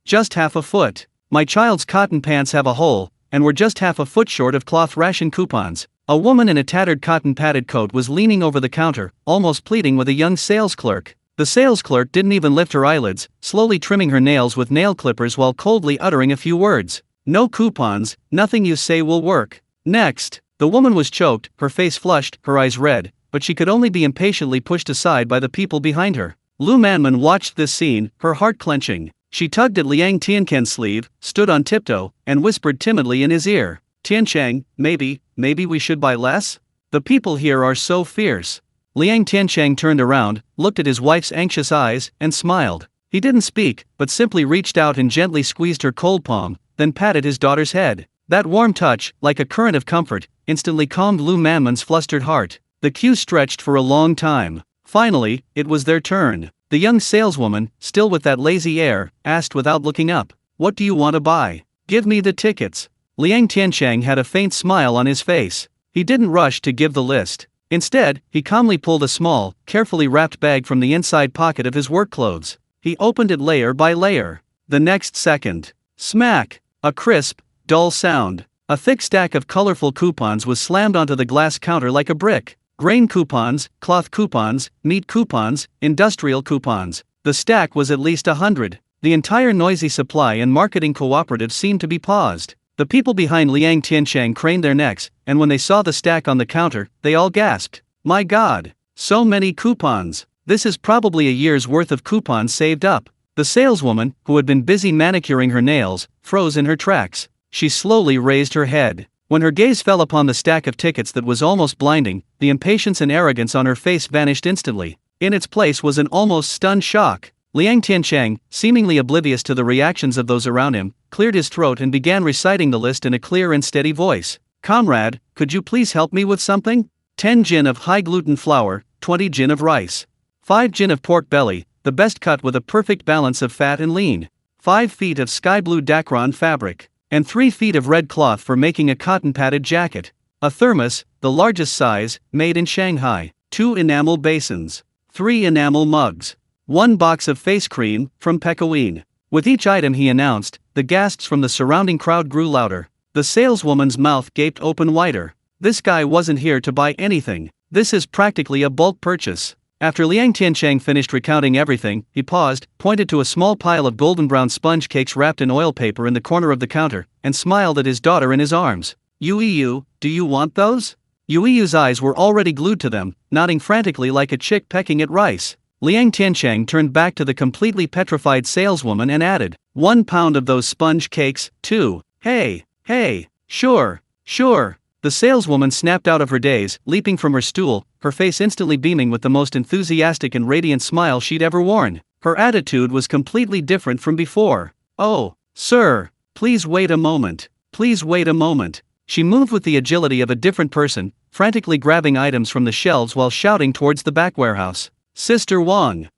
just half a foot. My child's cotton pants have a hole, and we're just half a foot short of cloth ration coupons. A woman in a tattered cotton padded coat was leaning over the counter, almost pleading with a young sales clerk. The sales clerk didn't even lift her eyelids, slowly trimming her nails with nail clippers while coldly uttering a few words. No coupons, nothing you say will work. Next. The woman was choked, her face flushed, her eyes red, but she could only be impatiently pushed aside by the people behind her. Lu Manman watched this scene, her heart clenching. She tugged at Liang Tiancheng's sleeve, stood on tiptoe, and whispered timidly in his ear. Tiancheng, maybe we should buy less? The people here are so fierce. Liang Tiancheng turned around, looked at his wife's anxious eyes, and smiled. He didn't speak, but simply reached out and gently squeezed her cold palm, then patted his daughter's head. That warm touch, like a current of comfort, instantly calmed Lu Manman's flustered heart. The queue stretched for a long time. Finally, it was their turn. The young saleswoman, still with that lazy air, asked without looking up, "What do you want to buy? Give me the tickets." Liang Tiancheng had a faint smile on his face. He didn't rush to give the list. Instead, he calmly pulled a small, carefully wrapped bag from the inside pocket of his work clothes. He opened it layer by layer. The next second, smack! A crisp, dull sound. A thick stack of colorful coupons was slammed onto the glass counter like a brick. Grain coupons, cloth coupons, meat coupons, industrial coupons. The stack was at least 100. The entire noisy supply and marketing cooperative seemed to be paused. The people behind Liang Tiancheng craned their necks, and when they saw the stack on the counter, they all gasped. "My God! So many coupons! This is probably a year's worth of coupons saved up." The saleswoman, who had been busy manicuring her nails, froze in her tracks. She slowly raised her head. When her gaze fell upon the stack of tickets that was almost blinding, the impatience and arrogance on her face vanished instantly. In its place was an almost stunned shock. Liang Tiancheng, seemingly oblivious to the reactions of those around him, cleared his throat and began reciting the list in a clear and steady voice. "Comrade, could you please help me with something? 10 gin of high-gluten flour, 20 gin of rice. 5 gin of pork belly, the best cut with a perfect balance of fat and lean. 5 feet of sky-blue dacron fabric. And 3 feet of red cloth for making a cotton-padded jacket. A thermos, the largest size, made in Shanghai. 2 enamel basins. 3 enamel mugs. 1 box of face cream, from Pekaween." With each item he announced, the gasps from the surrounding crowd grew louder. The saleswoman's mouth gaped open wider. This guy wasn't here to buy anything. This is practically a bulk purchase. After Liang Tiancheng finished recounting everything, he paused, pointed to a small pile of golden brown sponge cakes wrapped in oil paper in the corner of the counter, and smiled at his daughter in his arms. "Yu, do you want those?" Yu's eyes were already glued to them, nodding frantically like a chick pecking at rice. Liang Tiancheng turned back to the completely petrified saleswoman and added, 1 pound of those sponge cakes, too. Hey, sure. The saleswoman snapped out of her daze, leaping from her stool, her face instantly beaming with the most enthusiastic and radiant smile she'd ever worn. Her attitude was completely different from before. "Oh, sir, please wait a moment. She moved with the agility of a different person, frantically grabbing items from the shelves while shouting towards the back warehouse. Sister Wang,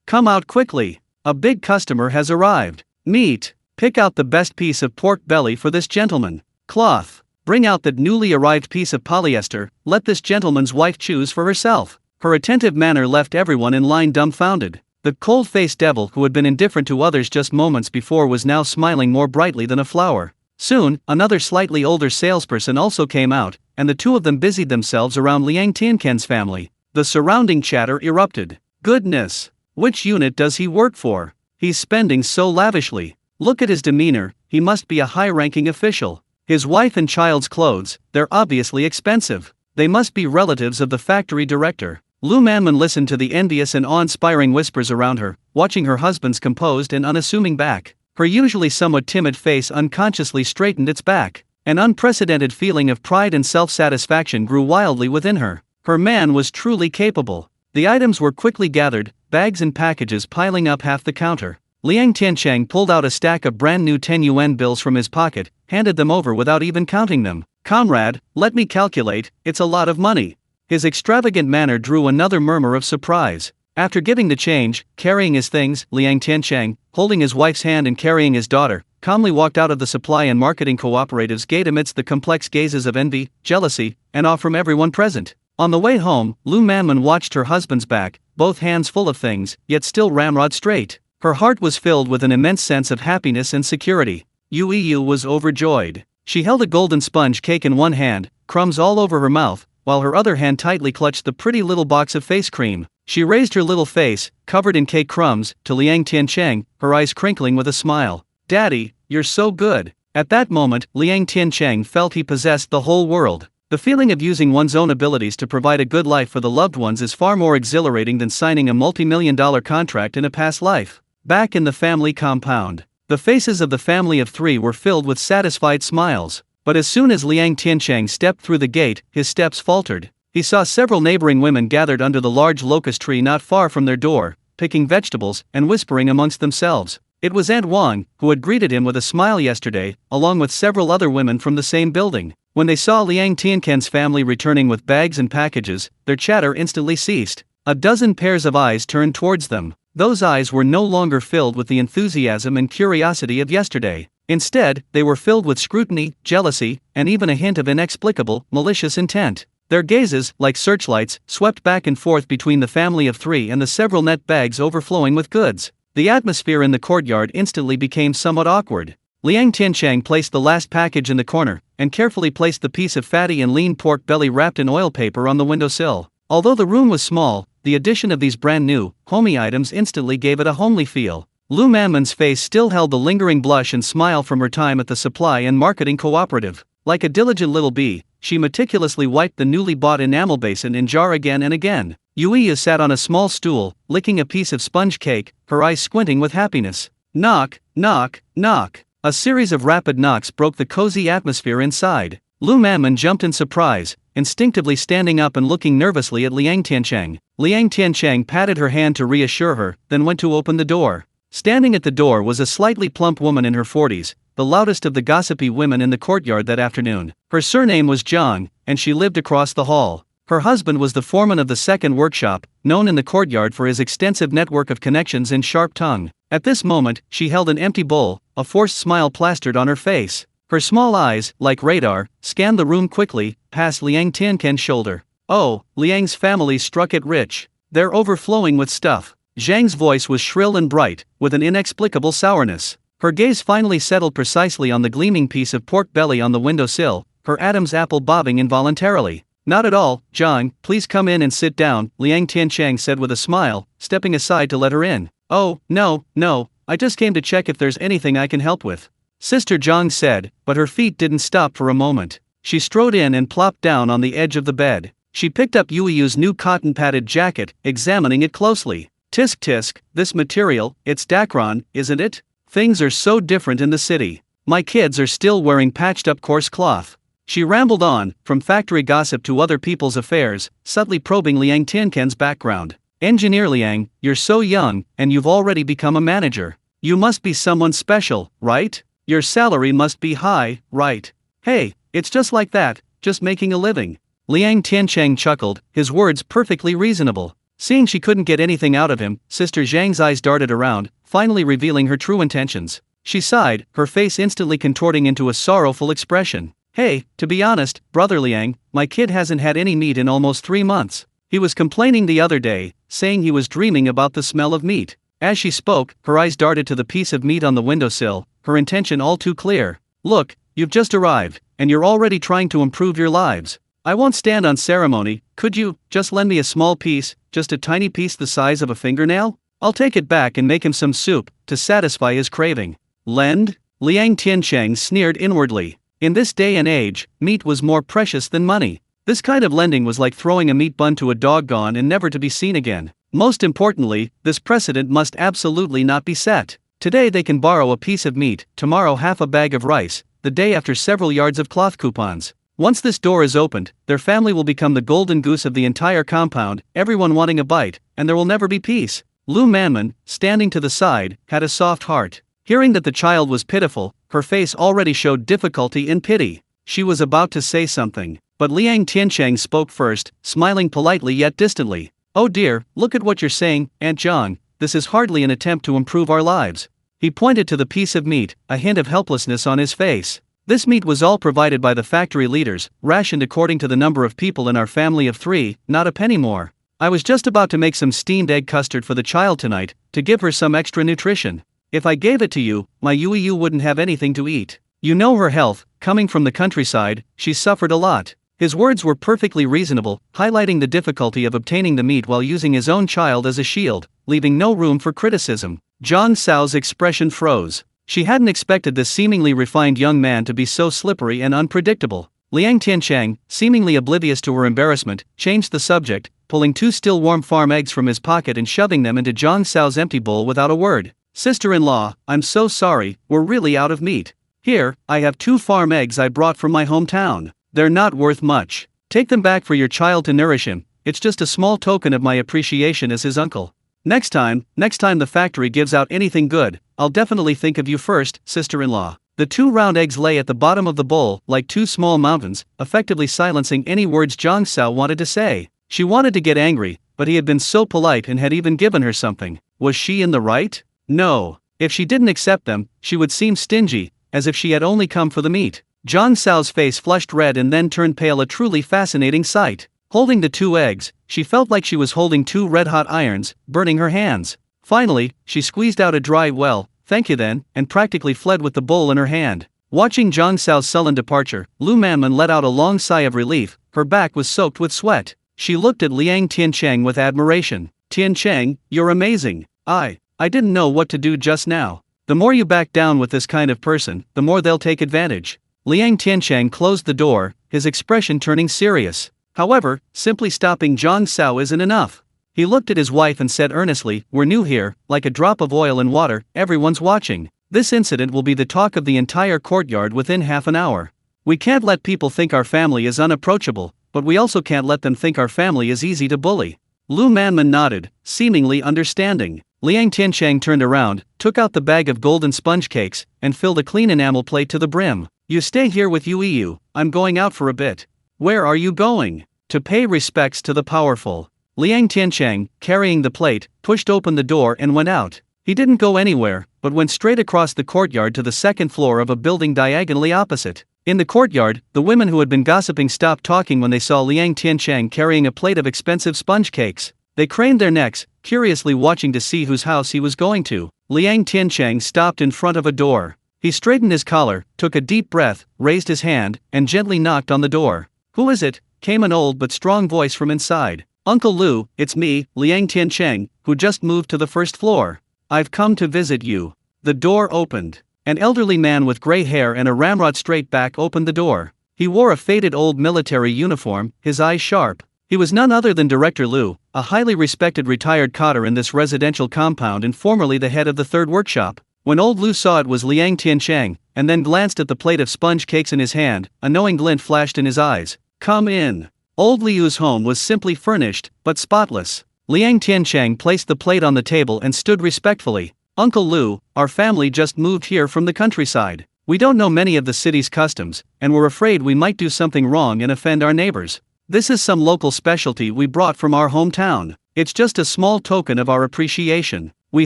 come out quickly. A big customer has arrived. Meat, pick out the best piece of pork belly for this gentleman. Cloth, bring out that newly arrived piece of polyester, let this gentleman's wife choose for herself." Her attentive manner left everyone in line dumbfounded. The cold-faced devil who had been indifferent to others just moments before was now smiling more brightly than a flower. Soon, another slightly older salesperson also came out, and the two of them busied themselves around Liang Tiancheng's family. The surrounding chatter erupted. "Goodness! Which unit does he work for? He's spending so lavishly. Look at his demeanor, he must be a high-ranking official. His wife and child's clothes, they're obviously expensive. They must be relatives of the factory director." Lu Manman listened to the envious and awe-inspiring whispers around her, watching her husband's composed and unassuming back. Her usually somewhat timid face unconsciously straightened its back. An unprecedented feeling of pride and self-satisfaction grew wildly within her. Her man was truly capable. The items were quickly gathered, bags and packages piling up half the counter. Liang Tiancheng pulled out a stack of brand new 10 yuan bills from his pocket, handed them over without even counting them. "Comrade, let me calculate, it's a lot of money." His extravagant manner drew another murmur of surprise. After giving the change, carrying his things, Liang Tiancheng, holding his wife's hand and carrying his daughter, calmly walked out of the supply and marketing cooperative's gate amidst the complex gazes of envy, jealousy, and awe from everyone present. On the way home, Lu Manman watched her husband's back, both hands full of things, yet still ramrod straight. Her heart was filled with an immense sense of happiness and security. Yu was overjoyed. She held a golden sponge cake in one hand, crumbs all over her mouth, while her other hand tightly clutched the pretty little box of face cream. She raised her little face, covered in cake crumbs, to Liang Tiancheng, her eyes crinkling with a smile. "Daddy, you're so good." At that moment, Liang Tiancheng felt he possessed the whole world. The feeling of using one's own abilities to provide a good life for the loved ones is far more exhilarating than signing a multi-million-dollar contract in a past life. Back in the family compound, the faces of the family of 3 were filled with satisfied smiles. But as soon as Liang Tiancheng stepped through the gate, his steps faltered. He saw several neighboring women gathered under the large locust tree not far from their door, picking vegetables and whispering amongst themselves. It was Aunt Wang, who had greeted him with a smile yesterday, along with several other women from the same building. When they saw Liang Tiancheng's family returning with bags and packages, their chatter instantly ceased. A dozen pairs of eyes turned towards them. Those eyes were no longer filled with the enthusiasm and curiosity of yesterday. Instead, they were filled with scrutiny, jealousy, and even a hint of inexplicable, malicious intent. Their gazes, like searchlights, swept back and forth between the family of three and the several net bags overflowing with goods. The atmosphere in the courtyard instantly became somewhat awkward. Liang Tiancheng placed the last package in the corner, and carefully placed the piece of fatty and lean pork belly wrapped in oil paper on the windowsill. Although the room was small, the addition of these brand-new, homey items instantly gave it a homely feel. Lu Manman's face still held the lingering blush and smile from her time at the supply and marketing cooperative. Like a diligent little bee, she meticulously wiped the newly bought enamel basin and jar again and again. Yuiyu sat on a small stool, licking a piece of sponge cake, her eyes squinting with happiness. Knock, knock, knock. A series of rapid knocks broke the cozy atmosphere inside. Lu Manman jumped in surprise, instinctively standing up and looking nervously at Liang Tiancheng. Liang Tiancheng patted her hand to reassure her, then went to open the door. Standing at the door was a slightly plump woman in her 40s, the loudest of the gossipy women in the courtyard that afternoon. Her surname was Zhang, and she lived across the hall. Her husband was the foreman of the second workshop, known in the courtyard for his extensive network of connections and sharp tongue. At this moment, she held an empty bowl, a forced smile plastered on her face. Her small eyes, like radar, scanned the room quickly, past Liang Tiancheng's shoulder. Oh, Liang's family struck it rich. They're overflowing with stuff. Zhang's voice was shrill and bright, with an inexplicable sourness. Her gaze finally settled precisely on the gleaming piece of pork belly on the windowsill, her Adam's apple bobbing involuntarily. Not at all, Zhang, please come in and sit down, Liang Tiancheng said with a smile, stepping aside to let her in. Oh, no, I just came to check if there's anything I can help with. Sister Zhang said, but her feet didn't stop for a moment. She strode in and plopped down on the edge of the bed. She picked up Yuiyu's new cotton-padded jacket, examining it closely. Tisk tisk, this material, it's Dacron, isn't it? Things are so different in the city. My kids are still wearing patched-up coarse cloth. She rambled on, from factory gossip to other people's affairs, subtly probing Liang Tiancheng's background. Engineer Liang, you're so young, and you've already become a manager. You must be someone special, right? Your salary must be high, right? Hey, it's just like that, just making a living. Liang Tiancheng chuckled, his words perfectly reasonable. Seeing she couldn't get anything out of him, Sister Zhang's eyes darted around, finally revealing her true intentions. She sighed, her face instantly contorting into a sorrowful expression. Hey, to be honest, Brother Liang, my kid hasn't had any meat in almost 3 months. He was complaining the other day, saying he was dreaming about the smell of meat. As she spoke, her eyes darted to the piece of meat on the windowsill, her intention all too clear. Look, you've just arrived, and you're already trying to improve your lives. I won't stand on ceremony, could you just lend me a small piece, just a tiny piece the size of a fingernail? I'll take it back and make him some soup, to satisfy his craving. Lend? Liang Tiancheng sneered inwardly. In this day and age, meat was more precious than money. This kind of lending was like throwing a meat bun to a dog gone and never to be seen again. Most importantly, this precedent must absolutely not be set. Today they can borrow a piece of meat, tomorrow half a bag of rice, the day after several yards of cloth coupons. Once this door is opened, their family will become the golden goose of the entire compound, everyone wanting a bite, and there will never be peace. Lu Manman, standing to the side, had a soft heart. Hearing that the child was pitiful, her face already showed difficulty and pity. She was about to say something, but Liang Tiancheng spoke first, smiling politely yet distantly. Oh dear, look at what you're saying, Aunt Zhang, this is hardly an attempt to improve our lives. He pointed to the piece of meat, a hint of helplessness on his face. This meat was all provided by the factory leaders, rationed according to the number of people in our family of 3, not a penny more. I was just about to make some steamed egg custard for the child tonight, to give her some extra nutrition. If I gave it to you, my Yuiyu wouldn't have anything to eat. You know her health, coming from the countryside, she's suffered a lot. His words were perfectly reasonable, highlighting the difficulty of obtaining the meat while using his own child as a shield, leaving no room for criticism. Zhang Xiao's expression froze. She hadn't expected this seemingly refined young man to be so slippery and unpredictable. Liang Tiancheng, seemingly oblivious to her embarrassment, changed the subject, pulling 2 still warm farm eggs from his pocket and shoving them into Zhang Xiao's empty bowl without a word. Sister-in-law, I'm so sorry, we're really out of meat. Here, I have 2 farm eggs I brought from my hometown. They're not worth much. Take them back for your child to nourish him. It's just a small token of my appreciation as his uncle. Next time the factory gives out anything good, I'll definitely think of you first, sister-in-law." The 2 round eggs lay at the bottom of the bowl like 2 small mountains, effectively silencing any words Zhang Xiao wanted to say. She wanted to get angry, but he had been so polite and had even given her something. Was she in the right? No. If she didn't accept them, she would seem stingy, as if she had only come for the meat. Zhang Xiao's face flushed red and then turned pale, a truly fascinating sight. Holding the 2 eggs, she felt like she was holding 2 red-hot irons, burning her hands. Finally, she squeezed out a dry "well, thank you then," and practically fled with the bowl in her hand. Watching Zhang Xiao's sullen departure, Lu Manman let out a long sigh of relief. Her back was soaked with sweat. She looked at Liang Tiancheng with admiration. "Tiancheng, you're amazing. I didn't know what to do just now. The more you back down with this kind of person, the more they'll take advantage." Liang Tiancheng closed the door, his expression turning serious. However, simply stopping Zhang Xiao isn't enough. He looked at his wife and said earnestly, "We're new here, like a drop of oil in water, everyone's watching. This incident will be the talk of the entire courtyard within half an hour. We can't let people think our family is unapproachable, but we also can't let them think our family is easy to bully." Lu Manman nodded, seemingly understanding. Liang Tiancheng turned around, took out the bag of golden sponge cakes, and filled a clean enamel plate to the brim. "You stay here with Yu. I'm going out for a bit." "Where are you going?" "To pay respects to the powerful." Liang Tiancheng, carrying the plate, pushed open the door and went out. He didn't go anywhere, but went straight across the courtyard to the 2nd floor of a building diagonally opposite. In the courtyard, the women who had been gossiping stopped talking when they saw Liang Tiancheng carrying a plate of expensive sponge cakes. They craned their necks, curiously watching to see whose house he was going to. Liang Tiancheng stopped in front of a door. He straightened his collar, took a deep breath, raised his hand, and gently knocked on the door. "Who is it?" came an old but strong voice from inside. "Uncle Lu, it's me, Liang Tiancheng, who just moved to the 1st floor. I've come to visit you." The door opened. An elderly man with gray hair and a ramrod straight back opened the door. He wore a faded old military uniform, his eyes sharp. He was none other than Director Lu, a highly respected retired cotter in this residential compound and formerly the head of the 3rd workshop. When old Lu saw it was Liang Tiancheng, and then glanced at the plate of sponge cakes in his hand, a knowing glint flashed in his eyes. "Come in." Old Liu's home was simply furnished, but spotless. Liang Tiancheng placed the plate on the table and stood respectfully. "Uncle Lu, our family just moved here from the countryside. We don't know many of the city's customs, and we're afraid we might do something wrong and offend our neighbors. This is some local specialty we brought from our hometown. It's just a small token of our appreciation. We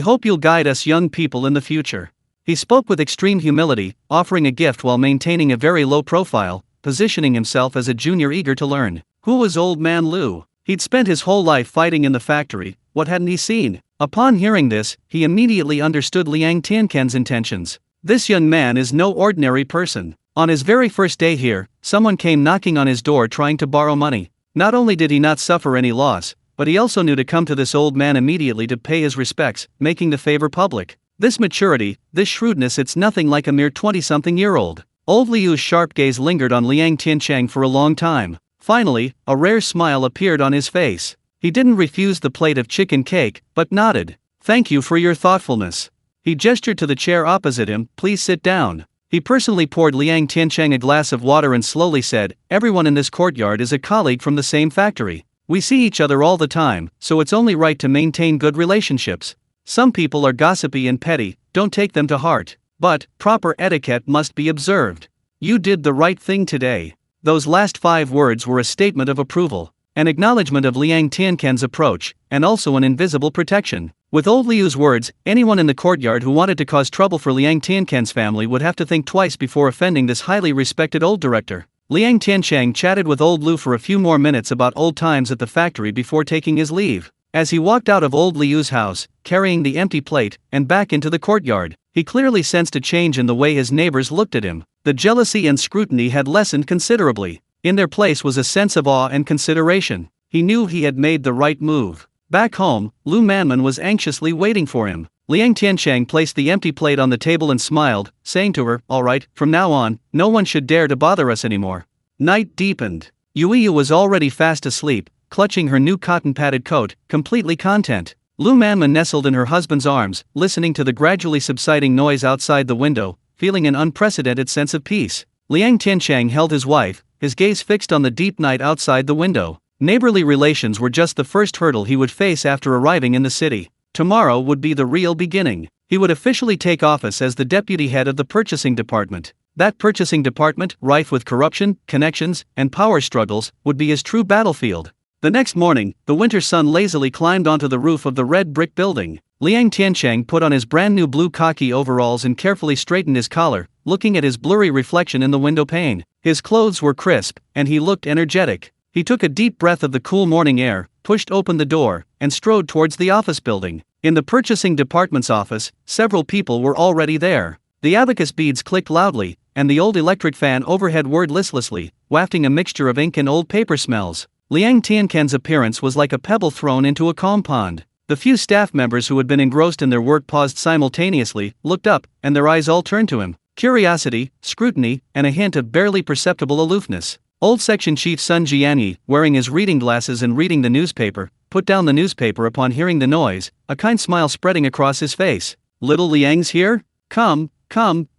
hope you'll guide us young people in the future." He spoke with extreme humility, offering a gift while maintaining a very low profile, positioning himself as a junior eager to learn. Who was old man Lu? He'd spent his whole life fighting in the factory. What hadn't he seen? Upon hearing this, he immediately understood Liang Tiancheng's intentions. This young man is no ordinary person. On his very first day here, someone came knocking on his door trying to borrow money. Not only did he not suffer any loss, but he also knew to come to this old man immediately to pay his respects, making the favor public. This maturity, this shrewdness, it's nothing like a mere 20-something-year-old. Old Liu's sharp gaze lingered on Liang Tiancheng for a long time. Finally, a rare smile appeared on his face. He didn't refuse the plate of chicken cake, but nodded. "Thank you for your thoughtfulness." He gestured to the chair opposite him. "Please sit down." He personally poured Liang Tiancheng a glass of water and slowly said, "Everyone in this courtyard is a colleague from the same factory. We see each other all the time, so it's only right to maintain good relationships. Some people are gossipy and petty, don't take them to heart. But, proper etiquette must be observed. You did the right thing today." Those last 5 words were a statement of approval, an acknowledgement of Liang Tiancheng's approach, and also an invisible protection. With old Liu's words, anyone in the courtyard who wanted to cause trouble for Liang Tiancheng's family would have to think twice before offending this highly respected old director. Liang Tiancheng chatted with old Lu for a few more minutes about old times at the factory before taking his leave. As he walked out of old Liu's house, carrying the empty plate, and back into the courtyard, he clearly sensed a change in the way his neighbors looked at him. The jealousy and scrutiny had lessened considerably. In their place was a sense of awe and consideration. He knew he had made the right move. Back home, Lu Manman was anxiously waiting for him. Liang Tiancheng placed the empty plate on the table and smiled, saying to her, "All right, from now on, no one should dare to bother us anymore." Night deepened. Yu was already fast asleep, clutching her new cotton-padded coat, completely content. Lu Manman nestled in her husband's arms, listening to the gradually subsiding noise outside the window, feeling an unprecedented sense of peace. Liang Tiancheng held his wife, his gaze fixed on the deep night outside the window. Neighborly relations were just the first hurdle he would face after arriving in the city. Tomorrow would be the real beginning. He would officially take office as the deputy head of the purchasing department. That purchasing department, rife with corruption, connections, and power struggles, would be his true battlefield. The next morning, the winter sun lazily climbed onto the roof of the red brick building. Liang Tiancheng put on his brand new blue khaki overalls and carefully straightened his collar, looking at his blurry reflection in the window pane. His clothes were crisp, and he looked energetic. He took a deep breath of the cool morning air, pushed open the door, and strode towards the office building. In the purchasing department's office, several people were already there. The abacus beads clicked loudly, and the old electric fan overhead whirred listlessly, wafting a mixture of ink and old paper smells. Liang Tiancheng's appearance was like a pebble thrown into a calm pond. The few staff members who had been engrossed in their work paused simultaneously, looked up, and their eyes all turned to him. Curiosity, scrutiny, and a hint of barely perceptible aloofness. Old Section Chief Sun Jianyi, wearing his reading glasses and reading the newspaper, put down the newspaper upon hearing the noise, a kind smile spreading across his face. "Little Liang's here? Come,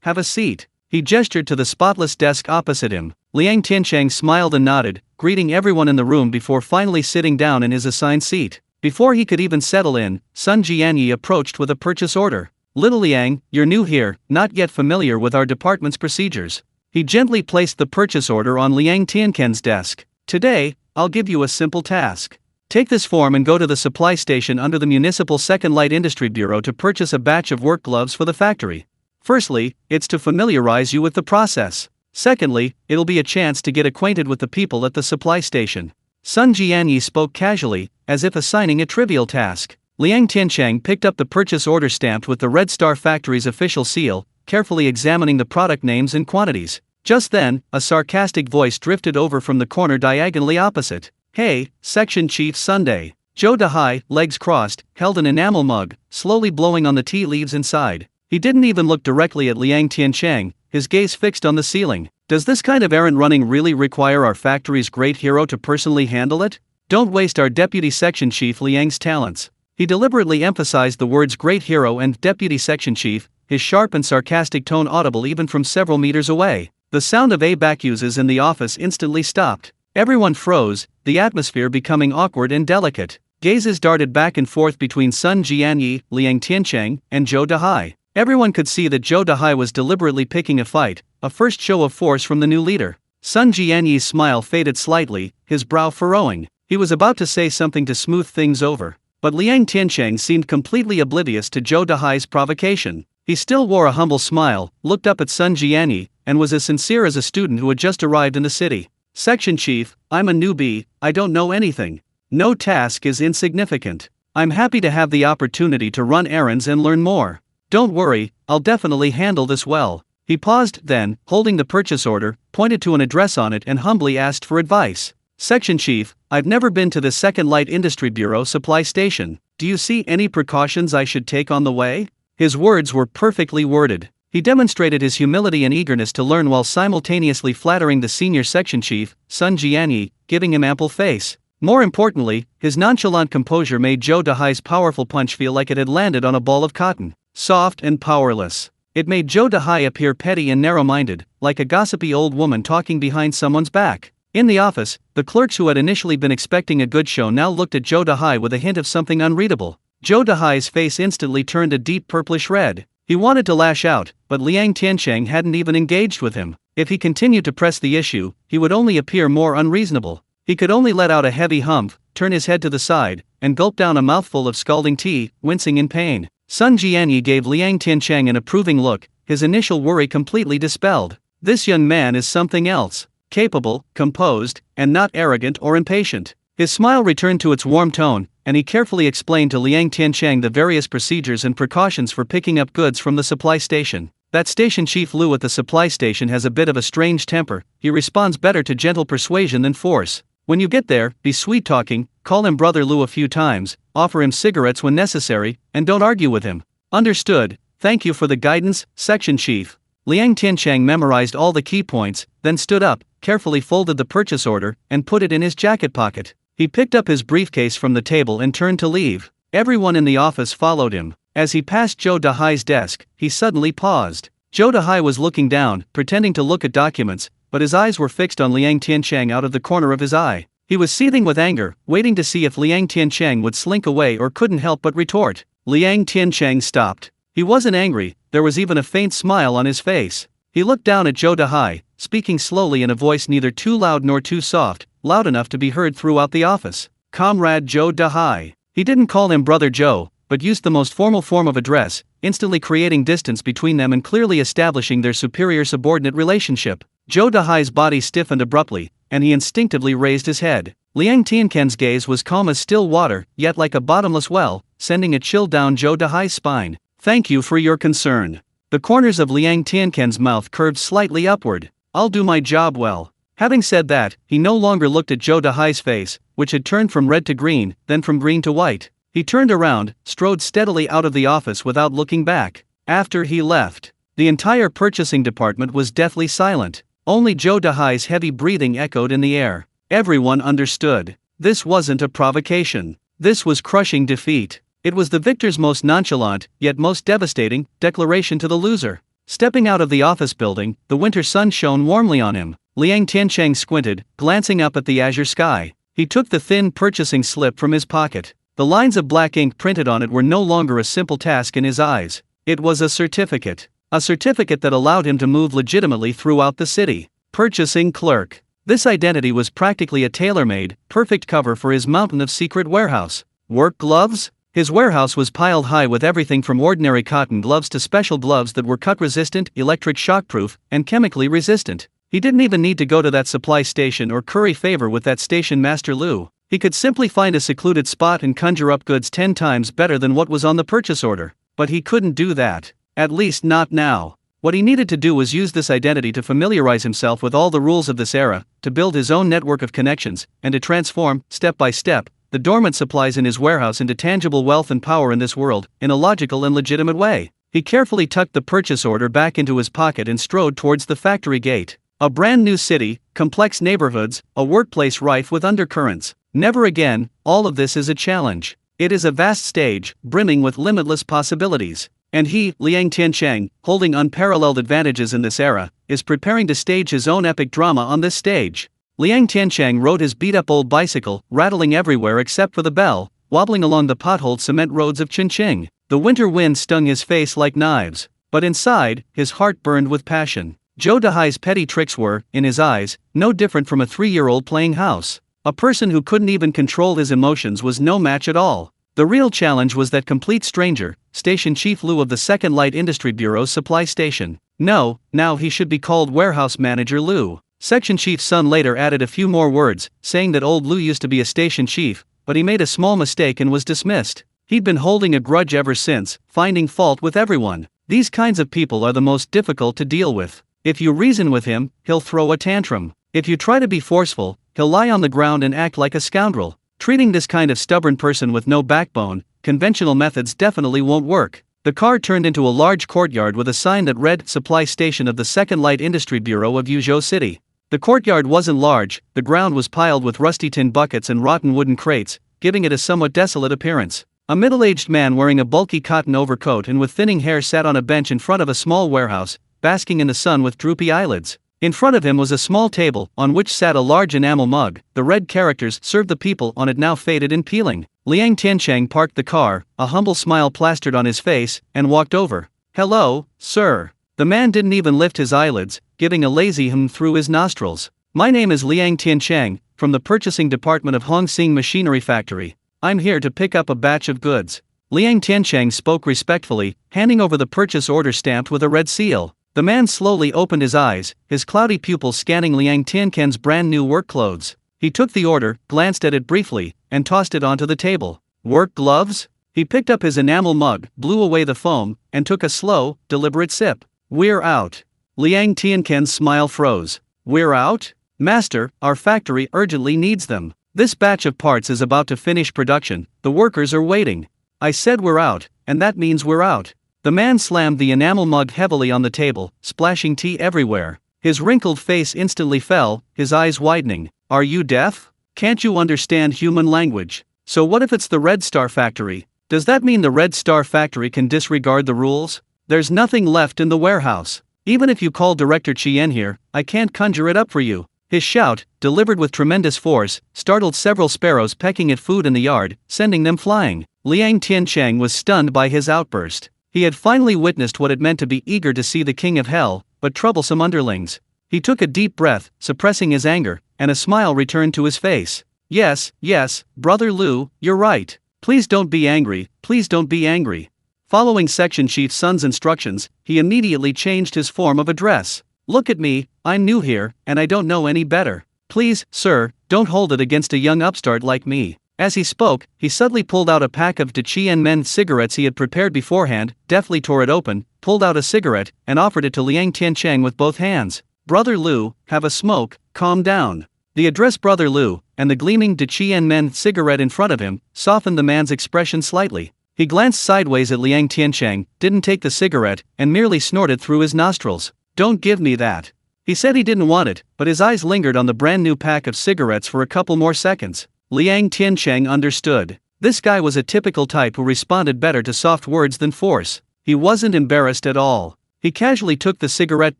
have a seat." He gestured to the spotless desk opposite him. Liang Tiancheng smiled and nodded, greeting everyone in the room before finally sitting down in his assigned seat. Before he could even settle in, Sun Jianyi approached with a purchase order. "Little Liang, you're new here, not yet familiar with our department's procedures." He gently placed the purchase order on Liang Tiancheng's desk. "Today, I'll give you a simple task. Take this form and go to the supply station under the Municipal Second Light Industry Bureau to purchase a batch of work gloves for the factory. Firstly, it's to familiarize you with the process. Secondly, it'll be a chance to get acquainted with the people at the supply station." Sun Jianyi spoke casually, as if assigning a trivial task. Liang Tiancheng picked up the purchase order stamped with the Red Star Factory's official seal, carefully examining the product names and quantities. Just then, a sarcastic voice drifted over from the corner diagonally opposite. "Hey, Section Chief Sunday." Zhou Dahai, legs crossed, held an enamel mug, slowly blowing on the tea leaves inside. He didn't even look directly at Liang Tiancheng, his gaze fixed on the ceiling. "Does this kind of errand running really require our factory's great hero to personally handle it? Don't waste our Deputy Section Chief Liang's talents." He deliberately emphasized the words great hero and deputy section chief, his sharp and sarcastic tone audible even from several meters away. The sound of abacuses in the office instantly stopped. Everyone froze, the atmosphere becoming awkward and delicate. Gazes darted back and forth between Sun Jianyi, Liang Tiancheng, and Zhou Dahai. Everyone could see that Zhou Dahai was deliberately picking a fight, a first show of force from the new leader. Sun Jianyi's smile faded slightly, his brow furrowing. He was about to say something to smooth things over. But Liang Tiancheng seemed completely oblivious to Zhou Dahai's provocation. He still wore a humble smile, looked up at Sun Jianyi, and was as sincere as a student who had just arrived in the city. "Section Chief, I'm a newbie, I don't know anything. No task is insignificant. I'm happy to have the opportunity to run errands and learn more. Don't worry, I'll definitely handle this well." He paused, then, holding the purchase order, pointed to an address on it and humbly asked for advice. "Section Chief, I've never been to the Second Light Industry Bureau supply station. Do you see any precautions I should take on the way?" His words were perfectly worded. He demonstrated his humility and eagerness to learn while simultaneously flattering the senior section chief, Sun Jianyi, giving him ample face. More importantly, his nonchalant composure made Zhou Dahai's powerful punch feel like it had landed on a ball of cotton. Soft and powerless. It made Zhou Dahai appear petty and narrow-minded, like a gossipy old woman talking behind someone's back. In the office, the clerks who had initially been expecting a good show now looked at Zhou Dahai with a hint of something unreadable. Zhou Dahai's face instantly turned a deep purplish red. He wanted to lash out, but Liang Tiancheng hadn't even engaged with him. If he continued to press the issue, he would only appear more unreasonable. He could only let out a heavy humph, turn his head to the side, and gulp down a mouthful of scalding tea, wincing in pain. Sun Jianyi gave Liang Tiancheng an approving look, his initial worry completely dispelled. This young man is something else. Capable, composed, and not arrogant or impatient. His smile returned to its warm tone, and he carefully explained to Liang Tiancheng the various procedures and precautions for picking up goods from the supply station. "That station chief Lu at the supply station has a bit of a strange temper. He responds better to gentle persuasion than force. When you get there, be sweet-talking, call him Brother Lu a few times, offer him cigarettes when necessary, and don't argue with him." "Understood, thank you for the guidance, section chief." Liang Tiancheng memorized all the key points, then stood up, carefully folded the purchase order, and put it in his jacket pocket. He picked up his briefcase from the table and turned to leave. Everyone in the office followed him. As he passed Zhou Dahai's desk, he suddenly paused. Zhou Dahai was looking down, pretending to look at documents, but his eyes were fixed on Liang Tiancheng out of the corner of his eye. He was seething with anger, waiting to see if Liang Tiancheng would slink away or couldn't help but retort. Liang Tiancheng stopped. He wasn't angry, there was even a faint smile on his face. He looked down at Zhou Dahai, speaking slowly in a voice neither too loud nor too soft, loud enough to be heard throughout the office. Comrade Zhou Dahai. He didn't call him Brother Zhou, but used the most formal form of address, instantly creating distance between them and clearly establishing their superior-subordinate relationship. Zhou Dahai's body stiffened abruptly, and he instinctively raised his head. Liang Tiancheng's gaze was calm as still water, yet like a bottomless well, sending a chill down Zhou Dahai's spine. Thank you for your concern. The corners of Liang Tiancheng's mouth curved slightly upward. I'll do my job well. Having said that, he no longer looked at Zhou Dahai's face, which had turned from red to green, then from green to white. He turned around, strode steadily out of the office without looking back. After he left, the entire purchasing department was deathly silent. Only Zhou Dahai's heavy breathing echoed in the air. Everyone understood. This wasn't a provocation. This was crushing defeat. It was the victor's most nonchalant, yet most devastating, declaration to the loser. Stepping out of the office building, the winter sun shone warmly on him. Liang Tiancheng squinted, glancing up at the azure sky. He took the thin purchasing slip from his pocket. The lines of black ink printed on it were no longer a simple task in his eyes. It was a certificate. A certificate that allowed him to move legitimately throughout the city. Purchasing clerk. This identity was practically a tailor-made, perfect cover for his mountain of secret warehouse. Work gloves? His warehouse was piled high with everything from ordinary cotton gloves to special gloves that were cut-resistant, electric shock-proof, and chemically resistant. He didn't even need to go to that supply station or curry favor with that station master Lu. He could simply find a secluded spot and conjure up goods 10 times better than what was on the purchase order. But he couldn't do that. At least not now. What he needed to do was use this identity to familiarize himself with all the rules of this era, to build his own network of connections, and to transform, step by step, the dormant supplies in his warehouse into tangible wealth and power in this world, in a logical and legitimate way. He carefully tucked the purchase order back into his pocket and strode towards the factory gate. A brand new city, complex neighborhoods, a workplace rife with undercurrents. Never again, all of this is a challenge. It is a vast stage, brimming with limitless possibilities. And he, Liang Tiancheng, holding unparalleled advantages in this era, is preparing to stage his own epic drama on this stage. Liang Tiancheng rode his beat-up old bicycle, rattling everywhere except for the bell, wobbling along the potholed cement roads of Chongqing. The winter wind stung his face like knives, but inside, his heart burned with passion. Zhou Dahai's petty tricks were, in his eyes, no different from a 3-year-old playing house. A person who couldn't even control his emotions was no match at all. The real challenge was that complete stranger, Station Chief Lu of the 2nd Light Industry Bureau's supply station. No, now he should be called Warehouse Manager Lu. Section Chief's son later added a few more words, saying that old Lu used to be a station chief, but he made a small mistake and was dismissed. He'd been holding a grudge ever since, finding fault with everyone. These kinds of people are the most difficult to deal with. If you reason with him, he'll throw a tantrum. If you try to be forceful, he'll lie on the ground and act like a scoundrel. Treating this kind of stubborn person with no backbone, conventional methods definitely won't work. The car turned into a large courtyard with a sign that read Supply Station of the 2nd Light Industry Bureau of Yuzhou City. The courtyard wasn't large, the ground was piled with rusty tin buckets and rotten wooden crates, giving it a somewhat desolate appearance. A middle-aged man wearing a bulky cotton overcoat and with thinning hair sat on a bench in front of a small warehouse, basking in the sun with droopy eyelids. In front of him was a small table, on which sat a large enamel mug. The red characters "Serve the people" on it now faded and peeling. Liang Tiancheng parked the car, a humble smile plastered on his face, and walked over. "Hello, sir." The man didn't even lift his eyelids, giving a lazy hum through his nostrils. "My name is Liang Tiancheng, from the purchasing department of Hongsing Machinery Factory. I'm here to pick up a batch of goods." Liang Tiancheng spoke respectfully, handing over the purchase order stamped with a red seal. The man slowly opened his eyes, his cloudy pupils scanning Liang Tiancheng's brand new work clothes. He took the order, glanced at it briefly, and tossed it onto the table. "Work gloves?" He picked up his enamel mug, blew away the foam, and took a slow, deliberate sip. "We're out." Liang Tiancheng's smile froze. "We're out? Master, our factory urgently needs them. This batch of parts is about to finish production, the workers are waiting." "I said we're out, and that means we're out." The man slammed the enamel mug heavily on the table, splashing tea everywhere. His wrinkled face instantly fell, his eyes widening. "Are you deaf? Can't you understand human language? So what if it's the Red Star factory? Does that mean the Red Star factory can disregard the rules? There's nothing left in the warehouse. Even if you call Director Chien here, I can't conjure it up for you." His shout, delivered with tremendous force, startled several sparrows pecking at food in the yard, sending them flying. Liang Tiancheng was stunned by his outburst. He had finally witnessed what it meant to be eager to see the king of hell, but troublesome underlings. He took a deep breath, suppressing his anger, and a smile returned to his face. Yes, Brother Lu, you're right. Please don't be angry, please don't be angry." Following Section Chief Sun's instructions, he immediately changed his form of address. "Look at me, I'm new here, and I don't know any better. Please, sir, don't hold it against a young upstart like me." As he spoke, he suddenly pulled out a pack of Dachien cigarettes he had prepared beforehand, deftly tore it open, pulled out a cigarette, and offered it to Liang Tiancheng with both hands. "Brother Lu, have a smoke, calm down." The address Brother Lu, and the gleaming Dachien cigarette in front of him, softened the man's expression slightly. He glanced sideways at Liang Tiancheng, didn't take the cigarette, and merely snorted through his nostrils. "Don't give me that." He said he didn't want it, but his eyes lingered on the brand new pack of cigarettes for a couple more seconds. Liang Tiancheng understood. This guy was a typical type who responded better to soft words than force. He wasn't embarrassed at all. He casually took the cigarette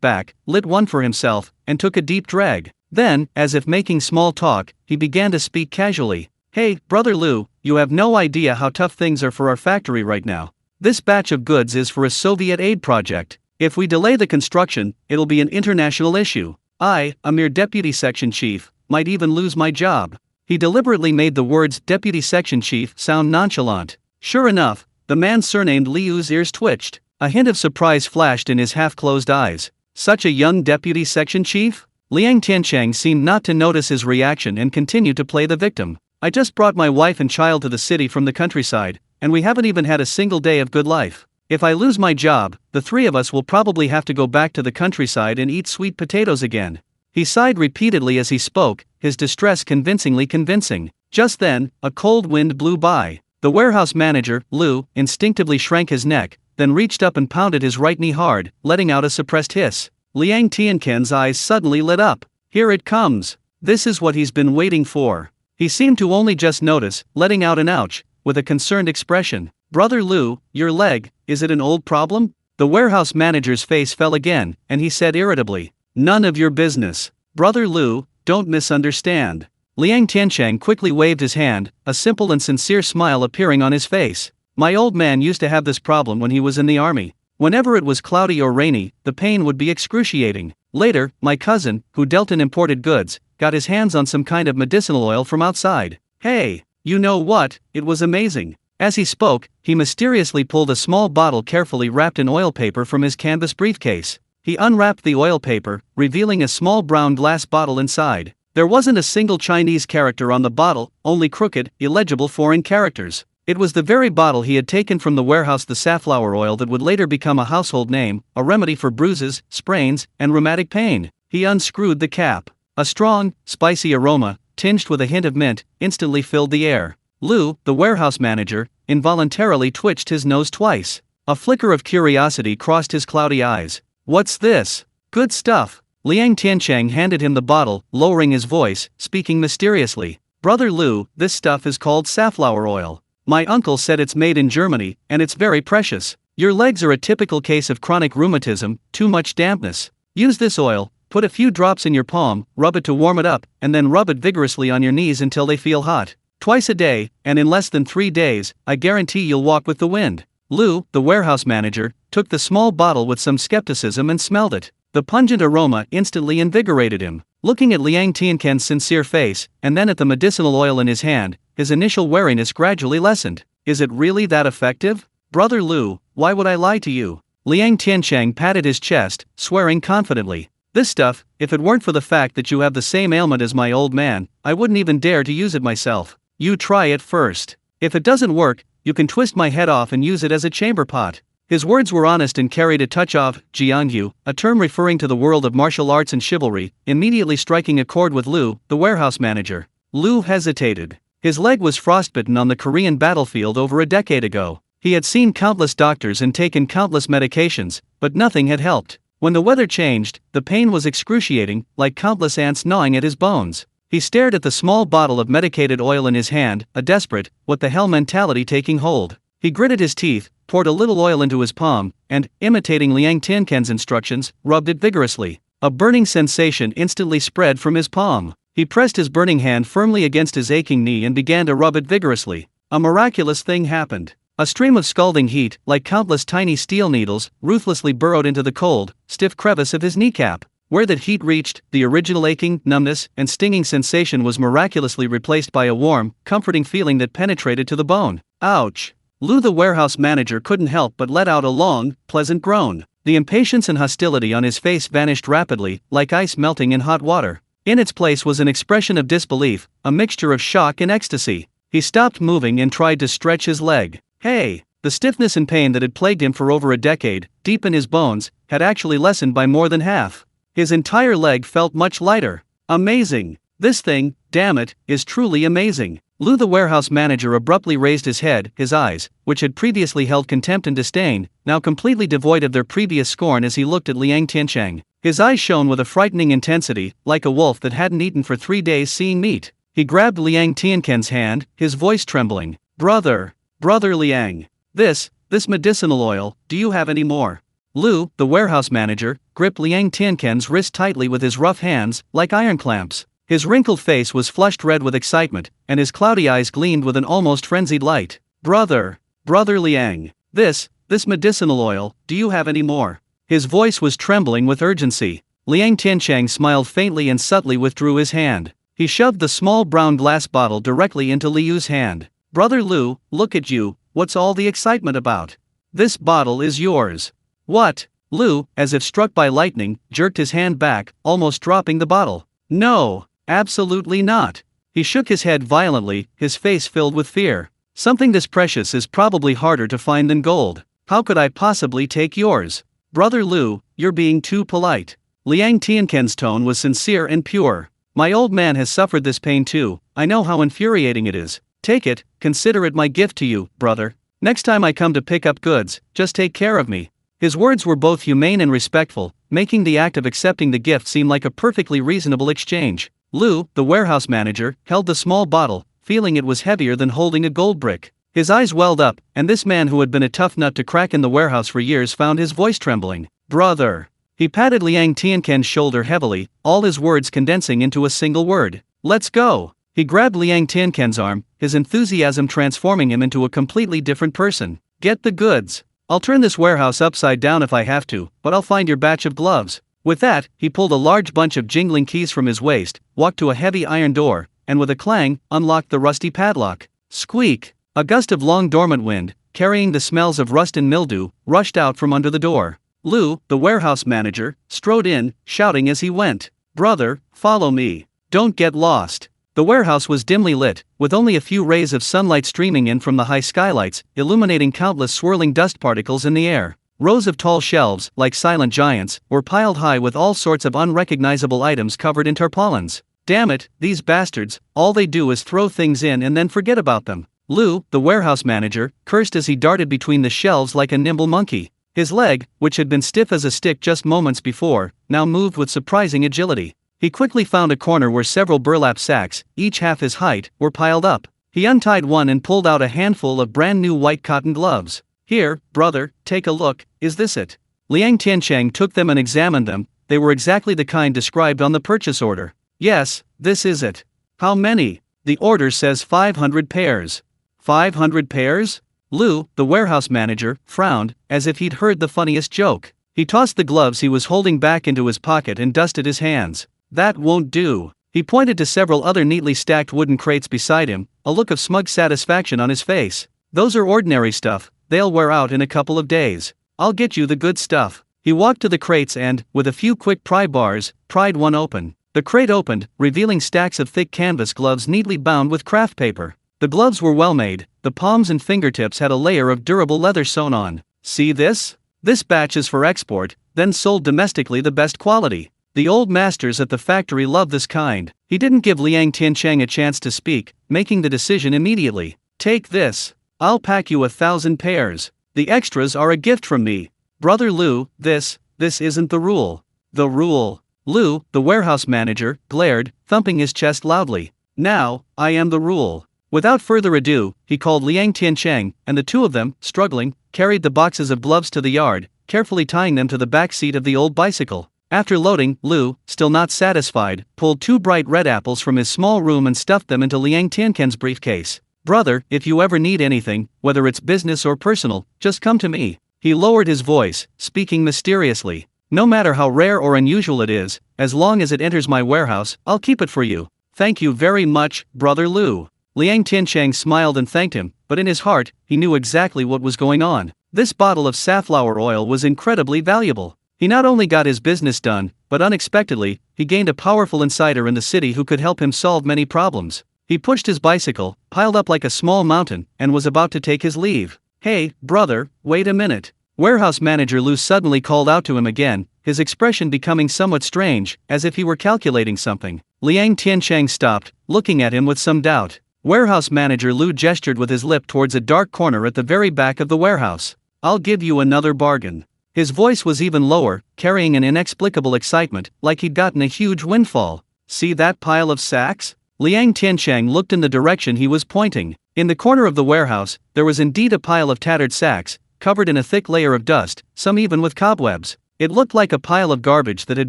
back, lit one for himself, and took a deep drag. Then, as if making small talk, he began to speak casually. "Hey, Brother Lu, you have no idea how tough things are for our factory right now. This batch of goods is for a Soviet aid project. If we delay the construction, it'll be an international issue. I, a mere deputy section chief, might even lose my job." He deliberately made the words deputy section chief sound nonchalant. Sure enough, the man surnamed Liu's ears twitched. A hint of surprise flashed in his half-closed eyes. Such a young deputy section chief? Liang Tiancheng seemed not to notice his reaction and continued to play the victim. "I just brought my wife and child to the city from the countryside, and we haven't even had a single day of good life. If I lose my job, the three of us will probably have to go back to the countryside and eat sweet potatoes again." He sighed repeatedly as he spoke, his distress convincingly convincing. Just then, a cold wind blew by. The warehouse manager, Lu, instinctively shrank his neck, then reached up and pounded his right knee hard, letting out a suppressed hiss. Liang Tiancheng's eyes suddenly lit up. Here it comes. This is what he's been waiting for. He seemed to only just notice, letting out an ouch, with a concerned expression. "Brother Lu, your leg, is it an old problem?" The warehouse manager's face fell again, and he said irritably, "None of your business. Brother Lu, don't misunderstand." Liang Tiancheng quickly waved his hand, a simple and sincere smile appearing on his face. "My old man used to have this problem when he was in the army. Whenever it was cloudy or rainy, the pain would be excruciating. Later, my cousin, who dealt in imported goods, got his hands on some kind of medicinal oil from outside. Hey, you know what, it was amazing." As he spoke, he mysteriously pulled a small bottle carefully wrapped in oil paper from his canvas briefcase. He unwrapped the oil paper, revealing a small brown glass bottle inside. There wasn't a single Chinese character on the bottle, only crooked, illegible foreign characters. It was the very bottle he had taken from the warehouse, the safflower oil that would later become a household name, a remedy for bruises, sprains, and rheumatic pain. He unscrewed the cap. A strong, spicy aroma, tinged with a hint of mint, instantly filled the air. Lu, the warehouse manager, involuntarily twitched his nose twice. A flicker of curiosity crossed his cloudy eyes. "What's this?" "Good stuff." Liang Tiancheng handed him the bottle, lowering his voice, speaking mysteriously. "Brother Lu, this stuff is called safflower oil. My uncle said it's made in Germany, and it's very precious. Your legs are a typical case of chronic rheumatism, too much dampness. Use this oil, put a few drops in your palm, rub it to warm it up, and then rub it vigorously on your knees until they feel hot. Twice a day, and in less than 3 days, I guarantee you'll walk with the wind." Lu, the warehouse manager, took the small bottle with some skepticism and smelled it. The pungent aroma instantly invigorated him. Looking at Liang Tiancheng's sincere face, and then at the medicinal oil in his hand, his initial wariness gradually lessened. "Is it really that effective? Brother Lu, why would I lie to you?" Liang Tiancheng patted his chest, swearing confidently. "This stuff, if it weren't for the fact that you have the same ailment as my old man, I wouldn't even dare to use it myself. You try it first. If it doesn't work, you can twist my head off and use it as a chamber pot." His words were honest and carried a touch of jiangyu, a term referring to the world of martial arts and chivalry, immediately striking a chord with Lu, the warehouse manager. Lu hesitated. His leg was frostbitten on the Korean battlefield over a decade ago. He had seen countless doctors and taken countless medications, but nothing had helped. When the weather changed, the pain was excruciating, like countless ants gnawing at his bones. He stared at the small bottle of medicated oil in his hand, a desperate, what the hell mentality taking hold. He gritted his teeth, poured a little oil into his palm, and, imitating Liang Tiancheng's instructions, rubbed it vigorously. A burning sensation instantly spread from his palm. He pressed his burning hand firmly against his aching knee and began to rub it vigorously. A miraculous thing happened. A stream of scalding heat, like countless tiny steel needles, ruthlessly burrowed into the cold, stiff crevice of his kneecap. Where that heat reached, the original aching, numbness, and stinging sensation was miraculously replaced by a warm, comforting feeling that penetrated to the bone. Ouch! Lou, the warehouse manager, couldn't help but let out a long, pleasant groan. The impatience and hostility on his face vanished rapidly, like ice melting in hot water. In its place was an expression of disbelief, a mixture of shock and ecstasy. He stopped moving and tried to stretch his leg. Hey! The stiffness and pain that had plagued him for over a decade, deep in his bones, had actually lessened by more than half. His entire leg felt much lighter. Amazing! This thing, damn it, is truly amazing. Lou, the warehouse manager, abruptly raised his head, his eyes, which had previously held contempt and disdain, now completely devoid of their previous scorn as he looked at Liang Tiancheng. His eyes shone with a frightening intensity, like a wolf that hadn't eaten for 3 days seeing meat. He grabbed Liang Tiancheng's hand, his voice trembling. Brother Liang, this medicinal oil, do you have any more? Lou, the warehouse manager, gripped Liang Tiancheng's wrist tightly with his rough hands, like iron clamps. His wrinkled face was flushed red with excitement, and his cloudy eyes gleamed with an almost frenzied light. Brother Liang, this medicinal oil, do you have any more? His voice was trembling with urgency. Liang Tiancheng smiled faintly and subtly withdrew his hand. He shoved the small brown glass bottle directly into Liu's hand. Brother Liu, look at you, what's all the excitement about? This bottle is yours. What? Liu, as if struck by lightning, jerked his hand back, almost dropping the bottle. No, absolutely not. He shook his head violently, his face filled with fear. Something this precious is probably harder to find than gold. How could I possibly take yours? Brother Liu, you're being too polite. Liang Tiancheng's tone was sincere and pure. My old man has suffered this pain too, I know how infuriating it is. Take it, consider it my gift to you, brother. Next time I come to pick up goods, just take care of me. His words were both humane and respectful, making the act of accepting the gift seem like a perfectly reasonable exchange. Lou, the warehouse manager, held the small bottle, feeling it was heavier than holding a gold brick. His eyes welled up, and this man who had been a tough nut to crack in the warehouse for years found his voice trembling. Brother. He patted Liang Tiancheng's shoulder heavily, all his words condensing into a single word. Let's go. He grabbed Liang Tiancheng's arm, his enthusiasm transforming him into a completely different person. Get the goods. I'll turn this warehouse upside down if I have to, but I'll find your batch of gloves. With that, he pulled a large bunch of jingling keys from his waist, walked to a heavy iron door, and with a clang, unlocked the rusty padlock. Squeak! A gust of long dormant wind, carrying the smells of rust and mildew, rushed out from under the door. Lou, the warehouse manager, strode in, shouting as he went. Brother, follow me. Don't get lost. The warehouse was dimly lit, with only a few rays of sunlight streaming in from the high skylights, illuminating countless swirling dust particles in the air. Rows of tall shelves, like silent giants, were piled high with all sorts of unrecognizable items covered in tarpaulins. Damn it, these bastards, all they do is throw things in and then forget about them. Lou, the warehouse manager, cursed as he darted between the shelves like a nimble monkey. His leg, which had been stiff as a stick just moments before, now moved with surprising agility. He quickly found a corner where several burlap sacks, each half his height, were piled up. He untied one and pulled out a handful of brand new white cotton gloves. Here, brother, take a look, is this it? Liang Tiancheng took them and examined them. They were exactly the kind described on the purchase order. Yes, this is it. How many? The order says 500 pairs. 500 pairs? Lou, the warehouse manager, frowned, as if he'd heard the funniest joke. He tossed the gloves he was holding back into his pocket and dusted his hands. That won't do. He pointed to several other neatly stacked wooden crates beside him, a look of smug satisfaction on his face. Those are ordinary stuff, they'll wear out in a couple of days. I'll get you the good stuff. He walked to the crates and, with a few quick pry bars, pried one open. The crate opened, revealing stacks of thick canvas gloves neatly bound with craft paper. The gloves were well made, the palms and fingertips had a layer of durable leather sewn on. See this? This batch is for export, then sold domestically the best quality. The old masters at the factory love this kind. He didn't give Liang Tiancheng a chance to speak, making the decision immediately. Take this. I'll pack you 1,000 pairs. The extras are a gift from me. Brother Liu, this isn't the rule. The rule. Liu, the warehouse manager, glared, thumping his chest loudly. Now, I am the rule. Without further ado, he called Liang Tiancheng, and the two of them, struggling, carried the boxes of gloves to the yard, carefully tying them to the back seat of the old bicycle. After loading, Lu, still not satisfied, pulled two bright red apples from his small room and stuffed them into Liang Tiancheng's briefcase. "Brother, if you ever need anything, whether it's business or personal, just come to me." He lowered his voice, speaking mysteriously. "No matter how rare or unusual it is, as long as it enters my warehouse, I'll keep it for you." "Thank you very much, Brother Lu." Liang Tiancheng smiled and thanked him, but in his heart, he knew exactly what was going on. This bottle of safflower oil was incredibly valuable. He not only got his business done, but unexpectedly, he gained a powerful insider in the city who could help him solve many problems. He pushed his bicycle, piled up like a small mountain, and was about to take his leave. "Hey, brother, wait a minute." Warehouse manager Lu suddenly called out to him again, his expression becoming somewhat strange, as if he were calculating something. Liang Tiancheng stopped, looking at him with some doubt. Warehouse manager Lu gestured with his lip towards a dark corner at the very back of the warehouse. "I'll give you another bargain." His voice was even lower, carrying an inexplicable excitement, like he'd gotten a huge windfall. "See that pile of sacks?" Liang Tiancheng looked in the direction he was pointing. In the corner of the warehouse, there was indeed a pile of tattered sacks, covered in a thick layer of dust, some even with cobwebs. It looked like a pile of garbage that had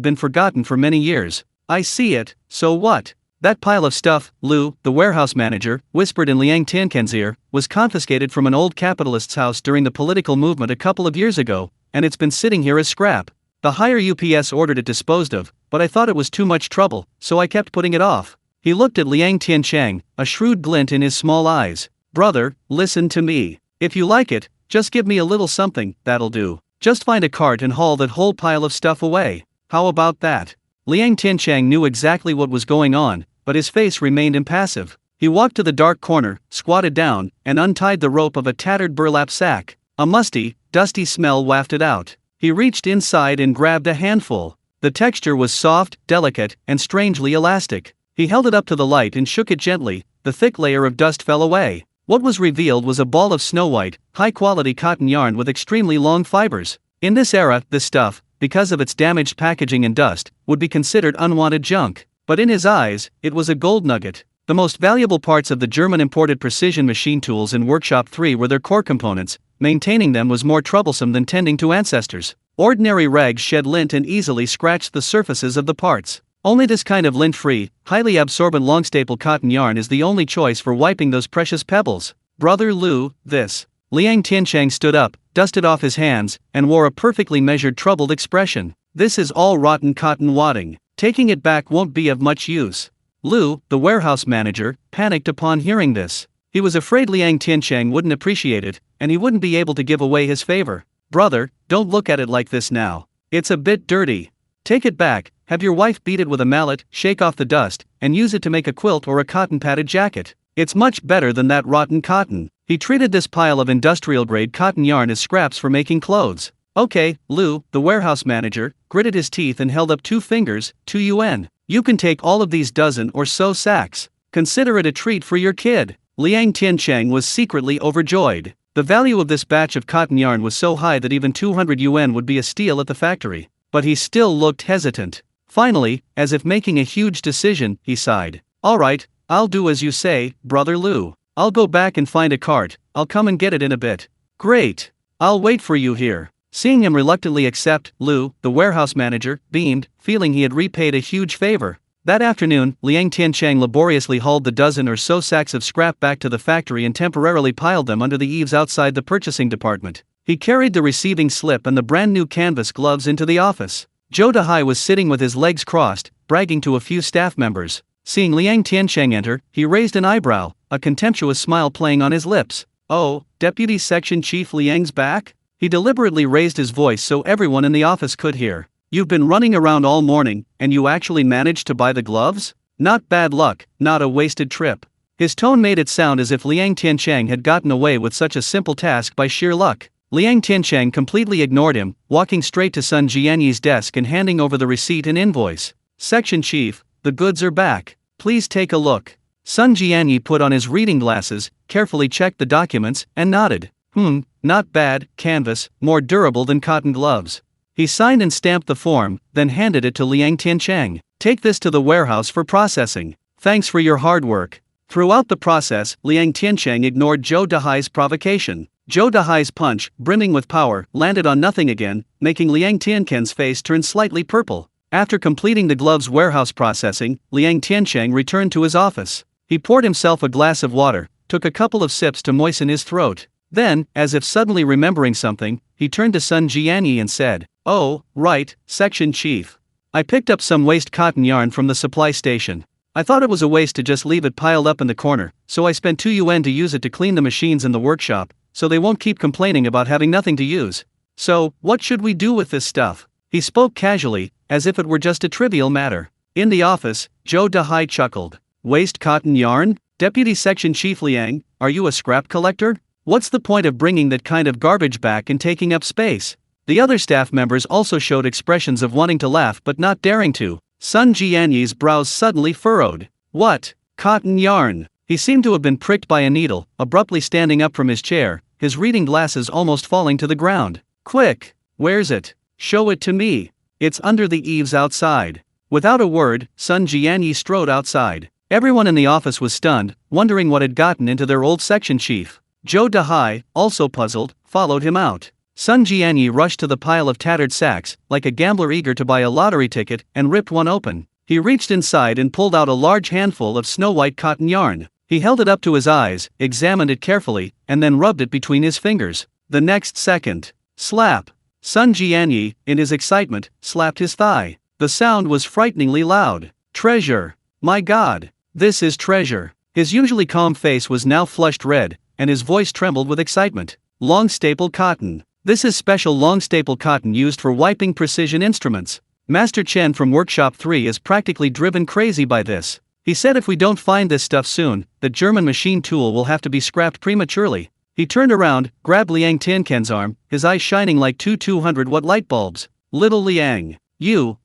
been forgotten for many years. "I see it, so what?" "That pile of stuff," Lu, the warehouse manager, whispered in Liang Tiancheng's ear, "was confiscated from an old capitalist's house during the political movement a couple of years ago, and it's been sitting here as scrap. The higher UPS ordered it disposed of, but I thought it was too much trouble, so I kept putting it off." He looked at Liang Tiancheng, a shrewd glint in his small eyes. "Brother, listen to me. If you like it, just give me a little something, that'll do. Just find a cart and haul that whole pile of stuff away. How about that?" Liang Tiancheng knew exactly what was going on, but his face remained impassive. He walked to the dark corner, squatted down, and untied the rope of a tattered burlap sack. A musty, dusty smell wafted out. He reached inside and grabbed a handful. The texture was soft, delicate, and strangely elastic. He held it up to the light and shook it gently. The thick layer of dust fell away. What was revealed was a ball of snow-white, high-quality cotton yarn with extremely long fibers. In this era, this stuff, because of its damaged packaging and dust, would be considered unwanted junk. But in his eyes, it was a gold nugget. The most valuable parts of the German-imported precision machine tools in Workshop 3 were their core components. Maintaining them was more troublesome than tending to ancestors. Ordinary rags shed lint and easily scratched the surfaces of the parts. Only this kind of lint-free, highly absorbent long-staple cotton yarn is the only choice for wiping those precious pebbles. "Brother Lu, this." Liang Tiancheng stood up, dusted off his hands, and wore a perfectly measured troubled expression. "This is all rotten cotton wadding. Taking it back won't be of much use." Lu, the warehouse manager, panicked upon hearing this. He was afraid Liang Tiancheng wouldn't appreciate it, and he wouldn't be able to give away his favor. "Brother, don't look at it like this now. It's a bit dirty. Take it back, have your wife beat it with a mallet, shake off the dust, and use it to make a quilt or a cotton-padded jacket. It's much better than that rotten cotton." He treated this pile of industrial-grade cotton yarn as scraps for making clothes. "Okay," Lu, the warehouse manager, gritted his teeth and held up 2 fingers, 2 yuan. "You can take all of these dozen or so sacks. Consider it a treat for your kid." Liang Tiancheng was secretly overjoyed. The value of this batch of cotton yarn was so high that even 200 yuan would be a steal at the factory. But he still looked hesitant. Finally, as if making a huge decision, he sighed. "All right, I'll do as you say, Brother Lu. I'll go back and find a cart. I'll come and get it in a bit." "Great. I'll wait for you here." Seeing him reluctantly accept, Lu, the warehouse manager, beamed, feeling he had repaid a huge favor. That afternoon, Liang Tiancheng laboriously hauled the dozen or so sacks of scrap back to the factory and temporarily piled them under the eaves outside the purchasing department. He carried the receiving slip and the brand new canvas gloves into the office. Zhou Dehai was sitting with his legs crossed, bragging to a few staff members. Seeing Liang Tiancheng enter, he raised an eyebrow, a contemptuous smile playing on his lips. "Oh, Deputy Section Chief Liang's back?" He deliberately raised his voice so everyone in the office could hear. "You've been running around all morning, and you actually managed to buy the gloves? Not bad luck, not a wasted trip." His tone made it sound as if Liang Tiancheng had gotten away with such a simple task by sheer luck. Liang Tiancheng completely ignored him, walking straight to Sun Jianyi's desk and handing over the receipt and invoice. "Section Chief, the goods are back. Please take a look." Sun Jianyi put on his reading glasses, carefully checked the documents, and nodded. Not bad, canvas, more durable than cotton gloves." He signed and stamped the form, then handed it to Liang Tiancheng. "Take this to the warehouse for processing. Thanks for your hard work." Throughout the process, Liang Tiancheng ignored Zhou Dahai's provocation. Zhou Dahai's punch, brimming with power, landed on nothing again, making Liang Tiancheng's face turn slightly purple. After completing the glove's warehouse processing, Liang Tiancheng returned to his office. He poured himself a glass of water, took a couple of sips to moisten his throat. Then, as if suddenly remembering something, he turned to Sun Jianyi and said, "Oh, right, section chief. I picked up some waste cotton yarn from the supply station. I thought it was a waste to just leave it piled up in the corner, so I spent 2 yuan to use it to clean the machines in the workshop, so they won't keep complaining about having nothing to use. So, what should we do with this stuff?" He spoke casually, as if it were just a trivial matter. In the office, Zhou Dahai chuckled. "Waste cotton yarn? Deputy Section Chief Liang, are you a scrap collector? What's the point of bringing that kind of garbage back and taking up space?" The other staff members also showed expressions of wanting to laugh but not daring to. Sun Jianyi's brows suddenly furrowed. "What? Cotton yarn?" He seemed to have been pricked by a needle, abruptly standing up from his chair, his reading glasses almost falling to the ground. "Quick! Where's it? Show it to me. It's under the eaves outside." Without a word, Sun Jianyi strode outside. Everyone in the office was stunned, wondering what had gotten into their old section chief. Zhou Dahai, also puzzled, followed him out. Sun Jianyi rushed to the pile of tattered sacks, like a gambler eager to buy a lottery ticket, and ripped one open. He reached inside and pulled out a large handful of snow-white cotton yarn. He held it up to his eyes, examined it carefully, and then rubbed it between his fingers. The next second, slap! Sun Jianyi, in his excitement, slapped his thigh. The sound was frighteningly loud. "Treasure! My God! This is treasure!" His usually calm face was now flushed red, and his voice trembled with excitement. "Long staple cotton. This is special long staple cotton used for wiping precision instruments. Master Chen from Workshop 3 is practically driven crazy by this. He said if we don't find this stuff soon, the German machine tool will have to be scrapped prematurely." He turned around, grabbed Liang Tiancheng's arm, his eyes shining like two 200-watt light bulbs. "Little Liang,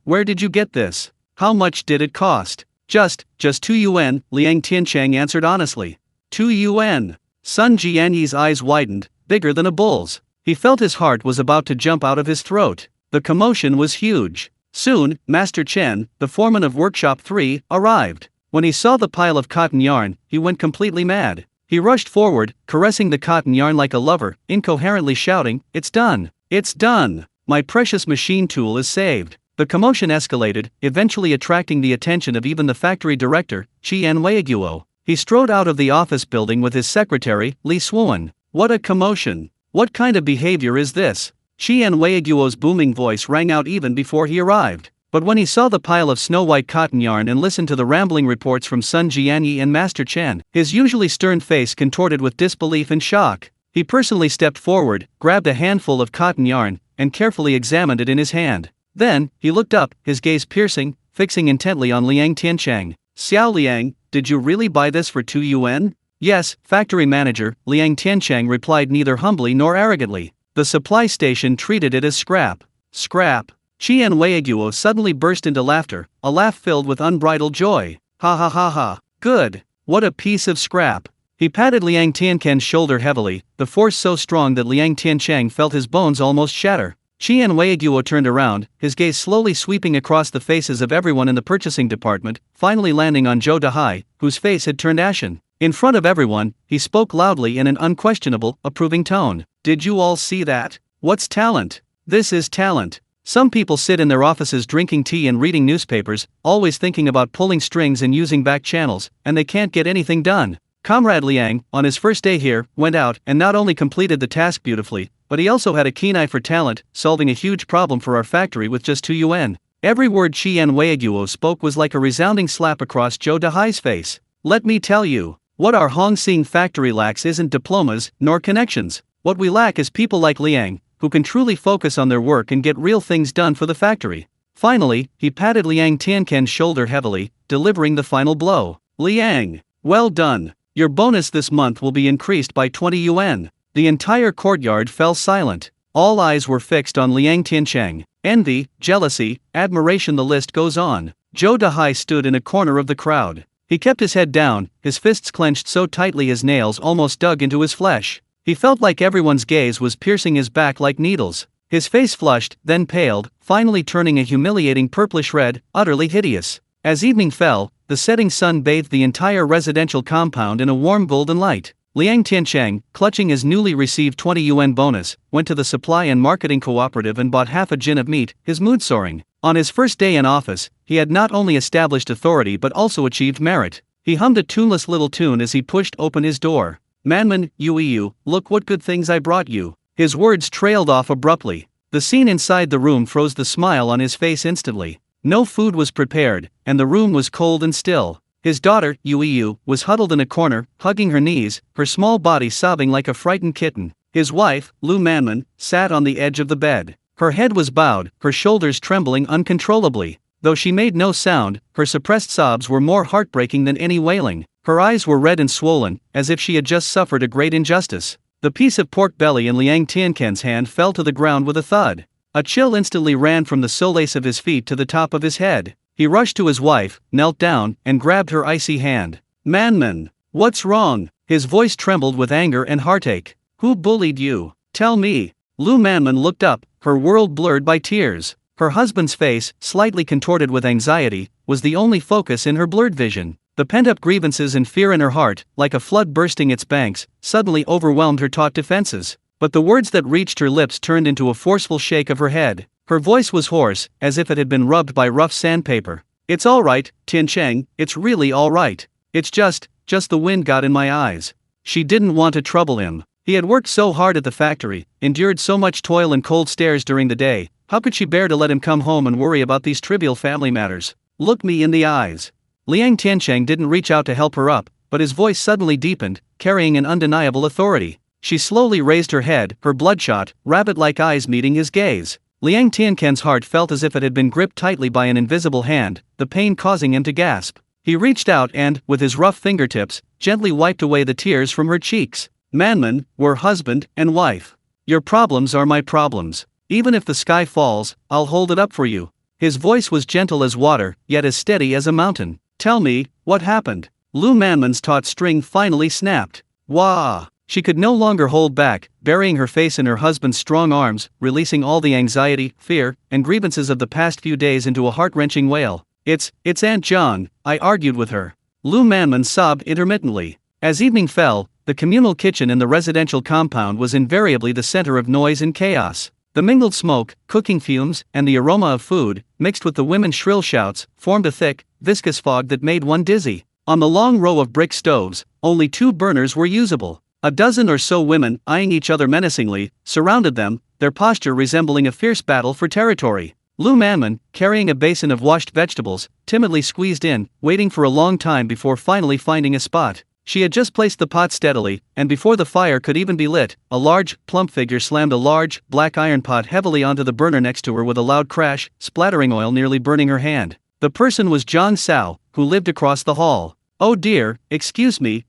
where did you get this? How much did it cost?" Just 2 yuan, Liang Tiancheng answered honestly. 2 yuan. Sun Jianyi's eyes widened, bigger than a bull's. He felt his heart was about to jump out of his throat. The commotion was huge. Soon, Master Chen, the foreman of Workshop 3, arrived. When he saw the pile of cotton yarn, he went completely mad. He rushed forward, caressing the cotton yarn like a lover, incoherently shouting, "It's done! It's done! My precious machine tool is saved!" The commotion escalated, eventually attracting the attention of even the factory director, Qian Weiguo. He strode out of the office building with his secretary, Li Suan. "What a commotion! What kind of behavior is this?" Qian Weiguo's booming voice rang out even before he arrived. But when he saw the pile of snow-white cotton yarn and listened to the rambling reports from Sun Jianyi and Master Chen, his usually stern face contorted with disbelief and shock. He personally stepped forward, grabbed a handful of cotton yarn, and carefully examined it in his hand. Then, he looked up, his gaze piercing, fixing intently on Liang Tiancheng. "Xiao Liang, did you really buy this for 2 yuan? "Yes, factory manager," Liang Tiancheng replied neither humbly nor arrogantly. "The supply station treated it as scrap." "Scrap?" Qian Weiguo suddenly burst into laughter, a laugh filled with unbridled joy. "Ha ha ha ha, good! What a piece of scrap!" He patted Liang Tiancheng's shoulder heavily, the force so strong that Liang Tiancheng felt his bones almost shatter. Qian Weiguo turned around, his gaze slowly sweeping across the faces of everyone in the purchasing department, finally landing on Zhou Dahai, whose face had turned ashen. In front of everyone, he spoke loudly in an unquestionable, approving tone. "Did you all see that? What's talent? This is talent. Some people sit in their offices drinking tea and reading newspapers, always thinking about pulling strings and using back channels, and they can't get anything done. Comrade Liang, on his first day here, went out and not only completed the task beautifully, but he also had a keen eye for talent, solving a huge problem for our factory with just 2 yuan." Every word Qian Weiguo spoke was like a resounding slap across Zhou Dahai's face. "Let me tell you, what our Hongsing factory lacks isn't diplomas, nor connections. What we lack is people like Liang, who can truly focus on their work and get real things done for the factory." Finally, he patted Liang Tiancheng's shoulder heavily, delivering the final blow. "Liang, well done. Your bonus this month will be increased by 20 yuan. The entire courtyard fell silent. All eyes were fixed on Liang Tiancheng. Envy, jealousy, admiration, the list goes on. Zhou Dahai stood in a corner of the crowd. He kept his head down, his fists clenched so tightly his nails almost dug into his flesh. He felt like everyone's gaze was piercing his back like needles. His face flushed, then paled, finally turning a humiliating purplish red, utterly hideous. As evening fell, the setting sun bathed the entire residential compound in a warm golden light. Liang Tiancheng, clutching his newly received 20 yuan bonus, went to the supply and marketing cooperative and bought half a jin of meat, his mood soaring. On his first day in office, he had not only established authority but also achieved merit. He hummed a tuneless little tune as he pushed open his door. "Manman, you, look what good things I brought you." His words trailed off abruptly. The scene inside the room froze the smile on his face instantly. No food was prepared, and the room was cold and still. His daughter, Yu, was huddled in a corner, hugging her knees, her small body sobbing like a frightened kitten. His wife, Lu Manman, sat on the edge of the bed. Her head was bowed, her shoulders trembling uncontrollably. Though she made no sound, her suppressed sobs were more heartbreaking than any wailing. Her eyes were red and swollen, as if she had just suffered a great injustice. The piece of pork belly in Liang Tiancheng's hand fell to the ground with a thud. A chill instantly ran from the solace of his feet to the top of his head. He rushed to his wife, knelt down, and grabbed her icy hand. "Manman, what's wrong?" His voice trembled with anger and heartache. "Who bullied you? Tell me." Lu Manman looked up, her world blurred by tears. Her husband's face, slightly contorted with anxiety, was the only focus in her blurred vision. The pent-up grievances and fear in her heart, like a flood bursting its banks, suddenly overwhelmed her taut defenses. But the words that reached her lips turned into a forceful shake of her head. Her voice was hoarse, as if it had been rubbed by rough sandpaper. "It's all right, Tiancheng, it's really all right. It's just the wind got in my eyes." She didn't want to trouble him. He had worked so hard at the factory, endured so much toil and cold stares during the day. How could she bear to let him come home and worry about these trivial family matters? "Look me in the eyes." Liang Tiancheng didn't reach out to help her up, but his voice suddenly deepened, carrying an undeniable authority. She slowly raised her head, her bloodshot, rabbit-like eyes meeting his gaze. Liang Tiancheng's heart felt as if it had been gripped tightly by an invisible hand, the pain causing him to gasp. He reached out and, with his rough fingertips, gently wiped away the tears from her cheeks. "Manman, we're husband and wife. Your problems are my problems. Even if the sky falls, I'll hold it up for you." His voice was gentle as water, yet as steady as a mountain. "Tell me, what happened?" Lu Manman's taut string finally snapped. "Wah!" She could no longer hold back, burying her face in her husband's strong arms, releasing all the anxiety, fear, and grievances of the past few days into a heart-wrenching wail. It's Aunt Zhang," I argued with her. Lu Manman sobbed intermittently. As evening fell, the communal kitchen in the residential compound was invariably the center of noise and chaos. The mingled smoke, cooking fumes, and the aroma of food, mixed with the women's shrill shouts, formed a thick, viscous fog that made one dizzy. On the long row of brick stoves, only 2 burners were usable. A dozen or so women, eyeing each other menacingly, surrounded them, their posture resembling a fierce battle for territory. Lu Manman, carrying a basin of washed vegetables, timidly squeezed in, waiting for a long time before finally finding a spot. She had just placed the pot steadily, and before the fire could even be lit, a large, plump figure slammed a large, black iron pot heavily onto the burner next to her with a loud crash, splattering oil nearly burning her hand. The person was Zhang Sao, who lived across the hall. "Oh dear, excuse me.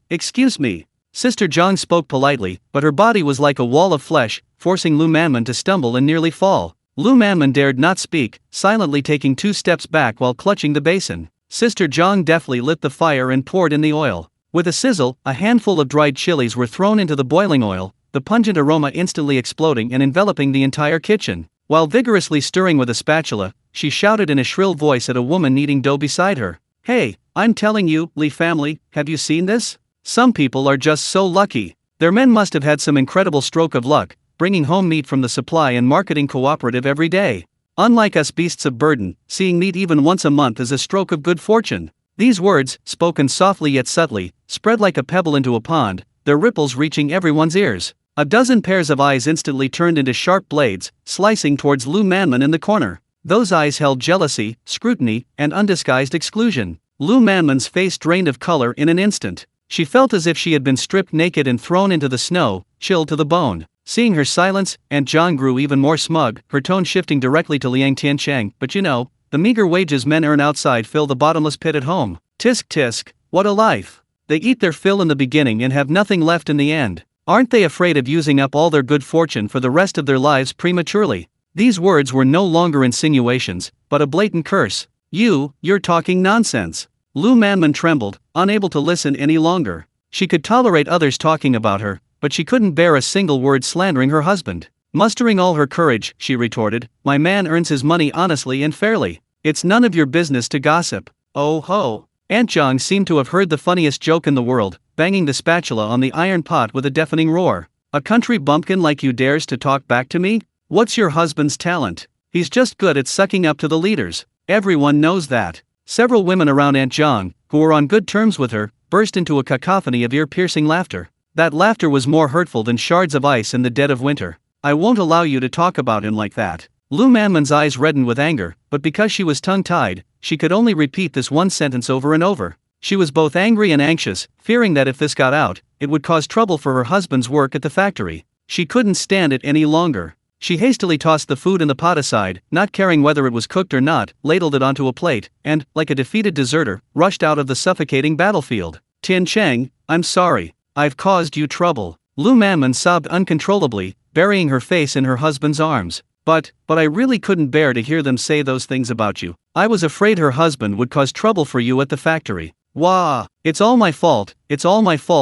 Sister Zhang spoke politely, but her body was like a wall of flesh, forcing Lu Manman to stumble and nearly fall. Lu Manman dared not speak, silently taking 2 steps back while clutching the basin. Sister Zhang deftly lit the fire and poured in the oil. With a sizzle, a handful of dried chilies were thrown into the boiling oil, the pungent aroma instantly exploding and enveloping the entire kitchen. While vigorously stirring with a spatula, she shouted in a shrill voice at a woman kneading dough beside her. "Hey, I'm telling you, Li family, have you seen this? Some people are just so lucky. Their men must have had some incredible stroke of luck, bringing home meat from the supply and marketing cooperative every day. Unlike us beasts of burden, seeing meat even once a month is a stroke of good fortune." These words, spoken softly yet subtly, spread like a pebble into a pond, their ripples reaching everyone's ears. A dozen pairs of eyes instantly turned into sharp blades, slicing towards Lu Manman in the corner. Those eyes held jealousy, scrutiny, and undisguised exclusion. Lu Manman's face drained of color in an instant. She felt as if she had been stripped naked and thrown into the snow, chilled to the bone. Seeing her silence, Aunt Zhang grew even more smug, her tone shifting directly to Liang Tiancheng. "But you know, the meager wages men earn outside fill the bottomless pit at home. Tisk tisk, what a life. They eat their fill in the beginning and have nothing left in the end. Aren't they afraid of using up all their good fortune for the rest of their lives prematurely?" These words were no longer insinuations, but a blatant curse. You're talking nonsense." Lu Manman trembled, unable to listen any longer. She could tolerate others talking about her, but she couldn't bear a single word slandering her husband. Mustering all her courage, she retorted, "My man earns his money honestly and fairly. It's none of your business to gossip." "Oh ho. Aunt Zhang seemed to have heard the funniest joke in the world, banging the spatula on the iron pot with a deafening roar. "A country bumpkin like you dares to talk back to me? What's your husband's talent? He's just good at sucking up to the leaders. Everyone knows that." Several women around Aunt Zhang, who were on good terms with her, burst into a cacophony of ear-piercing laughter. That laughter was more hurtful than shards of ice in the dead of winter. "I won't allow you to talk about him like that." Lu Manman's eyes reddened with anger, but because she was tongue-tied, she could only repeat this one sentence over and over. She was both angry and anxious, fearing that if this got out, it would cause trouble for her husband's work at the factory. She couldn't stand it any longer. She hastily tossed the food in the pot aside, not caring whether it was cooked or not, ladled it onto a plate, and, like a defeated deserter, rushed out of the suffocating battlefield. "Tiancheng, I'm sorry. I've caused you trouble." Lu Manman sobbed uncontrollably, burying her face in her husband's arms. But I really couldn't bear to hear them say those things about you. I was afraid her husband would cause trouble for you at the factory. Wah! It's all my fault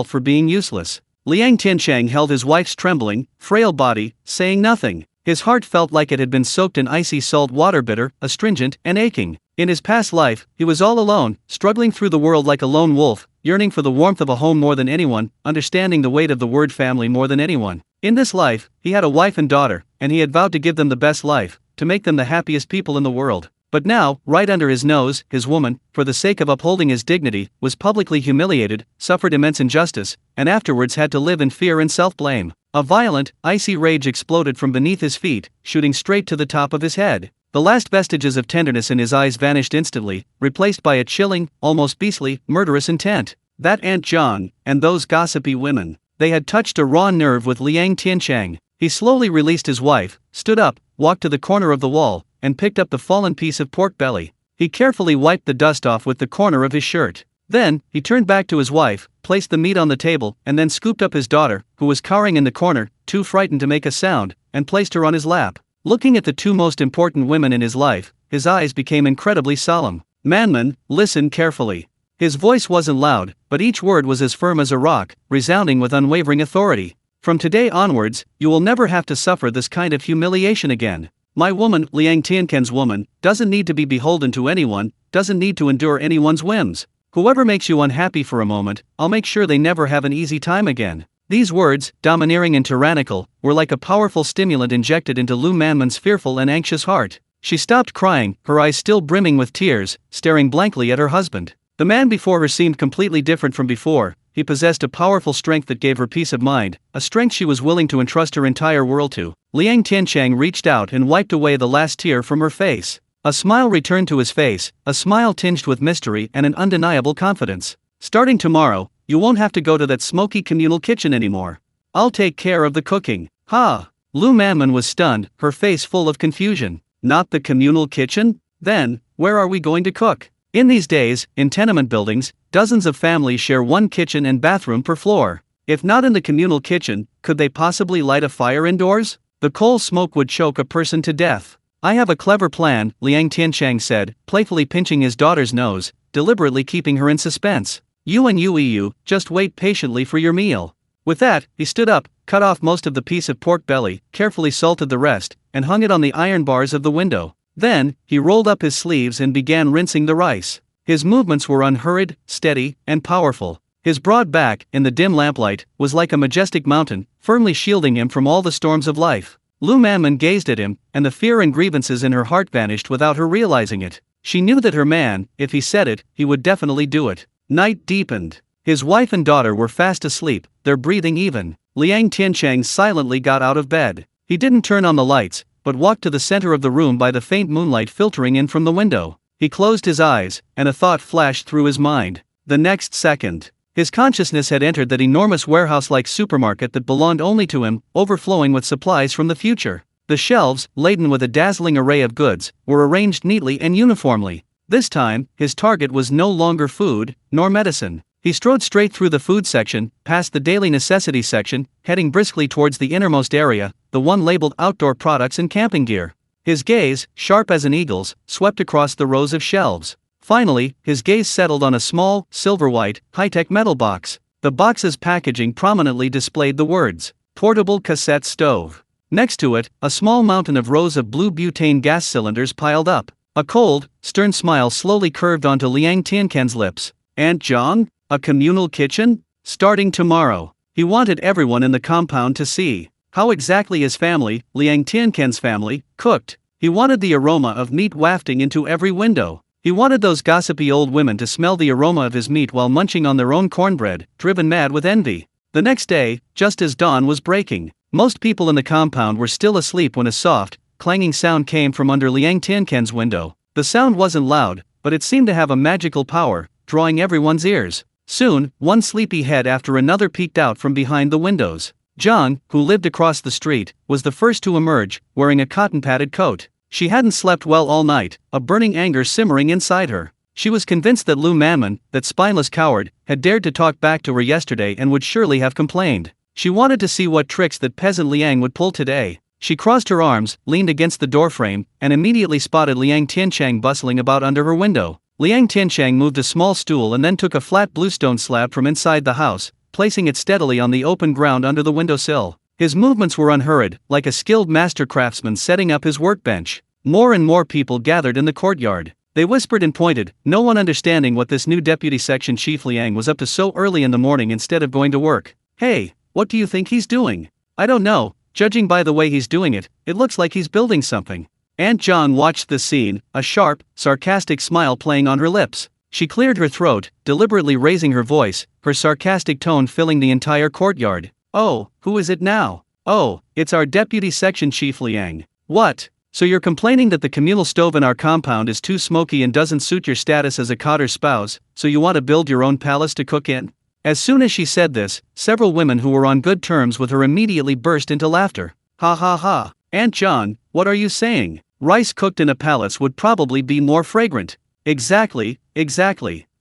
for being useless." Liang Tiancheng held his wife's trembling, frail body, saying nothing. His heart felt like it had been soaked in icy salt water, bitter, astringent, and aching. In his past life, he was all alone, struggling through the world like a lone wolf, yearning for the warmth of a home more than anyone, understanding the weight of the word family more than anyone. In this life, he had a wife and daughter, and he had vowed to give them the best life, to make them the happiest people in the world. But now, right under his nose, his woman, for the sake of upholding his dignity, was publicly humiliated, suffered immense injustice, and afterwards had to live in fear and self-blame. A violent, icy rage exploded from beneath his feet, shooting straight to the top of his head. The last vestiges of tenderness in his eyes vanished instantly, replaced by a chilling, almost beastly, murderous intent. That Aunt Zhang, and those gossipy women. They had touched a raw nerve with Liang Tiancheng. He slowly released his wife, stood up, walked to the corner of the wall, and picked up the fallen piece of pork belly. He carefully wiped the dust off with the corner of his shirt. Then, he turned back to his wife, placed the meat on the table, and then scooped up his daughter, who was cowering in the corner, too frightened to make a sound, and placed her on his lap. Looking at the two most important women in his life, his eyes became incredibly solemn. "Manman, listen carefully." His voice wasn't loud, but each word was as firm as a rock, resounding with unwavering authority. "From today onwards, you will never have to suffer this kind of humiliation again. My woman, Liang Tiancheng's woman, doesn't need to be beholden to anyone, doesn't need to endure anyone's whims. Whoever makes you unhappy for a moment, I'll make sure they never have an easy time again." These words, domineering and tyrannical, were like a powerful stimulant injected into Lu Manman's fearful and anxious heart. She stopped crying, her eyes still brimming with tears, staring blankly at her husband. The man before her seemed completely different from before. He possessed a powerful strength that gave her peace of mind, a strength she was willing to entrust her entire world to. Liang Tiancheng reached out and wiped away the last tear from her face. A smile returned to his face, a smile tinged with mystery and an undeniable confidence. "Starting tomorrow, you won't have to go to that smoky communal kitchen anymore. I'll take care of the cooking." "Ha!" Lu Manman was stunned, her face full of confusion. "Not the communal kitchen? Then, where are we going to cook?" In these days, in tenement buildings, dozens of families share one kitchen and bathroom per floor. If not in the communal kitchen, could they possibly light a fire indoors? The coal smoke would choke a person to death. "I have a clever plan," Liang Tiancheng said, playfully pinching his daughter's nose, deliberately keeping her in suspense. "You just wait patiently for your meal." With that, he stood up, cut off most of the piece of pork belly, carefully salted the rest, and hung it on the iron bars of the window. Then, he rolled up his sleeves and began rinsing the rice. His movements were unhurried, steady, and powerful. His broad back, in the dim lamplight, was like a majestic mountain, firmly shielding him from all the storms of life. Lu Manman gazed at him, and the fear and grievances in her heart vanished without her realizing it. She knew that her man, if he said it, he would definitely do it. Night deepened. His wife and daughter were fast asleep, their breathing even. Liang Tiancheng silently got out of bed. He didn't turn on the lights, but walked to the center of the room by the faint moonlight filtering in from the window. He closed his eyes, and a thought flashed through his mind. The next second, his consciousness had entered that enormous warehouse-like supermarket that belonged only to him, overflowing with supplies from the future. The shelves, laden with a dazzling array of goods, were arranged neatly and uniformly. This time, his target was no longer food, nor medicine. He strode straight through the food section, past the daily necessities section, heading briskly towards the innermost area, the one labeled outdoor products and camping gear. His gaze, sharp as an eagle's, swept across the rows of shelves. Finally, his gaze settled on a small, silver-white, high-tech metal box. The box's packaging prominently displayed the words, "Portable Cassette Stove." Next to it, a small mountain of rows of blue butane gas cylinders piled up. A cold, stern smile slowly curved onto Liang Tiancheng's lips. Aunt Zhang? A communal kitchen? Starting tomorrow. He wanted everyone in the compound to see how exactly his family, Liang Tiancheng's family, cooked. He wanted the aroma of meat wafting into every window. He wanted those gossipy old women to smell the aroma of his meat while munching on their own cornbread, driven mad with envy. The next day, just as dawn was breaking, most people in the compound were still asleep when a soft, clanging sound came from under Liang Tiancheng's window. The sound wasn't loud, but it seemed to have a magical power, drawing everyone's ears. Soon, one sleepy head after another peeked out from behind the windows. Zhang, who lived across the street, was the first to emerge, wearing a cotton-padded coat. She hadn't slept well all night, a burning anger simmering inside her. She was convinced that Lu Manman, that spineless coward, had dared to talk back to her yesterday and would surely have complained. She wanted to see what tricks that peasant Liang would pull today. She crossed her arms, leaned against the doorframe, and immediately spotted Liang Tiancheng bustling about under her window. Liang Tiancheng moved a small stool and then took a flat bluestone slab from inside the house, placing it steadily on the open ground under the windowsill. His movements were unhurried, like a skilled master craftsman setting up his workbench. More and more people gathered in the courtyard. They whispered and pointed, no one understanding what this new deputy section chief Liang was up to so early in the morning instead of going to work. Hey, what do you think he's doing? I don't know, judging by the way he's doing it, it looks like he's building something. Aunt Zhang watched the scene, a sharp, sarcastic smile playing on her lips. She cleared her throat, deliberately raising her voice, her sarcastic tone filling the entire courtyard. Oh, who is it now? Oh, it's our deputy section chief Liang. What? So you're complaining that the communal stove in our compound is too smoky and doesn't suit your status as a cotter's spouse, so you want to build your own palace to cook in? As soon as she said this, several women who were on good terms with her immediately burst into laughter. Ha ha ha. Aunt Zhang, what are you saying? Rice cooked in a palace would probably be more fragrant. Exactly.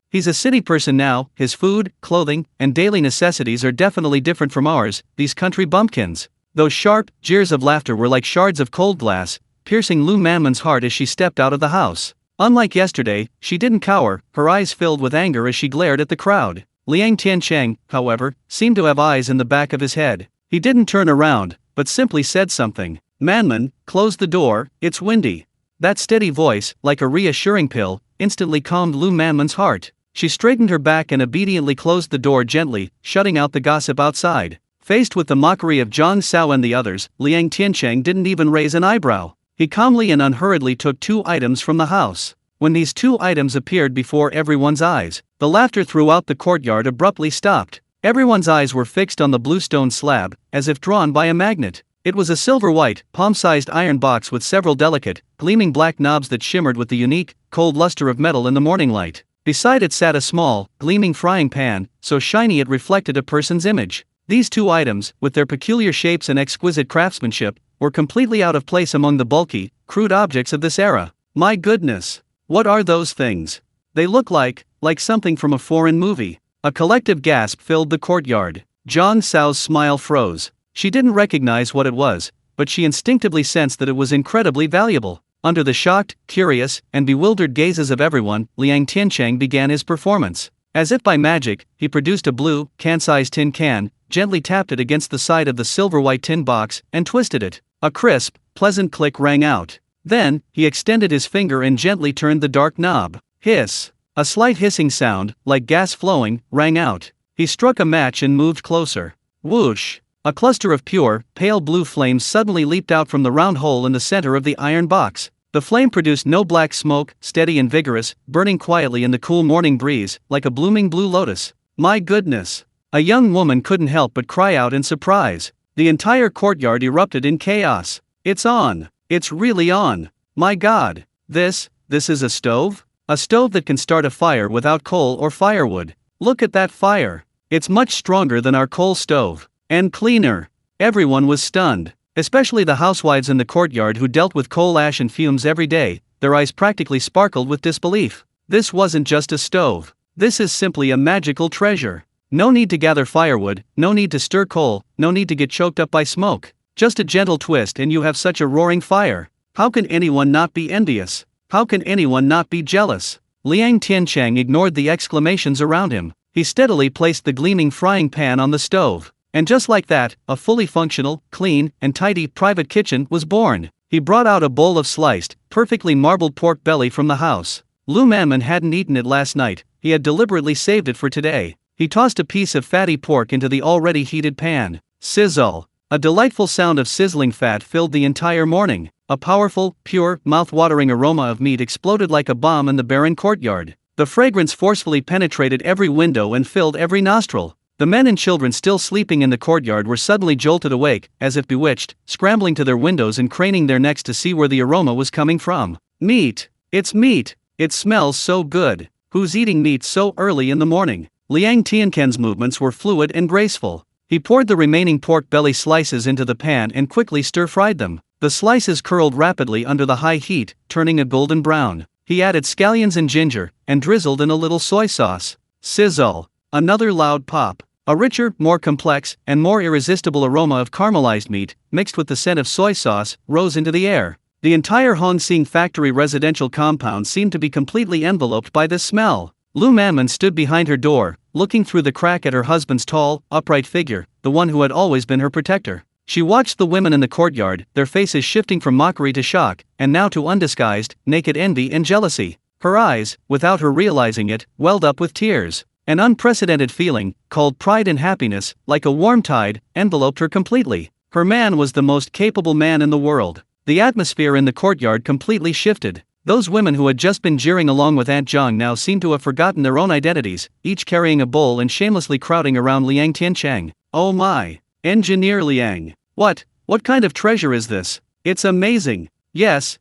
He's a city person now, his food, clothing, and daily necessities are definitely different from ours, these country bumpkins. Those sharp jeers of laughter were like shards of cold glass, piercing Lu Manman's heart as she stepped out of the house. Unlike yesterday, she didn't cower, her eyes filled with anger as she glared at the crowd. Liang Tiancheng, however, seemed to have eyes in the back of his head. He didn't turn around, but simply said something. Manman, close the door, it's windy. That steady voice, like a reassuring pill, instantly calmed Lu Manman's heart. She straightened her back and obediently closed the door gently, shutting out the gossip outside. Faced with the mockery of Zhang Sao and the others, Liang Tiancheng didn't even raise an eyebrow. He calmly and unhurriedly took 2 items from the house. When these 2 items appeared before everyone's eyes, the laughter throughout the courtyard abruptly stopped. Everyone's eyes were fixed on the bluestone slab, as if drawn by a magnet. It was a silver-white, palm-sized iron box with several delicate, gleaming black knobs that shimmered with the unique, cold luster of metal in the morning light. Beside it sat a small, gleaming frying pan, so shiny it reflected a person's image. These 2 items, with their peculiar shapes and exquisite craftsmanship, were completely out of place among the bulky, crude objects of this era. My goodness! What are those things? They look like something from a foreign movie. A collective gasp filled the courtyard. Zhang Sao's smile froze. She didn't recognize what it was, but she instinctively sensed that it was incredibly valuable. Under the shocked, curious, and bewildered gazes of everyone, Liang Tiancheng began his performance. As if by magic, he produced a blue, can-sized tin can, gently tapped it against the side of the silver-white tin box, and twisted it. A crisp, pleasant click rang out. Then, he extended his finger and gently turned the dark knob. Hiss! A slight hissing sound, like gas flowing, rang out. He struck a match and moved closer. Whoosh! A cluster of pure, pale blue flames suddenly leaped out from the round hole in the center of the iron box. The flame produced no black smoke, steady and vigorous, burning quietly in the cool morning breeze, like a blooming blue lotus. My goodness! A young woman couldn't help but cry out in surprise. The entire courtyard erupted in chaos. It's on! It's really on! My God! This is a stove? A stove that can start a fire without coal or firewood. Look at that fire! It's much stronger than our coal stove. And cleaner. Everyone was stunned, especially the housewives in the courtyard who dealt with coal ash and fumes every day. Their eyes practically sparkled with disbelief. This wasn't just a stove. This is simply a magical treasure. No need to gather firewood, no need to stir coal, no need to get choked up by smoke. Just a gentle twist and you have such a roaring fire. How can anyone not be envious? How can anyone not be jealous? Liang Tiancheng ignored the exclamations around him. He steadily placed the gleaming frying pan on the stove. And just like that, a fully functional, clean, and tidy private kitchen was born. He brought out a bowl of sliced, perfectly marbled pork belly from the house. Lu Manman hadn't eaten it last night, he had deliberately saved it for today. He tossed a piece of fatty pork into the already heated pan. Sizzle! A delightful sound of sizzling fat filled the entire morning. A powerful, pure, mouth-watering aroma of meat exploded like a bomb in the barren courtyard. The fragrance forcefully penetrated every window and filled every nostril. The men and children still sleeping in the courtyard were suddenly jolted awake, as if bewitched, scrambling to their windows and craning their necks to see where the aroma was coming from. Meat! It's meat! It smells so good! Who's eating meat so early in the morning? Liang Tiancheng's movements were fluid and graceful. He poured the remaining pork belly slices into the pan and quickly stir-fried them. The slices curled rapidly under the high heat, turning a golden brown. He added scallions and ginger, and drizzled in a little soy sauce. Sizzle! Another loud pop. A richer, more complex, and more irresistible aroma of caramelized meat, mixed with the scent of soy sauce, rose into the air. The entire Hongsing factory residential compound seemed to be completely enveloped by this smell. Lu Manman stood behind her door, looking through the crack at her husband's tall, upright figure, the one who had always been her protector. She watched the women in the courtyard, their faces shifting from mockery to shock, and now to undisguised, naked envy and jealousy. Her eyes, without her realizing it, welled up with tears. An unprecedented feeling, called pride and happiness, like a warm tide, enveloped her completely. Her man was the most capable man in the world. The atmosphere in the courtyard completely shifted. Those women who had just been jeering along with Aunt Zhang now seemed to have forgotten their own identities, each carrying a bowl and shamelessly crowding around Liang Tiancheng. Oh my! Engineer Liang! What kind of treasure is this? It's amazing! Yes.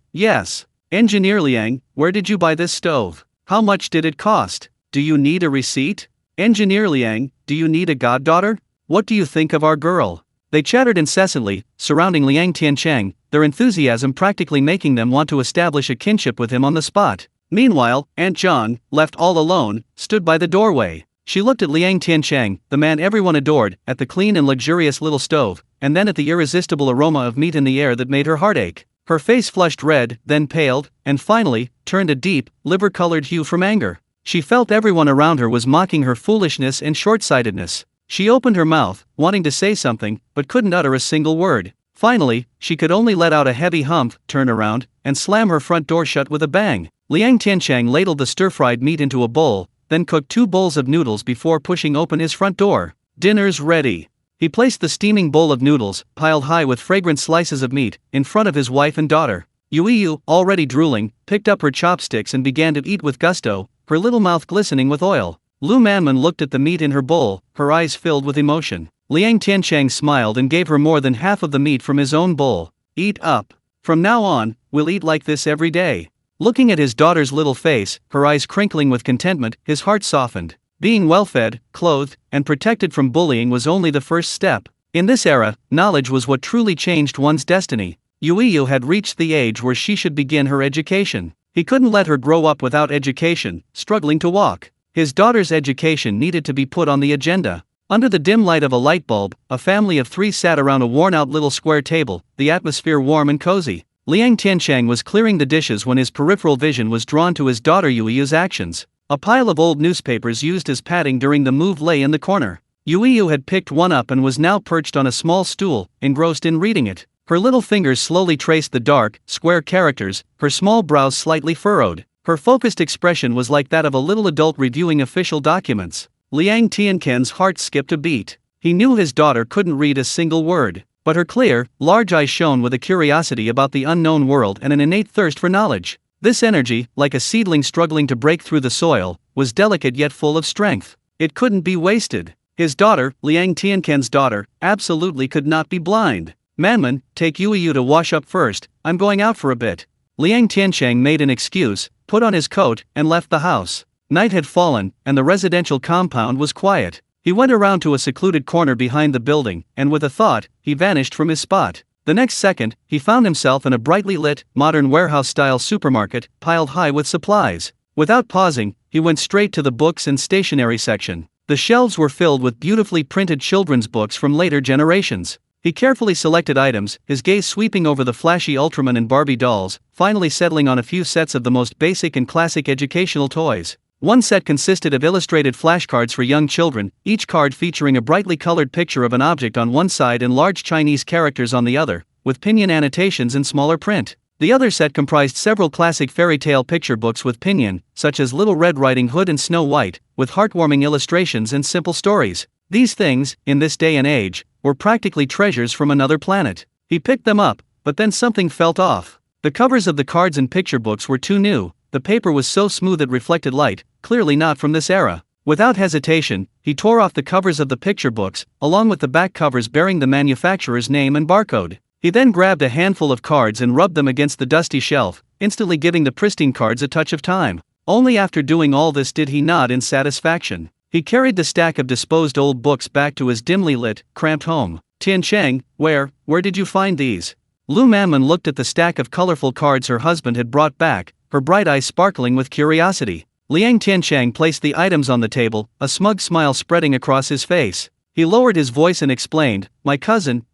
Engineer Liang, where did you buy this stove? How much did it cost? Do you need a receipt? Engineer Liang, do you need a goddaughter? What do you think of our girl? They chattered incessantly, surrounding Liang Tiancheng, their enthusiasm practically making them want to establish a kinship with him on the spot. Meanwhile, Aunt Zhang, left all alone, stood by the doorway. She looked at Liang Tiancheng, the man everyone adored, at the clean and luxurious little stove, and then at the irresistible aroma of meat in the air that made her heart ache. Her face flushed red, then paled, and finally, turned a deep, liver-colored hue from anger. She felt everyone around her was mocking her foolishness and short-sightedness. She opened her mouth, wanting to say something, but couldn't utter a single word. Finally, she could only let out a heavy humph, turn around, and slam her front door shut with a bang. Liang Tiancheng ladled the stir-fried meat into a bowl, then cooked 2 bowls of noodles before pushing open his front door. Dinner's ready. He placed the steaming bowl of noodles, piled high with fragrant slices of meat, in front of his wife and daughter. Yuiyu, already drooling, picked up her chopsticks and began to eat with gusto, her little mouth glistening with oil. Lu Manman looked at the meat in her bowl, her eyes filled with emotion. Liang Tiancheng smiled and gave her more than half of the meat from his own bowl. Eat up. From now on, we'll eat like this every day. Looking at his daughter's little face, her eyes crinkling with contentment, his heart softened. Being well-fed, clothed, and protected from bullying was only the first step. In this era, knowledge was what truly changed one's destiny. Yuiyu had reached the age where she should begin her education. He couldn't let her grow up without education, struggling to walk. His daughter's education needed to be put on the agenda. Under the dim light of a light bulb, a family of 3 sat around a worn-out little square table, the atmosphere warm and cozy. Liang Tiancheng was clearing the dishes when his peripheral vision was drawn to his daughter Yuiyu's actions. A pile of old newspapers used as padding during the move lay in the corner. Yuiyu had picked one up and was now perched on a small stool, engrossed in reading it. Her little fingers slowly traced the dark, square characters, her small brows slightly furrowed. Her focused expression was like that of a little adult reviewing official documents. Liang Tiancheng's heart skipped a beat. He knew his daughter couldn't read a single word, but her clear, large eyes shone with a curiosity about the unknown world and an innate thirst for knowledge. This energy, like a seedling struggling to break through the soil, was delicate yet full of strength. It couldn't be wasted. His daughter, Liang Tiancheng's daughter, absolutely could not be blind. Manman, take Yuiyu to wash up first, I'm going out for a bit. Liang Tiancheng made an excuse, put on his coat, and left the house. Night had fallen, and the residential compound was quiet. He went around to a secluded corner behind the building, and with a thought, he vanished from his spot. The next second, he found himself in a brightly lit, modern warehouse-style supermarket, piled high with supplies. Without pausing, he went straight to the books and stationery section. The shelves were filled with beautifully printed children's books from later generations. He carefully selected items, his gaze sweeping over the flashy Ultraman and Barbie dolls, finally settling on a few sets of the most basic and classic educational toys. One set consisted of illustrated flashcards for young children, each card featuring a brightly colored picture of an object on one side and large Chinese characters on the other, with pinyin annotations in smaller print. The other set comprised several classic fairy tale picture books with pinyin, such as Little Red Riding Hood and Snow White, with heartwarming illustrations and simple stories. These things, in this day and age, were practically treasures from another planet. He picked them up, but then something felt off. The covers of the cards and picture books were too new, the paper was so smooth it reflected light, clearly not from this era. Without hesitation, he tore off the covers of the picture books, along with the back covers bearing the manufacturer's name and barcode. He then grabbed a handful of cards and rubbed them against the dusty shelf, instantly giving the pristine cards a touch of time. Only after doing all this did he nod in satisfaction. He carried the stack of disposed old books back to his dimly lit, cramped home. Tiancheng, where did you find these? Lu Manman looked at the stack of colorful cards her husband had brought back, her bright eyes sparkling with curiosity. Liang Tiancheng placed the items on the table, a smug smile spreading across his face. He lowered his voice and explained, "My cousin,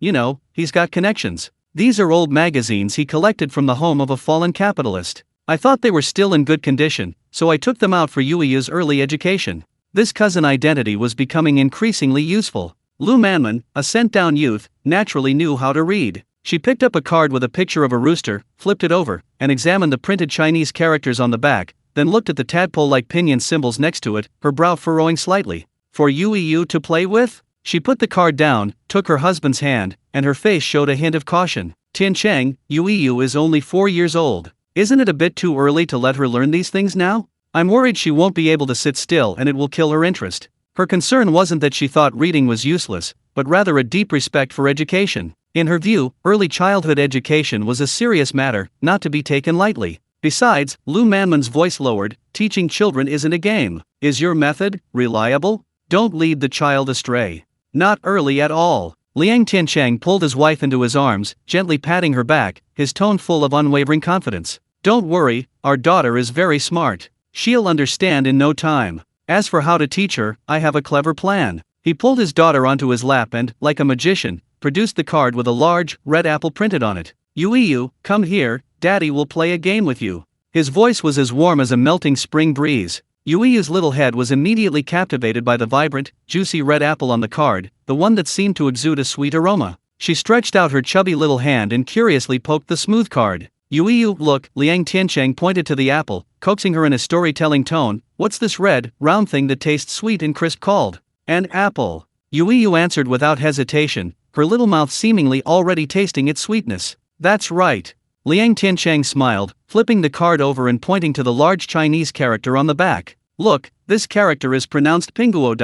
he's got connections. These are old magazines he collected from the home of a fallen capitalist. I thought they were still in good condition, so I took them out for Yui's early education." This cousin identity was becoming increasingly useful. Lu Manman, a sent-down youth, naturally knew how to read. She picked up a card with a picture of a rooster, flipped it over, and examined the printed Chinese characters on the back, then looked at the tadpole-like pinyin symbols next to it, her brow furrowing slightly. "For Yu to play with?" She put the card down, took her husband's hand, and her face showed a hint of caution. "Tiancheng, Yu is only 4 years old. Isn't it a bit too early to let her learn these things now? I'm worried she won't be able to sit still and it will kill her interest." Her concern wasn't that she thought reading was useless, but rather a deep respect for education. In her view, early childhood education was a serious matter, not to be taken lightly. Besides, Lu Manman's voice lowered, "Teaching children isn't a game. Is your method reliable? Don't lead the child astray." "Not early at all." Liang Tiancheng pulled his wife into his arms, gently patting her back, his tone full of unwavering confidence. "Don't worry, our daughter is very smart. She'll understand in no time. As for how to teach her, I have a clever plan." He pulled his daughter onto his lap and, like a magician, produced the card with a large, red apple printed on it. "Yu, come here, Daddy will play a game with you." His voice was as warm as a melting spring breeze. Yui's little head was immediately captivated by the vibrant, juicy red apple on the card, the one that seemed to exude a sweet aroma. She stretched out her chubby little hand and curiously poked the smooth card. "Yui, look," Liang Tiancheng pointed to the apple, coaxing her in a storytelling tone. "What's this red, round thing that tastes sweet and crisp called?" "An apple." Yui answered without hesitation, her little mouth seemingly already tasting its sweetness. "That's right." Liang Tiancheng smiled, flipping the card over and pointing to the large Chinese character on the back. "Look, this character is pronounced pinguo.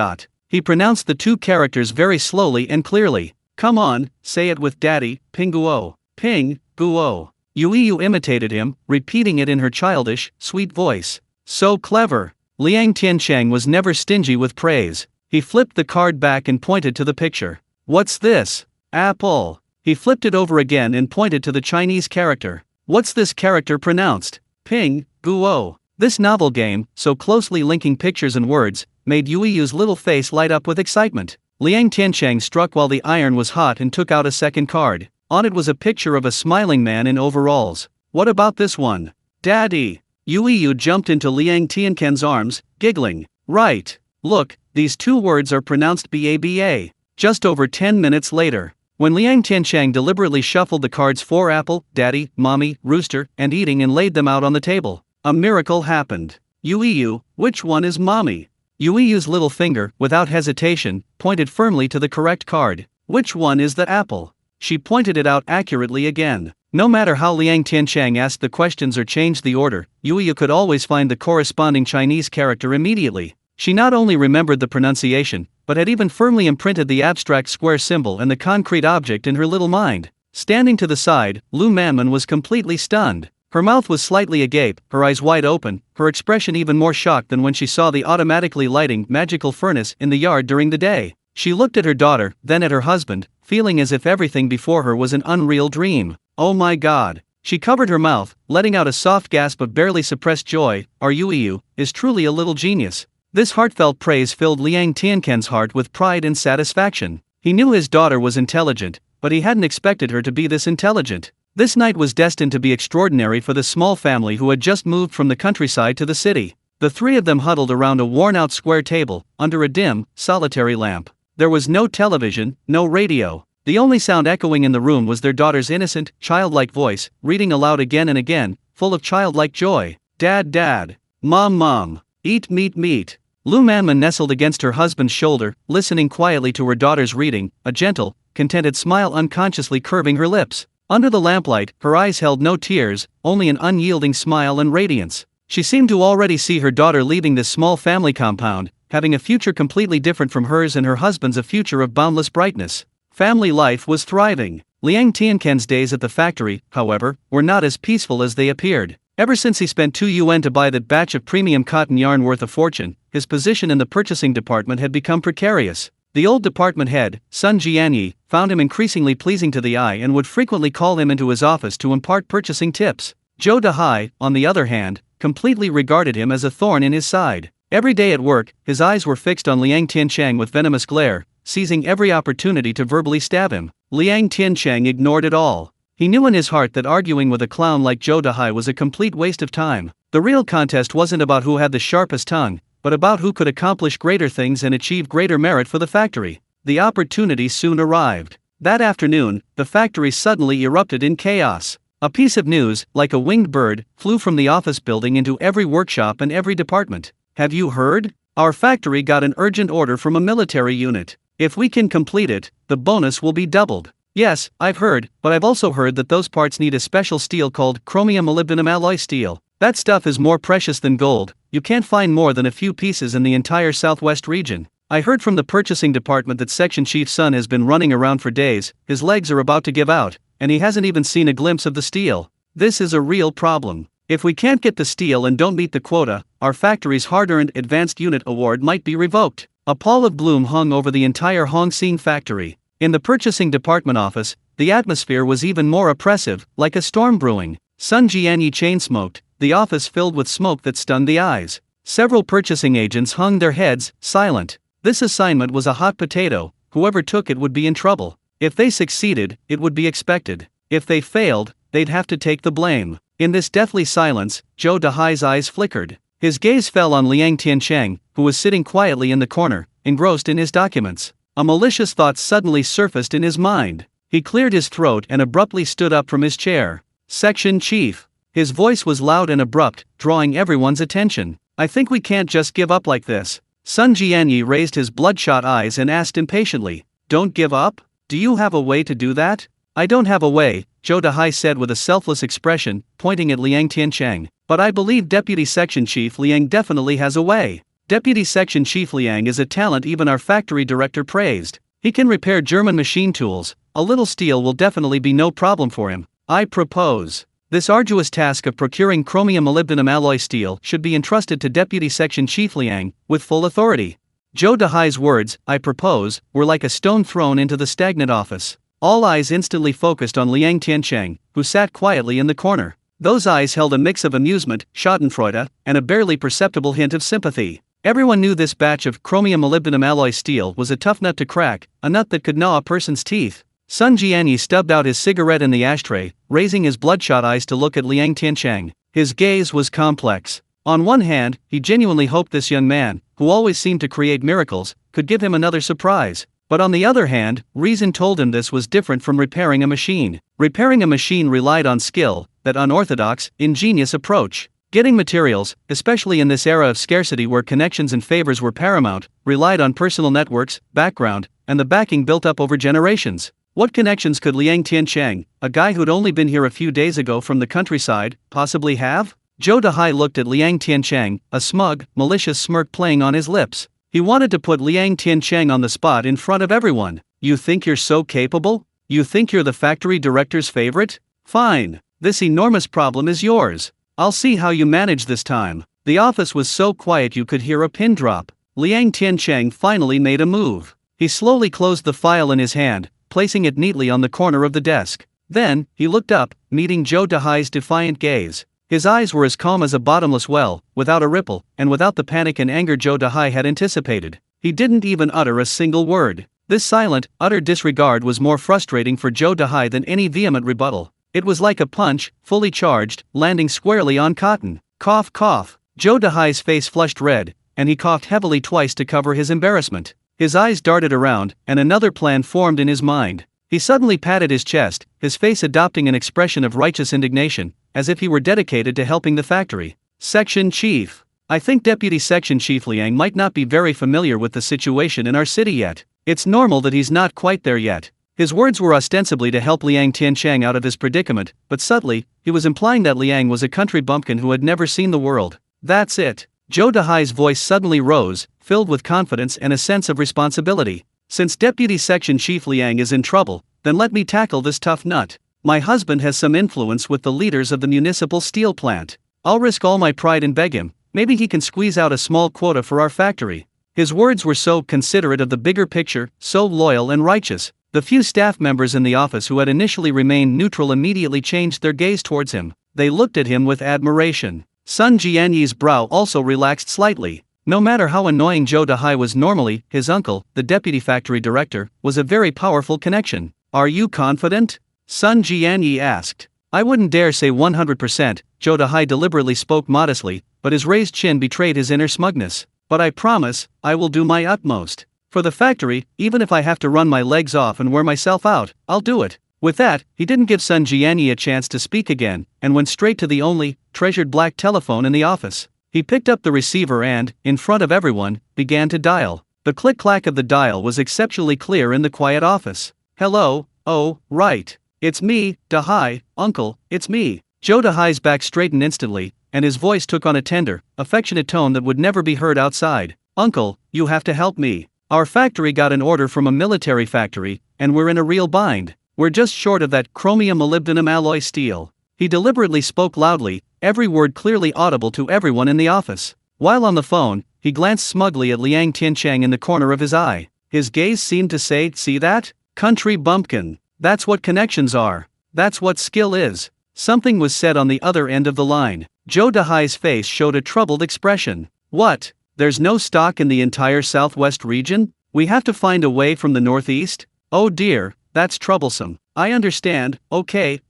He pronounced the two characters very slowly and clearly. "Come on, say it with Daddy, pinguo. Ping-guo." Yui imitated him, repeating it in her childish, sweet voice. "So clever." Liang Tiancheng was never stingy with praise. He flipped the card back and pointed to the picture. "What's this?" "Apple." He flipped it over again and pointed to the Chinese character. "What's this character pronounced?" "Ping-guo." This novel game, so closely linking pictures and words, made Yui's little face light up with excitement. Liang Tiancheng struck while the iron was hot and took out a second card. On it was a picture of a smiling man in overalls. "What about this one?" "Daddy." Yui jumped into Liang Tiancheng's arms, giggling. "Right. Look, these two words are pronounced baba. Just over 10 minutes later, when Liang Tiancheng deliberately shuffled the cards for apple, daddy, mommy, rooster, and eating and laid them out on the table, a miracle happened. "Yui, which one is mommy?" Yui's little finger, without hesitation, pointed firmly to the correct card. "Which one is the apple?" She pointed it out accurately again. No matter how Liang Tiancheng asked the questions or changed the order, Yui could always find the corresponding Chinese character immediately. She not only remembered the pronunciation, but had even firmly imprinted the abstract square symbol and the concrete object in her little mind. Standing to the side, Lu Manman was completely stunned. Her mouth was slightly agape, her eyes wide open, her expression even more shocked than when she saw the automatically lighting magical furnace in the yard during the day. She looked at her daughter, then at her husband, feeling as if everything before her was an unreal dream. "Oh my God." She covered her mouth, letting out a soft gasp of barely suppressed joy. "Our Yu is truly a little genius." This heartfelt praise filled Liang Tiancheng's heart with pride and satisfaction. He knew his daughter was intelligent, but he hadn't expected her to be this intelligent. This night was destined to be extraordinary for the small family who had just moved from the countryside to the city. The three of them huddled around a worn-out square table, under a dim, solitary lamp. There was no television, no radio. The only sound echoing in the room was their daughter's innocent, childlike voice, reading aloud again and again, full of childlike joy. Dad, Dad. Mom, Mom. Eat meat, meat. Lu Manman nestled against her husband's shoulder, listening quietly to her daughter's reading, a gentle, contented smile unconsciously curving her lips. Under the lamplight, her eyes held no tears, only an unyielding smile and radiance. She seemed to already see her daughter leaving this small family compound, having a future completely different from hers, and her husband's a future of boundless brightness. Family life was thriving. Liang Tiancheng's days at the factory, however, were not as peaceful as they appeared. Ever since he spent 2 yuan to buy that batch of premium cotton yarn worth a fortune, his position in the purchasing department had become precarious. The old department head, Sun Jianyi, found him increasingly pleasing to the eye and would frequently call him into his office to impart purchasing tips. Zhou Dehai, on the other hand, completely regarded him as a thorn in his side. Every day at work, his eyes were fixed on Liang Tiancheng with venomous glare, seizing every opportunity to verbally stab him. Liang Tiancheng ignored it all. He knew in his heart that arguing with a clown like Zhou Dehai was a complete waste of time. The real contest wasn't about who had the sharpest tongue, but about who could accomplish greater things and achieve greater merit for the factory. The opportunity soon arrived. That afternoon, the factory suddenly erupted in chaos. A piece of news, like a winged bird, flew from the office building into every workshop and every department. Have you heard? Our factory got an urgent order from a military unit. If we can complete it, the bonus will be doubled. Yes, I've heard, but I've also heard that those parts need a special steel called chromium molybdenum alloy steel. That stuff is more precious than gold. You can't find more than a few pieces in the entire southwest region. I heard from the purchasing department that Section Chief's son has been running around for days, his legs are about to give out, and he hasn't even seen a glimpse of the steel. This is a real problem. If we can't get the steel and don't meet the quota, our factory's hard-earned Advanced Unit Award might be revoked. A pall of gloom hung over the entire Hongsing factory. In the purchasing department office, the atmosphere was even more oppressive, like a storm brewing. Sun Jianyi chain-smoked, the office filled with smoke that stunned the eyes. Several purchasing agents hung their heads, silent. This assignment was a hot potato. Whoever took it would be in trouble. If they succeeded, it would be expected. If they failed, they'd have to take the blame. In this deathly silence, Zhou Dehai's eyes flickered. His gaze fell on Liang Tiancheng, who was sitting quietly in the corner, engrossed in his documents. A malicious thought suddenly surfaced in his mind. He cleared his throat and abruptly stood up from his chair. Section Chief. His voice was loud and abrupt, drawing everyone's attention. I think we can't just give up like this. Sun Jianyi raised his bloodshot eyes and asked impatiently, Don't give up? Do you have a way to do that? I don't have a way, Zhou Dehai said with a selfless expression, pointing at Liang Tiancheng. But I believe Deputy Section Chief Liang definitely has a way. Deputy Section Chief Liang is a talent even our factory director praised. He can repair German machine tools. A little steel will definitely be no problem for him. I propose. This arduous task of procuring chromium molybdenum alloy steel should be entrusted to Deputy Section Chief Liang, with full authority. Zhou Dehai's words, I propose, were like a stone thrown into the stagnant office. All eyes instantly focused on Liang Tiancheng, who sat quietly in the corner. Those eyes held a mix of amusement, schadenfreude, and a barely perceptible hint of sympathy. Everyone knew this batch of chromium molybdenum alloy steel was a tough nut to crack, a nut that could gnaw a person's teeth. Sun Jianyi stubbed out his cigarette in the ashtray, raising his bloodshot eyes to look at Liang Tiancheng. His gaze was complex. On one hand, he genuinely hoped this young man, who always seemed to create miracles, could give him another surprise. But on the other hand, reason told him this was different from repairing a machine. Repairing a machine relied on skill, that unorthodox, ingenious approach. Getting materials, especially in this era of scarcity where connections and favors were paramount, relied on personal networks, background, and the backing built up over generations. What connections could Liang Tiancheng, a guy who'd only been here a few days ago from the countryside, possibly have? Zhou Dehai looked at Liang Tiancheng, a smug, malicious smirk playing on his lips. He wanted to put Liang Tiancheng on the spot in front of everyone. You think you're so capable? You think you're the factory director's favorite? Fine. This enormous problem is yours. I'll see how you manage this time. The office was so quiet you could hear a pin drop. Liang Tiancheng finally made a move. He slowly closed the file in his hand, placing it neatly on the corner of the desk. Then, he looked up, meeting Zhou Dehai's defiant gaze. His eyes were as calm as a bottomless well, without a ripple, and without the panic and anger Zhou Dehai had anticipated. He didn't even utter a single word. This silent, utter disregard was more frustrating for Zhou Dehai than any vehement rebuttal. It was like a punch, fully charged, landing squarely on cotton. Cough, cough. Zhou Dehai's face flushed red, and he coughed heavily twice to cover his embarrassment. His eyes darted around, and another plan formed in his mind. He suddenly patted his chest, his face adopting an expression of righteous indignation, as if he were dedicated to helping the factory. Section Chief. I think Deputy Section Chief Liang might not be very familiar with the situation in our city yet. It's normal that he's not quite there yet. His words were ostensibly to help Liang Tiancheng out of his predicament, but subtly, he was implying that Liang was a country bumpkin who had never seen the world. That's it. Zhou Dahai's voice suddenly rose, filled with confidence and a sense of responsibility. Since Deputy Section Chief Liang is in trouble, then let me tackle this tough nut. My husband has some influence with the leaders of the municipal steel plant. I'll risk all my pride and beg him, maybe he can squeeze out a small quota for our factory. His words were so considerate of the bigger picture, so loyal and righteous. The few staff members in the office who had initially remained neutral immediately changed their gaze towards him. They looked at him with admiration. Sun Jianyi's brow also relaxed slightly. No matter how annoying Zhou Dahai was normally, his uncle, the deputy factory director, was a very powerful connection. Are you confident? Sun Jianyi asked. I wouldn't dare say 100%, Zhou Dahai deliberately spoke modestly, but his raised chin betrayed his inner smugness. But I promise, I will do my utmost. For the factory, even if I have to run my legs off and wear myself out, I'll do it. With that, he didn't give Sun Jianyi a chance to speak again, and went straight to the only, treasured black telephone in the office. He picked up the receiver and, in front of everyone, began to dial. The click-clack of the dial was exceptionally clear in the quiet office. Hello, oh, right. It's me, Dahai, uncle, it's me. Zhou Dahai's back straightened instantly, and his voice took on a tender, affectionate tone that would never be heard outside. Uncle, you have to help me. Our factory got an order from a military factory, and we're in a real bind. We're just short of that chromium-molybdenum alloy steel. He deliberately spoke loudly, every word clearly audible to everyone in the office. While on the phone, he glanced smugly at Liang Tiancheng in the corner of his eye. His gaze seemed to say, see that? Country bumpkin. That's what connections are. That's what skill is. Something was said on the other end of the line. Zhou Dahai's face showed a troubled expression. What? There's no stock in the entire southwest region? We have to find a way from the northeast? Oh dear, that's troublesome. I understand, okay.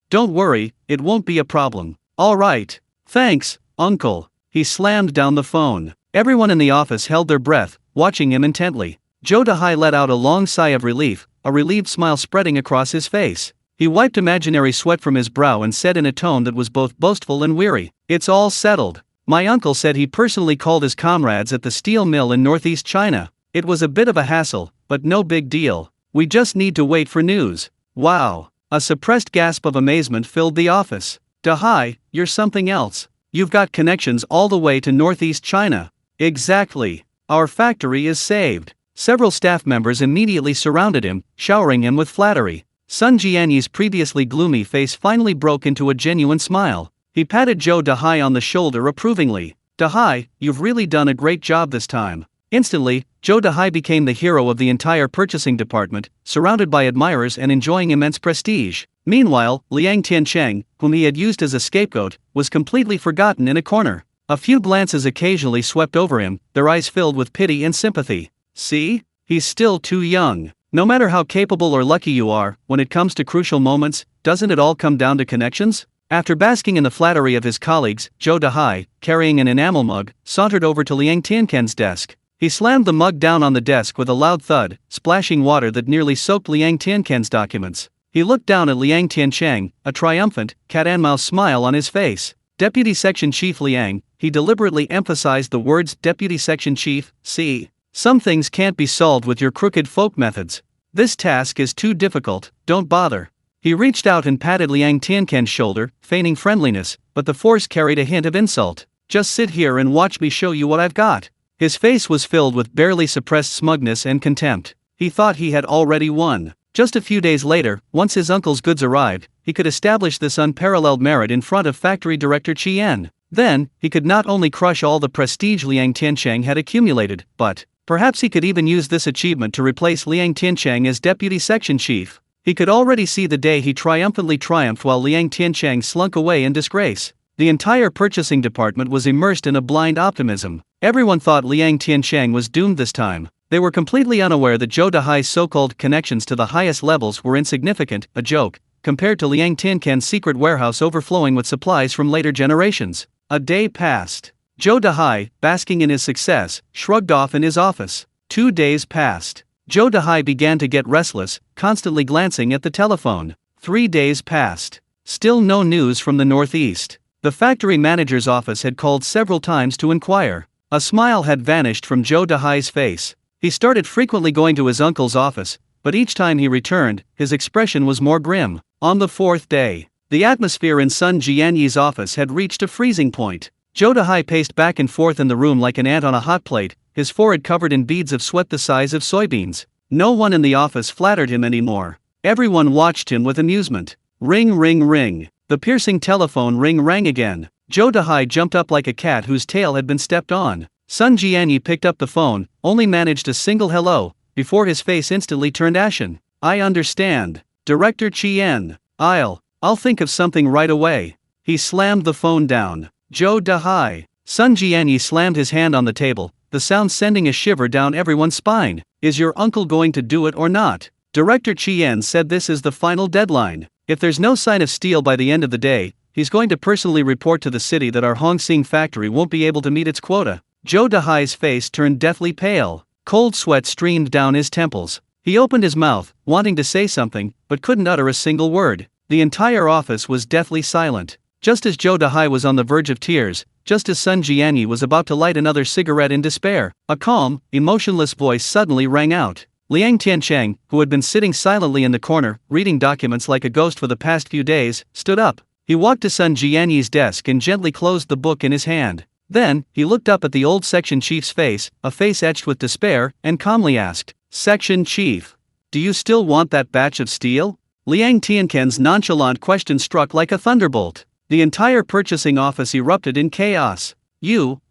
Don't worry, it won't be a problem. All right. Thanks, uncle. He slammed down the phone. Everyone in the office held their breath, watching him intently. Zhou Dahai let out a long sigh of relief, a relieved smile spreading across his face. He wiped imaginary sweat from his brow and said in a tone that was both boastful and weary, it's all settled. My uncle said he personally called his comrades at the steel mill in northeast China. It was a bit of a hassle, but no big deal. We just need to wait for news. Wow. A suppressed gasp of amazement filled the office. Dahai, you're something else. You've got connections all the way to northeast China. Exactly. Our factory is saved. Several staff members immediately surrounded him, showering him with flattery. Sun Jianyi's previously gloomy face finally broke into a genuine smile. He patted Zhou Dahai on the shoulder approvingly. Dahai, you've really done a great job this time. Instantly, Zhou Dahai became the hero of the entire purchasing department, surrounded by admirers and enjoying immense prestige. Meanwhile, Liang Tiancheng, whom he had used as a scapegoat, was completely forgotten in a corner. A few glances occasionally swept over him, their eyes filled with pity and sympathy. See? He's still too young. No matter how capable or lucky you are, when it comes to crucial moments, doesn't it all come down to connections? After basking in the flattery of his colleagues, Zhou Dahai, carrying an enamel mug, sauntered over to Liang Tiancheng's desk. He slammed the mug down on the desk with a loud thud, splashing water that nearly soaked Liang Tiancheng's documents. He looked down at Liang Tiancheng, a triumphant, cat-and-mouse smile on his face. Deputy Section Chief Liang, he deliberately emphasized the words Deputy Section Chief, see. Some things can't be solved with your crooked folk methods. This task is too difficult, don't bother. He reached out and patted Liang Tiancheng's shoulder, feigning friendliness, but the force carried a hint of insult. Just sit here and watch me show you what I've got. His face was filled with barely suppressed smugness and contempt. He thought he had already won. Just a few days later, once his uncle's goods arrived, he could establish this unparalleled merit in front of factory director Qian. Then, he could not only crush all the prestige Liang Tiancheng had accumulated, but perhaps he could even use this achievement to replace Liang Tiancheng as deputy section chief. He could already see the day he triumphantly triumphed while Liang Tiancheng slunk away in disgrace. The entire purchasing department was immersed in a blind optimism. Everyone thought Liang Tiancheng was doomed this time. They were completely unaware that Zhou Dahai's so-called connections to the highest levels were insignificant, a joke, compared to Liang Tiancheng's secret warehouse overflowing with supplies from later generations. A day passed. Zhou Dahai, basking in his success, shrugged off in his office. 2 days passed. Zhou Dahai began to get restless, constantly glancing at the telephone. 3 days passed. Still no news from the northeast. The factory manager's office had called several times to inquire. A smile had vanished from Zhou Dahai's face. He started frequently going to his uncle's office, but each time he returned, his expression was more grim. On the 4th day, the atmosphere in Sun Jianyi's office had reached a freezing point. Zhou Dahai paced back and forth in the room like an ant on a hot plate, his forehead covered in beads of sweat the size of soybeans. No one in the office flattered him anymore. Everyone watched him with amusement. Ring, ring, ring. The piercing telephone ring rang again. Zhou Dahai jumped up like a cat whose tail had been stepped on. Sun Jianyi picked up the phone, only managed a single hello, before his face instantly turned ashen. I understand. Director Chien. I'll think of something right away. He slammed the phone down. Zhou Dahai. Sun Jianyi slammed his hand on the table, the sound sending a shiver down everyone's spine. Is your uncle going to do it or not? Director Chien said this is the final deadline. If there's no sign of steel by the end of the day, he's going to personally report to the city that our Hongsing factory won't be able to meet its quota. Zhou Dahai's face turned deathly pale. Cold sweat streamed down his temples. He opened his mouth, wanting to say something, but couldn't utter a single word. The entire office was deathly silent. Just as Zhou Dahai was on the verge of tears, just as Sun Jianyi was about to light another cigarette in despair, a calm, emotionless voice suddenly rang out. Liang Tiancheng, who had been sitting silently in the corner, reading documents like a ghost for the past few days, stood up. He walked to Sun Jianyi's desk and gently closed the book in his hand. Then, he looked up at the old section chief's face, a face etched with despair, and calmly asked, Section Chief, do you still want that batch of steel? Liang Tiancheng's nonchalant question struck like a thunderbolt. The entire purchasing office erupted in chaos.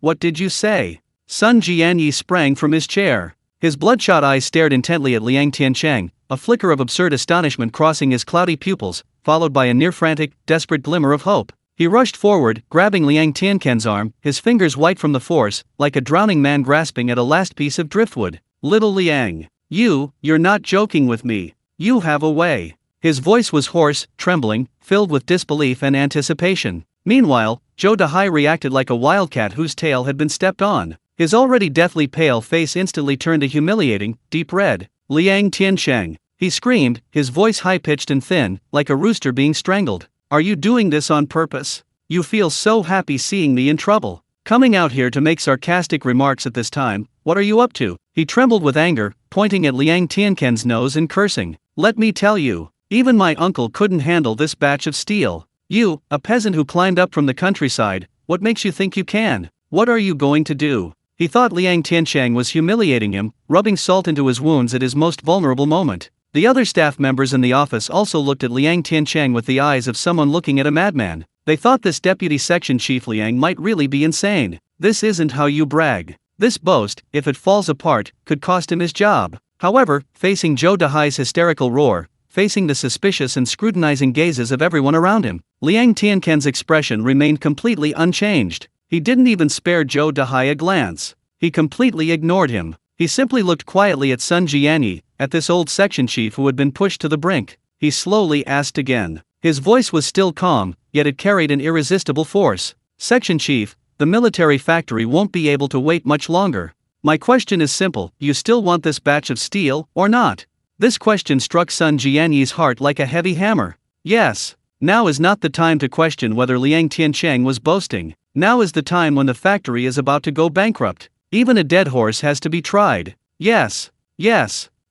What did you say? Sun Jianyi sprang from his chair. His bloodshot eyes stared intently at Liang Tiancheng, a flicker of absurd astonishment crossing his cloudy pupils, followed by a near-frantic, desperate glimmer of hope. He rushed forward, grabbing Liang Tiancheng's arm, his fingers white from the force, like a drowning man grasping at a last piece of driftwood. Little Liang, you're not joking with me. You have a way. His voice was hoarse, trembling, filled with disbelief and anticipation. Meanwhile, Zhou Dahai reacted like a wildcat whose tail had been stepped on. His already deathly pale face instantly turned a humiliating, deep red. Liang Tiancheng, he screamed, his voice high-pitched and thin, like a rooster being strangled. Are you doing this on purpose? You feel so happy seeing me in trouble. Coming out here to make sarcastic remarks at this time, what are you up to? He trembled with anger, pointing at Liang Tiancheng's nose and cursing. Let me tell you, even my uncle couldn't handle this batch of steel. You, a peasant who climbed up from the countryside, what makes you think you can? What are you going to do? He thought Liang Tiancheng was humiliating him, rubbing salt into his wounds at his most vulnerable moment. The other staff members in the office also looked at Liang Tiancheng with the eyes of someone looking at a madman. They thought this deputy section chief Liang might really be insane. This isn't how you brag. This boast, if it falls apart, could cost him his job. However, facing Zhou Dahai's hysterical roar, facing the suspicious and scrutinizing gazes of everyone around him, Liang Tiancheng's expression remained completely unchanged. He didn't even spare Zhou Dahai a glance. He completely ignored him. He simply looked quietly at Sun Jianyi, at this old section chief who had been pushed to the brink. He slowly asked again. His voice was still calm, yet it carried an irresistible force. Section chief, the military factory won't be able to wait much longer. My question is simple, you still want this batch of steel, or not? This question struck Sun Jianyi's heart like a heavy hammer. Yes. Now is not the time to question whether Liang Tiancheng was boasting. Now is the time when the factory is about to go bankrupt. Even a dead horse has to be tried. Yes.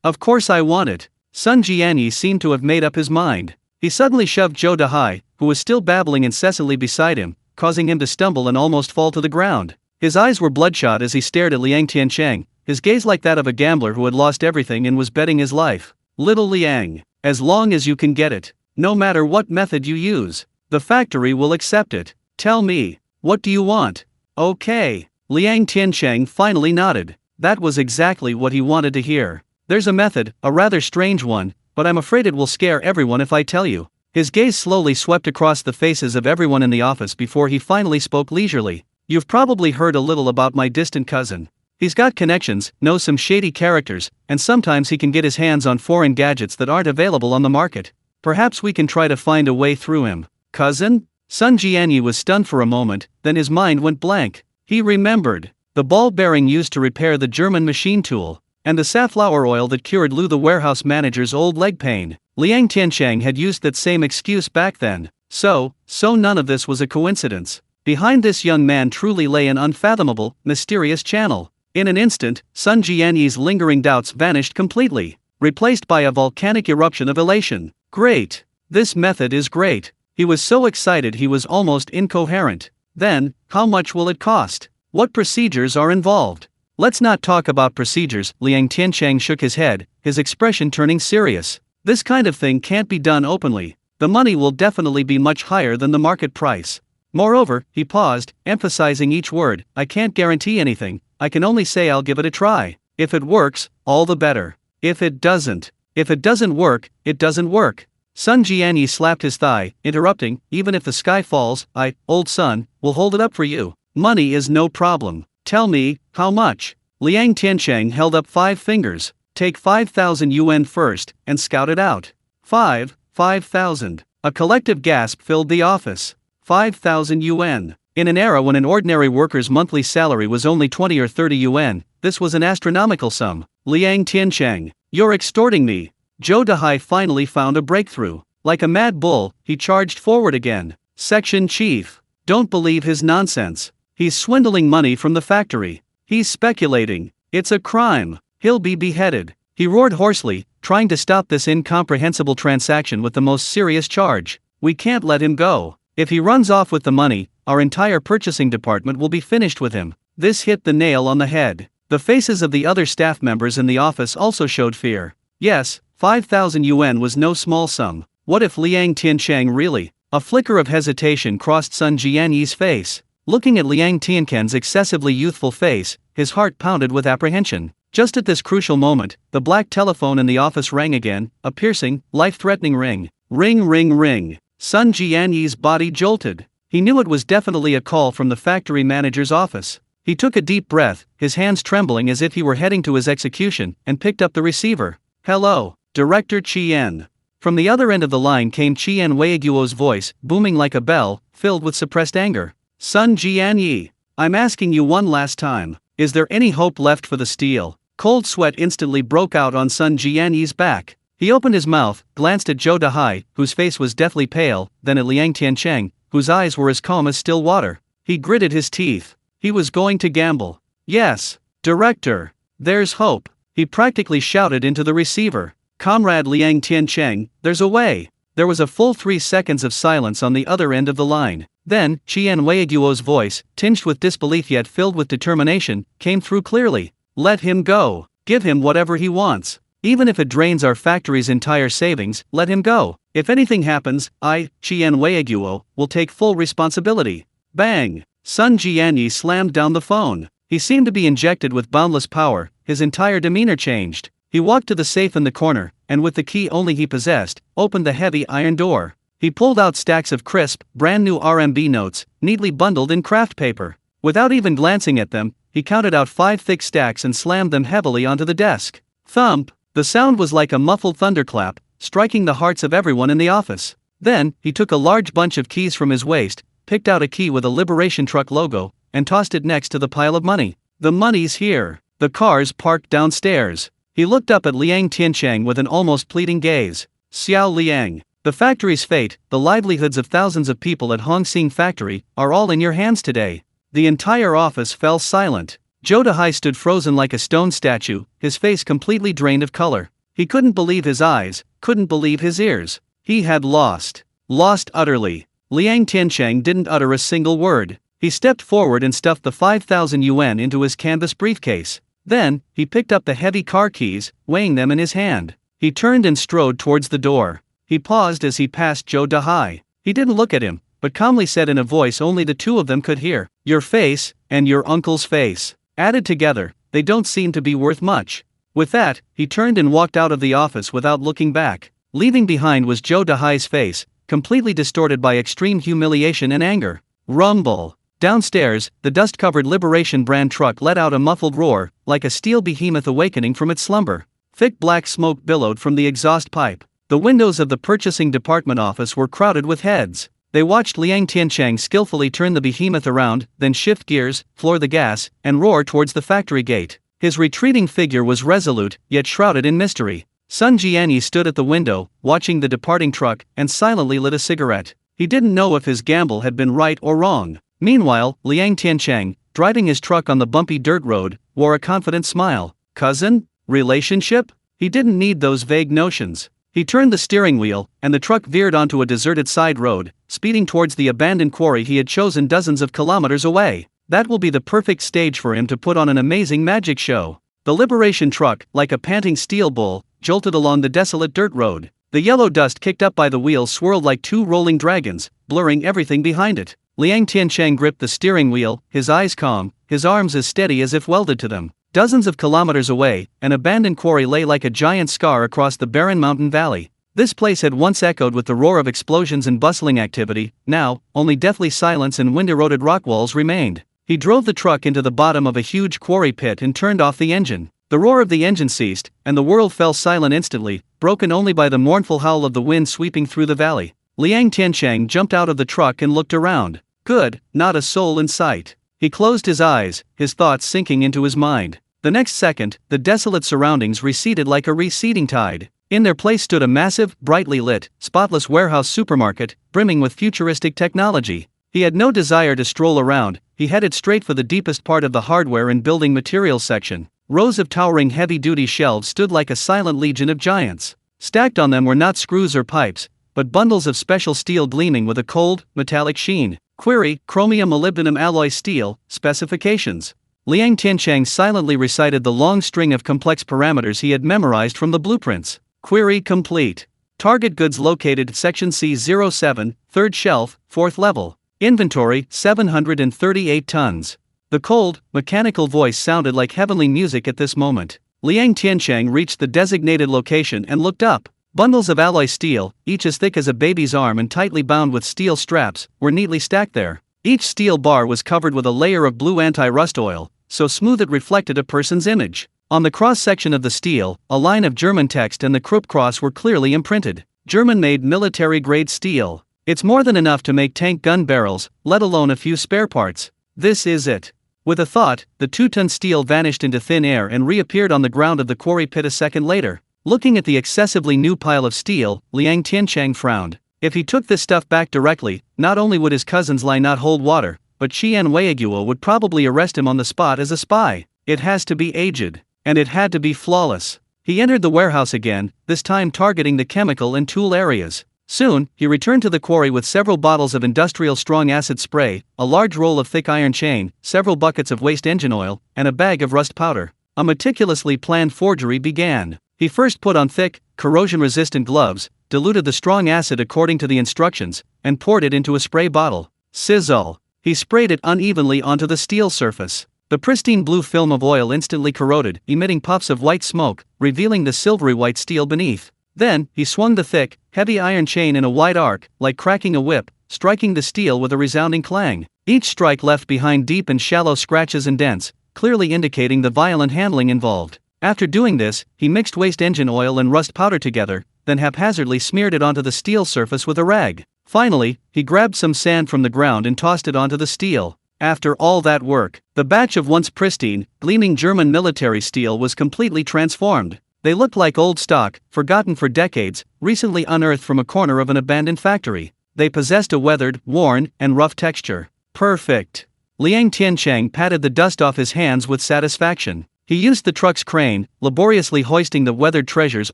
Of course I want it. Sun Jianyi seemed to have made up his mind. He suddenly shoved Zhou Dahai, who was still babbling incessantly beside him, causing him to stumble and almost fall to the ground. His eyes were bloodshot as he stared at Liang Tiancheng, his gaze like that of a gambler who had lost everything and was betting his life. Little Liang, as long as you can get it, no matter what method you use, the factory will accept it. Tell me, what do you want? Okay. Liang Tiancheng finally nodded. That was exactly what he wanted to hear. There's a method, a rather strange one, but I'm afraid it will scare everyone if I tell you. His gaze slowly swept across the faces of everyone in the office before he finally spoke leisurely. You've probably heard a little about my distant cousin. He's got connections, knows some shady characters, and sometimes he can get his hands on foreign gadgets that aren't available on the market. Perhaps we can try to find a way through him. Cousin? Sun Jianyi was stunned for a moment, then his mind went blank. He remembered. The ball bearing used to repair the German machine tool. and the safflower oil that cured Lu the warehouse manager's old leg pain. Liang Tiancheng had used that same excuse back then. So none of this was a coincidence. Behind this young man truly lay an unfathomable, mysterious channel. In an instant, Sun Jianyi's lingering doubts vanished completely, replaced by a volcanic eruption of elation. Great! This method is great. He was so excited he was almost incoherent. Then, how much will it cost? What procedures are involved? Let's not talk about procedures. Liang Tiancheng shook his head, his expression turning serious. This kind of thing can't be done openly. The money will definitely be much higher than the market price. Moreover, he paused, emphasizing each word, I can't guarantee anything, I can only say I'll give it a try. If it works, all the better. If it doesn't work, it doesn't work. Sun Jianyi slapped his thigh, interrupting, even if the sky falls, old Sun, will hold it up for you. Money is no problem. Tell me, how much? Liang Tiancheng held up 5 fingers. Take 5,000 yuan first, and scout it out. 5,000. A collective gasp filled the office. 5,000 yuan. In an era when an ordinary worker's monthly salary was only 20 or 30 yuan, this was an astronomical sum. Liang Tiancheng, you're extorting me. Zhou Dahai finally found a breakthrough. Like a mad bull, he charged forward again. Section Chief. Don't believe his nonsense. He's swindling money from the factory. He's speculating. It's a crime. He'll be beheaded. He roared hoarsely, trying to stop this incomprehensible transaction with the most serious charge. We can't let him go. If he runs off with the money, our entire purchasing department will be finished with him. This hit the nail on the head. The faces of the other staff members in the office also showed fear. Yes, 5,000 yuan was no small sum. What if Liang Tiancheng really? A flicker of hesitation crossed Sun Jianyi's face. Looking at Liang Tiancheng's excessively youthful face, his heart pounded with apprehension. Just at this crucial moment, the black telephone in the office rang again, a piercing, life-threatening ring. Ring, ring, ring. Sun Jianyi's body jolted. He knew it was definitely a call from the factory manager's office. He took a deep breath, his hands trembling as if he were heading to his execution, and picked up the receiver. Hello, Director Qian. From the other end of the line came Qian Weiguo's voice, booming like a bell, filled with suppressed anger. Sun Jianyi, I'm asking you one last time, is there any hope left for the steel? Cold sweat instantly broke out on Sun Jianyi's back. He opened his mouth, glanced at Zhou Dahai, whose face was deathly pale, then at Liang Tiancheng, whose eyes were as calm as still water. He gritted his teeth. He was going to gamble. Yes, Director, there's hope. He practically shouted into the receiver. Comrade Liang Tiancheng, there's a way. There was a full 3 seconds of silence on the other end of the line. Then, Qian Weiguo's voice, tinged with disbelief yet filled with determination, came through clearly. Let him go. Give him whatever he wants. Even if it drains our factory's entire savings, let him go. If anything happens, I, Qian Weiguo, will take full responsibility. Bang! Sun Jianyi slammed down the phone. He seemed to be injected with boundless power, his entire demeanor changed. He walked to the safe in the corner, and with the key only he possessed, opened the heavy iron door. He pulled out stacks of crisp, brand new RMB notes, neatly bundled in craft paper. Without even glancing at them, he counted out 5 thick stacks and slammed them heavily onto the desk. Thump! The sound was like a muffled thunderclap, striking the hearts of everyone in the office. Then, he took a large bunch of keys from his waist, picked out a key with a Liberation Truck logo, and tossed it next to the pile of money. The money's here. The car's parked downstairs. He looked up at Liang Tiancheng with an almost pleading gaze. Xiao Liang, the factory's fate, the livelihoods of thousands of people at Hongxing Factory, are all in your hands today. The entire office fell silent. Zhou Dahai stood frozen like a stone statue, his face completely drained of color. He couldn't believe his eyes, couldn't believe his ears. He had lost. Lost utterly. Liang Tiancheng didn't utter a single word. He stepped forward and stuffed the 5,000 yuan into his canvas briefcase. Then, he picked up the heavy car keys, weighing them in his hand. He turned and strode towards the door. He paused as he passed Zhou Dahai. He didn't look at him, but calmly said in a voice only the two of them could hear, "Your face, and your uncle's face. Added together, they don't seem to be worth much." With that, he turned and walked out of the office without looking back. Leaving behind was Zhou Dahai's face, completely distorted by extreme humiliation and anger. Rumble. Downstairs, the dust-covered Liberation brand truck let out a muffled roar, like a steel behemoth awakening from its slumber. Thick black smoke billowed from the exhaust pipe. The windows of the purchasing department office were crowded with heads. They watched Liang Tiancheng skillfully turn the behemoth around, then shift gears, floor the gas, and roar towards the factory gate. His retreating figure was resolute, yet shrouded in mystery. Sun Jianyi stood at the window, watching the departing truck, and silently lit a cigarette. He didn't know if his gamble had been right or wrong. Meanwhile, Liang Tiancheng, driving his truck on the bumpy dirt road, wore a confident smile. Cousin? Relationship? He didn't need those vague notions. He turned the steering wheel, and the truck veered onto a deserted side road, speeding towards the abandoned quarry he had chosen dozens of kilometers away. That will be the perfect stage for him to put on an amazing magic show. The liberation truck, like a panting steel bull, jolted along the desolate dirt road. The yellow dust kicked up by the wheels swirled like two rolling dragons, blurring everything behind it. Liang Tiancheng gripped the steering wheel, his eyes calm, his arms as steady as if welded to them. Dozens of kilometers away, an abandoned quarry lay like a giant scar across the barren mountain valley. This place had once echoed with the roar of explosions and bustling activity. Now, only deathly silence and wind-eroded rock walls remained. He drove the truck into the bottom of a huge quarry pit and turned off the engine. The roar of the engine ceased, and the world fell silent instantly, broken only by the mournful howl of the wind sweeping through the valley. Liang Tiancheng jumped out of the truck and looked around. Good, not a soul in sight. He closed his eyes, his thoughts sinking into his mind. The next second, the desolate surroundings receded like a receding tide. In their place stood a massive, brightly lit, spotless warehouse supermarket, brimming with futuristic technology. He had no desire to stroll around. He headed straight for the deepest part of the hardware and building materials section. Rows of towering heavy-duty shelves stood like a silent legion of giants. Stacked on them were not screws or pipes, but bundles of special steel gleaming with a cold, metallic sheen. Query: chromium molybdenum alloy steel, specifications. Liang Tiancheng silently recited the long string of complex parameters he had memorized from the blueprints. Query complete. Target goods located section C07, 3rd shelf, 4th level. Inventory, 738 tons. The cold, mechanical voice sounded like heavenly music at this moment. Liang Tiancheng reached the designated location and looked up. Bundles of alloy steel, each as thick as a baby's arm and tightly bound with steel straps, were neatly stacked there. Each steel bar was covered with a layer of blue anti-rust oil, so smooth it reflected a person's image. On the cross-section of the steel, a line of German text and the Krupp cross were clearly imprinted. German-made military-grade steel. It's more than enough to make tank gun barrels, let alone a few spare parts. This is it. With a thought, the 2-ton steel vanished into thin air and reappeared on the ground of the quarry pit a second later. Looking at the excessively new pile of steel, Liang Tiancheng frowned. If he took this stuff back directly, not only would his cousin's lie not hold water, but Qian Weiguo would probably arrest him on the spot as a spy. It has to be aged. And it had to be flawless. He entered the warehouse again, this time targeting the chemical and tool areas. Soon, he returned to the quarry with several bottles of industrial strong acid spray, a large roll of thick iron chain, several buckets of waste engine oil, and a bag of rust powder. A meticulously planned forgery began. He first put on thick, corrosion-resistant gloves, diluted the strong acid according to the instructions, and poured it into a spray bottle. Sizzle! He sprayed it unevenly onto the steel surface. The pristine blue film of oil instantly corroded, emitting puffs of white smoke, revealing the silvery white steel beneath. Then, he swung the thick, heavy iron chain in a wide arc, like cracking a whip, striking the steel with a resounding clang. Each strike left behind deep and shallow scratches and dents, clearly indicating the violent handling involved. After doing this, he mixed waste engine oil and rust powder together, then haphazardly smeared it onto the steel surface with a rag. Finally, he grabbed some sand from the ground and tossed it onto the steel. After all that work, the batch of once pristine, gleaming German military steel was completely transformed. They looked like old stock, forgotten for decades, recently unearthed from a corner of an abandoned factory. They possessed a weathered, worn, and rough texture. Perfect. Liang Tiancheng patted the dust off his hands with satisfaction. He used the truck's crane, laboriously hoisting the weathered treasures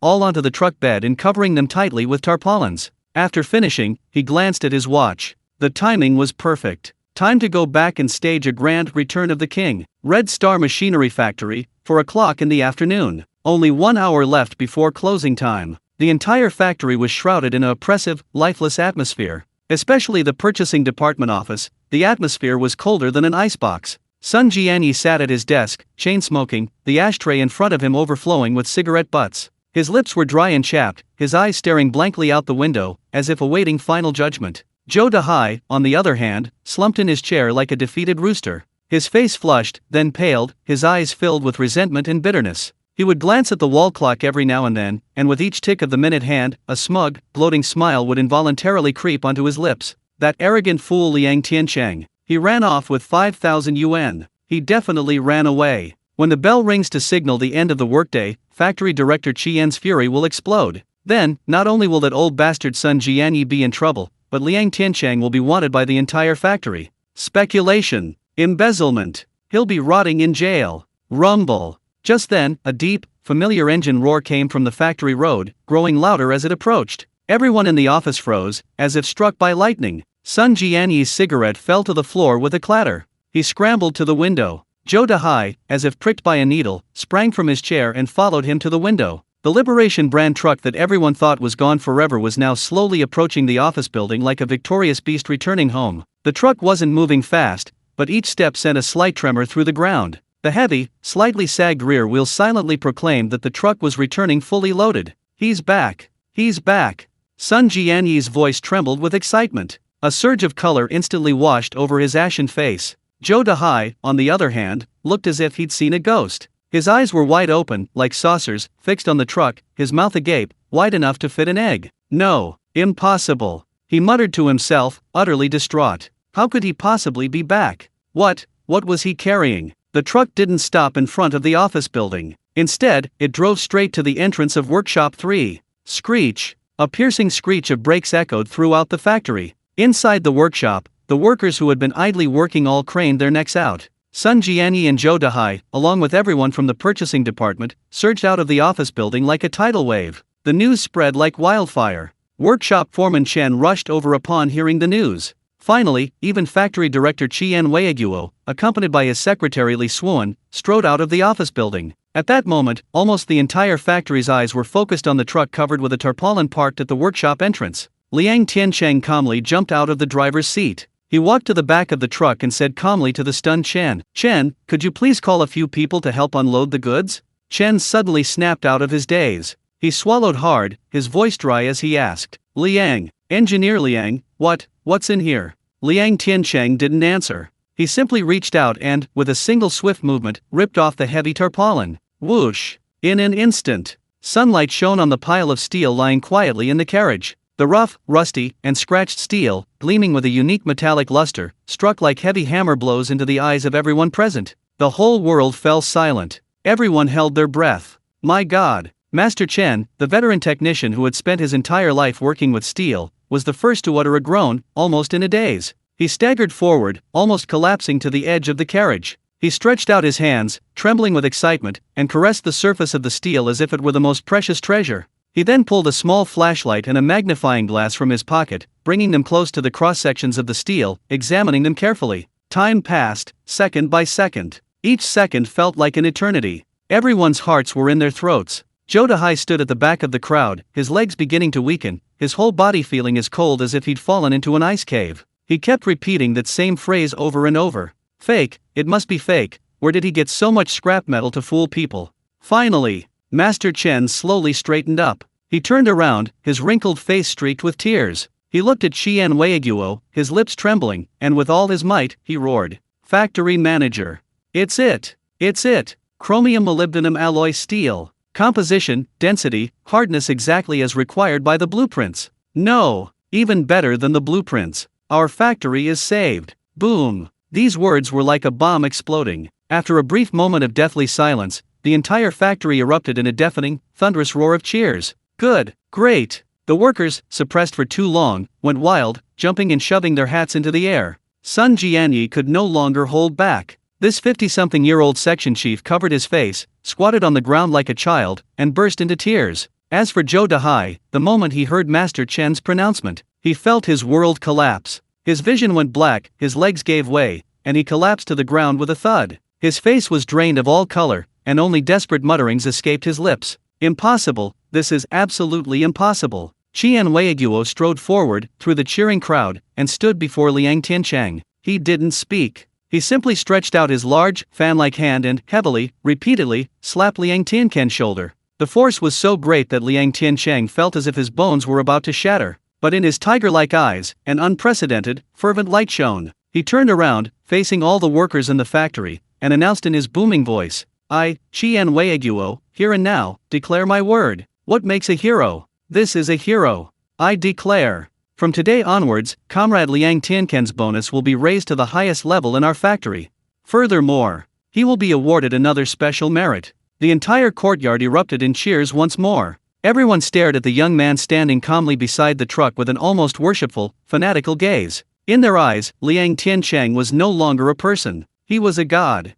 all onto the truck bed and covering them tightly with tarpaulins. After finishing, he glanced at his watch. The timing was perfect. Time to go back and stage a grand return of the king. Red Star Machinery Factory, 4 o'clock in the afternoon. Only 1 hour left before closing time. The entire factory was shrouded in an oppressive, lifeless atmosphere. Especially the purchasing department office, the atmosphere was colder than an icebox. Sun Jianyi sat at his desk, chain-smoking, the ashtray in front of him overflowing with cigarette butts. His lips were dry and chapped, his eyes staring blankly out the window, as if awaiting final judgment. Zhou Dahai, on the other hand, slumped in his chair like a defeated rooster. His face flushed, then paled, his eyes filled with resentment and bitterness. He would glance at the wall clock every now and then, and with each tick of the minute hand, a smug, gloating smile would involuntarily creep onto his lips. That arrogant fool Liang Tiancheng. He ran off with 5,000 yuan. He definitely ran away. When the bell rings to signal the end of the workday, factory director Qian's fury will explode. Then, not only will that old bastard Sun Jianyi be in trouble, but Liang Tiancheng will be wanted by the entire factory. Speculation. Embezzlement. He'll be rotting in jail. Rumble. Just then, a deep, familiar engine roar came from the factory road, growing louder as it approached. Everyone in the office froze, as if struck by lightning. Sun Jianyi's cigarette fell to the floor with a clatter. He scrambled to the window. Zhou Dahai, as if pricked by a needle, sprang from his chair and followed him to the window. The Liberation brand truck that everyone thought was gone forever was now slowly approaching the office building like a victorious beast returning home. The truck wasn't moving fast, but each step sent a slight tremor through the ground. The heavy, slightly sagged rear wheels silently proclaimed that the truck was returning fully loaded. He's back. He's back. Sun Jianyi's voice trembled with excitement. A surge of color instantly washed over his ashen face. Zhou Dahai, on the other hand, looked as if he'd seen a ghost. His eyes were wide open, like saucers, fixed on the truck, his mouth agape, wide enough to fit an egg. No, impossible. He muttered to himself, utterly distraught. How could he possibly be back? What was he carrying? The truck didn't stop in front of the office building. Instead, it drove straight to the entrance of Workshop 3. Screech. A piercing screech of brakes echoed throughout the factory. Inside the workshop, the workers who had been idly working all craned their necks out. Sun Jianyi and Zhou Dahai, along with everyone from the purchasing department, surged out of the office building like a tidal wave. The news spread like wildfire. Workshop foreman Chen rushed over upon hearing the news. Finally, even factory director Qian Weiguo, accompanied by his secretary Li Suan, strode out of the office building. At that moment, almost the entire factory's eyes were focused on the truck covered with a tarpaulin parked at the workshop entrance. Liang Tiancheng calmly jumped out of the driver's seat. He walked to the back of the truck and said calmly to the stunned Chen, "Chen, could you please call a few people to help unload the goods?" Chen suddenly snapped out of his daze. He swallowed hard, his voice dry as he asked, "Liang, Engineer Liang, what's in here?" Liang Tiancheng didn't answer. He simply reached out and, with a single swift movement, ripped off the heavy tarpaulin. Whoosh! In an instant, sunlight shone on the pile of steel lying quietly in the carriage. The rough, rusty, and scratched steel, gleaming with a unique metallic luster, struck like heavy hammer blows into the eyes of everyone present. The whole world fell silent. Everyone held their breath. My God! Master Chen, the veteran technician who had spent his entire life working with steel, was the first to utter a groan, almost in a daze. He staggered forward, almost collapsing to the edge of the carriage. He stretched out his hands, trembling with excitement, and caressed the surface of the steel as if it were the most precious treasure. He then pulled a small flashlight and a magnifying glass from his pocket, bringing them close to the cross-sections of the steel, examining them carefully. Time passed, second by second. Each second felt like an eternity. Everyone's hearts were in their throats. Zhou Dahai stood at the back of the crowd, his legs beginning to weaken, his whole body feeling as cold as if he'd fallen into an ice cave. He kept repeating that same phrase over and over. Fake, it must be fake. Where did he get so much scrap metal to fool people? Finally, Master Chen slowly straightened up. He turned around, his wrinkled face streaked with tears. He looked at Qian Weiguo, his lips trembling, and with all his might, he roared. Factory manager. It's it. It's it. Chromium molybdenum alloy steel. Composition, density, hardness exactly as required by the blueprints. No, even better than the blueprints. Our factory is saved. Boom. These words were like a bomb exploding. After a brief moment of deathly silence, the entire factory erupted in a deafening, thunderous roar of cheers. Good, great. The workers, suppressed for too long, went wild, jumping and shoving their hats into the air. Sun Jianyi could no longer hold back. This 50-something-year-old section chief covered his face, squatted on the ground like a child, and burst into tears. As for Zhou Dahai, the moment he heard Master Chen's pronouncement, he felt his world collapse. His vision went black, his legs gave way, and he collapsed to the ground with a thud. His face was drained of all color, and only desperate mutterings escaped his lips. Impossible, this is absolutely impossible. Qian Weiguo strode forward, through the cheering crowd, and stood before Liang Tiancheng. He didn't speak. He simply stretched out his large, fan-like hand and, heavily, repeatedly, slapped Liang Tiancheng's shoulder. The force was so great that Liang Tiancheng felt as if his bones were about to shatter. But in his tiger-like eyes, an unprecedented, fervent light shone. He turned around, facing all the workers in the factory, and announced in his booming voice, I, Qian Weiguo, here and now, declare my word. What makes a hero? This is a hero. I declare. From today onwards, Comrade Liang Tiancheng's bonus will be raised to the highest level in our factory. Furthermore, he will be awarded another special merit. The entire courtyard erupted in cheers once more. Everyone stared at the young man standing calmly beside the truck with an almost worshipful, fanatical gaze. In their eyes, Liang Tiancheng was no longer a person. He was a god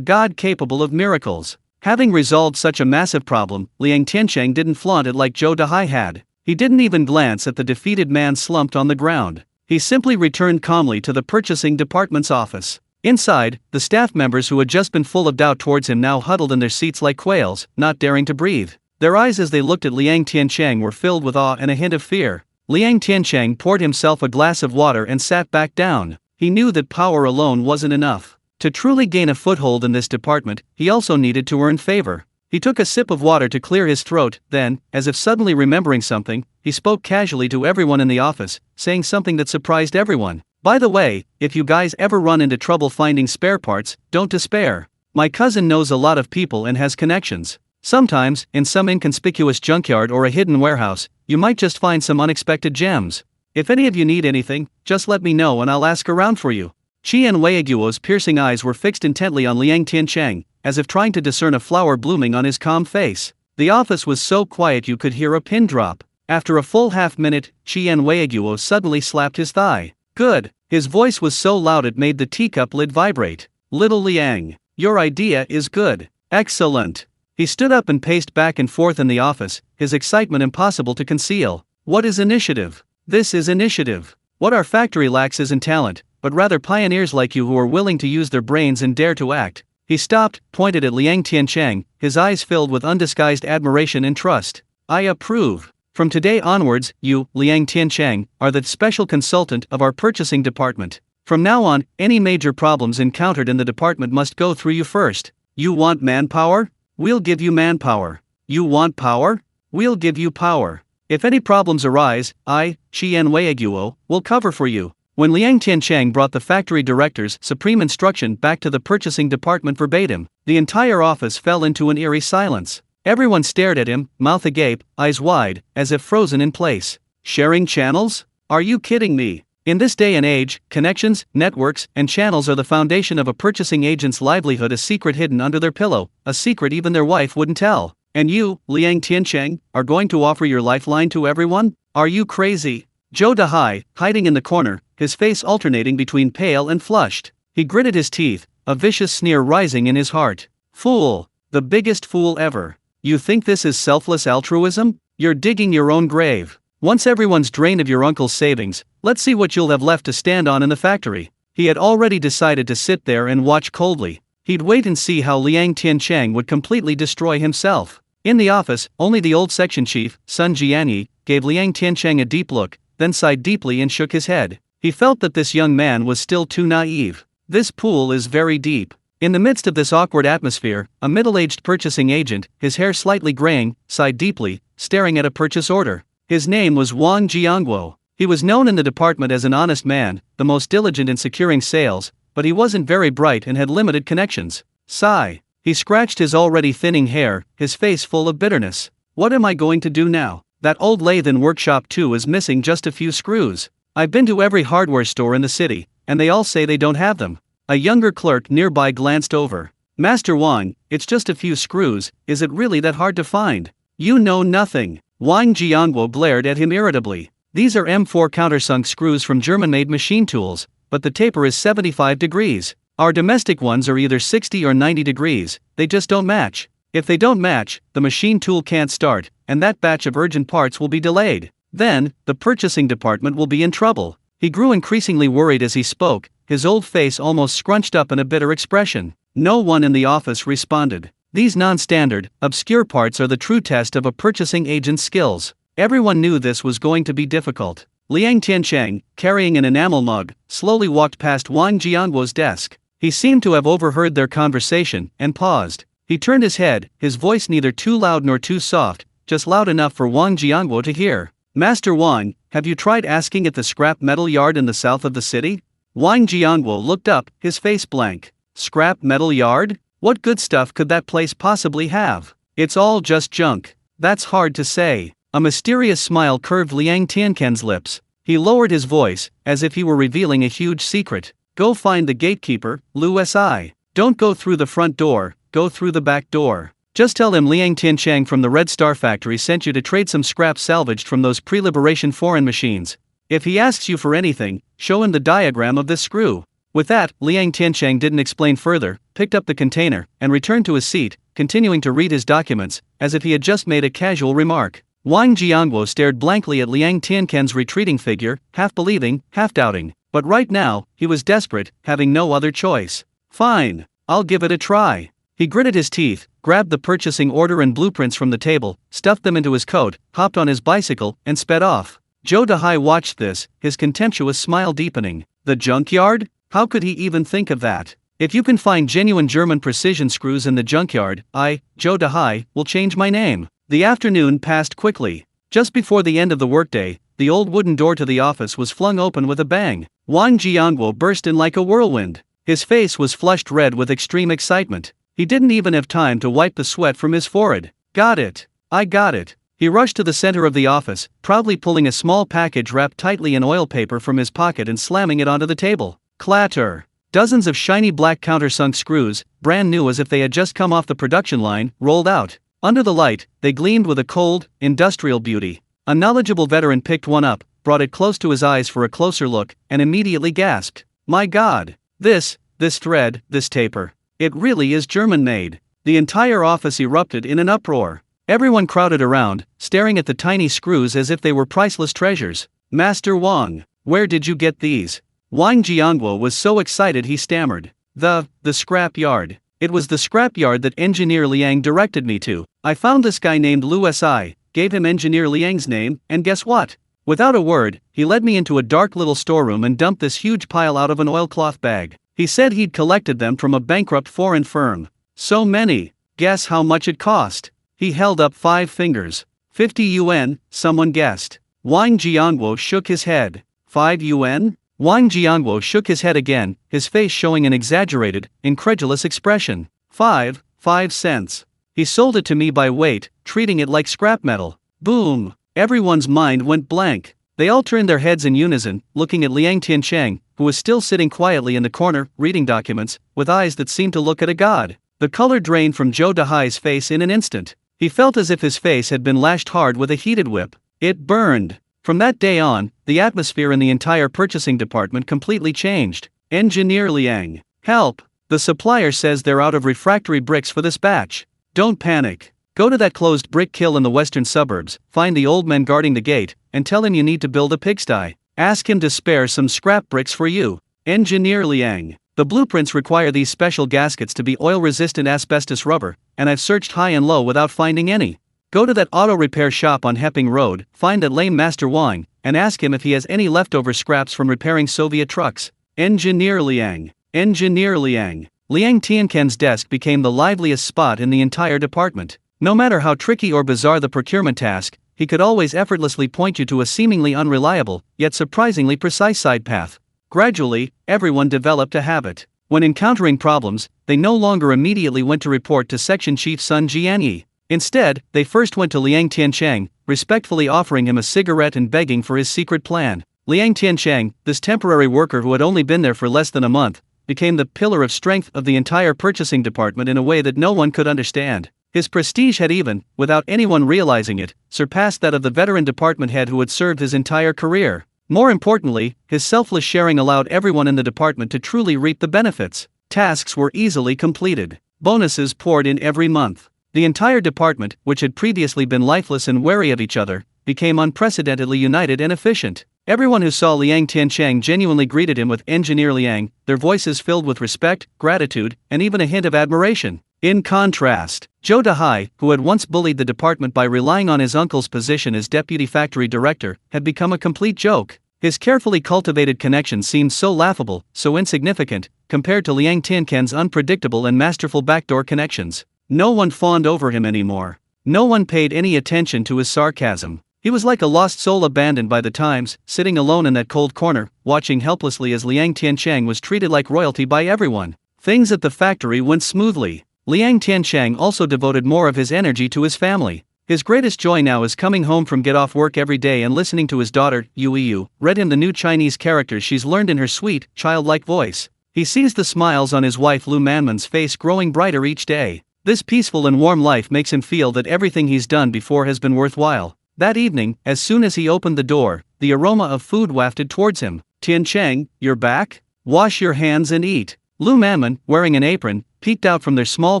capable of miracles. Having resolved such a massive problem, Liang Tiancheng didn't flaunt it like Zhou Dahai had. He didn't even glance at the defeated man slumped on the ground. He simply returned calmly to the purchasing department's office. Inside, the staff members who had just been full of doubt towards him now huddled in their seats like quails, not daring to breathe. Their eyes as they looked at Liang Tiancheng were filled with awe and a hint of fear. Liang Tiancheng poured himself a glass of water and sat back down. He knew that power alone wasn't enough. To truly gain a foothold in this department, he also needed to earn favor. He took a sip of water to clear his throat, then, as if suddenly remembering something, he spoke casually to everyone in the office, saying something that surprised everyone. By the way, if you guys ever run into trouble finding spare parts, don't despair. My cousin knows a lot of people and has connections. Sometimes, in some inconspicuous junkyard or a hidden warehouse, you might just find some unexpected gems. If any of you need anything, just let me know and I'll ask around for you. Qian Weiguo's piercing eyes were fixed intently on Liang Tiancheng, as if trying to discern a flower blooming on his calm face. The office was so quiet you could hear a pin drop. After a full half-minute, Qian Weiguo suddenly slapped his thigh. Good. His voice was so loud it made the teacup lid vibrate. Little Liang, your idea is good. Excellent. He stood up and paced back and forth in the office, his excitement impossible to conceal. What is initiative? This is initiative. What our factory lacks isn't talent, but rather pioneers like you who are willing to use their brains and dare to act. He stopped, pointed at Liang Tiancheng, his eyes filled with undisguised admiration and trust. I approve. From today onwards, you, Liang Tiancheng, are the special consultant of our purchasing department. From now on, any major problems encountered in the department must go through you first. You want manpower? We'll give you manpower. You want power? We'll give you power. If any problems arise, I, Qian Weiguo, will cover for you. When Liang Tiancheng brought the factory director's supreme instruction back to the purchasing department verbatim, the entire office fell into an eerie silence. Everyone stared at him, mouth agape, eyes wide, as if frozen in place. Sharing channels? Are you kidding me? In this day and age, connections, networks, and channels are the foundation of a purchasing agent's livelihood, a secret hidden under their pillow, a secret even their wife wouldn't tell. And you, Liang Tiancheng, are going to offer your lifeline to everyone? Are you crazy? Zhou Dahai, hiding in the corner, his face alternating between pale and flushed. He gritted his teeth, a vicious sneer rising in his heart. Fool! The biggest fool ever. You think this is selfless altruism? You're digging your own grave. Once everyone's drained of your uncle's savings, let's see what you'll have left to stand on in the factory. He had already decided to sit there and watch coldly. He'd wait and see how Liang Tiancheng would completely destroy himself. In the office, only the old section chief, Sun Jianyi, gave Liang Tiancheng a deep look, then sighed deeply and shook his head. He felt that this young man was still too naive. This pool is very deep. In the midst of this awkward atmosphere, a middle-aged purchasing agent, his hair slightly graying, sighed deeply, staring at a purchase order. His name was Wang Jiangguo. He was known in the department as an honest man, the most diligent in securing sales, but he wasn't very bright and had limited connections. Sigh. He scratched his already thinning hair, his face full of bitterness. What am I going to do now? That old lathe in workshop 2 is missing just a few screws. I've been to every hardware store in the city, and they all say they don't have them. A younger clerk nearby glanced over. Master Wang, it's just a few screws, is it really that hard to find? You know nothing. Wang Jiangguo glared at him irritably. These are M4 countersunk screws from German-made machine tools, but the taper is 75 degrees. Our domestic ones are either 60 or 90 degrees, they just don't match. If they don't match, the machine tool can't start, and that batch of urgent parts will be delayed. Then, the purchasing department will be in trouble. He grew increasingly worried as he spoke, his old face almost scrunched up in a bitter expression. No one in the office responded. These non-standard, obscure parts are the true test of a purchasing agent's skills. Everyone knew this was going to be difficult. Liang Tiancheng, carrying an enamel mug, slowly walked past Wang Jiangguo's desk. He seemed to have overheard their conversation, and paused. He turned his head, his voice neither too loud nor too soft, just loud enough for Wang Jiangguo to hear. Master Wang, have you tried asking at the scrap metal yard in the south of the city? Wang Jiangguo looked up, his face blank. Scrap metal yard? What good stuff could that place possibly have? It's all just junk. That's hard to say. A mysterious smile curved Liang Tiancheng's lips. He lowered his voice, as if he were revealing a huge secret. Go find the gatekeeper, Liu Si. Don't go through the front door, go through the back door. Just tell him Liang Tiancheng from the Red Star factory sent you to trade some scrap salvaged from those pre-liberation foreign machines. If he asks you for anything, show him the diagram of this screw." With that, Liang Tiancheng didn't explain further, picked up the container, and returned to his seat, continuing to read his documents, as if he had just made a casual remark. Wang Jiangguo stared blankly at Liang Tiancheng's retreating figure, half believing, half doubting. But right now, he was desperate, having no other choice. "Fine, I'll give it a try." He gritted his teeth, grabbed the purchasing order and blueprints from the table, stuffed them into his coat, hopped on his bicycle, and sped off. Zhou Dehai watched this, his contemptuous smile deepening. The junkyard? How could he even think of that? If you can find genuine German precision screws in the junkyard, I, Zhou Dehai, will change my name. The afternoon passed quickly. Just before the end of the workday, the old wooden door to the office was flung open with a bang. Wang Jiangguo burst in like a whirlwind. His face was flushed red with extreme excitement. He didn't even have time to wipe the sweat from his forehead. "Got it! I got it!" He rushed to the center of the office, proudly pulling a small package wrapped tightly in oil paper from his pocket and slamming it onto the table. Clatter! Dozens of shiny black countersunk screws, brand new as if they had just come off the production line, rolled out. Under the light, they gleamed with a cold, industrial beauty. A knowledgeable veteran picked one up, brought it close to his eyes for a closer look, and immediately gasped. "My God! This thread, this taper. It really is German-made." The entire office erupted in an uproar. Everyone crowded around, staring at the tiny screws as if they were priceless treasures. "Master Wang, where did you get these?" Wang Jiangguo was so excited he stammered. The scrap yard. It was the scrap yard that Engineer Liang directed me to. I found this guy named Liu Si, gave him Engineer Liang's name, and guess what? Without a word, he led me into a dark little storeroom and dumped this huge pile out of an oilcloth bag. He said he'd collected them from a bankrupt foreign firm. So many. Guess how much it cost? He held up 5 fingers. 50 yuan, someone guessed. Wang Jiangguo shook his head. 5 yuan? Wang Jiangguo shook his head again, his face showing an exaggerated, incredulous expression. 5 cents. He sold it to me by weight, treating it like scrap metal. Boom! Everyone's mind went blank. They all turned their heads in unison, looking at Liang Tiancheng, who was still sitting quietly in the corner, reading documents, with eyes that seemed to look at a god. The color drained from Zhou Dehai's face in an instant. He felt as if his face had been lashed hard with a heated whip. It burned. From that day on, the atmosphere in the entire purchasing department completely changed. Engineer Liang, help! The supplier says they're out of refractory bricks for this batch. Don't panic. Go to that closed brick kiln in the western suburbs, find the old man guarding the gate, and tell him you need to build a pigsty. Ask him to spare some scrap bricks for you. Engineer Liang. The blueprints require these special gaskets to be oil-resistant asbestos rubber, and I've searched high and low without finding any. Go to that auto repair shop on Hepping Road, find that lame Master Wang, and ask him if he has any leftover scraps from repairing Soviet trucks. Engineer Liang. Engineer Liang. Liang Tiancheng's desk became the liveliest spot in the entire department. No matter how tricky or bizarre the procurement task, he could always effortlessly point you to a seemingly unreliable, yet surprisingly precise side path. Gradually, everyone developed a habit. When encountering problems, they no longer immediately went to report to Section Chief Sun Jianyi. Instead, they first went to Liang Tiancheng, respectfully offering him a cigarette and begging for his secret plan. Liang Tiancheng, this temporary worker who had only been there for less than a month, became the pillar of strength of the entire purchasing department in a way that no one could understand. His prestige had even, without anyone realizing it, surpassed that of the veteran department head who had served his entire career. More importantly, his selfless sharing allowed everyone in the department to truly reap the benefits. Tasks were easily completed. Bonuses poured in every month. The entire department, which had previously been lifeless and wary of each other, became unprecedentedly united and efficient. Everyone who saw Liang Tiancheng genuinely greeted him with Engineer Liang, their voices filled with respect, gratitude, and even a hint of admiration. In contrast, Zhou Dehai, who had once bullied the department by relying on his uncle's position as deputy factory director, had become a complete joke. His carefully cultivated connections seemed so laughable, so insignificant, compared to Liang Tiancheng's unpredictable and masterful backdoor connections. No one fawned over him anymore. No one paid any attention to his sarcasm. He was like a lost soul abandoned by the times, sitting alone in that cold corner, watching helplessly as Liang Tiancheng was treated like royalty by everyone. Things at the factory went smoothly. Liang Tiancheng also devoted more of his energy to his family. His greatest joy now is coming home from get-off work every day and listening to his daughter, Yu read him the new Chinese characters she's learned in her sweet, childlike voice. He sees the smiles on his wife Lu Manman's face growing brighter each day. This peaceful and warm life makes him feel that everything he's done before has been worthwhile. That evening, as soon as he opened the door, the aroma of food wafted towards him. "Tiancheng, you're back? Wash your hands and eat." Lu Manman, wearing an apron, peeked out from their small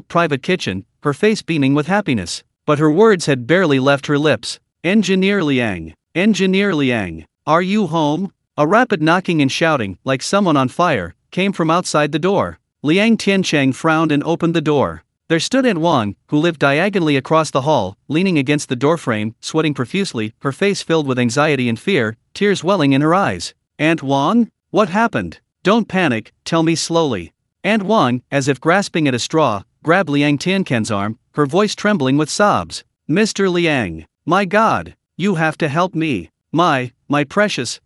private kitchen, her face beaming with happiness. But her words had barely left her lips. Engineer Liang, are you home?" A rapid knocking and shouting, like someone on fire, came from outside the door. Liang Tiancheng frowned and opened the door. There stood Aunt Wang, who lived diagonally across the hall, leaning against the doorframe, sweating profusely, her face filled with anxiety and fear, tears welling in her eyes. "Aunt Wang? What happened? Don't panic, tell me slowly." Aunt Wang, as if grasping at a straw, grabbed Liang Tiancheng's arm, her voice trembling with sobs. "Mr. Liang, my God, you have to help me. My precious,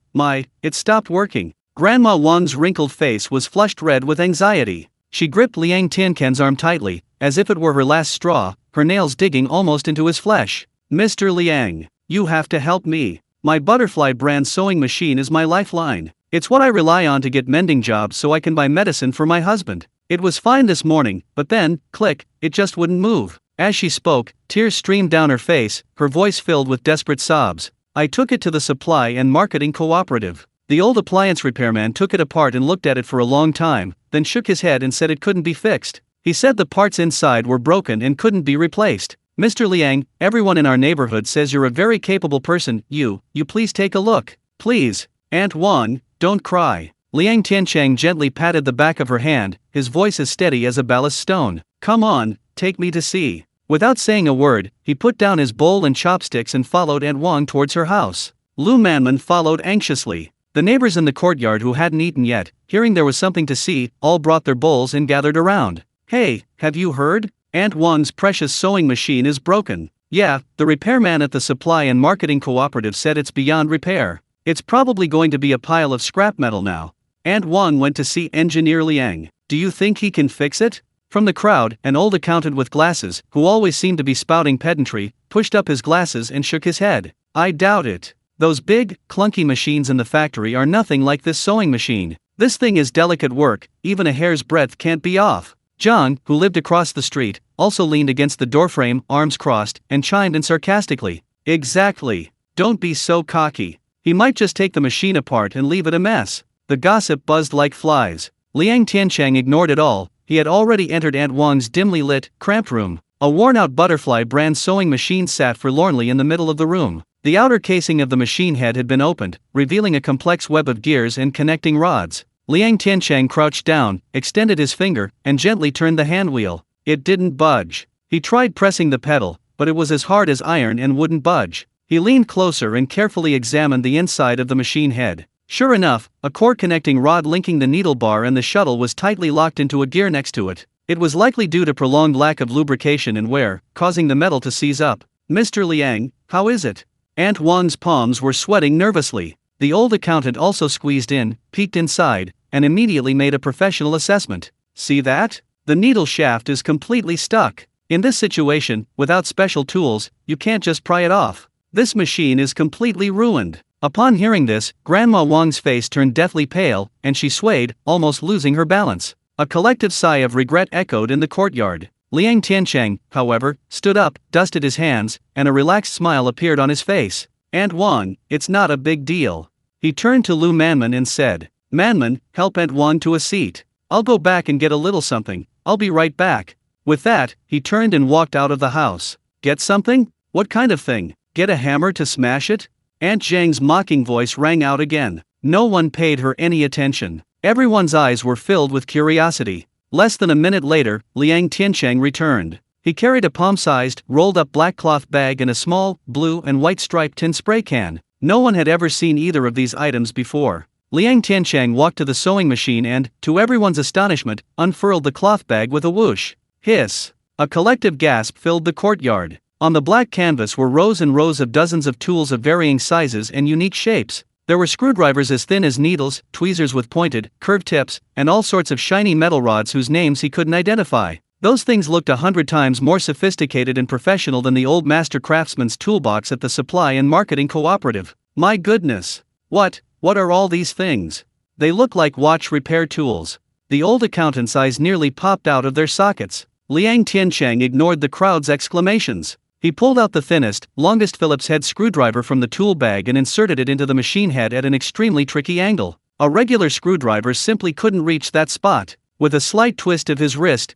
it stopped working." Grandma Wang's wrinkled face was flushed red with anxiety. She gripped Liang Tiancheng's arm tightly, as if it were her last straw, her nails digging almost into his flesh. "Mr. Liang, you have to help me. My Butterfly brand sewing machine is my lifeline. It's what I rely on to get mending jobs so I can buy medicine for my husband. It was fine this morning, but then, click, it just wouldn't move." As she spoke, tears streamed down her face, her voice filled with desperate sobs. "I took it to the supply and marketing cooperative. The old appliance repairman took it apart and looked at it for a long time, then shook his head and said it couldn't be fixed. He said the parts inside were broken and couldn't be replaced. Mr. Liang, everyone in our neighborhood says you're a very capable person. You please take a look. Please. Aunt Wang, don't cry." Liang Tiancheng gently patted the back of her hand, his voice as steady as a ballast stone. "Come on, take me to see." Without saying a word, he put down his bowl and chopsticks and followed Aunt Wang towards her house. Lu Manman followed anxiously. The neighbors in the courtyard who hadn't eaten yet, hearing there was something to see, all brought their bowls and gathered around. "Hey, have you heard? Aunt Wang's precious sewing machine is broken." "Yeah, the repairman at the supply and marketing cooperative said it's beyond repair. It's probably going to be a pile of scrap metal now." Aunt Wang went to see Engineer Liang. "Do you think he can fix it?" From the crowd, an old accountant with glasses, who always seemed to be spouting pedantry, pushed up his glasses and shook his head. "I doubt it. Those big, clunky machines in the factory are nothing like this sewing machine. This thing is delicate work, even a hair's breadth can't be off." Zhang, who lived across the street, also leaned against the doorframe, arms crossed, and chimed in sarcastically. "Exactly. Don't be so cocky. He might just take the machine apart and leave it a mess." The gossip buzzed like flies. Liang Tiancheng ignored it all. He had already entered Aunt Wang's dimly lit, cramped room. A worn-out Butterfly brand sewing machine sat forlornly in the middle of the room. The outer casing of the machine head had been opened, revealing a complex web of gears and connecting rods. Liang Tiancheng crouched down, extended his finger, and gently turned the handwheel. It didn't budge. He tried pressing the pedal, but it was as hard as iron and wouldn't budge. He leaned closer and carefully examined the inside of the machine head. Sure enough, a cord connecting rod linking the needle bar and the shuttle was tightly locked into a gear next to it. It was likely due to prolonged lack of lubrication and wear, causing the metal to seize up. "Mr. Liang, how is it?" Aunt Wang's palms were sweating nervously. The old accountant also squeezed in, peeked inside, and immediately made a professional assessment. "See that? The needle shaft is completely stuck. In this situation, without special tools, you can't just pry it off. This machine is completely ruined." Upon hearing this, Grandma Wang's face turned deathly pale, and she swayed, almost losing her balance. A collective sigh of regret echoed in the courtyard. Liang Tiancheng, however, stood up, dusted his hands, and a relaxed smile appeared on his face. "Aunt Wang, it's not a big deal." He turned to Lu Manman and said, "Manman, help Aunt Wang to a seat. I'll go back and get a little something. I'll be right back." With that, he turned and walked out of the house. "Get something? What kind of thing? Get a hammer to smash it?" Aunt Zhang's mocking voice rang out again. No one paid her any attention. Everyone's eyes were filled with curiosity. Less than a minute later, Liang Tiancheng returned. He carried a palm-sized, rolled-up black cloth bag and a small, blue and white striped tin spray can. No one had ever seen either of these items before. Liang Tiancheng walked to the sewing machine and, to everyone's astonishment, unfurled the cloth bag with a whoosh. Hiss! A collective gasp filled the courtyard. On the black canvas were rows and rows of dozens of tools of varying sizes and unique shapes. There were screwdrivers as thin as needles, tweezers with pointed, curved tips, and all sorts of shiny metal rods whose names he couldn't identify. Those things looked 100 times more sophisticated and professional than the old master craftsman's toolbox at the supply and marketing cooperative. My goodness! What are all these things? They look like watch repair tools. The old accountant's eyes nearly popped out of their sockets. Liang Tiancheng ignored the crowd's exclamations. He pulled out the thinnest, longest Phillips head screwdriver from the tool bag and inserted it into the machine head at an extremely tricky angle. A regular screwdriver simply couldn't reach that spot. With a slight twist of his wrist,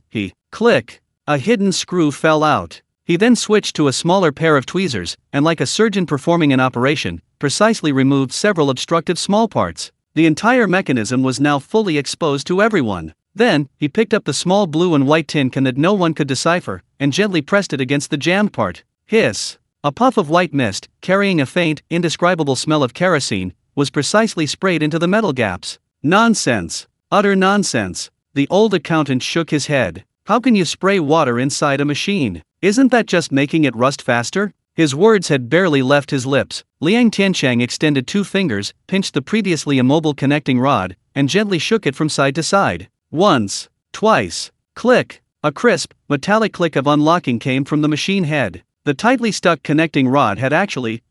click! A hidden screw fell out. He then switched to a smaller pair of tweezers, and like a surgeon performing an operation, precisely removed several obstructive small parts. The entire mechanism was now fully exposed to everyone. Then, he picked up the small blue and white tin can that no one could decipher, and gently pressed it against the jammed part. Hiss! A puff of white mist, carrying a faint, indescribable smell of kerosene, was precisely sprayed into the metal gaps. Nonsense! Utter nonsense! The old accountant shook his head. How can you spray water inside a machine? Isn't that just making it rust faster? His words had barely left his lips. Liang Tiancheng extended 2 fingers, pinched the previously immobile connecting rod, and gently shook it from side to side. Once, twice, click! A crisp, metallic click of unlocking came from the machine head. The tightly stuck connecting rod had actually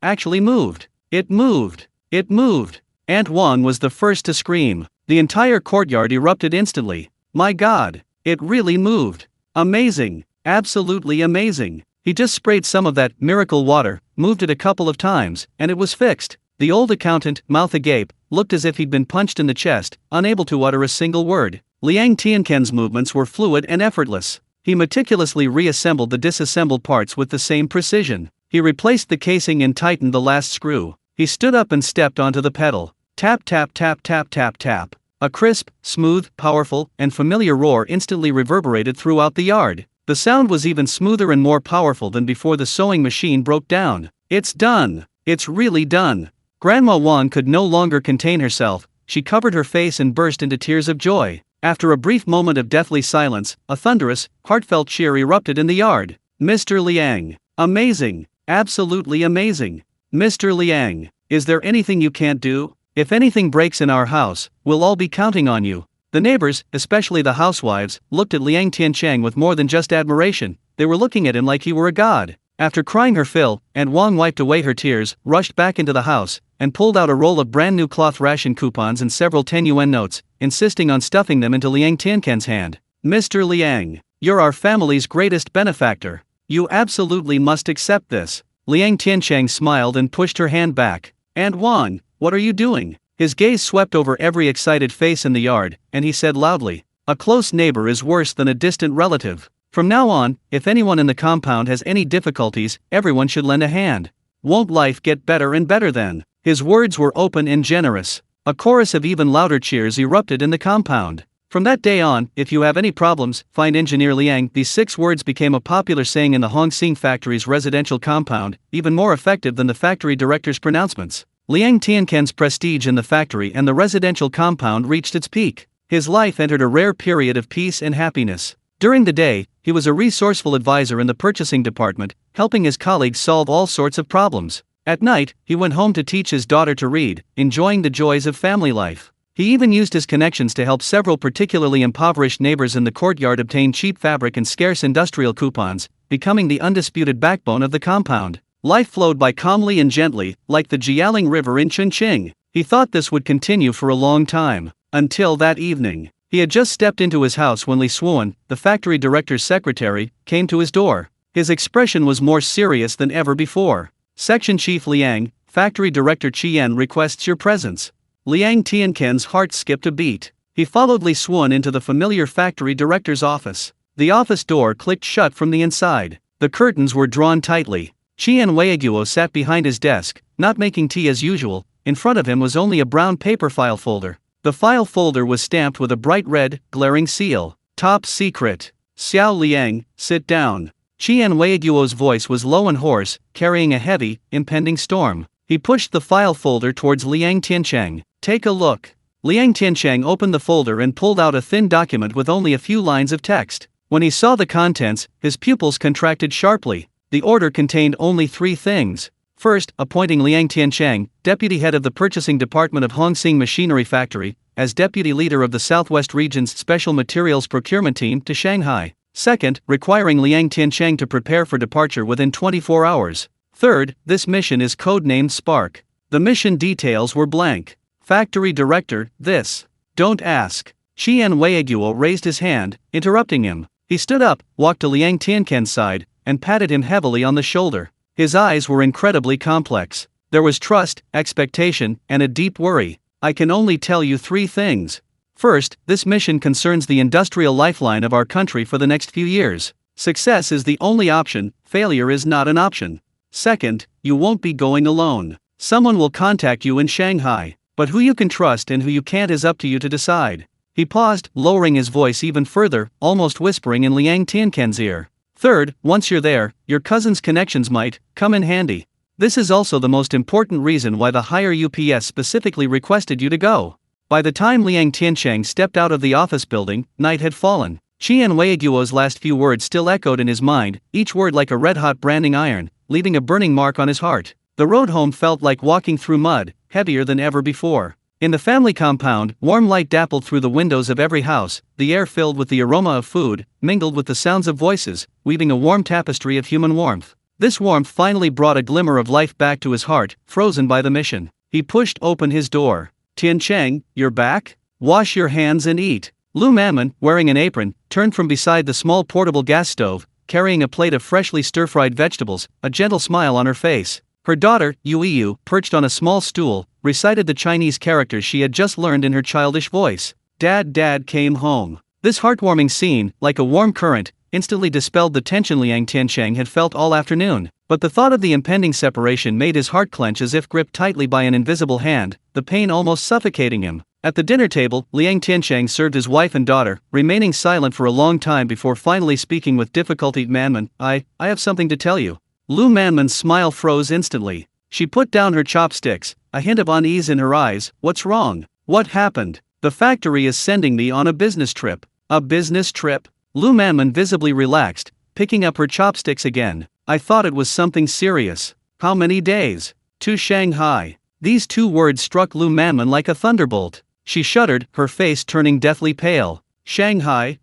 moved. It moved! It moved! Aunt Wang was the first to scream. The entire courtyard erupted instantly. My God! It really moved! Amazing! Absolutely amazing! He just sprayed some of that miracle water, moved it a couple of times, and it was fixed. The old accountant, mouth agape, looked as if he'd been punched in the chest, unable to utter a single word. Liang Tiancheng's movements were fluid and effortless. He meticulously reassembled the disassembled parts with the same precision. He replaced the casing and tightened the last screw. He stood up and stepped onto the pedal. Tap tap tap tap tap tap. A crisp, smooth, powerful, and familiar roar instantly reverberated throughout the yard. The sound was even smoother and more powerful than before the sewing machine broke down. It's done! It's really done! Grandma Wang could no longer contain herself. She covered her face and burst into tears of joy. After a brief moment of deathly silence, a thunderous, heartfelt cheer erupted in the yard. Mr. Liang! Amazing! Absolutely amazing! Mr. Liang, is there anything you can't do? If anything breaks in our house, we'll all be counting on you. The neighbors, especially the housewives, looked at Liang Tiancheng with more than just admiration. They were looking at him like he were a god. After crying her fill, Aunt Wang wiped away her tears, rushed back into the house, and pulled out a roll of brand new cloth ration coupons and several 10 yuan notes, insisting on stuffing them into Liang Tiancheng's hand. Mr. Liang, you're our family's greatest benefactor. You absolutely must accept this. Liang Tiancheng smiled and pushed her hand back. Aunt Wang, what are you doing? His gaze swept over every excited face in the yard, and he said loudly, a close neighbor is worse than a distant relative. From now on, if anyone in the compound has any difficulties, everyone should lend a hand. Won't life get better and better then? His words were open and generous. A chorus of even louder cheers erupted in the compound. From that day on, if you have any problems, find Engineer Liang. These 6 words became a popular saying in the Hongsing factory's residential compound, even more effective than the factory director's pronouncements. Liang Tiancheng's prestige in the factory and the residential compound reached its peak. His life entered a rare period of peace and happiness. During the day, he was a resourceful advisor in the purchasing department, helping his colleagues solve all sorts of problems. At night, he went home to teach his daughter to read, enjoying the joys of family life. He even used his connections to help several particularly impoverished neighbors in the courtyard obtain cheap fabric and scarce industrial coupons, becoming the undisputed backbone of the compound. Life flowed by calmly and gently, like the Jialing River in Chongqing. He thought this would continue for a long time. Until that evening. He had just stepped into his house when Li Suan, the factory director's secretary, came to his door. His expression was more serious than ever before. Section Chief Liang, Factory Director Qian requests your presence. Liang Tiancheng's heart skipped a beat. He followed Li Suan into the familiar factory director's office. The office door clicked shut from the inside. The curtains were drawn tightly. Qian Weiguo sat behind his desk, not making tea as usual. In front of him was only a brown paper file folder. The file folder was stamped with a bright red, glaring seal. Top secret. Xiao Liang, sit down. Qian Weiguo's voice was low and hoarse, carrying a heavy, impending storm. He pushed the file folder towards Liang Tiancheng. Take a look. Liang Tiancheng opened the folder and pulled out a thin document with only a few lines of text. When he saw the contents, his pupils contracted sharply. The order contained only 3 things. First, appointing Liang Tiancheng, deputy head of the purchasing department of Hongsing Machinery Factory, as deputy leader of the Southwest Region's Special Materials Procurement Team to Shanghai. Second, requiring Liang Tiancheng to prepare for departure within 24 hours. Third, this mission is codenamed Spark. The mission details were blank. Factory director, this. Don't ask. Qian Weiguo raised his hand, interrupting him. He stood up, walked to Liang Tiancheng's side, and patted him heavily on the shoulder. His eyes were incredibly complex. There was trust, expectation, and a deep worry. I can only tell you 3 things. First, this mission concerns the industrial lifeline of our country for the next few years. Success is the only option, failure is not an option. Second, you won't be going alone. Someone will contact you in Shanghai, but who you can trust and who you can't is up to you to decide. He paused, lowering his voice even further, almost whispering in Liang Tiancheng's ear. Third, once you're there, your cousin's connections might come in handy. This is also the most important reason why the higher UPS specifically requested you to go. By the time Liang Tiancheng stepped out of the office building, night had fallen. Qian Weiguo's last few words still echoed in his mind, each word like a red-hot branding iron, leaving a burning mark on his heart. The road home felt like walking through mud, heavier than ever before. In the family compound, warm light dappled through the windows of every house, the air filled with the aroma of food, mingled with the sounds of voices, weaving a warm tapestry of human warmth. This warmth finally brought a glimmer of life back to his heart, frozen by the mission. He pushed open his door. Tiancheng, you're back? Wash your hands and eat. Lu Manman, wearing an apron, turned from beside the small portable gas stove, carrying a plate of freshly stir-fried vegetables, a gentle smile on her face. Her daughter, Yu, perched on a small stool, recited the Chinese characters she had just learned in her childish voice. Dad came home. This heartwarming scene, like a warm current, instantly dispelled the tension Liang Tiancheng had felt all afternoon. But the thought of the impending separation made his heart clench as if gripped tightly by an invisible hand, the pain almost suffocating him. At the dinner table, Liang Tiancheng served his wife and daughter, remaining silent for a long time before finally speaking with difficulty. Manman, I have something to tell you. Lu Manman's smile froze instantly. She put down her chopsticks, a hint of unease in her eyes. What's wrong? What happened? The factory is sending me on a business trip. A business trip? Lu Manman visibly relaxed, picking up her chopsticks again. I thought it was something serious. How many days? To Shanghai. These 2 words struck Lu Manman like a thunderbolt. She shuddered, her face turning deathly pale. Shanghai.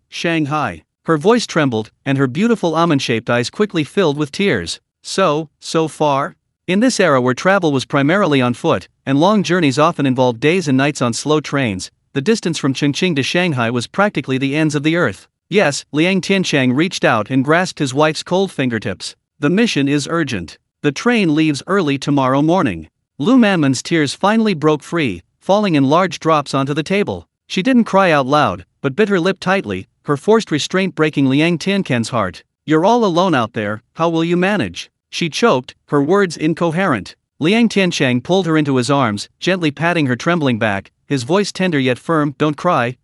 Her voice trembled, and her beautiful almond-shaped eyes quickly filled with tears. So far? In this era where travel was primarily on foot, and long journeys often involved days and nights on slow trains, the distance from Chongqing to Shanghai was practically the ends of the earth. Yes, Liang Tiancheng reached out and grasped his wife's cold fingertips. The mission is urgent. The train leaves early tomorrow morning. Lu Manman's tears finally broke free, falling in large drops onto the table. She didn't cry out loud, but bit her lip tightly, her forced restraint breaking Liang Tiancheng's heart. You're all alone out there, how will you manage? She choked, her words incoherent. Liang Tiancheng pulled her into his arms, gently patting her trembling back, his voice tender yet firm. Don't cry.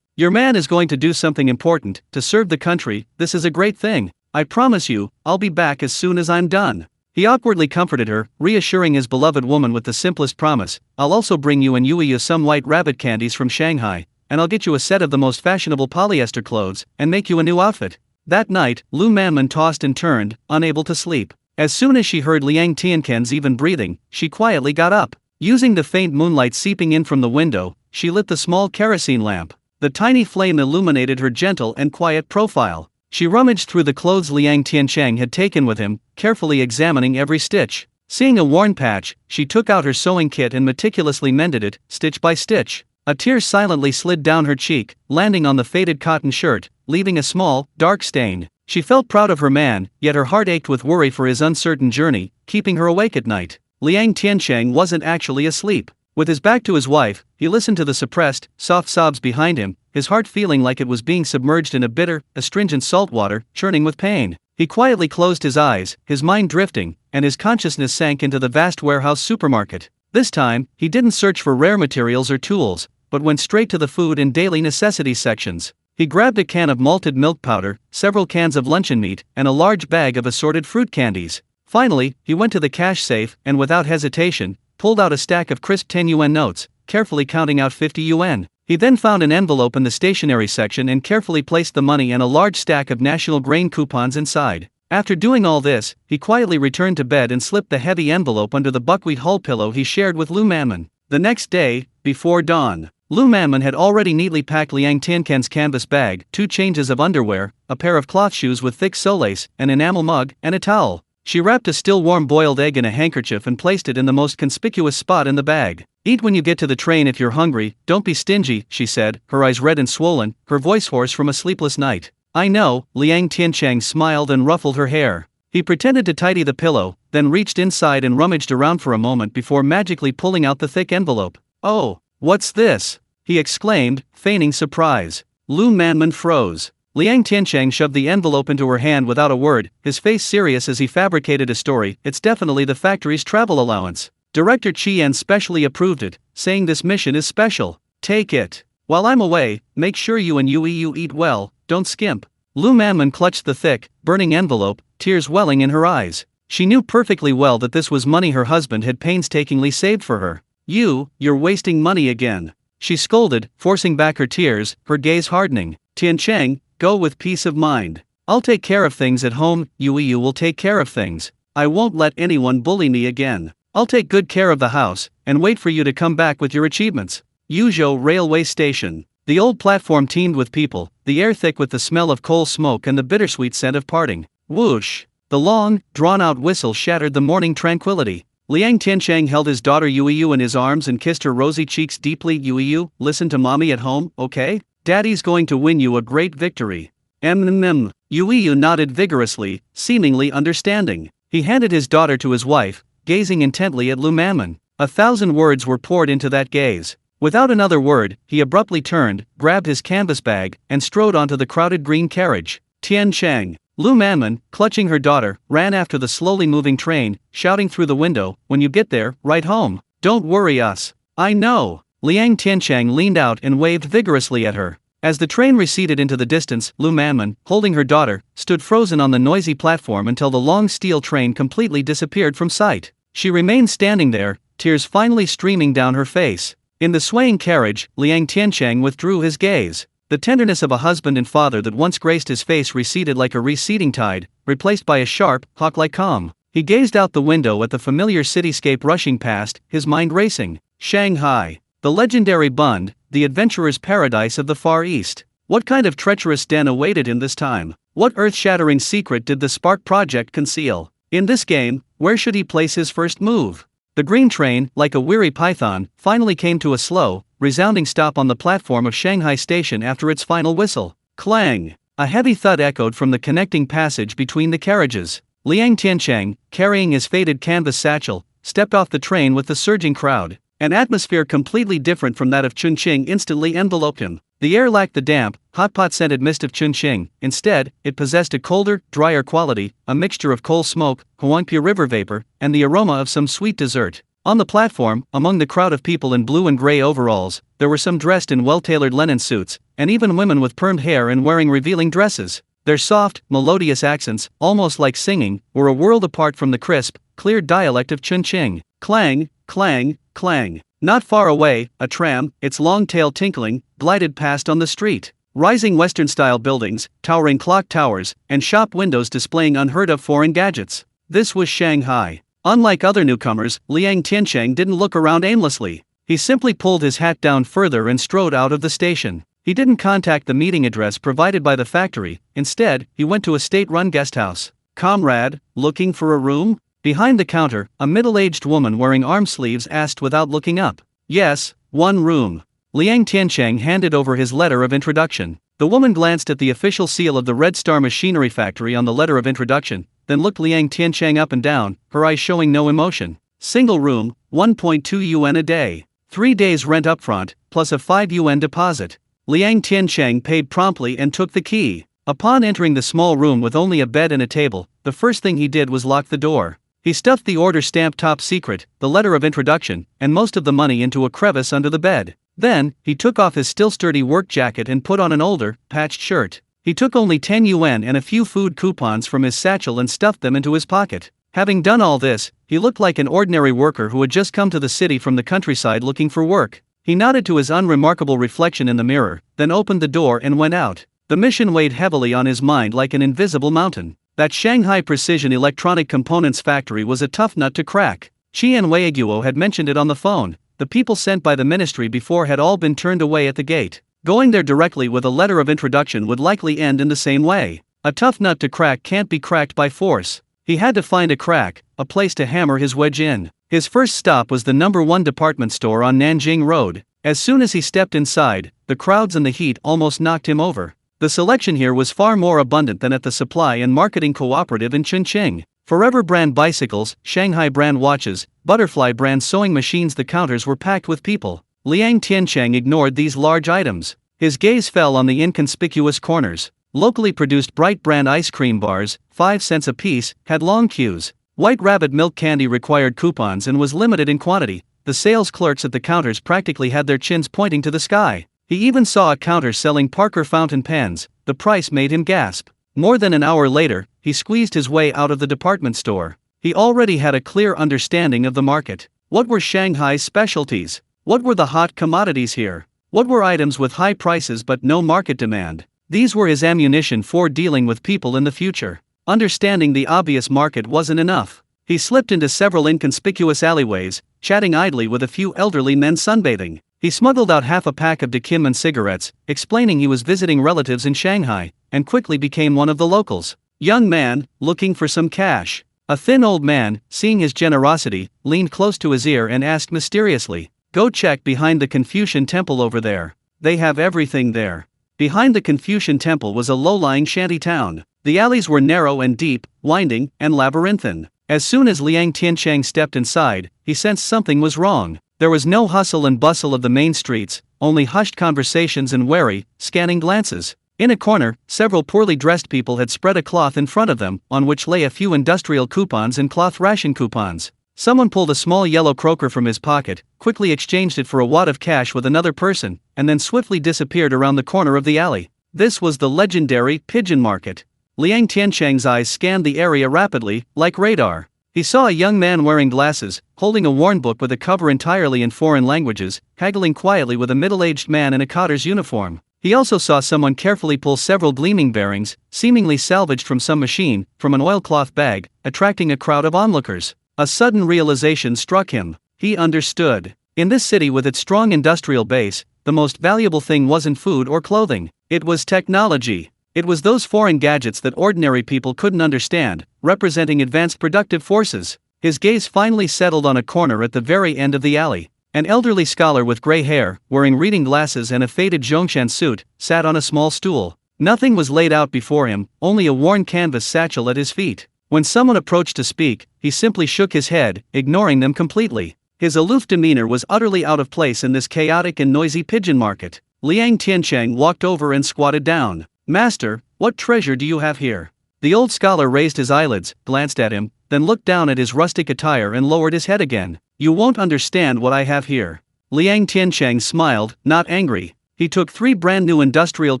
Your man is going to do something important, to serve the country. This is a great thing. I promise you, I'll be back as soon as I'm done. He awkwardly comforted her, reassuring his beloved woman with the simplest promise. I'll also bring you and Yu some white rabbit candies from Shanghai, and I'll get you a set of the most fashionable polyester clothes, and make you a new outfit. That night, Lu Manman tossed and turned, unable to sleep. As soon as she heard Liang Tiancheng's even breathing, she quietly got up. Using the faint moonlight seeping in from the window, she lit the small kerosene lamp. The tiny flame illuminated her gentle and quiet profile. She rummaged through the clothes Liang Tiancheng had taken with him, carefully examining every stitch. Seeing a worn patch, she took out her sewing kit and meticulously mended it, stitch by stitch. A tear silently slid down her cheek, landing on the faded cotton shirt, leaving a small, dark stain. She felt proud of her man, yet her heart ached with worry for his uncertain journey, keeping her awake at night. Liang Tiancheng wasn't actually asleep. With his back to his wife, he listened to the suppressed, soft sobs behind him, his heart feeling like it was being submerged in a bitter, astringent salt water, churning with pain. He quietly closed his eyes, his mind drifting, and his consciousness sank into the vast warehouse supermarket. This time, he didn't search for rare materials or tools, but went straight to the food and daily necessities sections. He grabbed a can of malted milk powder, several cans of luncheon meat, and a large bag of assorted fruit candies. Finally, he went to the cash safe and without hesitation, pulled out a stack of crisp 10 yuan notes, carefully counting out 50 yuan. He then found an envelope in the stationery section and carefully placed the money and a large stack of national grain coupons inside. After doing all this, he quietly returned to bed and slipped the heavy envelope under the buckwheat hull pillow he shared with Lu Manman. The next day, before dawn, Lu Manman had already neatly packed Liang Tiancheng's canvas bag, 2 changes of underwear, a pair of cloth shoes with thick solace, an enamel mug, and a towel. She wrapped a still warm boiled egg in a handkerchief and placed it in the most conspicuous spot in the bag. "Eat when you get to the train if you're hungry, don't be stingy," she said, her eyes red and swollen, her voice hoarse from a sleepless night. "I know," Liang Tiancheng smiled and ruffled her hair. He pretended to tidy the pillow, then reached inside and rummaged around for a moment before magically pulling out the thick envelope. "Oh, what's this?" he exclaimed, feigning surprise. Lu Manman froze. Liang Tiancheng shoved the envelope into her hand without a word, his face serious as he fabricated a story. "It's definitely the factory's travel allowance. Director Qian specially approved it, saying this mission is special. Take it. While I'm away, make sure you and Yu eat well, don't skimp." Lu Manman clutched the thick, burning envelope, tears welling in her eyes. She knew perfectly well that this was money her husband had painstakingly saved for her. You're wasting money again," she scolded, forcing back her tears, her gaze hardening. "Tiancheng, go with peace of mind. I'll take care of things at home, Yu will take care of things. I won't let anyone bully me again. I'll take good care of the house, and wait for you to come back with your achievements." Yuzhou Railway Station. The old platform teemed with people, the air thick with the smell of coal smoke and the bittersweet scent of parting. Whoosh! The long, drawn-out whistle shattered the morning tranquility. Liang Tiancheng held his daughter Yu in his arms and kissed her rosy cheeks deeply. "Yu, listen to mommy at home, okay? Daddy's going to win you a great victory." Yu nodded vigorously, seemingly understanding. He handed his daughter to his wife, gazing intently at Lu Manman. 1,000 words were poured into that gaze. Without another word, he abruptly turned, grabbed his canvas bag, and strode onto the crowded green carriage. Tiancheng. Lu Manman, clutching her daughter, ran after the slowly moving train, shouting through the window, "When you get there, write home. Don't worry us. I know." Liang Tiancheng leaned out and waved vigorously at her. As the train receded into the distance, Lu Manman, holding her daughter, stood frozen on the noisy platform until the long steel train completely disappeared from sight. She remained standing there, tears finally streaming down her face. In the swaying carriage, Liang Tiancheng withdrew his gaze. The tenderness of a husband and father that once graced his face receded like a receding tide, replaced by a sharp, hawk-like calm. He gazed out the window at the familiar cityscape rushing past, his mind racing. Shanghai. The legendary Bund, the adventurer's paradise of the Far East. What kind of treacherous den awaited him this time? What earth-shattering secret did the Spark Project conceal? In this game, where should he place his first move? The green train, like a weary python, finally came to a slow, resounding stop on the platform of Shanghai Station after its final whistle. Clang! A heavy thud echoed from the connecting passage between the carriages. Liang Tiancheng, carrying his faded canvas satchel, stepped off the train with the surging crowd. An atmosphere completely different from that of Chunqing instantly enveloped him. The air lacked the damp, hot-pot-scented mist of Chunqing. Instead, it possessed a colder, drier quality, a mixture of coal smoke, Huangpu river vapor, and the aroma of some sweet dessert. On the platform, among the crowd of people in blue and gray overalls, there were some dressed in well-tailored linen suits, and even women with permed hair and wearing revealing dresses. Their soft, melodious accents, almost like singing, were a world apart from the crisp, clear dialect of Chunqing. Clang, clang, clang. Not far away, a tram, its long tail tinkling, glided past on the street. Rising Western-style buildings, towering clock towers, and shop windows displaying unheard-of foreign gadgets. This was Shanghai. Unlike other newcomers, Liang Tiancheng didn't look around aimlessly. He simply pulled his hat down further and strode out of the station. He didn't contact the meeting address provided by the factory. Instead, he went to a state-run guesthouse. "Comrade, looking for a room?" Behind the counter, a middle-aged woman wearing arm sleeves asked without looking up. "Yes, one room." Liang Tiancheng handed over his letter of introduction. The woman glanced at the official seal of the Red Star Machinery Factory on the letter of introduction, then looked Liang Tiancheng up and down, her eyes showing no emotion. "Single room, 1.2 yuan a day. 3 days rent upfront, plus a 5 yuan deposit." Liang Tiancheng paid promptly and took the key. Upon entering the small room with only a bed and a table, the first thing he did was lock the door. He stuffed the order stamped top secret, the letter of introduction, and most of the money into a crevice under the bed. Then, he took off his still sturdy work jacket and put on an older, patched shirt. He took only 10 yuan and a few food coupons from his satchel and stuffed them into his pocket. Having done all this, he looked like an ordinary worker who had just come to the city from the countryside looking for work. He nodded to his unremarkable reflection in the mirror, then opened the door and went out. The mission weighed heavily on his mind like an invisible mountain. That Shanghai Precision Electronic Components factory was a tough nut to crack. Qian Weiguo had mentioned it on the phone. The people sent by the ministry before had all been turned away at the gate. Going there directly with a letter of introduction would likely end in the same way. A tough nut to crack can't be cracked by force. He had to find a crack, a place to hammer his wedge in. His first stop was the #1 department store on Nanjing Road. As soon as he stepped inside, the crowds and the heat almost knocked him over. The selection here was far more abundant than at the Supply and Marketing Cooperative in Chongqing. Forever brand bicycles, Shanghai brand watches, Butterfly brand sewing machines. The counters were packed with people. Liang Tiancheng ignored these large items. His gaze fell on the inconspicuous corners. Locally produced Bright brand ice cream bars, 5 cents a piece, had long queues. White Rabbit milk candy required coupons and was limited in quantity. The sales clerks at the counters practically had their chins pointing to the sky. He even saw a counter selling Parker fountain pens. The price made him gasp. More than an hour later, he squeezed his way out of the department store. He already had a clear understanding of the market. What were Shanghai's specialties? What were the hot commodities here? What were items with high prices but no market demand? These were his ammunition for dealing with people in the future. Understanding the obvious market wasn't enough. He slipped into several inconspicuous alleyways, chatting idly with a few elderly men sunbathing. He smuggled out half a pack of Dekiman cigarettes, explaining he was visiting relatives in Shanghai, and quickly became one of the locals. Young man, looking for some cash. A thin old man, seeing his generosity, leaned close to his ear and asked mysteriously, "Go check behind the Confucian temple over there. They have everything there." Behind the Confucian temple was a low-lying shanty town. The alleys were narrow and deep, winding, and labyrinthine. As soon as Liang Tiancheng stepped inside, he sensed something was wrong. There was no hustle and bustle of the main streets, only hushed conversations and wary, scanning glances. In a corner, several poorly dressed people had spread a cloth in front of them, on which lay a few industrial coupons and cloth ration coupons. Someone pulled a small yellow croaker from his pocket, quickly exchanged it for a wad of cash with another person, and then swiftly disappeared around the corner of the alley. This was the legendary pigeon market. Liang Tiancheng's eyes scanned the area rapidly, like radar. He saw a young man wearing glasses, holding a worn book with a cover entirely in foreign languages, haggling quietly with a middle-aged man in a cotter's uniform. He also saw someone carefully pull several gleaming bearings, seemingly salvaged from some machine, from an oilcloth bag, attracting a crowd of onlookers. A sudden realization struck him. He understood. In this city with its strong industrial base, the most valuable thing wasn't food or clothing. It was technology. It was those foreign gadgets that ordinary people couldn't understand, representing advanced productive forces. His gaze finally settled on a corner at the very end of the alley. An elderly scholar with gray hair, wearing reading glasses and a faded Zhongshan suit, sat on a small stool. Nothing was laid out before him, only a worn canvas satchel at his feet. When someone approached to speak, he simply shook his head, ignoring them completely. His aloof demeanor was utterly out of place in this chaotic and noisy pigeon market. Liang Tiancheng walked over and squatted down. "Master, what treasure do you have here?" The old scholar raised his eyelids, glanced at him, then looked down at his rustic attire and lowered his head again. "You won't understand what I have here." Liang Tiancheng smiled, not angry. He took 3 brand new industrial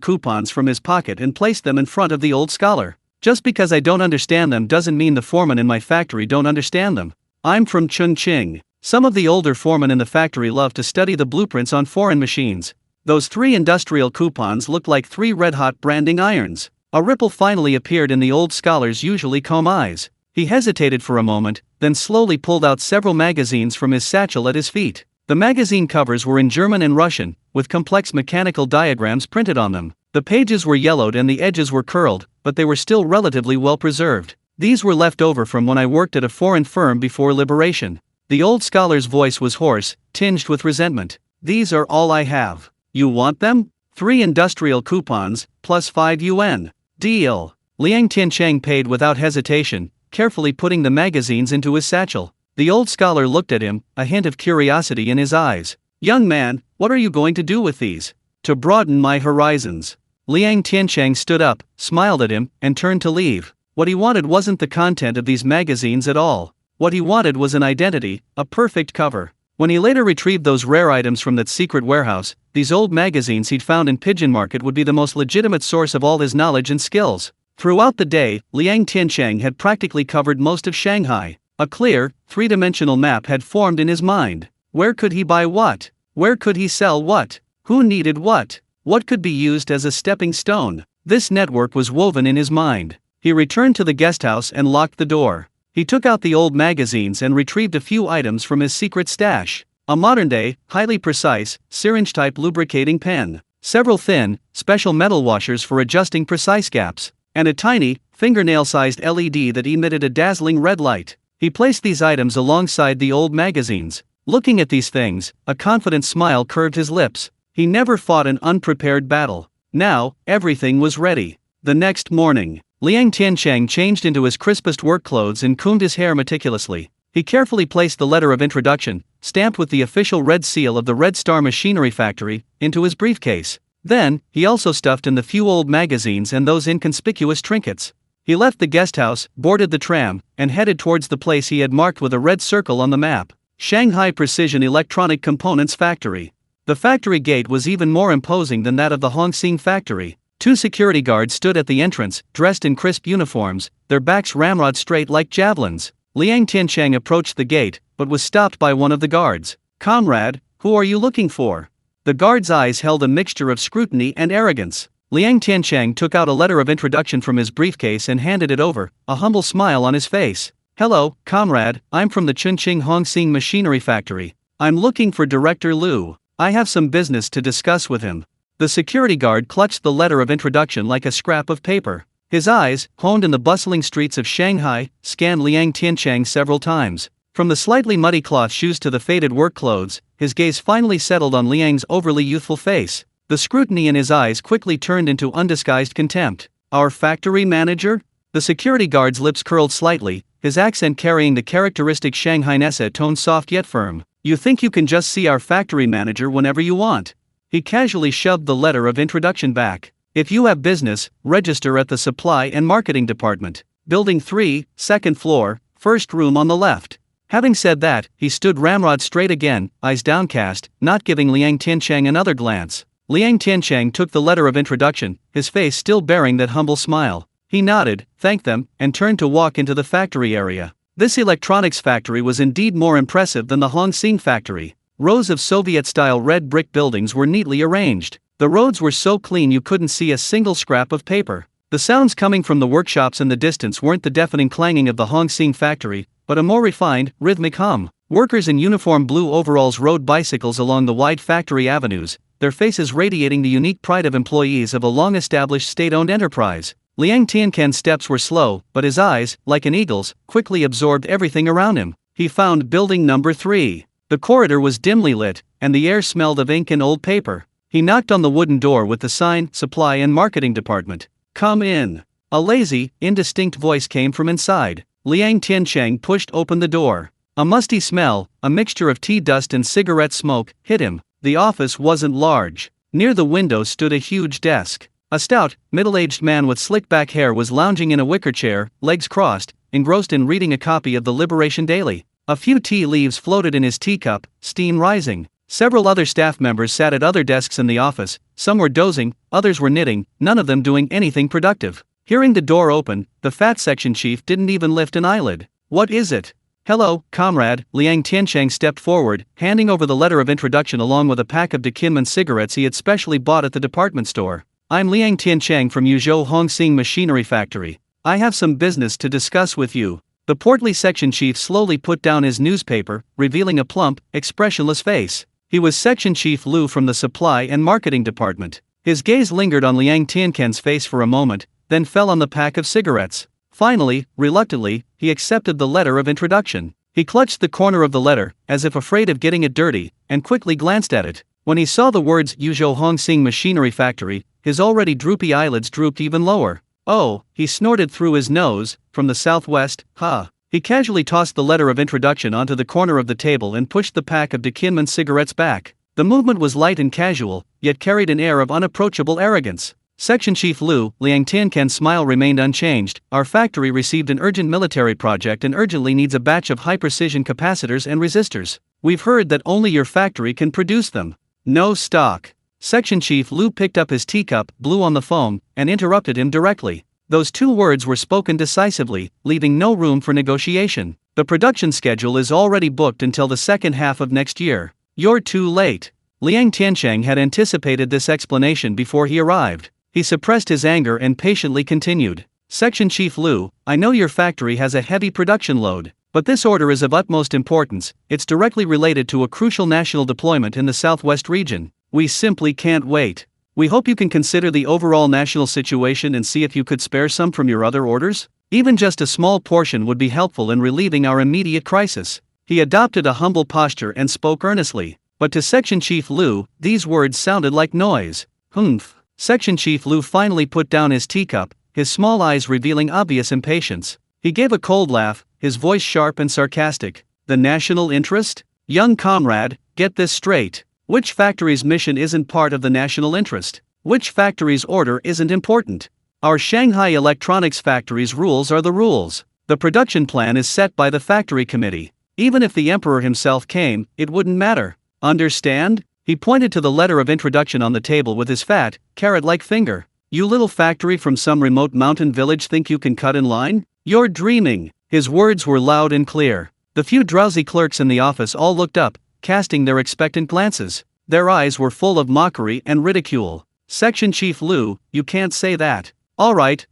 coupons from his pocket and placed them in front of the old scholar. "Just because I don't understand them doesn't mean the foremen in my factory don't understand them. I'm from Chongqing." Some of the older foremen in the factory loved to study the blueprints on foreign machines. Those 3 industrial coupons looked like 3 red-hot branding irons. A ripple finally appeared in the old scholar's usually calm eyes. He hesitated for a moment, then slowly pulled out several magazines from his satchel at his feet. The magazine covers were in German and Russian, with complex mechanical diagrams printed on them. The pages were yellowed and the edges were curled, but they were still relatively well preserved. "These were left over from when I worked at a foreign firm before liberation." The old scholar's voice was hoarse, tinged with resentment. "These are all I have. You want them? 3 industrial coupons, plus 5 yuan. Deal." Liang Tiancheng paid without hesitation, carefully putting the magazines into his satchel. The old scholar looked at him, a hint of curiosity in his eyes. "Young man, what are you going to do with these?" "To broaden my horizons." Liang Tiancheng stood up, smiled at him, and turned to leave. What he wanted wasn't the content of these magazines at all. What he wanted was an identity, a perfect cover. When he later retrieved those rare items from that secret warehouse, these old magazines he'd found in Pigeon Market would be the most legitimate source of all his knowledge and skills. Throughout the day, Liang Tiancheng had practically covered most of Shanghai. A clear, 3-dimensional map had formed in his mind. Where could he buy what? Where could he sell what? Who needed what? What could be used as a stepping stone? This network was woven in his mind. He returned to the guest house and locked the door. He took out the old magazines and retrieved a few items from his secret stash. A modern-day, highly precise, syringe-type lubricating pen. Several thin, special metal washers for adjusting precise gaps. and a tiny, fingernail-sized LED that emitted a dazzling red light. He placed these items alongside the old magazines. Looking at these things, a confident smile curved his lips. He never fought an unprepared battle. Now, everything was ready. The next morning, Liang Tiancheng changed into his crispest work clothes and combed his hair meticulously. He carefully placed the letter of introduction, stamped with the official red seal of the Red Star Machinery Factory, into his briefcase. Then, he also stuffed in the few old magazines and those inconspicuous trinkets. He left the guest house, boarded the tram, and headed towards the place he had marked with a red circle on the map: Shanghai Precision Electronic Components Factory. The factory gate was even more imposing than that of the Hongsing factory. 2 security guards stood at the entrance, dressed in crisp uniforms, their backs ramrod straight like javelins. Liang Tiancheng approached the gate, but was stopped by one of the guards. "Comrade, who are you looking for?" The guard's eyes held a mixture of scrutiny and arrogance. Liang Tiancheng took out a letter of introduction from his briefcase and handed it over, a humble smile on his face. "Hello, comrade, I'm from the Chunqing Hongsing Machinery Factory. I'm looking for Director Liu. I have some business to discuss with him." The security guard clutched the letter of introduction like a scrap of paper. His eyes, honed in the bustling streets of Shanghai, scanned Liang Tiancheng several times. From the slightly muddy cloth shoes to the faded work clothes, his gaze finally settled on Liang's overly youthful face. The scrutiny in his eyes quickly turned into undisguised contempt. "Our factory manager?" The security guard's lips curled slightly, his accent carrying the characteristic Shanghainese tone, soft yet firm. "You think you can just see our factory manager whenever you want?" He casually shoved the letter of introduction back. "If you have business, register at the Supply and Marketing Department. Building 3, 2nd floor, 1st room on the left." Having said that, he stood ramrod straight again, eyes downcast, not giving Liang Tiancheng another glance. Liang Tiancheng took the letter of introduction, his face still bearing that humble smile. He nodded, thanked them, and turned to walk into the factory area. This electronics factory was indeed more impressive than the Hongsing factory. Rows of Soviet-style red brick buildings were neatly arranged. The roads were so clean you couldn't see a single scrap of paper. The sounds coming from the workshops in the distance weren't the deafening clanging of the Hongsing factory, but a more refined, rhythmic hum. Workers in uniform blue overalls rode bicycles along the wide factory avenues, their faces radiating the unique pride of employees of a long-established state-owned enterprise. Liang Tiancheng's steps were slow, but his eyes, like an eagle's, quickly absorbed everything around him. He found building number 3. The corridor was dimly lit, and the air smelled of ink and old paper. He knocked on the wooden door with the sign, Supply and Marketing Department. "Come in." A lazy, indistinct voice came from inside. Liang Tiancheng pushed open the door. A musty smell, a mixture of tea dust and cigarette smoke, hit him. The office wasn't large. Near the window stood a huge desk. A stout, middle-aged man with slick-back hair was lounging in a wicker chair, legs crossed, engrossed in reading a copy of the Liberation Daily. A few tea leaves floated in his teacup, steam rising. Several other staff members sat at other desks in the office, some were dozing, others were knitting, none of them doing anything productive. Hearing the door open, the fat section chief didn't even lift an eyelid. "What is it?" "Hello, comrade." Liang Tiancheng stepped forward, handing over the letter of introduction along with a pack of Dekinman cigarettes he had specially bought at the department store. "I'm Liang Tiancheng from Yuzhou Hongsing Machinery Factory. I have some business to discuss with you." The portly section chief slowly put down his newspaper, revealing a plump, expressionless face. He was Section Chief Liu from the Supply and Marketing Department. His gaze lingered on Liang Tiancheng's face for a moment, then fell on the pack of cigarettes. Finally, reluctantly, he accepted the letter of introduction. He clutched the corner of the letter, as if afraid of getting it dirty, and quickly glanced at it. When he saw the words Yuzhou Hongsing Machinery Factory, his already droopy eyelids drooped even lower. "Oh," he snorted through his nose, "from the southwest, huh?" He casually tossed the letter of introduction onto the corner of the table and pushed the pack of Dekinman cigarettes back. The movement was light and casual, yet carried an air of unapproachable arrogance. "Section Chief Liu," Liang Tiancheng's smile remained unchanged, "our factory received an urgent military project and urgently needs a batch of high-precision capacitors and resistors. We've heard that only your factory can produce them. No stock." Section Chief Liu picked up his teacup, blew on the foam, and interrupted him directly. Those 2 words were spoken decisively, leaving no room for negotiation. "The production schedule is already booked until the second half of next year. You're too late." Liang Tiancheng had anticipated this explanation before he arrived. He suppressed his anger and patiently continued. "Section Chief Liu, I know your factory has a heavy production load, but this order is of utmost importance. It's directly related to a crucial national deployment in the southwest region. We simply can't wait." We hope you can consider the overall national situation and see if you could spare some from your other orders. Even just a small portion would be helpful in relieving our immediate crisis." He adopted a humble posture and spoke earnestly. But to Section Chief Lu, these words sounded like noise. "Humph." Section Chief Lu finally put down his teacup, his small eyes revealing obvious impatience. He gave a cold laugh, his voice sharp and sarcastic. "The national interest? Young comrade, get this straight. Which factory's mission isn't part of the national interest? Which factory's order isn't important? Our Shanghai electronics factory's rules are the rules. The production plan is set by the factory committee. Even if the emperor himself came, it wouldn't matter. Understand?" He pointed to the letter of introduction on the table with his fat, carrot-like finger. "You little factory from some remote mountain village think you can cut in line? You're dreaming." His words were loud and clear. The few drowsy clerks in the office all looked up, casting their expectant glances. Their eyes were full of mockery and ridicule. "Section Chief Lu, you can't say that." All right.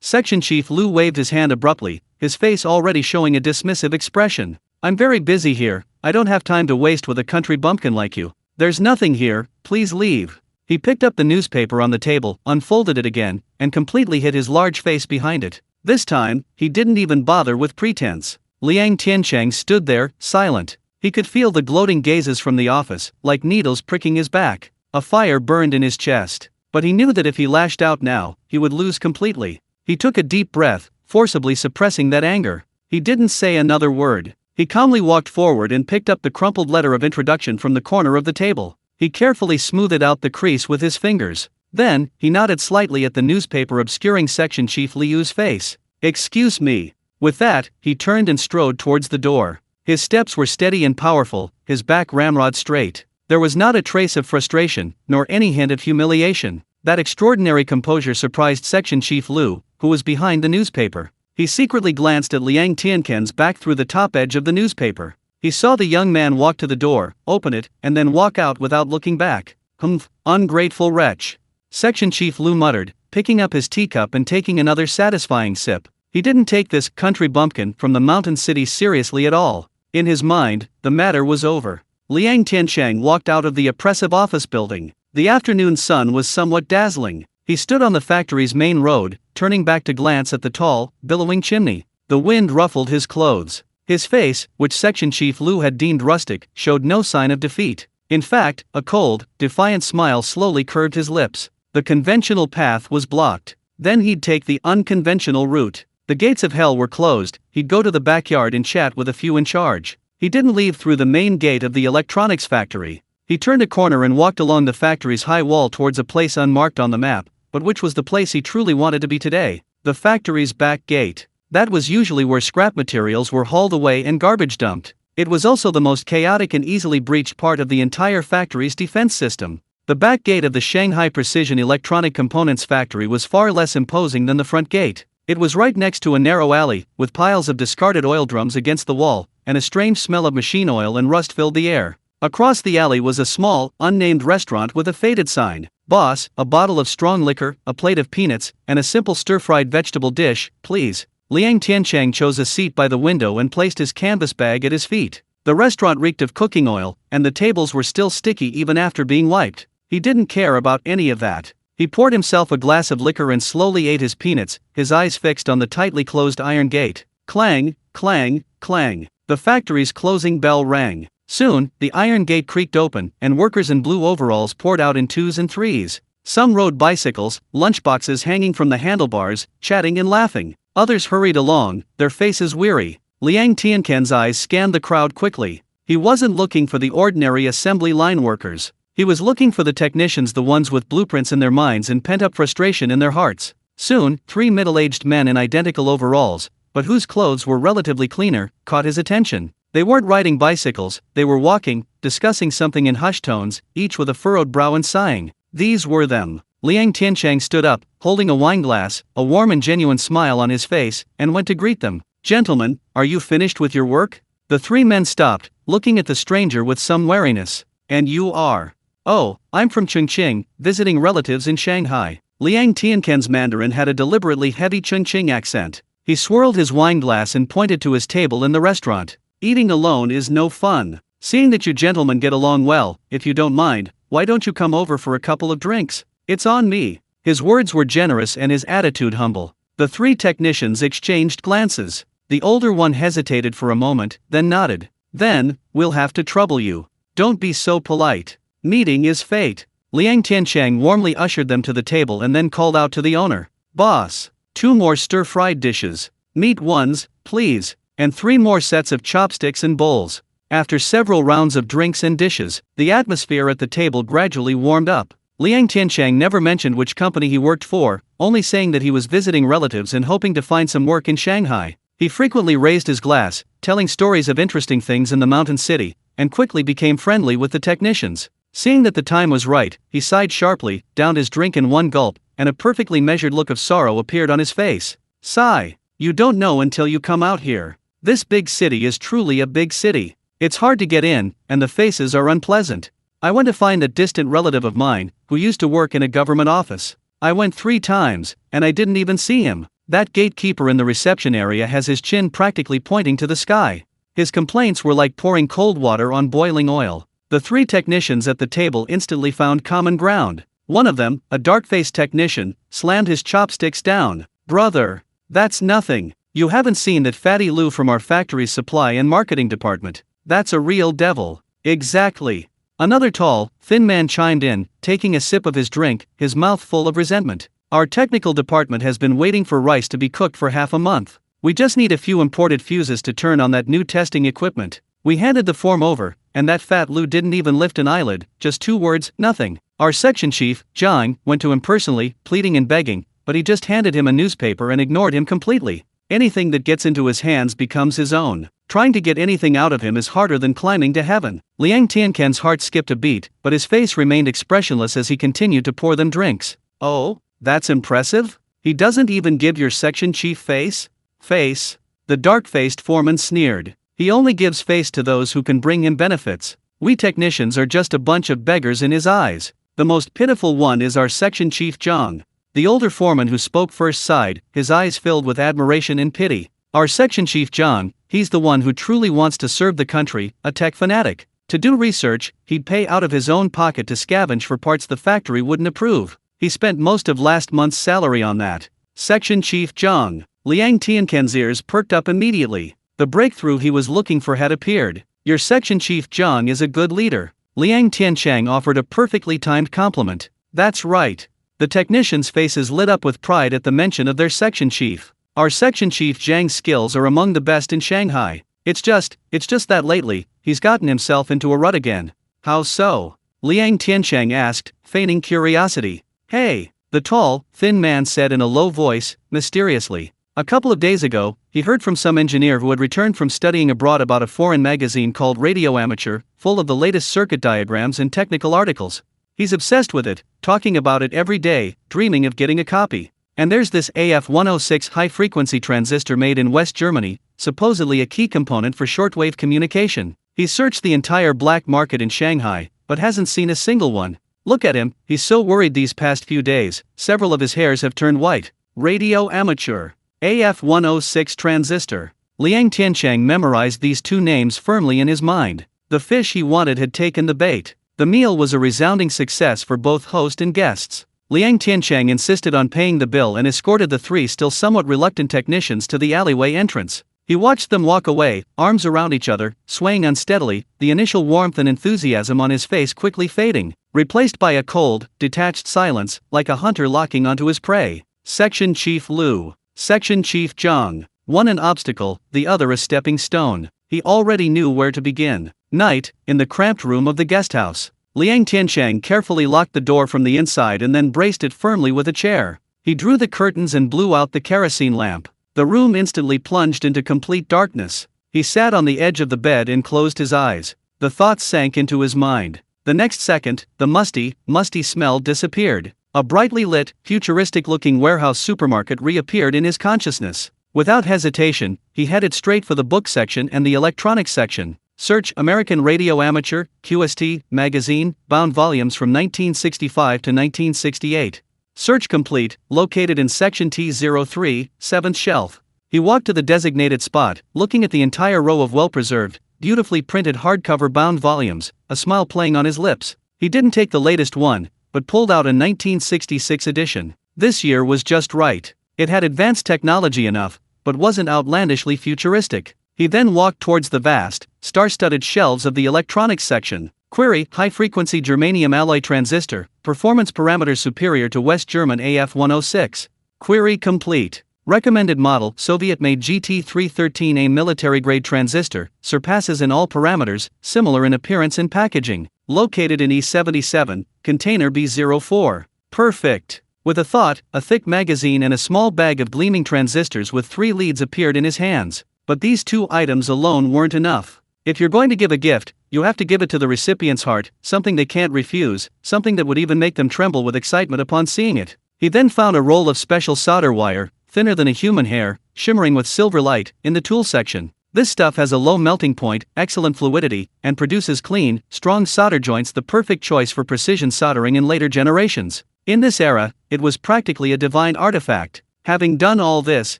Section Chief Lu waved his hand abruptly, his face already showing a dismissive expression. "I'm very busy here, I don't have time to waste with a country bumpkin like you. There's nothing here, please leave." He picked up the newspaper on the table, unfolded it again, and completely hid his large face behind it. This time, he didn't even bother with pretense. Liang Tiancheng stood there, silent. He could feel the gloating gazes from the office, like needles pricking his back. A fire burned in his chest. But he knew that if he lashed out now, he would lose completely. He took a deep breath, forcibly suppressing that anger. He didn't say another word. He calmly walked forward and picked up the crumpled letter of introduction from the corner of the table. He carefully smoothed out the crease with his fingers. Then, he nodded slightly at the newspaper obscuring Section Chief Liu's face. "Excuse me." With that, he turned and strode towards the door. His steps were steady and powerful, his back ramrod straight. There was not a trace of frustration, nor any hint of humiliation. That extraordinary composure surprised Section Chief Lu, who was behind the newspaper. He secretly glanced at Liang Tiancheng's back through the top edge of the newspaper. He saw the young man walk to the door, open it, and then walk out without looking back. "Humph, ungrateful wretch." Section Chief Lu muttered, picking up his teacup and taking another satisfying sip. He didn't take this country bumpkin from the mountain city seriously at all. In his mind, the matter was over. Liang Tiancheng walked out of the oppressive office building. The afternoon sun was somewhat dazzling. He stood on the factory's main road, turning back to glance at the tall, billowing chimney. The wind ruffled his clothes. His face, which Section Chief Lu had deemed rustic, showed no sign of defeat. In fact, a cold, defiant smile slowly curved his lips. The conventional path was blocked. Then he'd take the unconventional route. The gates of hell were closed. He'd go to the backyard and chat with a few in charge. He didn't leave through the main gate of the electronics factory. He turned a corner and walked along the factory's high wall towards a place unmarked on the map, but which was the place he truly wanted to be today: the factory's back gate. That was usually where scrap materials were hauled away and garbage dumped. It was also the most chaotic and easily breached part of the entire factory's defense system. The back gate of the Shanghai Precision Electronic Components factory was far less imposing than the front gate. It was right next to a narrow alley, with piles of discarded oil drums against the wall, and a strange smell of machine oil and rust filled the air. Across the alley was a small, unnamed restaurant with a faded sign. "Boss, a bottle of strong liquor, a plate of peanuts, and a simple stir-fried vegetable dish, please." Liang Tiancheng chose a seat by the window and placed his canvas bag at his feet. The restaurant reeked of cooking oil, and the tables were still sticky even after being wiped. He didn't care about any of that. He poured himself a glass of liquor and slowly ate his peanuts, his eyes fixed on the tightly closed iron gate. Clang, clang, clang. The factory's closing bell rang. Soon, the iron gate creaked open, and workers in blue overalls poured out in twos and threes. Some rode bicycles, lunchboxes hanging from the handlebars, chatting and laughing. Others hurried along, their faces weary. Liang Tiancheng's eyes scanned the crowd quickly. He wasn't looking for the ordinary assembly line workers. He was looking for the technicians, the ones with blueprints in their minds and pent-up frustration in their hearts. Soon, 3 middle-aged men in identical overalls, but whose clothes were relatively cleaner, caught his attention. They weren't riding bicycles, they were walking, discussing something in hushed tones, each with a furrowed brow and sighing. These were them. Liang Tiancheng stood up, holding a wineglass, a warm and genuine smile on his face, and went to greet them. "Gentlemen, are you finished with your work?" The 3 men stopped, looking at the stranger with some wariness. "And you are?" "Oh, I'm from Chongqing, visiting relatives in Shanghai." Liang Tiancheng's Mandarin had a deliberately heavy Chongqing accent. He swirled his wineglass and pointed to his table in the restaurant. "Eating alone is no fun. Seeing that you gentlemen get along well, if you don't mind, why don't you come over for a couple of drinks? It's on me." His words were generous and his attitude humble. The three technicians exchanged glances. The older one hesitated for a moment, then nodded. "Then, we'll have to trouble you. Don't be so polite. Meeting is fate." Liang Tiancheng warmly ushered them to the table and then called out to the owner. "Boss, 2 more stir-fried dishes. Meat ones, please, and 3 more sets of chopsticks and bowls." After several rounds of drinks and dishes, the atmosphere at the table gradually warmed up. Liang Tiancheng never mentioned which company he worked for, only saying that he was visiting relatives and hoping to find some work in Shanghai. He frequently raised his glass, telling stories of interesting things in the mountain city, and quickly became friendly with the technicians. Seeing that the time was right, he sighed sharply, downed his drink in one gulp, and a perfectly measured look of sorrow appeared on his face. "Sigh. You don't know until you come out here. This big city is truly a big city. It's hard to get in, and the faces are unpleasant. I went to find a distant relative of mine, who used to work in a government office. I went 3 times, and I didn't even see him. That gatekeeper in the reception area has his chin practically pointing to the sky. His complaints were like pouring cold water on boiling oil." The 3 technicians at the table instantly found common ground. One of them, a dark-faced technician, slammed his chopsticks down. "Brother, that's nothing. You haven't seen that fatty Lou from our factory's supply and marketing department. That's a real devil." "Exactly." Another tall, thin man chimed in, taking a sip of his drink, his mouth full of resentment. "Our technical department has been waiting for rice to be cooked for half a month. We just need a few imported fuses to turn on that new testing equipment. We handed the form over, and that fat Lou didn't even lift an eyelid, just 2 words, nothing. Our section chief, Zhang, went to him personally, pleading and begging, but he just handed him a newspaper and ignored him completely. Anything that gets into his hands becomes his own. Trying to get anything out of him is harder than climbing to heaven." Liang Tiancheng's heart skipped a beat, but his face remained expressionless as he continued to pour them drinks. "Oh, that's impressive? He doesn't even give your section chief face?" "Face?" The dark-faced foreman sneered. "He only gives face to those who can bring him benefits. We technicians are just a bunch of beggars in his eyes. The most pitiful one is our section chief Zhang." The older foreman who spoke first sighed, his eyes filled with admiration and pity. "Our section chief Zhang, he's the one who truly wants to serve the country, a tech fanatic. To do research, he'd pay out of his own pocket to scavenge for parts the factory wouldn't approve. He spent most of last month's salary on that." Section chief Zhang. Liang Tiancheng's ears perked up immediately. The breakthrough he was looking for had appeared. "Your section chief Zhang is a good leader." Liang Tiancheng offered a perfectly timed compliment. "That's right." The technicians' faces lit up with pride at the mention of their section chief. "Our section chief Zhang's skills are among the best in Shanghai. It's just that lately, he's gotten himself into a rut again." "How so?" Liang Tiancheng asked, feigning curiosity. "Hey," the tall, thin man said in a low voice, mysteriously. "A couple of days ago, he heard from some engineer who had returned from studying abroad about a foreign magazine called Radio Amateur, full of the latest circuit diagrams and technical articles. He's obsessed with it, talking about it every day, dreaming of getting a copy. And there's this AF-106 high-frequency transistor made in West Germany, supposedly a key component for shortwave communication. He's searched the entire black market in Shanghai, but hasn't seen a single one. Look at him, he's so worried these past few days, several of his hairs have turned white. Radio Amateur. AF-106 transistor." Liang Tiancheng memorized these 2 names firmly in his mind. The fish he wanted had taken the bait. The meal was a resounding success for both host and guests. Liang Tiancheng insisted on paying the bill and escorted the 3 still somewhat reluctant technicians to the alleyway entrance. He watched them walk away, arms around each other, swaying unsteadily, the initial warmth and enthusiasm on his face quickly fading, replaced by a cold, detached silence, like a hunter locking onto his prey. Section Chief Liu. Section Chief Zhang. One an obstacle, the other a stepping stone. He already knew where to begin. Night, in the cramped room of the guest house. Liang Tiancheng carefully locked the door from the inside and then braced it firmly with a chair. He drew the curtains and blew out the kerosene lamp. The room instantly plunged into complete darkness. He sat on the edge of the bed and closed his eyes. The thoughts sank into his mind. The next second, the musty smell disappeared. A brightly lit, futuristic-looking warehouse supermarket reappeared in his consciousness. Without hesitation, he headed straight for the book section and the electronics section. Search American Radio Amateur, QST, magazine, bound volumes from 1965 to 1968. Search complete, located in section T03, 7th shelf. He walked to the designated spot, looking at the entire row of well-preserved, beautifully printed hardcover bound volumes, a smile playing on his lips. He didn't take the latest one, but pulled out a 1966 edition. This year was just right. It had advanced technology enough, but wasn't outlandishly futuristic. He then walked towards the vast, star-studded shelves of the electronics section. Query: high-frequency germanium alloy transistor, performance parameters superior to West German AF106. Query complete. Recommended model: Soviet-made GT313A military-grade transistor, surpasses in all parameters, similar in appearance and packaging. Located in E77, container B04. Perfect. With a thought, a thick magazine and a small bag of gleaming transistors with 3 leads appeared in his hands. But these 2 items alone weren't enough. If you're going to give a gift, you have to give it to the recipient's heart, something they can't refuse, something that would even make them tremble with excitement upon seeing it. He then found a roll of special solder wire, thinner than a human hair, shimmering with silver light, in the tool section. This stuff has a low melting point, excellent fluidity, and produces clean, strong solder joints, the perfect choice for precision soldering in later generations. In this era, it was practically a divine artifact. Having done all this,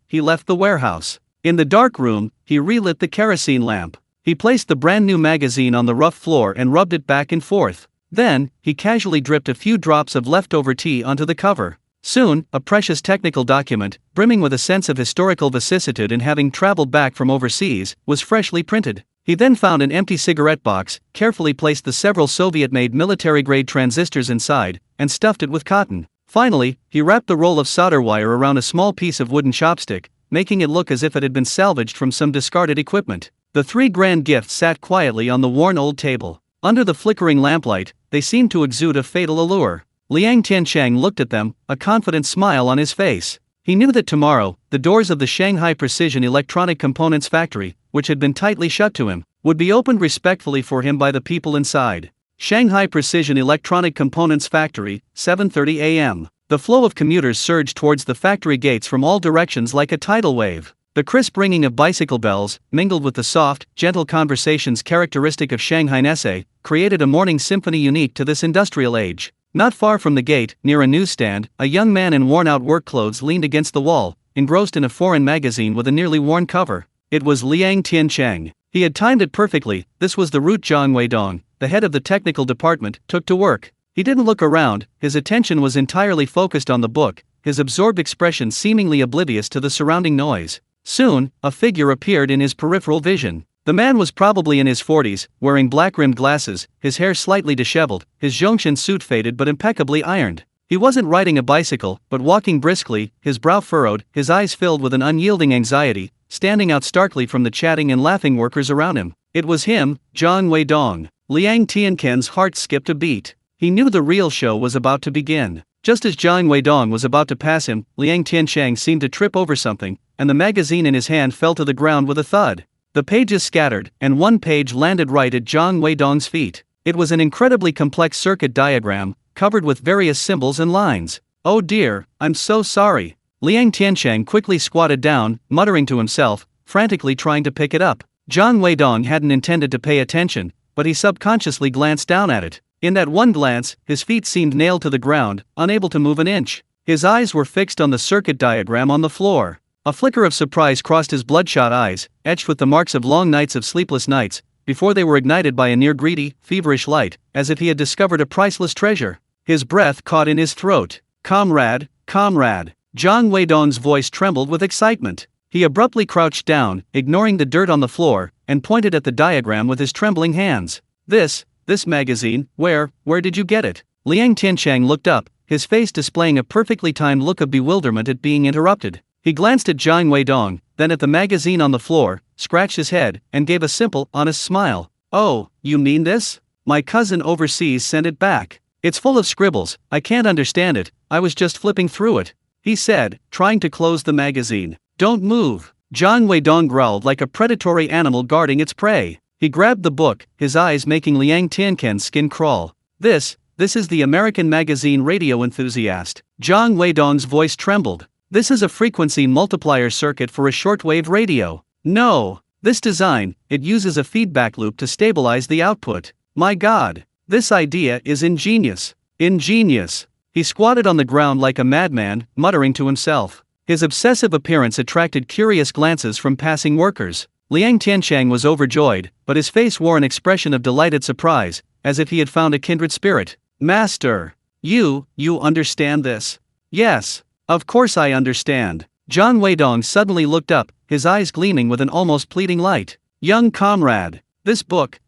he left the warehouse. In the dark room, he relit the kerosene lamp. He placed the brand new magazine on the rough floor and rubbed it back and forth. Then, he casually dripped a few drops of leftover tea onto the cover. Soon, a precious technical document, brimming with a sense of historical vicissitude in having traveled back from overseas, was freshly printed. He then found an empty cigarette box, carefully placed the several Soviet-made military-grade transistors inside, and stuffed it with cotton. Finally, he wrapped the roll of solder wire around a small piece of wooden chopstick, making it look as if it had been salvaged from some discarded equipment. The 3 grand gifts sat quietly on the worn old table. Under the flickering lamplight, they seemed to exude a fatal allure. Liang Tiancheng looked at them, a confident smile on his face. He knew that tomorrow, the doors of the Shanghai Precision Electronic Components factory, which had been tightly shut to him, would be opened respectfully for him by the people inside. Shanghai Precision Electronic Components Factory, 7:30 a.m. The flow of commuters surged towards the factory gates from all directions like a tidal wave. The crisp ringing of bicycle bells, mingled with the soft, gentle conversations characteristic of Shanghainese, created a morning symphony unique to this industrial age. Not far from the gate, near a newsstand, a young man in worn-out work clothes leaned against the wall, engrossed in a foreign magazine with a nearly worn cover. It was Liang Tiancheng. He had timed it perfectly. This was the route Zhang Weidong, the head of the technical department, took to work. He didn't look around, his attention was entirely focused on the book, his absorbed expression seemingly oblivious to the surrounding noise. Soon, a figure appeared in his peripheral vision. The man was probably in his 40s, wearing black-rimmed glasses, his hair slightly disheveled, his Zhongshan suit faded but impeccably ironed. He wasn't riding a bicycle, but walking briskly, his brow furrowed, his eyes filled with an unyielding anxiety, standing out starkly from the chatting and laughing workers around him. It was him, Zhang Weidong. Liang Tiancheng's heart skipped a beat. He knew the real show was about to begin. Just as Zhang Weidong was about to pass him, Liang Tiancheng seemed to trip over something, and the magazine in his hand fell to the ground with a thud. The pages scattered, and one page landed right at Zhang Weidong's feet. It was an incredibly complex circuit diagram, covered with various symbols and lines. "Oh dear, I'm so sorry." Liang Tiancheng quickly squatted down, muttering to himself, frantically trying to pick it up. Zhang Weidong hadn't intended to pay attention, but he subconsciously glanced down at it. In that one glance, his feet seemed nailed to the ground, unable to move an inch. His eyes were fixed on the circuit diagram on the floor. A flicker of surprise crossed his bloodshot eyes, etched with the marks of long nights of sleepless nights, before they were ignited by a near-greedy, feverish light, as if he had discovered a priceless treasure. His breath caught in his throat. "Comrade, comrade." Zhang Weidong's voice trembled with excitement. He abruptly crouched down, ignoring the dirt on the floor, and pointed at the diagram with his trembling hands. This magazine, where did you get it?" Liang Tiancheng looked up, his face displaying a perfectly timed look of bewilderment at being interrupted. He glanced at Zhang Weidong, then at the magazine on the floor, scratched his head, and gave a simple, honest smile. "Oh, you mean this? My cousin overseas sent it back. It's full of scribbles, I can't understand it, I was just flipping through it," he said, trying to close the magazine. "Don't move." Zhang Weidong growled like a predatory animal guarding its prey. He grabbed the book, his eyes making Liang Tiancheng's skin crawl. This is the American Magazine Radio Enthusiast." Zhang Weidong's voice trembled. "This is a frequency multiplier circuit for a shortwave radio. No, this design, it uses a feedback loop to stabilize the output. My God, this idea is ingenious. Ingenious." He squatted on the ground like a madman, muttering to himself. His obsessive appearance attracted curious glances from passing workers. Liang Tiancheng was overjoyed, but his face wore an expression of delighted surprise, as if he had found a kindred spirit. Master! You understand this? Yes, of course I understand. Zhang Weidong suddenly looked up, his eyes gleaming with an almost pleading light. Young comrade, this book,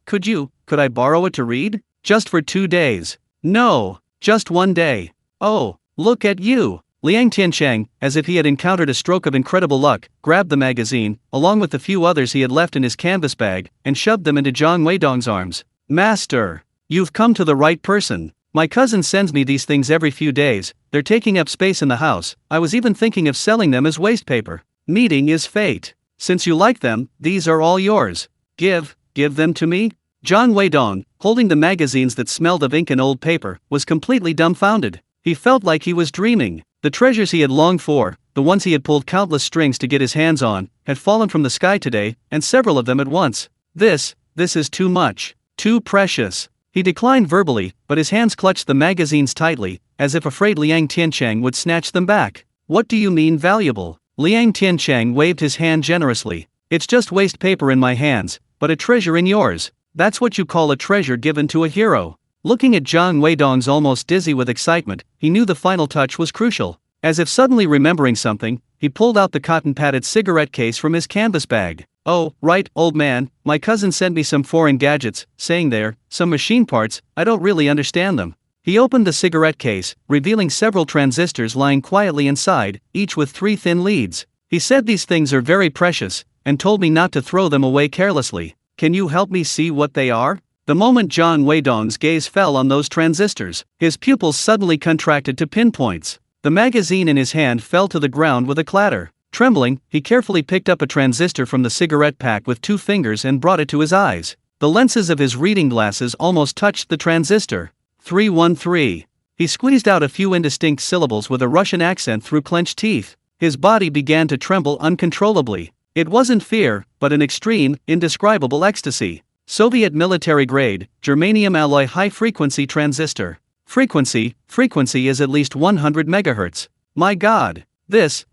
could I borrow it to read? Just for 2 days. No, just 1 day. Oh, look at you! Liang Tiancheng, as if he had encountered a stroke of incredible luck, grabbed the magazine, along with the few others he had left in his canvas bag, and shoved them into Zhang Weidong's arms. Master! You've come to the right person. My cousin sends me these things every few days, they're taking up space in the house, I was even thinking of selling them as waste paper. Meeting is fate. Since you like them, these are all yours. Give them to me? Zhang Weidong, holding the magazines that smelled of ink and old paper, was completely dumbfounded. He felt like he was dreaming. The treasures he had longed for, the ones he had pulled countless strings to get his hands on, had fallen from the sky today, and several of them at once. This is too much. Too precious. He declined verbally, but his hands clutched the magazines tightly, as if afraid Liang Tiancheng would snatch them back. What do you mean valuable? Liang Tiancheng waved his hand generously. It's just waste paper in my hands, but a treasure in yours. That's what you call a treasure given to a hero. Looking at Zhang Weidong's almost dizzy with excitement, he knew the final touch was crucial. As if suddenly remembering something, he pulled out the cotton-padded cigarette case from his canvas bag. Oh, right, old man, my cousin sent me some foreign gadgets, saying they're some machine parts, I don't really understand them. He opened the cigarette case, revealing several transistors lying quietly inside, each with 3 thin leads. He said these things are very precious, and told me not to throw them away carelessly. Can you help me see what they are? The moment Zhang Weidong's gaze fell on those transistors, his pupils suddenly contracted to pinpoints. The magazine in his hand fell to the ground with a clatter. Trembling, he carefully picked up a transistor from the cigarette pack with 2 fingers and brought it to his eyes. The lenses of his reading glasses almost touched the transistor. 313. He squeezed out a few indistinct syllables with a Russian accent through clenched teeth. His body began to tremble uncontrollably. It wasn't fear, but an extreme, indescribable ecstasy. Soviet military-grade, germanium alloy high-frequency transistor. Frequency is at least 100 megahertz. My God!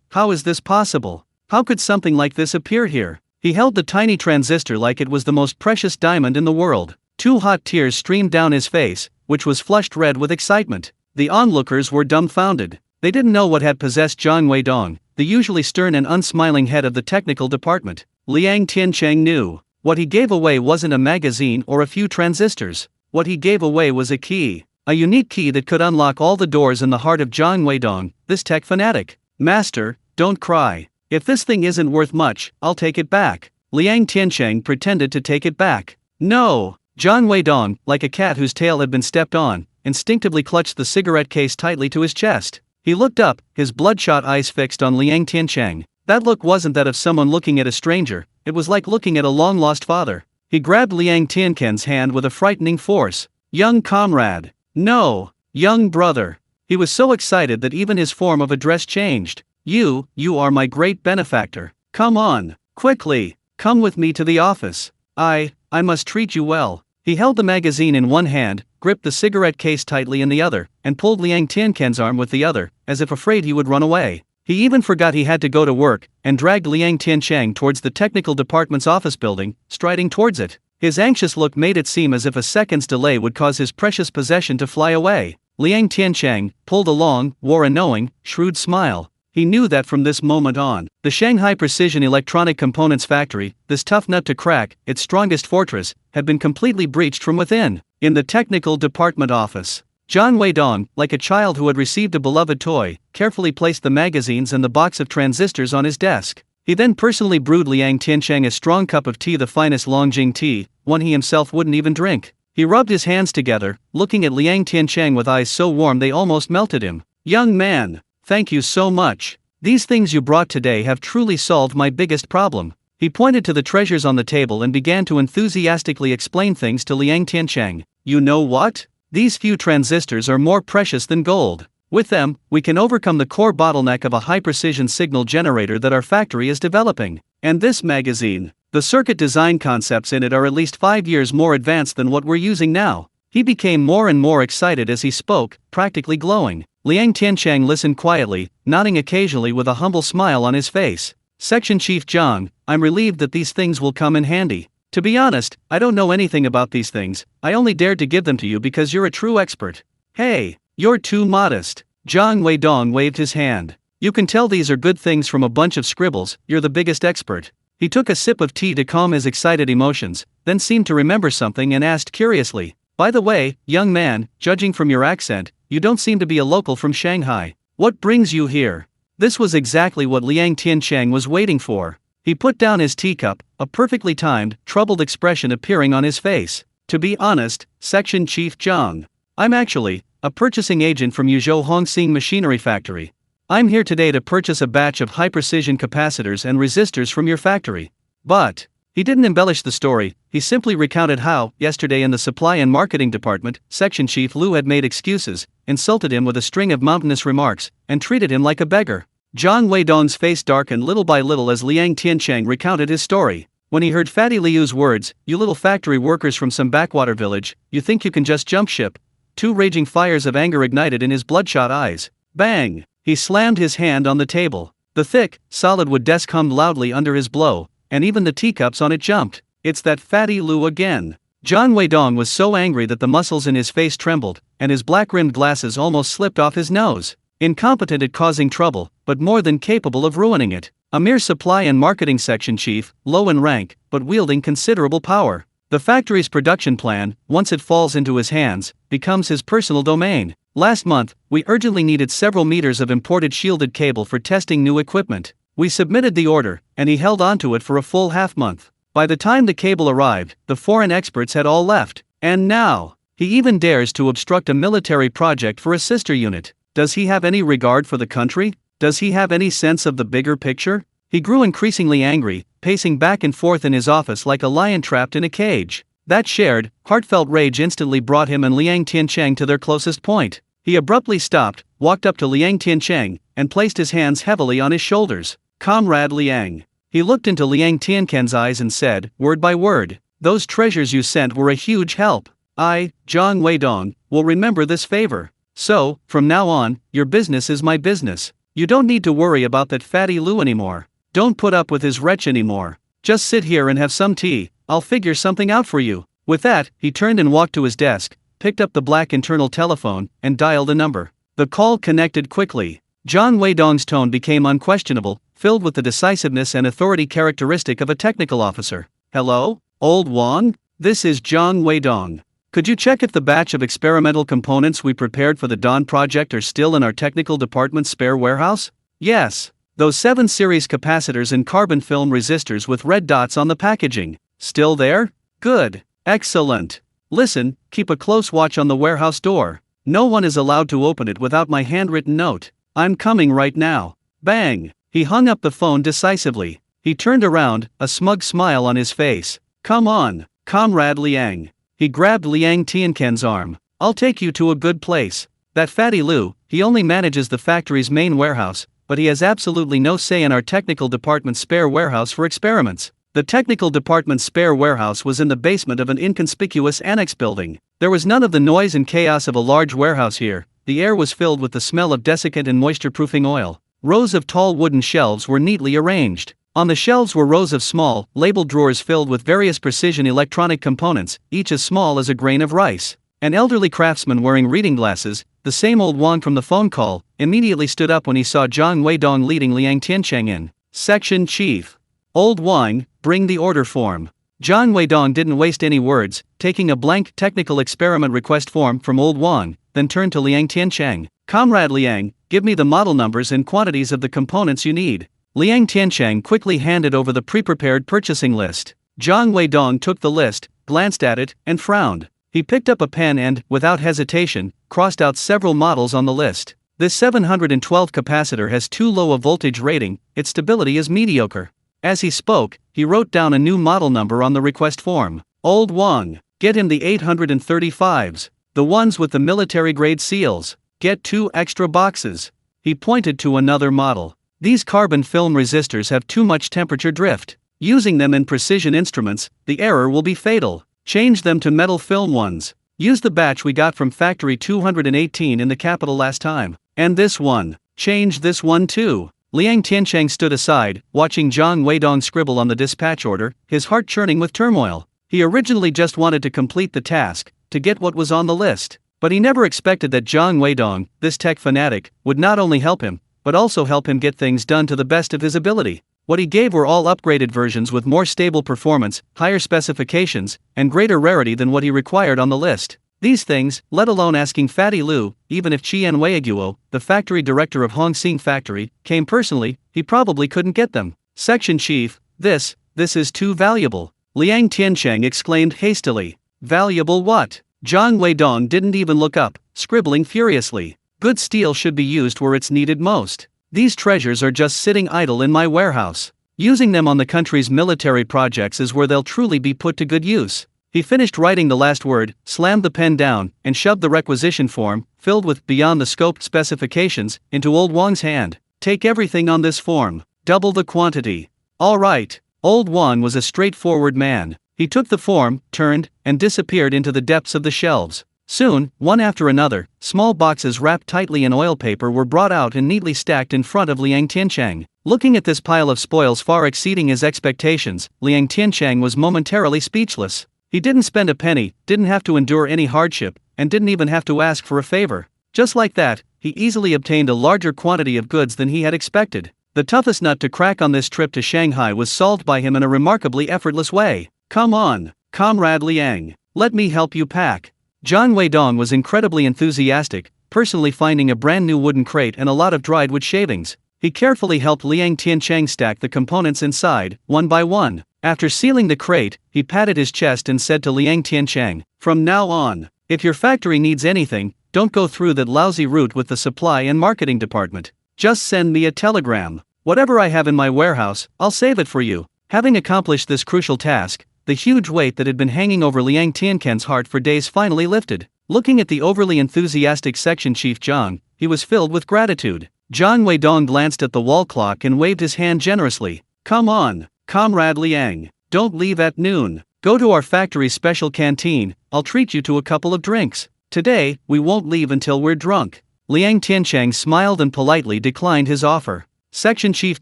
How is this possible? How could something like this appear here? He held the tiny transistor like it was the most precious diamond in the world. 2 hot tears streamed down his face, which was flushed red with excitement. The onlookers were dumbfounded. They didn't know what had possessed Zhang Weidong, the usually stern and unsmiling head of the technical department. Liang Tiancheng knew. What he gave away wasn't a magazine or a few transistors. What he gave away was a key. A unique key that could unlock all the doors in the heart of Zhang Weidong, this tech fanatic. Master, don't cry. If this thing isn't worth much, I'll take it back. Liang Tiancheng pretended to take it back. No! Zhang Weidong, like a cat whose tail had been stepped on, instinctively clutched the cigarette case tightly to his chest. He looked up, his bloodshot eyes fixed on Liang Tiancheng. That look wasn't that of someone looking at a stranger, it was like looking at a long-lost father. He grabbed Liang Tiancheng's hand with a frightening force. Young comrade! No! Young brother! He was so excited that even his form of address changed. You are my great benefactor. Come on, quickly, come with me to the office. I must treat you well. He held the magazine in one hand, gripped the cigarette case tightly in the other, and pulled Liang Tiancheng's arm with the other, as if afraid he would run away. He even forgot he had to go to work, and dragged Liang Tiancheng towards the technical department's office building, striding towards it. His anxious look made it seem as if a second's delay would cause his precious possession to fly away. Liang Tiancheng, pulled along, wore a knowing, shrewd smile. He knew that from this moment on, the Shanghai Precision Electronic Components Factory, this tough nut to crack, its strongest fortress, had been completely breached from within. In the technical department office, Zhang Weidong, like a child who had received a beloved toy, carefully placed the magazines and the box of transistors on his desk. He then personally brewed Liang Tiancheng a strong cup of tea, the finest Longjing tea, one he himself wouldn't even drink. He rubbed his hands together, looking at Liang Tiancheng with eyes so warm they almost melted him. Young man, thank you so much. These things you brought today have truly solved my biggest problem. He pointed to the treasures on the table and began to enthusiastically explain things to Liang Tiancheng. You know what? These few transistors are more precious than gold. With them, we can overcome the core bottleneck of a high-precision signal generator that our factory is developing. And this magazine, the circuit design concepts in it are at least 5 years more advanced than what we're using now. He became more and more excited as he spoke, practically glowing. Liang Tiancheng listened quietly, nodding occasionally with a humble smile on his face. Section Chief Zhang, I'm relieved that these things will come in handy. To be honest, I don't know anything about these things, I only dared to give them to you because you're a true expert. Hey, you're too modest. Zhang Weidong waved his hand. You can tell these are good things from a bunch of scribbles, you're the biggest expert. He took a sip of tea to calm his excited emotions, then seemed to remember something and asked curiously, by the way, young man, judging from your accent, you don't seem to be a local from Shanghai. What brings you here? This was exactly what Liang Tiancheng was waiting for. He put down his teacup, a perfectly timed, troubled expression appearing on his face. To be honest, Section Chief Zhang, I'm actually a purchasing agent from Yuzhou Hongsing Machinery Factory. I'm here today to purchase a batch of high-precision capacitors and resistors from your factory. But he didn't embellish the story, he simply recounted how, yesterday in the supply and marketing department, Section Chief Liu had made excuses, insulted him with a string of mountainous remarks, and treated him like a beggar. Zhang Weidong's face darkened little by little as Liang Tiancheng recounted his story. When he heard Fatty Liu's words, "You little factory workers from some backwater village, you think you can just jump ship?" Two raging fires of anger ignited in his bloodshot eyes. Bang! He slammed his hand on the table. The thick, solid wood desk hummed loudly under his blow, and even the teacups on it jumped. It's that Fatty Liu again. Zhang Weidong was so angry that the muscles in his face trembled, and his black-rimmed glasses almost slipped off his nose. Incompetent at causing trouble, but more than capable of ruining it. A mere supply and marketing section chief, low in rank, but wielding considerable power. The factory's production plan, once it falls into his hands, becomes his personal domain. Last month, we urgently needed several meters of imported shielded cable for testing new equipment. We submitted the order, and he held onto it for a full half-month. By the time the cable arrived, the foreign experts had all left. And now, he even dares to obstruct a military project for a sister unit. Does he have any regard for the country? Does he have any sense of the bigger picture? He grew increasingly angry, pacing back and forth in his office like a lion trapped in a cage. That shared, heartfelt rage instantly brought him and Liang Tiancheng to their closest point. He abruptly stopped, walked up to Liang Tiancheng, and placed his hands heavily on his shoulders. Comrade Liang. He looked into Liang Tiancheng's eyes and said, word by word, those treasures you sent were a huge help. I, Zhang Weidong, will remember this favor. So, from now on, your business is my business. You don't need to worry about that Fatty Liu anymore. Don't put up with his wretch anymore. Just sit here and have some tea, I'll figure something out for you. With that, he turned and walked to his desk, picked up the black internal telephone, and dialed a number. The call connected quickly. Zhang Weidong's tone became unquestionable, filled with the decisiveness and authority characteristic of a technical officer. Hello, old Wang? This is Zhang Weidong. Could you check if the batch of experimental components we prepared for the Dawn project are still in our technical department's spare warehouse? Yes. Those 7 series capacitors and carbon film resistors with red dots on the packaging. Still there? Good. Excellent. Listen, keep a close watch on the warehouse door. No one is allowed to open it without my handwritten note. I'm coming right now. Bang! He hung up the phone decisively. He turned around, a smug smile on his face. Come on, Comrade Liang. He grabbed Liang Tiancheng's arm. I'll take you to a good place. That Fatty Liu, he only manages the factory's main warehouse, but he has absolutely no say in our technical department's spare warehouse for experiments. The technical department's spare warehouse was in the basement of an inconspicuous annex building. There was none of the noise and chaos of a large warehouse here. The air was filled with the smell of desiccant and moisture-proofing oil. Rows of tall wooden shelves were neatly arranged. On the shelves were rows of small, labeled drawers filled with various precision electronic components, each as small as a grain of rice. An elderly craftsman wearing reading glasses, the same old Wang from the phone call, immediately stood up when he saw Zhang Weidong leading Liang Tiancheng in. Section Chief. Old Wang, bring the order form. Zhang Weidong didn't waste any words, taking a blank technical experiment request form from old Wang, then turned to Liang Tiancheng. Comrade Liang, give me the model numbers and quantities of the components you need. Liang Tiancheng quickly handed over the pre-prepared purchasing list. Zhang Weidong took the list, glanced at it, and frowned. He picked up a pen and, without hesitation, crossed out several models on the list. This 712 capacitor has too low a voltage rating, its stability is mediocre. As he spoke, he wrote down a new model number on the request form. Old Wang, get him the 835s, the ones with the military-grade seals. Get 2 extra boxes. He pointed to another model. These carbon film resistors have too much temperature drift. Using them in precision instruments, the error will be fatal. Change them to metal film ones. Use the batch we got from factory 218 in the capital last time. And this one. Change this one too. Liang Tiancheng stood aside, watching Zhang Weidong scribble on the dispatch order, his heart churning with turmoil. He originally just wanted to complete the task, to get what was on the list. But he never expected that Zhang Weidong, this tech fanatic, would not only help him, but also help him get things done to the best of his ability. What he gave were all upgraded versions with more stable performance, higher specifications, and greater rarity than what he required on the list. These things, let alone asking Fatty Lu, even if Qian Weiguo, the factory director of Hongxing Factory, came personally, he probably couldn't get them. Section Chief, this is too valuable. Liang Tiancheng exclaimed hastily. Valuable what? Zhang Weidong didn't even look up, scribbling furiously. Good steel should be used where it's needed most. These treasures are just sitting idle in my warehouse. Using them on the country's military projects is where they'll truly be put to good use. He finished writing the last word, slammed the pen down, and shoved the requisition form, filled with beyond the scope specifications, into Old Wang's hand. Take everything on this form. Double the quantity. All right. Old Wang was a straightforward man. He took the form, turned, and disappeared into the depths of the shelves. Soon, one after another, small boxes wrapped tightly in oil paper were brought out and neatly stacked in front of Liang Tiancheng. Looking at this pile of spoils far exceeding his expectations, Liang Tiancheng was momentarily speechless. He didn't spend a penny, didn't have to endure any hardship, and didn't even have to ask for a favor. Just like that, he easily obtained a larger quantity of goods than he had expected. The toughest nut to crack on this trip to Shanghai was solved by him in a remarkably effortless way. Come on, Comrade Liang, let me help you pack. Zhang Weidong was incredibly enthusiastic, personally finding a brand new wooden crate and a lot of dried wood shavings. He carefully helped Liang Tiancheng stack the components inside, one by one. After sealing the crate, he patted his chest and said to Liang Tiancheng, "From now on, if your factory needs anything, don't go through that lousy route with the supply and marketing department. Just send me a telegram. Whatever I have in my warehouse, I'll save it for you." Having accomplished this crucial task, the huge weight that had been hanging over Liang Tiancheng's heart for days finally lifted. Looking at the overly enthusiastic section chief Zhang, he was filled with gratitude. Zhang Weidong glanced at the wall clock and waved his hand generously. "Come on, Comrade Liang, don't leave at noon. Go to our factory's special canteen, I'll treat you to a couple of drinks. Today, we won't leave until we're drunk." Liang Tiancheng smiled and politely declined his offer. "Section Chief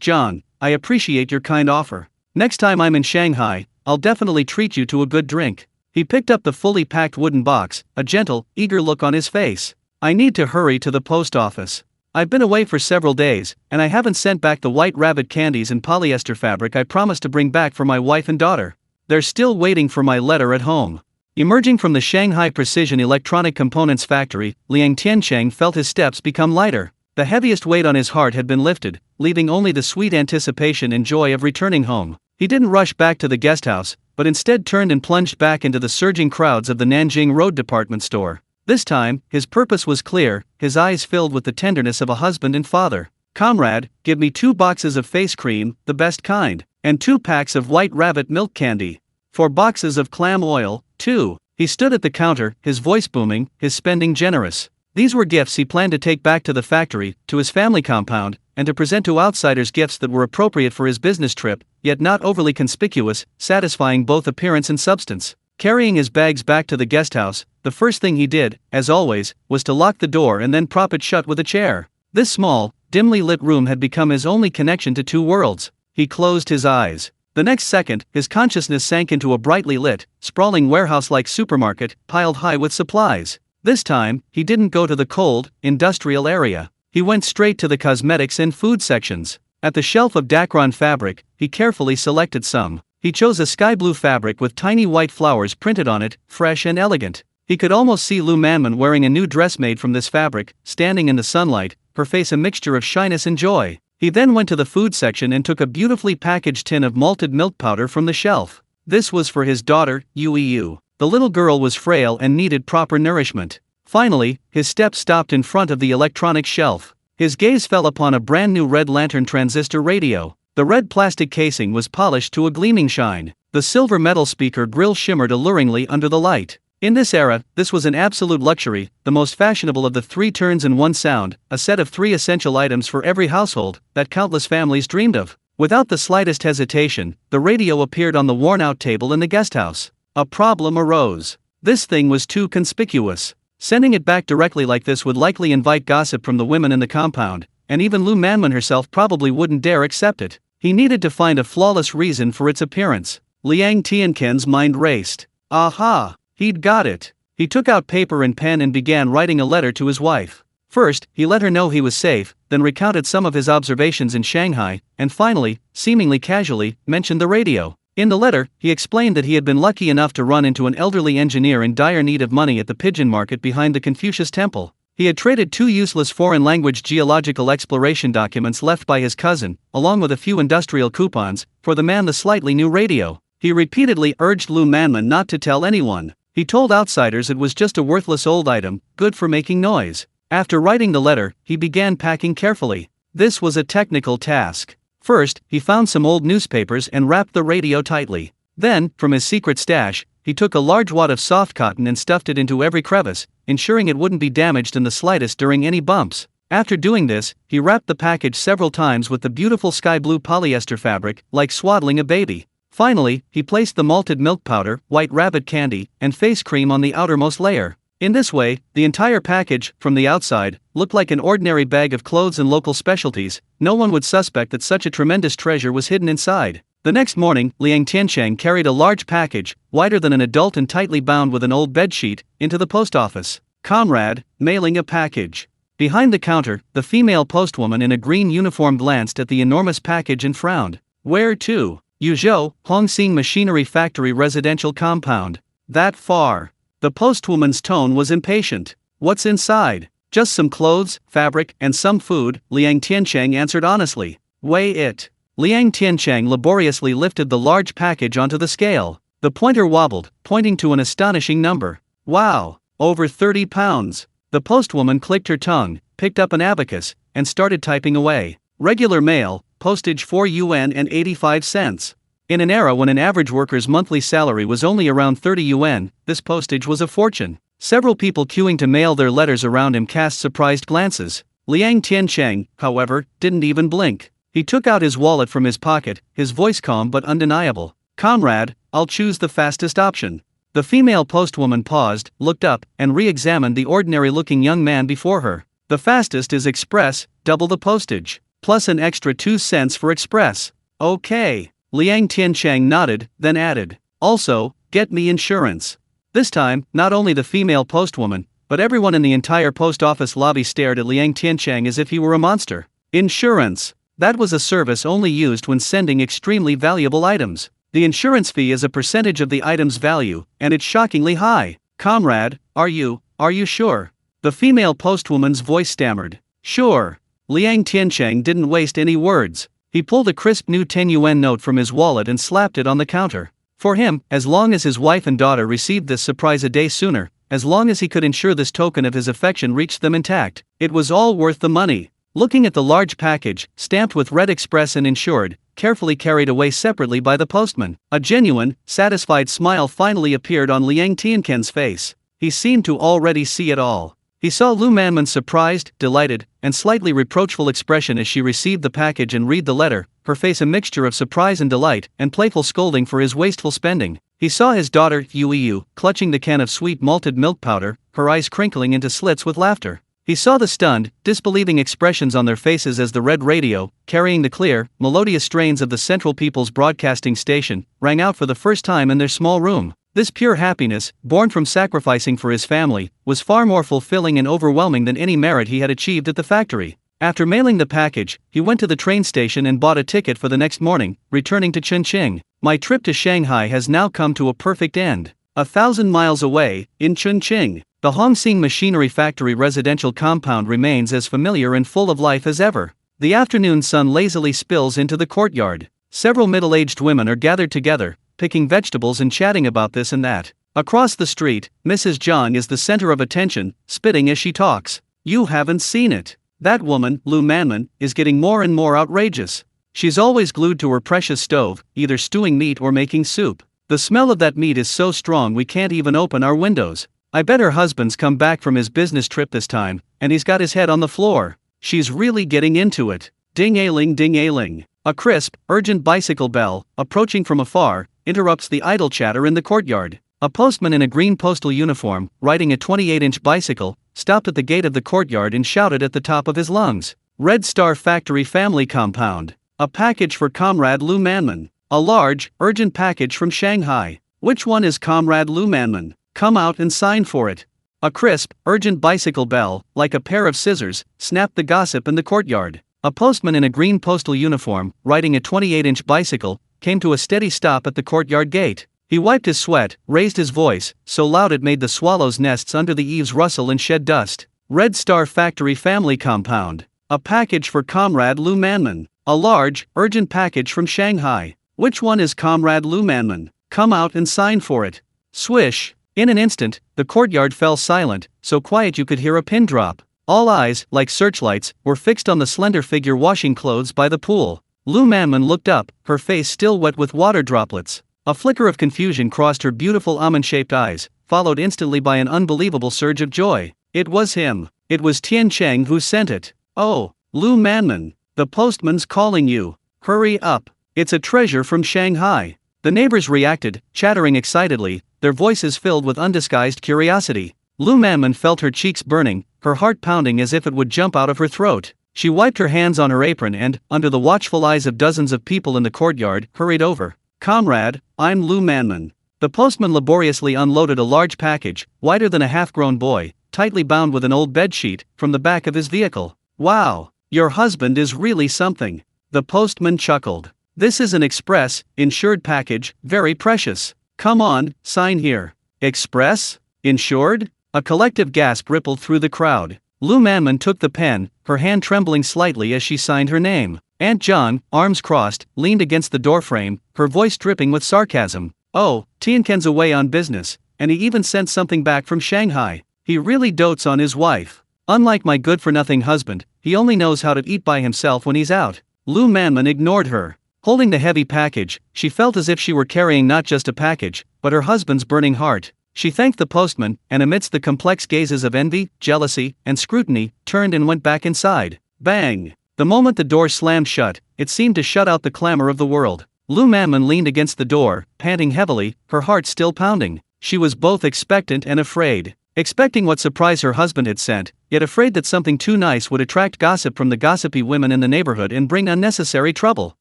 Zhang, I appreciate your kind offer. Next time I'm in Shanghai, I'll definitely treat you to a good drink." He picked up the fully packed wooden box, a gentle, eager look on his face. "I need to hurry to the post office. I've been away for several days, and I haven't sent back the white rabbit candies and polyester fabric I promised to bring back for my wife and daughter. They're still waiting for my letter at home." Emerging from the Shanghai Precision Electronic Components factory, Liang Tiancheng felt his steps become lighter. The heaviest weight on his heart had been lifted, leaving only the sweet anticipation and joy of returning home. He didn't rush back to the guest house, but instead turned and plunged back into the surging crowds of the Nanjing Road department store. This time, his purpose was clear, his eyes filled with the tenderness of a husband and father. "Comrade, give me 2 boxes of face cream, the best kind, and 2 packs of white rabbit milk candy. 4 boxes of clam oil, too." He stood at the counter, his voice booming, his spending generous. These were gifts he planned to take back to the factory, to his family compound, and to present to outsiders gifts that were appropriate for his business trip, yet not overly conspicuous, satisfying both appearance and substance. Carrying his bags back to the guest house, the first thing he did, as always, was to lock the door and then prop it shut with a chair. This small, dimly lit room had become his only connection to 2 worlds. He closed his eyes. The next second, his consciousness sank into a brightly lit, sprawling warehouse-like supermarket, piled high with supplies. This time, he didn't go to the cold, industrial area. He went straight to the cosmetics and food sections. At the shelf of Dacron fabric, he carefully selected some. He chose a sky blue fabric with tiny white flowers printed on it, fresh and elegant. He could almost see Lu Manman wearing a new dress made from this fabric, standing in the sunlight, her face a mixture of shyness and joy. He then went to the food section and took a beautifully packaged tin of malted milk powder from the shelf. This was for his daughter, Yu. The little girl was frail and needed proper nourishment. Finally, his steps stopped in front of the electronics shelf. His gaze fell upon a brand new red lantern transistor radio. The red plastic casing was polished to a gleaming shine. The silver metal speaker grill shimmered alluringly under the light. In this era, this was an absolute luxury, the most fashionable of the 3 turns and 1 sound, a set of 3 essential items for every household, that countless families dreamed of. Without the slightest hesitation, the radio appeared on the worn-out table in the guest house. A problem arose. This thing was too conspicuous. Sending it back directly like this would likely invite gossip from the women in the compound, and even Lu Manman herself probably wouldn't dare accept it. He needed to find a flawless reason for its appearance. Liang Tiancheng's mind raced. Aha! He'd got it. He took out paper and pen and began writing a letter to his wife. First, he let her know he was safe, then recounted some of his observations in Shanghai, and finally, seemingly casually, mentioned the radio. In the letter, he explained that he had been lucky enough to run into an elderly engineer in dire need of money at the pigeon market behind the Confucius Temple. He had traded 2 useless foreign-language geological exploration documents left by his cousin, along with a few industrial coupons, for the man the slightly new radio. He repeatedly urged Lu Manman not to tell anyone. He told outsiders it was just a worthless old item, good for making noise. After writing the letter, he began packing carefully. This was a technical task. First, he found some old newspapers and wrapped the radio tightly. Then, from his secret stash, he took a large wad of soft cotton and stuffed it into every crevice, ensuring it wouldn't be damaged in the slightest during any bumps. After doing this, he wrapped the package several times with the beautiful sky blue polyester fabric, like swaddling a baby. Finally, he placed the malted milk powder, white rabbit candy, and face cream on the outermost layer. In this way, the entire package, from the outside, looked like an ordinary bag of clothes and local specialties. No one would suspect that such a tremendous treasure was hidden inside. The next morning, Liang Tiancheng carried a large package, wider than an adult and tightly bound with an old bedsheet, into the post office. Comrade, mailing a package. Behind the counter, the female postwoman in a green uniform glanced at the enormous package and frowned. Where to? Yuzhou, Hongsing Machinery Factory Residential Compound. That far. The postwoman's tone was impatient. What's inside? Just some clothes, fabric, and some food, Liang Tiancheng answered honestly. Weigh it. Liang Tiancheng laboriously lifted the large package onto the scale. The pointer wobbled, pointing to an astonishing number. Wow, over 30 pounds. The postwoman clicked her tongue, picked up an abacus, and started typing away. Regular mail, postage 4 yuan and 85 cents. In an era when an average worker's monthly salary was only around 30 yuan, this postage was a fortune. Several people queuing to mail their letters around him cast surprised glances. Liang Tiancheng, however, didn't even blink. He took out his wallet from his pocket, his voice calm but undeniable. Comrade, I'll choose the fastest option. The female postwoman paused, looked up, and re-examined the ordinary-looking young man before her. The fastest is express, double the postage, plus an extra 2 cents for express. Okay. Liang Tiancheng nodded, then added, also, get me insurance. This time, not only the female postwoman, but everyone in the entire post office lobby stared at Liang Tiancheng as if he were a monster. Insurance. That was a service only used when sending extremely valuable items. The insurance fee is a percentage of the item's value, and it's shockingly high. Comrade, are you sure? The female postwoman's voice stammered. Sure. Liang Tiancheng didn't waste any words. He pulled a crisp new 10 yuan note from his wallet and slapped it on the counter. For him, as long as his wife and daughter received this surprise a day sooner, as long as he could ensure this token of his affection reached them intact, it was all worth the money. Looking at the large package, stamped with Red Express and insured, carefully carried away separately by the postman, a genuine, satisfied smile finally appeared on Liang Tiancheng's face. He seemed to already see it all. He saw Lu Manman's surprised, delighted, and slightly reproachful expression as she received the package and read the letter, her face a mixture of surprise and delight, and playful scolding for his wasteful spending. He saw his daughter, Yu, clutching the can of sweet malted milk powder, her eyes crinkling into slits with laughter. He saw the stunned, disbelieving expressions on their faces as the red radio, carrying the clear, melodious strains of the Central People's Broadcasting Station, rang out for the first time in their small room. This pure happiness, born from sacrificing for his family, was far more fulfilling and overwhelming than any merit he had achieved at the factory. After mailing the package, he went to the train station and bought a ticket for the next morning, returning to Chongqing. My trip to Shanghai has now come to a perfect end. 1,000 miles away, in Chongqing, the Hongsing Machinery Factory residential compound remains as familiar and full of life as ever. The afternoon sun lazily spills into the courtyard. Several middle-aged women are gathered together, picking vegetables and chatting about this and that. Across the street, Mrs. Zhang is the center of attention, spitting as she talks. You haven't seen it. That woman, Lu Manman, is getting more and more outrageous. She's always glued to her precious stove, either stewing meat or making soup. The smell of that meat is so strong we can't even open our windows. I bet her husband's come back from his business trip this time, and he's got his head on the floor. She's really getting into it. Ding-a-ling, ding-a-ling. A crisp, urgent bicycle bell, approaching from afar, interrupts the idle chatter in the courtyard. A postman in a green postal uniform, riding a 28-inch bicycle, stopped at the gate of the courtyard and shouted at the top of his lungs. Red Star Factory Family Compound. A package for Comrade Lu Manman. A large, urgent package from Shanghai. Which one is Comrade Lu Manman? Come out and sign for it. A crisp, urgent bicycle bell, like a pair of scissors, snapped the gossip in the courtyard. A postman in a green postal uniform, riding a 28-inch bicycle, came to a steady stop at the courtyard gate. He wiped his sweat, raised his voice, so loud it made the swallows' nests under the eaves rustle and shed dust. Red Star Factory Family Compound. A package for Comrade Lu Manman. A large, urgent package from Shanghai. Which one is Comrade Lu Manman? Come out and sign for it. Swish! In an instant, the courtyard fell silent, so quiet you could hear a pin drop. All eyes, like searchlights, were fixed on the slender figure washing clothes by the pool. Lu Manman looked up, her face still wet with water droplets. A flicker of confusion crossed her beautiful almond-shaped eyes, followed instantly by an unbelievable surge of joy. It was him. It was Tiancheng who sent it. Oh, Lu Manman, the postman's calling you. Hurry up. It's a treasure from Shanghai. The neighbors reacted, chattering excitedly, their voices filled with undisguised curiosity. Lu Manman felt her cheeks burning, her heart pounding as if it would jump out of her throat. She wiped her hands on her apron and, under the watchful eyes of dozens of people in the courtyard, hurried over. Comrade, I'm Lu Manman. The postman laboriously unloaded a large package, wider than a half-grown boy, tightly bound with an old bedsheet, from the back of his vehicle. Wow, your husband is really something. The postman chuckled. This is an express, insured package, very precious. Come on, sign here. Express? Insured? A collective gasp rippled through the crowd. Lu Manman took the pen, her hand trembling slightly as she signed her name. Aunt John, arms crossed, leaned against the doorframe, her voice dripping with sarcasm. Oh, Tiancheng's away on business, and he even sent something back from Shanghai. He really dotes on his wife. Unlike my good-for-nothing husband, he only knows how to eat by himself when he's out. Lu Manman ignored her. Holding the heavy package, she felt as if she were carrying not just a package, but her husband's burning heart. She thanked the postman, and amidst the complex gazes of envy, jealousy, and scrutiny, turned and went back inside. Bang! The moment the door slammed shut, it seemed to shut out the clamor of the world. Lu Manman leaned against the door, panting heavily, her heart still pounding. She was both expectant and afraid. Expecting what surprise her husband had sent, yet afraid that something too nice would attract gossip from the gossipy women in the neighborhood and bring unnecessary trouble.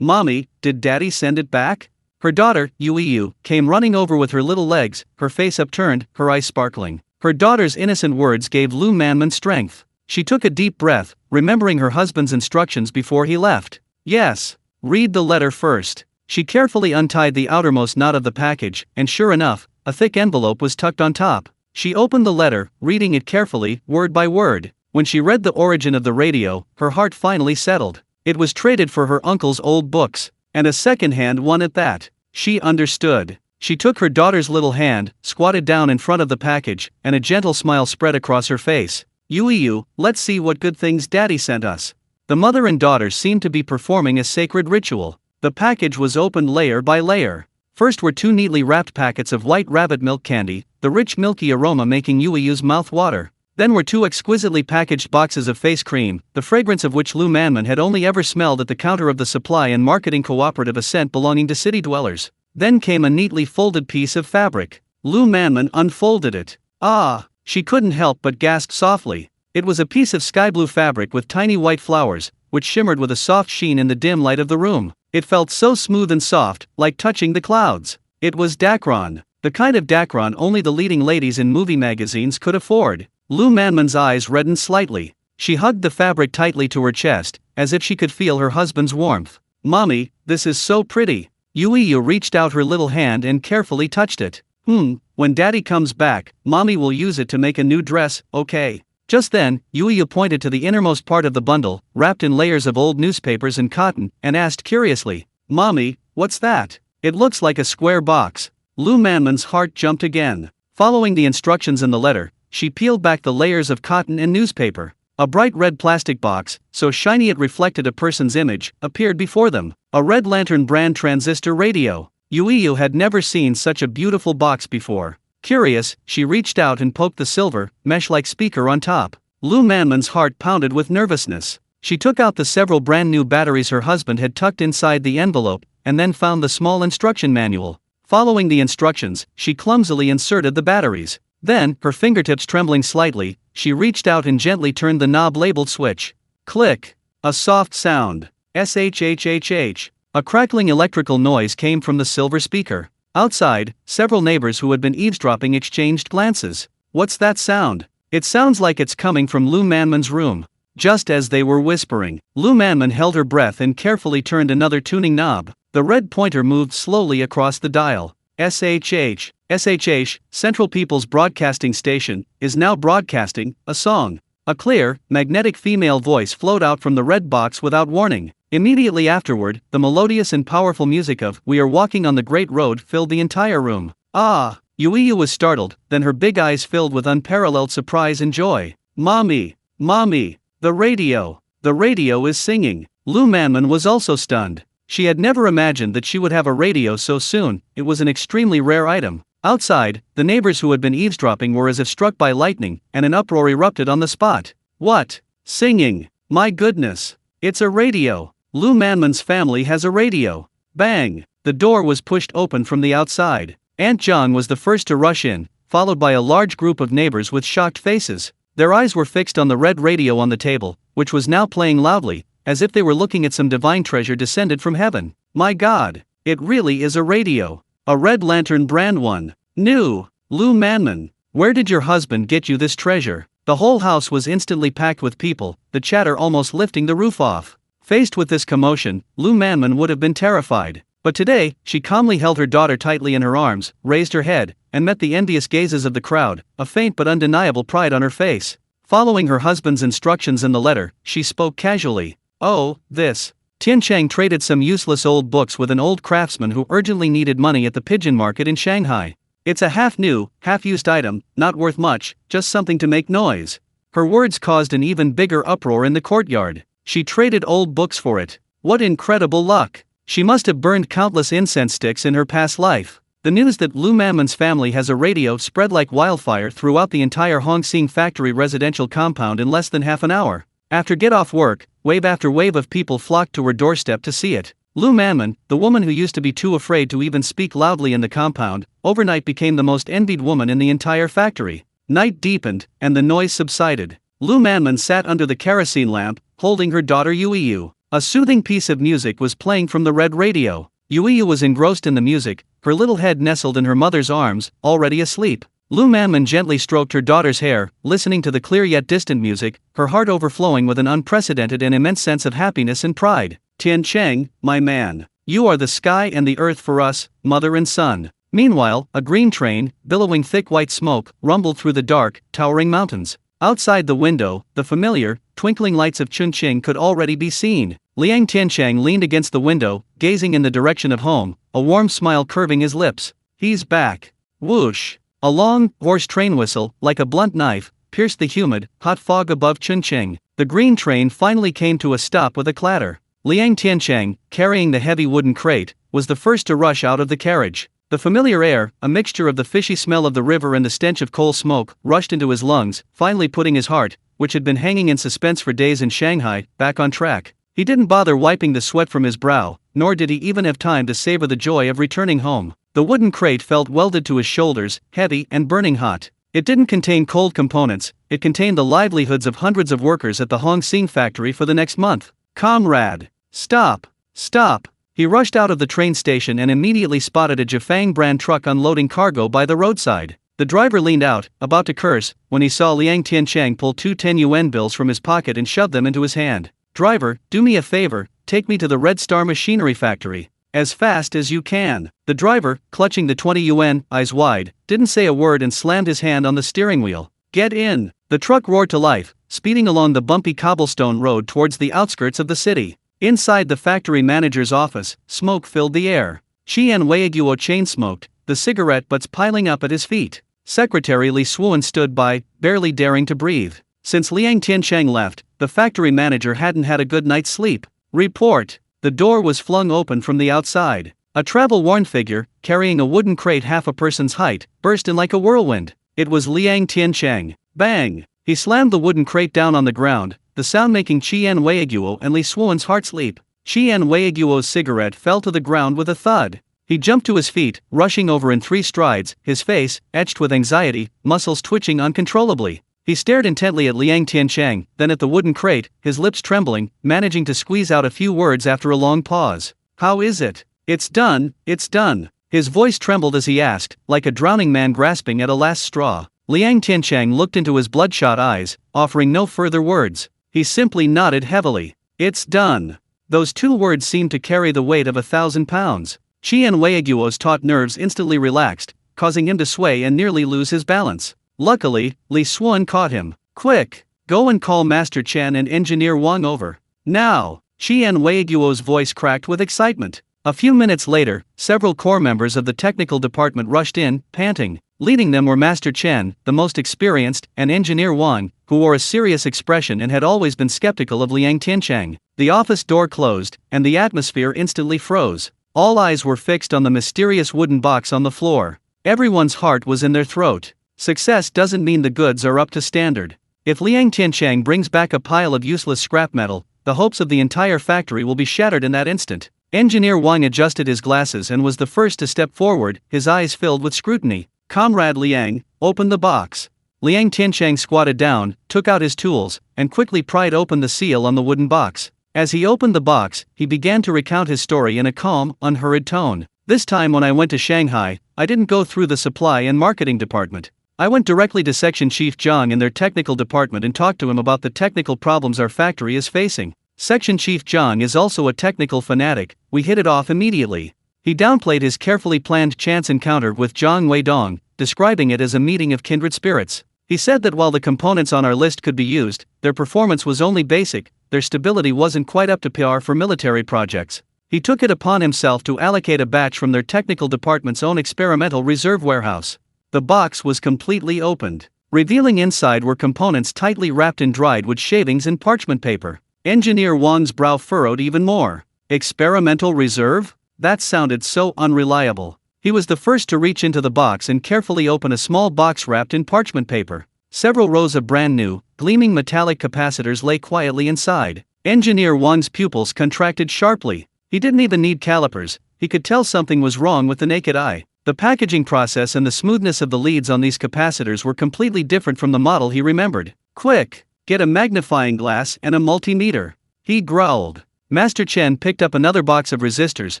Mommy, did Daddy send it back? Her daughter, Yu, came running over with her little legs, her face upturned, her eyes sparkling. Her daughter's innocent words gave Lu Manman strength. She took a deep breath, remembering her husband's instructions before he left. Yes, read the letter first. She carefully untied the outermost knot of the package, and sure enough, a thick envelope was tucked on top. She opened the letter, reading it carefully, word by word. When she read the origin of the radio, her heart finally settled. It was traded for her uncle's old books, and a second-hand one at that. She understood. She took her daughter's little hand, squatted down in front of the package, and a gentle smile spread across her face. Yu, let's see what good things Daddy sent us. The mother and daughter seemed to be performing a sacred ritual. The package was opened layer by layer. First were 2 neatly wrapped packets of white rabbit milk candy, the rich milky aroma making Yu's mouth water. Then were 2 exquisitely packaged boxes of face cream, the fragrance of which Lu Manman had only ever smelled at the counter of the supply and marketing cooperative, a scent belonging to city dwellers. Then came a neatly folded piece of fabric. Lu Manman unfolded it. Ah! She couldn't help but gasp softly. It was a piece of sky blue fabric with tiny white flowers, which shimmered with a soft sheen in the dim light of the room. It felt so smooth and soft, like touching the clouds. It was dacron, the kind of dacron only the leading ladies in movie magazines could afford. Lu Manman's eyes reddened slightly. She hugged the fabric tightly to her chest, as if she could feel her husband's warmth. Mommy, this is so pretty. Yu reached out her little hand and carefully touched it. When Daddy comes back, Mommy will use it to make a new dress, okay? Just then, Yu pointed to the innermost part of the bundle, wrapped in layers of old newspapers and cotton, and asked curiously, Mommy, what's that? It looks like a square box. Lu Manman's heart jumped again. Following the instructions in the letter, she peeled back the layers of cotton and newspaper. A bright red plastic box, so shiny it reflected a person's image, appeared before them. A Red Lantern brand transistor radio. Yu had never seen such a beautiful box before. Curious, she reached out and poked the silver, mesh-like speaker on top. Lu Manman's heart pounded with nervousness. She took out the several brand new batteries her husband had tucked inside the envelope, and then found the small instruction manual. Following the instructions, she clumsily inserted the batteries. Then, her fingertips trembling slightly, she reached out and gently turned the knob labeled switch. Click! A soft sound. Shhhh. A crackling electrical noise came from the silver speaker. Outside, several neighbors who had been eavesdropping exchanged glances. What's that sound? It sounds like it's coming from Lu Manman's room. Just as they were whispering, Lu Manman held her breath and carefully turned another tuning knob. The red pointer moved slowly across the dial. SHH, Central People's Broadcasting Station, is now broadcasting a song. A clear, magnetic female voice flowed out from the red box without warning. Immediately afterward, the melodious and powerful music of "We Are Walking on the Great Road" filled the entire room. Ah! Yuiyu was startled, then her big eyes filled with unparalleled surprise and joy. Mommy! Mommy! The radio is singing. Lu Manman was also stunned. She had never imagined that she would have a radio so soon. It was an extremely rare item. Outside, the neighbors who had been eavesdropping were as if struck by lightning, and an uproar erupted on the spot. What? Singing? My goodness! It's a radio! Lu Manman's family has a radio! Bang! The door was pushed open from the outside. Aunt Zhang was the first to rush in, followed by a large group of neighbors with shocked faces. Their eyes were fixed on the red radio on the table, which was now playing loudly, as if they were looking at some divine treasure descended from heaven. My God! It really is a radio! A Red Lantern brand one. New! Lu Manman, where did your husband get you this treasure? The whole house was instantly packed with people, the chatter almost lifting the roof off. Faced with this commotion, Lu Manman would have been terrified. But today, she calmly held her daughter tightly in her arms, raised her head, and met the envious gazes of the crowd, a faint but undeniable pride on her face. Following her husband's instructions in the letter, she spoke casually. Oh, this. Tiancheng traded some useless old books with an old craftsman who urgently needed money at the pigeon market in Shanghai. It's a half-new, half-used item, not worth much, just something to make noise. Her words caused an even bigger uproar in the courtyard. She traded old books for it. What incredible luck! She must have burned countless incense sticks in her past life. The news that Lu Manman's family has a radio spread like wildfire throughout the entire Hongxing factory residential compound in less than half an hour. After get-off work, wave after wave of people flocked to her doorstep to see it. Lu Manman, the woman who used to be too afraid to even speak loudly in the compound, overnight became the most envied woman in the entire factory. Night deepened, and the noise subsided. Lu Manman sat under the kerosene lamp, holding her daughter Yuiyu. A soothing piece of music was playing from the red radio. Yuiyu was engrossed in the music, her little head nestled in her mother's arms, already asleep. Lu Manman gently stroked her daughter's hair, listening to the clear yet distant music, her heart overflowing with an unprecedented and immense sense of happiness and pride. Tiancheng, my man, you are the sky and the earth for us, mother and son. Meanwhile, a green train, billowing thick white smoke, rumbled through the dark, towering mountains. Outside the window, the familiar, twinkling lights of Chunqing could already be seen. Liang Tiancheng leaned against the window, gazing in the direction of home, a warm smile curving his lips. He's back. Whoosh! A long, hoarse train whistle, like a blunt knife, pierced the humid, hot fog above Chunqing. The green train finally came to a stop with a clatter. Liang Tiancheng, carrying the heavy wooden crate, was the first to rush out of the carriage. The familiar air, a mixture of the fishy smell of the river and the stench of coal smoke, rushed into his lungs, finally putting his heart, which had been hanging in suspense for days in Shanghai, back on track. He didn't bother wiping the sweat from his brow, nor did he even have time to savor the joy of returning home. The wooden crate felt welded to his shoulders, heavy and burning hot. It didn't contain cold components, it contained the livelihoods of hundreds of workers at the Hongxing factory for the next month. Comrade! Stop! Stop! He rushed out of the train station and immediately spotted a Jifang brand truck unloading cargo by the roadside. The driver leaned out, about to curse, when he saw Liang Tiancheng pull two 10 yuan bills from his pocket and shove them into his hand. Driver, do me a favor, take me to the Red Star Machinery Factory. As fast as you can. The driver, clutching the 20 yuan, eyes wide, didn't say a word and slammed his hand on the steering wheel. Get in! The truck roared to life, speeding along the bumpy cobblestone road towards the outskirts of the city. Inside the factory manager's office, smoke filled the air. Qian Weiguo chain-smoked, the cigarette butts piling up at his feet. Secretary Li Suan stood by, barely daring to breathe. Since Liang Tiancheng left, the factory manager hadn't had a good night's sleep. Report! The door was flung open from the outside. A travel-worn figure, carrying a wooden crate half a person's height, burst in like a whirlwind. It was Liang Tiancheng. Bang! He slammed the wooden crate down on the ground, the sound making Qian Weiguo and Li Suan's hearts leap. Qian Weiguo's cigarette fell to the ground with a thud. He jumped to his feet, rushing over in 3 strides, his face, etched with anxiety, muscles twitching uncontrollably. He stared intently at Liang Tiancheng, then at the wooden crate, his lips trembling, managing to squeeze out a few words after a long pause. "How is it?" "It's done, it's done." His voice trembled as he asked, like a drowning man grasping at a last straw. Liang Tiancheng looked into his bloodshot eyes, offering no further words. He simply nodded heavily. "It's done." Those two words seemed to carry the weight of 1,000 pounds. Qian Weiguo's taut nerves instantly relaxed, causing him to sway and nearly lose his balance. Luckily, Li Xuan caught him. "Quick! Go and call Master Chen and Engineer Wang over. Now!" Qian Weiguo's voice cracked with excitement. A few minutes later, several core members of the technical department rushed in, panting. Leading them were Master Chen, the most experienced, and Engineer Wang, who wore a serious expression and had always been skeptical of Liang Tiancheng. The office door closed, and the atmosphere instantly froze. All eyes were fixed on the mysterious wooden box on the floor. Everyone's heart was in their throat. Success doesn't mean the goods are up to standard. If Liang Tiancheng brings back a pile of useless scrap metal, the hopes of the entire factory will be shattered in that instant. Engineer Wang adjusted his glasses and was the first to step forward, his eyes filled with scrutiny. "Comrade Liang, open the box." Liang Tiancheng squatted down, took out his tools, and quickly pried open the seal on the wooden box. As he opened the box, he began to recount his story in a calm, unhurried tone. "This time when I went to Shanghai, I didn't go through the supply and marketing department. I went directly to Section Chief Zhang in their technical department and talked to him about the technical problems our factory is facing. Section Chief Zhang is also a technical fanatic. We hit it off immediately." He downplayed his carefully planned chance encounter with Zhang Weidong, describing it as a meeting of kindred spirits. He said that while the components on our list could be used, their performance was only basic, their stability wasn't quite up to par for military projects. He took it upon himself to allocate a batch from their technical department's own experimental reserve warehouse. The box was completely opened. Revealing inside were components tightly wrapped in dried wood shavings and parchment paper. Engineer Wang's brow furrowed even more. Experimental reserve? That sounded so unreliable. He was the first to reach into the box and carefully open a small box wrapped in parchment paper. Several rows of brand new, gleaming metallic capacitors lay quietly inside. Engineer Wang's pupils contracted sharply. He didn't even need calipers, he could tell something was wrong with the naked eye. The packaging process and the smoothness of the leads on these capacitors were completely different from the model he remembered. "Quick! Get a magnifying glass and a multimeter," he growled. Master Chen picked up another box of resistors,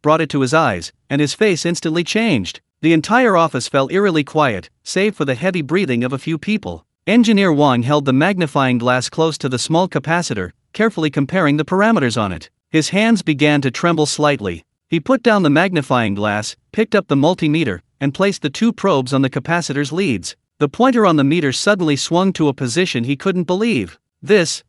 brought it to his eyes, and his face instantly changed. The entire office fell eerily quiet, save for the heavy breathing of a few people. Engineer Wang held the magnifying glass close to the small capacitor, carefully comparing the parameters on it. His hands began to tremble slightly. He put down the magnifying glass, picked up the multimeter, and placed the two probes on the capacitor's leads. The pointer on the meter suddenly swung to a position he couldn't believe. This.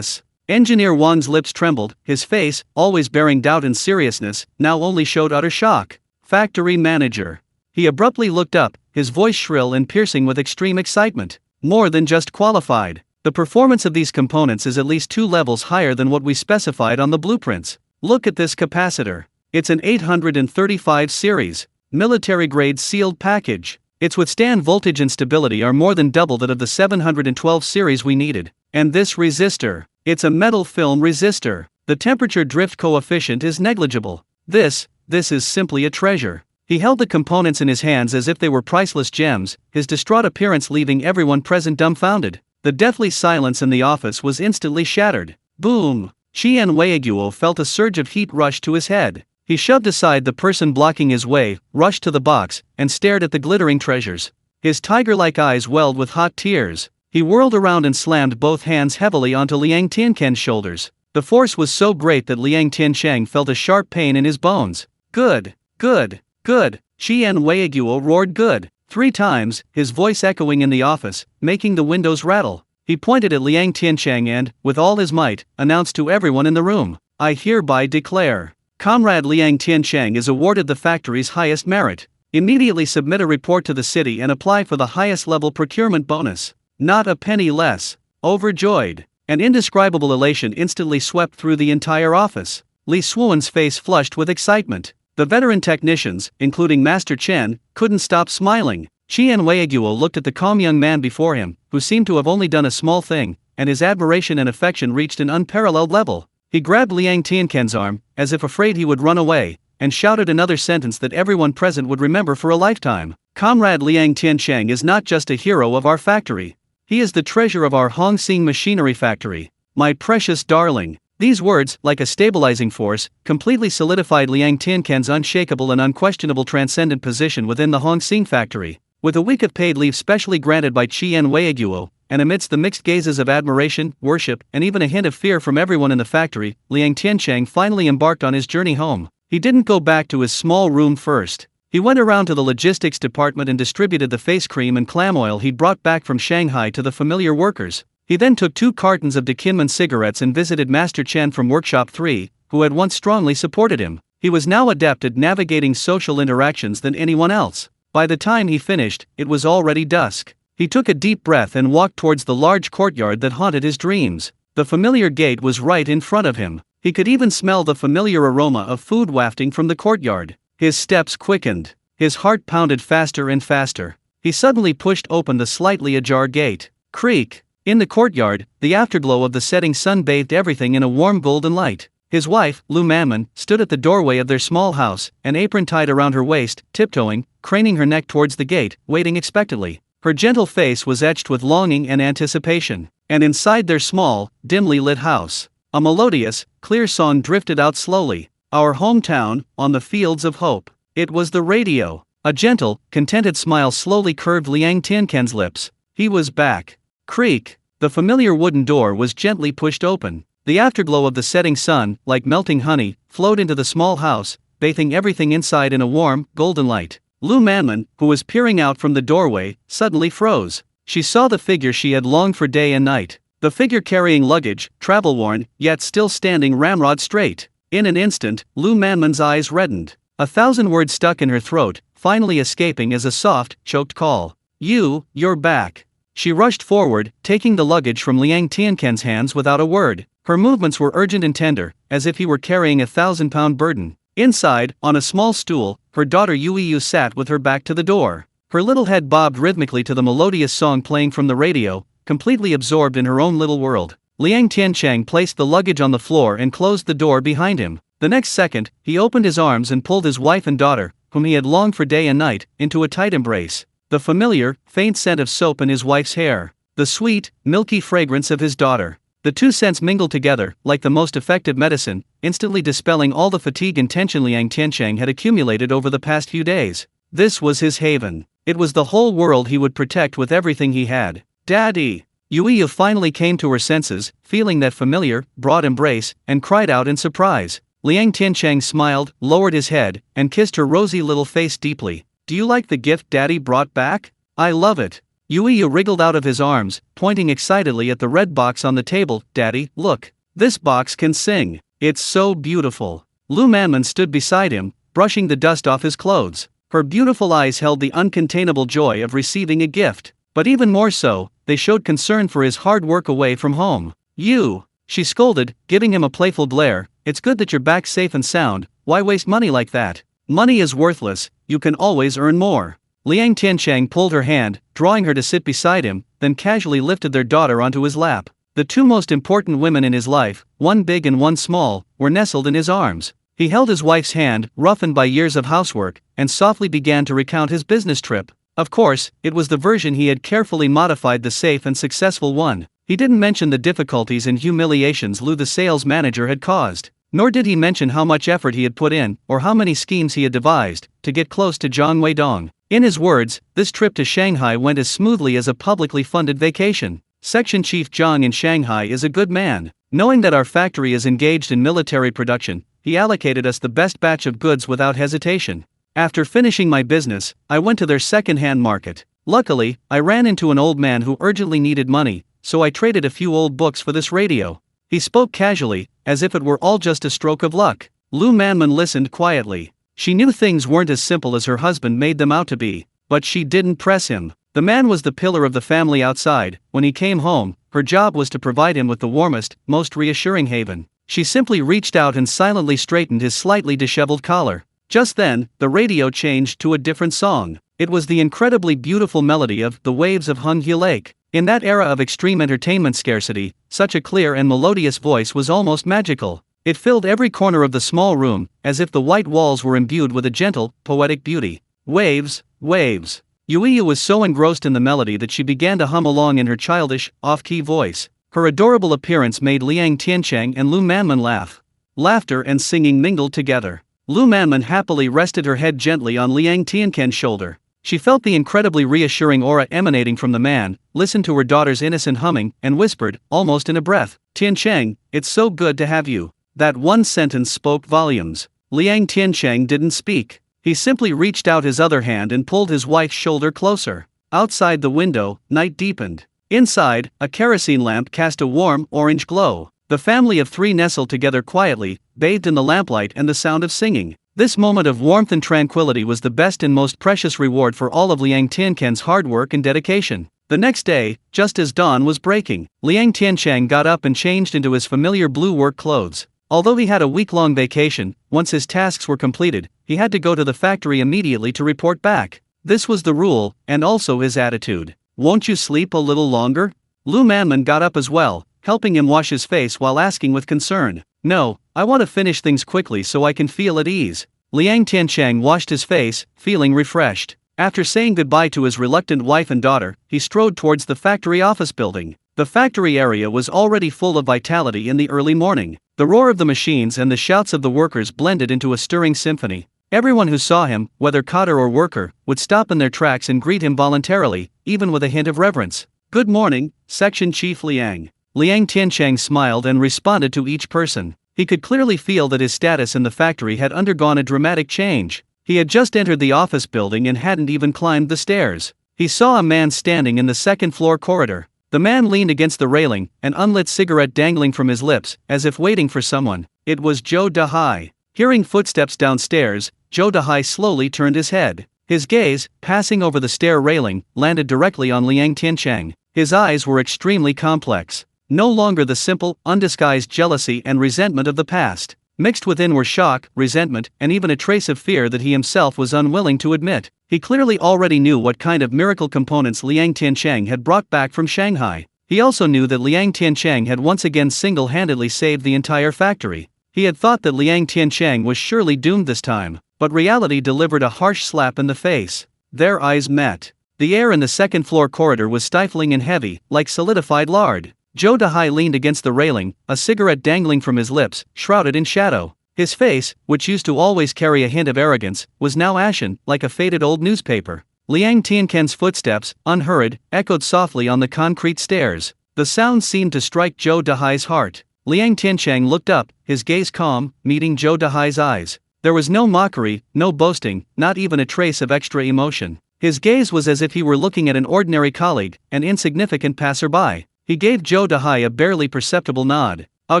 Engineer Wang's lips trembled, his face, always bearing doubt and seriousness, now only showed utter shock. "Factory manager." He abruptly looked up, his voice shrill and piercing with extreme excitement. "More than just qualified. The performance of these components is at least 2 levels higher than what we specified on the blueprints. Look at this capacitor. It's an 835 series, military-grade sealed package. Its withstand voltage and stability are more than double that of the 712 series we needed. And this resistor, it's a metal film resistor. The temperature drift coefficient is negligible. This is simply a treasure." He held the components in his hands as if they were priceless gems, his distraught appearance leaving everyone present dumbfounded. The deathly silence in the office was instantly shattered. Boom! Qian Weiguo felt a surge of heat rush to his head. He shoved aside the person blocking his way, rushed to the box, and stared at the glittering treasures. His tiger-like eyes welled with hot tears. He whirled around and slammed both hands heavily onto Liang Tiancheng's shoulders. The force was so great that Liang Tiancheng felt a sharp pain in his bones. Good. Qian Weiguo roared good. 3 times, his voice echoing in the office, making the windows rattle. He pointed at Liang Tiancheng and, with all his might, announced to everyone in the room, "I hereby declare, Comrade Liang Tiancheng is awarded the factory's highest merit. Immediately submit a report to the city and apply for the highest level procurement bonus. Not a penny less." Overjoyed, an indescribable elation instantly swept through the entire office. Li Xuan's face flushed with excitement. The veteran technicians, including Master Chen, couldn't stop smiling. Qian Weiguo looked at the calm young man before him, who seemed to have only done a small thing, and his admiration and affection reached an unparalleled level. He grabbed Liang Tiancheng's arm, as if afraid he would run away, and shouted another sentence that everyone present would remember for a lifetime. "Comrade Liang Tiancheng is not just a hero of our factory. He is the treasure of our Hongsing machinery factory. My precious darling. These words, like a stabilizing force, completely solidified Liang Tiancheng's unshakable and unquestionable transcendent position within the Hongsing factory. With a week of paid leave specially granted by Qian Weiguo, and amidst the mixed gazes of admiration, worship, and even a hint of fear from everyone in the factory, Liang Tiancheng finally embarked on his journey home. He didn't go back to his small room first. He went around to the logistics department and distributed the face cream and clam oil he'd brought back from Shanghai to the familiar workers. He then took 2 cartons of Dekinman cigarettes and visited Master Chen from Workshop 3, who had once strongly supported him. He was now adept at navigating social interactions than anyone else. By the time he finished, it was already dusk. He took a deep breath and walked towards the large courtyard that haunted his dreams. The familiar gate was right in front of him. He could even smell the familiar aroma of food wafting from the courtyard. His steps quickened. His heart pounded faster and faster. He suddenly pushed open the slightly ajar gate. Creak! In the courtyard, the afterglow of the setting sun bathed everything in a warm golden light. His wife, Lu Manman, stood at the doorway of their small house, an apron tied around her waist, tiptoeing, craning her neck towards the gate, waiting expectantly. Her gentle face was etched with longing and anticipation. And inside their small, dimly lit house, a melodious, clear song drifted out slowly. Our hometown, on the fields of hope. It was the radio. A gentle, contented smile slowly curved Liang Tiancheng's lips. He was back. Creak! The familiar wooden door was gently pushed open. The afterglow of the setting sun, like melting honey, flowed into the small house, bathing everything inside in a warm, golden light. Lu Manman, who was peering out from the doorway, suddenly froze. She saw the figure she had longed for day and night. The figure carrying luggage, travel-worn, yet still standing ramrod straight. In an instant, Lu Manman's eyes reddened. 1,000 words stuck in her throat, finally escaping as a soft, choked call. You're back. She rushed forward, taking the luggage from Liang Tiancheng's hands without a word. Her movements were urgent and tender, as if he were carrying a 1,000-pound burden. Inside, on a small stool, her daughter Yu sat with her back to the door. Her little head bobbed rhythmically to the melodious song playing from the radio, completely absorbed in her own little world. Liang Tiancheng placed the luggage on the floor and closed the door behind him. The next second, he opened his arms and pulled his wife and daughter, whom he had longed for day and night, into a tight embrace. The familiar, faint scent of soap in his wife's hair. The sweet, milky fragrance of his daughter. The 2 scents mingled together, like the most effective medicine, instantly dispelling all the fatigue and tension Liang Tiancheng had accumulated over the past few days. This was his haven. It was the whole world he would protect with everything he had. Daddy! Yu finally came to her senses, feeling that familiar, broad embrace, and cried out in surprise. Liang Tiancheng smiled, lowered his head, and kissed her rosy little face deeply. Do you like the gift Daddy brought back? I love it. Yu wriggled out of his arms, pointing excitedly at the red box on the table. Daddy, look. This box can sing. It's so beautiful. Lu Manman stood beside him, brushing the dust off his clothes. Her beautiful eyes held the uncontainable joy of receiving a gift. But even more so, they showed concern for his hard work away from home. She scolded, giving him a playful glare. It's good that you're back safe and sound. Why waste money like that? Money is worthless, you can always earn more. Liang Tiancheng pulled her hand, drawing her to sit beside him, then casually lifted their daughter onto his lap. The 2 most important women in his life, one big and one small, were nestled in his arms. He held his wife's hand, roughened by years of housework, and softly began to recount his business trip. Of course, it was the version he had carefully modified, the safe and successful one. He didn't mention the difficulties and humiliations Lu the sales manager had caused. Nor did he mention how much effort he had put in, or how many schemes he had devised, to get close to Zhang Weidong. In his words, this trip to Shanghai went as smoothly as a publicly funded vacation. Section Chief Zhang in Shanghai is a good man. Knowing that our factory is engaged in military production, he allocated us the best batch of goods without hesitation. After finishing my business, I went to their second-hand market. Luckily, I ran into an old man who urgently needed money, so I traded a few old books for this radio. He spoke casually, as if it were all just a stroke of luck. Lu Manman listened quietly. She knew things weren't as simple as her husband made them out to be, but she didn't press him. The man was the pillar of the family outside. When he came home, her job was to provide him with the warmest, most reassuring haven. She simply reached out and silently straightened his slightly disheveled collar. Just then, the radio changed to a different song. It was the incredibly beautiful melody of The Waves of Hung He Lake. In that era of extreme entertainment scarcity, such a clear and melodious voice was almost magical. It filled every corner of the small room, as if the white walls were imbued with a gentle, poetic beauty. Waves, waves. Yuiya was so engrossed in the melody that she began to hum along in her childish, off-key voice. Her adorable appearance made Liang Tiancheng and Lu Manman laugh. Laughter and singing mingled together. Lu Manman happily rested her head gently on Liang Tiancheng's shoulder. She felt the incredibly reassuring aura emanating from the man, listened to her daughter's innocent humming, and whispered, almost in a breath, "Tiancheng, it's so good to have you." That one sentence spoke volumes. Liang Tiancheng didn't speak. He simply reached out his other hand and pulled his wife's shoulder closer. Outside the window, night deepened. Inside, a kerosene lamp cast a warm, orange glow. The family of three nestled together quietly, bathed in the lamplight and the sound of singing. This moment of warmth and tranquility was the best and most precious reward for all of Liang Tiancheng's hard work and dedication. The next day, just as dawn was breaking, Liang Tiancheng got up and changed into his familiar blue work clothes. Although he had a week-long vacation, once his tasks were completed, he had to go to the factory immediately to report back. This was the rule, and also his attitude. "Won't you sleep a little longer?" Lu Manman got up as well, helping him wash his face while asking with concern. "No, I want to finish things quickly so I can feel at ease." Liang Tiancheng washed his face, feeling refreshed. After saying goodbye to his reluctant wife and daughter, he strode towards the factory office building. The factory area was already full of vitality in the early morning. The roar of the machines and the shouts of the workers blended into a stirring symphony. Everyone who saw him, whether cotter or worker, would stop in their tracks and greet him voluntarily, even with a hint of reverence. "Good morning, Section Chief Liang." Liang Tiancheng smiled and responded to each person. He could clearly feel that his status in the factory had undergone a dramatic change. He had just entered the office building and hadn't even climbed the stairs. He saw a man standing in the second-floor corridor. The man leaned against the railing, an unlit cigarette dangling from his lips, as if waiting for someone. It was Zhou Dahai. Hearing footsteps downstairs, Zhou Dahai slowly turned his head. His gaze, passing over the stair railing, landed directly on Liang Tiancheng. His eyes were extremely complex. No longer the simple, undisguised jealousy and resentment of the past. Mixed within were shock, resentment, and even a trace of fear that he himself was unwilling to admit. He clearly already knew what kind of miracle components Liang Tiancheng had brought back from Shanghai. He also knew that Liang Tiancheng had once again single-handedly saved the entire factory. He had thought that Liang Tiancheng was surely doomed this time, but reality delivered a harsh slap in the face. Their eyes met. The air in the second-floor corridor was stifling and heavy, like solidified lard. Zhou Dahai leaned against the railing, a cigarette dangling from his lips, shrouded in shadow. His face, which used to always carry a hint of arrogance, was now ashen, like a faded old newspaper. Liang Tiancheng's footsteps, unhurried, echoed softly on the concrete stairs. The sound seemed to strike Zhou Dahai's heart. Liang Tiancheng looked up, his gaze calm, meeting Zhou Dahai's eyes. There was no mockery, no boasting, not even a trace of extra emotion. His gaze was as if he were looking at an ordinary colleague, an insignificant passerby. He gave Zhou Dahai a barely perceptible nod. A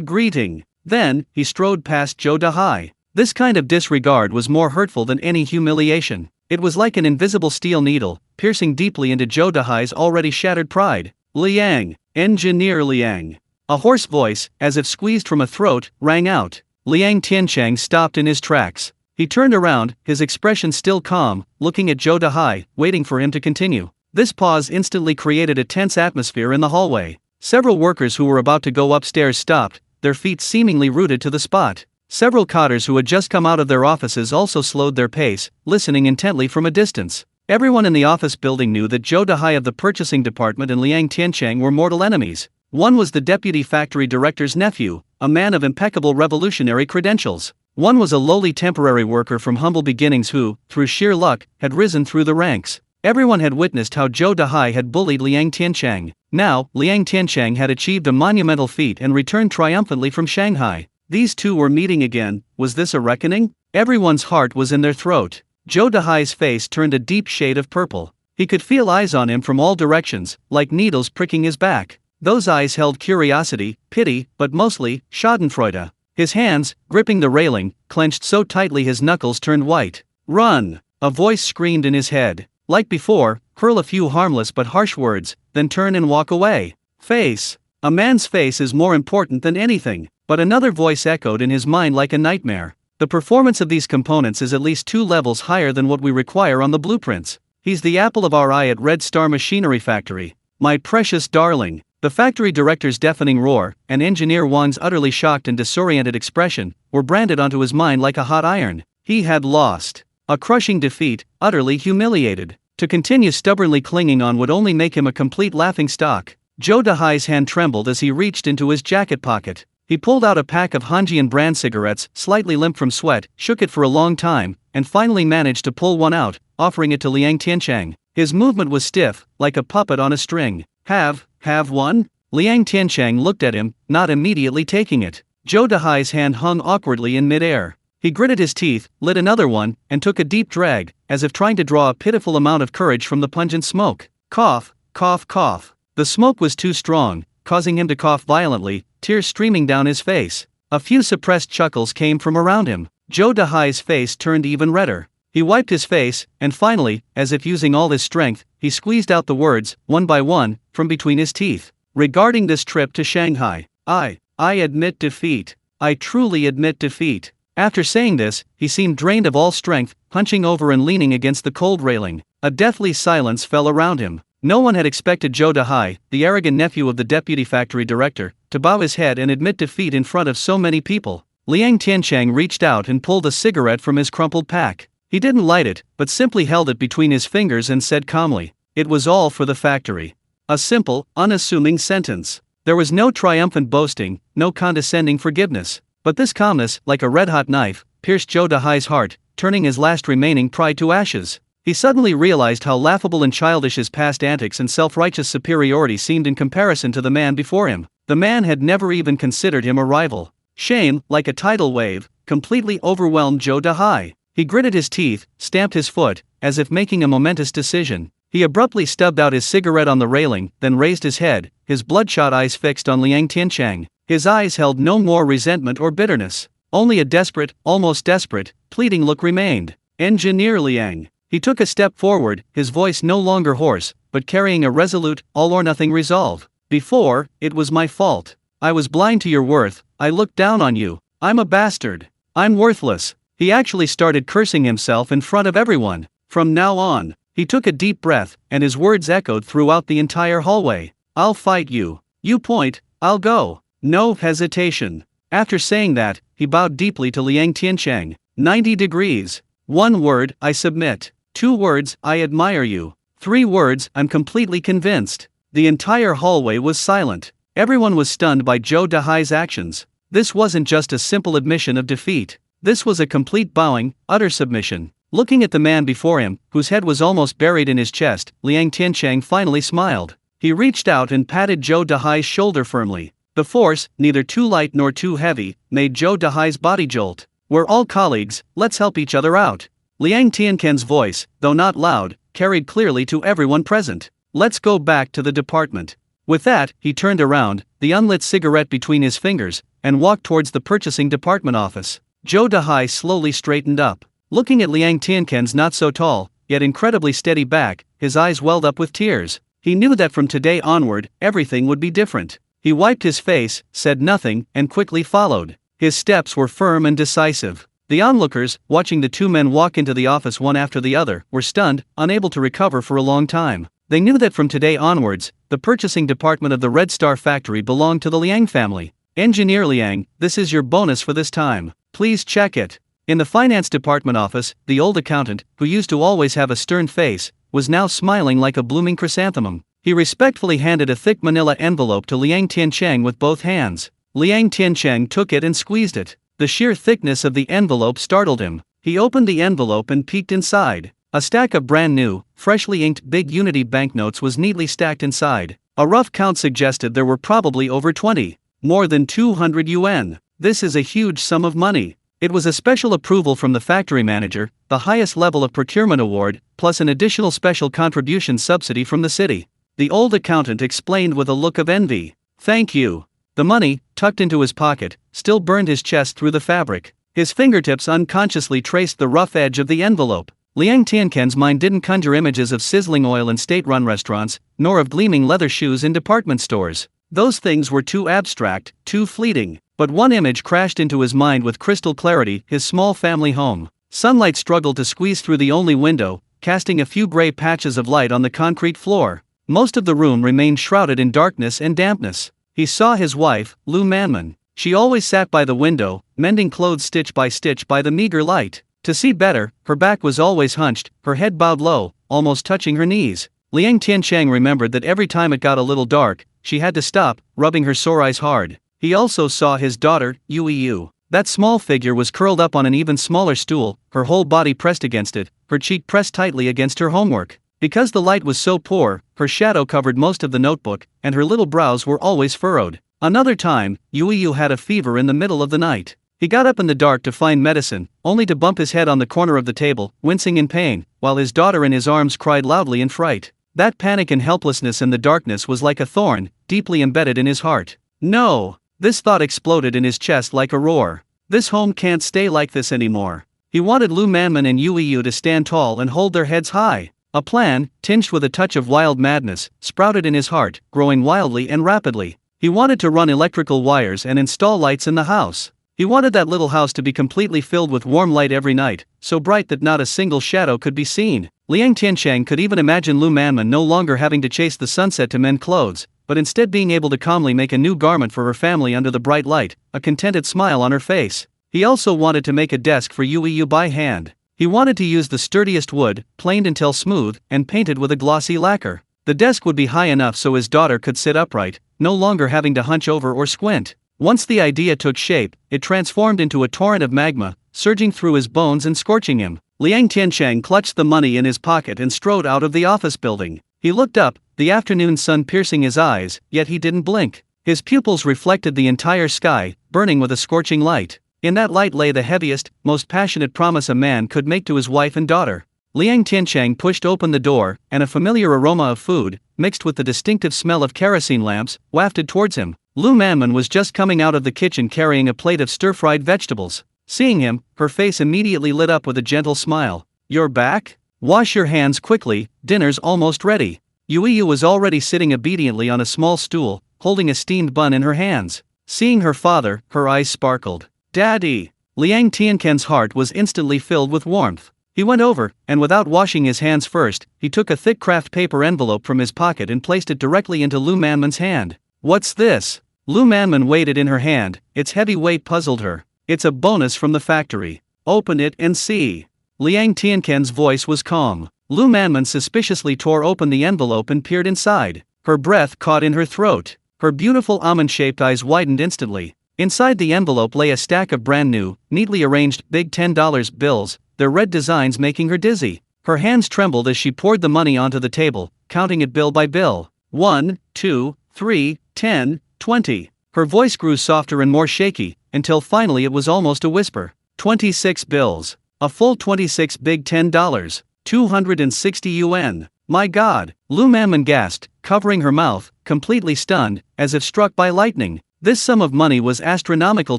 greeting. Then, he strode past Zhou Dahai. This kind of disregard was more hurtful than any humiliation. It was like an invisible steel needle, piercing deeply into Zhou Dahai's already shattered pride. "Liang, Engineer Liang." A hoarse voice, as if squeezed from a throat, rang out. Liang Tiancheng stopped in his tracks. He turned around, his expression still calm, looking at Zhou Dahai, waiting for him to continue. This pause instantly created a tense atmosphere in the hallway. Several workers who were about to go upstairs stopped, their feet seemingly rooted to the spot. Several cotters who had just come out of their offices also slowed their pace, listening intently from a distance. Everyone in the office building knew that Zhou Dahai of the purchasing department and Liang Tiancheng were mortal enemies. One was the deputy factory director's nephew, a man of impeccable revolutionary credentials. One was a lowly temporary worker from humble beginnings who, through sheer luck, had risen through the ranks. Everyone had witnessed how Zhou Dahai had bullied Liang Tiancheng. Now, Liang Tiancheng had achieved a monumental feat and returned triumphantly from Shanghai. These two were meeting again. Was this a reckoning? Everyone's heart was in their throat. Zhou Dahai's face turned a deep shade of purple. He could feel eyes on him from all directions, like needles pricking his back. Those eyes held curiosity, pity, but mostly, schadenfreude. His hands, gripping the railing, clenched so tightly his knuckles turned white. "Run!" a voice screamed in his head. Like before, hurl a few harmless but harsh words, then turn and walk away. Face. A man's face is more important than anything. But another voice echoed in his mind like a nightmare. The performance of these components is at least 2 levels higher than what we require on the blueprints. He's the apple of our eye at Red Star Machinery Factory. My precious darling. The factory director's deafening roar, and Engineer Wang's utterly shocked and disoriented expression, were branded onto his mind like a hot iron. He had lost. A crushing defeat, utterly humiliated. To continue stubbornly clinging on would only make him a complete laughingstock. Zhou Dahai's hand trembled as he reached into his jacket pocket. He pulled out a pack of Hanjian brand cigarettes, slightly limp from sweat, shook it for a long time, and finally managed to pull one out, offering it to Liang Tiancheng. His movement was stiff, like a puppet on a string. Have one? Liang Tiancheng looked at him, not immediately taking it. Zhou Dahai's hand hung awkwardly in midair. He gritted his teeth, lit another one, and took a deep drag, as if trying to draw a pitiful amount of courage from the pungent smoke. Cough, cough, cough. The smoke was too strong, causing him to cough violently, tears streaming down his face. A few suppressed chuckles came from around him. Zhou Dahai's face turned even redder. He wiped his face, and finally, as if using all his strength, he squeezed out the words, one by one, from between his teeth. Regarding this trip to Shanghai, I admit defeat. I truly admit defeat. After saying this, he seemed drained of all strength, hunching over and leaning against the cold railing. A deathly silence fell around him. No one had expected Zhou Dahai, the arrogant nephew of the deputy factory director, to bow his head and admit defeat in front of so many people. Liang Tiancheng reached out and pulled a cigarette from his crumpled pack. He didn't light it, but simply held it between his fingers and said calmly, "It was all for the factory." A simple, unassuming sentence. There was no triumphant boasting, no condescending forgiveness. But this calmness, like a red-hot knife, pierced Zhou Dahai's heart, turning his last remaining pride to ashes. He suddenly realized how laughable and childish his past antics and self-righteous superiority seemed in comparison to the man before him. The man had never even considered him a rival. Shame, like a tidal wave, completely overwhelmed Zhou Dahai. He gritted his teeth, stamped his foot, as if making a momentous decision. He abruptly stubbed out his cigarette on the railing, then raised his head, his bloodshot eyes fixed on Liang Tiancheng. His eyes held no more resentment or bitterness. Only a desperate, almost desperate, pleading look remained. "Engineer Liang." He took a step forward, his voice no longer hoarse, but carrying a resolute, all-or-nothing resolve. "Before, it was my fault. I was blind to your worth, I looked down on you. I'm a bastard. I'm worthless." He actually started cursing himself in front of everyone. From now on, he took a deep breath, and his words echoed throughout the entire hallway. "I'll fight you. You point, I'll go. No hesitation." After saying that, he bowed deeply to Liang Tiancheng. 90 degrees. 1 word, I submit. 2 words, I admire you. 3 words, I'm completely convinced. The entire hallway was silent. Everyone was stunned by Zhou Dahai's actions. This wasn't just a simple admission of defeat. This was a complete bowing, utter submission. Looking at the man before him, whose head was almost buried in his chest, Liang Tiancheng finally smiled. He reached out and patted Zhou Dahai's shoulder firmly. The force, neither too light nor too heavy, made Zhou Dahai's body jolt. "We're all colleagues, let's help each other out." Liang Tiancheng's voice, though not loud, carried clearly to everyone present. "Let's go back to the department." With that, he turned around, the unlit cigarette between his fingers, and walked towards the purchasing department office. Zhou Dahai slowly straightened up. Looking at Liang Tiancheng's not-so-tall, yet incredibly steady back, his eyes welled up with tears. He knew that from today onward, everything would be different. He wiped his face, said nothing, and quickly followed. His steps were firm and decisive. The onlookers, watching the two men walk into the office one after the other, were stunned, unable to recover for a long time. They knew that from today onwards, the purchasing department of the Red Star factory belonged to the Liang family. "Engineer Liang, this is your bonus for this time. Please check it." In the finance department office, the old accountant, who used to always have a stern face, was now smiling like a blooming chrysanthemum. He respectfully handed a thick manila envelope to Liang Tiancheng with both hands. Liang Tiancheng took it and squeezed it. The sheer thickness of the envelope startled him. He opened the envelope and peeked inside. A stack of brand new, freshly inked big Unity banknotes was neatly stacked inside. A rough count suggested there were probably over 20. More than 200 yuan. This is a huge sum of money. It was a special approval from the factory manager, the highest level of procurement award, plus an additional special contribution subsidy from the city. The old accountant explained with a look of envy. "Thank you." The money, tucked into his pocket, still burned his chest through the fabric. His fingertips unconsciously traced the rough edge of the envelope. Liang Tiancheng's mind didn't conjure images of sizzling oil in state-run restaurants, nor of gleaming leather shoes in department stores. Those things were too abstract, too fleeting. But one image crashed into his mind with crystal clarity: his small family home. Sunlight struggled to squeeze through the only window, casting a few gray patches of light on the concrete floor. Most of the room remained shrouded in darkness and dampness. He saw his wife, Lu Manman. She always sat by the window, mending clothes stitch by the meager light. To see better, her back was always hunched, her head bowed low, almost touching her knees. Liang Tiancheng remembered that every time it got a little dark, she had to stop, rubbing her sore eyes hard. He also saw his daughter, Yu. That small figure was curled up on an even smaller stool, her whole body pressed against it, her cheek pressed tightly against her homework. Because the light was so poor, her shadow covered most of the notebook, and her little brows were always furrowed. Another time, Yu had a fever in the middle of the night. He got up in the dark to find medicine, only to bump his head on the corner of the table, wincing in pain, while his daughter in his arms cried loudly in fright. That panic and helplessness in the darkness was like a thorn, deeply embedded in his heart. No! This thought exploded in his chest like a roar. This home can't stay like this anymore. He wanted Lu Manman and Yu to stand tall and hold their heads high. A plan, tinged with a touch of wild madness, sprouted in his heart, growing wildly and rapidly. He wanted to run electrical wires and install lights in the house. He wanted that little house to be completely filled with warm light every night, so bright that not a single shadow could be seen. Liang Tiancheng could even imagine Lu Manman no longer having to chase the sunset to mend clothes, but instead being able to calmly make a new garment for her family under the bright light, a contented smile on her face. He also wanted to make a desk for Yu by hand. He wanted to use the sturdiest wood, planed until smooth, and painted with a glossy lacquer. The desk would be high enough so his daughter could sit upright, no longer having to hunch over or squint. Once the idea took shape, it transformed into a torrent of magma, surging through his bones and scorching him. Liang Tiancheng clutched the money in his pocket and strode out of the office building. He looked up, the afternoon sun piercing his eyes, yet he didn't blink. His pupils reflected the entire sky, burning with a scorching light. In that light lay the heaviest, most passionate promise a man could make to his wife and daughter. Liang Tiancheng pushed open the door, and a familiar aroma of food, mixed with the distinctive smell of kerosene lamps, wafted towards him. Lu Manman was just coming out of the kitchen carrying a plate of stir-fried vegetables. Seeing him, her face immediately lit up with a gentle smile. "You're back? Wash your hands quickly, dinner's almost ready." Yu was already sitting obediently on a small stool, holding a steamed bun in her hands. Seeing her father, her eyes sparkled. "Daddy!" Liang Tiancheng's heart was instantly filled with warmth. He went over, and without washing his hands first, he took a thick craft paper envelope from his pocket and placed it directly into Lu Manman's hand. "What's this?" Lu Manman weighed it in her hand, its heavy weight puzzled her. "It's a bonus from the factory. Open it and see." Liang Tiancheng's voice was calm. Lu Manman suspiciously tore open the envelope and peered inside. Her breath caught in her throat. Her beautiful almond-shaped eyes widened instantly. Inside the envelope lay a stack of brand new, neatly arranged big $10 bills, their red designs making her dizzy. Her hands trembled as she poured the money onto the table, counting it bill by bill. 1, 2, 3, 10, 20. Her voice grew softer and more shaky, until finally it was almost a whisper. 26 bills. A full 26 big $10. 260 yuan. My God! Lu Manman gasped, covering her mouth, completely stunned, as if struck by lightning. This sum of money was astronomical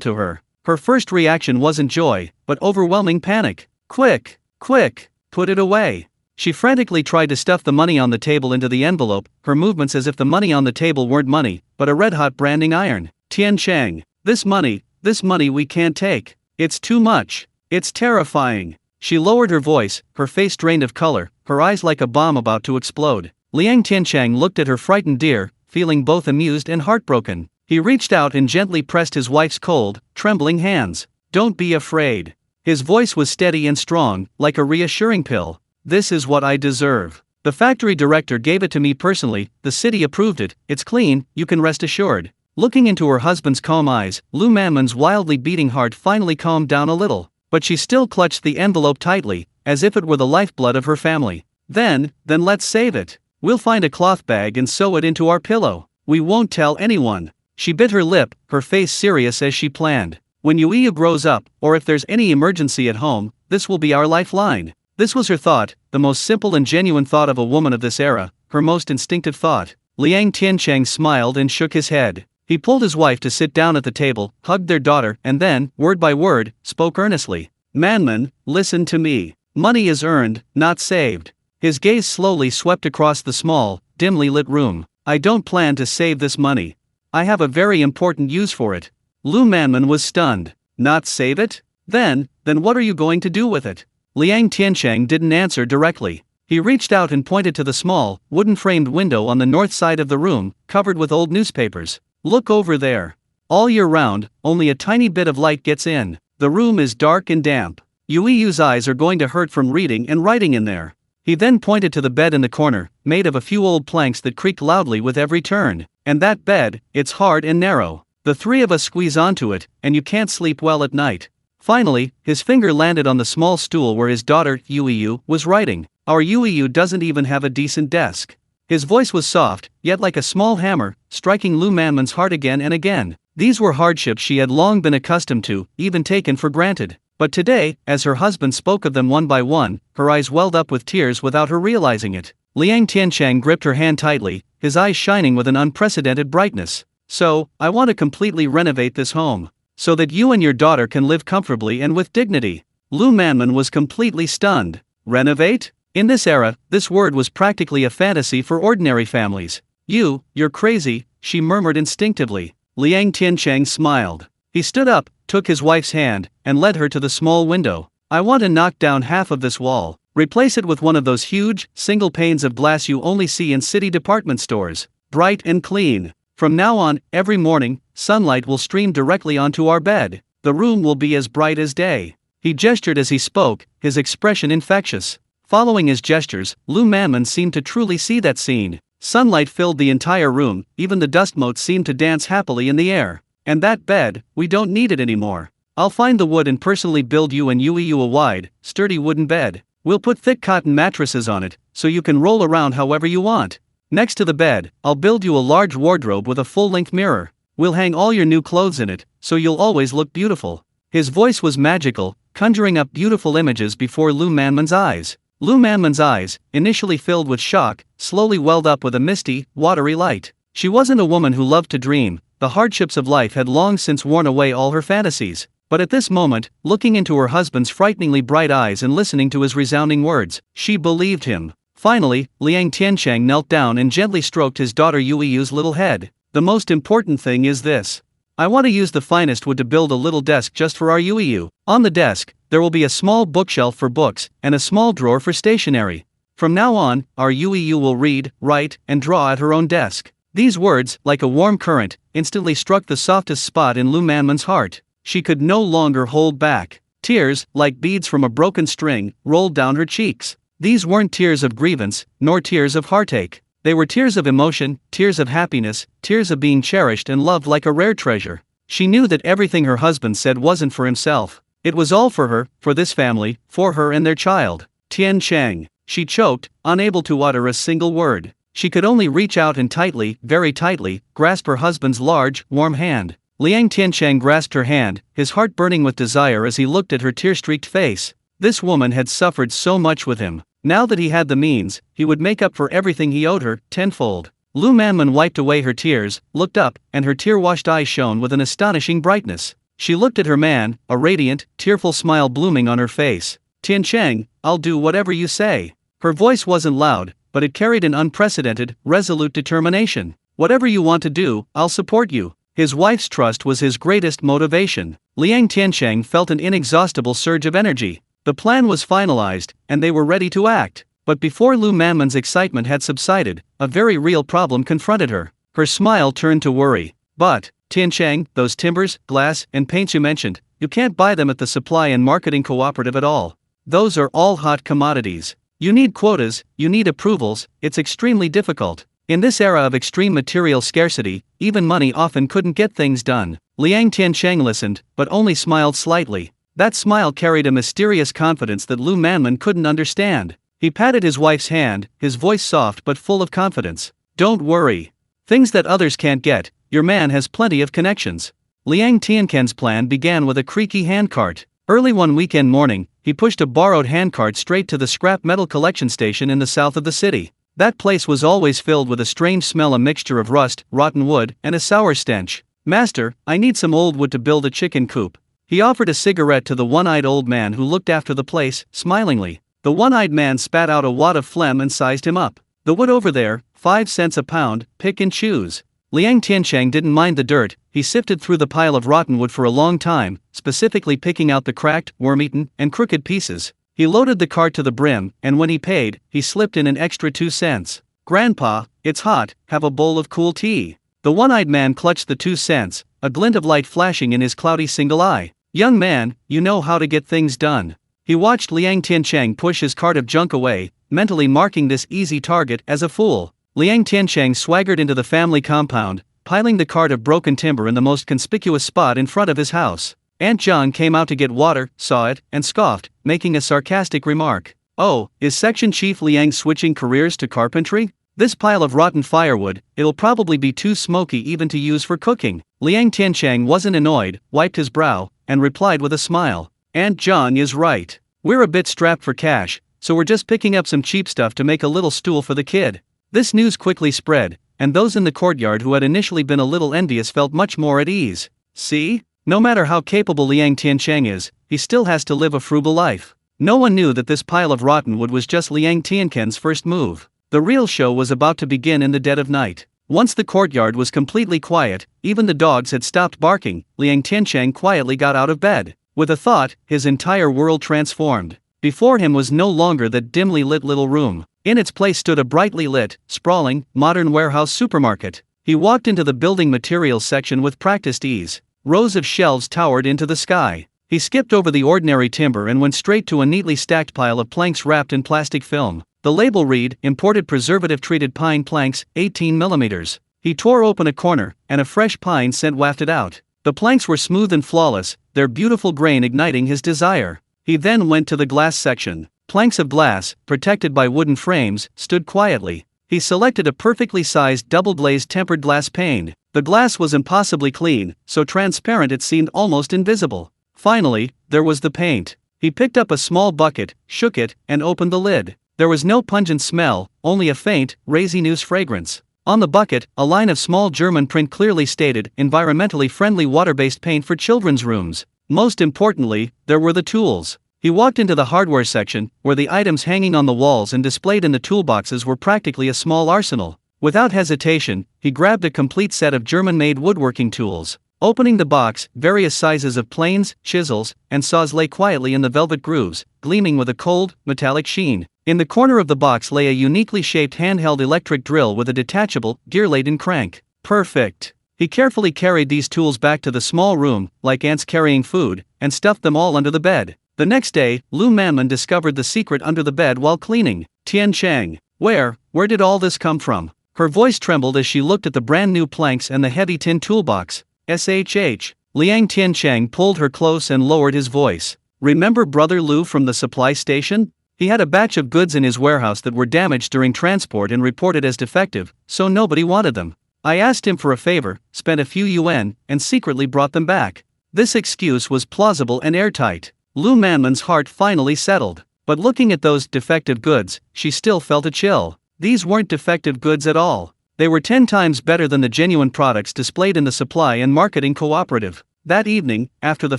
to her. Her first reaction wasn't joy, but overwhelming panic. "Quick! Quick! Put it away!" She frantically tried to stuff the money on the table into the envelope, her movements as if the money on the table weren't money, but a red-hot branding iron. "Tiancheng, this money we can't take. It's too much. It's terrifying." She lowered her voice, her face drained of color, her eyes like a bomb about to explode. Liang Tiancheng looked at her frightened dear, feeling both amused and heartbroken. He reached out and gently pressed his wife's cold, trembling hands. "Don't be afraid." His voice was steady and strong, like a reassuring pill. "This is what I deserve. The factory director gave it to me personally, the city approved it, it's clean, you can rest assured." Looking into her husband's calm eyes, Lu Manman's wildly beating heart finally calmed down a little. But she still clutched the envelope tightly, as if it were the lifeblood of her family. Then let's save it. We'll find a cloth bag and sew it into our pillow. We won't tell anyone." She bit her lip, her face serious as she planned. "When Yu grows up, or if there's any emergency at home, this will be our lifeline." This was her thought, the most simple and genuine thought of a woman of this era, her most instinctive thought. Liang Tiancheng smiled and shook his head. He pulled his wife to sit down at the table, hugged their daughter, and then, word by word, spoke earnestly. "Manman, listen to me. Money is earned, not saved." His gaze slowly swept across the small, dimly lit room. "I don't plan to save this money. I have a very important use for it." Lu Manman was stunned. "Not save it? Then what are you going to do with it?" Liang Tiancheng didn't answer directly. He reached out and pointed to the small, wooden-framed window on the north side of the room, covered with old newspapers. "Look over there. All year round, only a tiny bit of light gets in. The room is dark and damp. Yu's eyes are going to hurt from reading and writing in there." He then pointed to the bed in the corner, made of a few old planks that creaked loudly with every turn. And that bed, it's hard and narrow. The three of us squeeze onto it, and you can't sleep well at night. Finally, his finger landed on the small stool where his daughter, Yuiyu, was writing. Our Yuiyu doesn't even have a decent desk. His voice was soft, yet like a small hammer, striking Lu Manman's heart again and again. These were hardships she had long been accustomed to, even taken for granted. But today, as her husband spoke of them one by one, her eyes welled up with tears without her realizing it. Liang Tiancheng gripped her hand tightly, his eyes shining with an unprecedented brightness. So, I want to completely renovate this home, so that you and your daughter can live comfortably and with dignity. Lu Manman was completely stunned. Renovate? In this era, this word was practically a fantasy for ordinary families. You're crazy, she murmured instinctively. Liang Tiancheng smiled. He stood up, took his wife's hand, and led her to the small window. I want to knock down half of this wall, replace it with one of those huge, single panes of glass you only see in city department stores. Bright and clean. From now on, every morning, sunlight will stream directly onto our bed. The room will be as bright as day. He gestured as he spoke, his expression infectious. Following his gestures, Lu Manman seemed to truly see that scene. Sunlight filled the entire room, even the dust motes seemed to dance happily in the air. And that bed, we don't need it anymore. I'll find the wood and personally build you and Yuiyu a wide, sturdy wooden bed. We'll put thick cotton mattresses on it, so you can roll around however you want. Next to the bed, I'll build you a large wardrobe with a full-length mirror. We'll hang all your new clothes in it, so you'll always look beautiful. His voice was magical, conjuring up beautiful images before Lu Manman's eyes. Lu Manman's eyes, initially filled with shock, slowly welled up with a misty, watery light. She wasn't a woman who loved to dream. The hardships of life had long since worn away all her fantasies. But at this moment, looking into her husband's frighteningly bright eyes and listening to his resounding words, she believed him. Finally, Liang Tiancheng knelt down and gently stroked his daughter Yuiyu's little head. The most important thing is this. I want to use the finest wood to build a little desk just for our Yuiyu. On the desk, there will be a small bookshelf for books, and a small drawer for stationery. From now on, our Yuiyu will read, write, and draw at her own desk. These words, like a warm current, instantly struck the softest spot in Lu Manman's heart. She could no longer hold back. Tears, like beads from a broken string, rolled down her cheeks. These weren't tears of grievance, nor tears of heartache. They were tears of emotion, tears of happiness, tears of being cherished and loved like a rare treasure. She knew that everything her husband said wasn't for himself. It was all for her, for this family, for her and their child. Tiancheng. She choked, unable to utter a single word. She could only reach out and tightly, very tightly, grasp her husband's large, warm hand. Liang Tiancheng grasped her hand, his heart burning with desire as he looked at her tear-streaked face. This woman had suffered so much with him. Now that he had the means, he would make up for everything he owed her, tenfold. Lu Manman wiped away her tears, looked up, and her tear-washed eyes shone with an astonishing brightness. She looked at her man, a radiant, tearful smile blooming on her face. Tiancheng, I'll do whatever you say. Her voice wasn't loud, but it carried an unprecedented, resolute determination. Whatever you want to do, I'll support you. His wife's trust was his greatest motivation. Liang Tiancheng felt an inexhaustible surge of energy. The plan was finalized, and they were ready to act. But before Lu Manman's excitement had subsided, a very real problem confronted her. Her smile turned to worry. But, Tiancheng, those timbers, glass, and paints you mentioned, you can't buy them at the supply and marketing cooperative at all. Those are all hot commodities. You need quotas, you need approvals, it's extremely difficult. In this era of extreme material scarcity, even money often couldn't get things done. Liang Tiancheng listened, but only smiled slightly. That smile carried a mysterious confidence that Lu Manman couldn't understand. He patted his wife's hand, his voice soft but full of confidence. Don't worry. Things that others can't get, your man has plenty of connections. Liang Tiancheng's plan began with a creaky handcart. Early one weekend morning, he pushed a borrowed handcart straight to the scrap metal collection station in the south of the city. That place was always filled with a strange smell, a mixture of rust, rotten wood, and a sour stench. Master, I need some old wood to build a chicken coop. He offered a cigarette to the one-eyed old man who looked after the place, smilingly. The one-eyed man spat out a wad of phlegm and sized him up. The wood over there, 5 cents a pound, pick and choose. Liang Tiancheng didn't mind the dirt. He sifted through the pile of rotten wood for a long time, specifically picking out the cracked, worm-eaten, and crooked pieces. He loaded the cart to the brim, and when he paid, he slipped in an extra 2 cents. Grandpa, it's hot, have a bowl of cool tea. The one-eyed man clutched the 2 cents, a glint of light flashing in his cloudy single eye. Young man, you know how to get things done. He watched Liang Tiancheng push his cart of junk away, mentally marking this easy target as a fool. Liang Tiancheng swaggered into the family compound, piling the cart of broken timber in the most conspicuous spot in front of his house. Aunt John came out to get water, saw it, and scoffed, making a sarcastic remark. "Oh, is Section Chief Liang switching careers to carpentry? This pile of rotten firewood, it'll probably be too smoky even to use for cooking." Liang Tiancheng wasn't annoyed, wiped his brow, and replied with a smile. "Aunt John is right. We're a bit strapped for cash, so we're just picking up some cheap stuff to make a little stool for the kid." This news quickly spread, and those in the courtyard who had initially been a little envious felt much more at ease. See? No matter how capable Liang Tiancheng is, he still has to live a frugal life. No one knew that this pile of rotten wood was just Liang Tiancheng's first move. The real show was about to begin in the dead of night. Once the courtyard was completely quiet, even the dogs had stopped barking, Liang Tiancheng quietly got out of bed. With a thought, his entire world transformed. Before him was no longer that dimly lit little room. In its place stood a brightly lit, sprawling, modern warehouse supermarket. He walked into the building materials section with practiced ease. Rows of shelves towered into the sky. He skipped over the ordinary timber and went straight to a neatly stacked pile of planks wrapped in plastic film. The label read, "Imported preservative-treated pine planks, 18 millimeters. He tore open a corner, and a fresh pine scent wafted out. The planks were smooth and flawless, their beautiful grain igniting his desire. He then went to the glass section. Planks of glass, protected by wooden frames, stood quietly. He selected a perfectly sized double-glazed tempered glass pane. The glass was impossibly clean, so transparent it seemed almost invisible. Finally, there was the paint. He picked up a small bucket, shook it, and opened the lid. There was no pungent smell, only a faint, raisinous fragrance. On the bucket, a line of small German print clearly stated, "Environmentally friendly water-based paint for children's rooms." Most importantly, there were the tools. He walked into the hardware section, where the items hanging on the walls and displayed in the toolboxes were practically a small arsenal. Without hesitation, he grabbed a complete set of German-made woodworking tools. Opening the box, various sizes of planes, chisels, and saws lay quietly in the velvet grooves, gleaming with a cold, metallic sheen. In the corner of the box lay a uniquely shaped handheld electric drill with a detachable, gear-laden crank. Perfect. He carefully carried these tools back to the small room, like ants carrying food, and stuffed them all under the bed. The next day, Lu Manman discovered the secret under the bed while cleaning. "Tiancheng, where did all this come from?" Her voice trembled as she looked at the brand new planks and the heavy tin toolbox. "SHH. Liang Tiancheng pulled her close and lowered his voice. "Remember Brother Lu from the supply station? He had a batch of goods in his warehouse that were damaged during transport and reported as defective, so nobody wanted them. I asked him for a favor, spent a few yuan, and secretly brought them back." This excuse was plausible and airtight. Lu Manman's heart finally settled. But looking at those defective goods, she still felt a chill. These weren't defective goods at all. They were 10 times better than the genuine products displayed in the supply and marketing cooperative. That evening, after the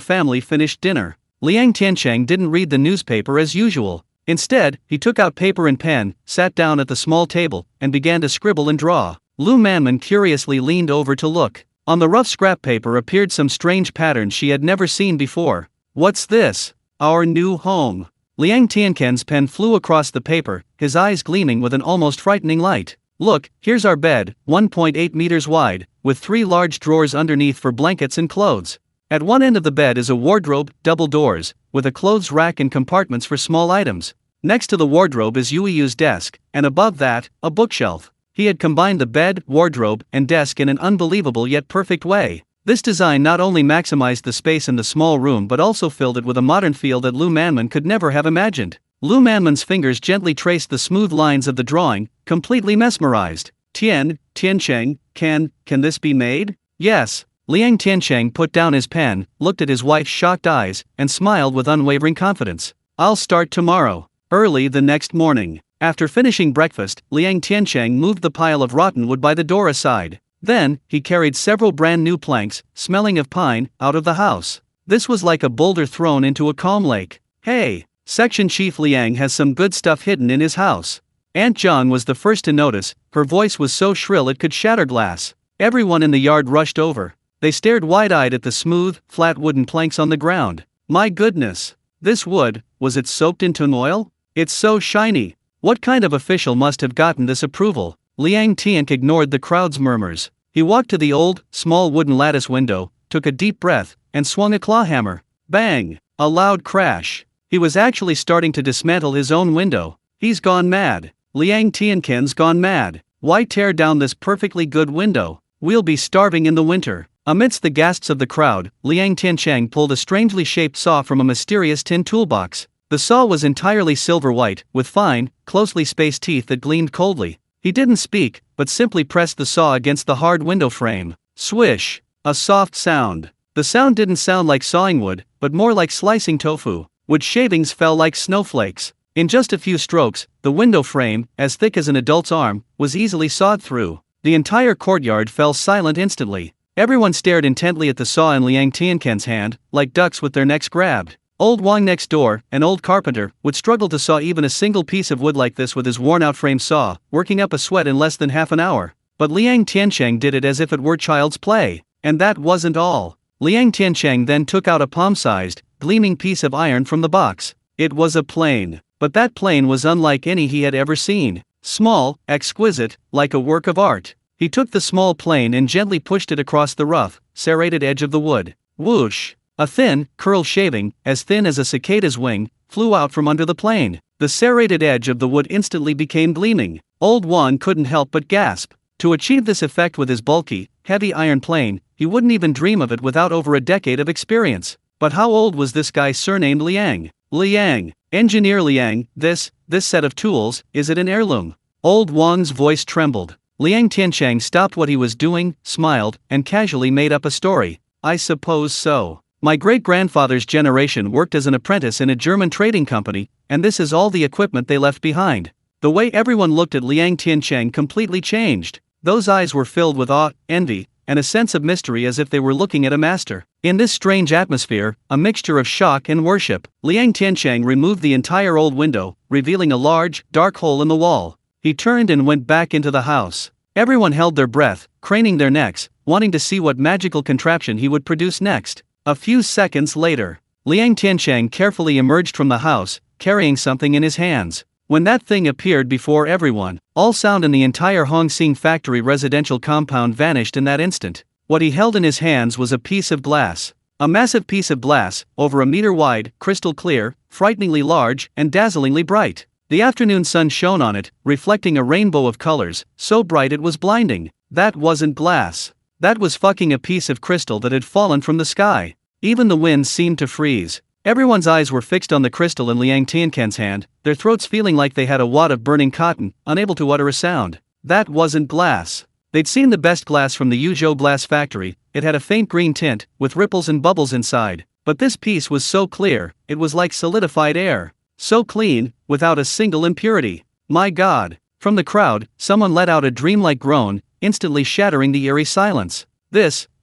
family finished dinner, Liang Tiancheng didn't read the newspaper as usual. Instead, he took out paper and pen, sat down at the small table, and began to scribble and draw. Lu Manman curiously leaned over to look. On the rough scrap paper appeared some strange patterns she had never seen before. "What's this? Our new home." Liang Tiancheng's pen flew across the paper, his eyes gleaming with an almost frightening light. "Look, here's our bed, 1.8 meters wide, with 3 large drawers underneath for blankets and clothes. At one end of the bed is a wardrobe, double doors, with a clothes rack and compartments for small items. Next to the wardrobe is Yueyu's desk, and above that, a bookshelf." He had combined the bed, wardrobe, and desk in an unbelievable yet perfect way. This design not only maximized the space in the small room but also filled it with a modern feel that Lu Manman could never have imagined. Lu Manman's fingers gently traced the smooth lines of the drawing, completely mesmerized. Tiancheng, can this be made?" "Yes." Liang Tiancheng put down his pen, looked at his wife's shocked eyes, and smiled with unwavering confidence. "I'll start tomorrow." Early the next morning, after finishing breakfast, Liang Tiancheng moved the pile of rotten wood by the door aside. Then, he carried several brand new planks, smelling of pine, out of the house. This was like a boulder thrown into a calm lake. "Hey, Section Chief Liang has some good stuff hidden in his house." Aunt John was the first to notice, her voice was so shrill it could shatter glass. Everyone in the yard rushed over. They stared wide-eyed at the smooth, flat wooden planks on the ground. "My goodness! This wood, was it soaked in oil? It's so shiny. What kind of official must have gotten this approval?" Liang Tiancheng ignored the crowd's murmurs. He walked to the old, small wooden lattice window, took a deep breath, and swung a claw hammer. Bang! A loud crash. He was actually starting to dismantle his own window. He's gone mad. Liang Tiancheng's gone mad. Why tear down this perfectly good window? We'll be starving in the winter. Amidst the gasps of the crowd, Liang Tiancheng pulled a strangely shaped saw from a mysterious tin toolbox. The saw was entirely silver white, with fine, closely spaced teeth that gleamed coldly. He didn't speak, but simply pressed the saw against the hard window frame. Swish! A soft sound. The sound didn't sound like sawing wood, but more like slicing tofu. Wood shavings fell like snowflakes. In just a few strokes, the window frame, as thick as an adult's arm, was easily sawed through. The entire courtyard fell silent instantly. Everyone stared intently at the saw in Liang Tiancheng's hand, like ducks with their necks grabbed. Old Wang next door, an old carpenter, would struggle to saw even a single piece of wood like this with his worn-out frame saw, working up a sweat in less than half an hour. But Liang Tiancheng did it as if it were child's play. And that wasn't all. Liang Tiancheng then took out a palm-sized, gleaming piece of iron from the box. It was a plane. But that plane was unlike any he had ever seen. Small, exquisite, like a work of art. He took the small plane and gently pushed it across the rough, serrated edge of the wood. Whoosh! A thin, curled shaving, as thin as a cicada's wing, flew out from under the plane. The serrated edge of the wood instantly became gleaming. Old Juan couldn't help but gasp. To achieve this effect with his bulky, heavy iron plane, he wouldn't even dream of it without over a decade of experience. But how old was this guy surnamed Liang? Liang. Engineer Liang, this set of tools, is it an heirloom? Old Wang's voice trembled. Liang Tiancheng stopped what he was doing, smiled, and casually made up a story. I suppose so. My great-grandfather's generation worked as an apprentice in a German trading company, and this is all the equipment they left behind. The way everyone looked at Liang Tiancheng completely changed. Those eyes were filled with awe, envy, and a sense of mystery as if they were looking at a master. In this strange atmosphere, a mixture of shock and worship, Liang Tiancheng removed the entire old window, revealing a large, dark hole in the wall. He turned and went back into the house. Everyone held their breath, craning their necks, wanting to see what magical contraption he would produce next. A few seconds later, Liang Tiancheng carefully emerged from the house, carrying something in his hands. When that thing appeared before everyone, all sound in the entire Hongsing factory residential compound vanished in that instant. What he held in his hands was a piece of glass. A massive piece of glass, over a meter wide, crystal clear, frighteningly large, and dazzlingly bright. The afternoon sun shone on it, reflecting a rainbow of colors, so bright it was blinding. That wasn't glass. That was fucking a piece of crystal that had fallen from the sky. Even the wind seemed to freeze. Everyone's eyes were fixed on the crystal in Liang Tiancheng's hand, their throats feeling like they had a wad of burning cotton, unable to utter a sound. That wasn't glass. They'd seen the best glass from the Yuzhou glass factory. It had a faint green tint, with ripples and bubbles inside. But this piece was so clear, it was like solidified air. So clean, without a single impurity. My God! From the crowd, someone let out a dreamlike groan, instantly shattering the eerie silence.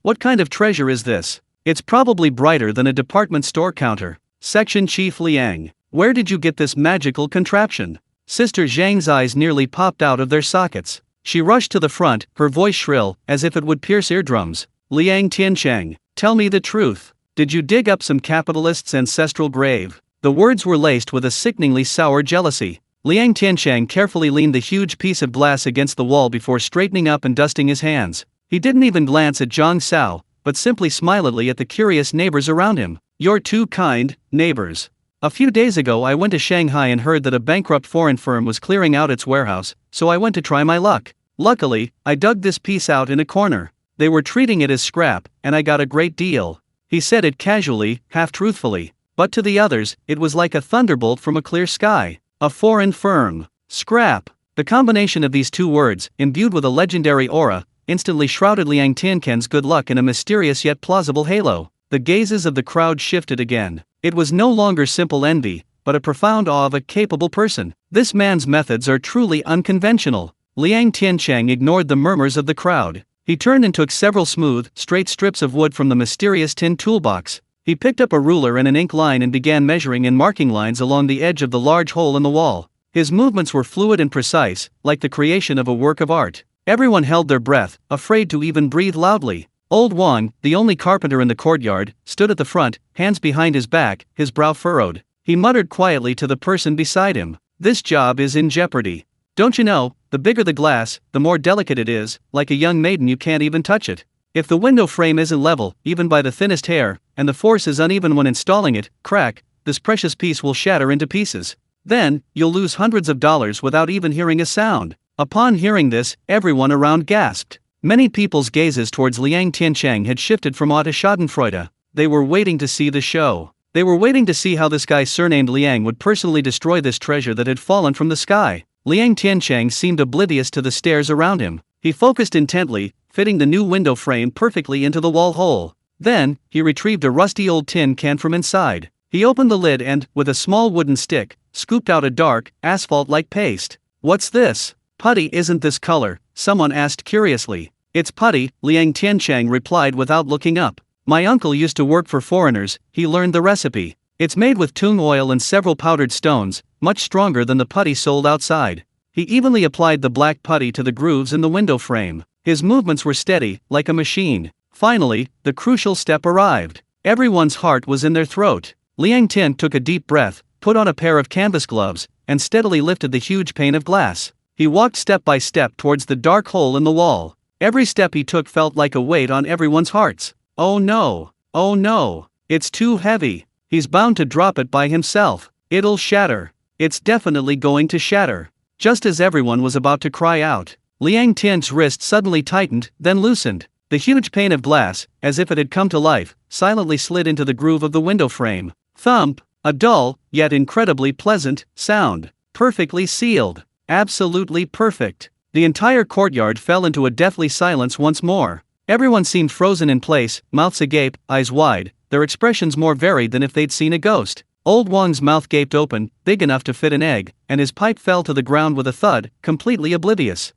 What kind of treasure is this? It's probably brighter than a department store counter. Section Chief Liang, where did you get this magical contraption? Sister Zhang's eyes nearly popped out of their sockets. She rushed to the front, her voice shrill, as if it would pierce eardrums. Liang Tiancheng, tell me the truth. Did you dig up some capitalist's ancestral grave? The words were laced with a sickeningly sour jealousy. Liang Tiancheng carefully leaned the huge piece of glass against the wall before straightening up and dusting his hands. He didn't even glance at Zhang Sao, but simply smilingly at the curious neighbors around him. You're too kind, neighbors. A few days ago I went to Shanghai and heard that a bankrupt foreign firm was clearing out its warehouse, so I went to try my luck. Luckily, I dug this piece out in a corner. They were treating it as scrap, and I got a great deal. He said it casually, half-truthfully. But to the others, it was like a thunderbolt from a clear sky. A foreign firm. Scrap. The combination of these two words, imbued with a legendary aura, instantly shrouded Liang Tiancheng's good luck in a mysterious yet plausible halo. The gazes of the crowd shifted again. It was no longer simple envy, but a profound awe of a capable person. This man's methods are truly unconventional. Liang Tiancheng ignored the murmurs of the crowd. He turned and took several smooth, straight strips of wood from the mysterious tin toolbox. He picked up a ruler and an ink line and began measuring and marking lines along the edge of the large hole in the wall. His movements were fluid and precise, like the creation of a work of art. Everyone held their breath, afraid to even breathe loudly. Old Wang, the only carpenter in the courtyard, stood at the front, hands behind his back, his brow furrowed. He muttered quietly to the person beside him. This job is in jeopardy. Don't you know, the bigger the glass, the more delicate it is, like a young maiden you can't even touch it. If the window frame isn't level, even by the thinnest hair, and the force is uneven when installing it, crack, this precious piece will shatter into pieces. Then, you'll lose hundreds of dollars without even hearing a sound. Upon hearing this, everyone around gasped. Many people's gazes towards Liang Tiancheng had shifted from awe to schadenfreude. They were waiting to see the show. They were waiting to see how this guy surnamed Liang would personally destroy this treasure that had fallen from the sky. Liang Tiancheng seemed oblivious to the stares around him. He focused intently, fitting the new window frame perfectly into the wall hole. Then, he retrieved a rusty old tin can from inside. He opened the lid and, with a small wooden stick, scooped out a dark, asphalt-like paste. "What's this?" "Putty, isn't this color?" someone asked curiously. "It's putty," Liang Tiancheng replied without looking up. "My uncle used to work for foreigners, he learned the recipe. It's made with tung oil and several powdered stones, much stronger than the putty sold outside." He evenly applied the black putty to the grooves in the window frame. His movements were steady, like a machine. Finally, the crucial step arrived. Everyone's heart was in their throat. Liang Tian took a deep breath, put on a pair of canvas gloves, and steadily lifted the huge pane of glass. He walked step by step towards the dark hole in the wall. Every step he took felt like a weight on everyone's hearts. Oh no! Oh no! It's too heavy. He's bound to drop it by himself. It'll shatter. It's definitely going to shatter. Just as everyone was about to cry out, Liang Tian's wrist suddenly tightened, then loosened. The huge pane of glass, as if it had come to life, silently slid into the groove of the window frame. Thump! A dull, yet incredibly pleasant, sound. Perfectly sealed. Absolutely perfect. The entire courtyard fell into a deathly silence once more. Everyone seemed frozen in place, mouths agape, eyes wide, their expressions more varied than if they'd seen a ghost. Old Wang's mouth gaped open, big enough to fit an egg, and his pipe fell to the ground with a thud, completely oblivious.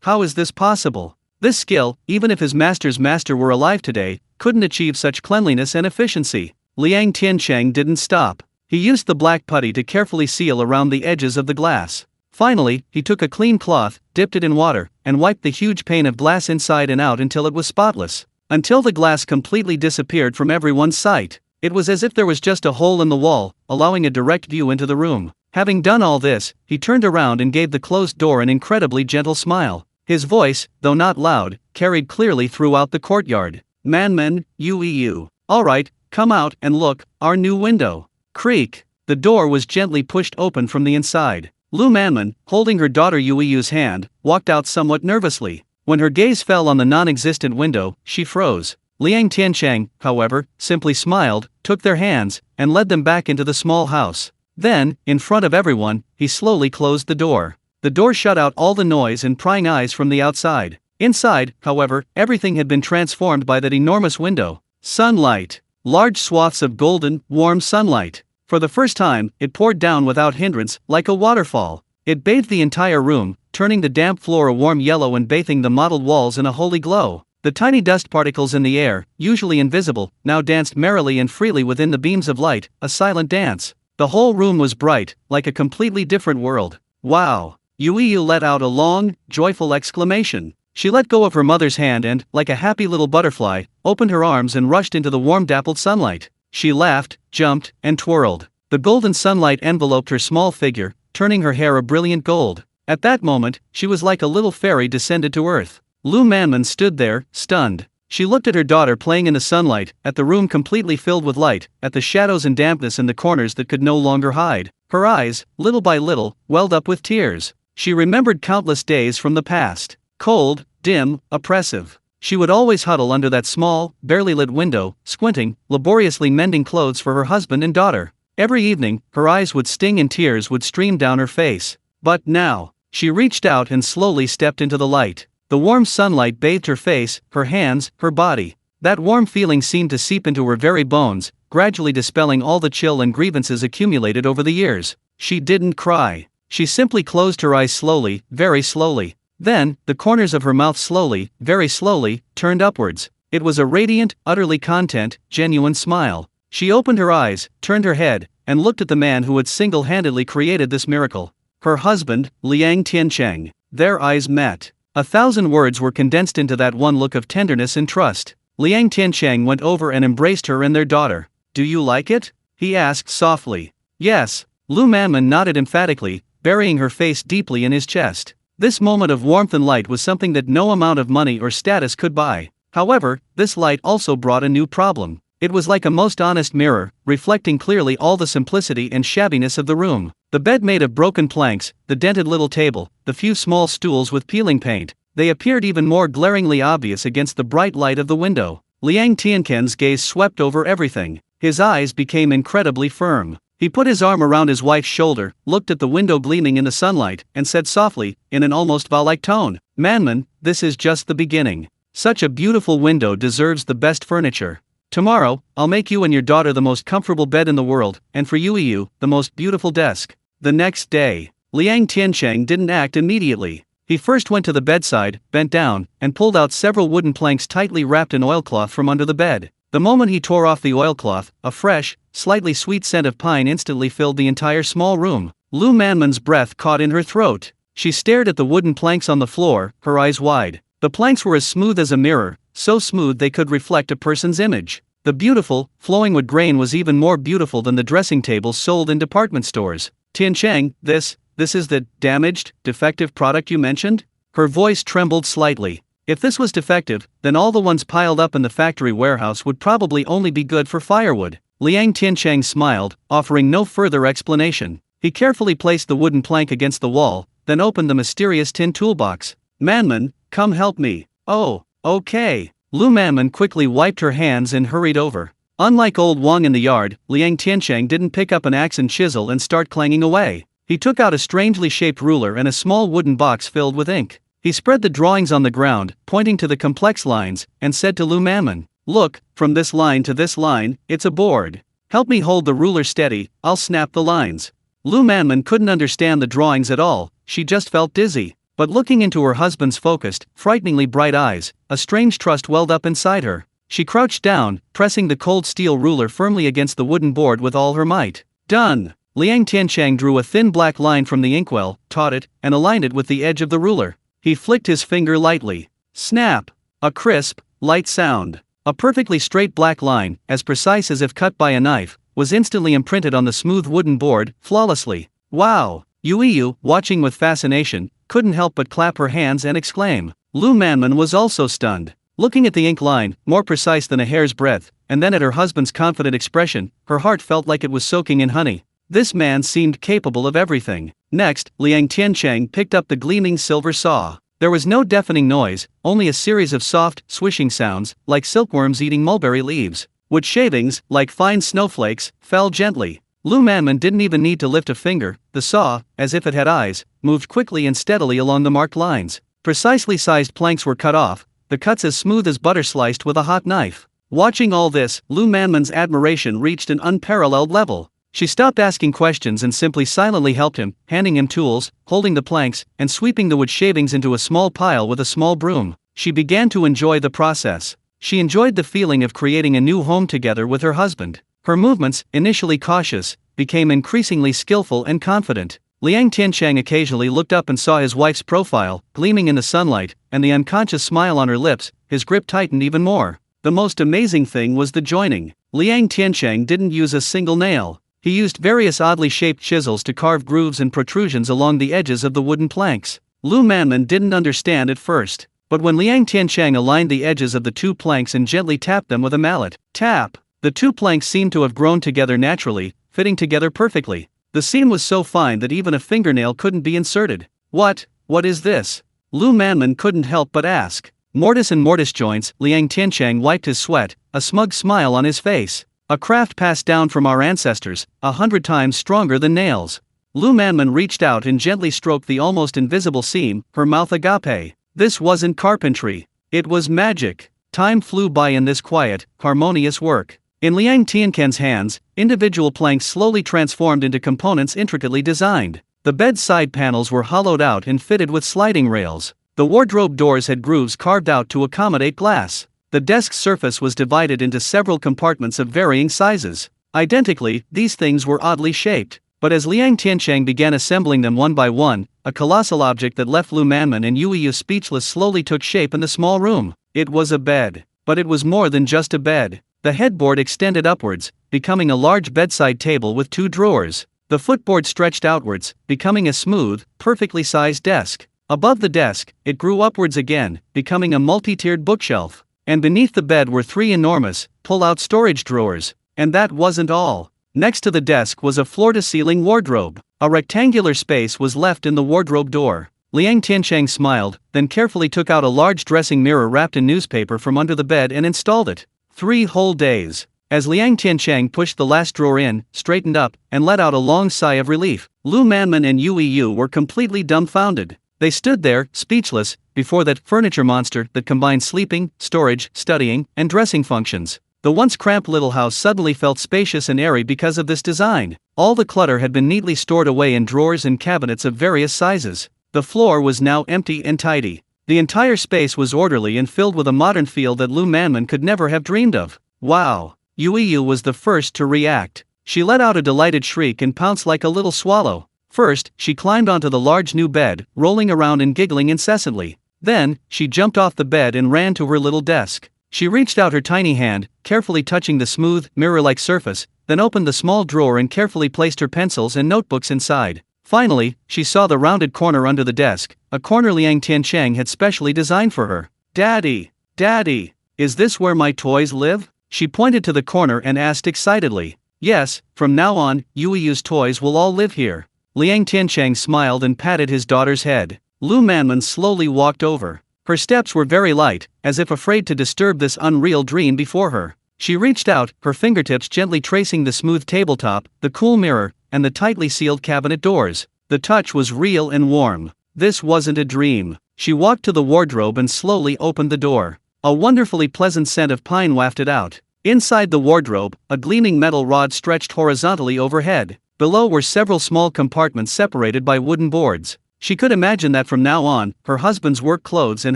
How is this possible? This skill, even if his master's master were alive today, couldn't achieve such cleanliness and efficiency. Liang Tiancheng didn't stop. He used the black putty to carefully seal around the edges of the glass. Finally, he took a clean cloth, dipped it in water, and wiped the huge pane of glass inside and out until it was spotless. Until the glass completely disappeared from everyone's sight. It was as if there was just a hole in the wall, allowing a direct view into the room. Having done all this, he turned around and gave the closed door an incredibly gentle smile. His voice, though not loud, carried clearly throughout the courtyard. "Manman, you. Alright, come out and look, our new window." Creak. The door was gently pushed open from the inside. Lu Manman, holding her daughter Yueyu's hand, walked out somewhat nervously. When her gaze fell on the non-existent window, she froze. Liang Tiancheng, however, simply smiled, took their hands, and led them back into the small house. Then, in front of everyone, he slowly closed the door. The door shut out all the noise and prying eyes from the outside. Inside, however, everything had been transformed by that enormous window. Sunlight. Large swaths of golden, warm sunlight. For the first time, it poured down without hindrance, like a waterfall. It bathed the entire room, turning the damp floor a warm yellow and bathing the mottled walls in a holy glow. The tiny dust particles in the air, usually invisible, now danced merrily and freely within the beams of light, a silent dance. The whole room was bright, like a completely different world. Wow! Yueyu let out a long, joyful exclamation. She let go of her mother's hand and, like a happy little butterfly, opened her arms and rushed into the warm dappled sunlight. She laughed, jumped, and twirled. The golden sunlight enveloped her small figure, turning her hair a brilliant gold. At that moment, she was like a little fairy descended to earth. Lu Manman stood there, stunned. She looked at her daughter playing in the sunlight, at the room completely filled with light, at the shadows and dampness in the corners that could no longer hide. Her eyes, little by little, welled up with tears. She remembered countless days from the past. Cold, dim, oppressive. She would always huddle under that small, barely lit window, squinting, laboriously mending clothes for her husband and daughter. Every evening, her eyes would sting and tears would stream down her face. But now, she reached out and slowly stepped into the light. The warm sunlight bathed her face, her hands, her body. That warm feeling seemed to seep into her very bones, gradually dispelling all the chill and grievances accumulated over the years. She didn't cry. She simply closed her eyes slowly, very slowly. Then, the corners of her mouth slowly, very slowly, turned upwards. It was a radiant, utterly content, genuine smile. She opened her eyes, turned her head, and looked at the man who had single-handedly created this miracle. Her husband, Liang Tiancheng. Their eyes met. 1,000 words were condensed into that one look of tenderness and trust. Liang Tiancheng went over and embraced her and their daughter. "Do you like it?" he asked softly. "Yes." Lu Manman nodded emphatically, burying her face deeply in his chest. This moment of warmth and light was something that no amount of money or status could buy. However, this light also brought a new problem. It was like a most honest mirror, reflecting clearly all the simplicity and shabbiness of the room. The bed made of broken planks, the dented little table, the few small stools with peeling paint, they appeared even more glaringly obvious against the bright light of the window. Liang Tiancheng's gaze swept over everything. His eyes became incredibly firm. He put his arm around his wife's shoulder, looked at the window gleaming in the sunlight, and said softly, in an almost vow-like tone, "Manman, this is just the beginning. Such a beautiful window deserves the best furniture. Tomorrow, I'll make you and your daughter the most comfortable bed in the world, and for you, the most beautiful desk." The next day, Liang Tiancheng didn't act immediately. He first went to the bedside, bent down, and pulled out several wooden planks tightly wrapped in oilcloth from under the bed. The moment he tore off the oilcloth, a fresh, slightly sweet scent of pine instantly filled the entire small room. Lu Manman's breath caught in her throat. She stared at the wooden planks on the floor, her eyes wide. The planks were as smooth as a mirror, so smooth they could reflect a person's image. The beautiful, flowing wood grain was even more beautiful than the dressing tables sold in department stores. "Tiancheng, this is the damaged, defective product you mentioned?" Her voice trembled slightly. If this was defective, then all the ones piled up in the factory warehouse would probably only be good for firewood. Liang Tiancheng smiled, offering no further explanation. He carefully placed the wooden plank against the wall, then opened the mysterious tin toolbox. "Manman, come help me." "Oh, okay." Lu Manman quickly wiped her hands and hurried over. Unlike old Wang in the yard, Liang Tiancheng didn't pick up an axe and chisel and start clanging away. He took out a strangely shaped ruler and a small wooden box filled with ink. He spread the drawings on the ground, pointing to the complex lines, and said to Lu Manman, "Look, from this line to this line, it's a board. Help me hold the ruler steady, I'll snap the lines." Lu Manman couldn't understand the drawings at all, she just felt dizzy. But looking into her husband's focused, frighteningly bright eyes, a strange trust welled up inside her. She crouched down, pressing the cold steel ruler firmly against the wooden board with all her might. "Done!" Liang Tiancheng drew a thin black line from the inkwell, taut it, and aligned it with the edge of the ruler. He flicked his finger lightly. Snap! A crisp, light sound. A perfectly straight black line, as precise as if cut by a knife, was instantly imprinted on the smooth wooden board, flawlessly. "Wow!" Yu, watching with fascination, couldn't help but clap her hands and exclaim. Lu Manman was also stunned. Looking at the ink line, more precise than a hair's breadth, and then at her husband's confident expression, her heart felt like it was soaking in honey. This man seemed capable of everything. Next, Liang Tiancheng picked up the gleaming silver saw. There was no deafening noise, only a series of soft, swishing sounds, like silkworms eating mulberry leaves. Wood shavings, like fine snowflakes, fell gently. Lu Manman didn't even need to lift a finger. The saw, as if it had eyes, moved quickly and steadily along the marked lines. Precisely sized planks were cut off, the cuts as smooth as butter sliced with a hot knife. Watching all this, Lu Manman's admiration reached an unparalleled level. She stopped asking questions and simply silently helped him, handing him tools, holding the planks, and sweeping the wood shavings into a small pile with a small broom. She began to enjoy the process. She enjoyed the feeling of creating a new home together with her husband. Her movements, initially cautious, became increasingly skillful and confident. Liang Tiancheng occasionally looked up and saw his wife's profile, gleaming in the sunlight, and the unconscious smile on her lips. His grip tightened even more. The most amazing thing was the joining. Liang Tiancheng didn't use a single nail. He used various oddly shaped chisels to carve grooves and protrusions along the edges of the wooden planks. Lu Manman didn't understand at first, but when Liang Tiancheng aligned the edges of the two planks and gently tapped them with a mallet, tap, the two planks seemed to have grown together naturally, fitting together perfectly. The seam was so fine that even a fingernail couldn't be inserted. What is this?" Lu Manman couldn't help but ask. "Mortise and mortise joints." Liang Tiancheng wiped his sweat, a smug smile on his face. "A craft passed down from our ancestors, 100 times stronger than nails." Lu Manman reached out and gently stroked the almost invisible seam, her mouth agape. This wasn't carpentry. It was magic. Time flew by in this quiet, harmonious work. In Liang Tiancheng's hands, individual planks slowly transformed into components intricately designed. The bed's side panels were hollowed out and fitted with sliding rails. The wardrobe doors had grooves carved out to accommodate glass. The desk's surface was divided into several compartments of varying sizes. Identically, these things were oddly shaped. But as Liang Tiancheng began assembling them one by one, a colossal object that left Lu Manman and Yu speechless slowly took shape in the small room. It was a bed. But it was more than just a bed. The headboard extended upwards, becoming a large bedside table with 2 drawers. The footboard stretched outwards, becoming a smooth, perfectly sized desk. Above the desk, it grew upwards again, becoming a multi-tiered bookshelf. and beneath the bed were 3 enormous, pull-out storage drawers. And that wasn't all. Next to the desk was a floor-to-ceiling wardrobe. A rectangular space was left in the wardrobe door. Liang Tiancheng smiled, then carefully took out a large dressing mirror wrapped in newspaper from under the bed and installed it. 3 whole days. As Liang Tiancheng pushed the last drawer in, straightened up, and let out a long sigh of relief, Lu Manman and Yu Yu were completely dumbfounded. They stood there, speechless, before that furniture monster that combined sleeping, storage, studying, and dressing functions. The once cramped little house suddenly felt spacious and airy because of this design. All the clutter had been neatly stored away in drawers and cabinets of various sizes. The floor was now empty and tidy. The entire space was orderly and filled with a modern feel that Lu Manman could never have dreamed of. Wow! Yu Yu was the first to react. She let out a delighted shriek and pounced like a little swallow. First, she climbed onto the large new bed, rolling around and giggling incessantly. Then, she jumped off the bed and ran to her little desk. She reached out her tiny hand, carefully touching the smooth, mirror-like surface, then opened the small drawer and carefully placed her pencils and notebooks inside. Finally, she saw the rounded corner under the desk, a corner Liang Tiancheng had specially designed for her. "Daddy! Daddy! Is this where my toys live?" She pointed to the corner and asked excitedly. "Yes, from now on, Yu Yu's toys will all live here." Liang Tiancheng smiled and patted his daughter's head. Lu Manman slowly walked over. Her steps were very light, as if afraid to disturb this unreal dream before her. She reached out, her fingertips gently tracing the smooth tabletop, the cool mirror, and the tightly sealed cabinet doors. The touch was real and warm. This wasn't a dream. She walked to the wardrobe and slowly opened the door. A wonderfully pleasant scent of pine wafted out. Inside the wardrobe, a gleaming metal rod stretched horizontally overhead. Below were several small compartments separated by wooden boards. She could imagine that from now on, her husband's work clothes and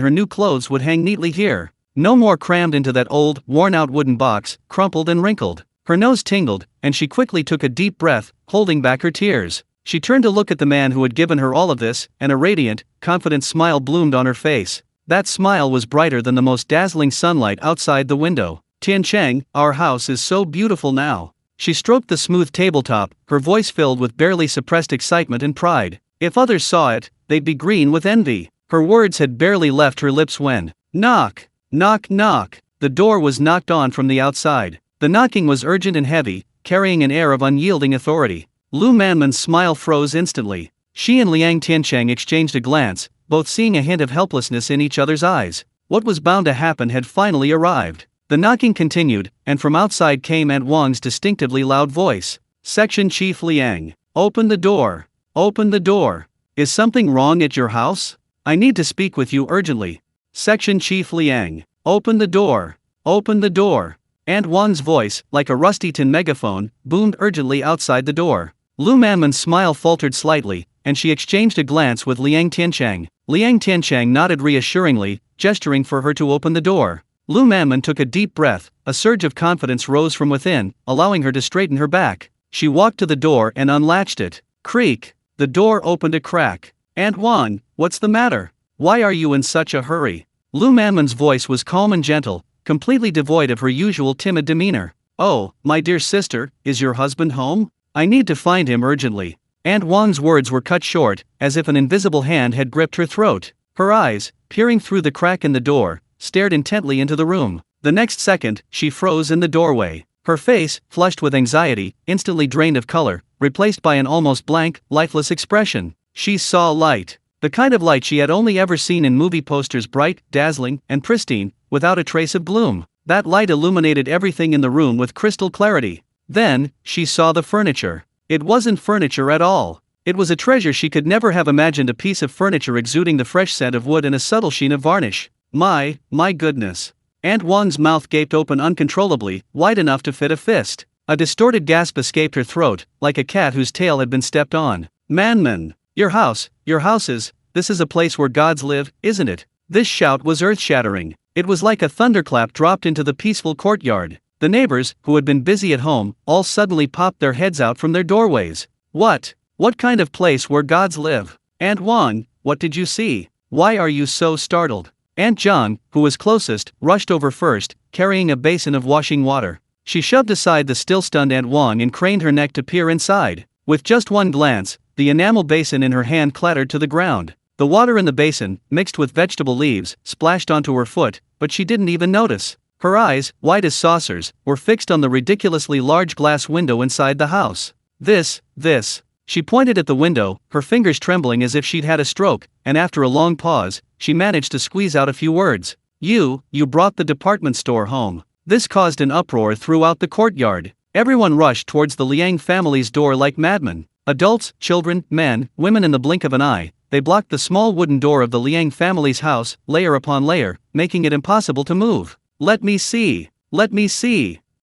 her new clothes would hang neatly here. No more crammed into that old, worn-out wooden box, crumpled and wrinkled. Her nose tingled, and she quickly took a deep breath, holding back her tears. She turned to look at the man who had given her all of this, and a radiant, confident smile bloomed on her face. That smile was brighter than the most dazzling sunlight outside the window. "Tiancheng, our house is so beautiful now." She stroked the smooth tabletop, her voice filled with barely suppressed excitement and pride. If others saw it, they'd be green with envy. Her words had barely left her lips when, knock, knock, knock. The door was knocked on from the outside. The knocking was urgent and heavy, carrying an air of unyielding authority. Lu Manman's smile froze instantly. She and Liang Tiancheng exchanged a glance, both seeing a hint of helplessness in each other's eyes. What was bound to happen had finally arrived. The knocking continued, and from outside came Aunt Wang's distinctively loud voice. "Section Chief Liang, open the door. Open the door. Is something wrong at your house? I need to speak with you urgently." "Section Chief Liang, open the door. Open the door." Aunt Wang's voice, like a rusty tin megaphone, boomed urgently outside the door. Lu Manman's smile faltered slightly, and she exchanged a glance with Liang Tiancheng. Liang Tiancheng nodded reassuringly, gesturing for her to open the door. Lu Manman took a deep breath, a surge of confidence rose from within, allowing her to straighten her back. She walked to the door and unlatched it. Creak! The door opened a crack. "Aunt Wang, what's the matter? Why are you in such a hurry?" Lu Manman's voice was calm and gentle, completely devoid of her usual timid demeanor. "Oh, my dear sister, is your husband home? I need to find him urgently." Aunt Wang's words were cut short, as if an invisible hand had gripped her throat. Her eyes, peering through the crack in the door, stared intently into the room. The next second, she froze in the doorway. Her face, flushed with anxiety, instantly drained of color, replaced by an almost blank, lifeless expression. She saw light. The kind of light she had only ever seen in movie posters, bright, dazzling, and pristine, without a trace of gloom. That light illuminated everything in the room with crystal clarity. Then, she saw the furniture. It wasn't furniture at all. It was a treasure she could never have imagined, a piece of furniture exuding the fresh scent of wood and a subtle sheen of varnish. My goodness. Aunt Wang's mouth gaped open uncontrollably, wide enough to fit a fist. A distorted gasp escaped her throat, like a cat whose tail had been stepped on. "Manman, your house is, this is a place where gods live, isn't it?" This shout was earth-shattering. It was like a thunderclap dropped into the peaceful courtyard. The neighbors, who had been busy at home, all suddenly popped their heads out from their doorways. What kind of place where gods live? Aunt Wang, what did you see? Why are you so startled? Aunt Zhang, who was closest, rushed over first, carrying a basin of washing water. She shoved aside the still-stunned Aunt Wang and craned her neck to peer inside. With just one glance, the enamel basin in her hand clattered to the ground. The water in the basin, mixed with vegetable leaves, splashed onto her foot, but she didn't even notice. Her eyes, white as saucers, were fixed on the ridiculously large glass window inside the house. This. She pointed at the window, her fingers trembling as if she'd had a stroke, and after a long pause, she managed to squeeze out a few words. You brought the department store home. This caused an uproar throughout the courtyard. Everyone rushed towards the Liang family's door like madmen. Adults, children, men, women in the blink of an eye. They blocked the small wooden door of the Liang family's house, layer upon layer, making it impossible to move. Let me see.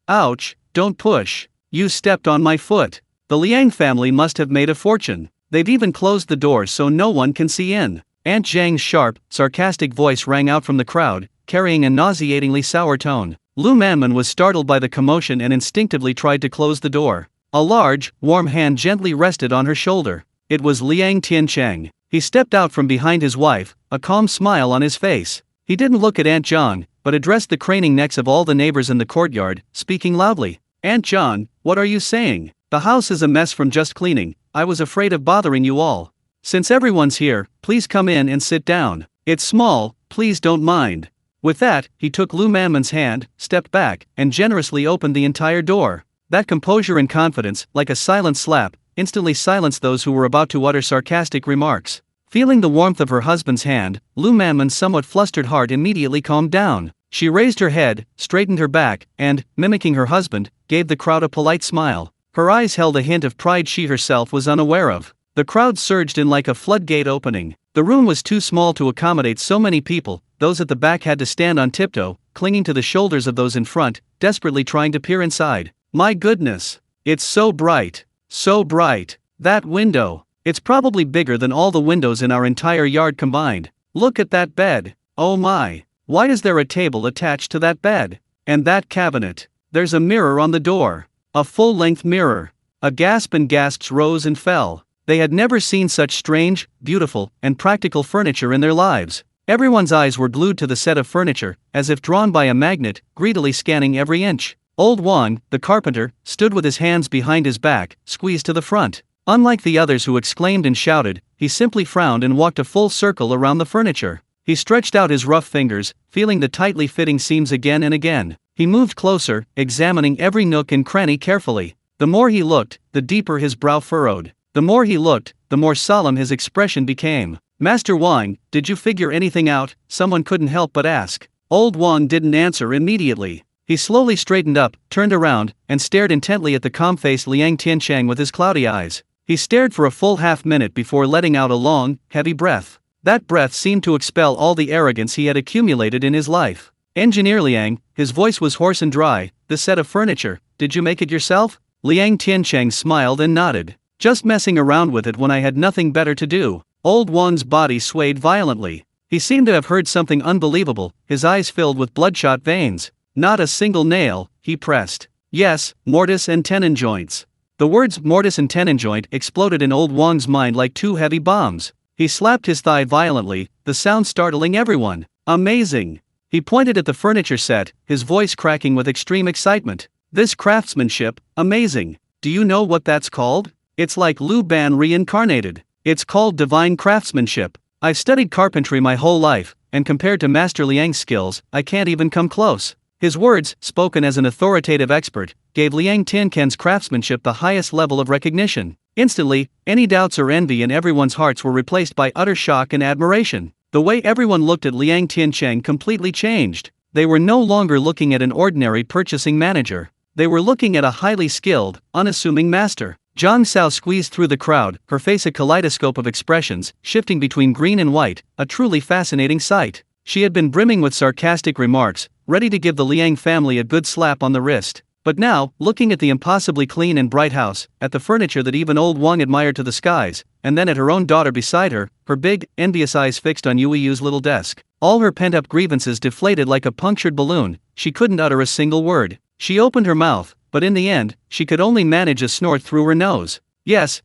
Ouch, don't push. You stepped on my foot. The Liang family must have made a fortune. They've even closed the door so no one can see in. Aunt Zhang's sharp, sarcastic voice rang out from the crowd, carrying a nauseatingly sour tone. Lu Manman was startled by the commotion and instinctively tried to close the door. A large, warm hand gently rested on her shoulder. It was Liang Tiancheng. He stepped out from behind his wife, a calm smile on his face. He didn't look at Aunt Zhang, but addressed the craning necks of all the neighbors in the courtyard, speaking loudly. Aunt Zhang, what are you saying? The house is a mess from just cleaning. I was afraid of bothering you all. Since everyone's here, please come in and sit down. It's small, please don't mind. With that, he took Lu Manman's hand, stepped back, and generously opened the entire door. That composure and confidence, like a silent slap, instantly silenced those who were about to utter sarcastic remarks. Feeling the warmth of her husband's hand, Lu Manman's somewhat flustered heart immediately calmed down. She raised her head, straightened her back, and, mimicking her husband, gave the crowd a polite smile. Her eyes held a hint of pride she herself was unaware of. The crowd surged in like a floodgate opening. The room was too small to accommodate so many people. Those at the back had to stand on tiptoe, clinging to the shoulders of those in front, desperately trying to peer inside. My goodness! It's so bright! So bright! That window! It's probably bigger than all the windows in our entire yard combined. Look at that bed! Oh my! Why is there a table attached to that bed? And that cabinet? There's a mirror on the door. A full-length mirror. A gasp and gasps rose and fell. They had never seen such strange, beautiful, and practical furniture in their lives. Everyone's eyes were glued to the set of furniture, as if drawn by a magnet, greedily scanning every inch. Old Wang, the carpenter, stood with his hands behind his back, squeezed to the front. Unlike the others who exclaimed and shouted, he simply frowned and walked a full circle around the furniture. He stretched out his rough fingers, feeling the tightly fitting seams again and again. He moved closer, examining every nook and cranny carefully. The more he looked, the deeper his brow furrowed. The more he looked, the more solemn his expression became. Master Wang, did you figure anything out? Someone couldn't help but ask. Old Wang didn't answer immediately. He slowly straightened up, turned around, and stared intently at the calm-faced Liang Tiancheng with his cloudy eyes. He stared for a full half-minute before letting out a long, heavy breath. That breath seemed to expel all the arrogance he had accumulated in his life. Engineer Liang, his voice was hoarse and dry, this set of furniture, did you make it yourself? Liang Tiancheng smiled and nodded. Just messing around with it when I had nothing better to do. Old Wang's body swayed violently. He seemed to have heard something unbelievable, his eyes filled with bloodshot veins. Not a single nail, he pressed. Yes, mortise and tenon joints. The words mortise and tenon joint exploded in Old Wang's mind like two heavy bombs. He slapped his thigh violently, the sound startling everyone. Amazing! He pointed at the furniture set, his voice cracking with extreme excitement. This craftsmanship, amazing. Do you know what that's called? It's like Lu Ban reincarnated. It's called divine craftsmanship. I've studied carpentry my whole life, and compared to Master Liang's skills, I can't even come close. His words, spoken as an authoritative expert, gave Liang Tiancheng's craftsmanship the highest level of recognition. Instantly, any doubts or envy in everyone's hearts were replaced by utter shock and admiration. The way everyone looked at Liang Tiancheng completely changed. They were no longer looking at an ordinary purchasing manager. They were looking at a highly skilled, unassuming master. Zhang Xiao squeezed through the crowd, her face a kaleidoscope of expressions, shifting between green and white, a truly fascinating sight. She had been brimming with sarcastic remarks, ready to give the Liang family a good slap on the wrist. But now, looking at the impossibly clean and bright house, at the furniture that even old Wang admired to the skies, and then at her own daughter beside her, her big, envious eyes fixed on Yueyu's little desk, all her pent-up grievances deflated like a punctured balloon. She couldn't utter a single word. She opened her mouth, but in the end, she could only manage a snort through her nose. Yes,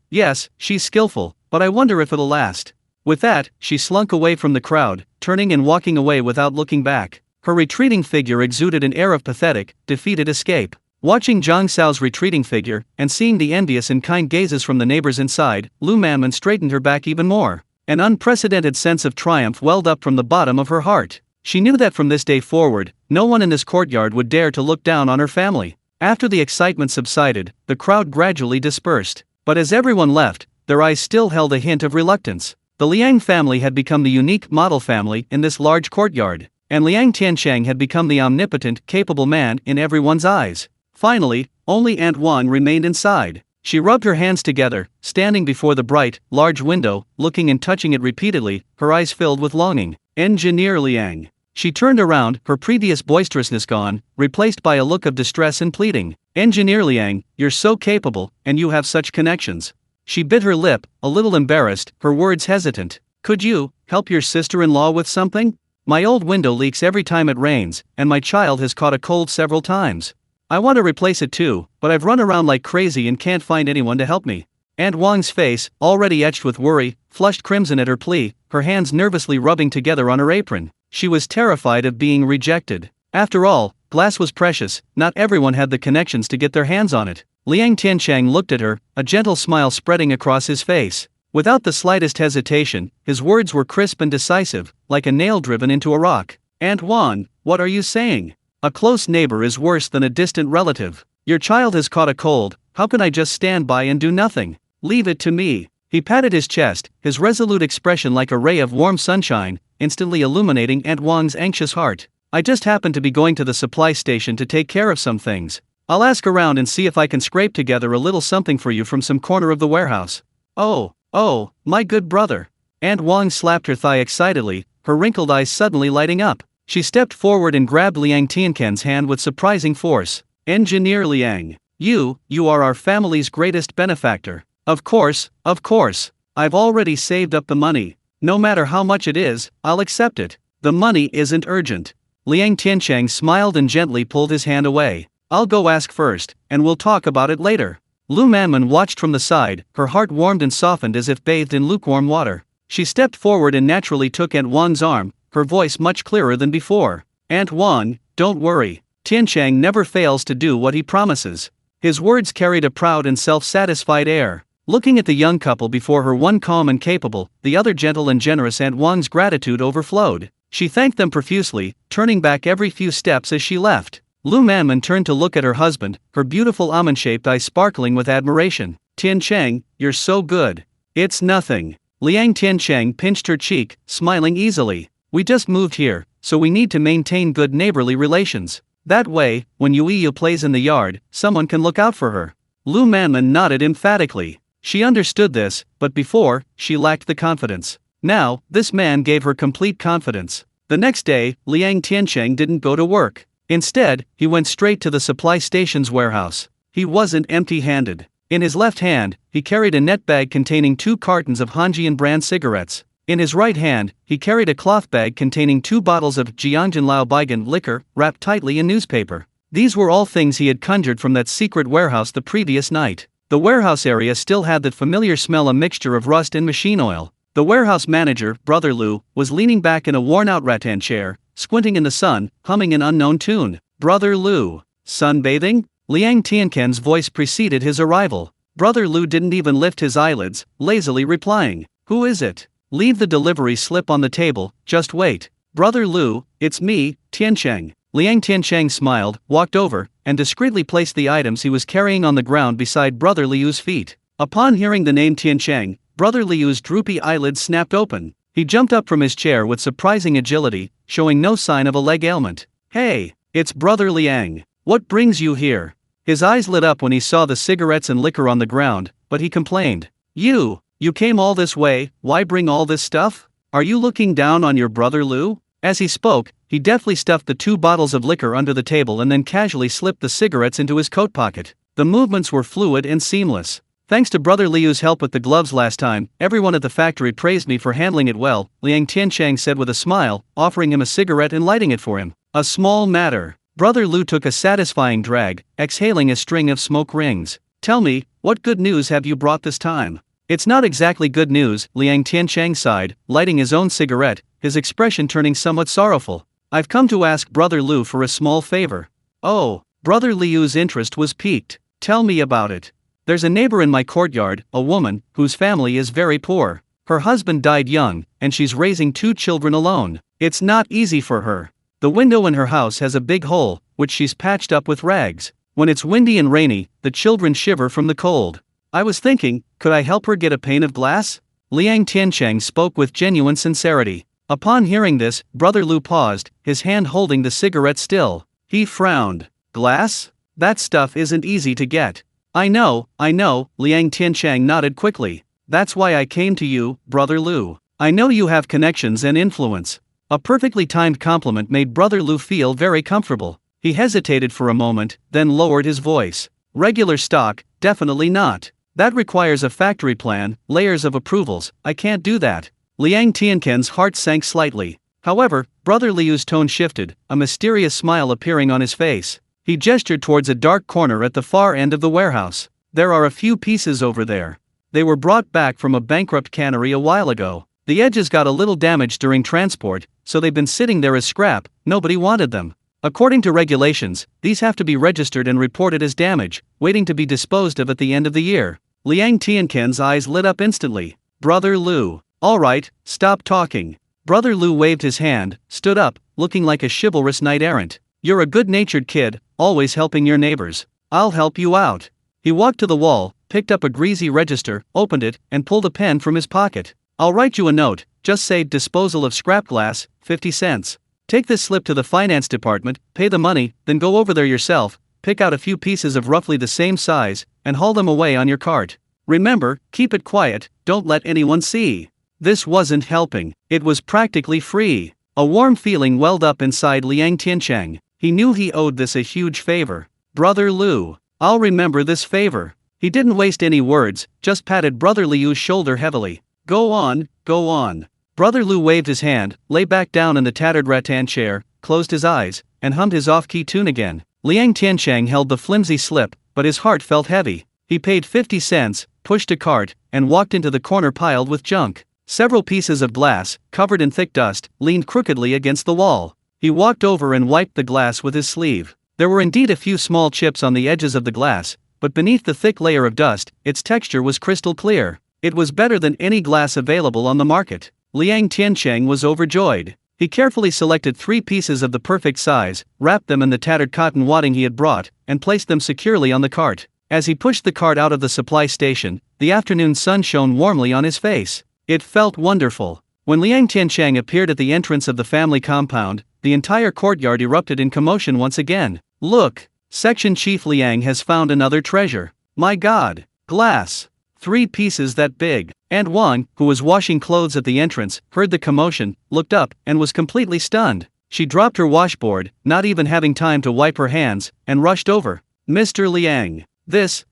she's skillful, but I wonder if it'll last. With that, she slunk away from the crowd, turning and walking away without looking back. Her retreating figure exuded an air of pathetic, defeated escape. Watching Zhang Xiao's retreating figure, and seeing the envious and kind gazes from the neighbors inside, Lu Manman straightened her back even more. An unprecedented sense of triumph welled up from the bottom of her heart. She knew that from this day forward, no one in this courtyard would dare to look down on her family. After the excitement subsided, the crowd gradually dispersed. But as everyone left, their eyes still held a hint of reluctance. The Liang family had become the unique model family in this large courtyard, and Liang Tiancheng had become the omnipotent, capable man in everyone's eyes. Finally, only Aunt Wang remained inside. She rubbed her hands together, standing before the bright, large window, looking and touching it repeatedly, her eyes filled with longing. Engineer Liang. She turned around, her previous boisterousness gone, replaced by a look of distress and pleading. Engineer Liang, you're so capable, and you have such connections. She bit her lip, a little embarrassed, her words hesitant. Could you help your sister-in-law with something? My old window leaks every time it rains, and my child has caught a cold several times. I want to replace it too, but I've run around like crazy and can't find anyone to help me. Aunt Wang's face, already etched with worry, flushed crimson at her plea, her hands nervously rubbing together on her apron. She was terrified of being rejected. After all, glass was precious, not everyone had the connections to get their hands on it. Liang Tiancheng looked at her, a gentle smile spreading across his face. Without the slightest hesitation, his words were crisp and decisive, like a nail driven into a rock. Aunt Wang, what are you saying? A close neighbor is worse than a distant relative. Your child has caught a cold, how can I just stand by and do nothing? Leave it to me. He patted his chest, his resolute expression like a ray of warm sunshine, instantly illuminating Aunt Wang's anxious heart. I just happened to be going to the supply station to take care of some things. I'll ask around and see if I can scrape together a little something for you from some corner of the warehouse. Oh, my good brother. Aunt Wang slapped her thigh excitedly, her wrinkled eyes suddenly lighting up. She stepped forward and grabbed Liang Tiancheng's hand with surprising force. Engineer Liang, you are our family's greatest benefactor. Of course. I've already saved up the money. No matter how much it is, I'll accept it. The money isn't urgent. Liang Tiancheng smiled and gently pulled his hand away. I'll go ask first, and we'll talk about it later. Lu Manman watched from the side, her heart warmed and softened as if bathed in lukewarm water. She stepped forward and naturally took Aunt Wang's arm, her voice much clearer than before. Aunt Wang, don't worry. Tiancheng never fails to do what he promises. His words carried a proud and self-satisfied air. Looking at the young couple before her, one calm and capable, the other gentle and generous, Aunt Wang's gratitude overflowed. She thanked them profusely, turning back every few steps as she left. Lu Manman turned to look at her husband, her beautiful almond-shaped eyes sparkling with admiration. Tiancheng, you're so good. It's nothing. Liang Tiancheng pinched her cheek, smiling easily. We just moved here, so we need to maintain good neighborly relations. That way, when Yu plays in the yard, someone can look out for her. Lu Manman nodded emphatically. She understood this, but before, she lacked the confidence. Now, this man gave her complete confidence. The next day, Liang Tiancheng didn't go to work. Instead, he went straight to the supply station's warehouse. He wasn't empty-handed. In his left hand, he carried a net bag containing 2 cartons of Hanjian brand cigarettes. In his right hand, he carried a cloth bag containing 2 bottles of Jiangjian Lao Baigan liquor, wrapped tightly in newspaper. These were all things he had conjured from that secret warehouse the previous night. The warehouse area still had that familiar smell, a mixture of rust and machine oil. The warehouse manager, Brother Lu, was leaning back in a worn-out rattan chair, squinting in the sun, humming an unknown tune. Brother Lu, sunbathing? Liang Tiancheng's voice preceded his arrival. Brother Lu didn't even lift his eyelids, lazily replying, "Who is it? Leave the delivery slip on the table, just wait." "Brother Lu, it's me, Tiancheng." Liang Tiancheng smiled, walked over, and discreetly placed the items he was carrying on the ground beside Brother Liu's feet. Upon hearing the name Tiancheng, Brother Liu's droopy eyelids snapped open. He jumped up from his chair with surprising agility, showing no sign of a leg ailment. "Hey, it's Brother Liang. What brings you here?" His eyes lit up when he saw the cigarettes and liquor on the ground, but he complained. You came all this way, why bring all this stuff? Are you looking down on your brother Lu?" As he spoke, he deftly stuffed the 2 bottles of liquor under the table and then casually slipped the cigarettes into his coat pocket. The movements were fluid and seamless. "Thanks to Brother Liu's help with the gloves last time, everyone at the factory praised me for handling it well," Liang Tiancheng said with a smile, offering him a cigarette and lighting it for him. "A small matter." Brother Lu took a satisfying drag, exhaling a string of smoke rings. "Tell me, what good news have you brought this time?" "It's not exactly good news," Liang Tiancheng sighed, lighting his own cigarette, his expression turning somewhat sorrowful. "I've come to ask Brother Lu for a small favor." "Oh." Brother Liu's interest was piqued. "Tell me about it." "There's a neighbor in my courtyard, a woman, whose family is very poor. Her husband died young, and she's raising 2 children alone. It's not easy for her. The window in her house has a big hole, which she's patched up with rags. When it's windy and rainy, the children shiver from the cold. I was thinking, could I help her get a pane of glass? Liang Tiancheng spoke with genuine sincerity. Upon hearing this, Brother Lu paused, his hand holding the cigarette still. He frowned. Glass? That stuff isn't easy to get. I know, Liang Tiancheng nodded quickly. That's why I came to you, Brother Lu. I know you have connections and influence. A perfectly timed compliment made Brother Lu feel very comfortable. He hesitated for a moment, then lowered his voice. Regular stock, definitely not. That requires a factory plan, layers of approvals, I can't do that. Liang Tiancheng's heart sank slightly. However, Brother Liu's tone shifted, a mysterious smile appearing on his face. He gestured towards a dark corner at the far end of the warehouse. There are a few pieces over there. They were brought back from a bankrupt cannery a while ago. The edges got a little damaged during transport, so they've been sitting there as scrap, nobody wanted them. According to regulations, these have to be registered and reported as damage, waiting to be disposed of at the end of the year. Liang Tiancheng's eyes lit up instantly. Brother Lu. Alright, stop talking. Brother Lu waved his hand, stood up, looking like a chivalrous knight-errant. You're a good-natured kid, always helping your neighbors. I'll help you out. He walked to the wall, picked up a greasy register, opened it, and pulled a pen from his pocket. I'll write you a note, just say disposal of scrap glass, 50 cents. Take this slip to the finance department, pay the money, then go over there yourself, pick out a few pieces of roughly the same size, and haul them away on your cart. Remember, keep it quiet, don't let anyone see. This wasn't helping, it was practically free. A warm feeling welled up inside Liang Tiancheng. He knew he owed this a huge favor. Brother Lu, I'll remember this favor. He didn't waste any words, just patted Brother Liu's shoulder heavily. Go on, go on. Brother Lu waved his hand, lay back down in the tattered rattan chair, closed his eyes, and hummed his off-key tune again. Liang Tiancheng held the flimsy slip, but his heart felt heavy. He paid 50 cents, pushed a cart, and walked into the corner piled with junk. Several pieces of glass, covered in thick dust, leaned crookedly against the wall. He walked over and wiped the glass with his sleeve. There were indeed a few small chips on the edges of the glass, but beneath the thick layer of dust, its texture was crystal clear. It was better than any glass available on the market. Liang Tiancheng was overjoyed. He carefully selected 3 pieces of the perfect size, wrapped them in the tattered cotton wadding he had brought, and placed them securely on the cart. As he pushed the cart out of the supply station, the afternoon sun shone warmly on his face. It felt wonderful. When Liang Tiancheng appeared at the entrance of the family compound, the entire courtyard erupted in commotion once again. Look! Section Chief Liang has found another treasure. My God! Glass! 3 pieces that big. And Wang, who was washing clothes at the entrance, heard the commotion, looked up, and was completely stunned. She dropped her washboard, not even having time to wipe her hands, and rushed over. Mr. Liang, this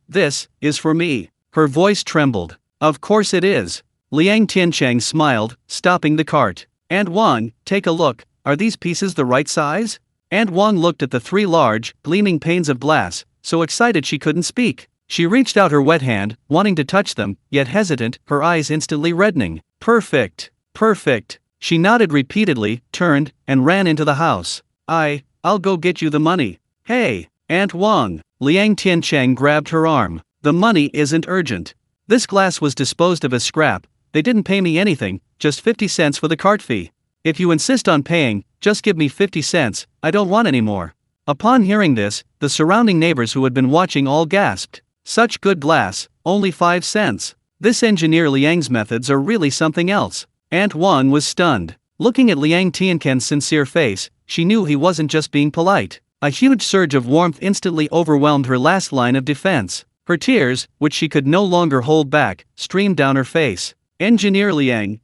is for me. Her voice trembled. Of course it is. Liang Tiancheng smiled, stopping the cart. And Wang, take a look, are these pieces the right size? And Wang looked at the 3 large, gleaming panes of glass, so excited she couldn't speak. She reached out her wet hand, wanting to touch them, yet hesitant, her eyes instantly reddening. Perfect, perfect. She nodded repeatedly, turned, and ran into the house. I'll go get you the money. Hey, Aunt Wang. Liang Tiancheng grabbed her arm. The money isn't urgent. This glass was disposed of as scrap. They didn't pay me anything, just 50 cents for the cart fee. If you insist on paying, just give me 50 cents, I don't want any more. Upon hearing this, the surrounding neighbors who had been watching all gasped. Such good glass, only 5 cents. This engineer Liang's methods are really something else. Aunt Wang was stunned. Looking at Liang Tiancheng's sincere face, she knew he wasn't just being polite. A huge surge of warmth instantly overwhelmed her last line of defense. Her tears, which she could no longer hold back, streamed down her face. Engineer Liang,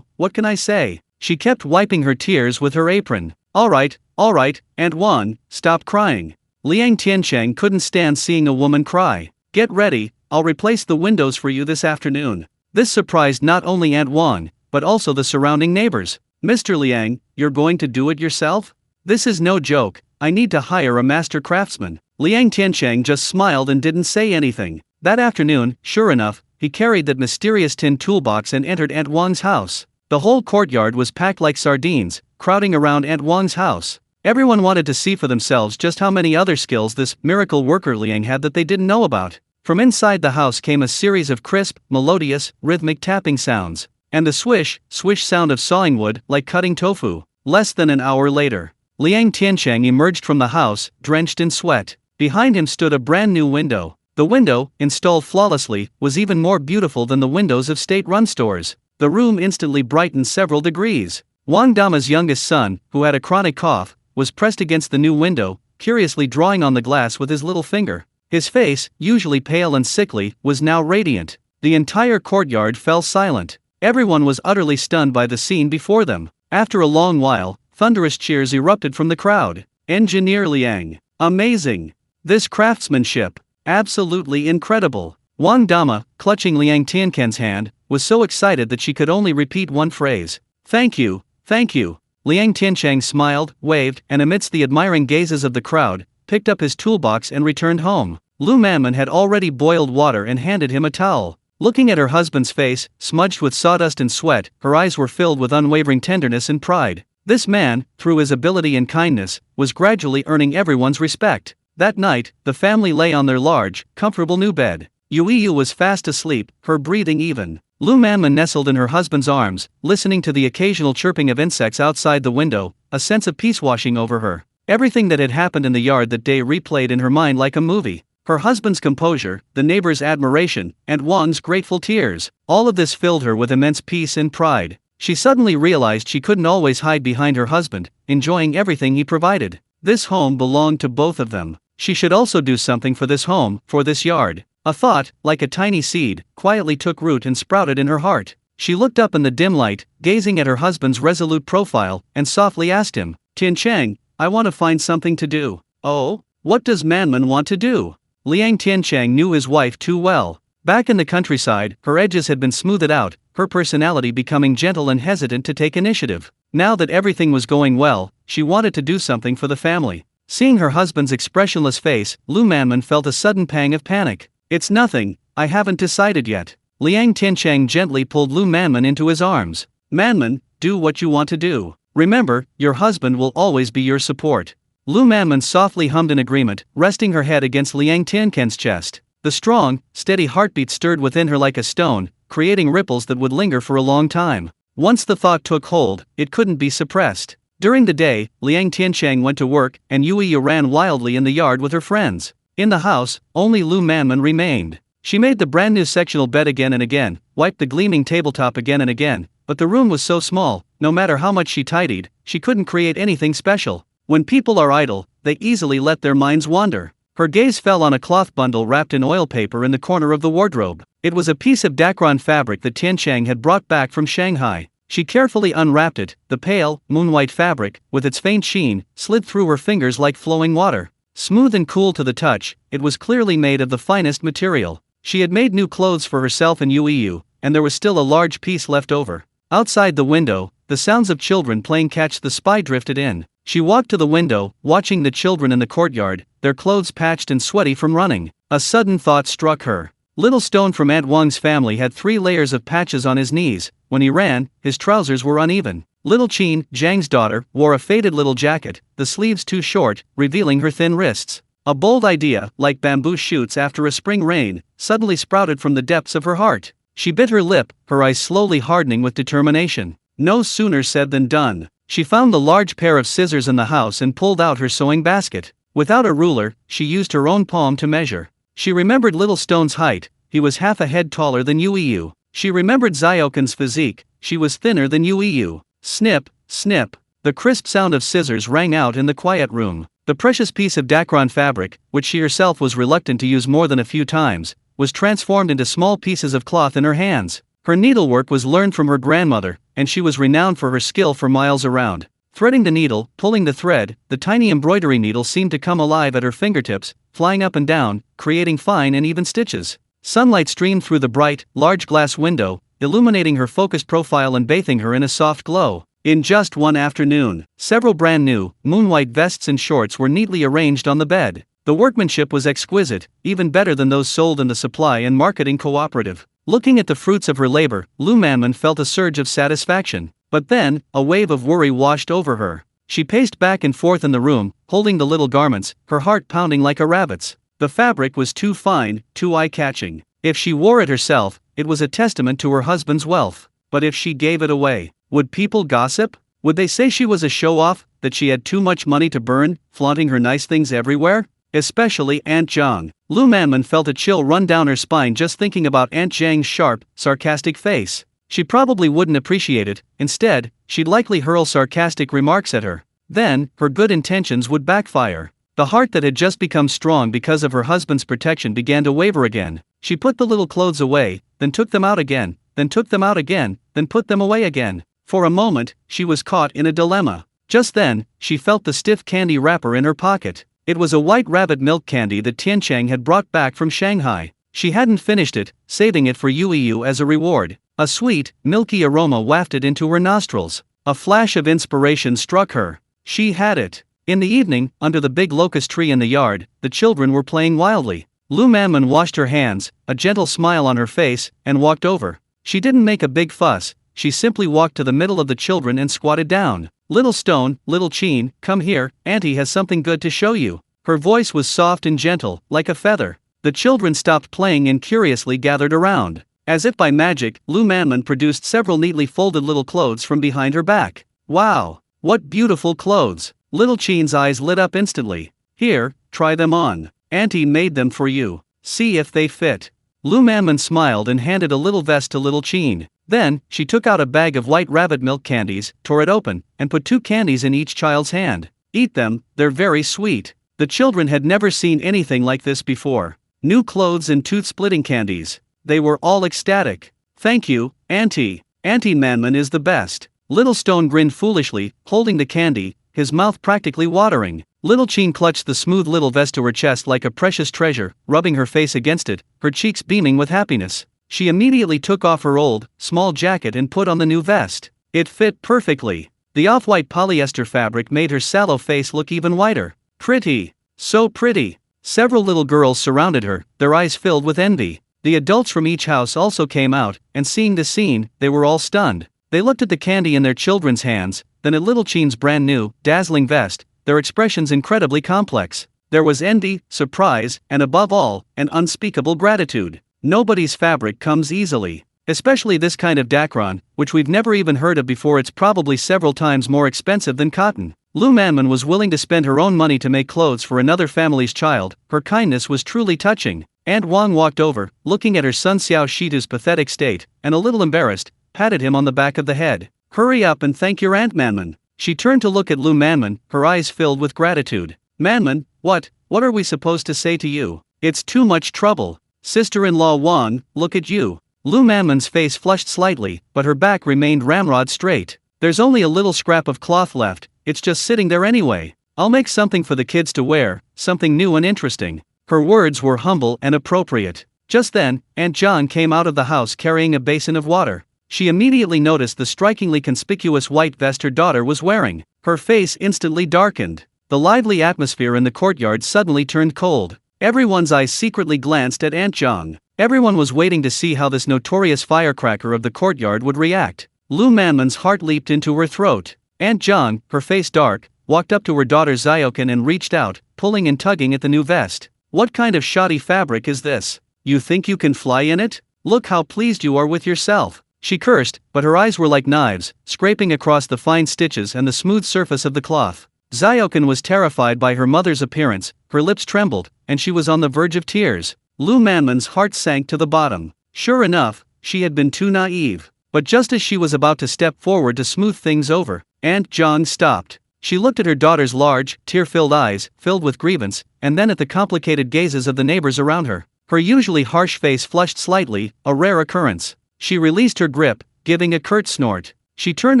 what can I say? She kept wiping her tears with her apron. Alright, Aunt Wang, stop crying. Liang Tiancheng couldn't stand seeing a woman cry. Get ready, I'll replace the windows for you this afternoon. This surprised not only Aunt Wang, but also the surrounding neighbors. Mr. Liang, you're going to do it yourself? This is no joke, I need to hire a master craftsman. Liang Tiancheng just smiled and didn't say anything. That afternoon, sure enough, he carried that mysterious tin toolbox and entered Aunt Wang's house. The whole courtyard was packed like sardines, crowding around Aunt Wang's house. Everyone wanted to see for themselves just how many other skills this miracle worker Liang had that they didn't know about. From inside the house came a series of crisp, melodious, rhythmic tapping sounds. and the swish, swish sound of sawing wood like cutting tofu. Less than an hour later, Liang Tiancheng emerged from the house, drenched in sweat. Behind him stood a brand new window. The window, installed flawlessly, was even more beautiful than the windows of state-run stores. The room instantly brightened several degrees. Wang Dama's youngest son, who had a chronic cough, was pressed against the new window, curiously drawing on the glass with his little finger. His face, usually pale and sickly, was now radiant. The entire courtyard fell silent. Everyone was utterly stunned by the scene before them. After a long while, thunderous cheers erupted from the crowd. Engineer Liang. Amazing. This craftsmanship. Absolutely incredible. Wang Dama, clutching Liang Tiancheng's hand, was so excited that she could only repeat one phrase. Thank you, thank you. Liang Tiancheng smiled, waved, and amidst the admiring gazes of the crowd, picked up his toolbox and returned home. Lu Manman had already boiled water and handed him a towel. Looking at her husband's face, smudged with sawdust and sweat, her eyes were filled with unwavering tenderness and pride. This man, through his ability and kindness, was gradually earning everyone's respect. That night, the family lay on their large, comfortable new bed. Yu was fast asleep, her breathing even. Lu Manman nestled in her husband's arms, listening to the occasional chirping of insects outside the window, a sense of peace washing over her. Everything that had happened in the yard that day replayed in her mind like a movie. Her husband's composure, the neighbors' admiration, and Wang's grateful tears. All of this filled her with immense peace and pride. She suddenly realized she couldn't always hide behind her husband, enjoying everything he provided. This home belonged to both of them. She should also do something for this home, for this yard. A thought, like a tiny seed, quietly took root and sprouted in her heart. She looked up in the dim light, gazing at her husband's resolute profile, and softly asked him, Tiancheng, I want to find something to do. Oh? What does Manman want to do? Liang Tiancheng knew his wife too well. Back in the countryside, her edges had been smoothed out, her personality becoming gentle and hesitant to take initiative. Now that everything was going well, she wanted to do something for the family. Seeing her husband's expressionless face, Lu Manman felt a sudden pang of panic. It's nothing, I haven't decided yet. Liang Tiancheng gently pulled Lu Manman into his arms. Manman, do what you want to do. Remember, your husband will always be your support. Lu Manman softly hummed in agreement, resting her head against Liang Tiancheng's chest. The strong, steady heartbeat stirred within her like a stone, creating ripples that would linger for a long time. Once the thought took hold, it couldn't be suppressed. During the day, Liang Tiancheng went to work, and Yu ran wildly in the yard with her friends. In the house, only Lu Manman remained. She made the brand new sectional bed again and again, wiped the gleaming tabletop again and again, but the room was so small, no matter how much she tidied, she couldn't create anything special. When people are idle, they easily let their minds wander. Her gaze fell on a cloth bundle wrapped in oil paper in the corner of the wardrobe. It was a piece of Dacron fabric that Tiancheng had brought back from Shanghai. She carefully unwrapped it. The pale, moon-white fabric, with its faint sheen, slid through her fingers like flowing water. Smooth and cool to the touch, it was clearly made of the finest material. She had made new clothes for herself and Yu, and there was still a large piece left over. Outside the window, the sounds of children playing catch the spy drifted in. She walked to the window, watching the children in the courtyard, their clothes patched and sweaty from running. A sudden thought struck her. Little Stone from Aunt Wang's family had 3 layers of patches on his knees. When he ran, his trousers were uneven. Little Qin, Zhang's daughter, wore a faded little jacket, the sleeves too short, revealing her thin wrists. A bold idea, like bamboo shoots after a spring rain, suddenly sprouted from the depths of her heart. She bit her lip, her eyes slowly hardening with determination. No sooner said than done. She found the large pair of scissors in the house and pulled out her sewing basket. Without a ruler, she used her own palm to measure. She remembered Little Stone's height, he was half a head taller than Yu. She remembered Zioken's physique, she was thinner than Yu. Snip, snip. The crisp sound of scissors rang out in the quiet room. The precious piece of Dacron fabric, which she herself was reluctant to use more than a few times, was transformed into small pieces of cloth in her hands. Her needlework was learned from her grandmother, and she was renowned for her skill for miles around. Threading the needle, pulling the thread, the tiny embroidery needle seemed to come alive at her fingertips, flying up and down, creating fine and even stitches. Sunlight streamed through the bright, large glass window, illuminating her focused profile and bathing her in a soft glow. In just one afternoon, several brand new, moon-white vests and shorts were neatly arranged on the bed. The workmanship was exquisite, even better than those sold in the supply and marketing cooperative. Looking at the fruits of her labor, Lu Manman felt a surge of satisfaction. But then, a wave of worry washed over her. She paced back and forth in the room, holding the little garments, her heart pounding like a rabbit's. The fabric was too fine, too eye-catching. If she wore it herself, it was a testament to her husband's wealth. But if she gave it away, would people gossip? Would they say she was a show-off, that she had too much money to burn, flaunting her nice things everywhere? Especially Aunt Zhang. Lu Manman felt a chill run down her spine just thinking about Aunt Zhang's sharp, sarcastic face. She probably wouldn't appreciate it. Instead, she'd likely hurl sarcastic remarks at her. Then, her good intentions would backfire. The heart that had just become strong because of her husband's protection began to waver again. She put the little clothes away, then took them out again, then took them out again, then put them away again. For a moment, she was caught in a dilemma. Just then, she felt the stiff candy wrapper in her pocket. It was a white rabbit milk candy that Tiancheng had brought back from Shanghai. She hadn't finished it, saving it for Yu as a reward. A sweet, milky aroma wafted into her nostrils. A flash of inspiration struck her. She had it. In the evening, under the big locust tree in the yard, the children were playing wildly. Lu Manman washed her hands, a gentle smile on her face, and walked over. She didn't make a big fuss. She simply walked to the middle of the children and squatted down. "Little Stone, Little Chin, come here, Auntie has something good to show you." Her voice was soft and gentle, like a feather. The children stopped playing and curiously gathered around. As if by magic, Lu Manman produced several neatly folded little clothes from behind her back. "Wow! What beautiful clothes!" Little Chin's eyes lit up instantly. "Here, try them on. Auntie made them for you. See if they fit." Lu Manman smiled and handed a little vest to Little Chin. Then, she took out a bag of white rabbit milk candies, tore it open, and put 2 candies in each child's hand. "Eat them, they're very sweet." The children had never seen anything like this before. New clothes and tooth-splitting candies. They were all ecstatic. "Thank you, Auntie. Auntie Manman is the best." Little Stone grinned foolishly, holding the candy, his mouth practically watering. Little Chin clutched the smooth little vest to her chest like a precious treasure, rubbing her face against it, her cheeks beaming with happiness. She immediately took off her old, small jacket and put on the new vest. It fit perfectly. The off-white polyester fabric made her sallow face look even whiter. "Pretty. So pretty." Several little girls surrounded her, their eyes filled with envy. The adults from each house also came out, and seeing the scene, they were all stunned. They looked at the candy in their children's hands, then at Little Chin's brand new, dazzling vest, their expressions incredibly complex. There was envy, surprise, and above all, an unspeakable gratitude. Nobody's fabric comes easily. Especially this kind of dacron, which we've never even heard of before. It's probably several times more expensive than cotton. Lu Manman was willing to spend her own money to make clothes for another family's child. Her kindness was truly touching. Aunt Wang walked over, looking at her son Xiao Shitu's pathetic state, and a little embarrassed, patted him on the back of the head. "Hurry up and thank your Aunt Manman." She turned to look at Lu Manman, her eyes filled with gratitude. "Manman, what are we supposed to say to you? It's too much trouble. Sister-in-law Wang, look at you." Lu Manman's face flushed slightly, but her back remained ramrod straight. "There's only a little scrap of cloth left, it's just sitting there anyway. I'll make something for the kids to wear, something new and interesting." Her words were humble and appropriate. Just then, Aunt Zhang came out of the house carrying a basin of water. She immediately noticed the strikingly conspicuous white vest her daughter was wearing. Her face instantly darkened. The lively atmosphere in the courtyard suddenly turned cold. Everyone's eyes secretly glanced at Aunt Zhang. Everyone was waiting to see how this notorious firecracker of the courtyard would react. Lu Manman's heart leaped into her throat. Aunt Zhang, her face dark, walked up to her daughter Xiaokan and reached out, pulling and tugging at the new vest. "What kind of shoddy fabric is this? You think you can fly in it? Look how pleased you are with yourself." She cursed, but her eyes were like knives, scraping across the fine stitches and the smooth surface of the cloth. Xiaokan was terrified by her mother's appearance, her lips trembled, and she was on the verge of tears. Lu Manman's heart sank to the bottom. Sure enough, she had been too naive. But just as she was about to step forward to smooth things over, Aunt Zhang stopped. She looked at her daughter's large, tear-filled eyes, filled with grievance, and then at the complicated gazes of the neighbors around her. Her usually harsh face flushed slightly, a rare occurrence. She released her grip, giving a curt snort. She turned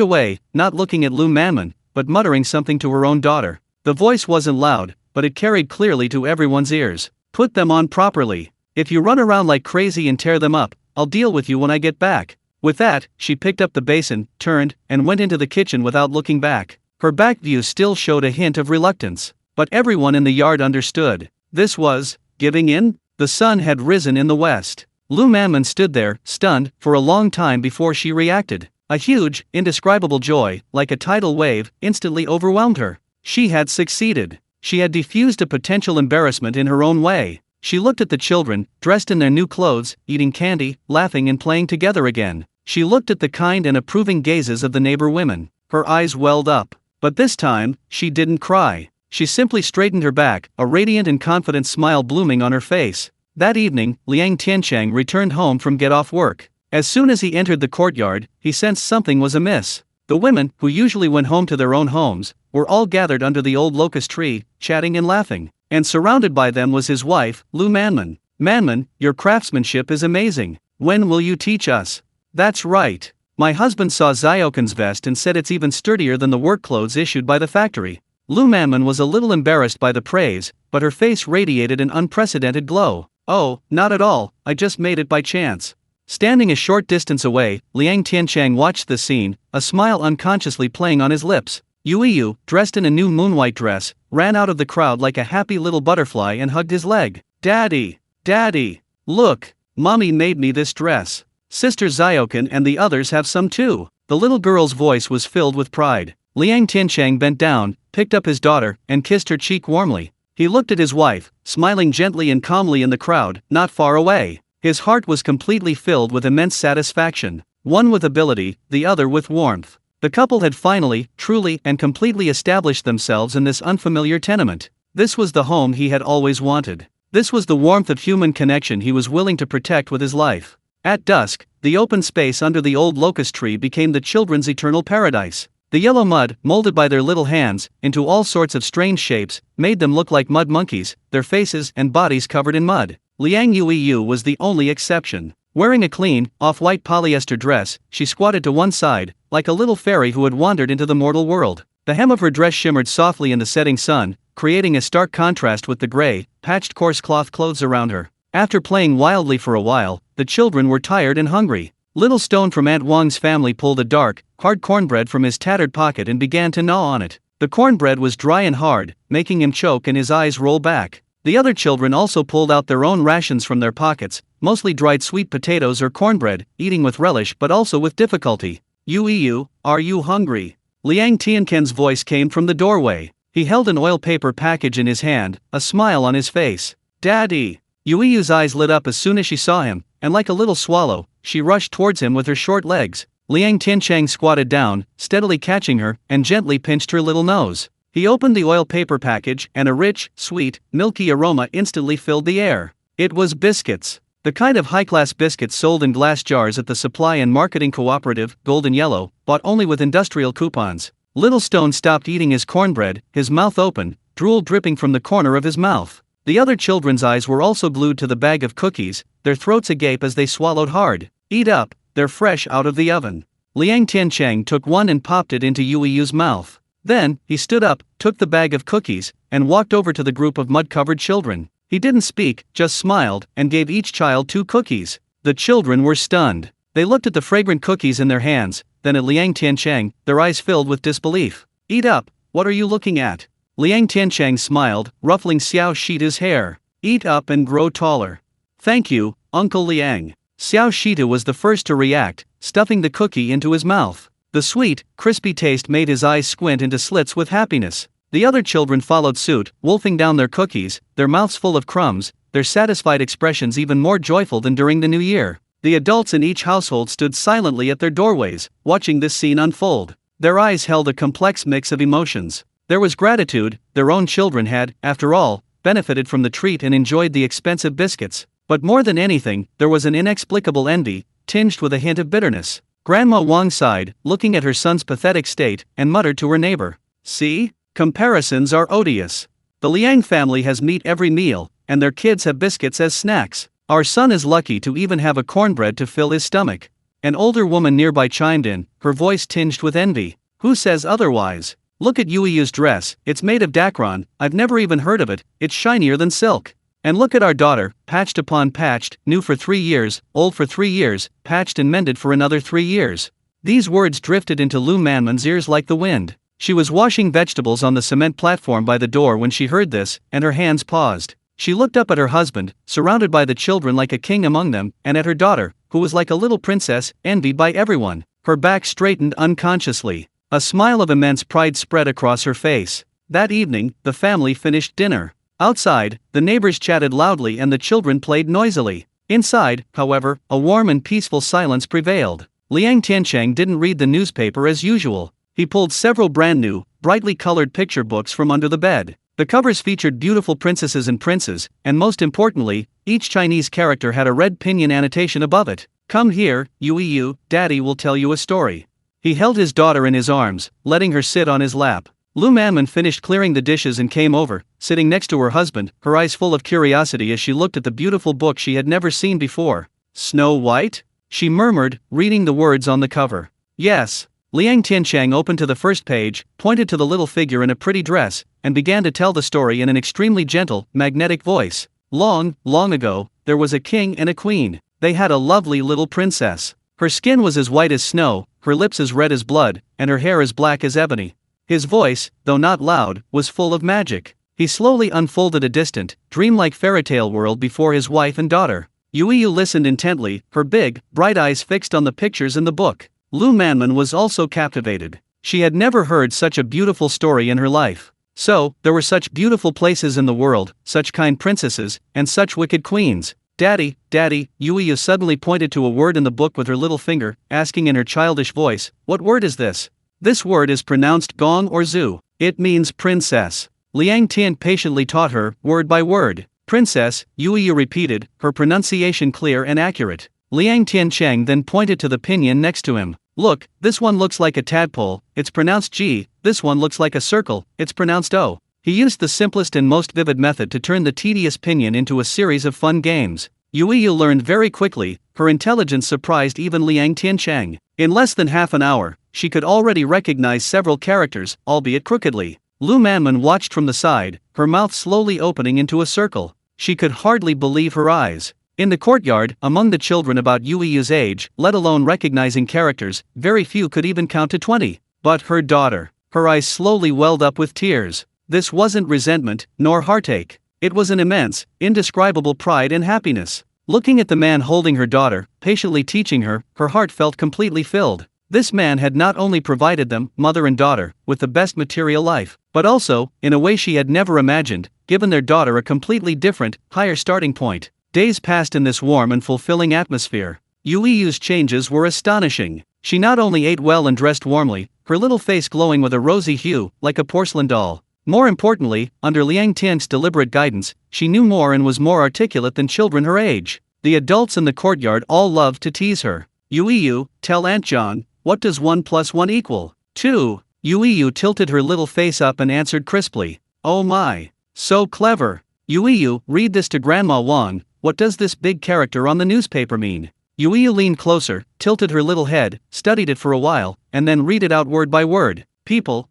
away, not looking at Lu Manman, but muttering something to her own daughter. The voice wasn't loud, but it carried clearly to everyone's ears. "Put them on properly. If you run around like crazy and tear them up, I'll deal with you when I get back." With that, she picked up the basin, turned, and went into the kitchen without looking back. Her back view still showed a hint of reluctance. But everyone in the yard understood. This was giving in? The sun had risen in the west. Lu Manman stood there, stunned, for a long time before she reacted. A huge, indescribable joy, like a tidal wave, instantly overwhelmed her. She had succeeded. She had diffused a potential embarrassment in her own way. She looked at the children, dressed in their new clothes, eating candy, laughing and playing together again. She looked at the kind and approving gazes of the neighbor women. Her eyes welled up. But this time, she didn't cry. She simply straightened her back, a radiant and confident smile blooming on her face. That evening, Liang Tiancheng returned home from get-off work. As soon as he entered the courtyard, he sensed something was amiss. The women, who usually went home to their own homes, were all gathered under the old locust tree, chatting and laughing. And surrounded by them was his wife, Lu Manman. "Manman, your craftsmanship is amazing. When will you teach us?" "That's right. My husband saw Xiaoken's vest and said it's even sturdier than the work clothes issued by the factory." Lu Manman was a little embarrassed by the praise, but her face radiated an unprecedented glow. "Oh, not at all, I just made it by chance." Standing a short distance away, Liang Tiancheng watched the scene, a smile unconsciously playing on his lips. Yu, dressed in a new moonwhite dress, ran out of the crowd like a happy little butterfly and hugged his leg. "Daddy! Daddy! Look! Mommy made me this dress. Sister Xiaoken and the others have some too." The little girl's voice was filled with pride. Liang Tiancheng bent down, picked up his daughter, and kissed her cheek warmly. He looked at his wife, smiling gently and calmly in the crowd, not far away. His heart was completely filled with immense satisfaction, one with ability, the other with warmth. The couple had finally, truly, and completely established themselves in this unfamiliar tenement. This was the home he had always wanted. This was the warmth of human connection he was willing to protect with his life. At dusk, the open space under the old locust tree became the children's eternal paradise. The yellow mud, molded by their little hands, into all sorts of strange shapes, made them look like mud monkeys, their faces and bodies covered in mud. Liang Yu was the only exception. Wearing a clean, off-white polyester dress, she squatted to one side, like a little fairy who had wandered into the mortal world. The hem of her dress shimmered softly in the setting sun, creating a stark contrast with the gray, patched coarse cloth clothes around her. After playing wildly for a while, the children were tired and hungry. Little Stone from Aunt Wang's family pulled a dark, hard cornbread from his tattered pocket and began to gnaw on it. The cornbread was dry and hard, making him choke and his eyes roll back. The other children also pulled out their own rations from their pockets, mostly dried sweet potatoes or cornbread, eating with relish but also with difficulty. "Yu, are you hungry?" Liang Tiancheng's voice came from the doorway. He held an oil paper package in his hand, a smile on his face. "Daddy!" Yu's eyes lit up as soon as she saw him, and like a little swallow, she rushed towards him with her short legs. Liang Tiancheng squatted down, steadily catching her, and gently pinched her little nose. He opened the oil paper package, and a rich, sweet, milky aroma instantly filled the air. It was biscuits. The kind of high-class biscuits sold in glass jars at the supply and marketing cooperative, Golden Yellow, bought only with industrial coupons. Little Stone stopped eating his cornbread, his mouth open, drool dripping from the corner of his mouth. The other children's eyes were also glued to the bag of cookies, their throats agape as they swallowed hard. "Eat up, they're fresh out of the oven." Liang Tiancheng took one and popped it into Yu's mouth. Then, he stood up, took the bag of cookies, and walked over to the group of mud-covered children. He didn't speak, just smiled, and gave each child 2 cookies. The children were stunned. They looked at the fragrant cookies in their hands, then at Liang Tiancheng, their eyes filled with disbelief. "Eat up, what are you looking at?" Liang Tiancheng smiled, ruffling Xiao Shita's hair. "Eat up and grow taller." "Thank you, Uncle Liang." Xiao Shita was the first to react, stuffing the cookie into his mouth. The sweet, crispy taste made his eyes squint into slits with happiness. The other children followed suit, wolfing down their cookies, their mouths full of crumbs, their satisfied expressions even more joyful than during the New Year. The adults in each household stood silently at their doorways, watching this scene unfold. Their eyes held a complex mix of emotions. There was gratitude, their own children had, after all, benefited from the treat and enjoyed the expensive biscuits. But more than anything, there was an inexplicable envy, tinged with a hint of bitterness. Grandma Wang sighed, looking at her son's pathetic state, and muttered to her neighbor, "See? Comparisons are odious. The Liang family has meat every meal, and their kids have biscuits as snacks. Our son is lucky to even have a cornbread to fill his stomach." An older woman nearby chimed in, her voice tinged with envy. "Who says otherwise? Look at Yu's dress, it's made of dacron, I've never even heard of it, it's shinier than silk. And look at our daughter, patched upon patched, new for 3 years, old for 3 years, patched and mended for another 3 years." These words drifted into Lu Manman's ears like the wind. She was washing vegetables on the cement platform by the door when she heard this, and her hands paused. She looked up at her husband, surrounded by the children like a king among them, and at her daughter, who was like a little princess, envied by everyone. Her back straightened unconsciously. A smile of immense pride spread across her face. That evening, the family finished dinner. Outside, the neighbors chatted loudly and the children played noisily. Inside, however, a warm and peaceful silence prevailed. Liang Tiancheng didn't read the newspaper as usual. He pulled several brand new, brightly colored picture books from under the bed. The covers featured beautiful princesses and princes, and most importantly, each Chinese character had a red pinyin annotation above it. "Come here, Yu, Daddy will tell you a story." He held his daughter in his arms, letting her sit on his lap. Lu Manman finished clearing the dishes and came over, sitting next to her husband, her eyes full of curiosity as she looked at the beautiful book she had never seen before. "Snow White?" she murmured, reading the words on the cover. "Yes." Liang Tiancheng opened to the first page, pointed to the little figure in a pretty dress, and began to tell the story in an extremely gentle, magnetic voice. Long, long ago, there was a king and a queen. They had a lovely little princess. Her skin was as white as snow, her lips as red as blood, and her hair as black as ebony. His voice, though not loud, was full of magic. He slowly unfolded a distant, dreamlike fairytale world before his wife and daughter. Yu listened intently, her big, bright eyes fixed on the pictures in the book. Lu Manman was also captivated. She had never heard such a beautiful story in her life. So, there were such beautiful places in the world, such kind princesses, and such wicked queens. "Daddy, Daddy," Yu suddenly pointed to a word in the book with her little finger, asking in her childish voice, "What word is this?" "This word is pronounced gong or zu. It means princess." Liang Tian patiently taught her, word by word. "Princess," Yu repeated, her pronunciation clear and accurate. Liang Tiancheng then pointed to the pinyin next to him. "Look, this one looks like a tadpole, it's pronounced G, this one looks like a circle, it's pronounced O." He used the simplest and most vivid method to turn the tedious pinyin into a series of fun games. Yu learned very quickly, her intelligence surprised even Liang Tiancheng. In less than half an hour, she could already recognize several characters, albeit crookedly. Lu Manman watched from the side, her mouth slowly opening into a circle. She could hardly believe her eyes. In the courtyard, among the children about Yu's age, let alone recognizing characters, very few could even count to 20. But her daughter. Her eyes slowly welled up with tears. This wasn't resentment, nor heartache. It was an immense, indescribable pride and happiness. Looking at the man holding her daughter, patiently teaching her, her heart felt completely filled. This man had not only provided them, mother and daughter, with the best material life, but also, in a way she had never imagined, given their daughter a completely different, higher starting point. Days passed in this warm and fulfilling atmosphere. Yu's changes were astonishing. She not only ate well and dressed warmly, her little face glowing with a rosy hue, like a porcelain doll. More importantly, under Liang Tian's deliberate guidance, she knew more and was more articulate than children her age. The adults in the courtyard all loved to tease her. "Yu, tell Aunt John, what does 1 + 1 equal?" "2. Yu tilted her little face up and answered crisply. "Oh my. So clever." "Yu, read this to Grandma Wang, what does this big character on the newspaper mean?" Yu leaned closer, tilted her little head, studied it for a while, and then read it out word by word. "People,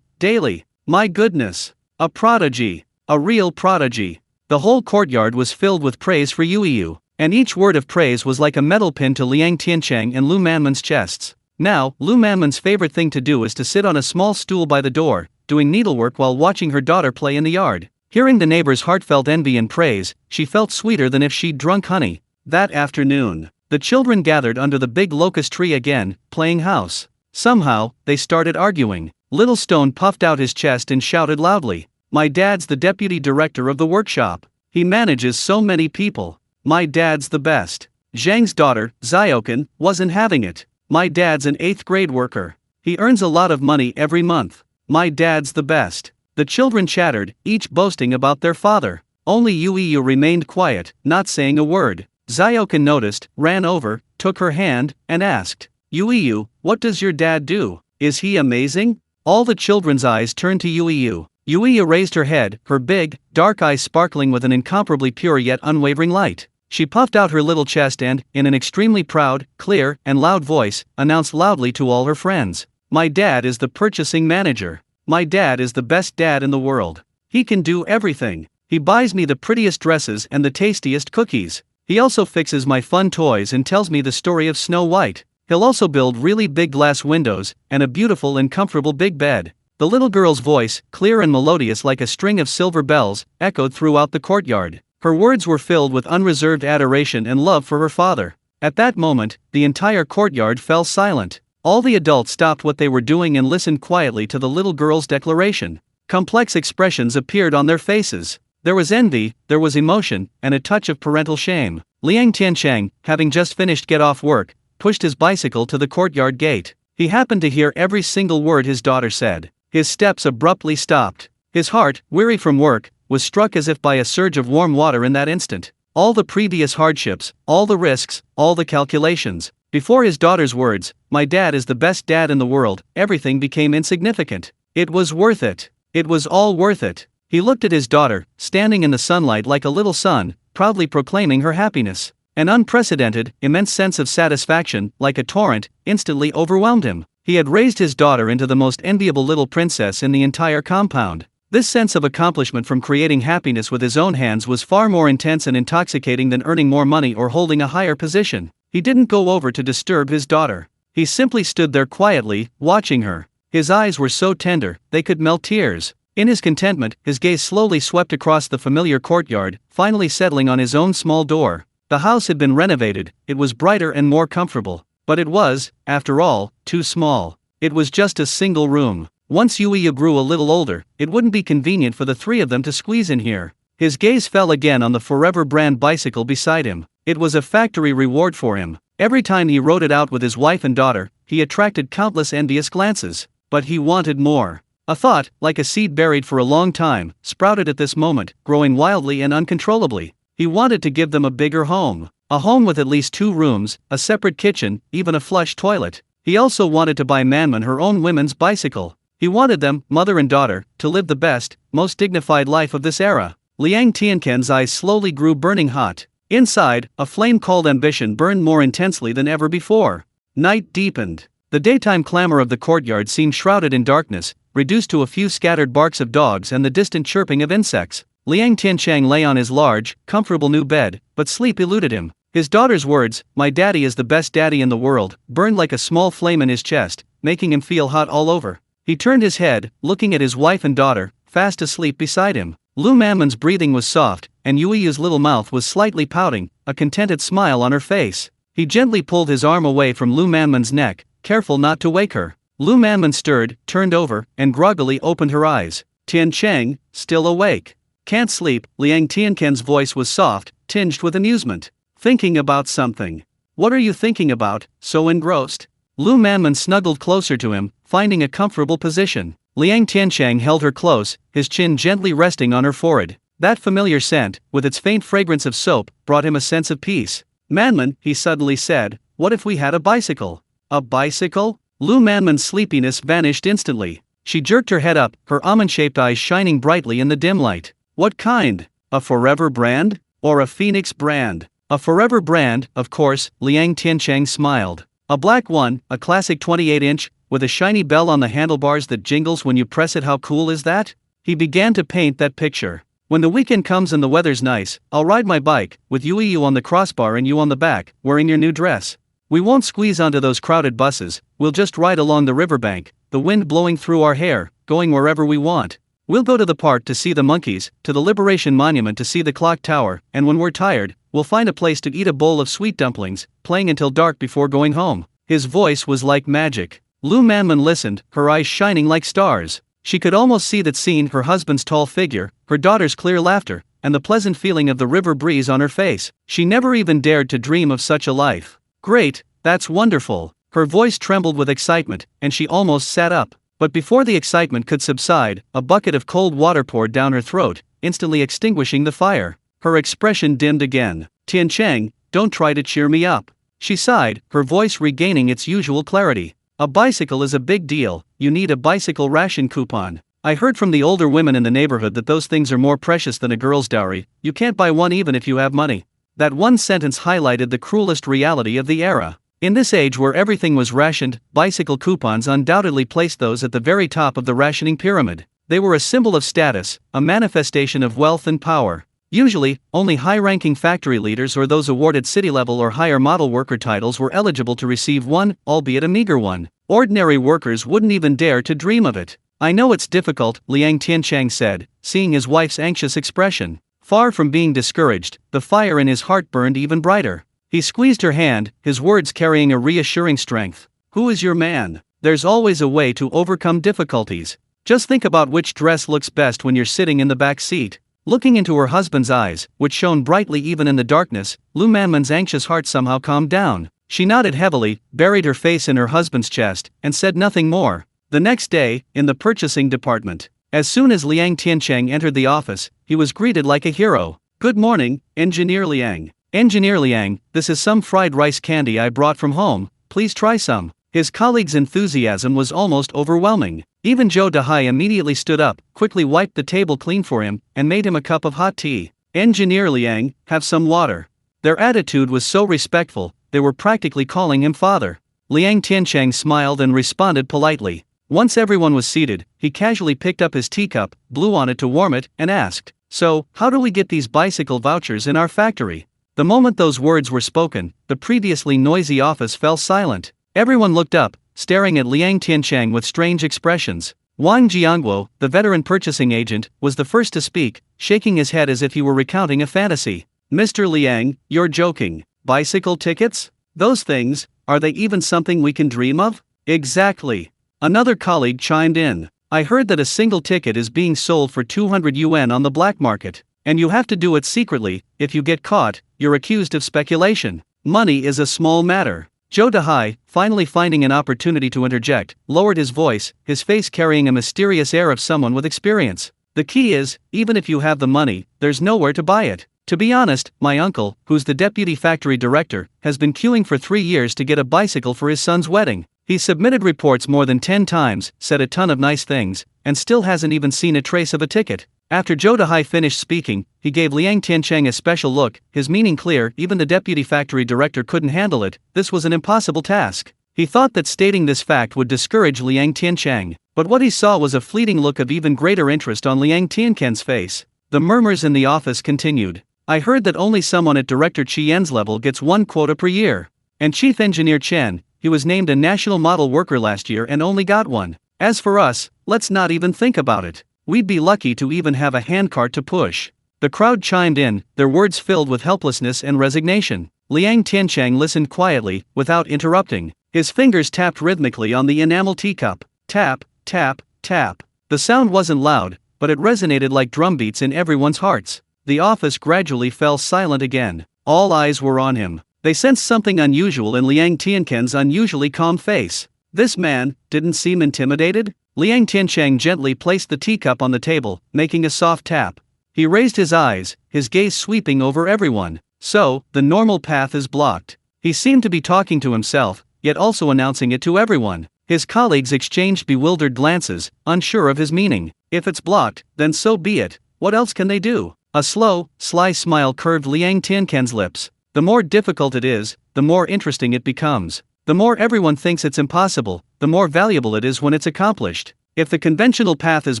daily. My goodness. A prodigy. A real prodigy." The whole courtyard was filled with praise for Yu, and each word of praise was like a metal pin to Liang Tiancheng and Lu Manman's chests. Now, Lu Manman's favorite thing to do is to sit on a small stool by the door, doing needlework while watching her daughter play in the yard. Hearing the neighbors' heartfelt envy and praise, she felt sweeter than if she'd drunk honey. That afternoon, the children gathered under the big locust tree again, playing house. Somehow, they started arguing. Little Stone puffed out his chest and shouted loudly, "My dad's the deputy director of the workshop. He manages so many people. My dad's the best." Zhang's daughter, Xiaokan, wasn't having it. "My dad's an 8th grade worker. He earns a lot of money every month. My dad's the best." The children chattered, each boasting about their father. Only Yu remained quiet, not saying a word. Xiaokan noticed, ran over, took her hand, and asked, "Yu, what does your dad do? Is he amazing?" All the children's eyes turned to Yu. Yu raised her head, her big, dark eyes sparkling with an incomparably pure yet unwavering light. She puffed out her little chest and, in an extremely proud, clear, and loud voice, announced loudly to all her friends, "My dad is the purchasing manager. My dad is the best dad in the world. He can do everything. He buys me the prettiest dresses and the tastiest cookies. He also fixes my fun toys and tells me the story of Snow White. He'll also build really big glass windows, and a beautiful and comfortable big bed." The little girl's voice, clear and melodious like a string of silver bells, echoed throughout the courtyard. Her words were filled with unreserved adoration and love for her father. At that moment, the entire courtyard fell silent. All the adults stopped what they were doing and listened quietly to the little girl's declaration. Complex expressions appeared on their faces. There was envy, there was emotion, and a touch of parental shame. Liang Tiancheng, having just finished get off work, pushed his bicycle to the courtyard gate. He happened to hear every single word his daughter said. His steps abruptly stopped. His heart, weary from work, was struck as if by a surge of warm water in that instant. All the previous hardships, all the risks, all the calculations. Before his daughter's words, "My dad is the best dad in the world," everything became insignificant. It was worth it. It was all worth it. He looked at his daughter, standing in the sunlight like a little sun, proudly proclaiming her happiness. An unprecedented, immense sense of satisfaction, like a torrent, instantly overwhelmed him. He had raised his daughter into the most enviable little princess in the entire compound. This sense of accomplishment from creating happiness with his own hands was far more intense and intoxicating than earning more money or holding a higher position. He didn't go over to disturb his daughter. He simply stood there quietly, watching her. His eyes were so tender, they could melt tears. In his contentment, his gaze slowly swept across the familiar courtyard, finally settling on his own small door. The house had been renovated, it was brighter and more comfortable. But it was, after all, too small. It was just a single room. Once Yuiyu grew a little older, it wouldn't be convenient for the three of them to squeeze in here. His gaze fell again on the Forever brand bicycle beside him. It was a factory reward for him. Every time he rode it out with his wife and daughter, he attracted countless envious glances. But he wanted more. A thought, like a seed buried for a long time, sprouted at this moment, growing wildly and uncontrollably. He wanted to give them a bigger home. A home with at least 2 rooms, a separate kitchen, even a flush toilet. He also wanted to buy Manhwa her own women's bicycle. He wanted them, mother and daughter, to live the best, most dignified life of this era. Liang Tiancheng's eyes slowly grew burning hot. Inside, a flame called ambition burned more intensely than ever before. Night deepened. The daytime clamor of the courtyard seemed shrouded in darkness, reduced to a few scattered barks of dogs and the distant chirping of insects. Liang Tiancheng lay on his large, comfortable new bed, but sleep eluded him. His daughter's words, "My daddy is the best daddy in the world," burned like a small flame in his chest, making him feel hot all over. He turned his head, looking at his wife and daughter, fast asleep beside him. Lu Manman's breathing was soft, and Yuiyu's little mouth was slightly pouting, a contented smile on her face. He gently pulled his arm away from Lu Manman's neck, careful not to wake her. Lu Manman stirred, turned over, and groggily opened her eyes. "Tiancheng, still awake? Can't sleep?" Liang Tiancheng's voice was soft, tinged with amusement. "Thinking about something. What are you thinking about, so engrossed?" Lu Manman snuggled closer to him, finding a comfortable position. Liang Tiancheng held her close, his chin gently resting on her forehead. That familiar scent, with its faint fragrance of soap, brought him a sense of peace. "Manman," he suddenly said, "what if we had a bicycle?" "A bicycle?" Lu Manman's sleepiness vanished instantly. She jerked her head up, her almond-shaped eyes shining brightly in the dim light. "What kind? A Forever brand? Or a Phoenix brand?" "A Forever brand, of course," Liang Tiancheng smiled. "A black one, a classic 28-inch, with a shiny bell on the handlebars that jingles when you press it. How cool is that?" He began to paint that picture. "When the weekend comes and the weather's nice, I'll ride my bike, with you on the crossbar and you on the back, wearing your new dress. We won't squeeze onto those crowded buses, we'll just ride along the riverbank, the wind blowing through our hair, going wherever we want. We'll go to the park to see the monkeys, to the Liberation Monument to see the clock tower, and when we're tired, we'll find a place to eat a bowl of sweet dumplings, playing until dark before going home." His voice was like magic. Lu Manman listened, her eyes shining like stars. She could almost see that scene, her husband's tall figure, her daughter's clear laughter, and the pleasant feeling of the river breeze on her face. She never even dared to dream of such a life. "Great, that's wonderful." Her voice trembled with excitement, and she almost sat up. But before the excitement could subside, a bucket of cold water poured down her throat, instantly extinguishing the fire. Her expression dimmed again. "Tiancheng, don't try to cheer me up." She sighed, her voice regaining its usual clarity. "A bicycle is a big deal, you need a bicycle ration coupon. I heard from the older women in the neighborhood that those things are more precious than a girl's dowry, you can't buy one even if you have money." That one sentence highlighted the cruelest reality of the era. In this age where everything was rationed, bicycle coupons undoubtedly placed those at the very top of the rationing pyramid. They were a symbol of status, a manifestation of wealth and power. Usually, only high-ranking factory leaders or those awarded city-level or higher model worker titles were eligible to receive one, albeit a meager one. Ordinary workers wouldn't even dare to dream of it. "I know it's difficult," Liang Tiancheng said, seeing his wife's anxious expression. Far from being discouraged, the fire in his heart burned even brighter. He squeezed her hand, his words carrying a reassuring strength. "Who is your man? There's always a way to overcome difficulties. Just think about which dress looks best when you're sitting in the back seat." Looking into her husband's eyes, which shone brightly even in the darkness, Lu Manman's anxious heart somehow calmed down. She nodded heavily, buried her face in her husband's chest, and said nothing more. The next day, in the purchasing department, as soon as Liang Tiancheng entered the office, he was greeted like a hero. "Good morning, Engineer Liang." "Engineer Liang, this is some fried rice candy I brought from home, please try some." His colleague's enthusiasm was almost overwhelming. Even Zhou Dahai immediately stood up, quickly wiped the table clean for him, and made him a cup of hot tea. "Engineer Liang, have some water." Their attitude was so respectful, they were practically calling him father. Liang Tiancheng smiled and responded politely. Once everyone was seated, he casually picked up his teacup, blew on it to warm it, and asked, "So, how do we get these bicycle vouchers in our factory?" The moment those words were spoken, the previously noisy office fell silent. Everyone looked up, staring at Liang Tiancheng with strange expressions. Wang Jiangguo, the veteran purchasing agent, was the first to speak, shaking his head as if he were recounting a fantasy. "Mr. Liang, you're joking. Bicycle tickets? Those things, are they even something we can dream of?" "Exactly." Another colleague chimed in. "I heard that a single ticket is being sold for 200 yuan on the black market, and you have to do it secretly. If you get caught, you're accused of speculation. Money is a small matter." Zhou Dahai, finally finding an opportunity to interject, lowered his voice, his face carrying a mysterious air of someone with experience. "The key is, even if you have the money, there's nowhere to buy it. To be honest, my uncle, who's the deputy factory director, has been queuing for 3 years to get a bicycle for his son's wedding. He's submitted reports more than 10 times, said a ton of nice things, and still hasn't even seen a trace of a ticket." After Zhou Dahai finished speaking, he gave Liang Tiancheng a special look, his meaning clear. Even the deputy factory director couldn't handle it. This was an impossible task. He thought that stating this fact would discourage Liang Tiancheng, but what he saw was a fleeting look of even greater interest on Liang Tiancheng's face. The murmurs in the office continued. "I heard that only someone at Director Qian's level gets 1 quota per year. And Chief Engineer Chen, he was named a national model worker last year and only got 1. As for us, let's not even think about it. We'd be lucky to even have a handcart to push." The crowd chimed in, their words filled with helplessness and resignation. Liang Tiancheng listened quietly, without interrupting. His fingers tapped rhythmically on the enamel teacup. Tap, tap, tap. The sound wasn't loud, but it resonated like drumbeats in everyone's hearts. The office gradually fell silent again. All eyes were on him. They sensed something unusual in Liang Tiancheng's unusually calm face. This man didn't seem intimidated. Liang Tiancheng gently placed the teacup on the table, making a soft tap. He raised his eyes, his gaze sweeping over everyone. "So, the normal path is blocked." He seemed to be talking to himself, yet also announcing it to everyone. His colleagues exchanged bewildered glances, unsure of his meaning. If it's blocked, then so be it. What else can they do? A slow, sly smile curved Liang Tiancheng's lips. "The more difficult it is, the more interesting it becomes. The more everyone thinks it's impossible, the more valuable it is when it's accomplished. If the conventional path is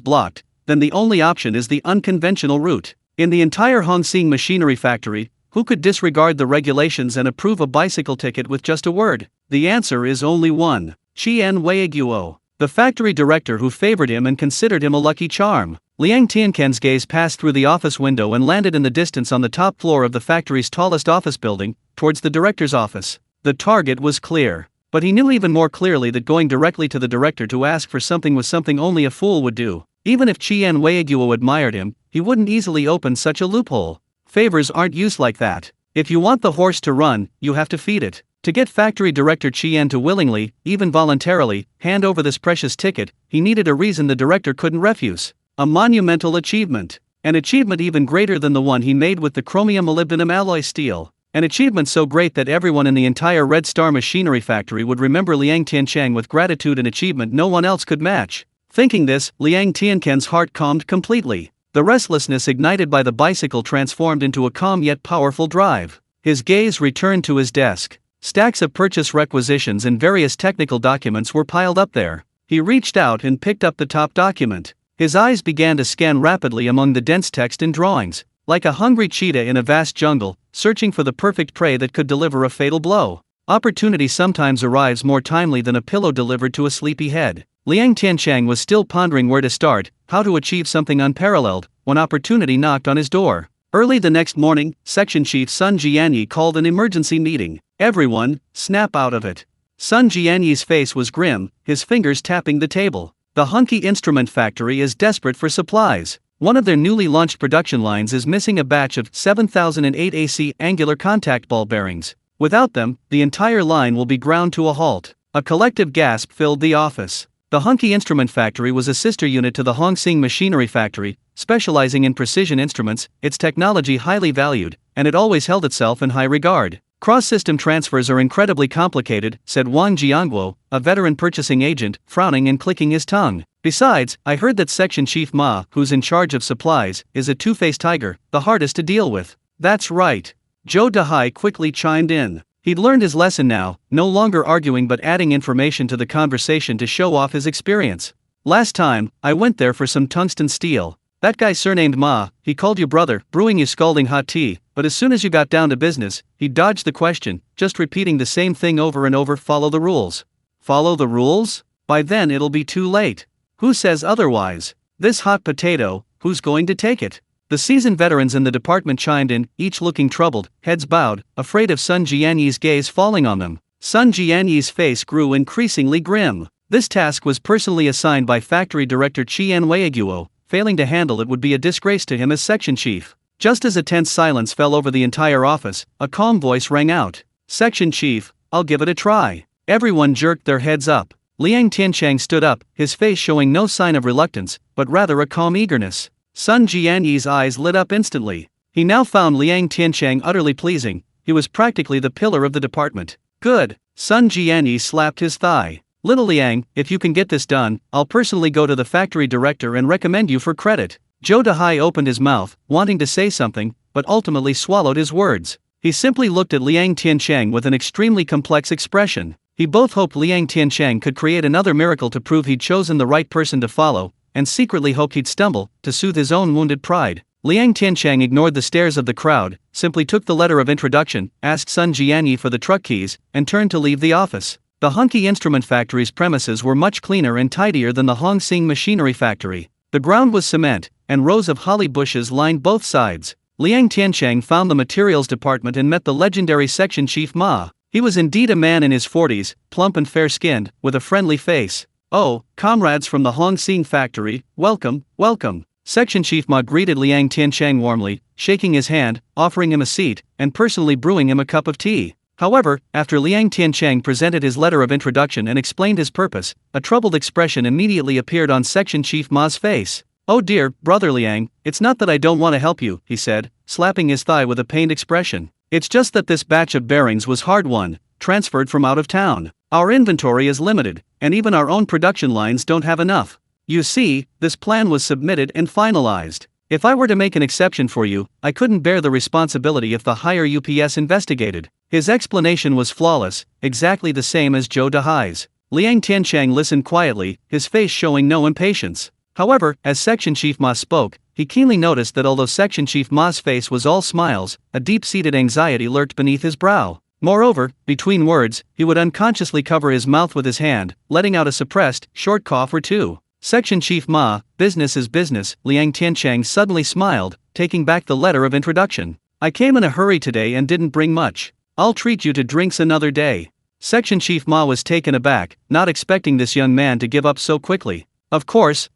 blocked, then the only option is the unconventional route. In the entire Hongsing machinery factory, who could disregard the regulations and approve a bicycle ticket with just a word? The answer is only one: Qian Weiguo, the factory director who favored him and considered him a lucky charm." Liang Tiancheng's gaze passed through the office window and landed in the distance on the top floor of the factory's tallest office building, towards the director's office. The target was clear, but he knew even more clearly that going directly to the director to ask for something was something only a fool would do. Even if Qian Weiguo admired him, he wouldn't easily open such a loophole. Favors aren't used like that. If you want the horse to run, you have to feed it. To get factory director Qian to willingly, even voluntarily, hand over this precious ticket, he needed a reason the director couldn't refuse. A monumental achievement. An achievement even greater than the one he made with the chromium molybdenum alloy steel. An achievement so great that everyone in the entire Red Star machinery factory would remember Liang Tiancheng with gratitude, an achievement no one else could match. Thinking this, Liang Tiancheng's heart calmed completely. The restlessness ignited by the bicycle transformed into a calm yet powerful drive. His gaze returned to his desk. Stacks of purchase requisitions and various technical documents were piled up there. He reached out and picked up the top document. His eyes began to scan rapidly among the dense text and drawings. Like a hungry cheetah in a vast jungle, searching for the perfect prey that could deliver a fatal blow. Opportunity sometimes arrives more timely than a pillow delivered to a sleepy head. Liang Tiancheng was still pondering where to start, how to achieve something unparalleled, when opportunity knocked on his door. Early the next morning, Section Chief Sun Jianyi called an emergency meeting. "Everyone, snap out of it." Sun Jianyi's face was grim, his fingers tapping the table. "The Hunky Instrument Factory is desperate for supplies. One of their newly launched production lines is missing a batch of 7008 AC angular contact ball bearings. Without them, the entire line will be ground to a halt. A collective gasp filled the office. The Hunky Instrument Factory was a sister unit to the Hongsing Machinery Factory, specializing in precision instruments, its technology highly valued, and it always held itself in high regard. Cross-system transfers are incredibly complicated, said Wang Jiangguo, a veteran purchasing agent, frowning and clicking his tongue. Besides, I heard that Section Chief Ma, who's in charge of supplies, is a two-faced tiger, the hardest to deal with. That's right. Zhou Dehai quickly chimed in. He'd learned his lesson now, no longer arguing but adding information to the conversation to show off his experience. Last time, I went there for some tungsten steel. That guy surnamed Ma, he called you brother, brewing you scalding hot tea, but as soon as you got down to business, he dodged the question, just repeating the same thing over and over. Follow the rules. Follow the rules? By then it'll be too late. Who says otherwise? This hot potato, who's going to take it? The seasoned veterans in the department chimed in, each looking troubled, heads bowed, afraid of Sun Jianyi's gaze falling on them. Sun Jianyi's face grew increasingly grim. This task was personally assigned by factory director Qian Weiguo. Failing to handle it would be a disgrace to him as section chief. Just as a tense silence fell over the entire office, a calm voice rang out. Section chief, I'll give it a try. Everyone jerked their heads up. Liang Tiancheng stood up, his face showing no sign of reluctance, but rather a calm eagerness. Sun Jianyi's eyes lit up instantly. He now found Liang Tiancheng utterly pleasing. He was practically the pillar of the department. Good. Sun Jianyi slapped his thigh. Little Liang, if you can get this done, I'll personally go to the factory director and recommend you for credit. Zhou Dehai opened his mouth, wanting to say something, but ultimately swallowed his words. He simply looked at Liang Tiancheng with an extremely complex expression. He both hoped Liang Tiancheng could create another miracle to prove he'd chosen the right person to follow, and secretly hoped he'd stumble, to soothe his own wounded pride. Liang Tiancheng ignored the stares of the crowd, simply took the letter of introduction, asked Sun Jianyi for the truck keys, and turned to leave the office. The Hunky Instrument Factory's premises were much cleaner and tidier than the Hongsing Machinery Factory. The ground was cement, and rows of holly bushes lined both sides. Liang Tiancheng found the materials department and met the legendary section chief Ma. He was indeed a man in his 40s, plump and fair-skinned, with a friendly face. Oh, comrades from the Hongsing Factory, welcome, welcome. Section Chief Ma greeted Liang Tiancheng warmly, shaking his hand, offering him a seat, and personally brewing him a cup of tea. However, after Liang Tiancheng presented his letter of introduction and explained his purpose, a troubled expression immediately appeared on Section Chief Ma's face. Oh dear, brother Liang, it's not that I don't want to help you, he said, slapping his thigh with a pained expression. It's just that this batch of bearings was hard-won, transferred from out of town. Our inventory is limited, and even our own production lines don't have enough. You see, this plan was submitted and finalized. If I were to make an exception for you, I couldn't bear the responsibility if the higher UPS investigated. His explanation was flawless, exactly the same as Zhou Dehai's. Liang Tiancheng listened quietly, his face showing no impatience. However, as Section Chief Ma spoke, he keenly noticed that although Section Chief Ma's face was all smiles, a deep-seated anxiety lurked beneath his brow. Moreover, between words, he would unconsciously cover his mouth with his hand, letting out a suppressed, short cough or two. Section Chief Ma, business is business, Liang Tiancheng suddenly smiled, taking back the letter of introduction. I came in a hurry today and didn't bring much. I'll treat you to drinks another day. Section Chief Ma was taken aback, not expecting this young man to give up so quickly. Of course,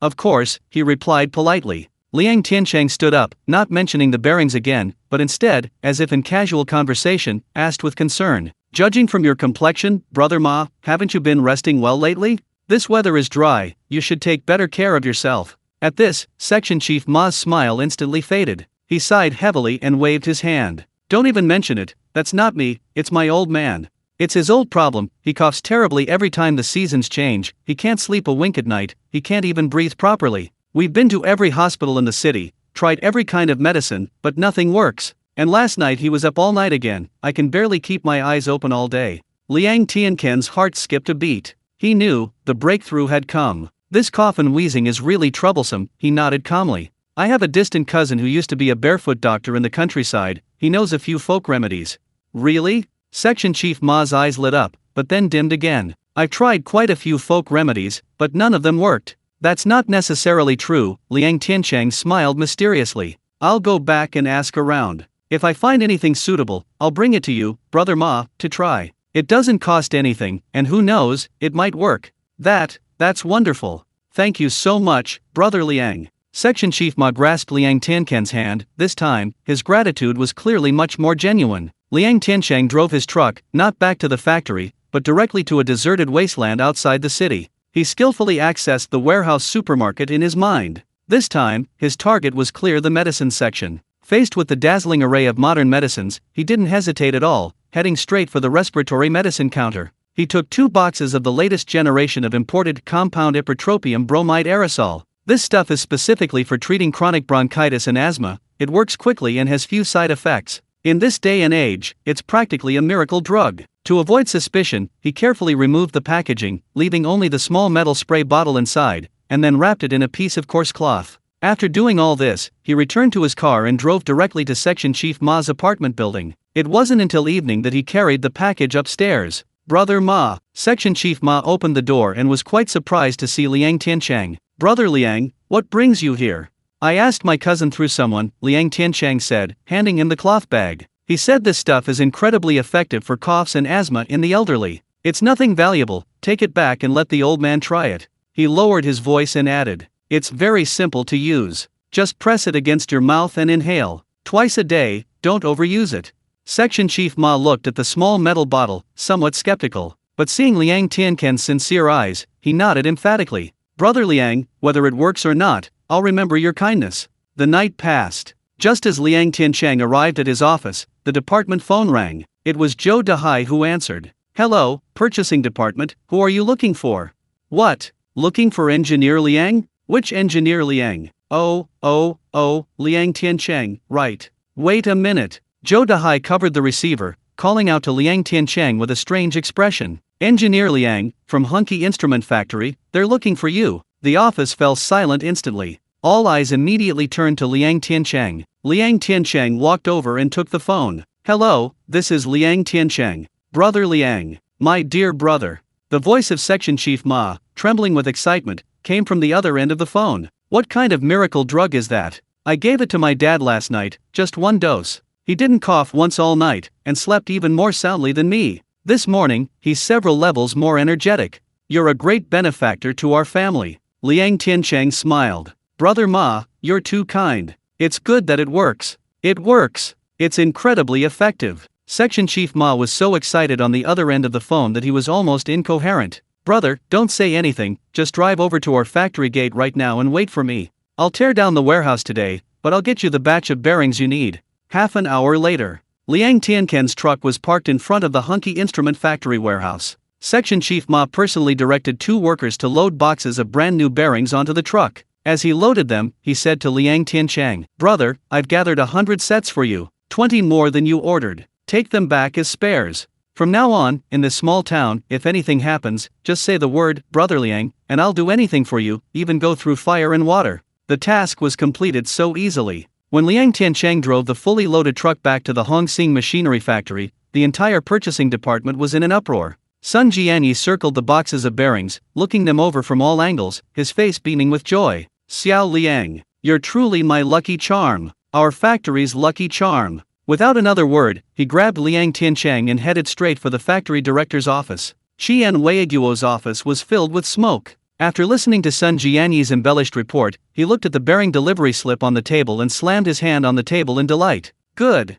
he replied politely. Liang Tiancheng stood up, not mentioning the bearings again, but instead, as if in casual conversation, asked with concern. Judging from your complexion, brother Ma, haven't you been resting well lately? This weather is dry, you should take better care of yourself. At this, Section Chief Ma's smile instantly faded. He sighed heavily and waved his hand. Don't even mention it, that's not me, it's my old man. It's his old problem, he coughs terribly every time the seasons change, he can't sleep a wink at night, he can't even breathe properly. We've been to every hospital in the city, tried every kind of medicine, but nothing works. And last night he was up all night again, I can barely keep my eyes open all day. Liang Tiancheng's heart skipped a beat. He knew, the breakthrough had come. This cough and wheezing is really troublesome, he nodded calmly. I have a distant cousin who used to be a barefoot doctor in the countryside, he knows a few folk remedies. Really? Section Chief Ma's eyes lit up, but then dimmed again. I've tried quite a few folk remedies, but none of them worked. That's not necessarily true, Liang Tiancheng smiled mysteriously. I'll go back and ask around. If I find anything suitable, I'll bring it to you, brother Ma, to try. It doesn't cost anything, and who knows, it might work. That's wonderful. Thank you so much, brother Liang. Section Chief Ma grasped Liang Tiancheng's hand. This time, his gratitude was clearly much more genuine. Liang Tiancheng drove his truck, not back to the factory, but directly to a deserted wasteland outside the city. He skillfully accessed the warehouse supermarket in his mind. This time, his target was clear: the medicine section. Faced with the dazzling array of modern medicines, he didn't hesitate at all, heading straight for the respiratory medicine counter. He took 2 boxes of the latest generation of imported compound ipratropium bromide aerosol. This stuff is specifically for treating chronic bronchitis and asthma. It works quickly and has few side effects. In this day and age, it's practically a miracle drug. To avoid suspicion, he carefully removed the packaging, leaving only the small metal spray bottle inside, and then wrapped it in a piece of coarse cloth. After doing all this, he returned to his car and drove directly to Section Chief Ma's apartment building. It wasn't until evening that he carried the package upstairs. Brother Ma. Section Chief Ma opened the door and was quite surprised to see Liang Tiancheng. Brother Liang, what brings you here? I asked my cousin through someone, Liang Tiancheng said, handing him the cloth bag. He said this stuff is incredibly effective for coughs and asthma in the elderly. It's nothing valuable, take it back and let the old man try it. He lowered his voice and added, it's very simple to use. Just press it against your mouth and inhale. Twice a day, don't overuse it. Section Chief Ma looked at the small metal bottle, somewhat skeptical, but seeing Liang Tiancheng's sincere eyes, he nodded emphatically. Brother Liang, whether it works or not, I'll remember your kindness. The night passed. Just as Liang Tiancheng arrived at his office, the department phone rang. It was Zhou Dehai who answered. Hello, purchasing department, who are you looking for? What? Looking for Engineer Liang? Which Engineer Liang? Oh, Liang Tiancheng, right. Wait a minute. Zhou Dehai covered the receiver, calling out to Liang Tiancheng with a strange expression. Engineer Liang, from Hunky Instrument Factory, they're looking for you. The office fell silent instantly. All eyes immediately turned to Liang Tiancheng. Liang Tiancheng walked over and took the phone. Hello, this is Liang Tiancheng. Brother Liang, my dear brother. The voice of Section Chief Ma, trembling with excitement, came from the other end of the phone. What kind of miracle drug is that? I gave it to my dad last night, just 1 dose. He didn't cough once all night, and slept even more soundly than me. This morning, he's several levels more energetic. You're a great benefactor to our family. Liang Tiancheng smiled. Brother Ma, you're too kind. It's good that it works. It works. It's incredibly effective. Section Chief Ma was so excited on the other end of the phone that he was almost incoherent. Brother, don't say anything, just drive over to our factory gate right now and wait for me. I'll tear down the warehouse today, but I'll get you the batch of bearings you need. Half an hour later, Liang Tiancheng's truck was parked in front of the Hunky Instrument Factory warehouse. Section Chief Ma personally directed 2 workers to load boxes of brand new bearings onto the truck. As he loaded them, he said to Liang Tiancheng, Brother, I've gathered 100 sets for you, 20 more than you ordered. Take them back as spares. From now on, in this small town, if anything happens, just say the word, Brother Liang, and I'll do anything for you, even go through fire and water. The task was completed so easily. When Liang Tiancheng drove the fully loaded truck back to the Hongsing Machinery Factory, the entire purchasing department was in an uproar. Sun Jianyi circled the boxes of bearings, looking them over from all angles, his face beaming with joy. Xiao Liang, you're truly my lucky charm. Our factory's lucky charm. Without another word, he grabbed Liang Tiancheng and headed straight for the factory director's office. Qian Weiguo's office was filled with smoke. After listening to Sun Jianyi's embellished report, he looked at the bearing delivery slip on the table and slammed his hand on the table in delight. Good.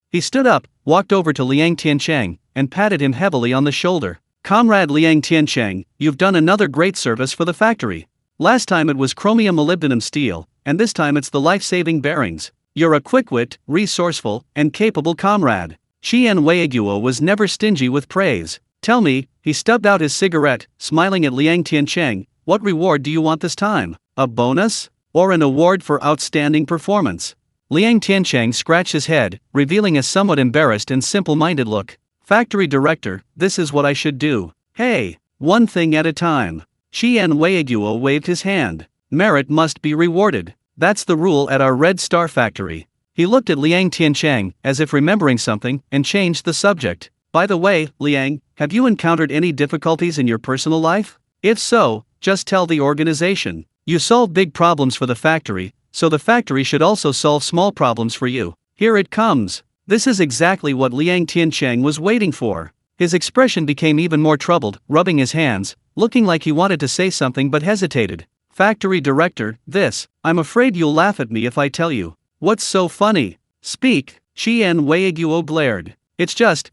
He stood up, walked over to Liang Tiancheng, and patted him heavily on the shoulder. Comrade Liang Tiancheng, you've done another great service for the factory. Last time it was chromium molybdenum steel, and this time it's the life-saving bearings. You're a quick-wit, resourceful, and capable comrade. Qian Weiguo was never stingy with praise. Tell me, he stubbed out his cigarette, smiling at Liang Tiancheng, what reward do you want this time? A bonus? Or an award for outstanding performance? Liang Tiancheng scratched his head, revealing a somewhat embarrassed and simple-minded look. Factory director, this is what I should do. Hey, one thing at a time. Qian Weiguo waved his hand. Merit must be rewarded. That's the rule at our Red Star factory. He looked at Liang Tiancheng, as if remembering something, and changed the subject. By the way, Liang, have you encountered any difficulties in your personal life? If so, just tell the organization. You solve big problems for the factory, so the factory should also solve small problems for you. Here it comes. This is exactly what Liang Tiancheng was waiting for. His expression became even more troubled, rubbing his hands, looking like he wanted to say something but hesitated. Factory director, this, I'm afraid you'll laugh at me if I tell you. What's so funny? Speak, Chien Weiguo blared. It's just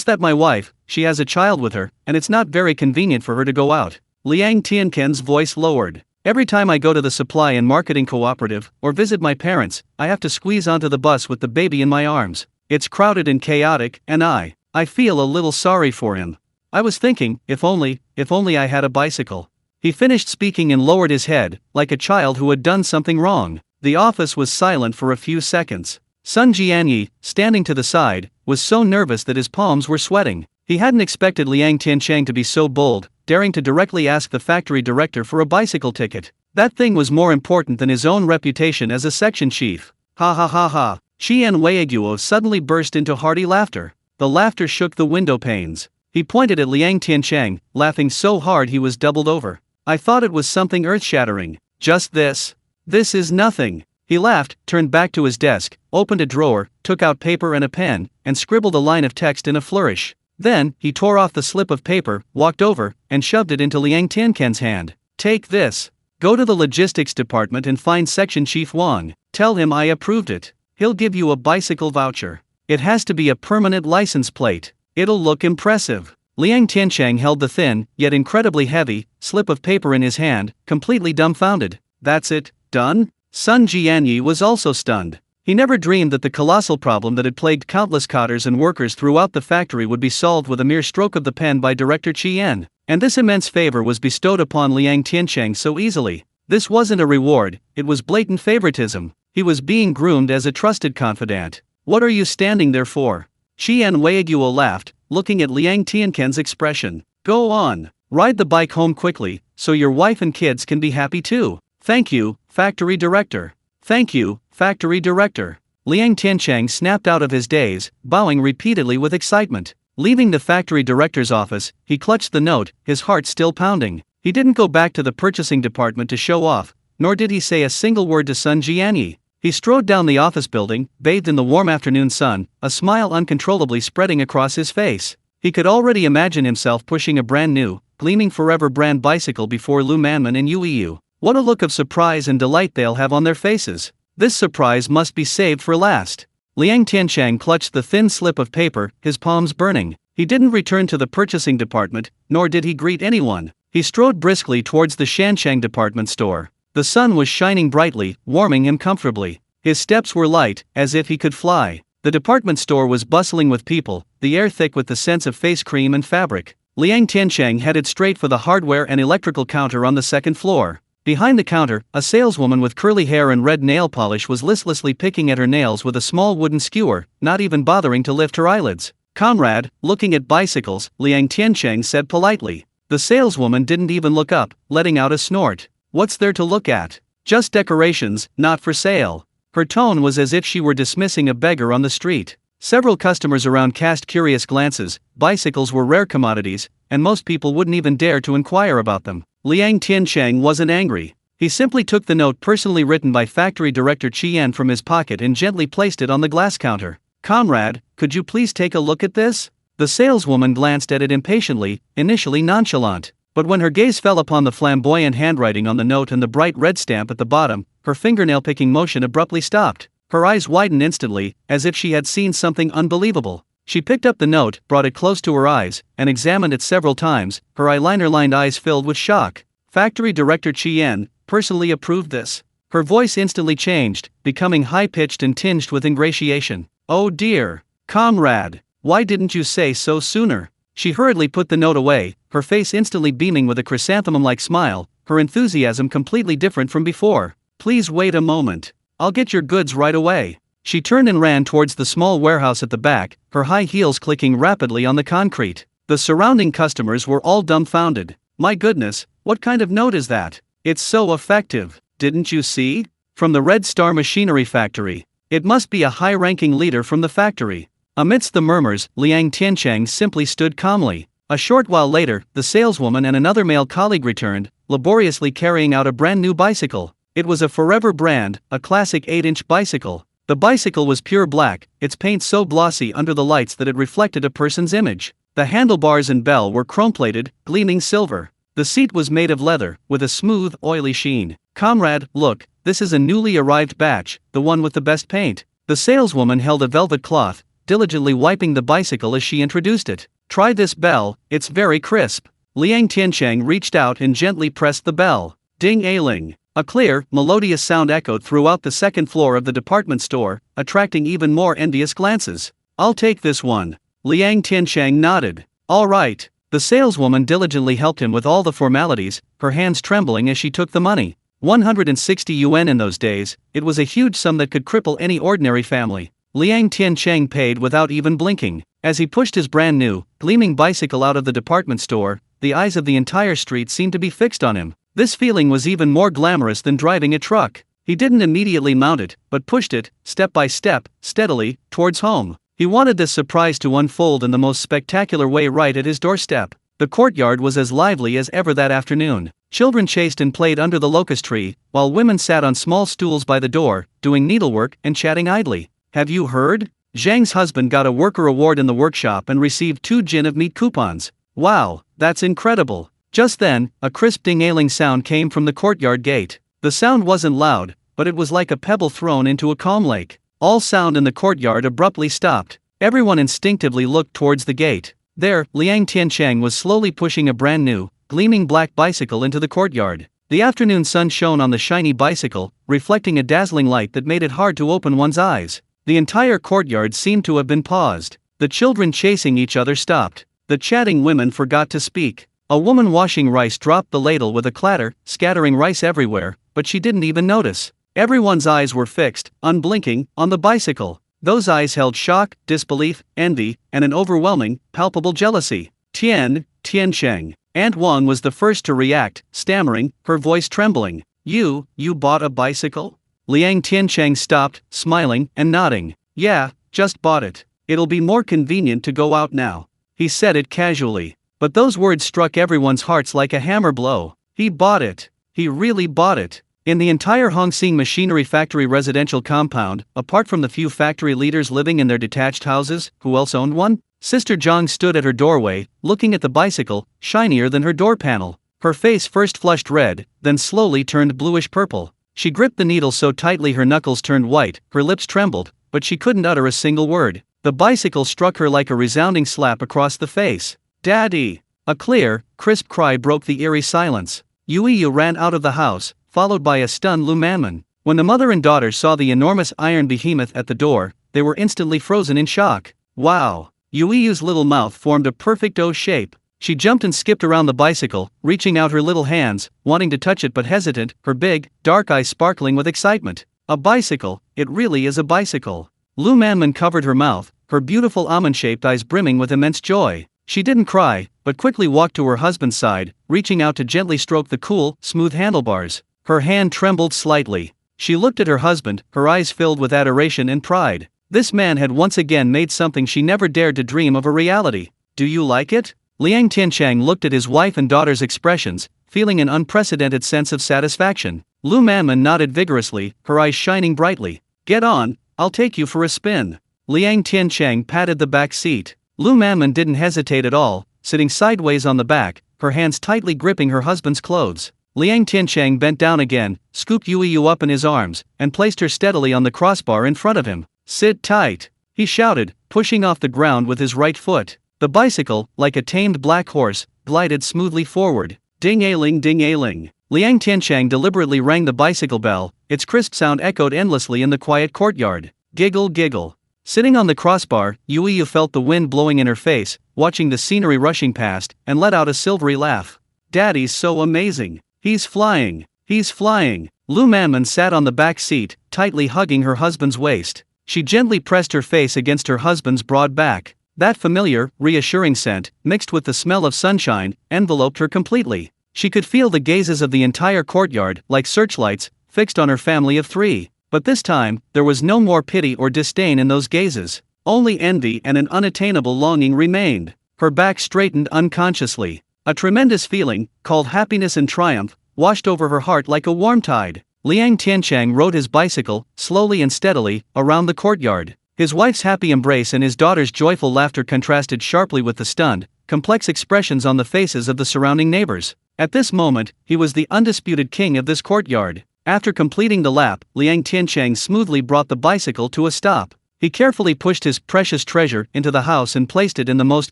that my wife, she has a child with her, and it's not very convenient for her to go out. Liang Tiancheng's voice lowered. Every time I go to the supply and marketing cooperative, or visit my parents, I have to squeeze onto the bus with the baby in my arms. It's crowded and chaotic, and I feel a little sorry for him. I was thinking, if only I had a bicycle. He finished speaking and lowered his head, like a child who had done something wrong. The office was silent for a few seconds. Sun Jianyi, standing to the side, was so nervous that his palms were sweating. He hadn't expected Liang Tiancheng to be so bold, daring to directly ask the factory director for a bicycle ticket. That thing was more important than his own reputation as a section chief. Ha ha ha ha. Chien Weiguo suddenly burst into hearty laughter. The laughter shook the window panes. He pointed at Liang Tiancheng, laughing so hard he was doubled over. I thought it was something earth-shattering. Just this. This is nothing. He laughed, turned back to his desk, opened a drawer, took out paper and a pen, and scribbled a line of text in a flourish. Then, he tore off the slip of paper, walked over, and shoved it into Liang Tiancheng's hand. Take this. Go to the logistics department and find Section Chief Wang. Tell him I approved it. He'll give you a bicycle voucher. It has to be a permanent license plate. It'll look impressive. Liang Tiancheng held the thin, yet incredibly heavy, slip of paper in his hand, completely dumbfounded. That's it, done? Sun Jianyi was also stunned. He never dreamed that the colossal problem that had plagued countless cotters and workers throughout the factory would be solved with a mere stroke of the pen by Director Chien. And this immense favor was bestowed upon Liang Tiancheng so easily. This wasn't a reward, it was blatant favoritism. He was being groomed as a trusted confidant. What are you standing there for? Chien Weiguo laughed, looking at Liang Tiancheng's expression. Go on, ride the bike home quickly, so your wife and kids can be happy too. Thank you, factory director. Thank you, factory director. Liang Tiancheng snapped out of his daze, bowing repeatedly with excitement. Leaving the factory director's office, he clutched the note, his heart still pounding. He didn't go back to the purchasing department to show off, nor did he say a single word to Sun Jianyi. He strode down the office building, bathed in the warm afternoon sun, a smile uncontrollably spreading across his face. He could already imagine himself pushing a brand new, gleaming forever brand bicycle before Lu Manman and Yu. What a look of surprise and delight they'll have on their faces. This surprise must be saved for last. Liang Tiancheng clutched the thin slip of paper, his palms burning. He didn't return to the purchasing department, nor did he greet anyone. He strode briskly towards the Shancheng department store. The sun was shining brightly, warming him comfortably. His steps were light, as if he could fly. The department store was bustling with people, the air thick with the scents of face cream and fabric. Liang Tiancheng headed straight for the hardware and electrical counter on the second floor. Behind the counter, a saleswoman with curly hair and red nail polish was listlessly picking at her nails with a small wooden skewer, not even bothering to lift her eyelids. Comrade, looking at bicycles, Liang Tiancheng said politely. The saleswoman didn't even look up, letting out a snort. What's there to look at? Just decorations, not for sale. Her tone was as if she were dismissing a beggar on the street. Several customers around cast curious glances. Bicycles were rare commodities, and most people wouldn't even dare to inquire about them. Liang Tiancheng wasn't angry. He simply took the note personally written by factory director Chien from his pocket and gently placed it on the glass counter. Comrade, could you please take a look at this? The saleswoman glanced at it impatiently, initially nonchalant. But when her gaze fell upon the flamboyant handwriting on the note and the bright red stamp at the bottom, her fingernail-picking motion abruptly stopped. Her eyes widened instantly, as if she had seen something unbelievable. She picked up the note, brought it close to her eyes, and examined it several times, her eyeliner-lined eyes filled with shock. Factory Director Chien personally approved this. Her voice instantly changed, becoming high-pitched and tinged with ingratiation. Oh dear, comrade, why didn't you say so sooner? She hurriedly put the note away, her face instantly beaming with a chrysanthemum-like smile, her enthusiasm completely different from before. Please wait a moment. I'll get your goods right away. She turned and ran towards the small warehouse at the back, her high heels clicking rapidly on the concrete. The surrounding customers were all dumbfounded. My goodness, what kind of note is that? It's so effective, didn't you see? From the Red Star Machinery Factory. It must be a high-ranking leader from the factory. Amidst the murmurs, Liang Tiancheng simply stood calmly. A short while later, the saleswoman and another male colleague returned, laboriously carrying out a brand new bicycle. It was a Forever brand, a classic 8-inch bicycle. The bicycle was pure black, its paint so glossy under the lights that it reflected a person's image. The handlebars and bell were chrome-plated, gleaming silver. The seat was made of leather, with a smooth, oily sheen. "Comrade, look, this is a newly arrived batch, the one with the best paint." The saleswoman held a velvet cloth, diligently wiping the bicycle as she introduced it. "Try this bell, it's very crisp." Liang Tiancheng reached out and gently pressed the bell. Ding-a-ling. A clear, melodious sound echoed throughout the second floor of the department store, attracting even more envious glances. "I'll take this one." Liang Tiancheng nodded. "All right." The saleswoman diligently helped him with all the formalities, her hands trembling as she took the money. 160 yuan in those days, it was a huge sum that could cripple any ordinary family. Liang Tiancheng paid without even blinking. As he pushed his brand new, gleaming bicycle out of the department store, the eyes of the entire street seemed to be fixed on him. This feeling was even more glamorous than driving a truck. He didn't immediately mount it, but pushed it, step by step, steadily, towards home. He wanted this surprise to unfold in the most spectacular way right at his doorstep. The courtyard was as lively as ever that afternoon. Children chased and played under the locust tree, while women sat on small stools by the door, doing needlework and chatting idly. "Have you heard? Zhang's husband got a worker award in the workshop and received 2 gin of meat coupons. Wow, that's incredible." Just then, a crisp ding-a-ling sound came from the courtyard gate. The sound wasn't loud, but it was like a pebble thrown into a calm lake. All sound in the courtyard abruptly stopped. Everyone instinctively looked towards the gate. There, Liang Tiancheng was slowly pushing a brand new, gleaming black bicycle into the courtyard. The afternoon sun shone on the shiny bicycle, reflecting a dazzling light that made it hard to open one's eyes. The entire courtyard seemed to have been paused. The children chasing each other stopped. The chatting women forgot to speak. A woman washing rice dropped the ladle with a clatter, scattering rice everywhere, but she didn't even notice. Everyone's eyes were fixed, unblinking, on the bicycle. Those eyes held shock, disbelief, envy, and an overwhelming, palpable jealousy. Tiancheng. Aunt Wang was the first to react, stammering, her voice trembling. You bought a bicycle?" Liang Tiancheng stopped, smiling and nodding. "Yeah, just bought it. It'll be more convenient to go out now." He said it casually. But those words struck everyone's hearts like a hammer blow. He bought it. He really bought it. In the entire Hongsing Machinery Factory residential compound, apart from the few factory leaders living in their detached houses, who else owned one? Sister Zhang stood at her doorway, looking at the bicycle, shinier than her door panel. Her face first flushed red, then slowly turned bluish-purple. She gripped the needle so tightly her knuckles turned white, her lips trembled, but she couldn't utter a single word. The bicycle struck her like a resounding slap across the face. "Daddy!" A clear, crisp cry broke the eerie silence. Yu ran out of the house, followed by a stunned Lu Manman. When the mother and daughter saw the enormous iron behemoth at the door, they were instantly frozen in shock. Wow! Yu's little mouth formed a perfect O shape. She jumped and skipped around the bicycle, reaching out her little hands, wanting to touch it but hesitant, her big, dark eyes sparkling with excitement. A bicycle, it really is a bicycle. Lu Manman covered her mouth, her beautiful almond-shaped eyes brimming with immense joy. She didn't cry, but quickly walked to her husband's side, reaching out to gently stroke the cool, smooth handlebars. Her hand trembled slightly. She looked at her husband, her eyes filled with adoration and pride. This man had once again made something she never dared to dream of a reality. "Do you like it?" Liang Tiancheng looked at his wife and daughter's expressions, feeling an unprecedented sense of satisfaction. Lu Manman nodded vigorously, her eyes shining brightly. "Get on, I'll take you for a spin." Liang Tiancheng patted the back seat. Lu Manman didn't hesitate at all, sitting sideways on the back, her hands tightly gripping her husband's clothes. Liang Tiancheng bent down again, scooped Yu up in his arms, and placed her steadily on the crossbar in front of him. "Sit tight," he shouted, pushing off the ground with his right foot. The bicycle, like a tamed black horse, glided smoothly forward. Ding-a-ling, ding-a-ling. Liang Tiancheng deliberately rang the bicycle bell, its crisp sound echoed endlessly in the quiet courtyard. Giggle, giggle. Sitting on the crossbar, Yu felt the wind blowing in her face, watching the scenery rushing past, and let out a silvery laugh. "Daddy's so amazing. He's flying. He's flying." Lu Manman sat on the back seat, tightly hugging her husband's waist. She gently pressed her face against her husband's broad back. That familiar, reassuring scent, mixed with the smell of sunshine, enveloped her completely. She could feel the gazes of the entire courtyard, like searchlights, fixed on her family of 3. But this time, there was no more pity or disdain in those gazes. Only envy and an unattainable longing remained. Her back straightened unconsciously. A tremendous feeling, called happiness and triumph, washed over her heart like a warm tide. Liang Tiancheng rode his bicycle, slowly and steadily, around the courtyard. His wife's happy embrace and his daughter's joyful laughter contrasted sharply with the stunned, complex expressions on the faces of the surrounding neighbors. At this moment, he was the undisputed king of this courtyard. After completing the lap, Liang Tiancheng smoothly brought the bicycle to a stop. He carefully pushed his precious treasure into the house and placed it in the most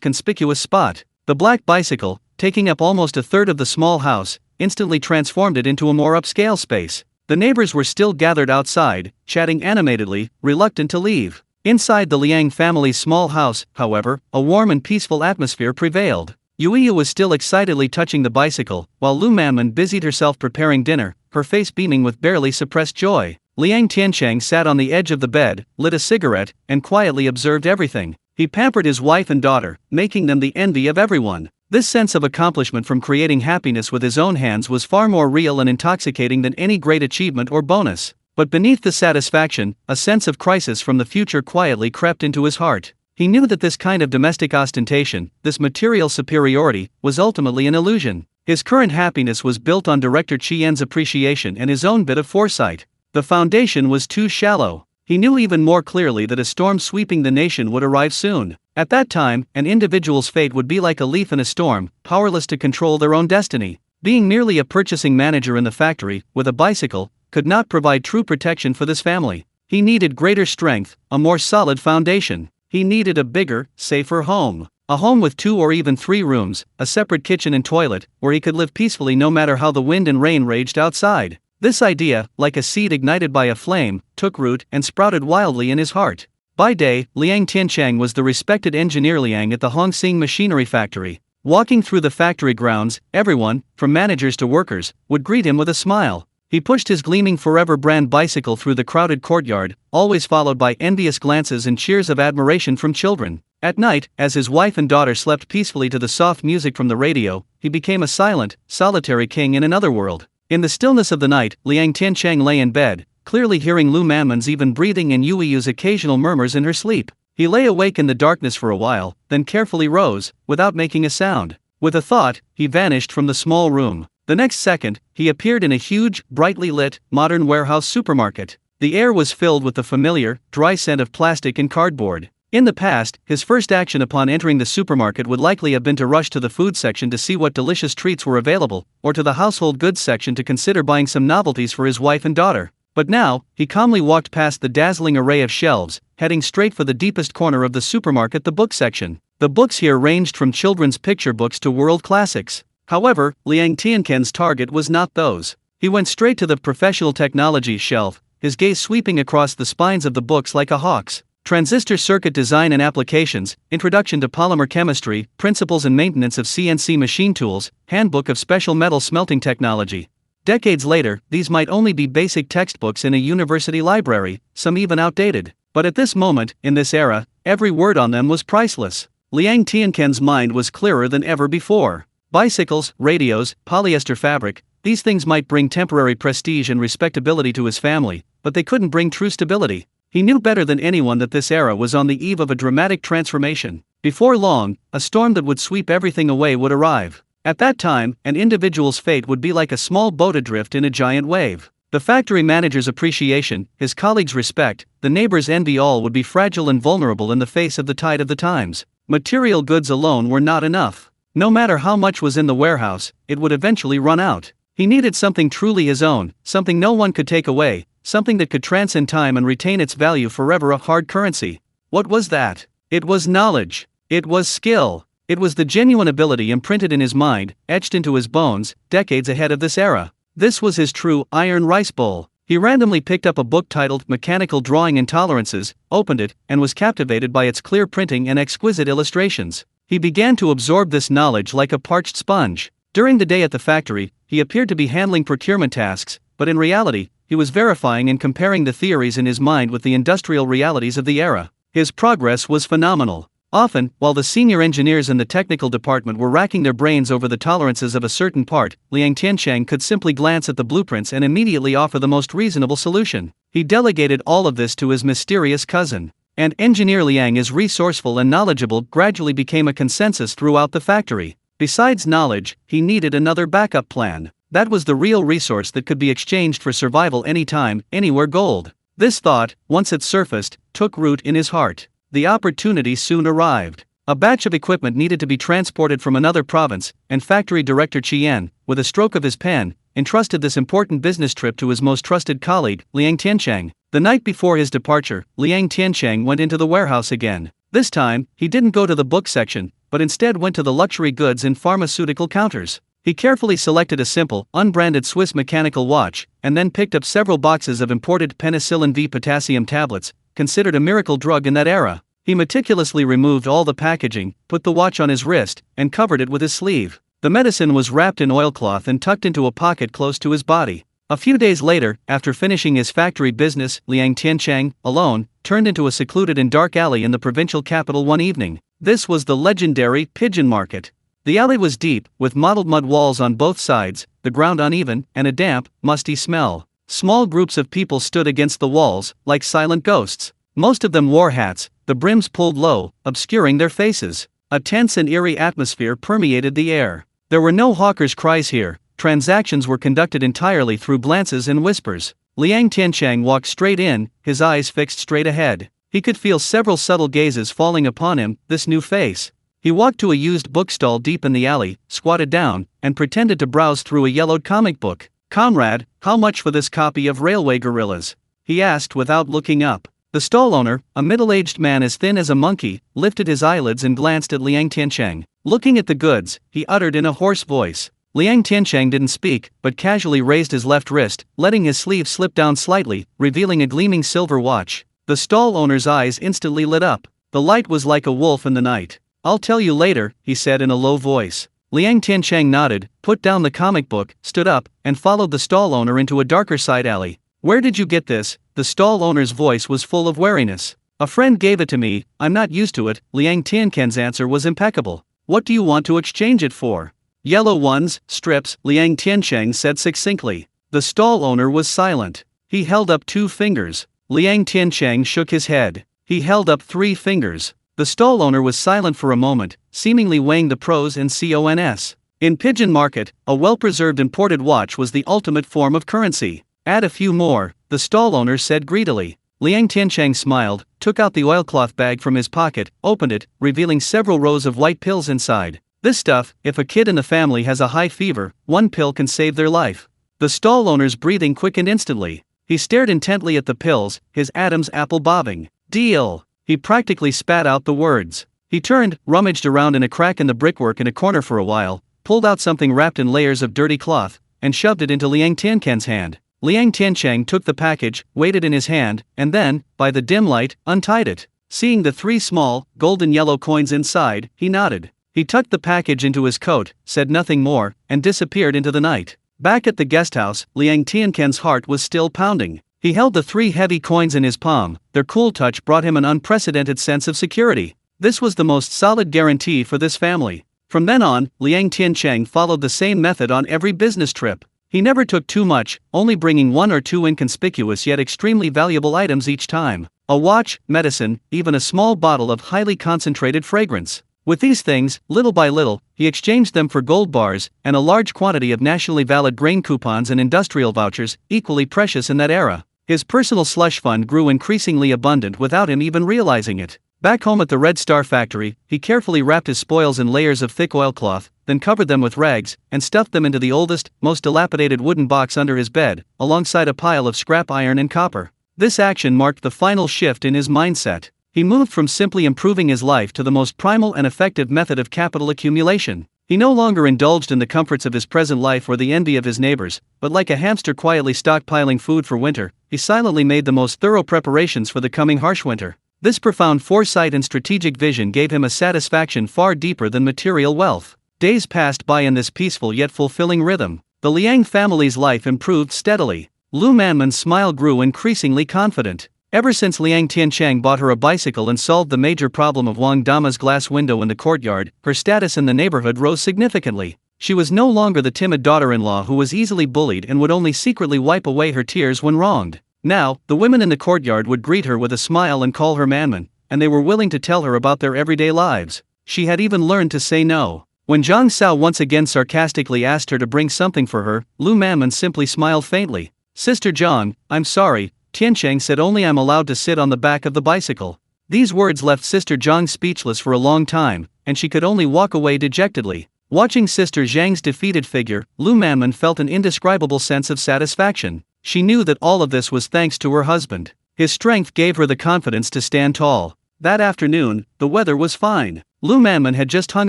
conspicuous spot. The black bicycle, taking up almost a third of the small house, instantly transformed it into a more upscale space. The neighbors were still gathered outside, chatting animatedly, reluctant to leave. Inside the Liang family's small house, however, a warm and peaceful atmosphere prevailed. Yuiyu was still excitedly touching the bicycle, while Lu Manman busied herself preparing dinner, her face beaming with barely suppressed joy. Liang Tiancheng sat on the edge of the bed, lit a cigarette, and quietly observed everything. He pampered his wife and daughter, making them the envy of everyone. This sense of accomplishment from creating happiness with his own hands was far more real and intoxicating than any great achievement or bonus. But beneath the satisfaction, a sense of crisis from the future quietly crept into his heart. He knew that this kind of domestic ostentation, this material superiority, was ultimately an illusion. His current happiness was built on Director Qian's appreciation and his own bit of foresight. The foundation was too shallow. He knew even more clearly that a storm sweeping the nation would arrive soon. At that time, an individual's fate would be like a leaf in a storm, powerless to control their own destiny. Being merely a purchasing manager in the factory, with a bicycle, could not provide true protection for this family. He needed greater strength, a more solid foundation. He needed a bigger, safer home. A home with 2 or even 3 rooms, a separate kitchen and toilet, where he could live peacefully no matter how the wind and rain raged outside. This idea, like a seed ignited by a flame, took root and sprouted wildly in his heart. By day, Liang Tiancheng was the respected engineer Liang at the Hongsing machinery factory. Walking through the factory grounds, everyone, from managers to workers, would greet him with a smile. He pushed his gleaming Forever brand bicycle through the crowded courtyard, always followed by envious glances and cheers of admiration from children. At night, as his wife and daughter slept peacefully to the soft music from the radio, he became a silent, solitary king in another world. In the stillness of the night, Liang Tiancheng lay in bed, clearly hearing Lu Manman's even breathing and Yuiyu's occasional murmurs in her sleep. He lay awake in the darkness for a while, then carefully rose, without making a sound. With a thought, he vanished from the small room. The next second, he appeared in a huge, brightly lit, modern warehouse supermarket. The air was filled with the familiar, dry scent of plastic and cardboard. In the past, his first action upon entering the supermarket would likely have been to rush to the food section to see what delicious treats were available, or to the household goods section to consider buying some novelties for his wife and daughter. But now, he calmly walked past the dazzling array of shelves, heading straight for the deepest corner of the supermarket, the book section. The books here ranged from children's picture books to world classics. However, Liang Tiancheng's target was not those. He went straight to the professional technology shelf, his gaze sweeping across the spines of the books like a hawk's. Transistor circuit design and applications, introduction to polymer chemistry, principles and maintenance of CNC machine tools, handbook of special metal smelting technology. Decades later, these might only be basic textbooks in a university library, some even outdated. But at this moment, in this era, every word on them was priceless. Liang Tiancheng's mind was clearer than ever before. Bicycles, radios, polyester fabric, these things might bring temporary prestige and respectability to his family, but they couldn't bring true stability. He knew better than anyone that this era was on the eve of a dramatic transformation. Before long, a storm that would sweep everything away would arrive. At that time, an individual's fate would be like a small boat adrift in a giant wave. The factory manager's appreciation, his colleagues' respect, the neighbor's envy, all would be fragile and vulnerable in the face of the tide of the times. Material goods alone were not enough. No matter how much was in the warehouse, it would eventually run out. He needed something truly his own, something no one could take away, something that could transcend time and retain its value forever, a hard currency. What was that? It was knowledge. It was skill. It was the genuine ability imprinted in his mind, etched into his bones, decades ahead of this era. This was his true iron rice bowl. He randomly picked up a book titled Mechanical Drawing Intolerances, opened it, and was captivated by its clear printing and exquisite illustrations. He began to absorb this knowledge like a parched sponge. During the day at the factory, he appeared to be handling procurement tasks, but in reality, he was verifying and comparing the theories in his mind with the industrial realities of the era. His progress was phenomenal. Often, while the senior engineers in the technical department were racking their brains over the tolerances of a certain part, Liang Tiancheng could simply glance at the blueprints and immediately offer the most reasonable solution. He delegated all of this to his mysterious cousin. And engineer Liang, as resourceful and knowledgeable, gradually became a consensus throughout the factory. Besides knowledge, he needed another backup plan. That was the real resource that could be exchanged for survival anytime, anywhere: gold. This thought, once it surfaced, took root in his heart. The opportunity soon arrived. A batch of equipment needed to be transported from another province, and factory director Qian, with a stroke of his pen, entrusted this important business trip to his most trusted colleague, Liang Tiancheng. The night before his departure, Liang Tiancheng went into the warehouse again. This time, he didn't go to the book section, but instead went to the luxury goods and pharmaceutical counters. He carefully selected a simple, unbranded Swiss mechanical watch, and then picked up several boxes of imported penicillin V potassium tablets, considered a miracle drug in that era. He meticulously removed all the packaging, put the watch on his wrist, and covered it with his sleeve. The medicine was wrapped in oilcloth and tucked into a pocket close to his body. A few days later, after finishing his factory business, Liang Tiancheng, alone, turned into a secluded and dark alley in the provincial capital one evening. This was the legendary Pigeon Market. The alley was deep, with mottled mud walls on both sides, the ground uneven, and a damp, musty smell. Small groups of people stood against the walls, like silent ghosts. Most of them wore hats, the brims pulled low, obscuring their faces. A tense and eerie atmosphere permeated the air. There were no hawkers' cries here. Transactions were conducted entirely through glances and whispers. Liang Tiancheng walked straight in, his eyes fixed straight ahead. He could feel several subtle gazes falling upon him, this new face. He walked to a used bookstall deep in the alley, squatted down, and pretended to browse through a yellowed comic book. "Comrade, how much for this copy of Railway Gorillas?" he asked without looking up. The stall owner, a middle-aged man as thin as a monkey, lifted his eyelids and glanced at Liang Tiancheng. Looking at the goods, he uttered in a hoarse voice. Liang Tiancheng didn't speak, but casually raised his left wrist, letting his sleeve slip down slightly, revealing a gleaming silver watch. The stall owner's eyes instantly lit up. The light was like a wolf in the night. "I'll tell you later," he said in a low voice. Liang Tiancheng nodded, put down the comic book, stood up, and followed the stall owner into a darker side alley. "Where did you get this?" The stall owner's voice was full of wariness. "A friend gave it to me, I'm not used to it." Liang Tiancheng's answer was impeccable. "What do you want to exchange it for?" "Yellow ones, strips," Liang Tiancheng said succinctly. The stall owner was silent. He held up 2 fingers. Liang Tiancheng shook his head. He held up 3 fingers. The stall owner was silent for a moment, seemingly weighing the pros and cons. In Pigeon Market, a well-preserved imported watch was the ultimate form of currency. "Add a few more," the stall owner said greedily. Liang Tiancheng smiled, took out the oilcloth bag from his pocket, opened it, revealing several rows of white pills inside. "This stuff, if a kid in the family has a high fever, 1 pill can save their life." The stall owner's breathing quickened instantly. He stared intently at the pills, his Adam's apple bobbing. "Deal!" He practically spat out the words. He turned, rummaged around in a crack in the brickwork in a corner for a while, pulled out something wrapped in layers of dirty cloth, and shoved it into Liang Tiancheng's hand. Liang Tiancheng took the package, weighed it in his hand, and then, by the dim light, untied it. Seeing the 3 small, golden-yellow coins inside, he nodded. He tucked the package into his coat, said nothing more, and disappeared into the night. Back at the guesthouse, Liang Tiancheng's heart was still pounding. He held the 3 heavy coins in his palm. Their cool touch brought him an unprecedented sense of security. This was the most solid guarantee for this family. From then on, Liang Tiancheng followed the same method on every business trip. He never took too much, only bringing 1 or 2 inconspicuous yet extremely valuable items each time. A watch, medicine, even a small bottle of highly concentrated fragrance. With these things, little by little, he exchanged them for gold bars, and a large quantity of nationally valid grain coupons and industrial vouchers, equally precious in that era. His personal slush fund grew increasingly abundant without him even realizing it. Back home at the Red Star factory, he carefully wrapped his spoils in layers of thick oilcloth, then covered them with rags, and stuffed them into the oldest, most dilapidated wooden box under his bed, alongside a pile of scrap iron and copper. This action marked the final shift in his mindset. He moved from simply improving his life to the most primal and effective method of capital accumulation. He no longer indulged in the comforts of his present life or the envy of his neighbors, but like a hamster quietly stockpiling food for winter, he silently made the most thorough preparations for the coming harsh winter. This profound foresight and strategic vision gave him a satisfaction far deeper than material wealth. Days passed by in this peaceful yet fulfilling rhythm. The Liang family's life improved steadily. Lu Manman's smile grew increasingly confident. Ever since Liang Tiancheng bought her a bicycle and solved the major problem of Wang Dama's glass window in the courtyard, her status in the neighborhood rose significantly. She was no longer the timid daughter-in-law who was easily bullied and would only secretly wipe away her tears when wronged. Now, the women in the courtyard would greet her with a smile and call her Manman, and they were willing to tell her about their everyday lives. She had even learned to say no. When Zhang Sao once again sarcastically asked her to bring something for her, Lu Manman simply smiled faintly. "Sister Zhang, I'm sorry," Tiancheng said, "only I'm allowed to sit on the back of the bicycle." These words left Sister Zhang speechless for a long time, and she could only walk away dejectedly. Watching Sister Zhang's defeated figure, Lu Manman felt an indescribable sense of satisfaction. She knew that all of this was thanks to her husband. His strength gave her the confidence to stand tall. That afternoon, the weather was fine. Lu Manman had just hung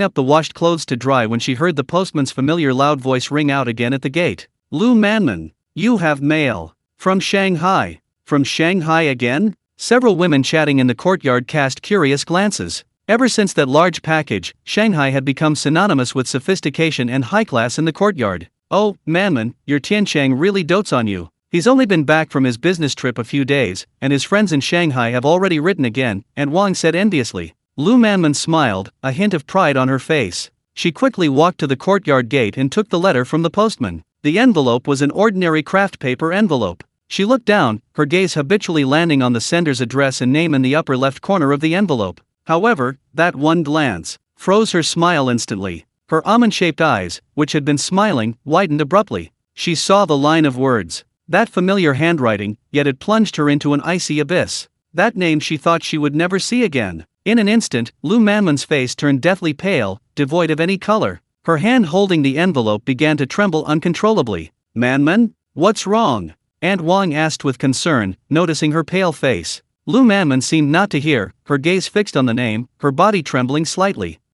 up the washed clothes to dry when she heard the postman's familiar loud voice ring out again at the gate. Lu Manman, you have mail. From Shanghai. From Shanghai again? Several women chatting in the courtyard cast curious glances. Ever since that large package, Shanghai had become synonymous with sophistication and high class in the courtyard. Oh, Manman, your Tiancheng really dotes on you. He's only been back from his business trip a few days, and his friends in Shanghai have already written again, and Wang said enviously. Lu Manman smiled, a hint of pride on her face. She quickly walked to the courtyard gate and took the letter from the postman. The envelope was an ordinary craft paper envelope. She looked down, her gaze habitually landing on the sender's address and name in the upper left corner of the envelope. However, that one glance froze her smile instantly. Her almond-shaped eyes, which had been smiling, widened abruptly. She saw the line of words. That familiar handwriting, yet it plunged her into an icy abyss. That name she thought she would never see again. In an instant, Lu Manman's face turned deathly pale, devoid of any color. Her hand holding the envelope began to tremble uncontrollably. Manman? What's wrong? Aunt Wang asked with concern, noticing her pale face. Lu Manman seemed not to hear, her gaze fixed on the name, her body trembling slightly.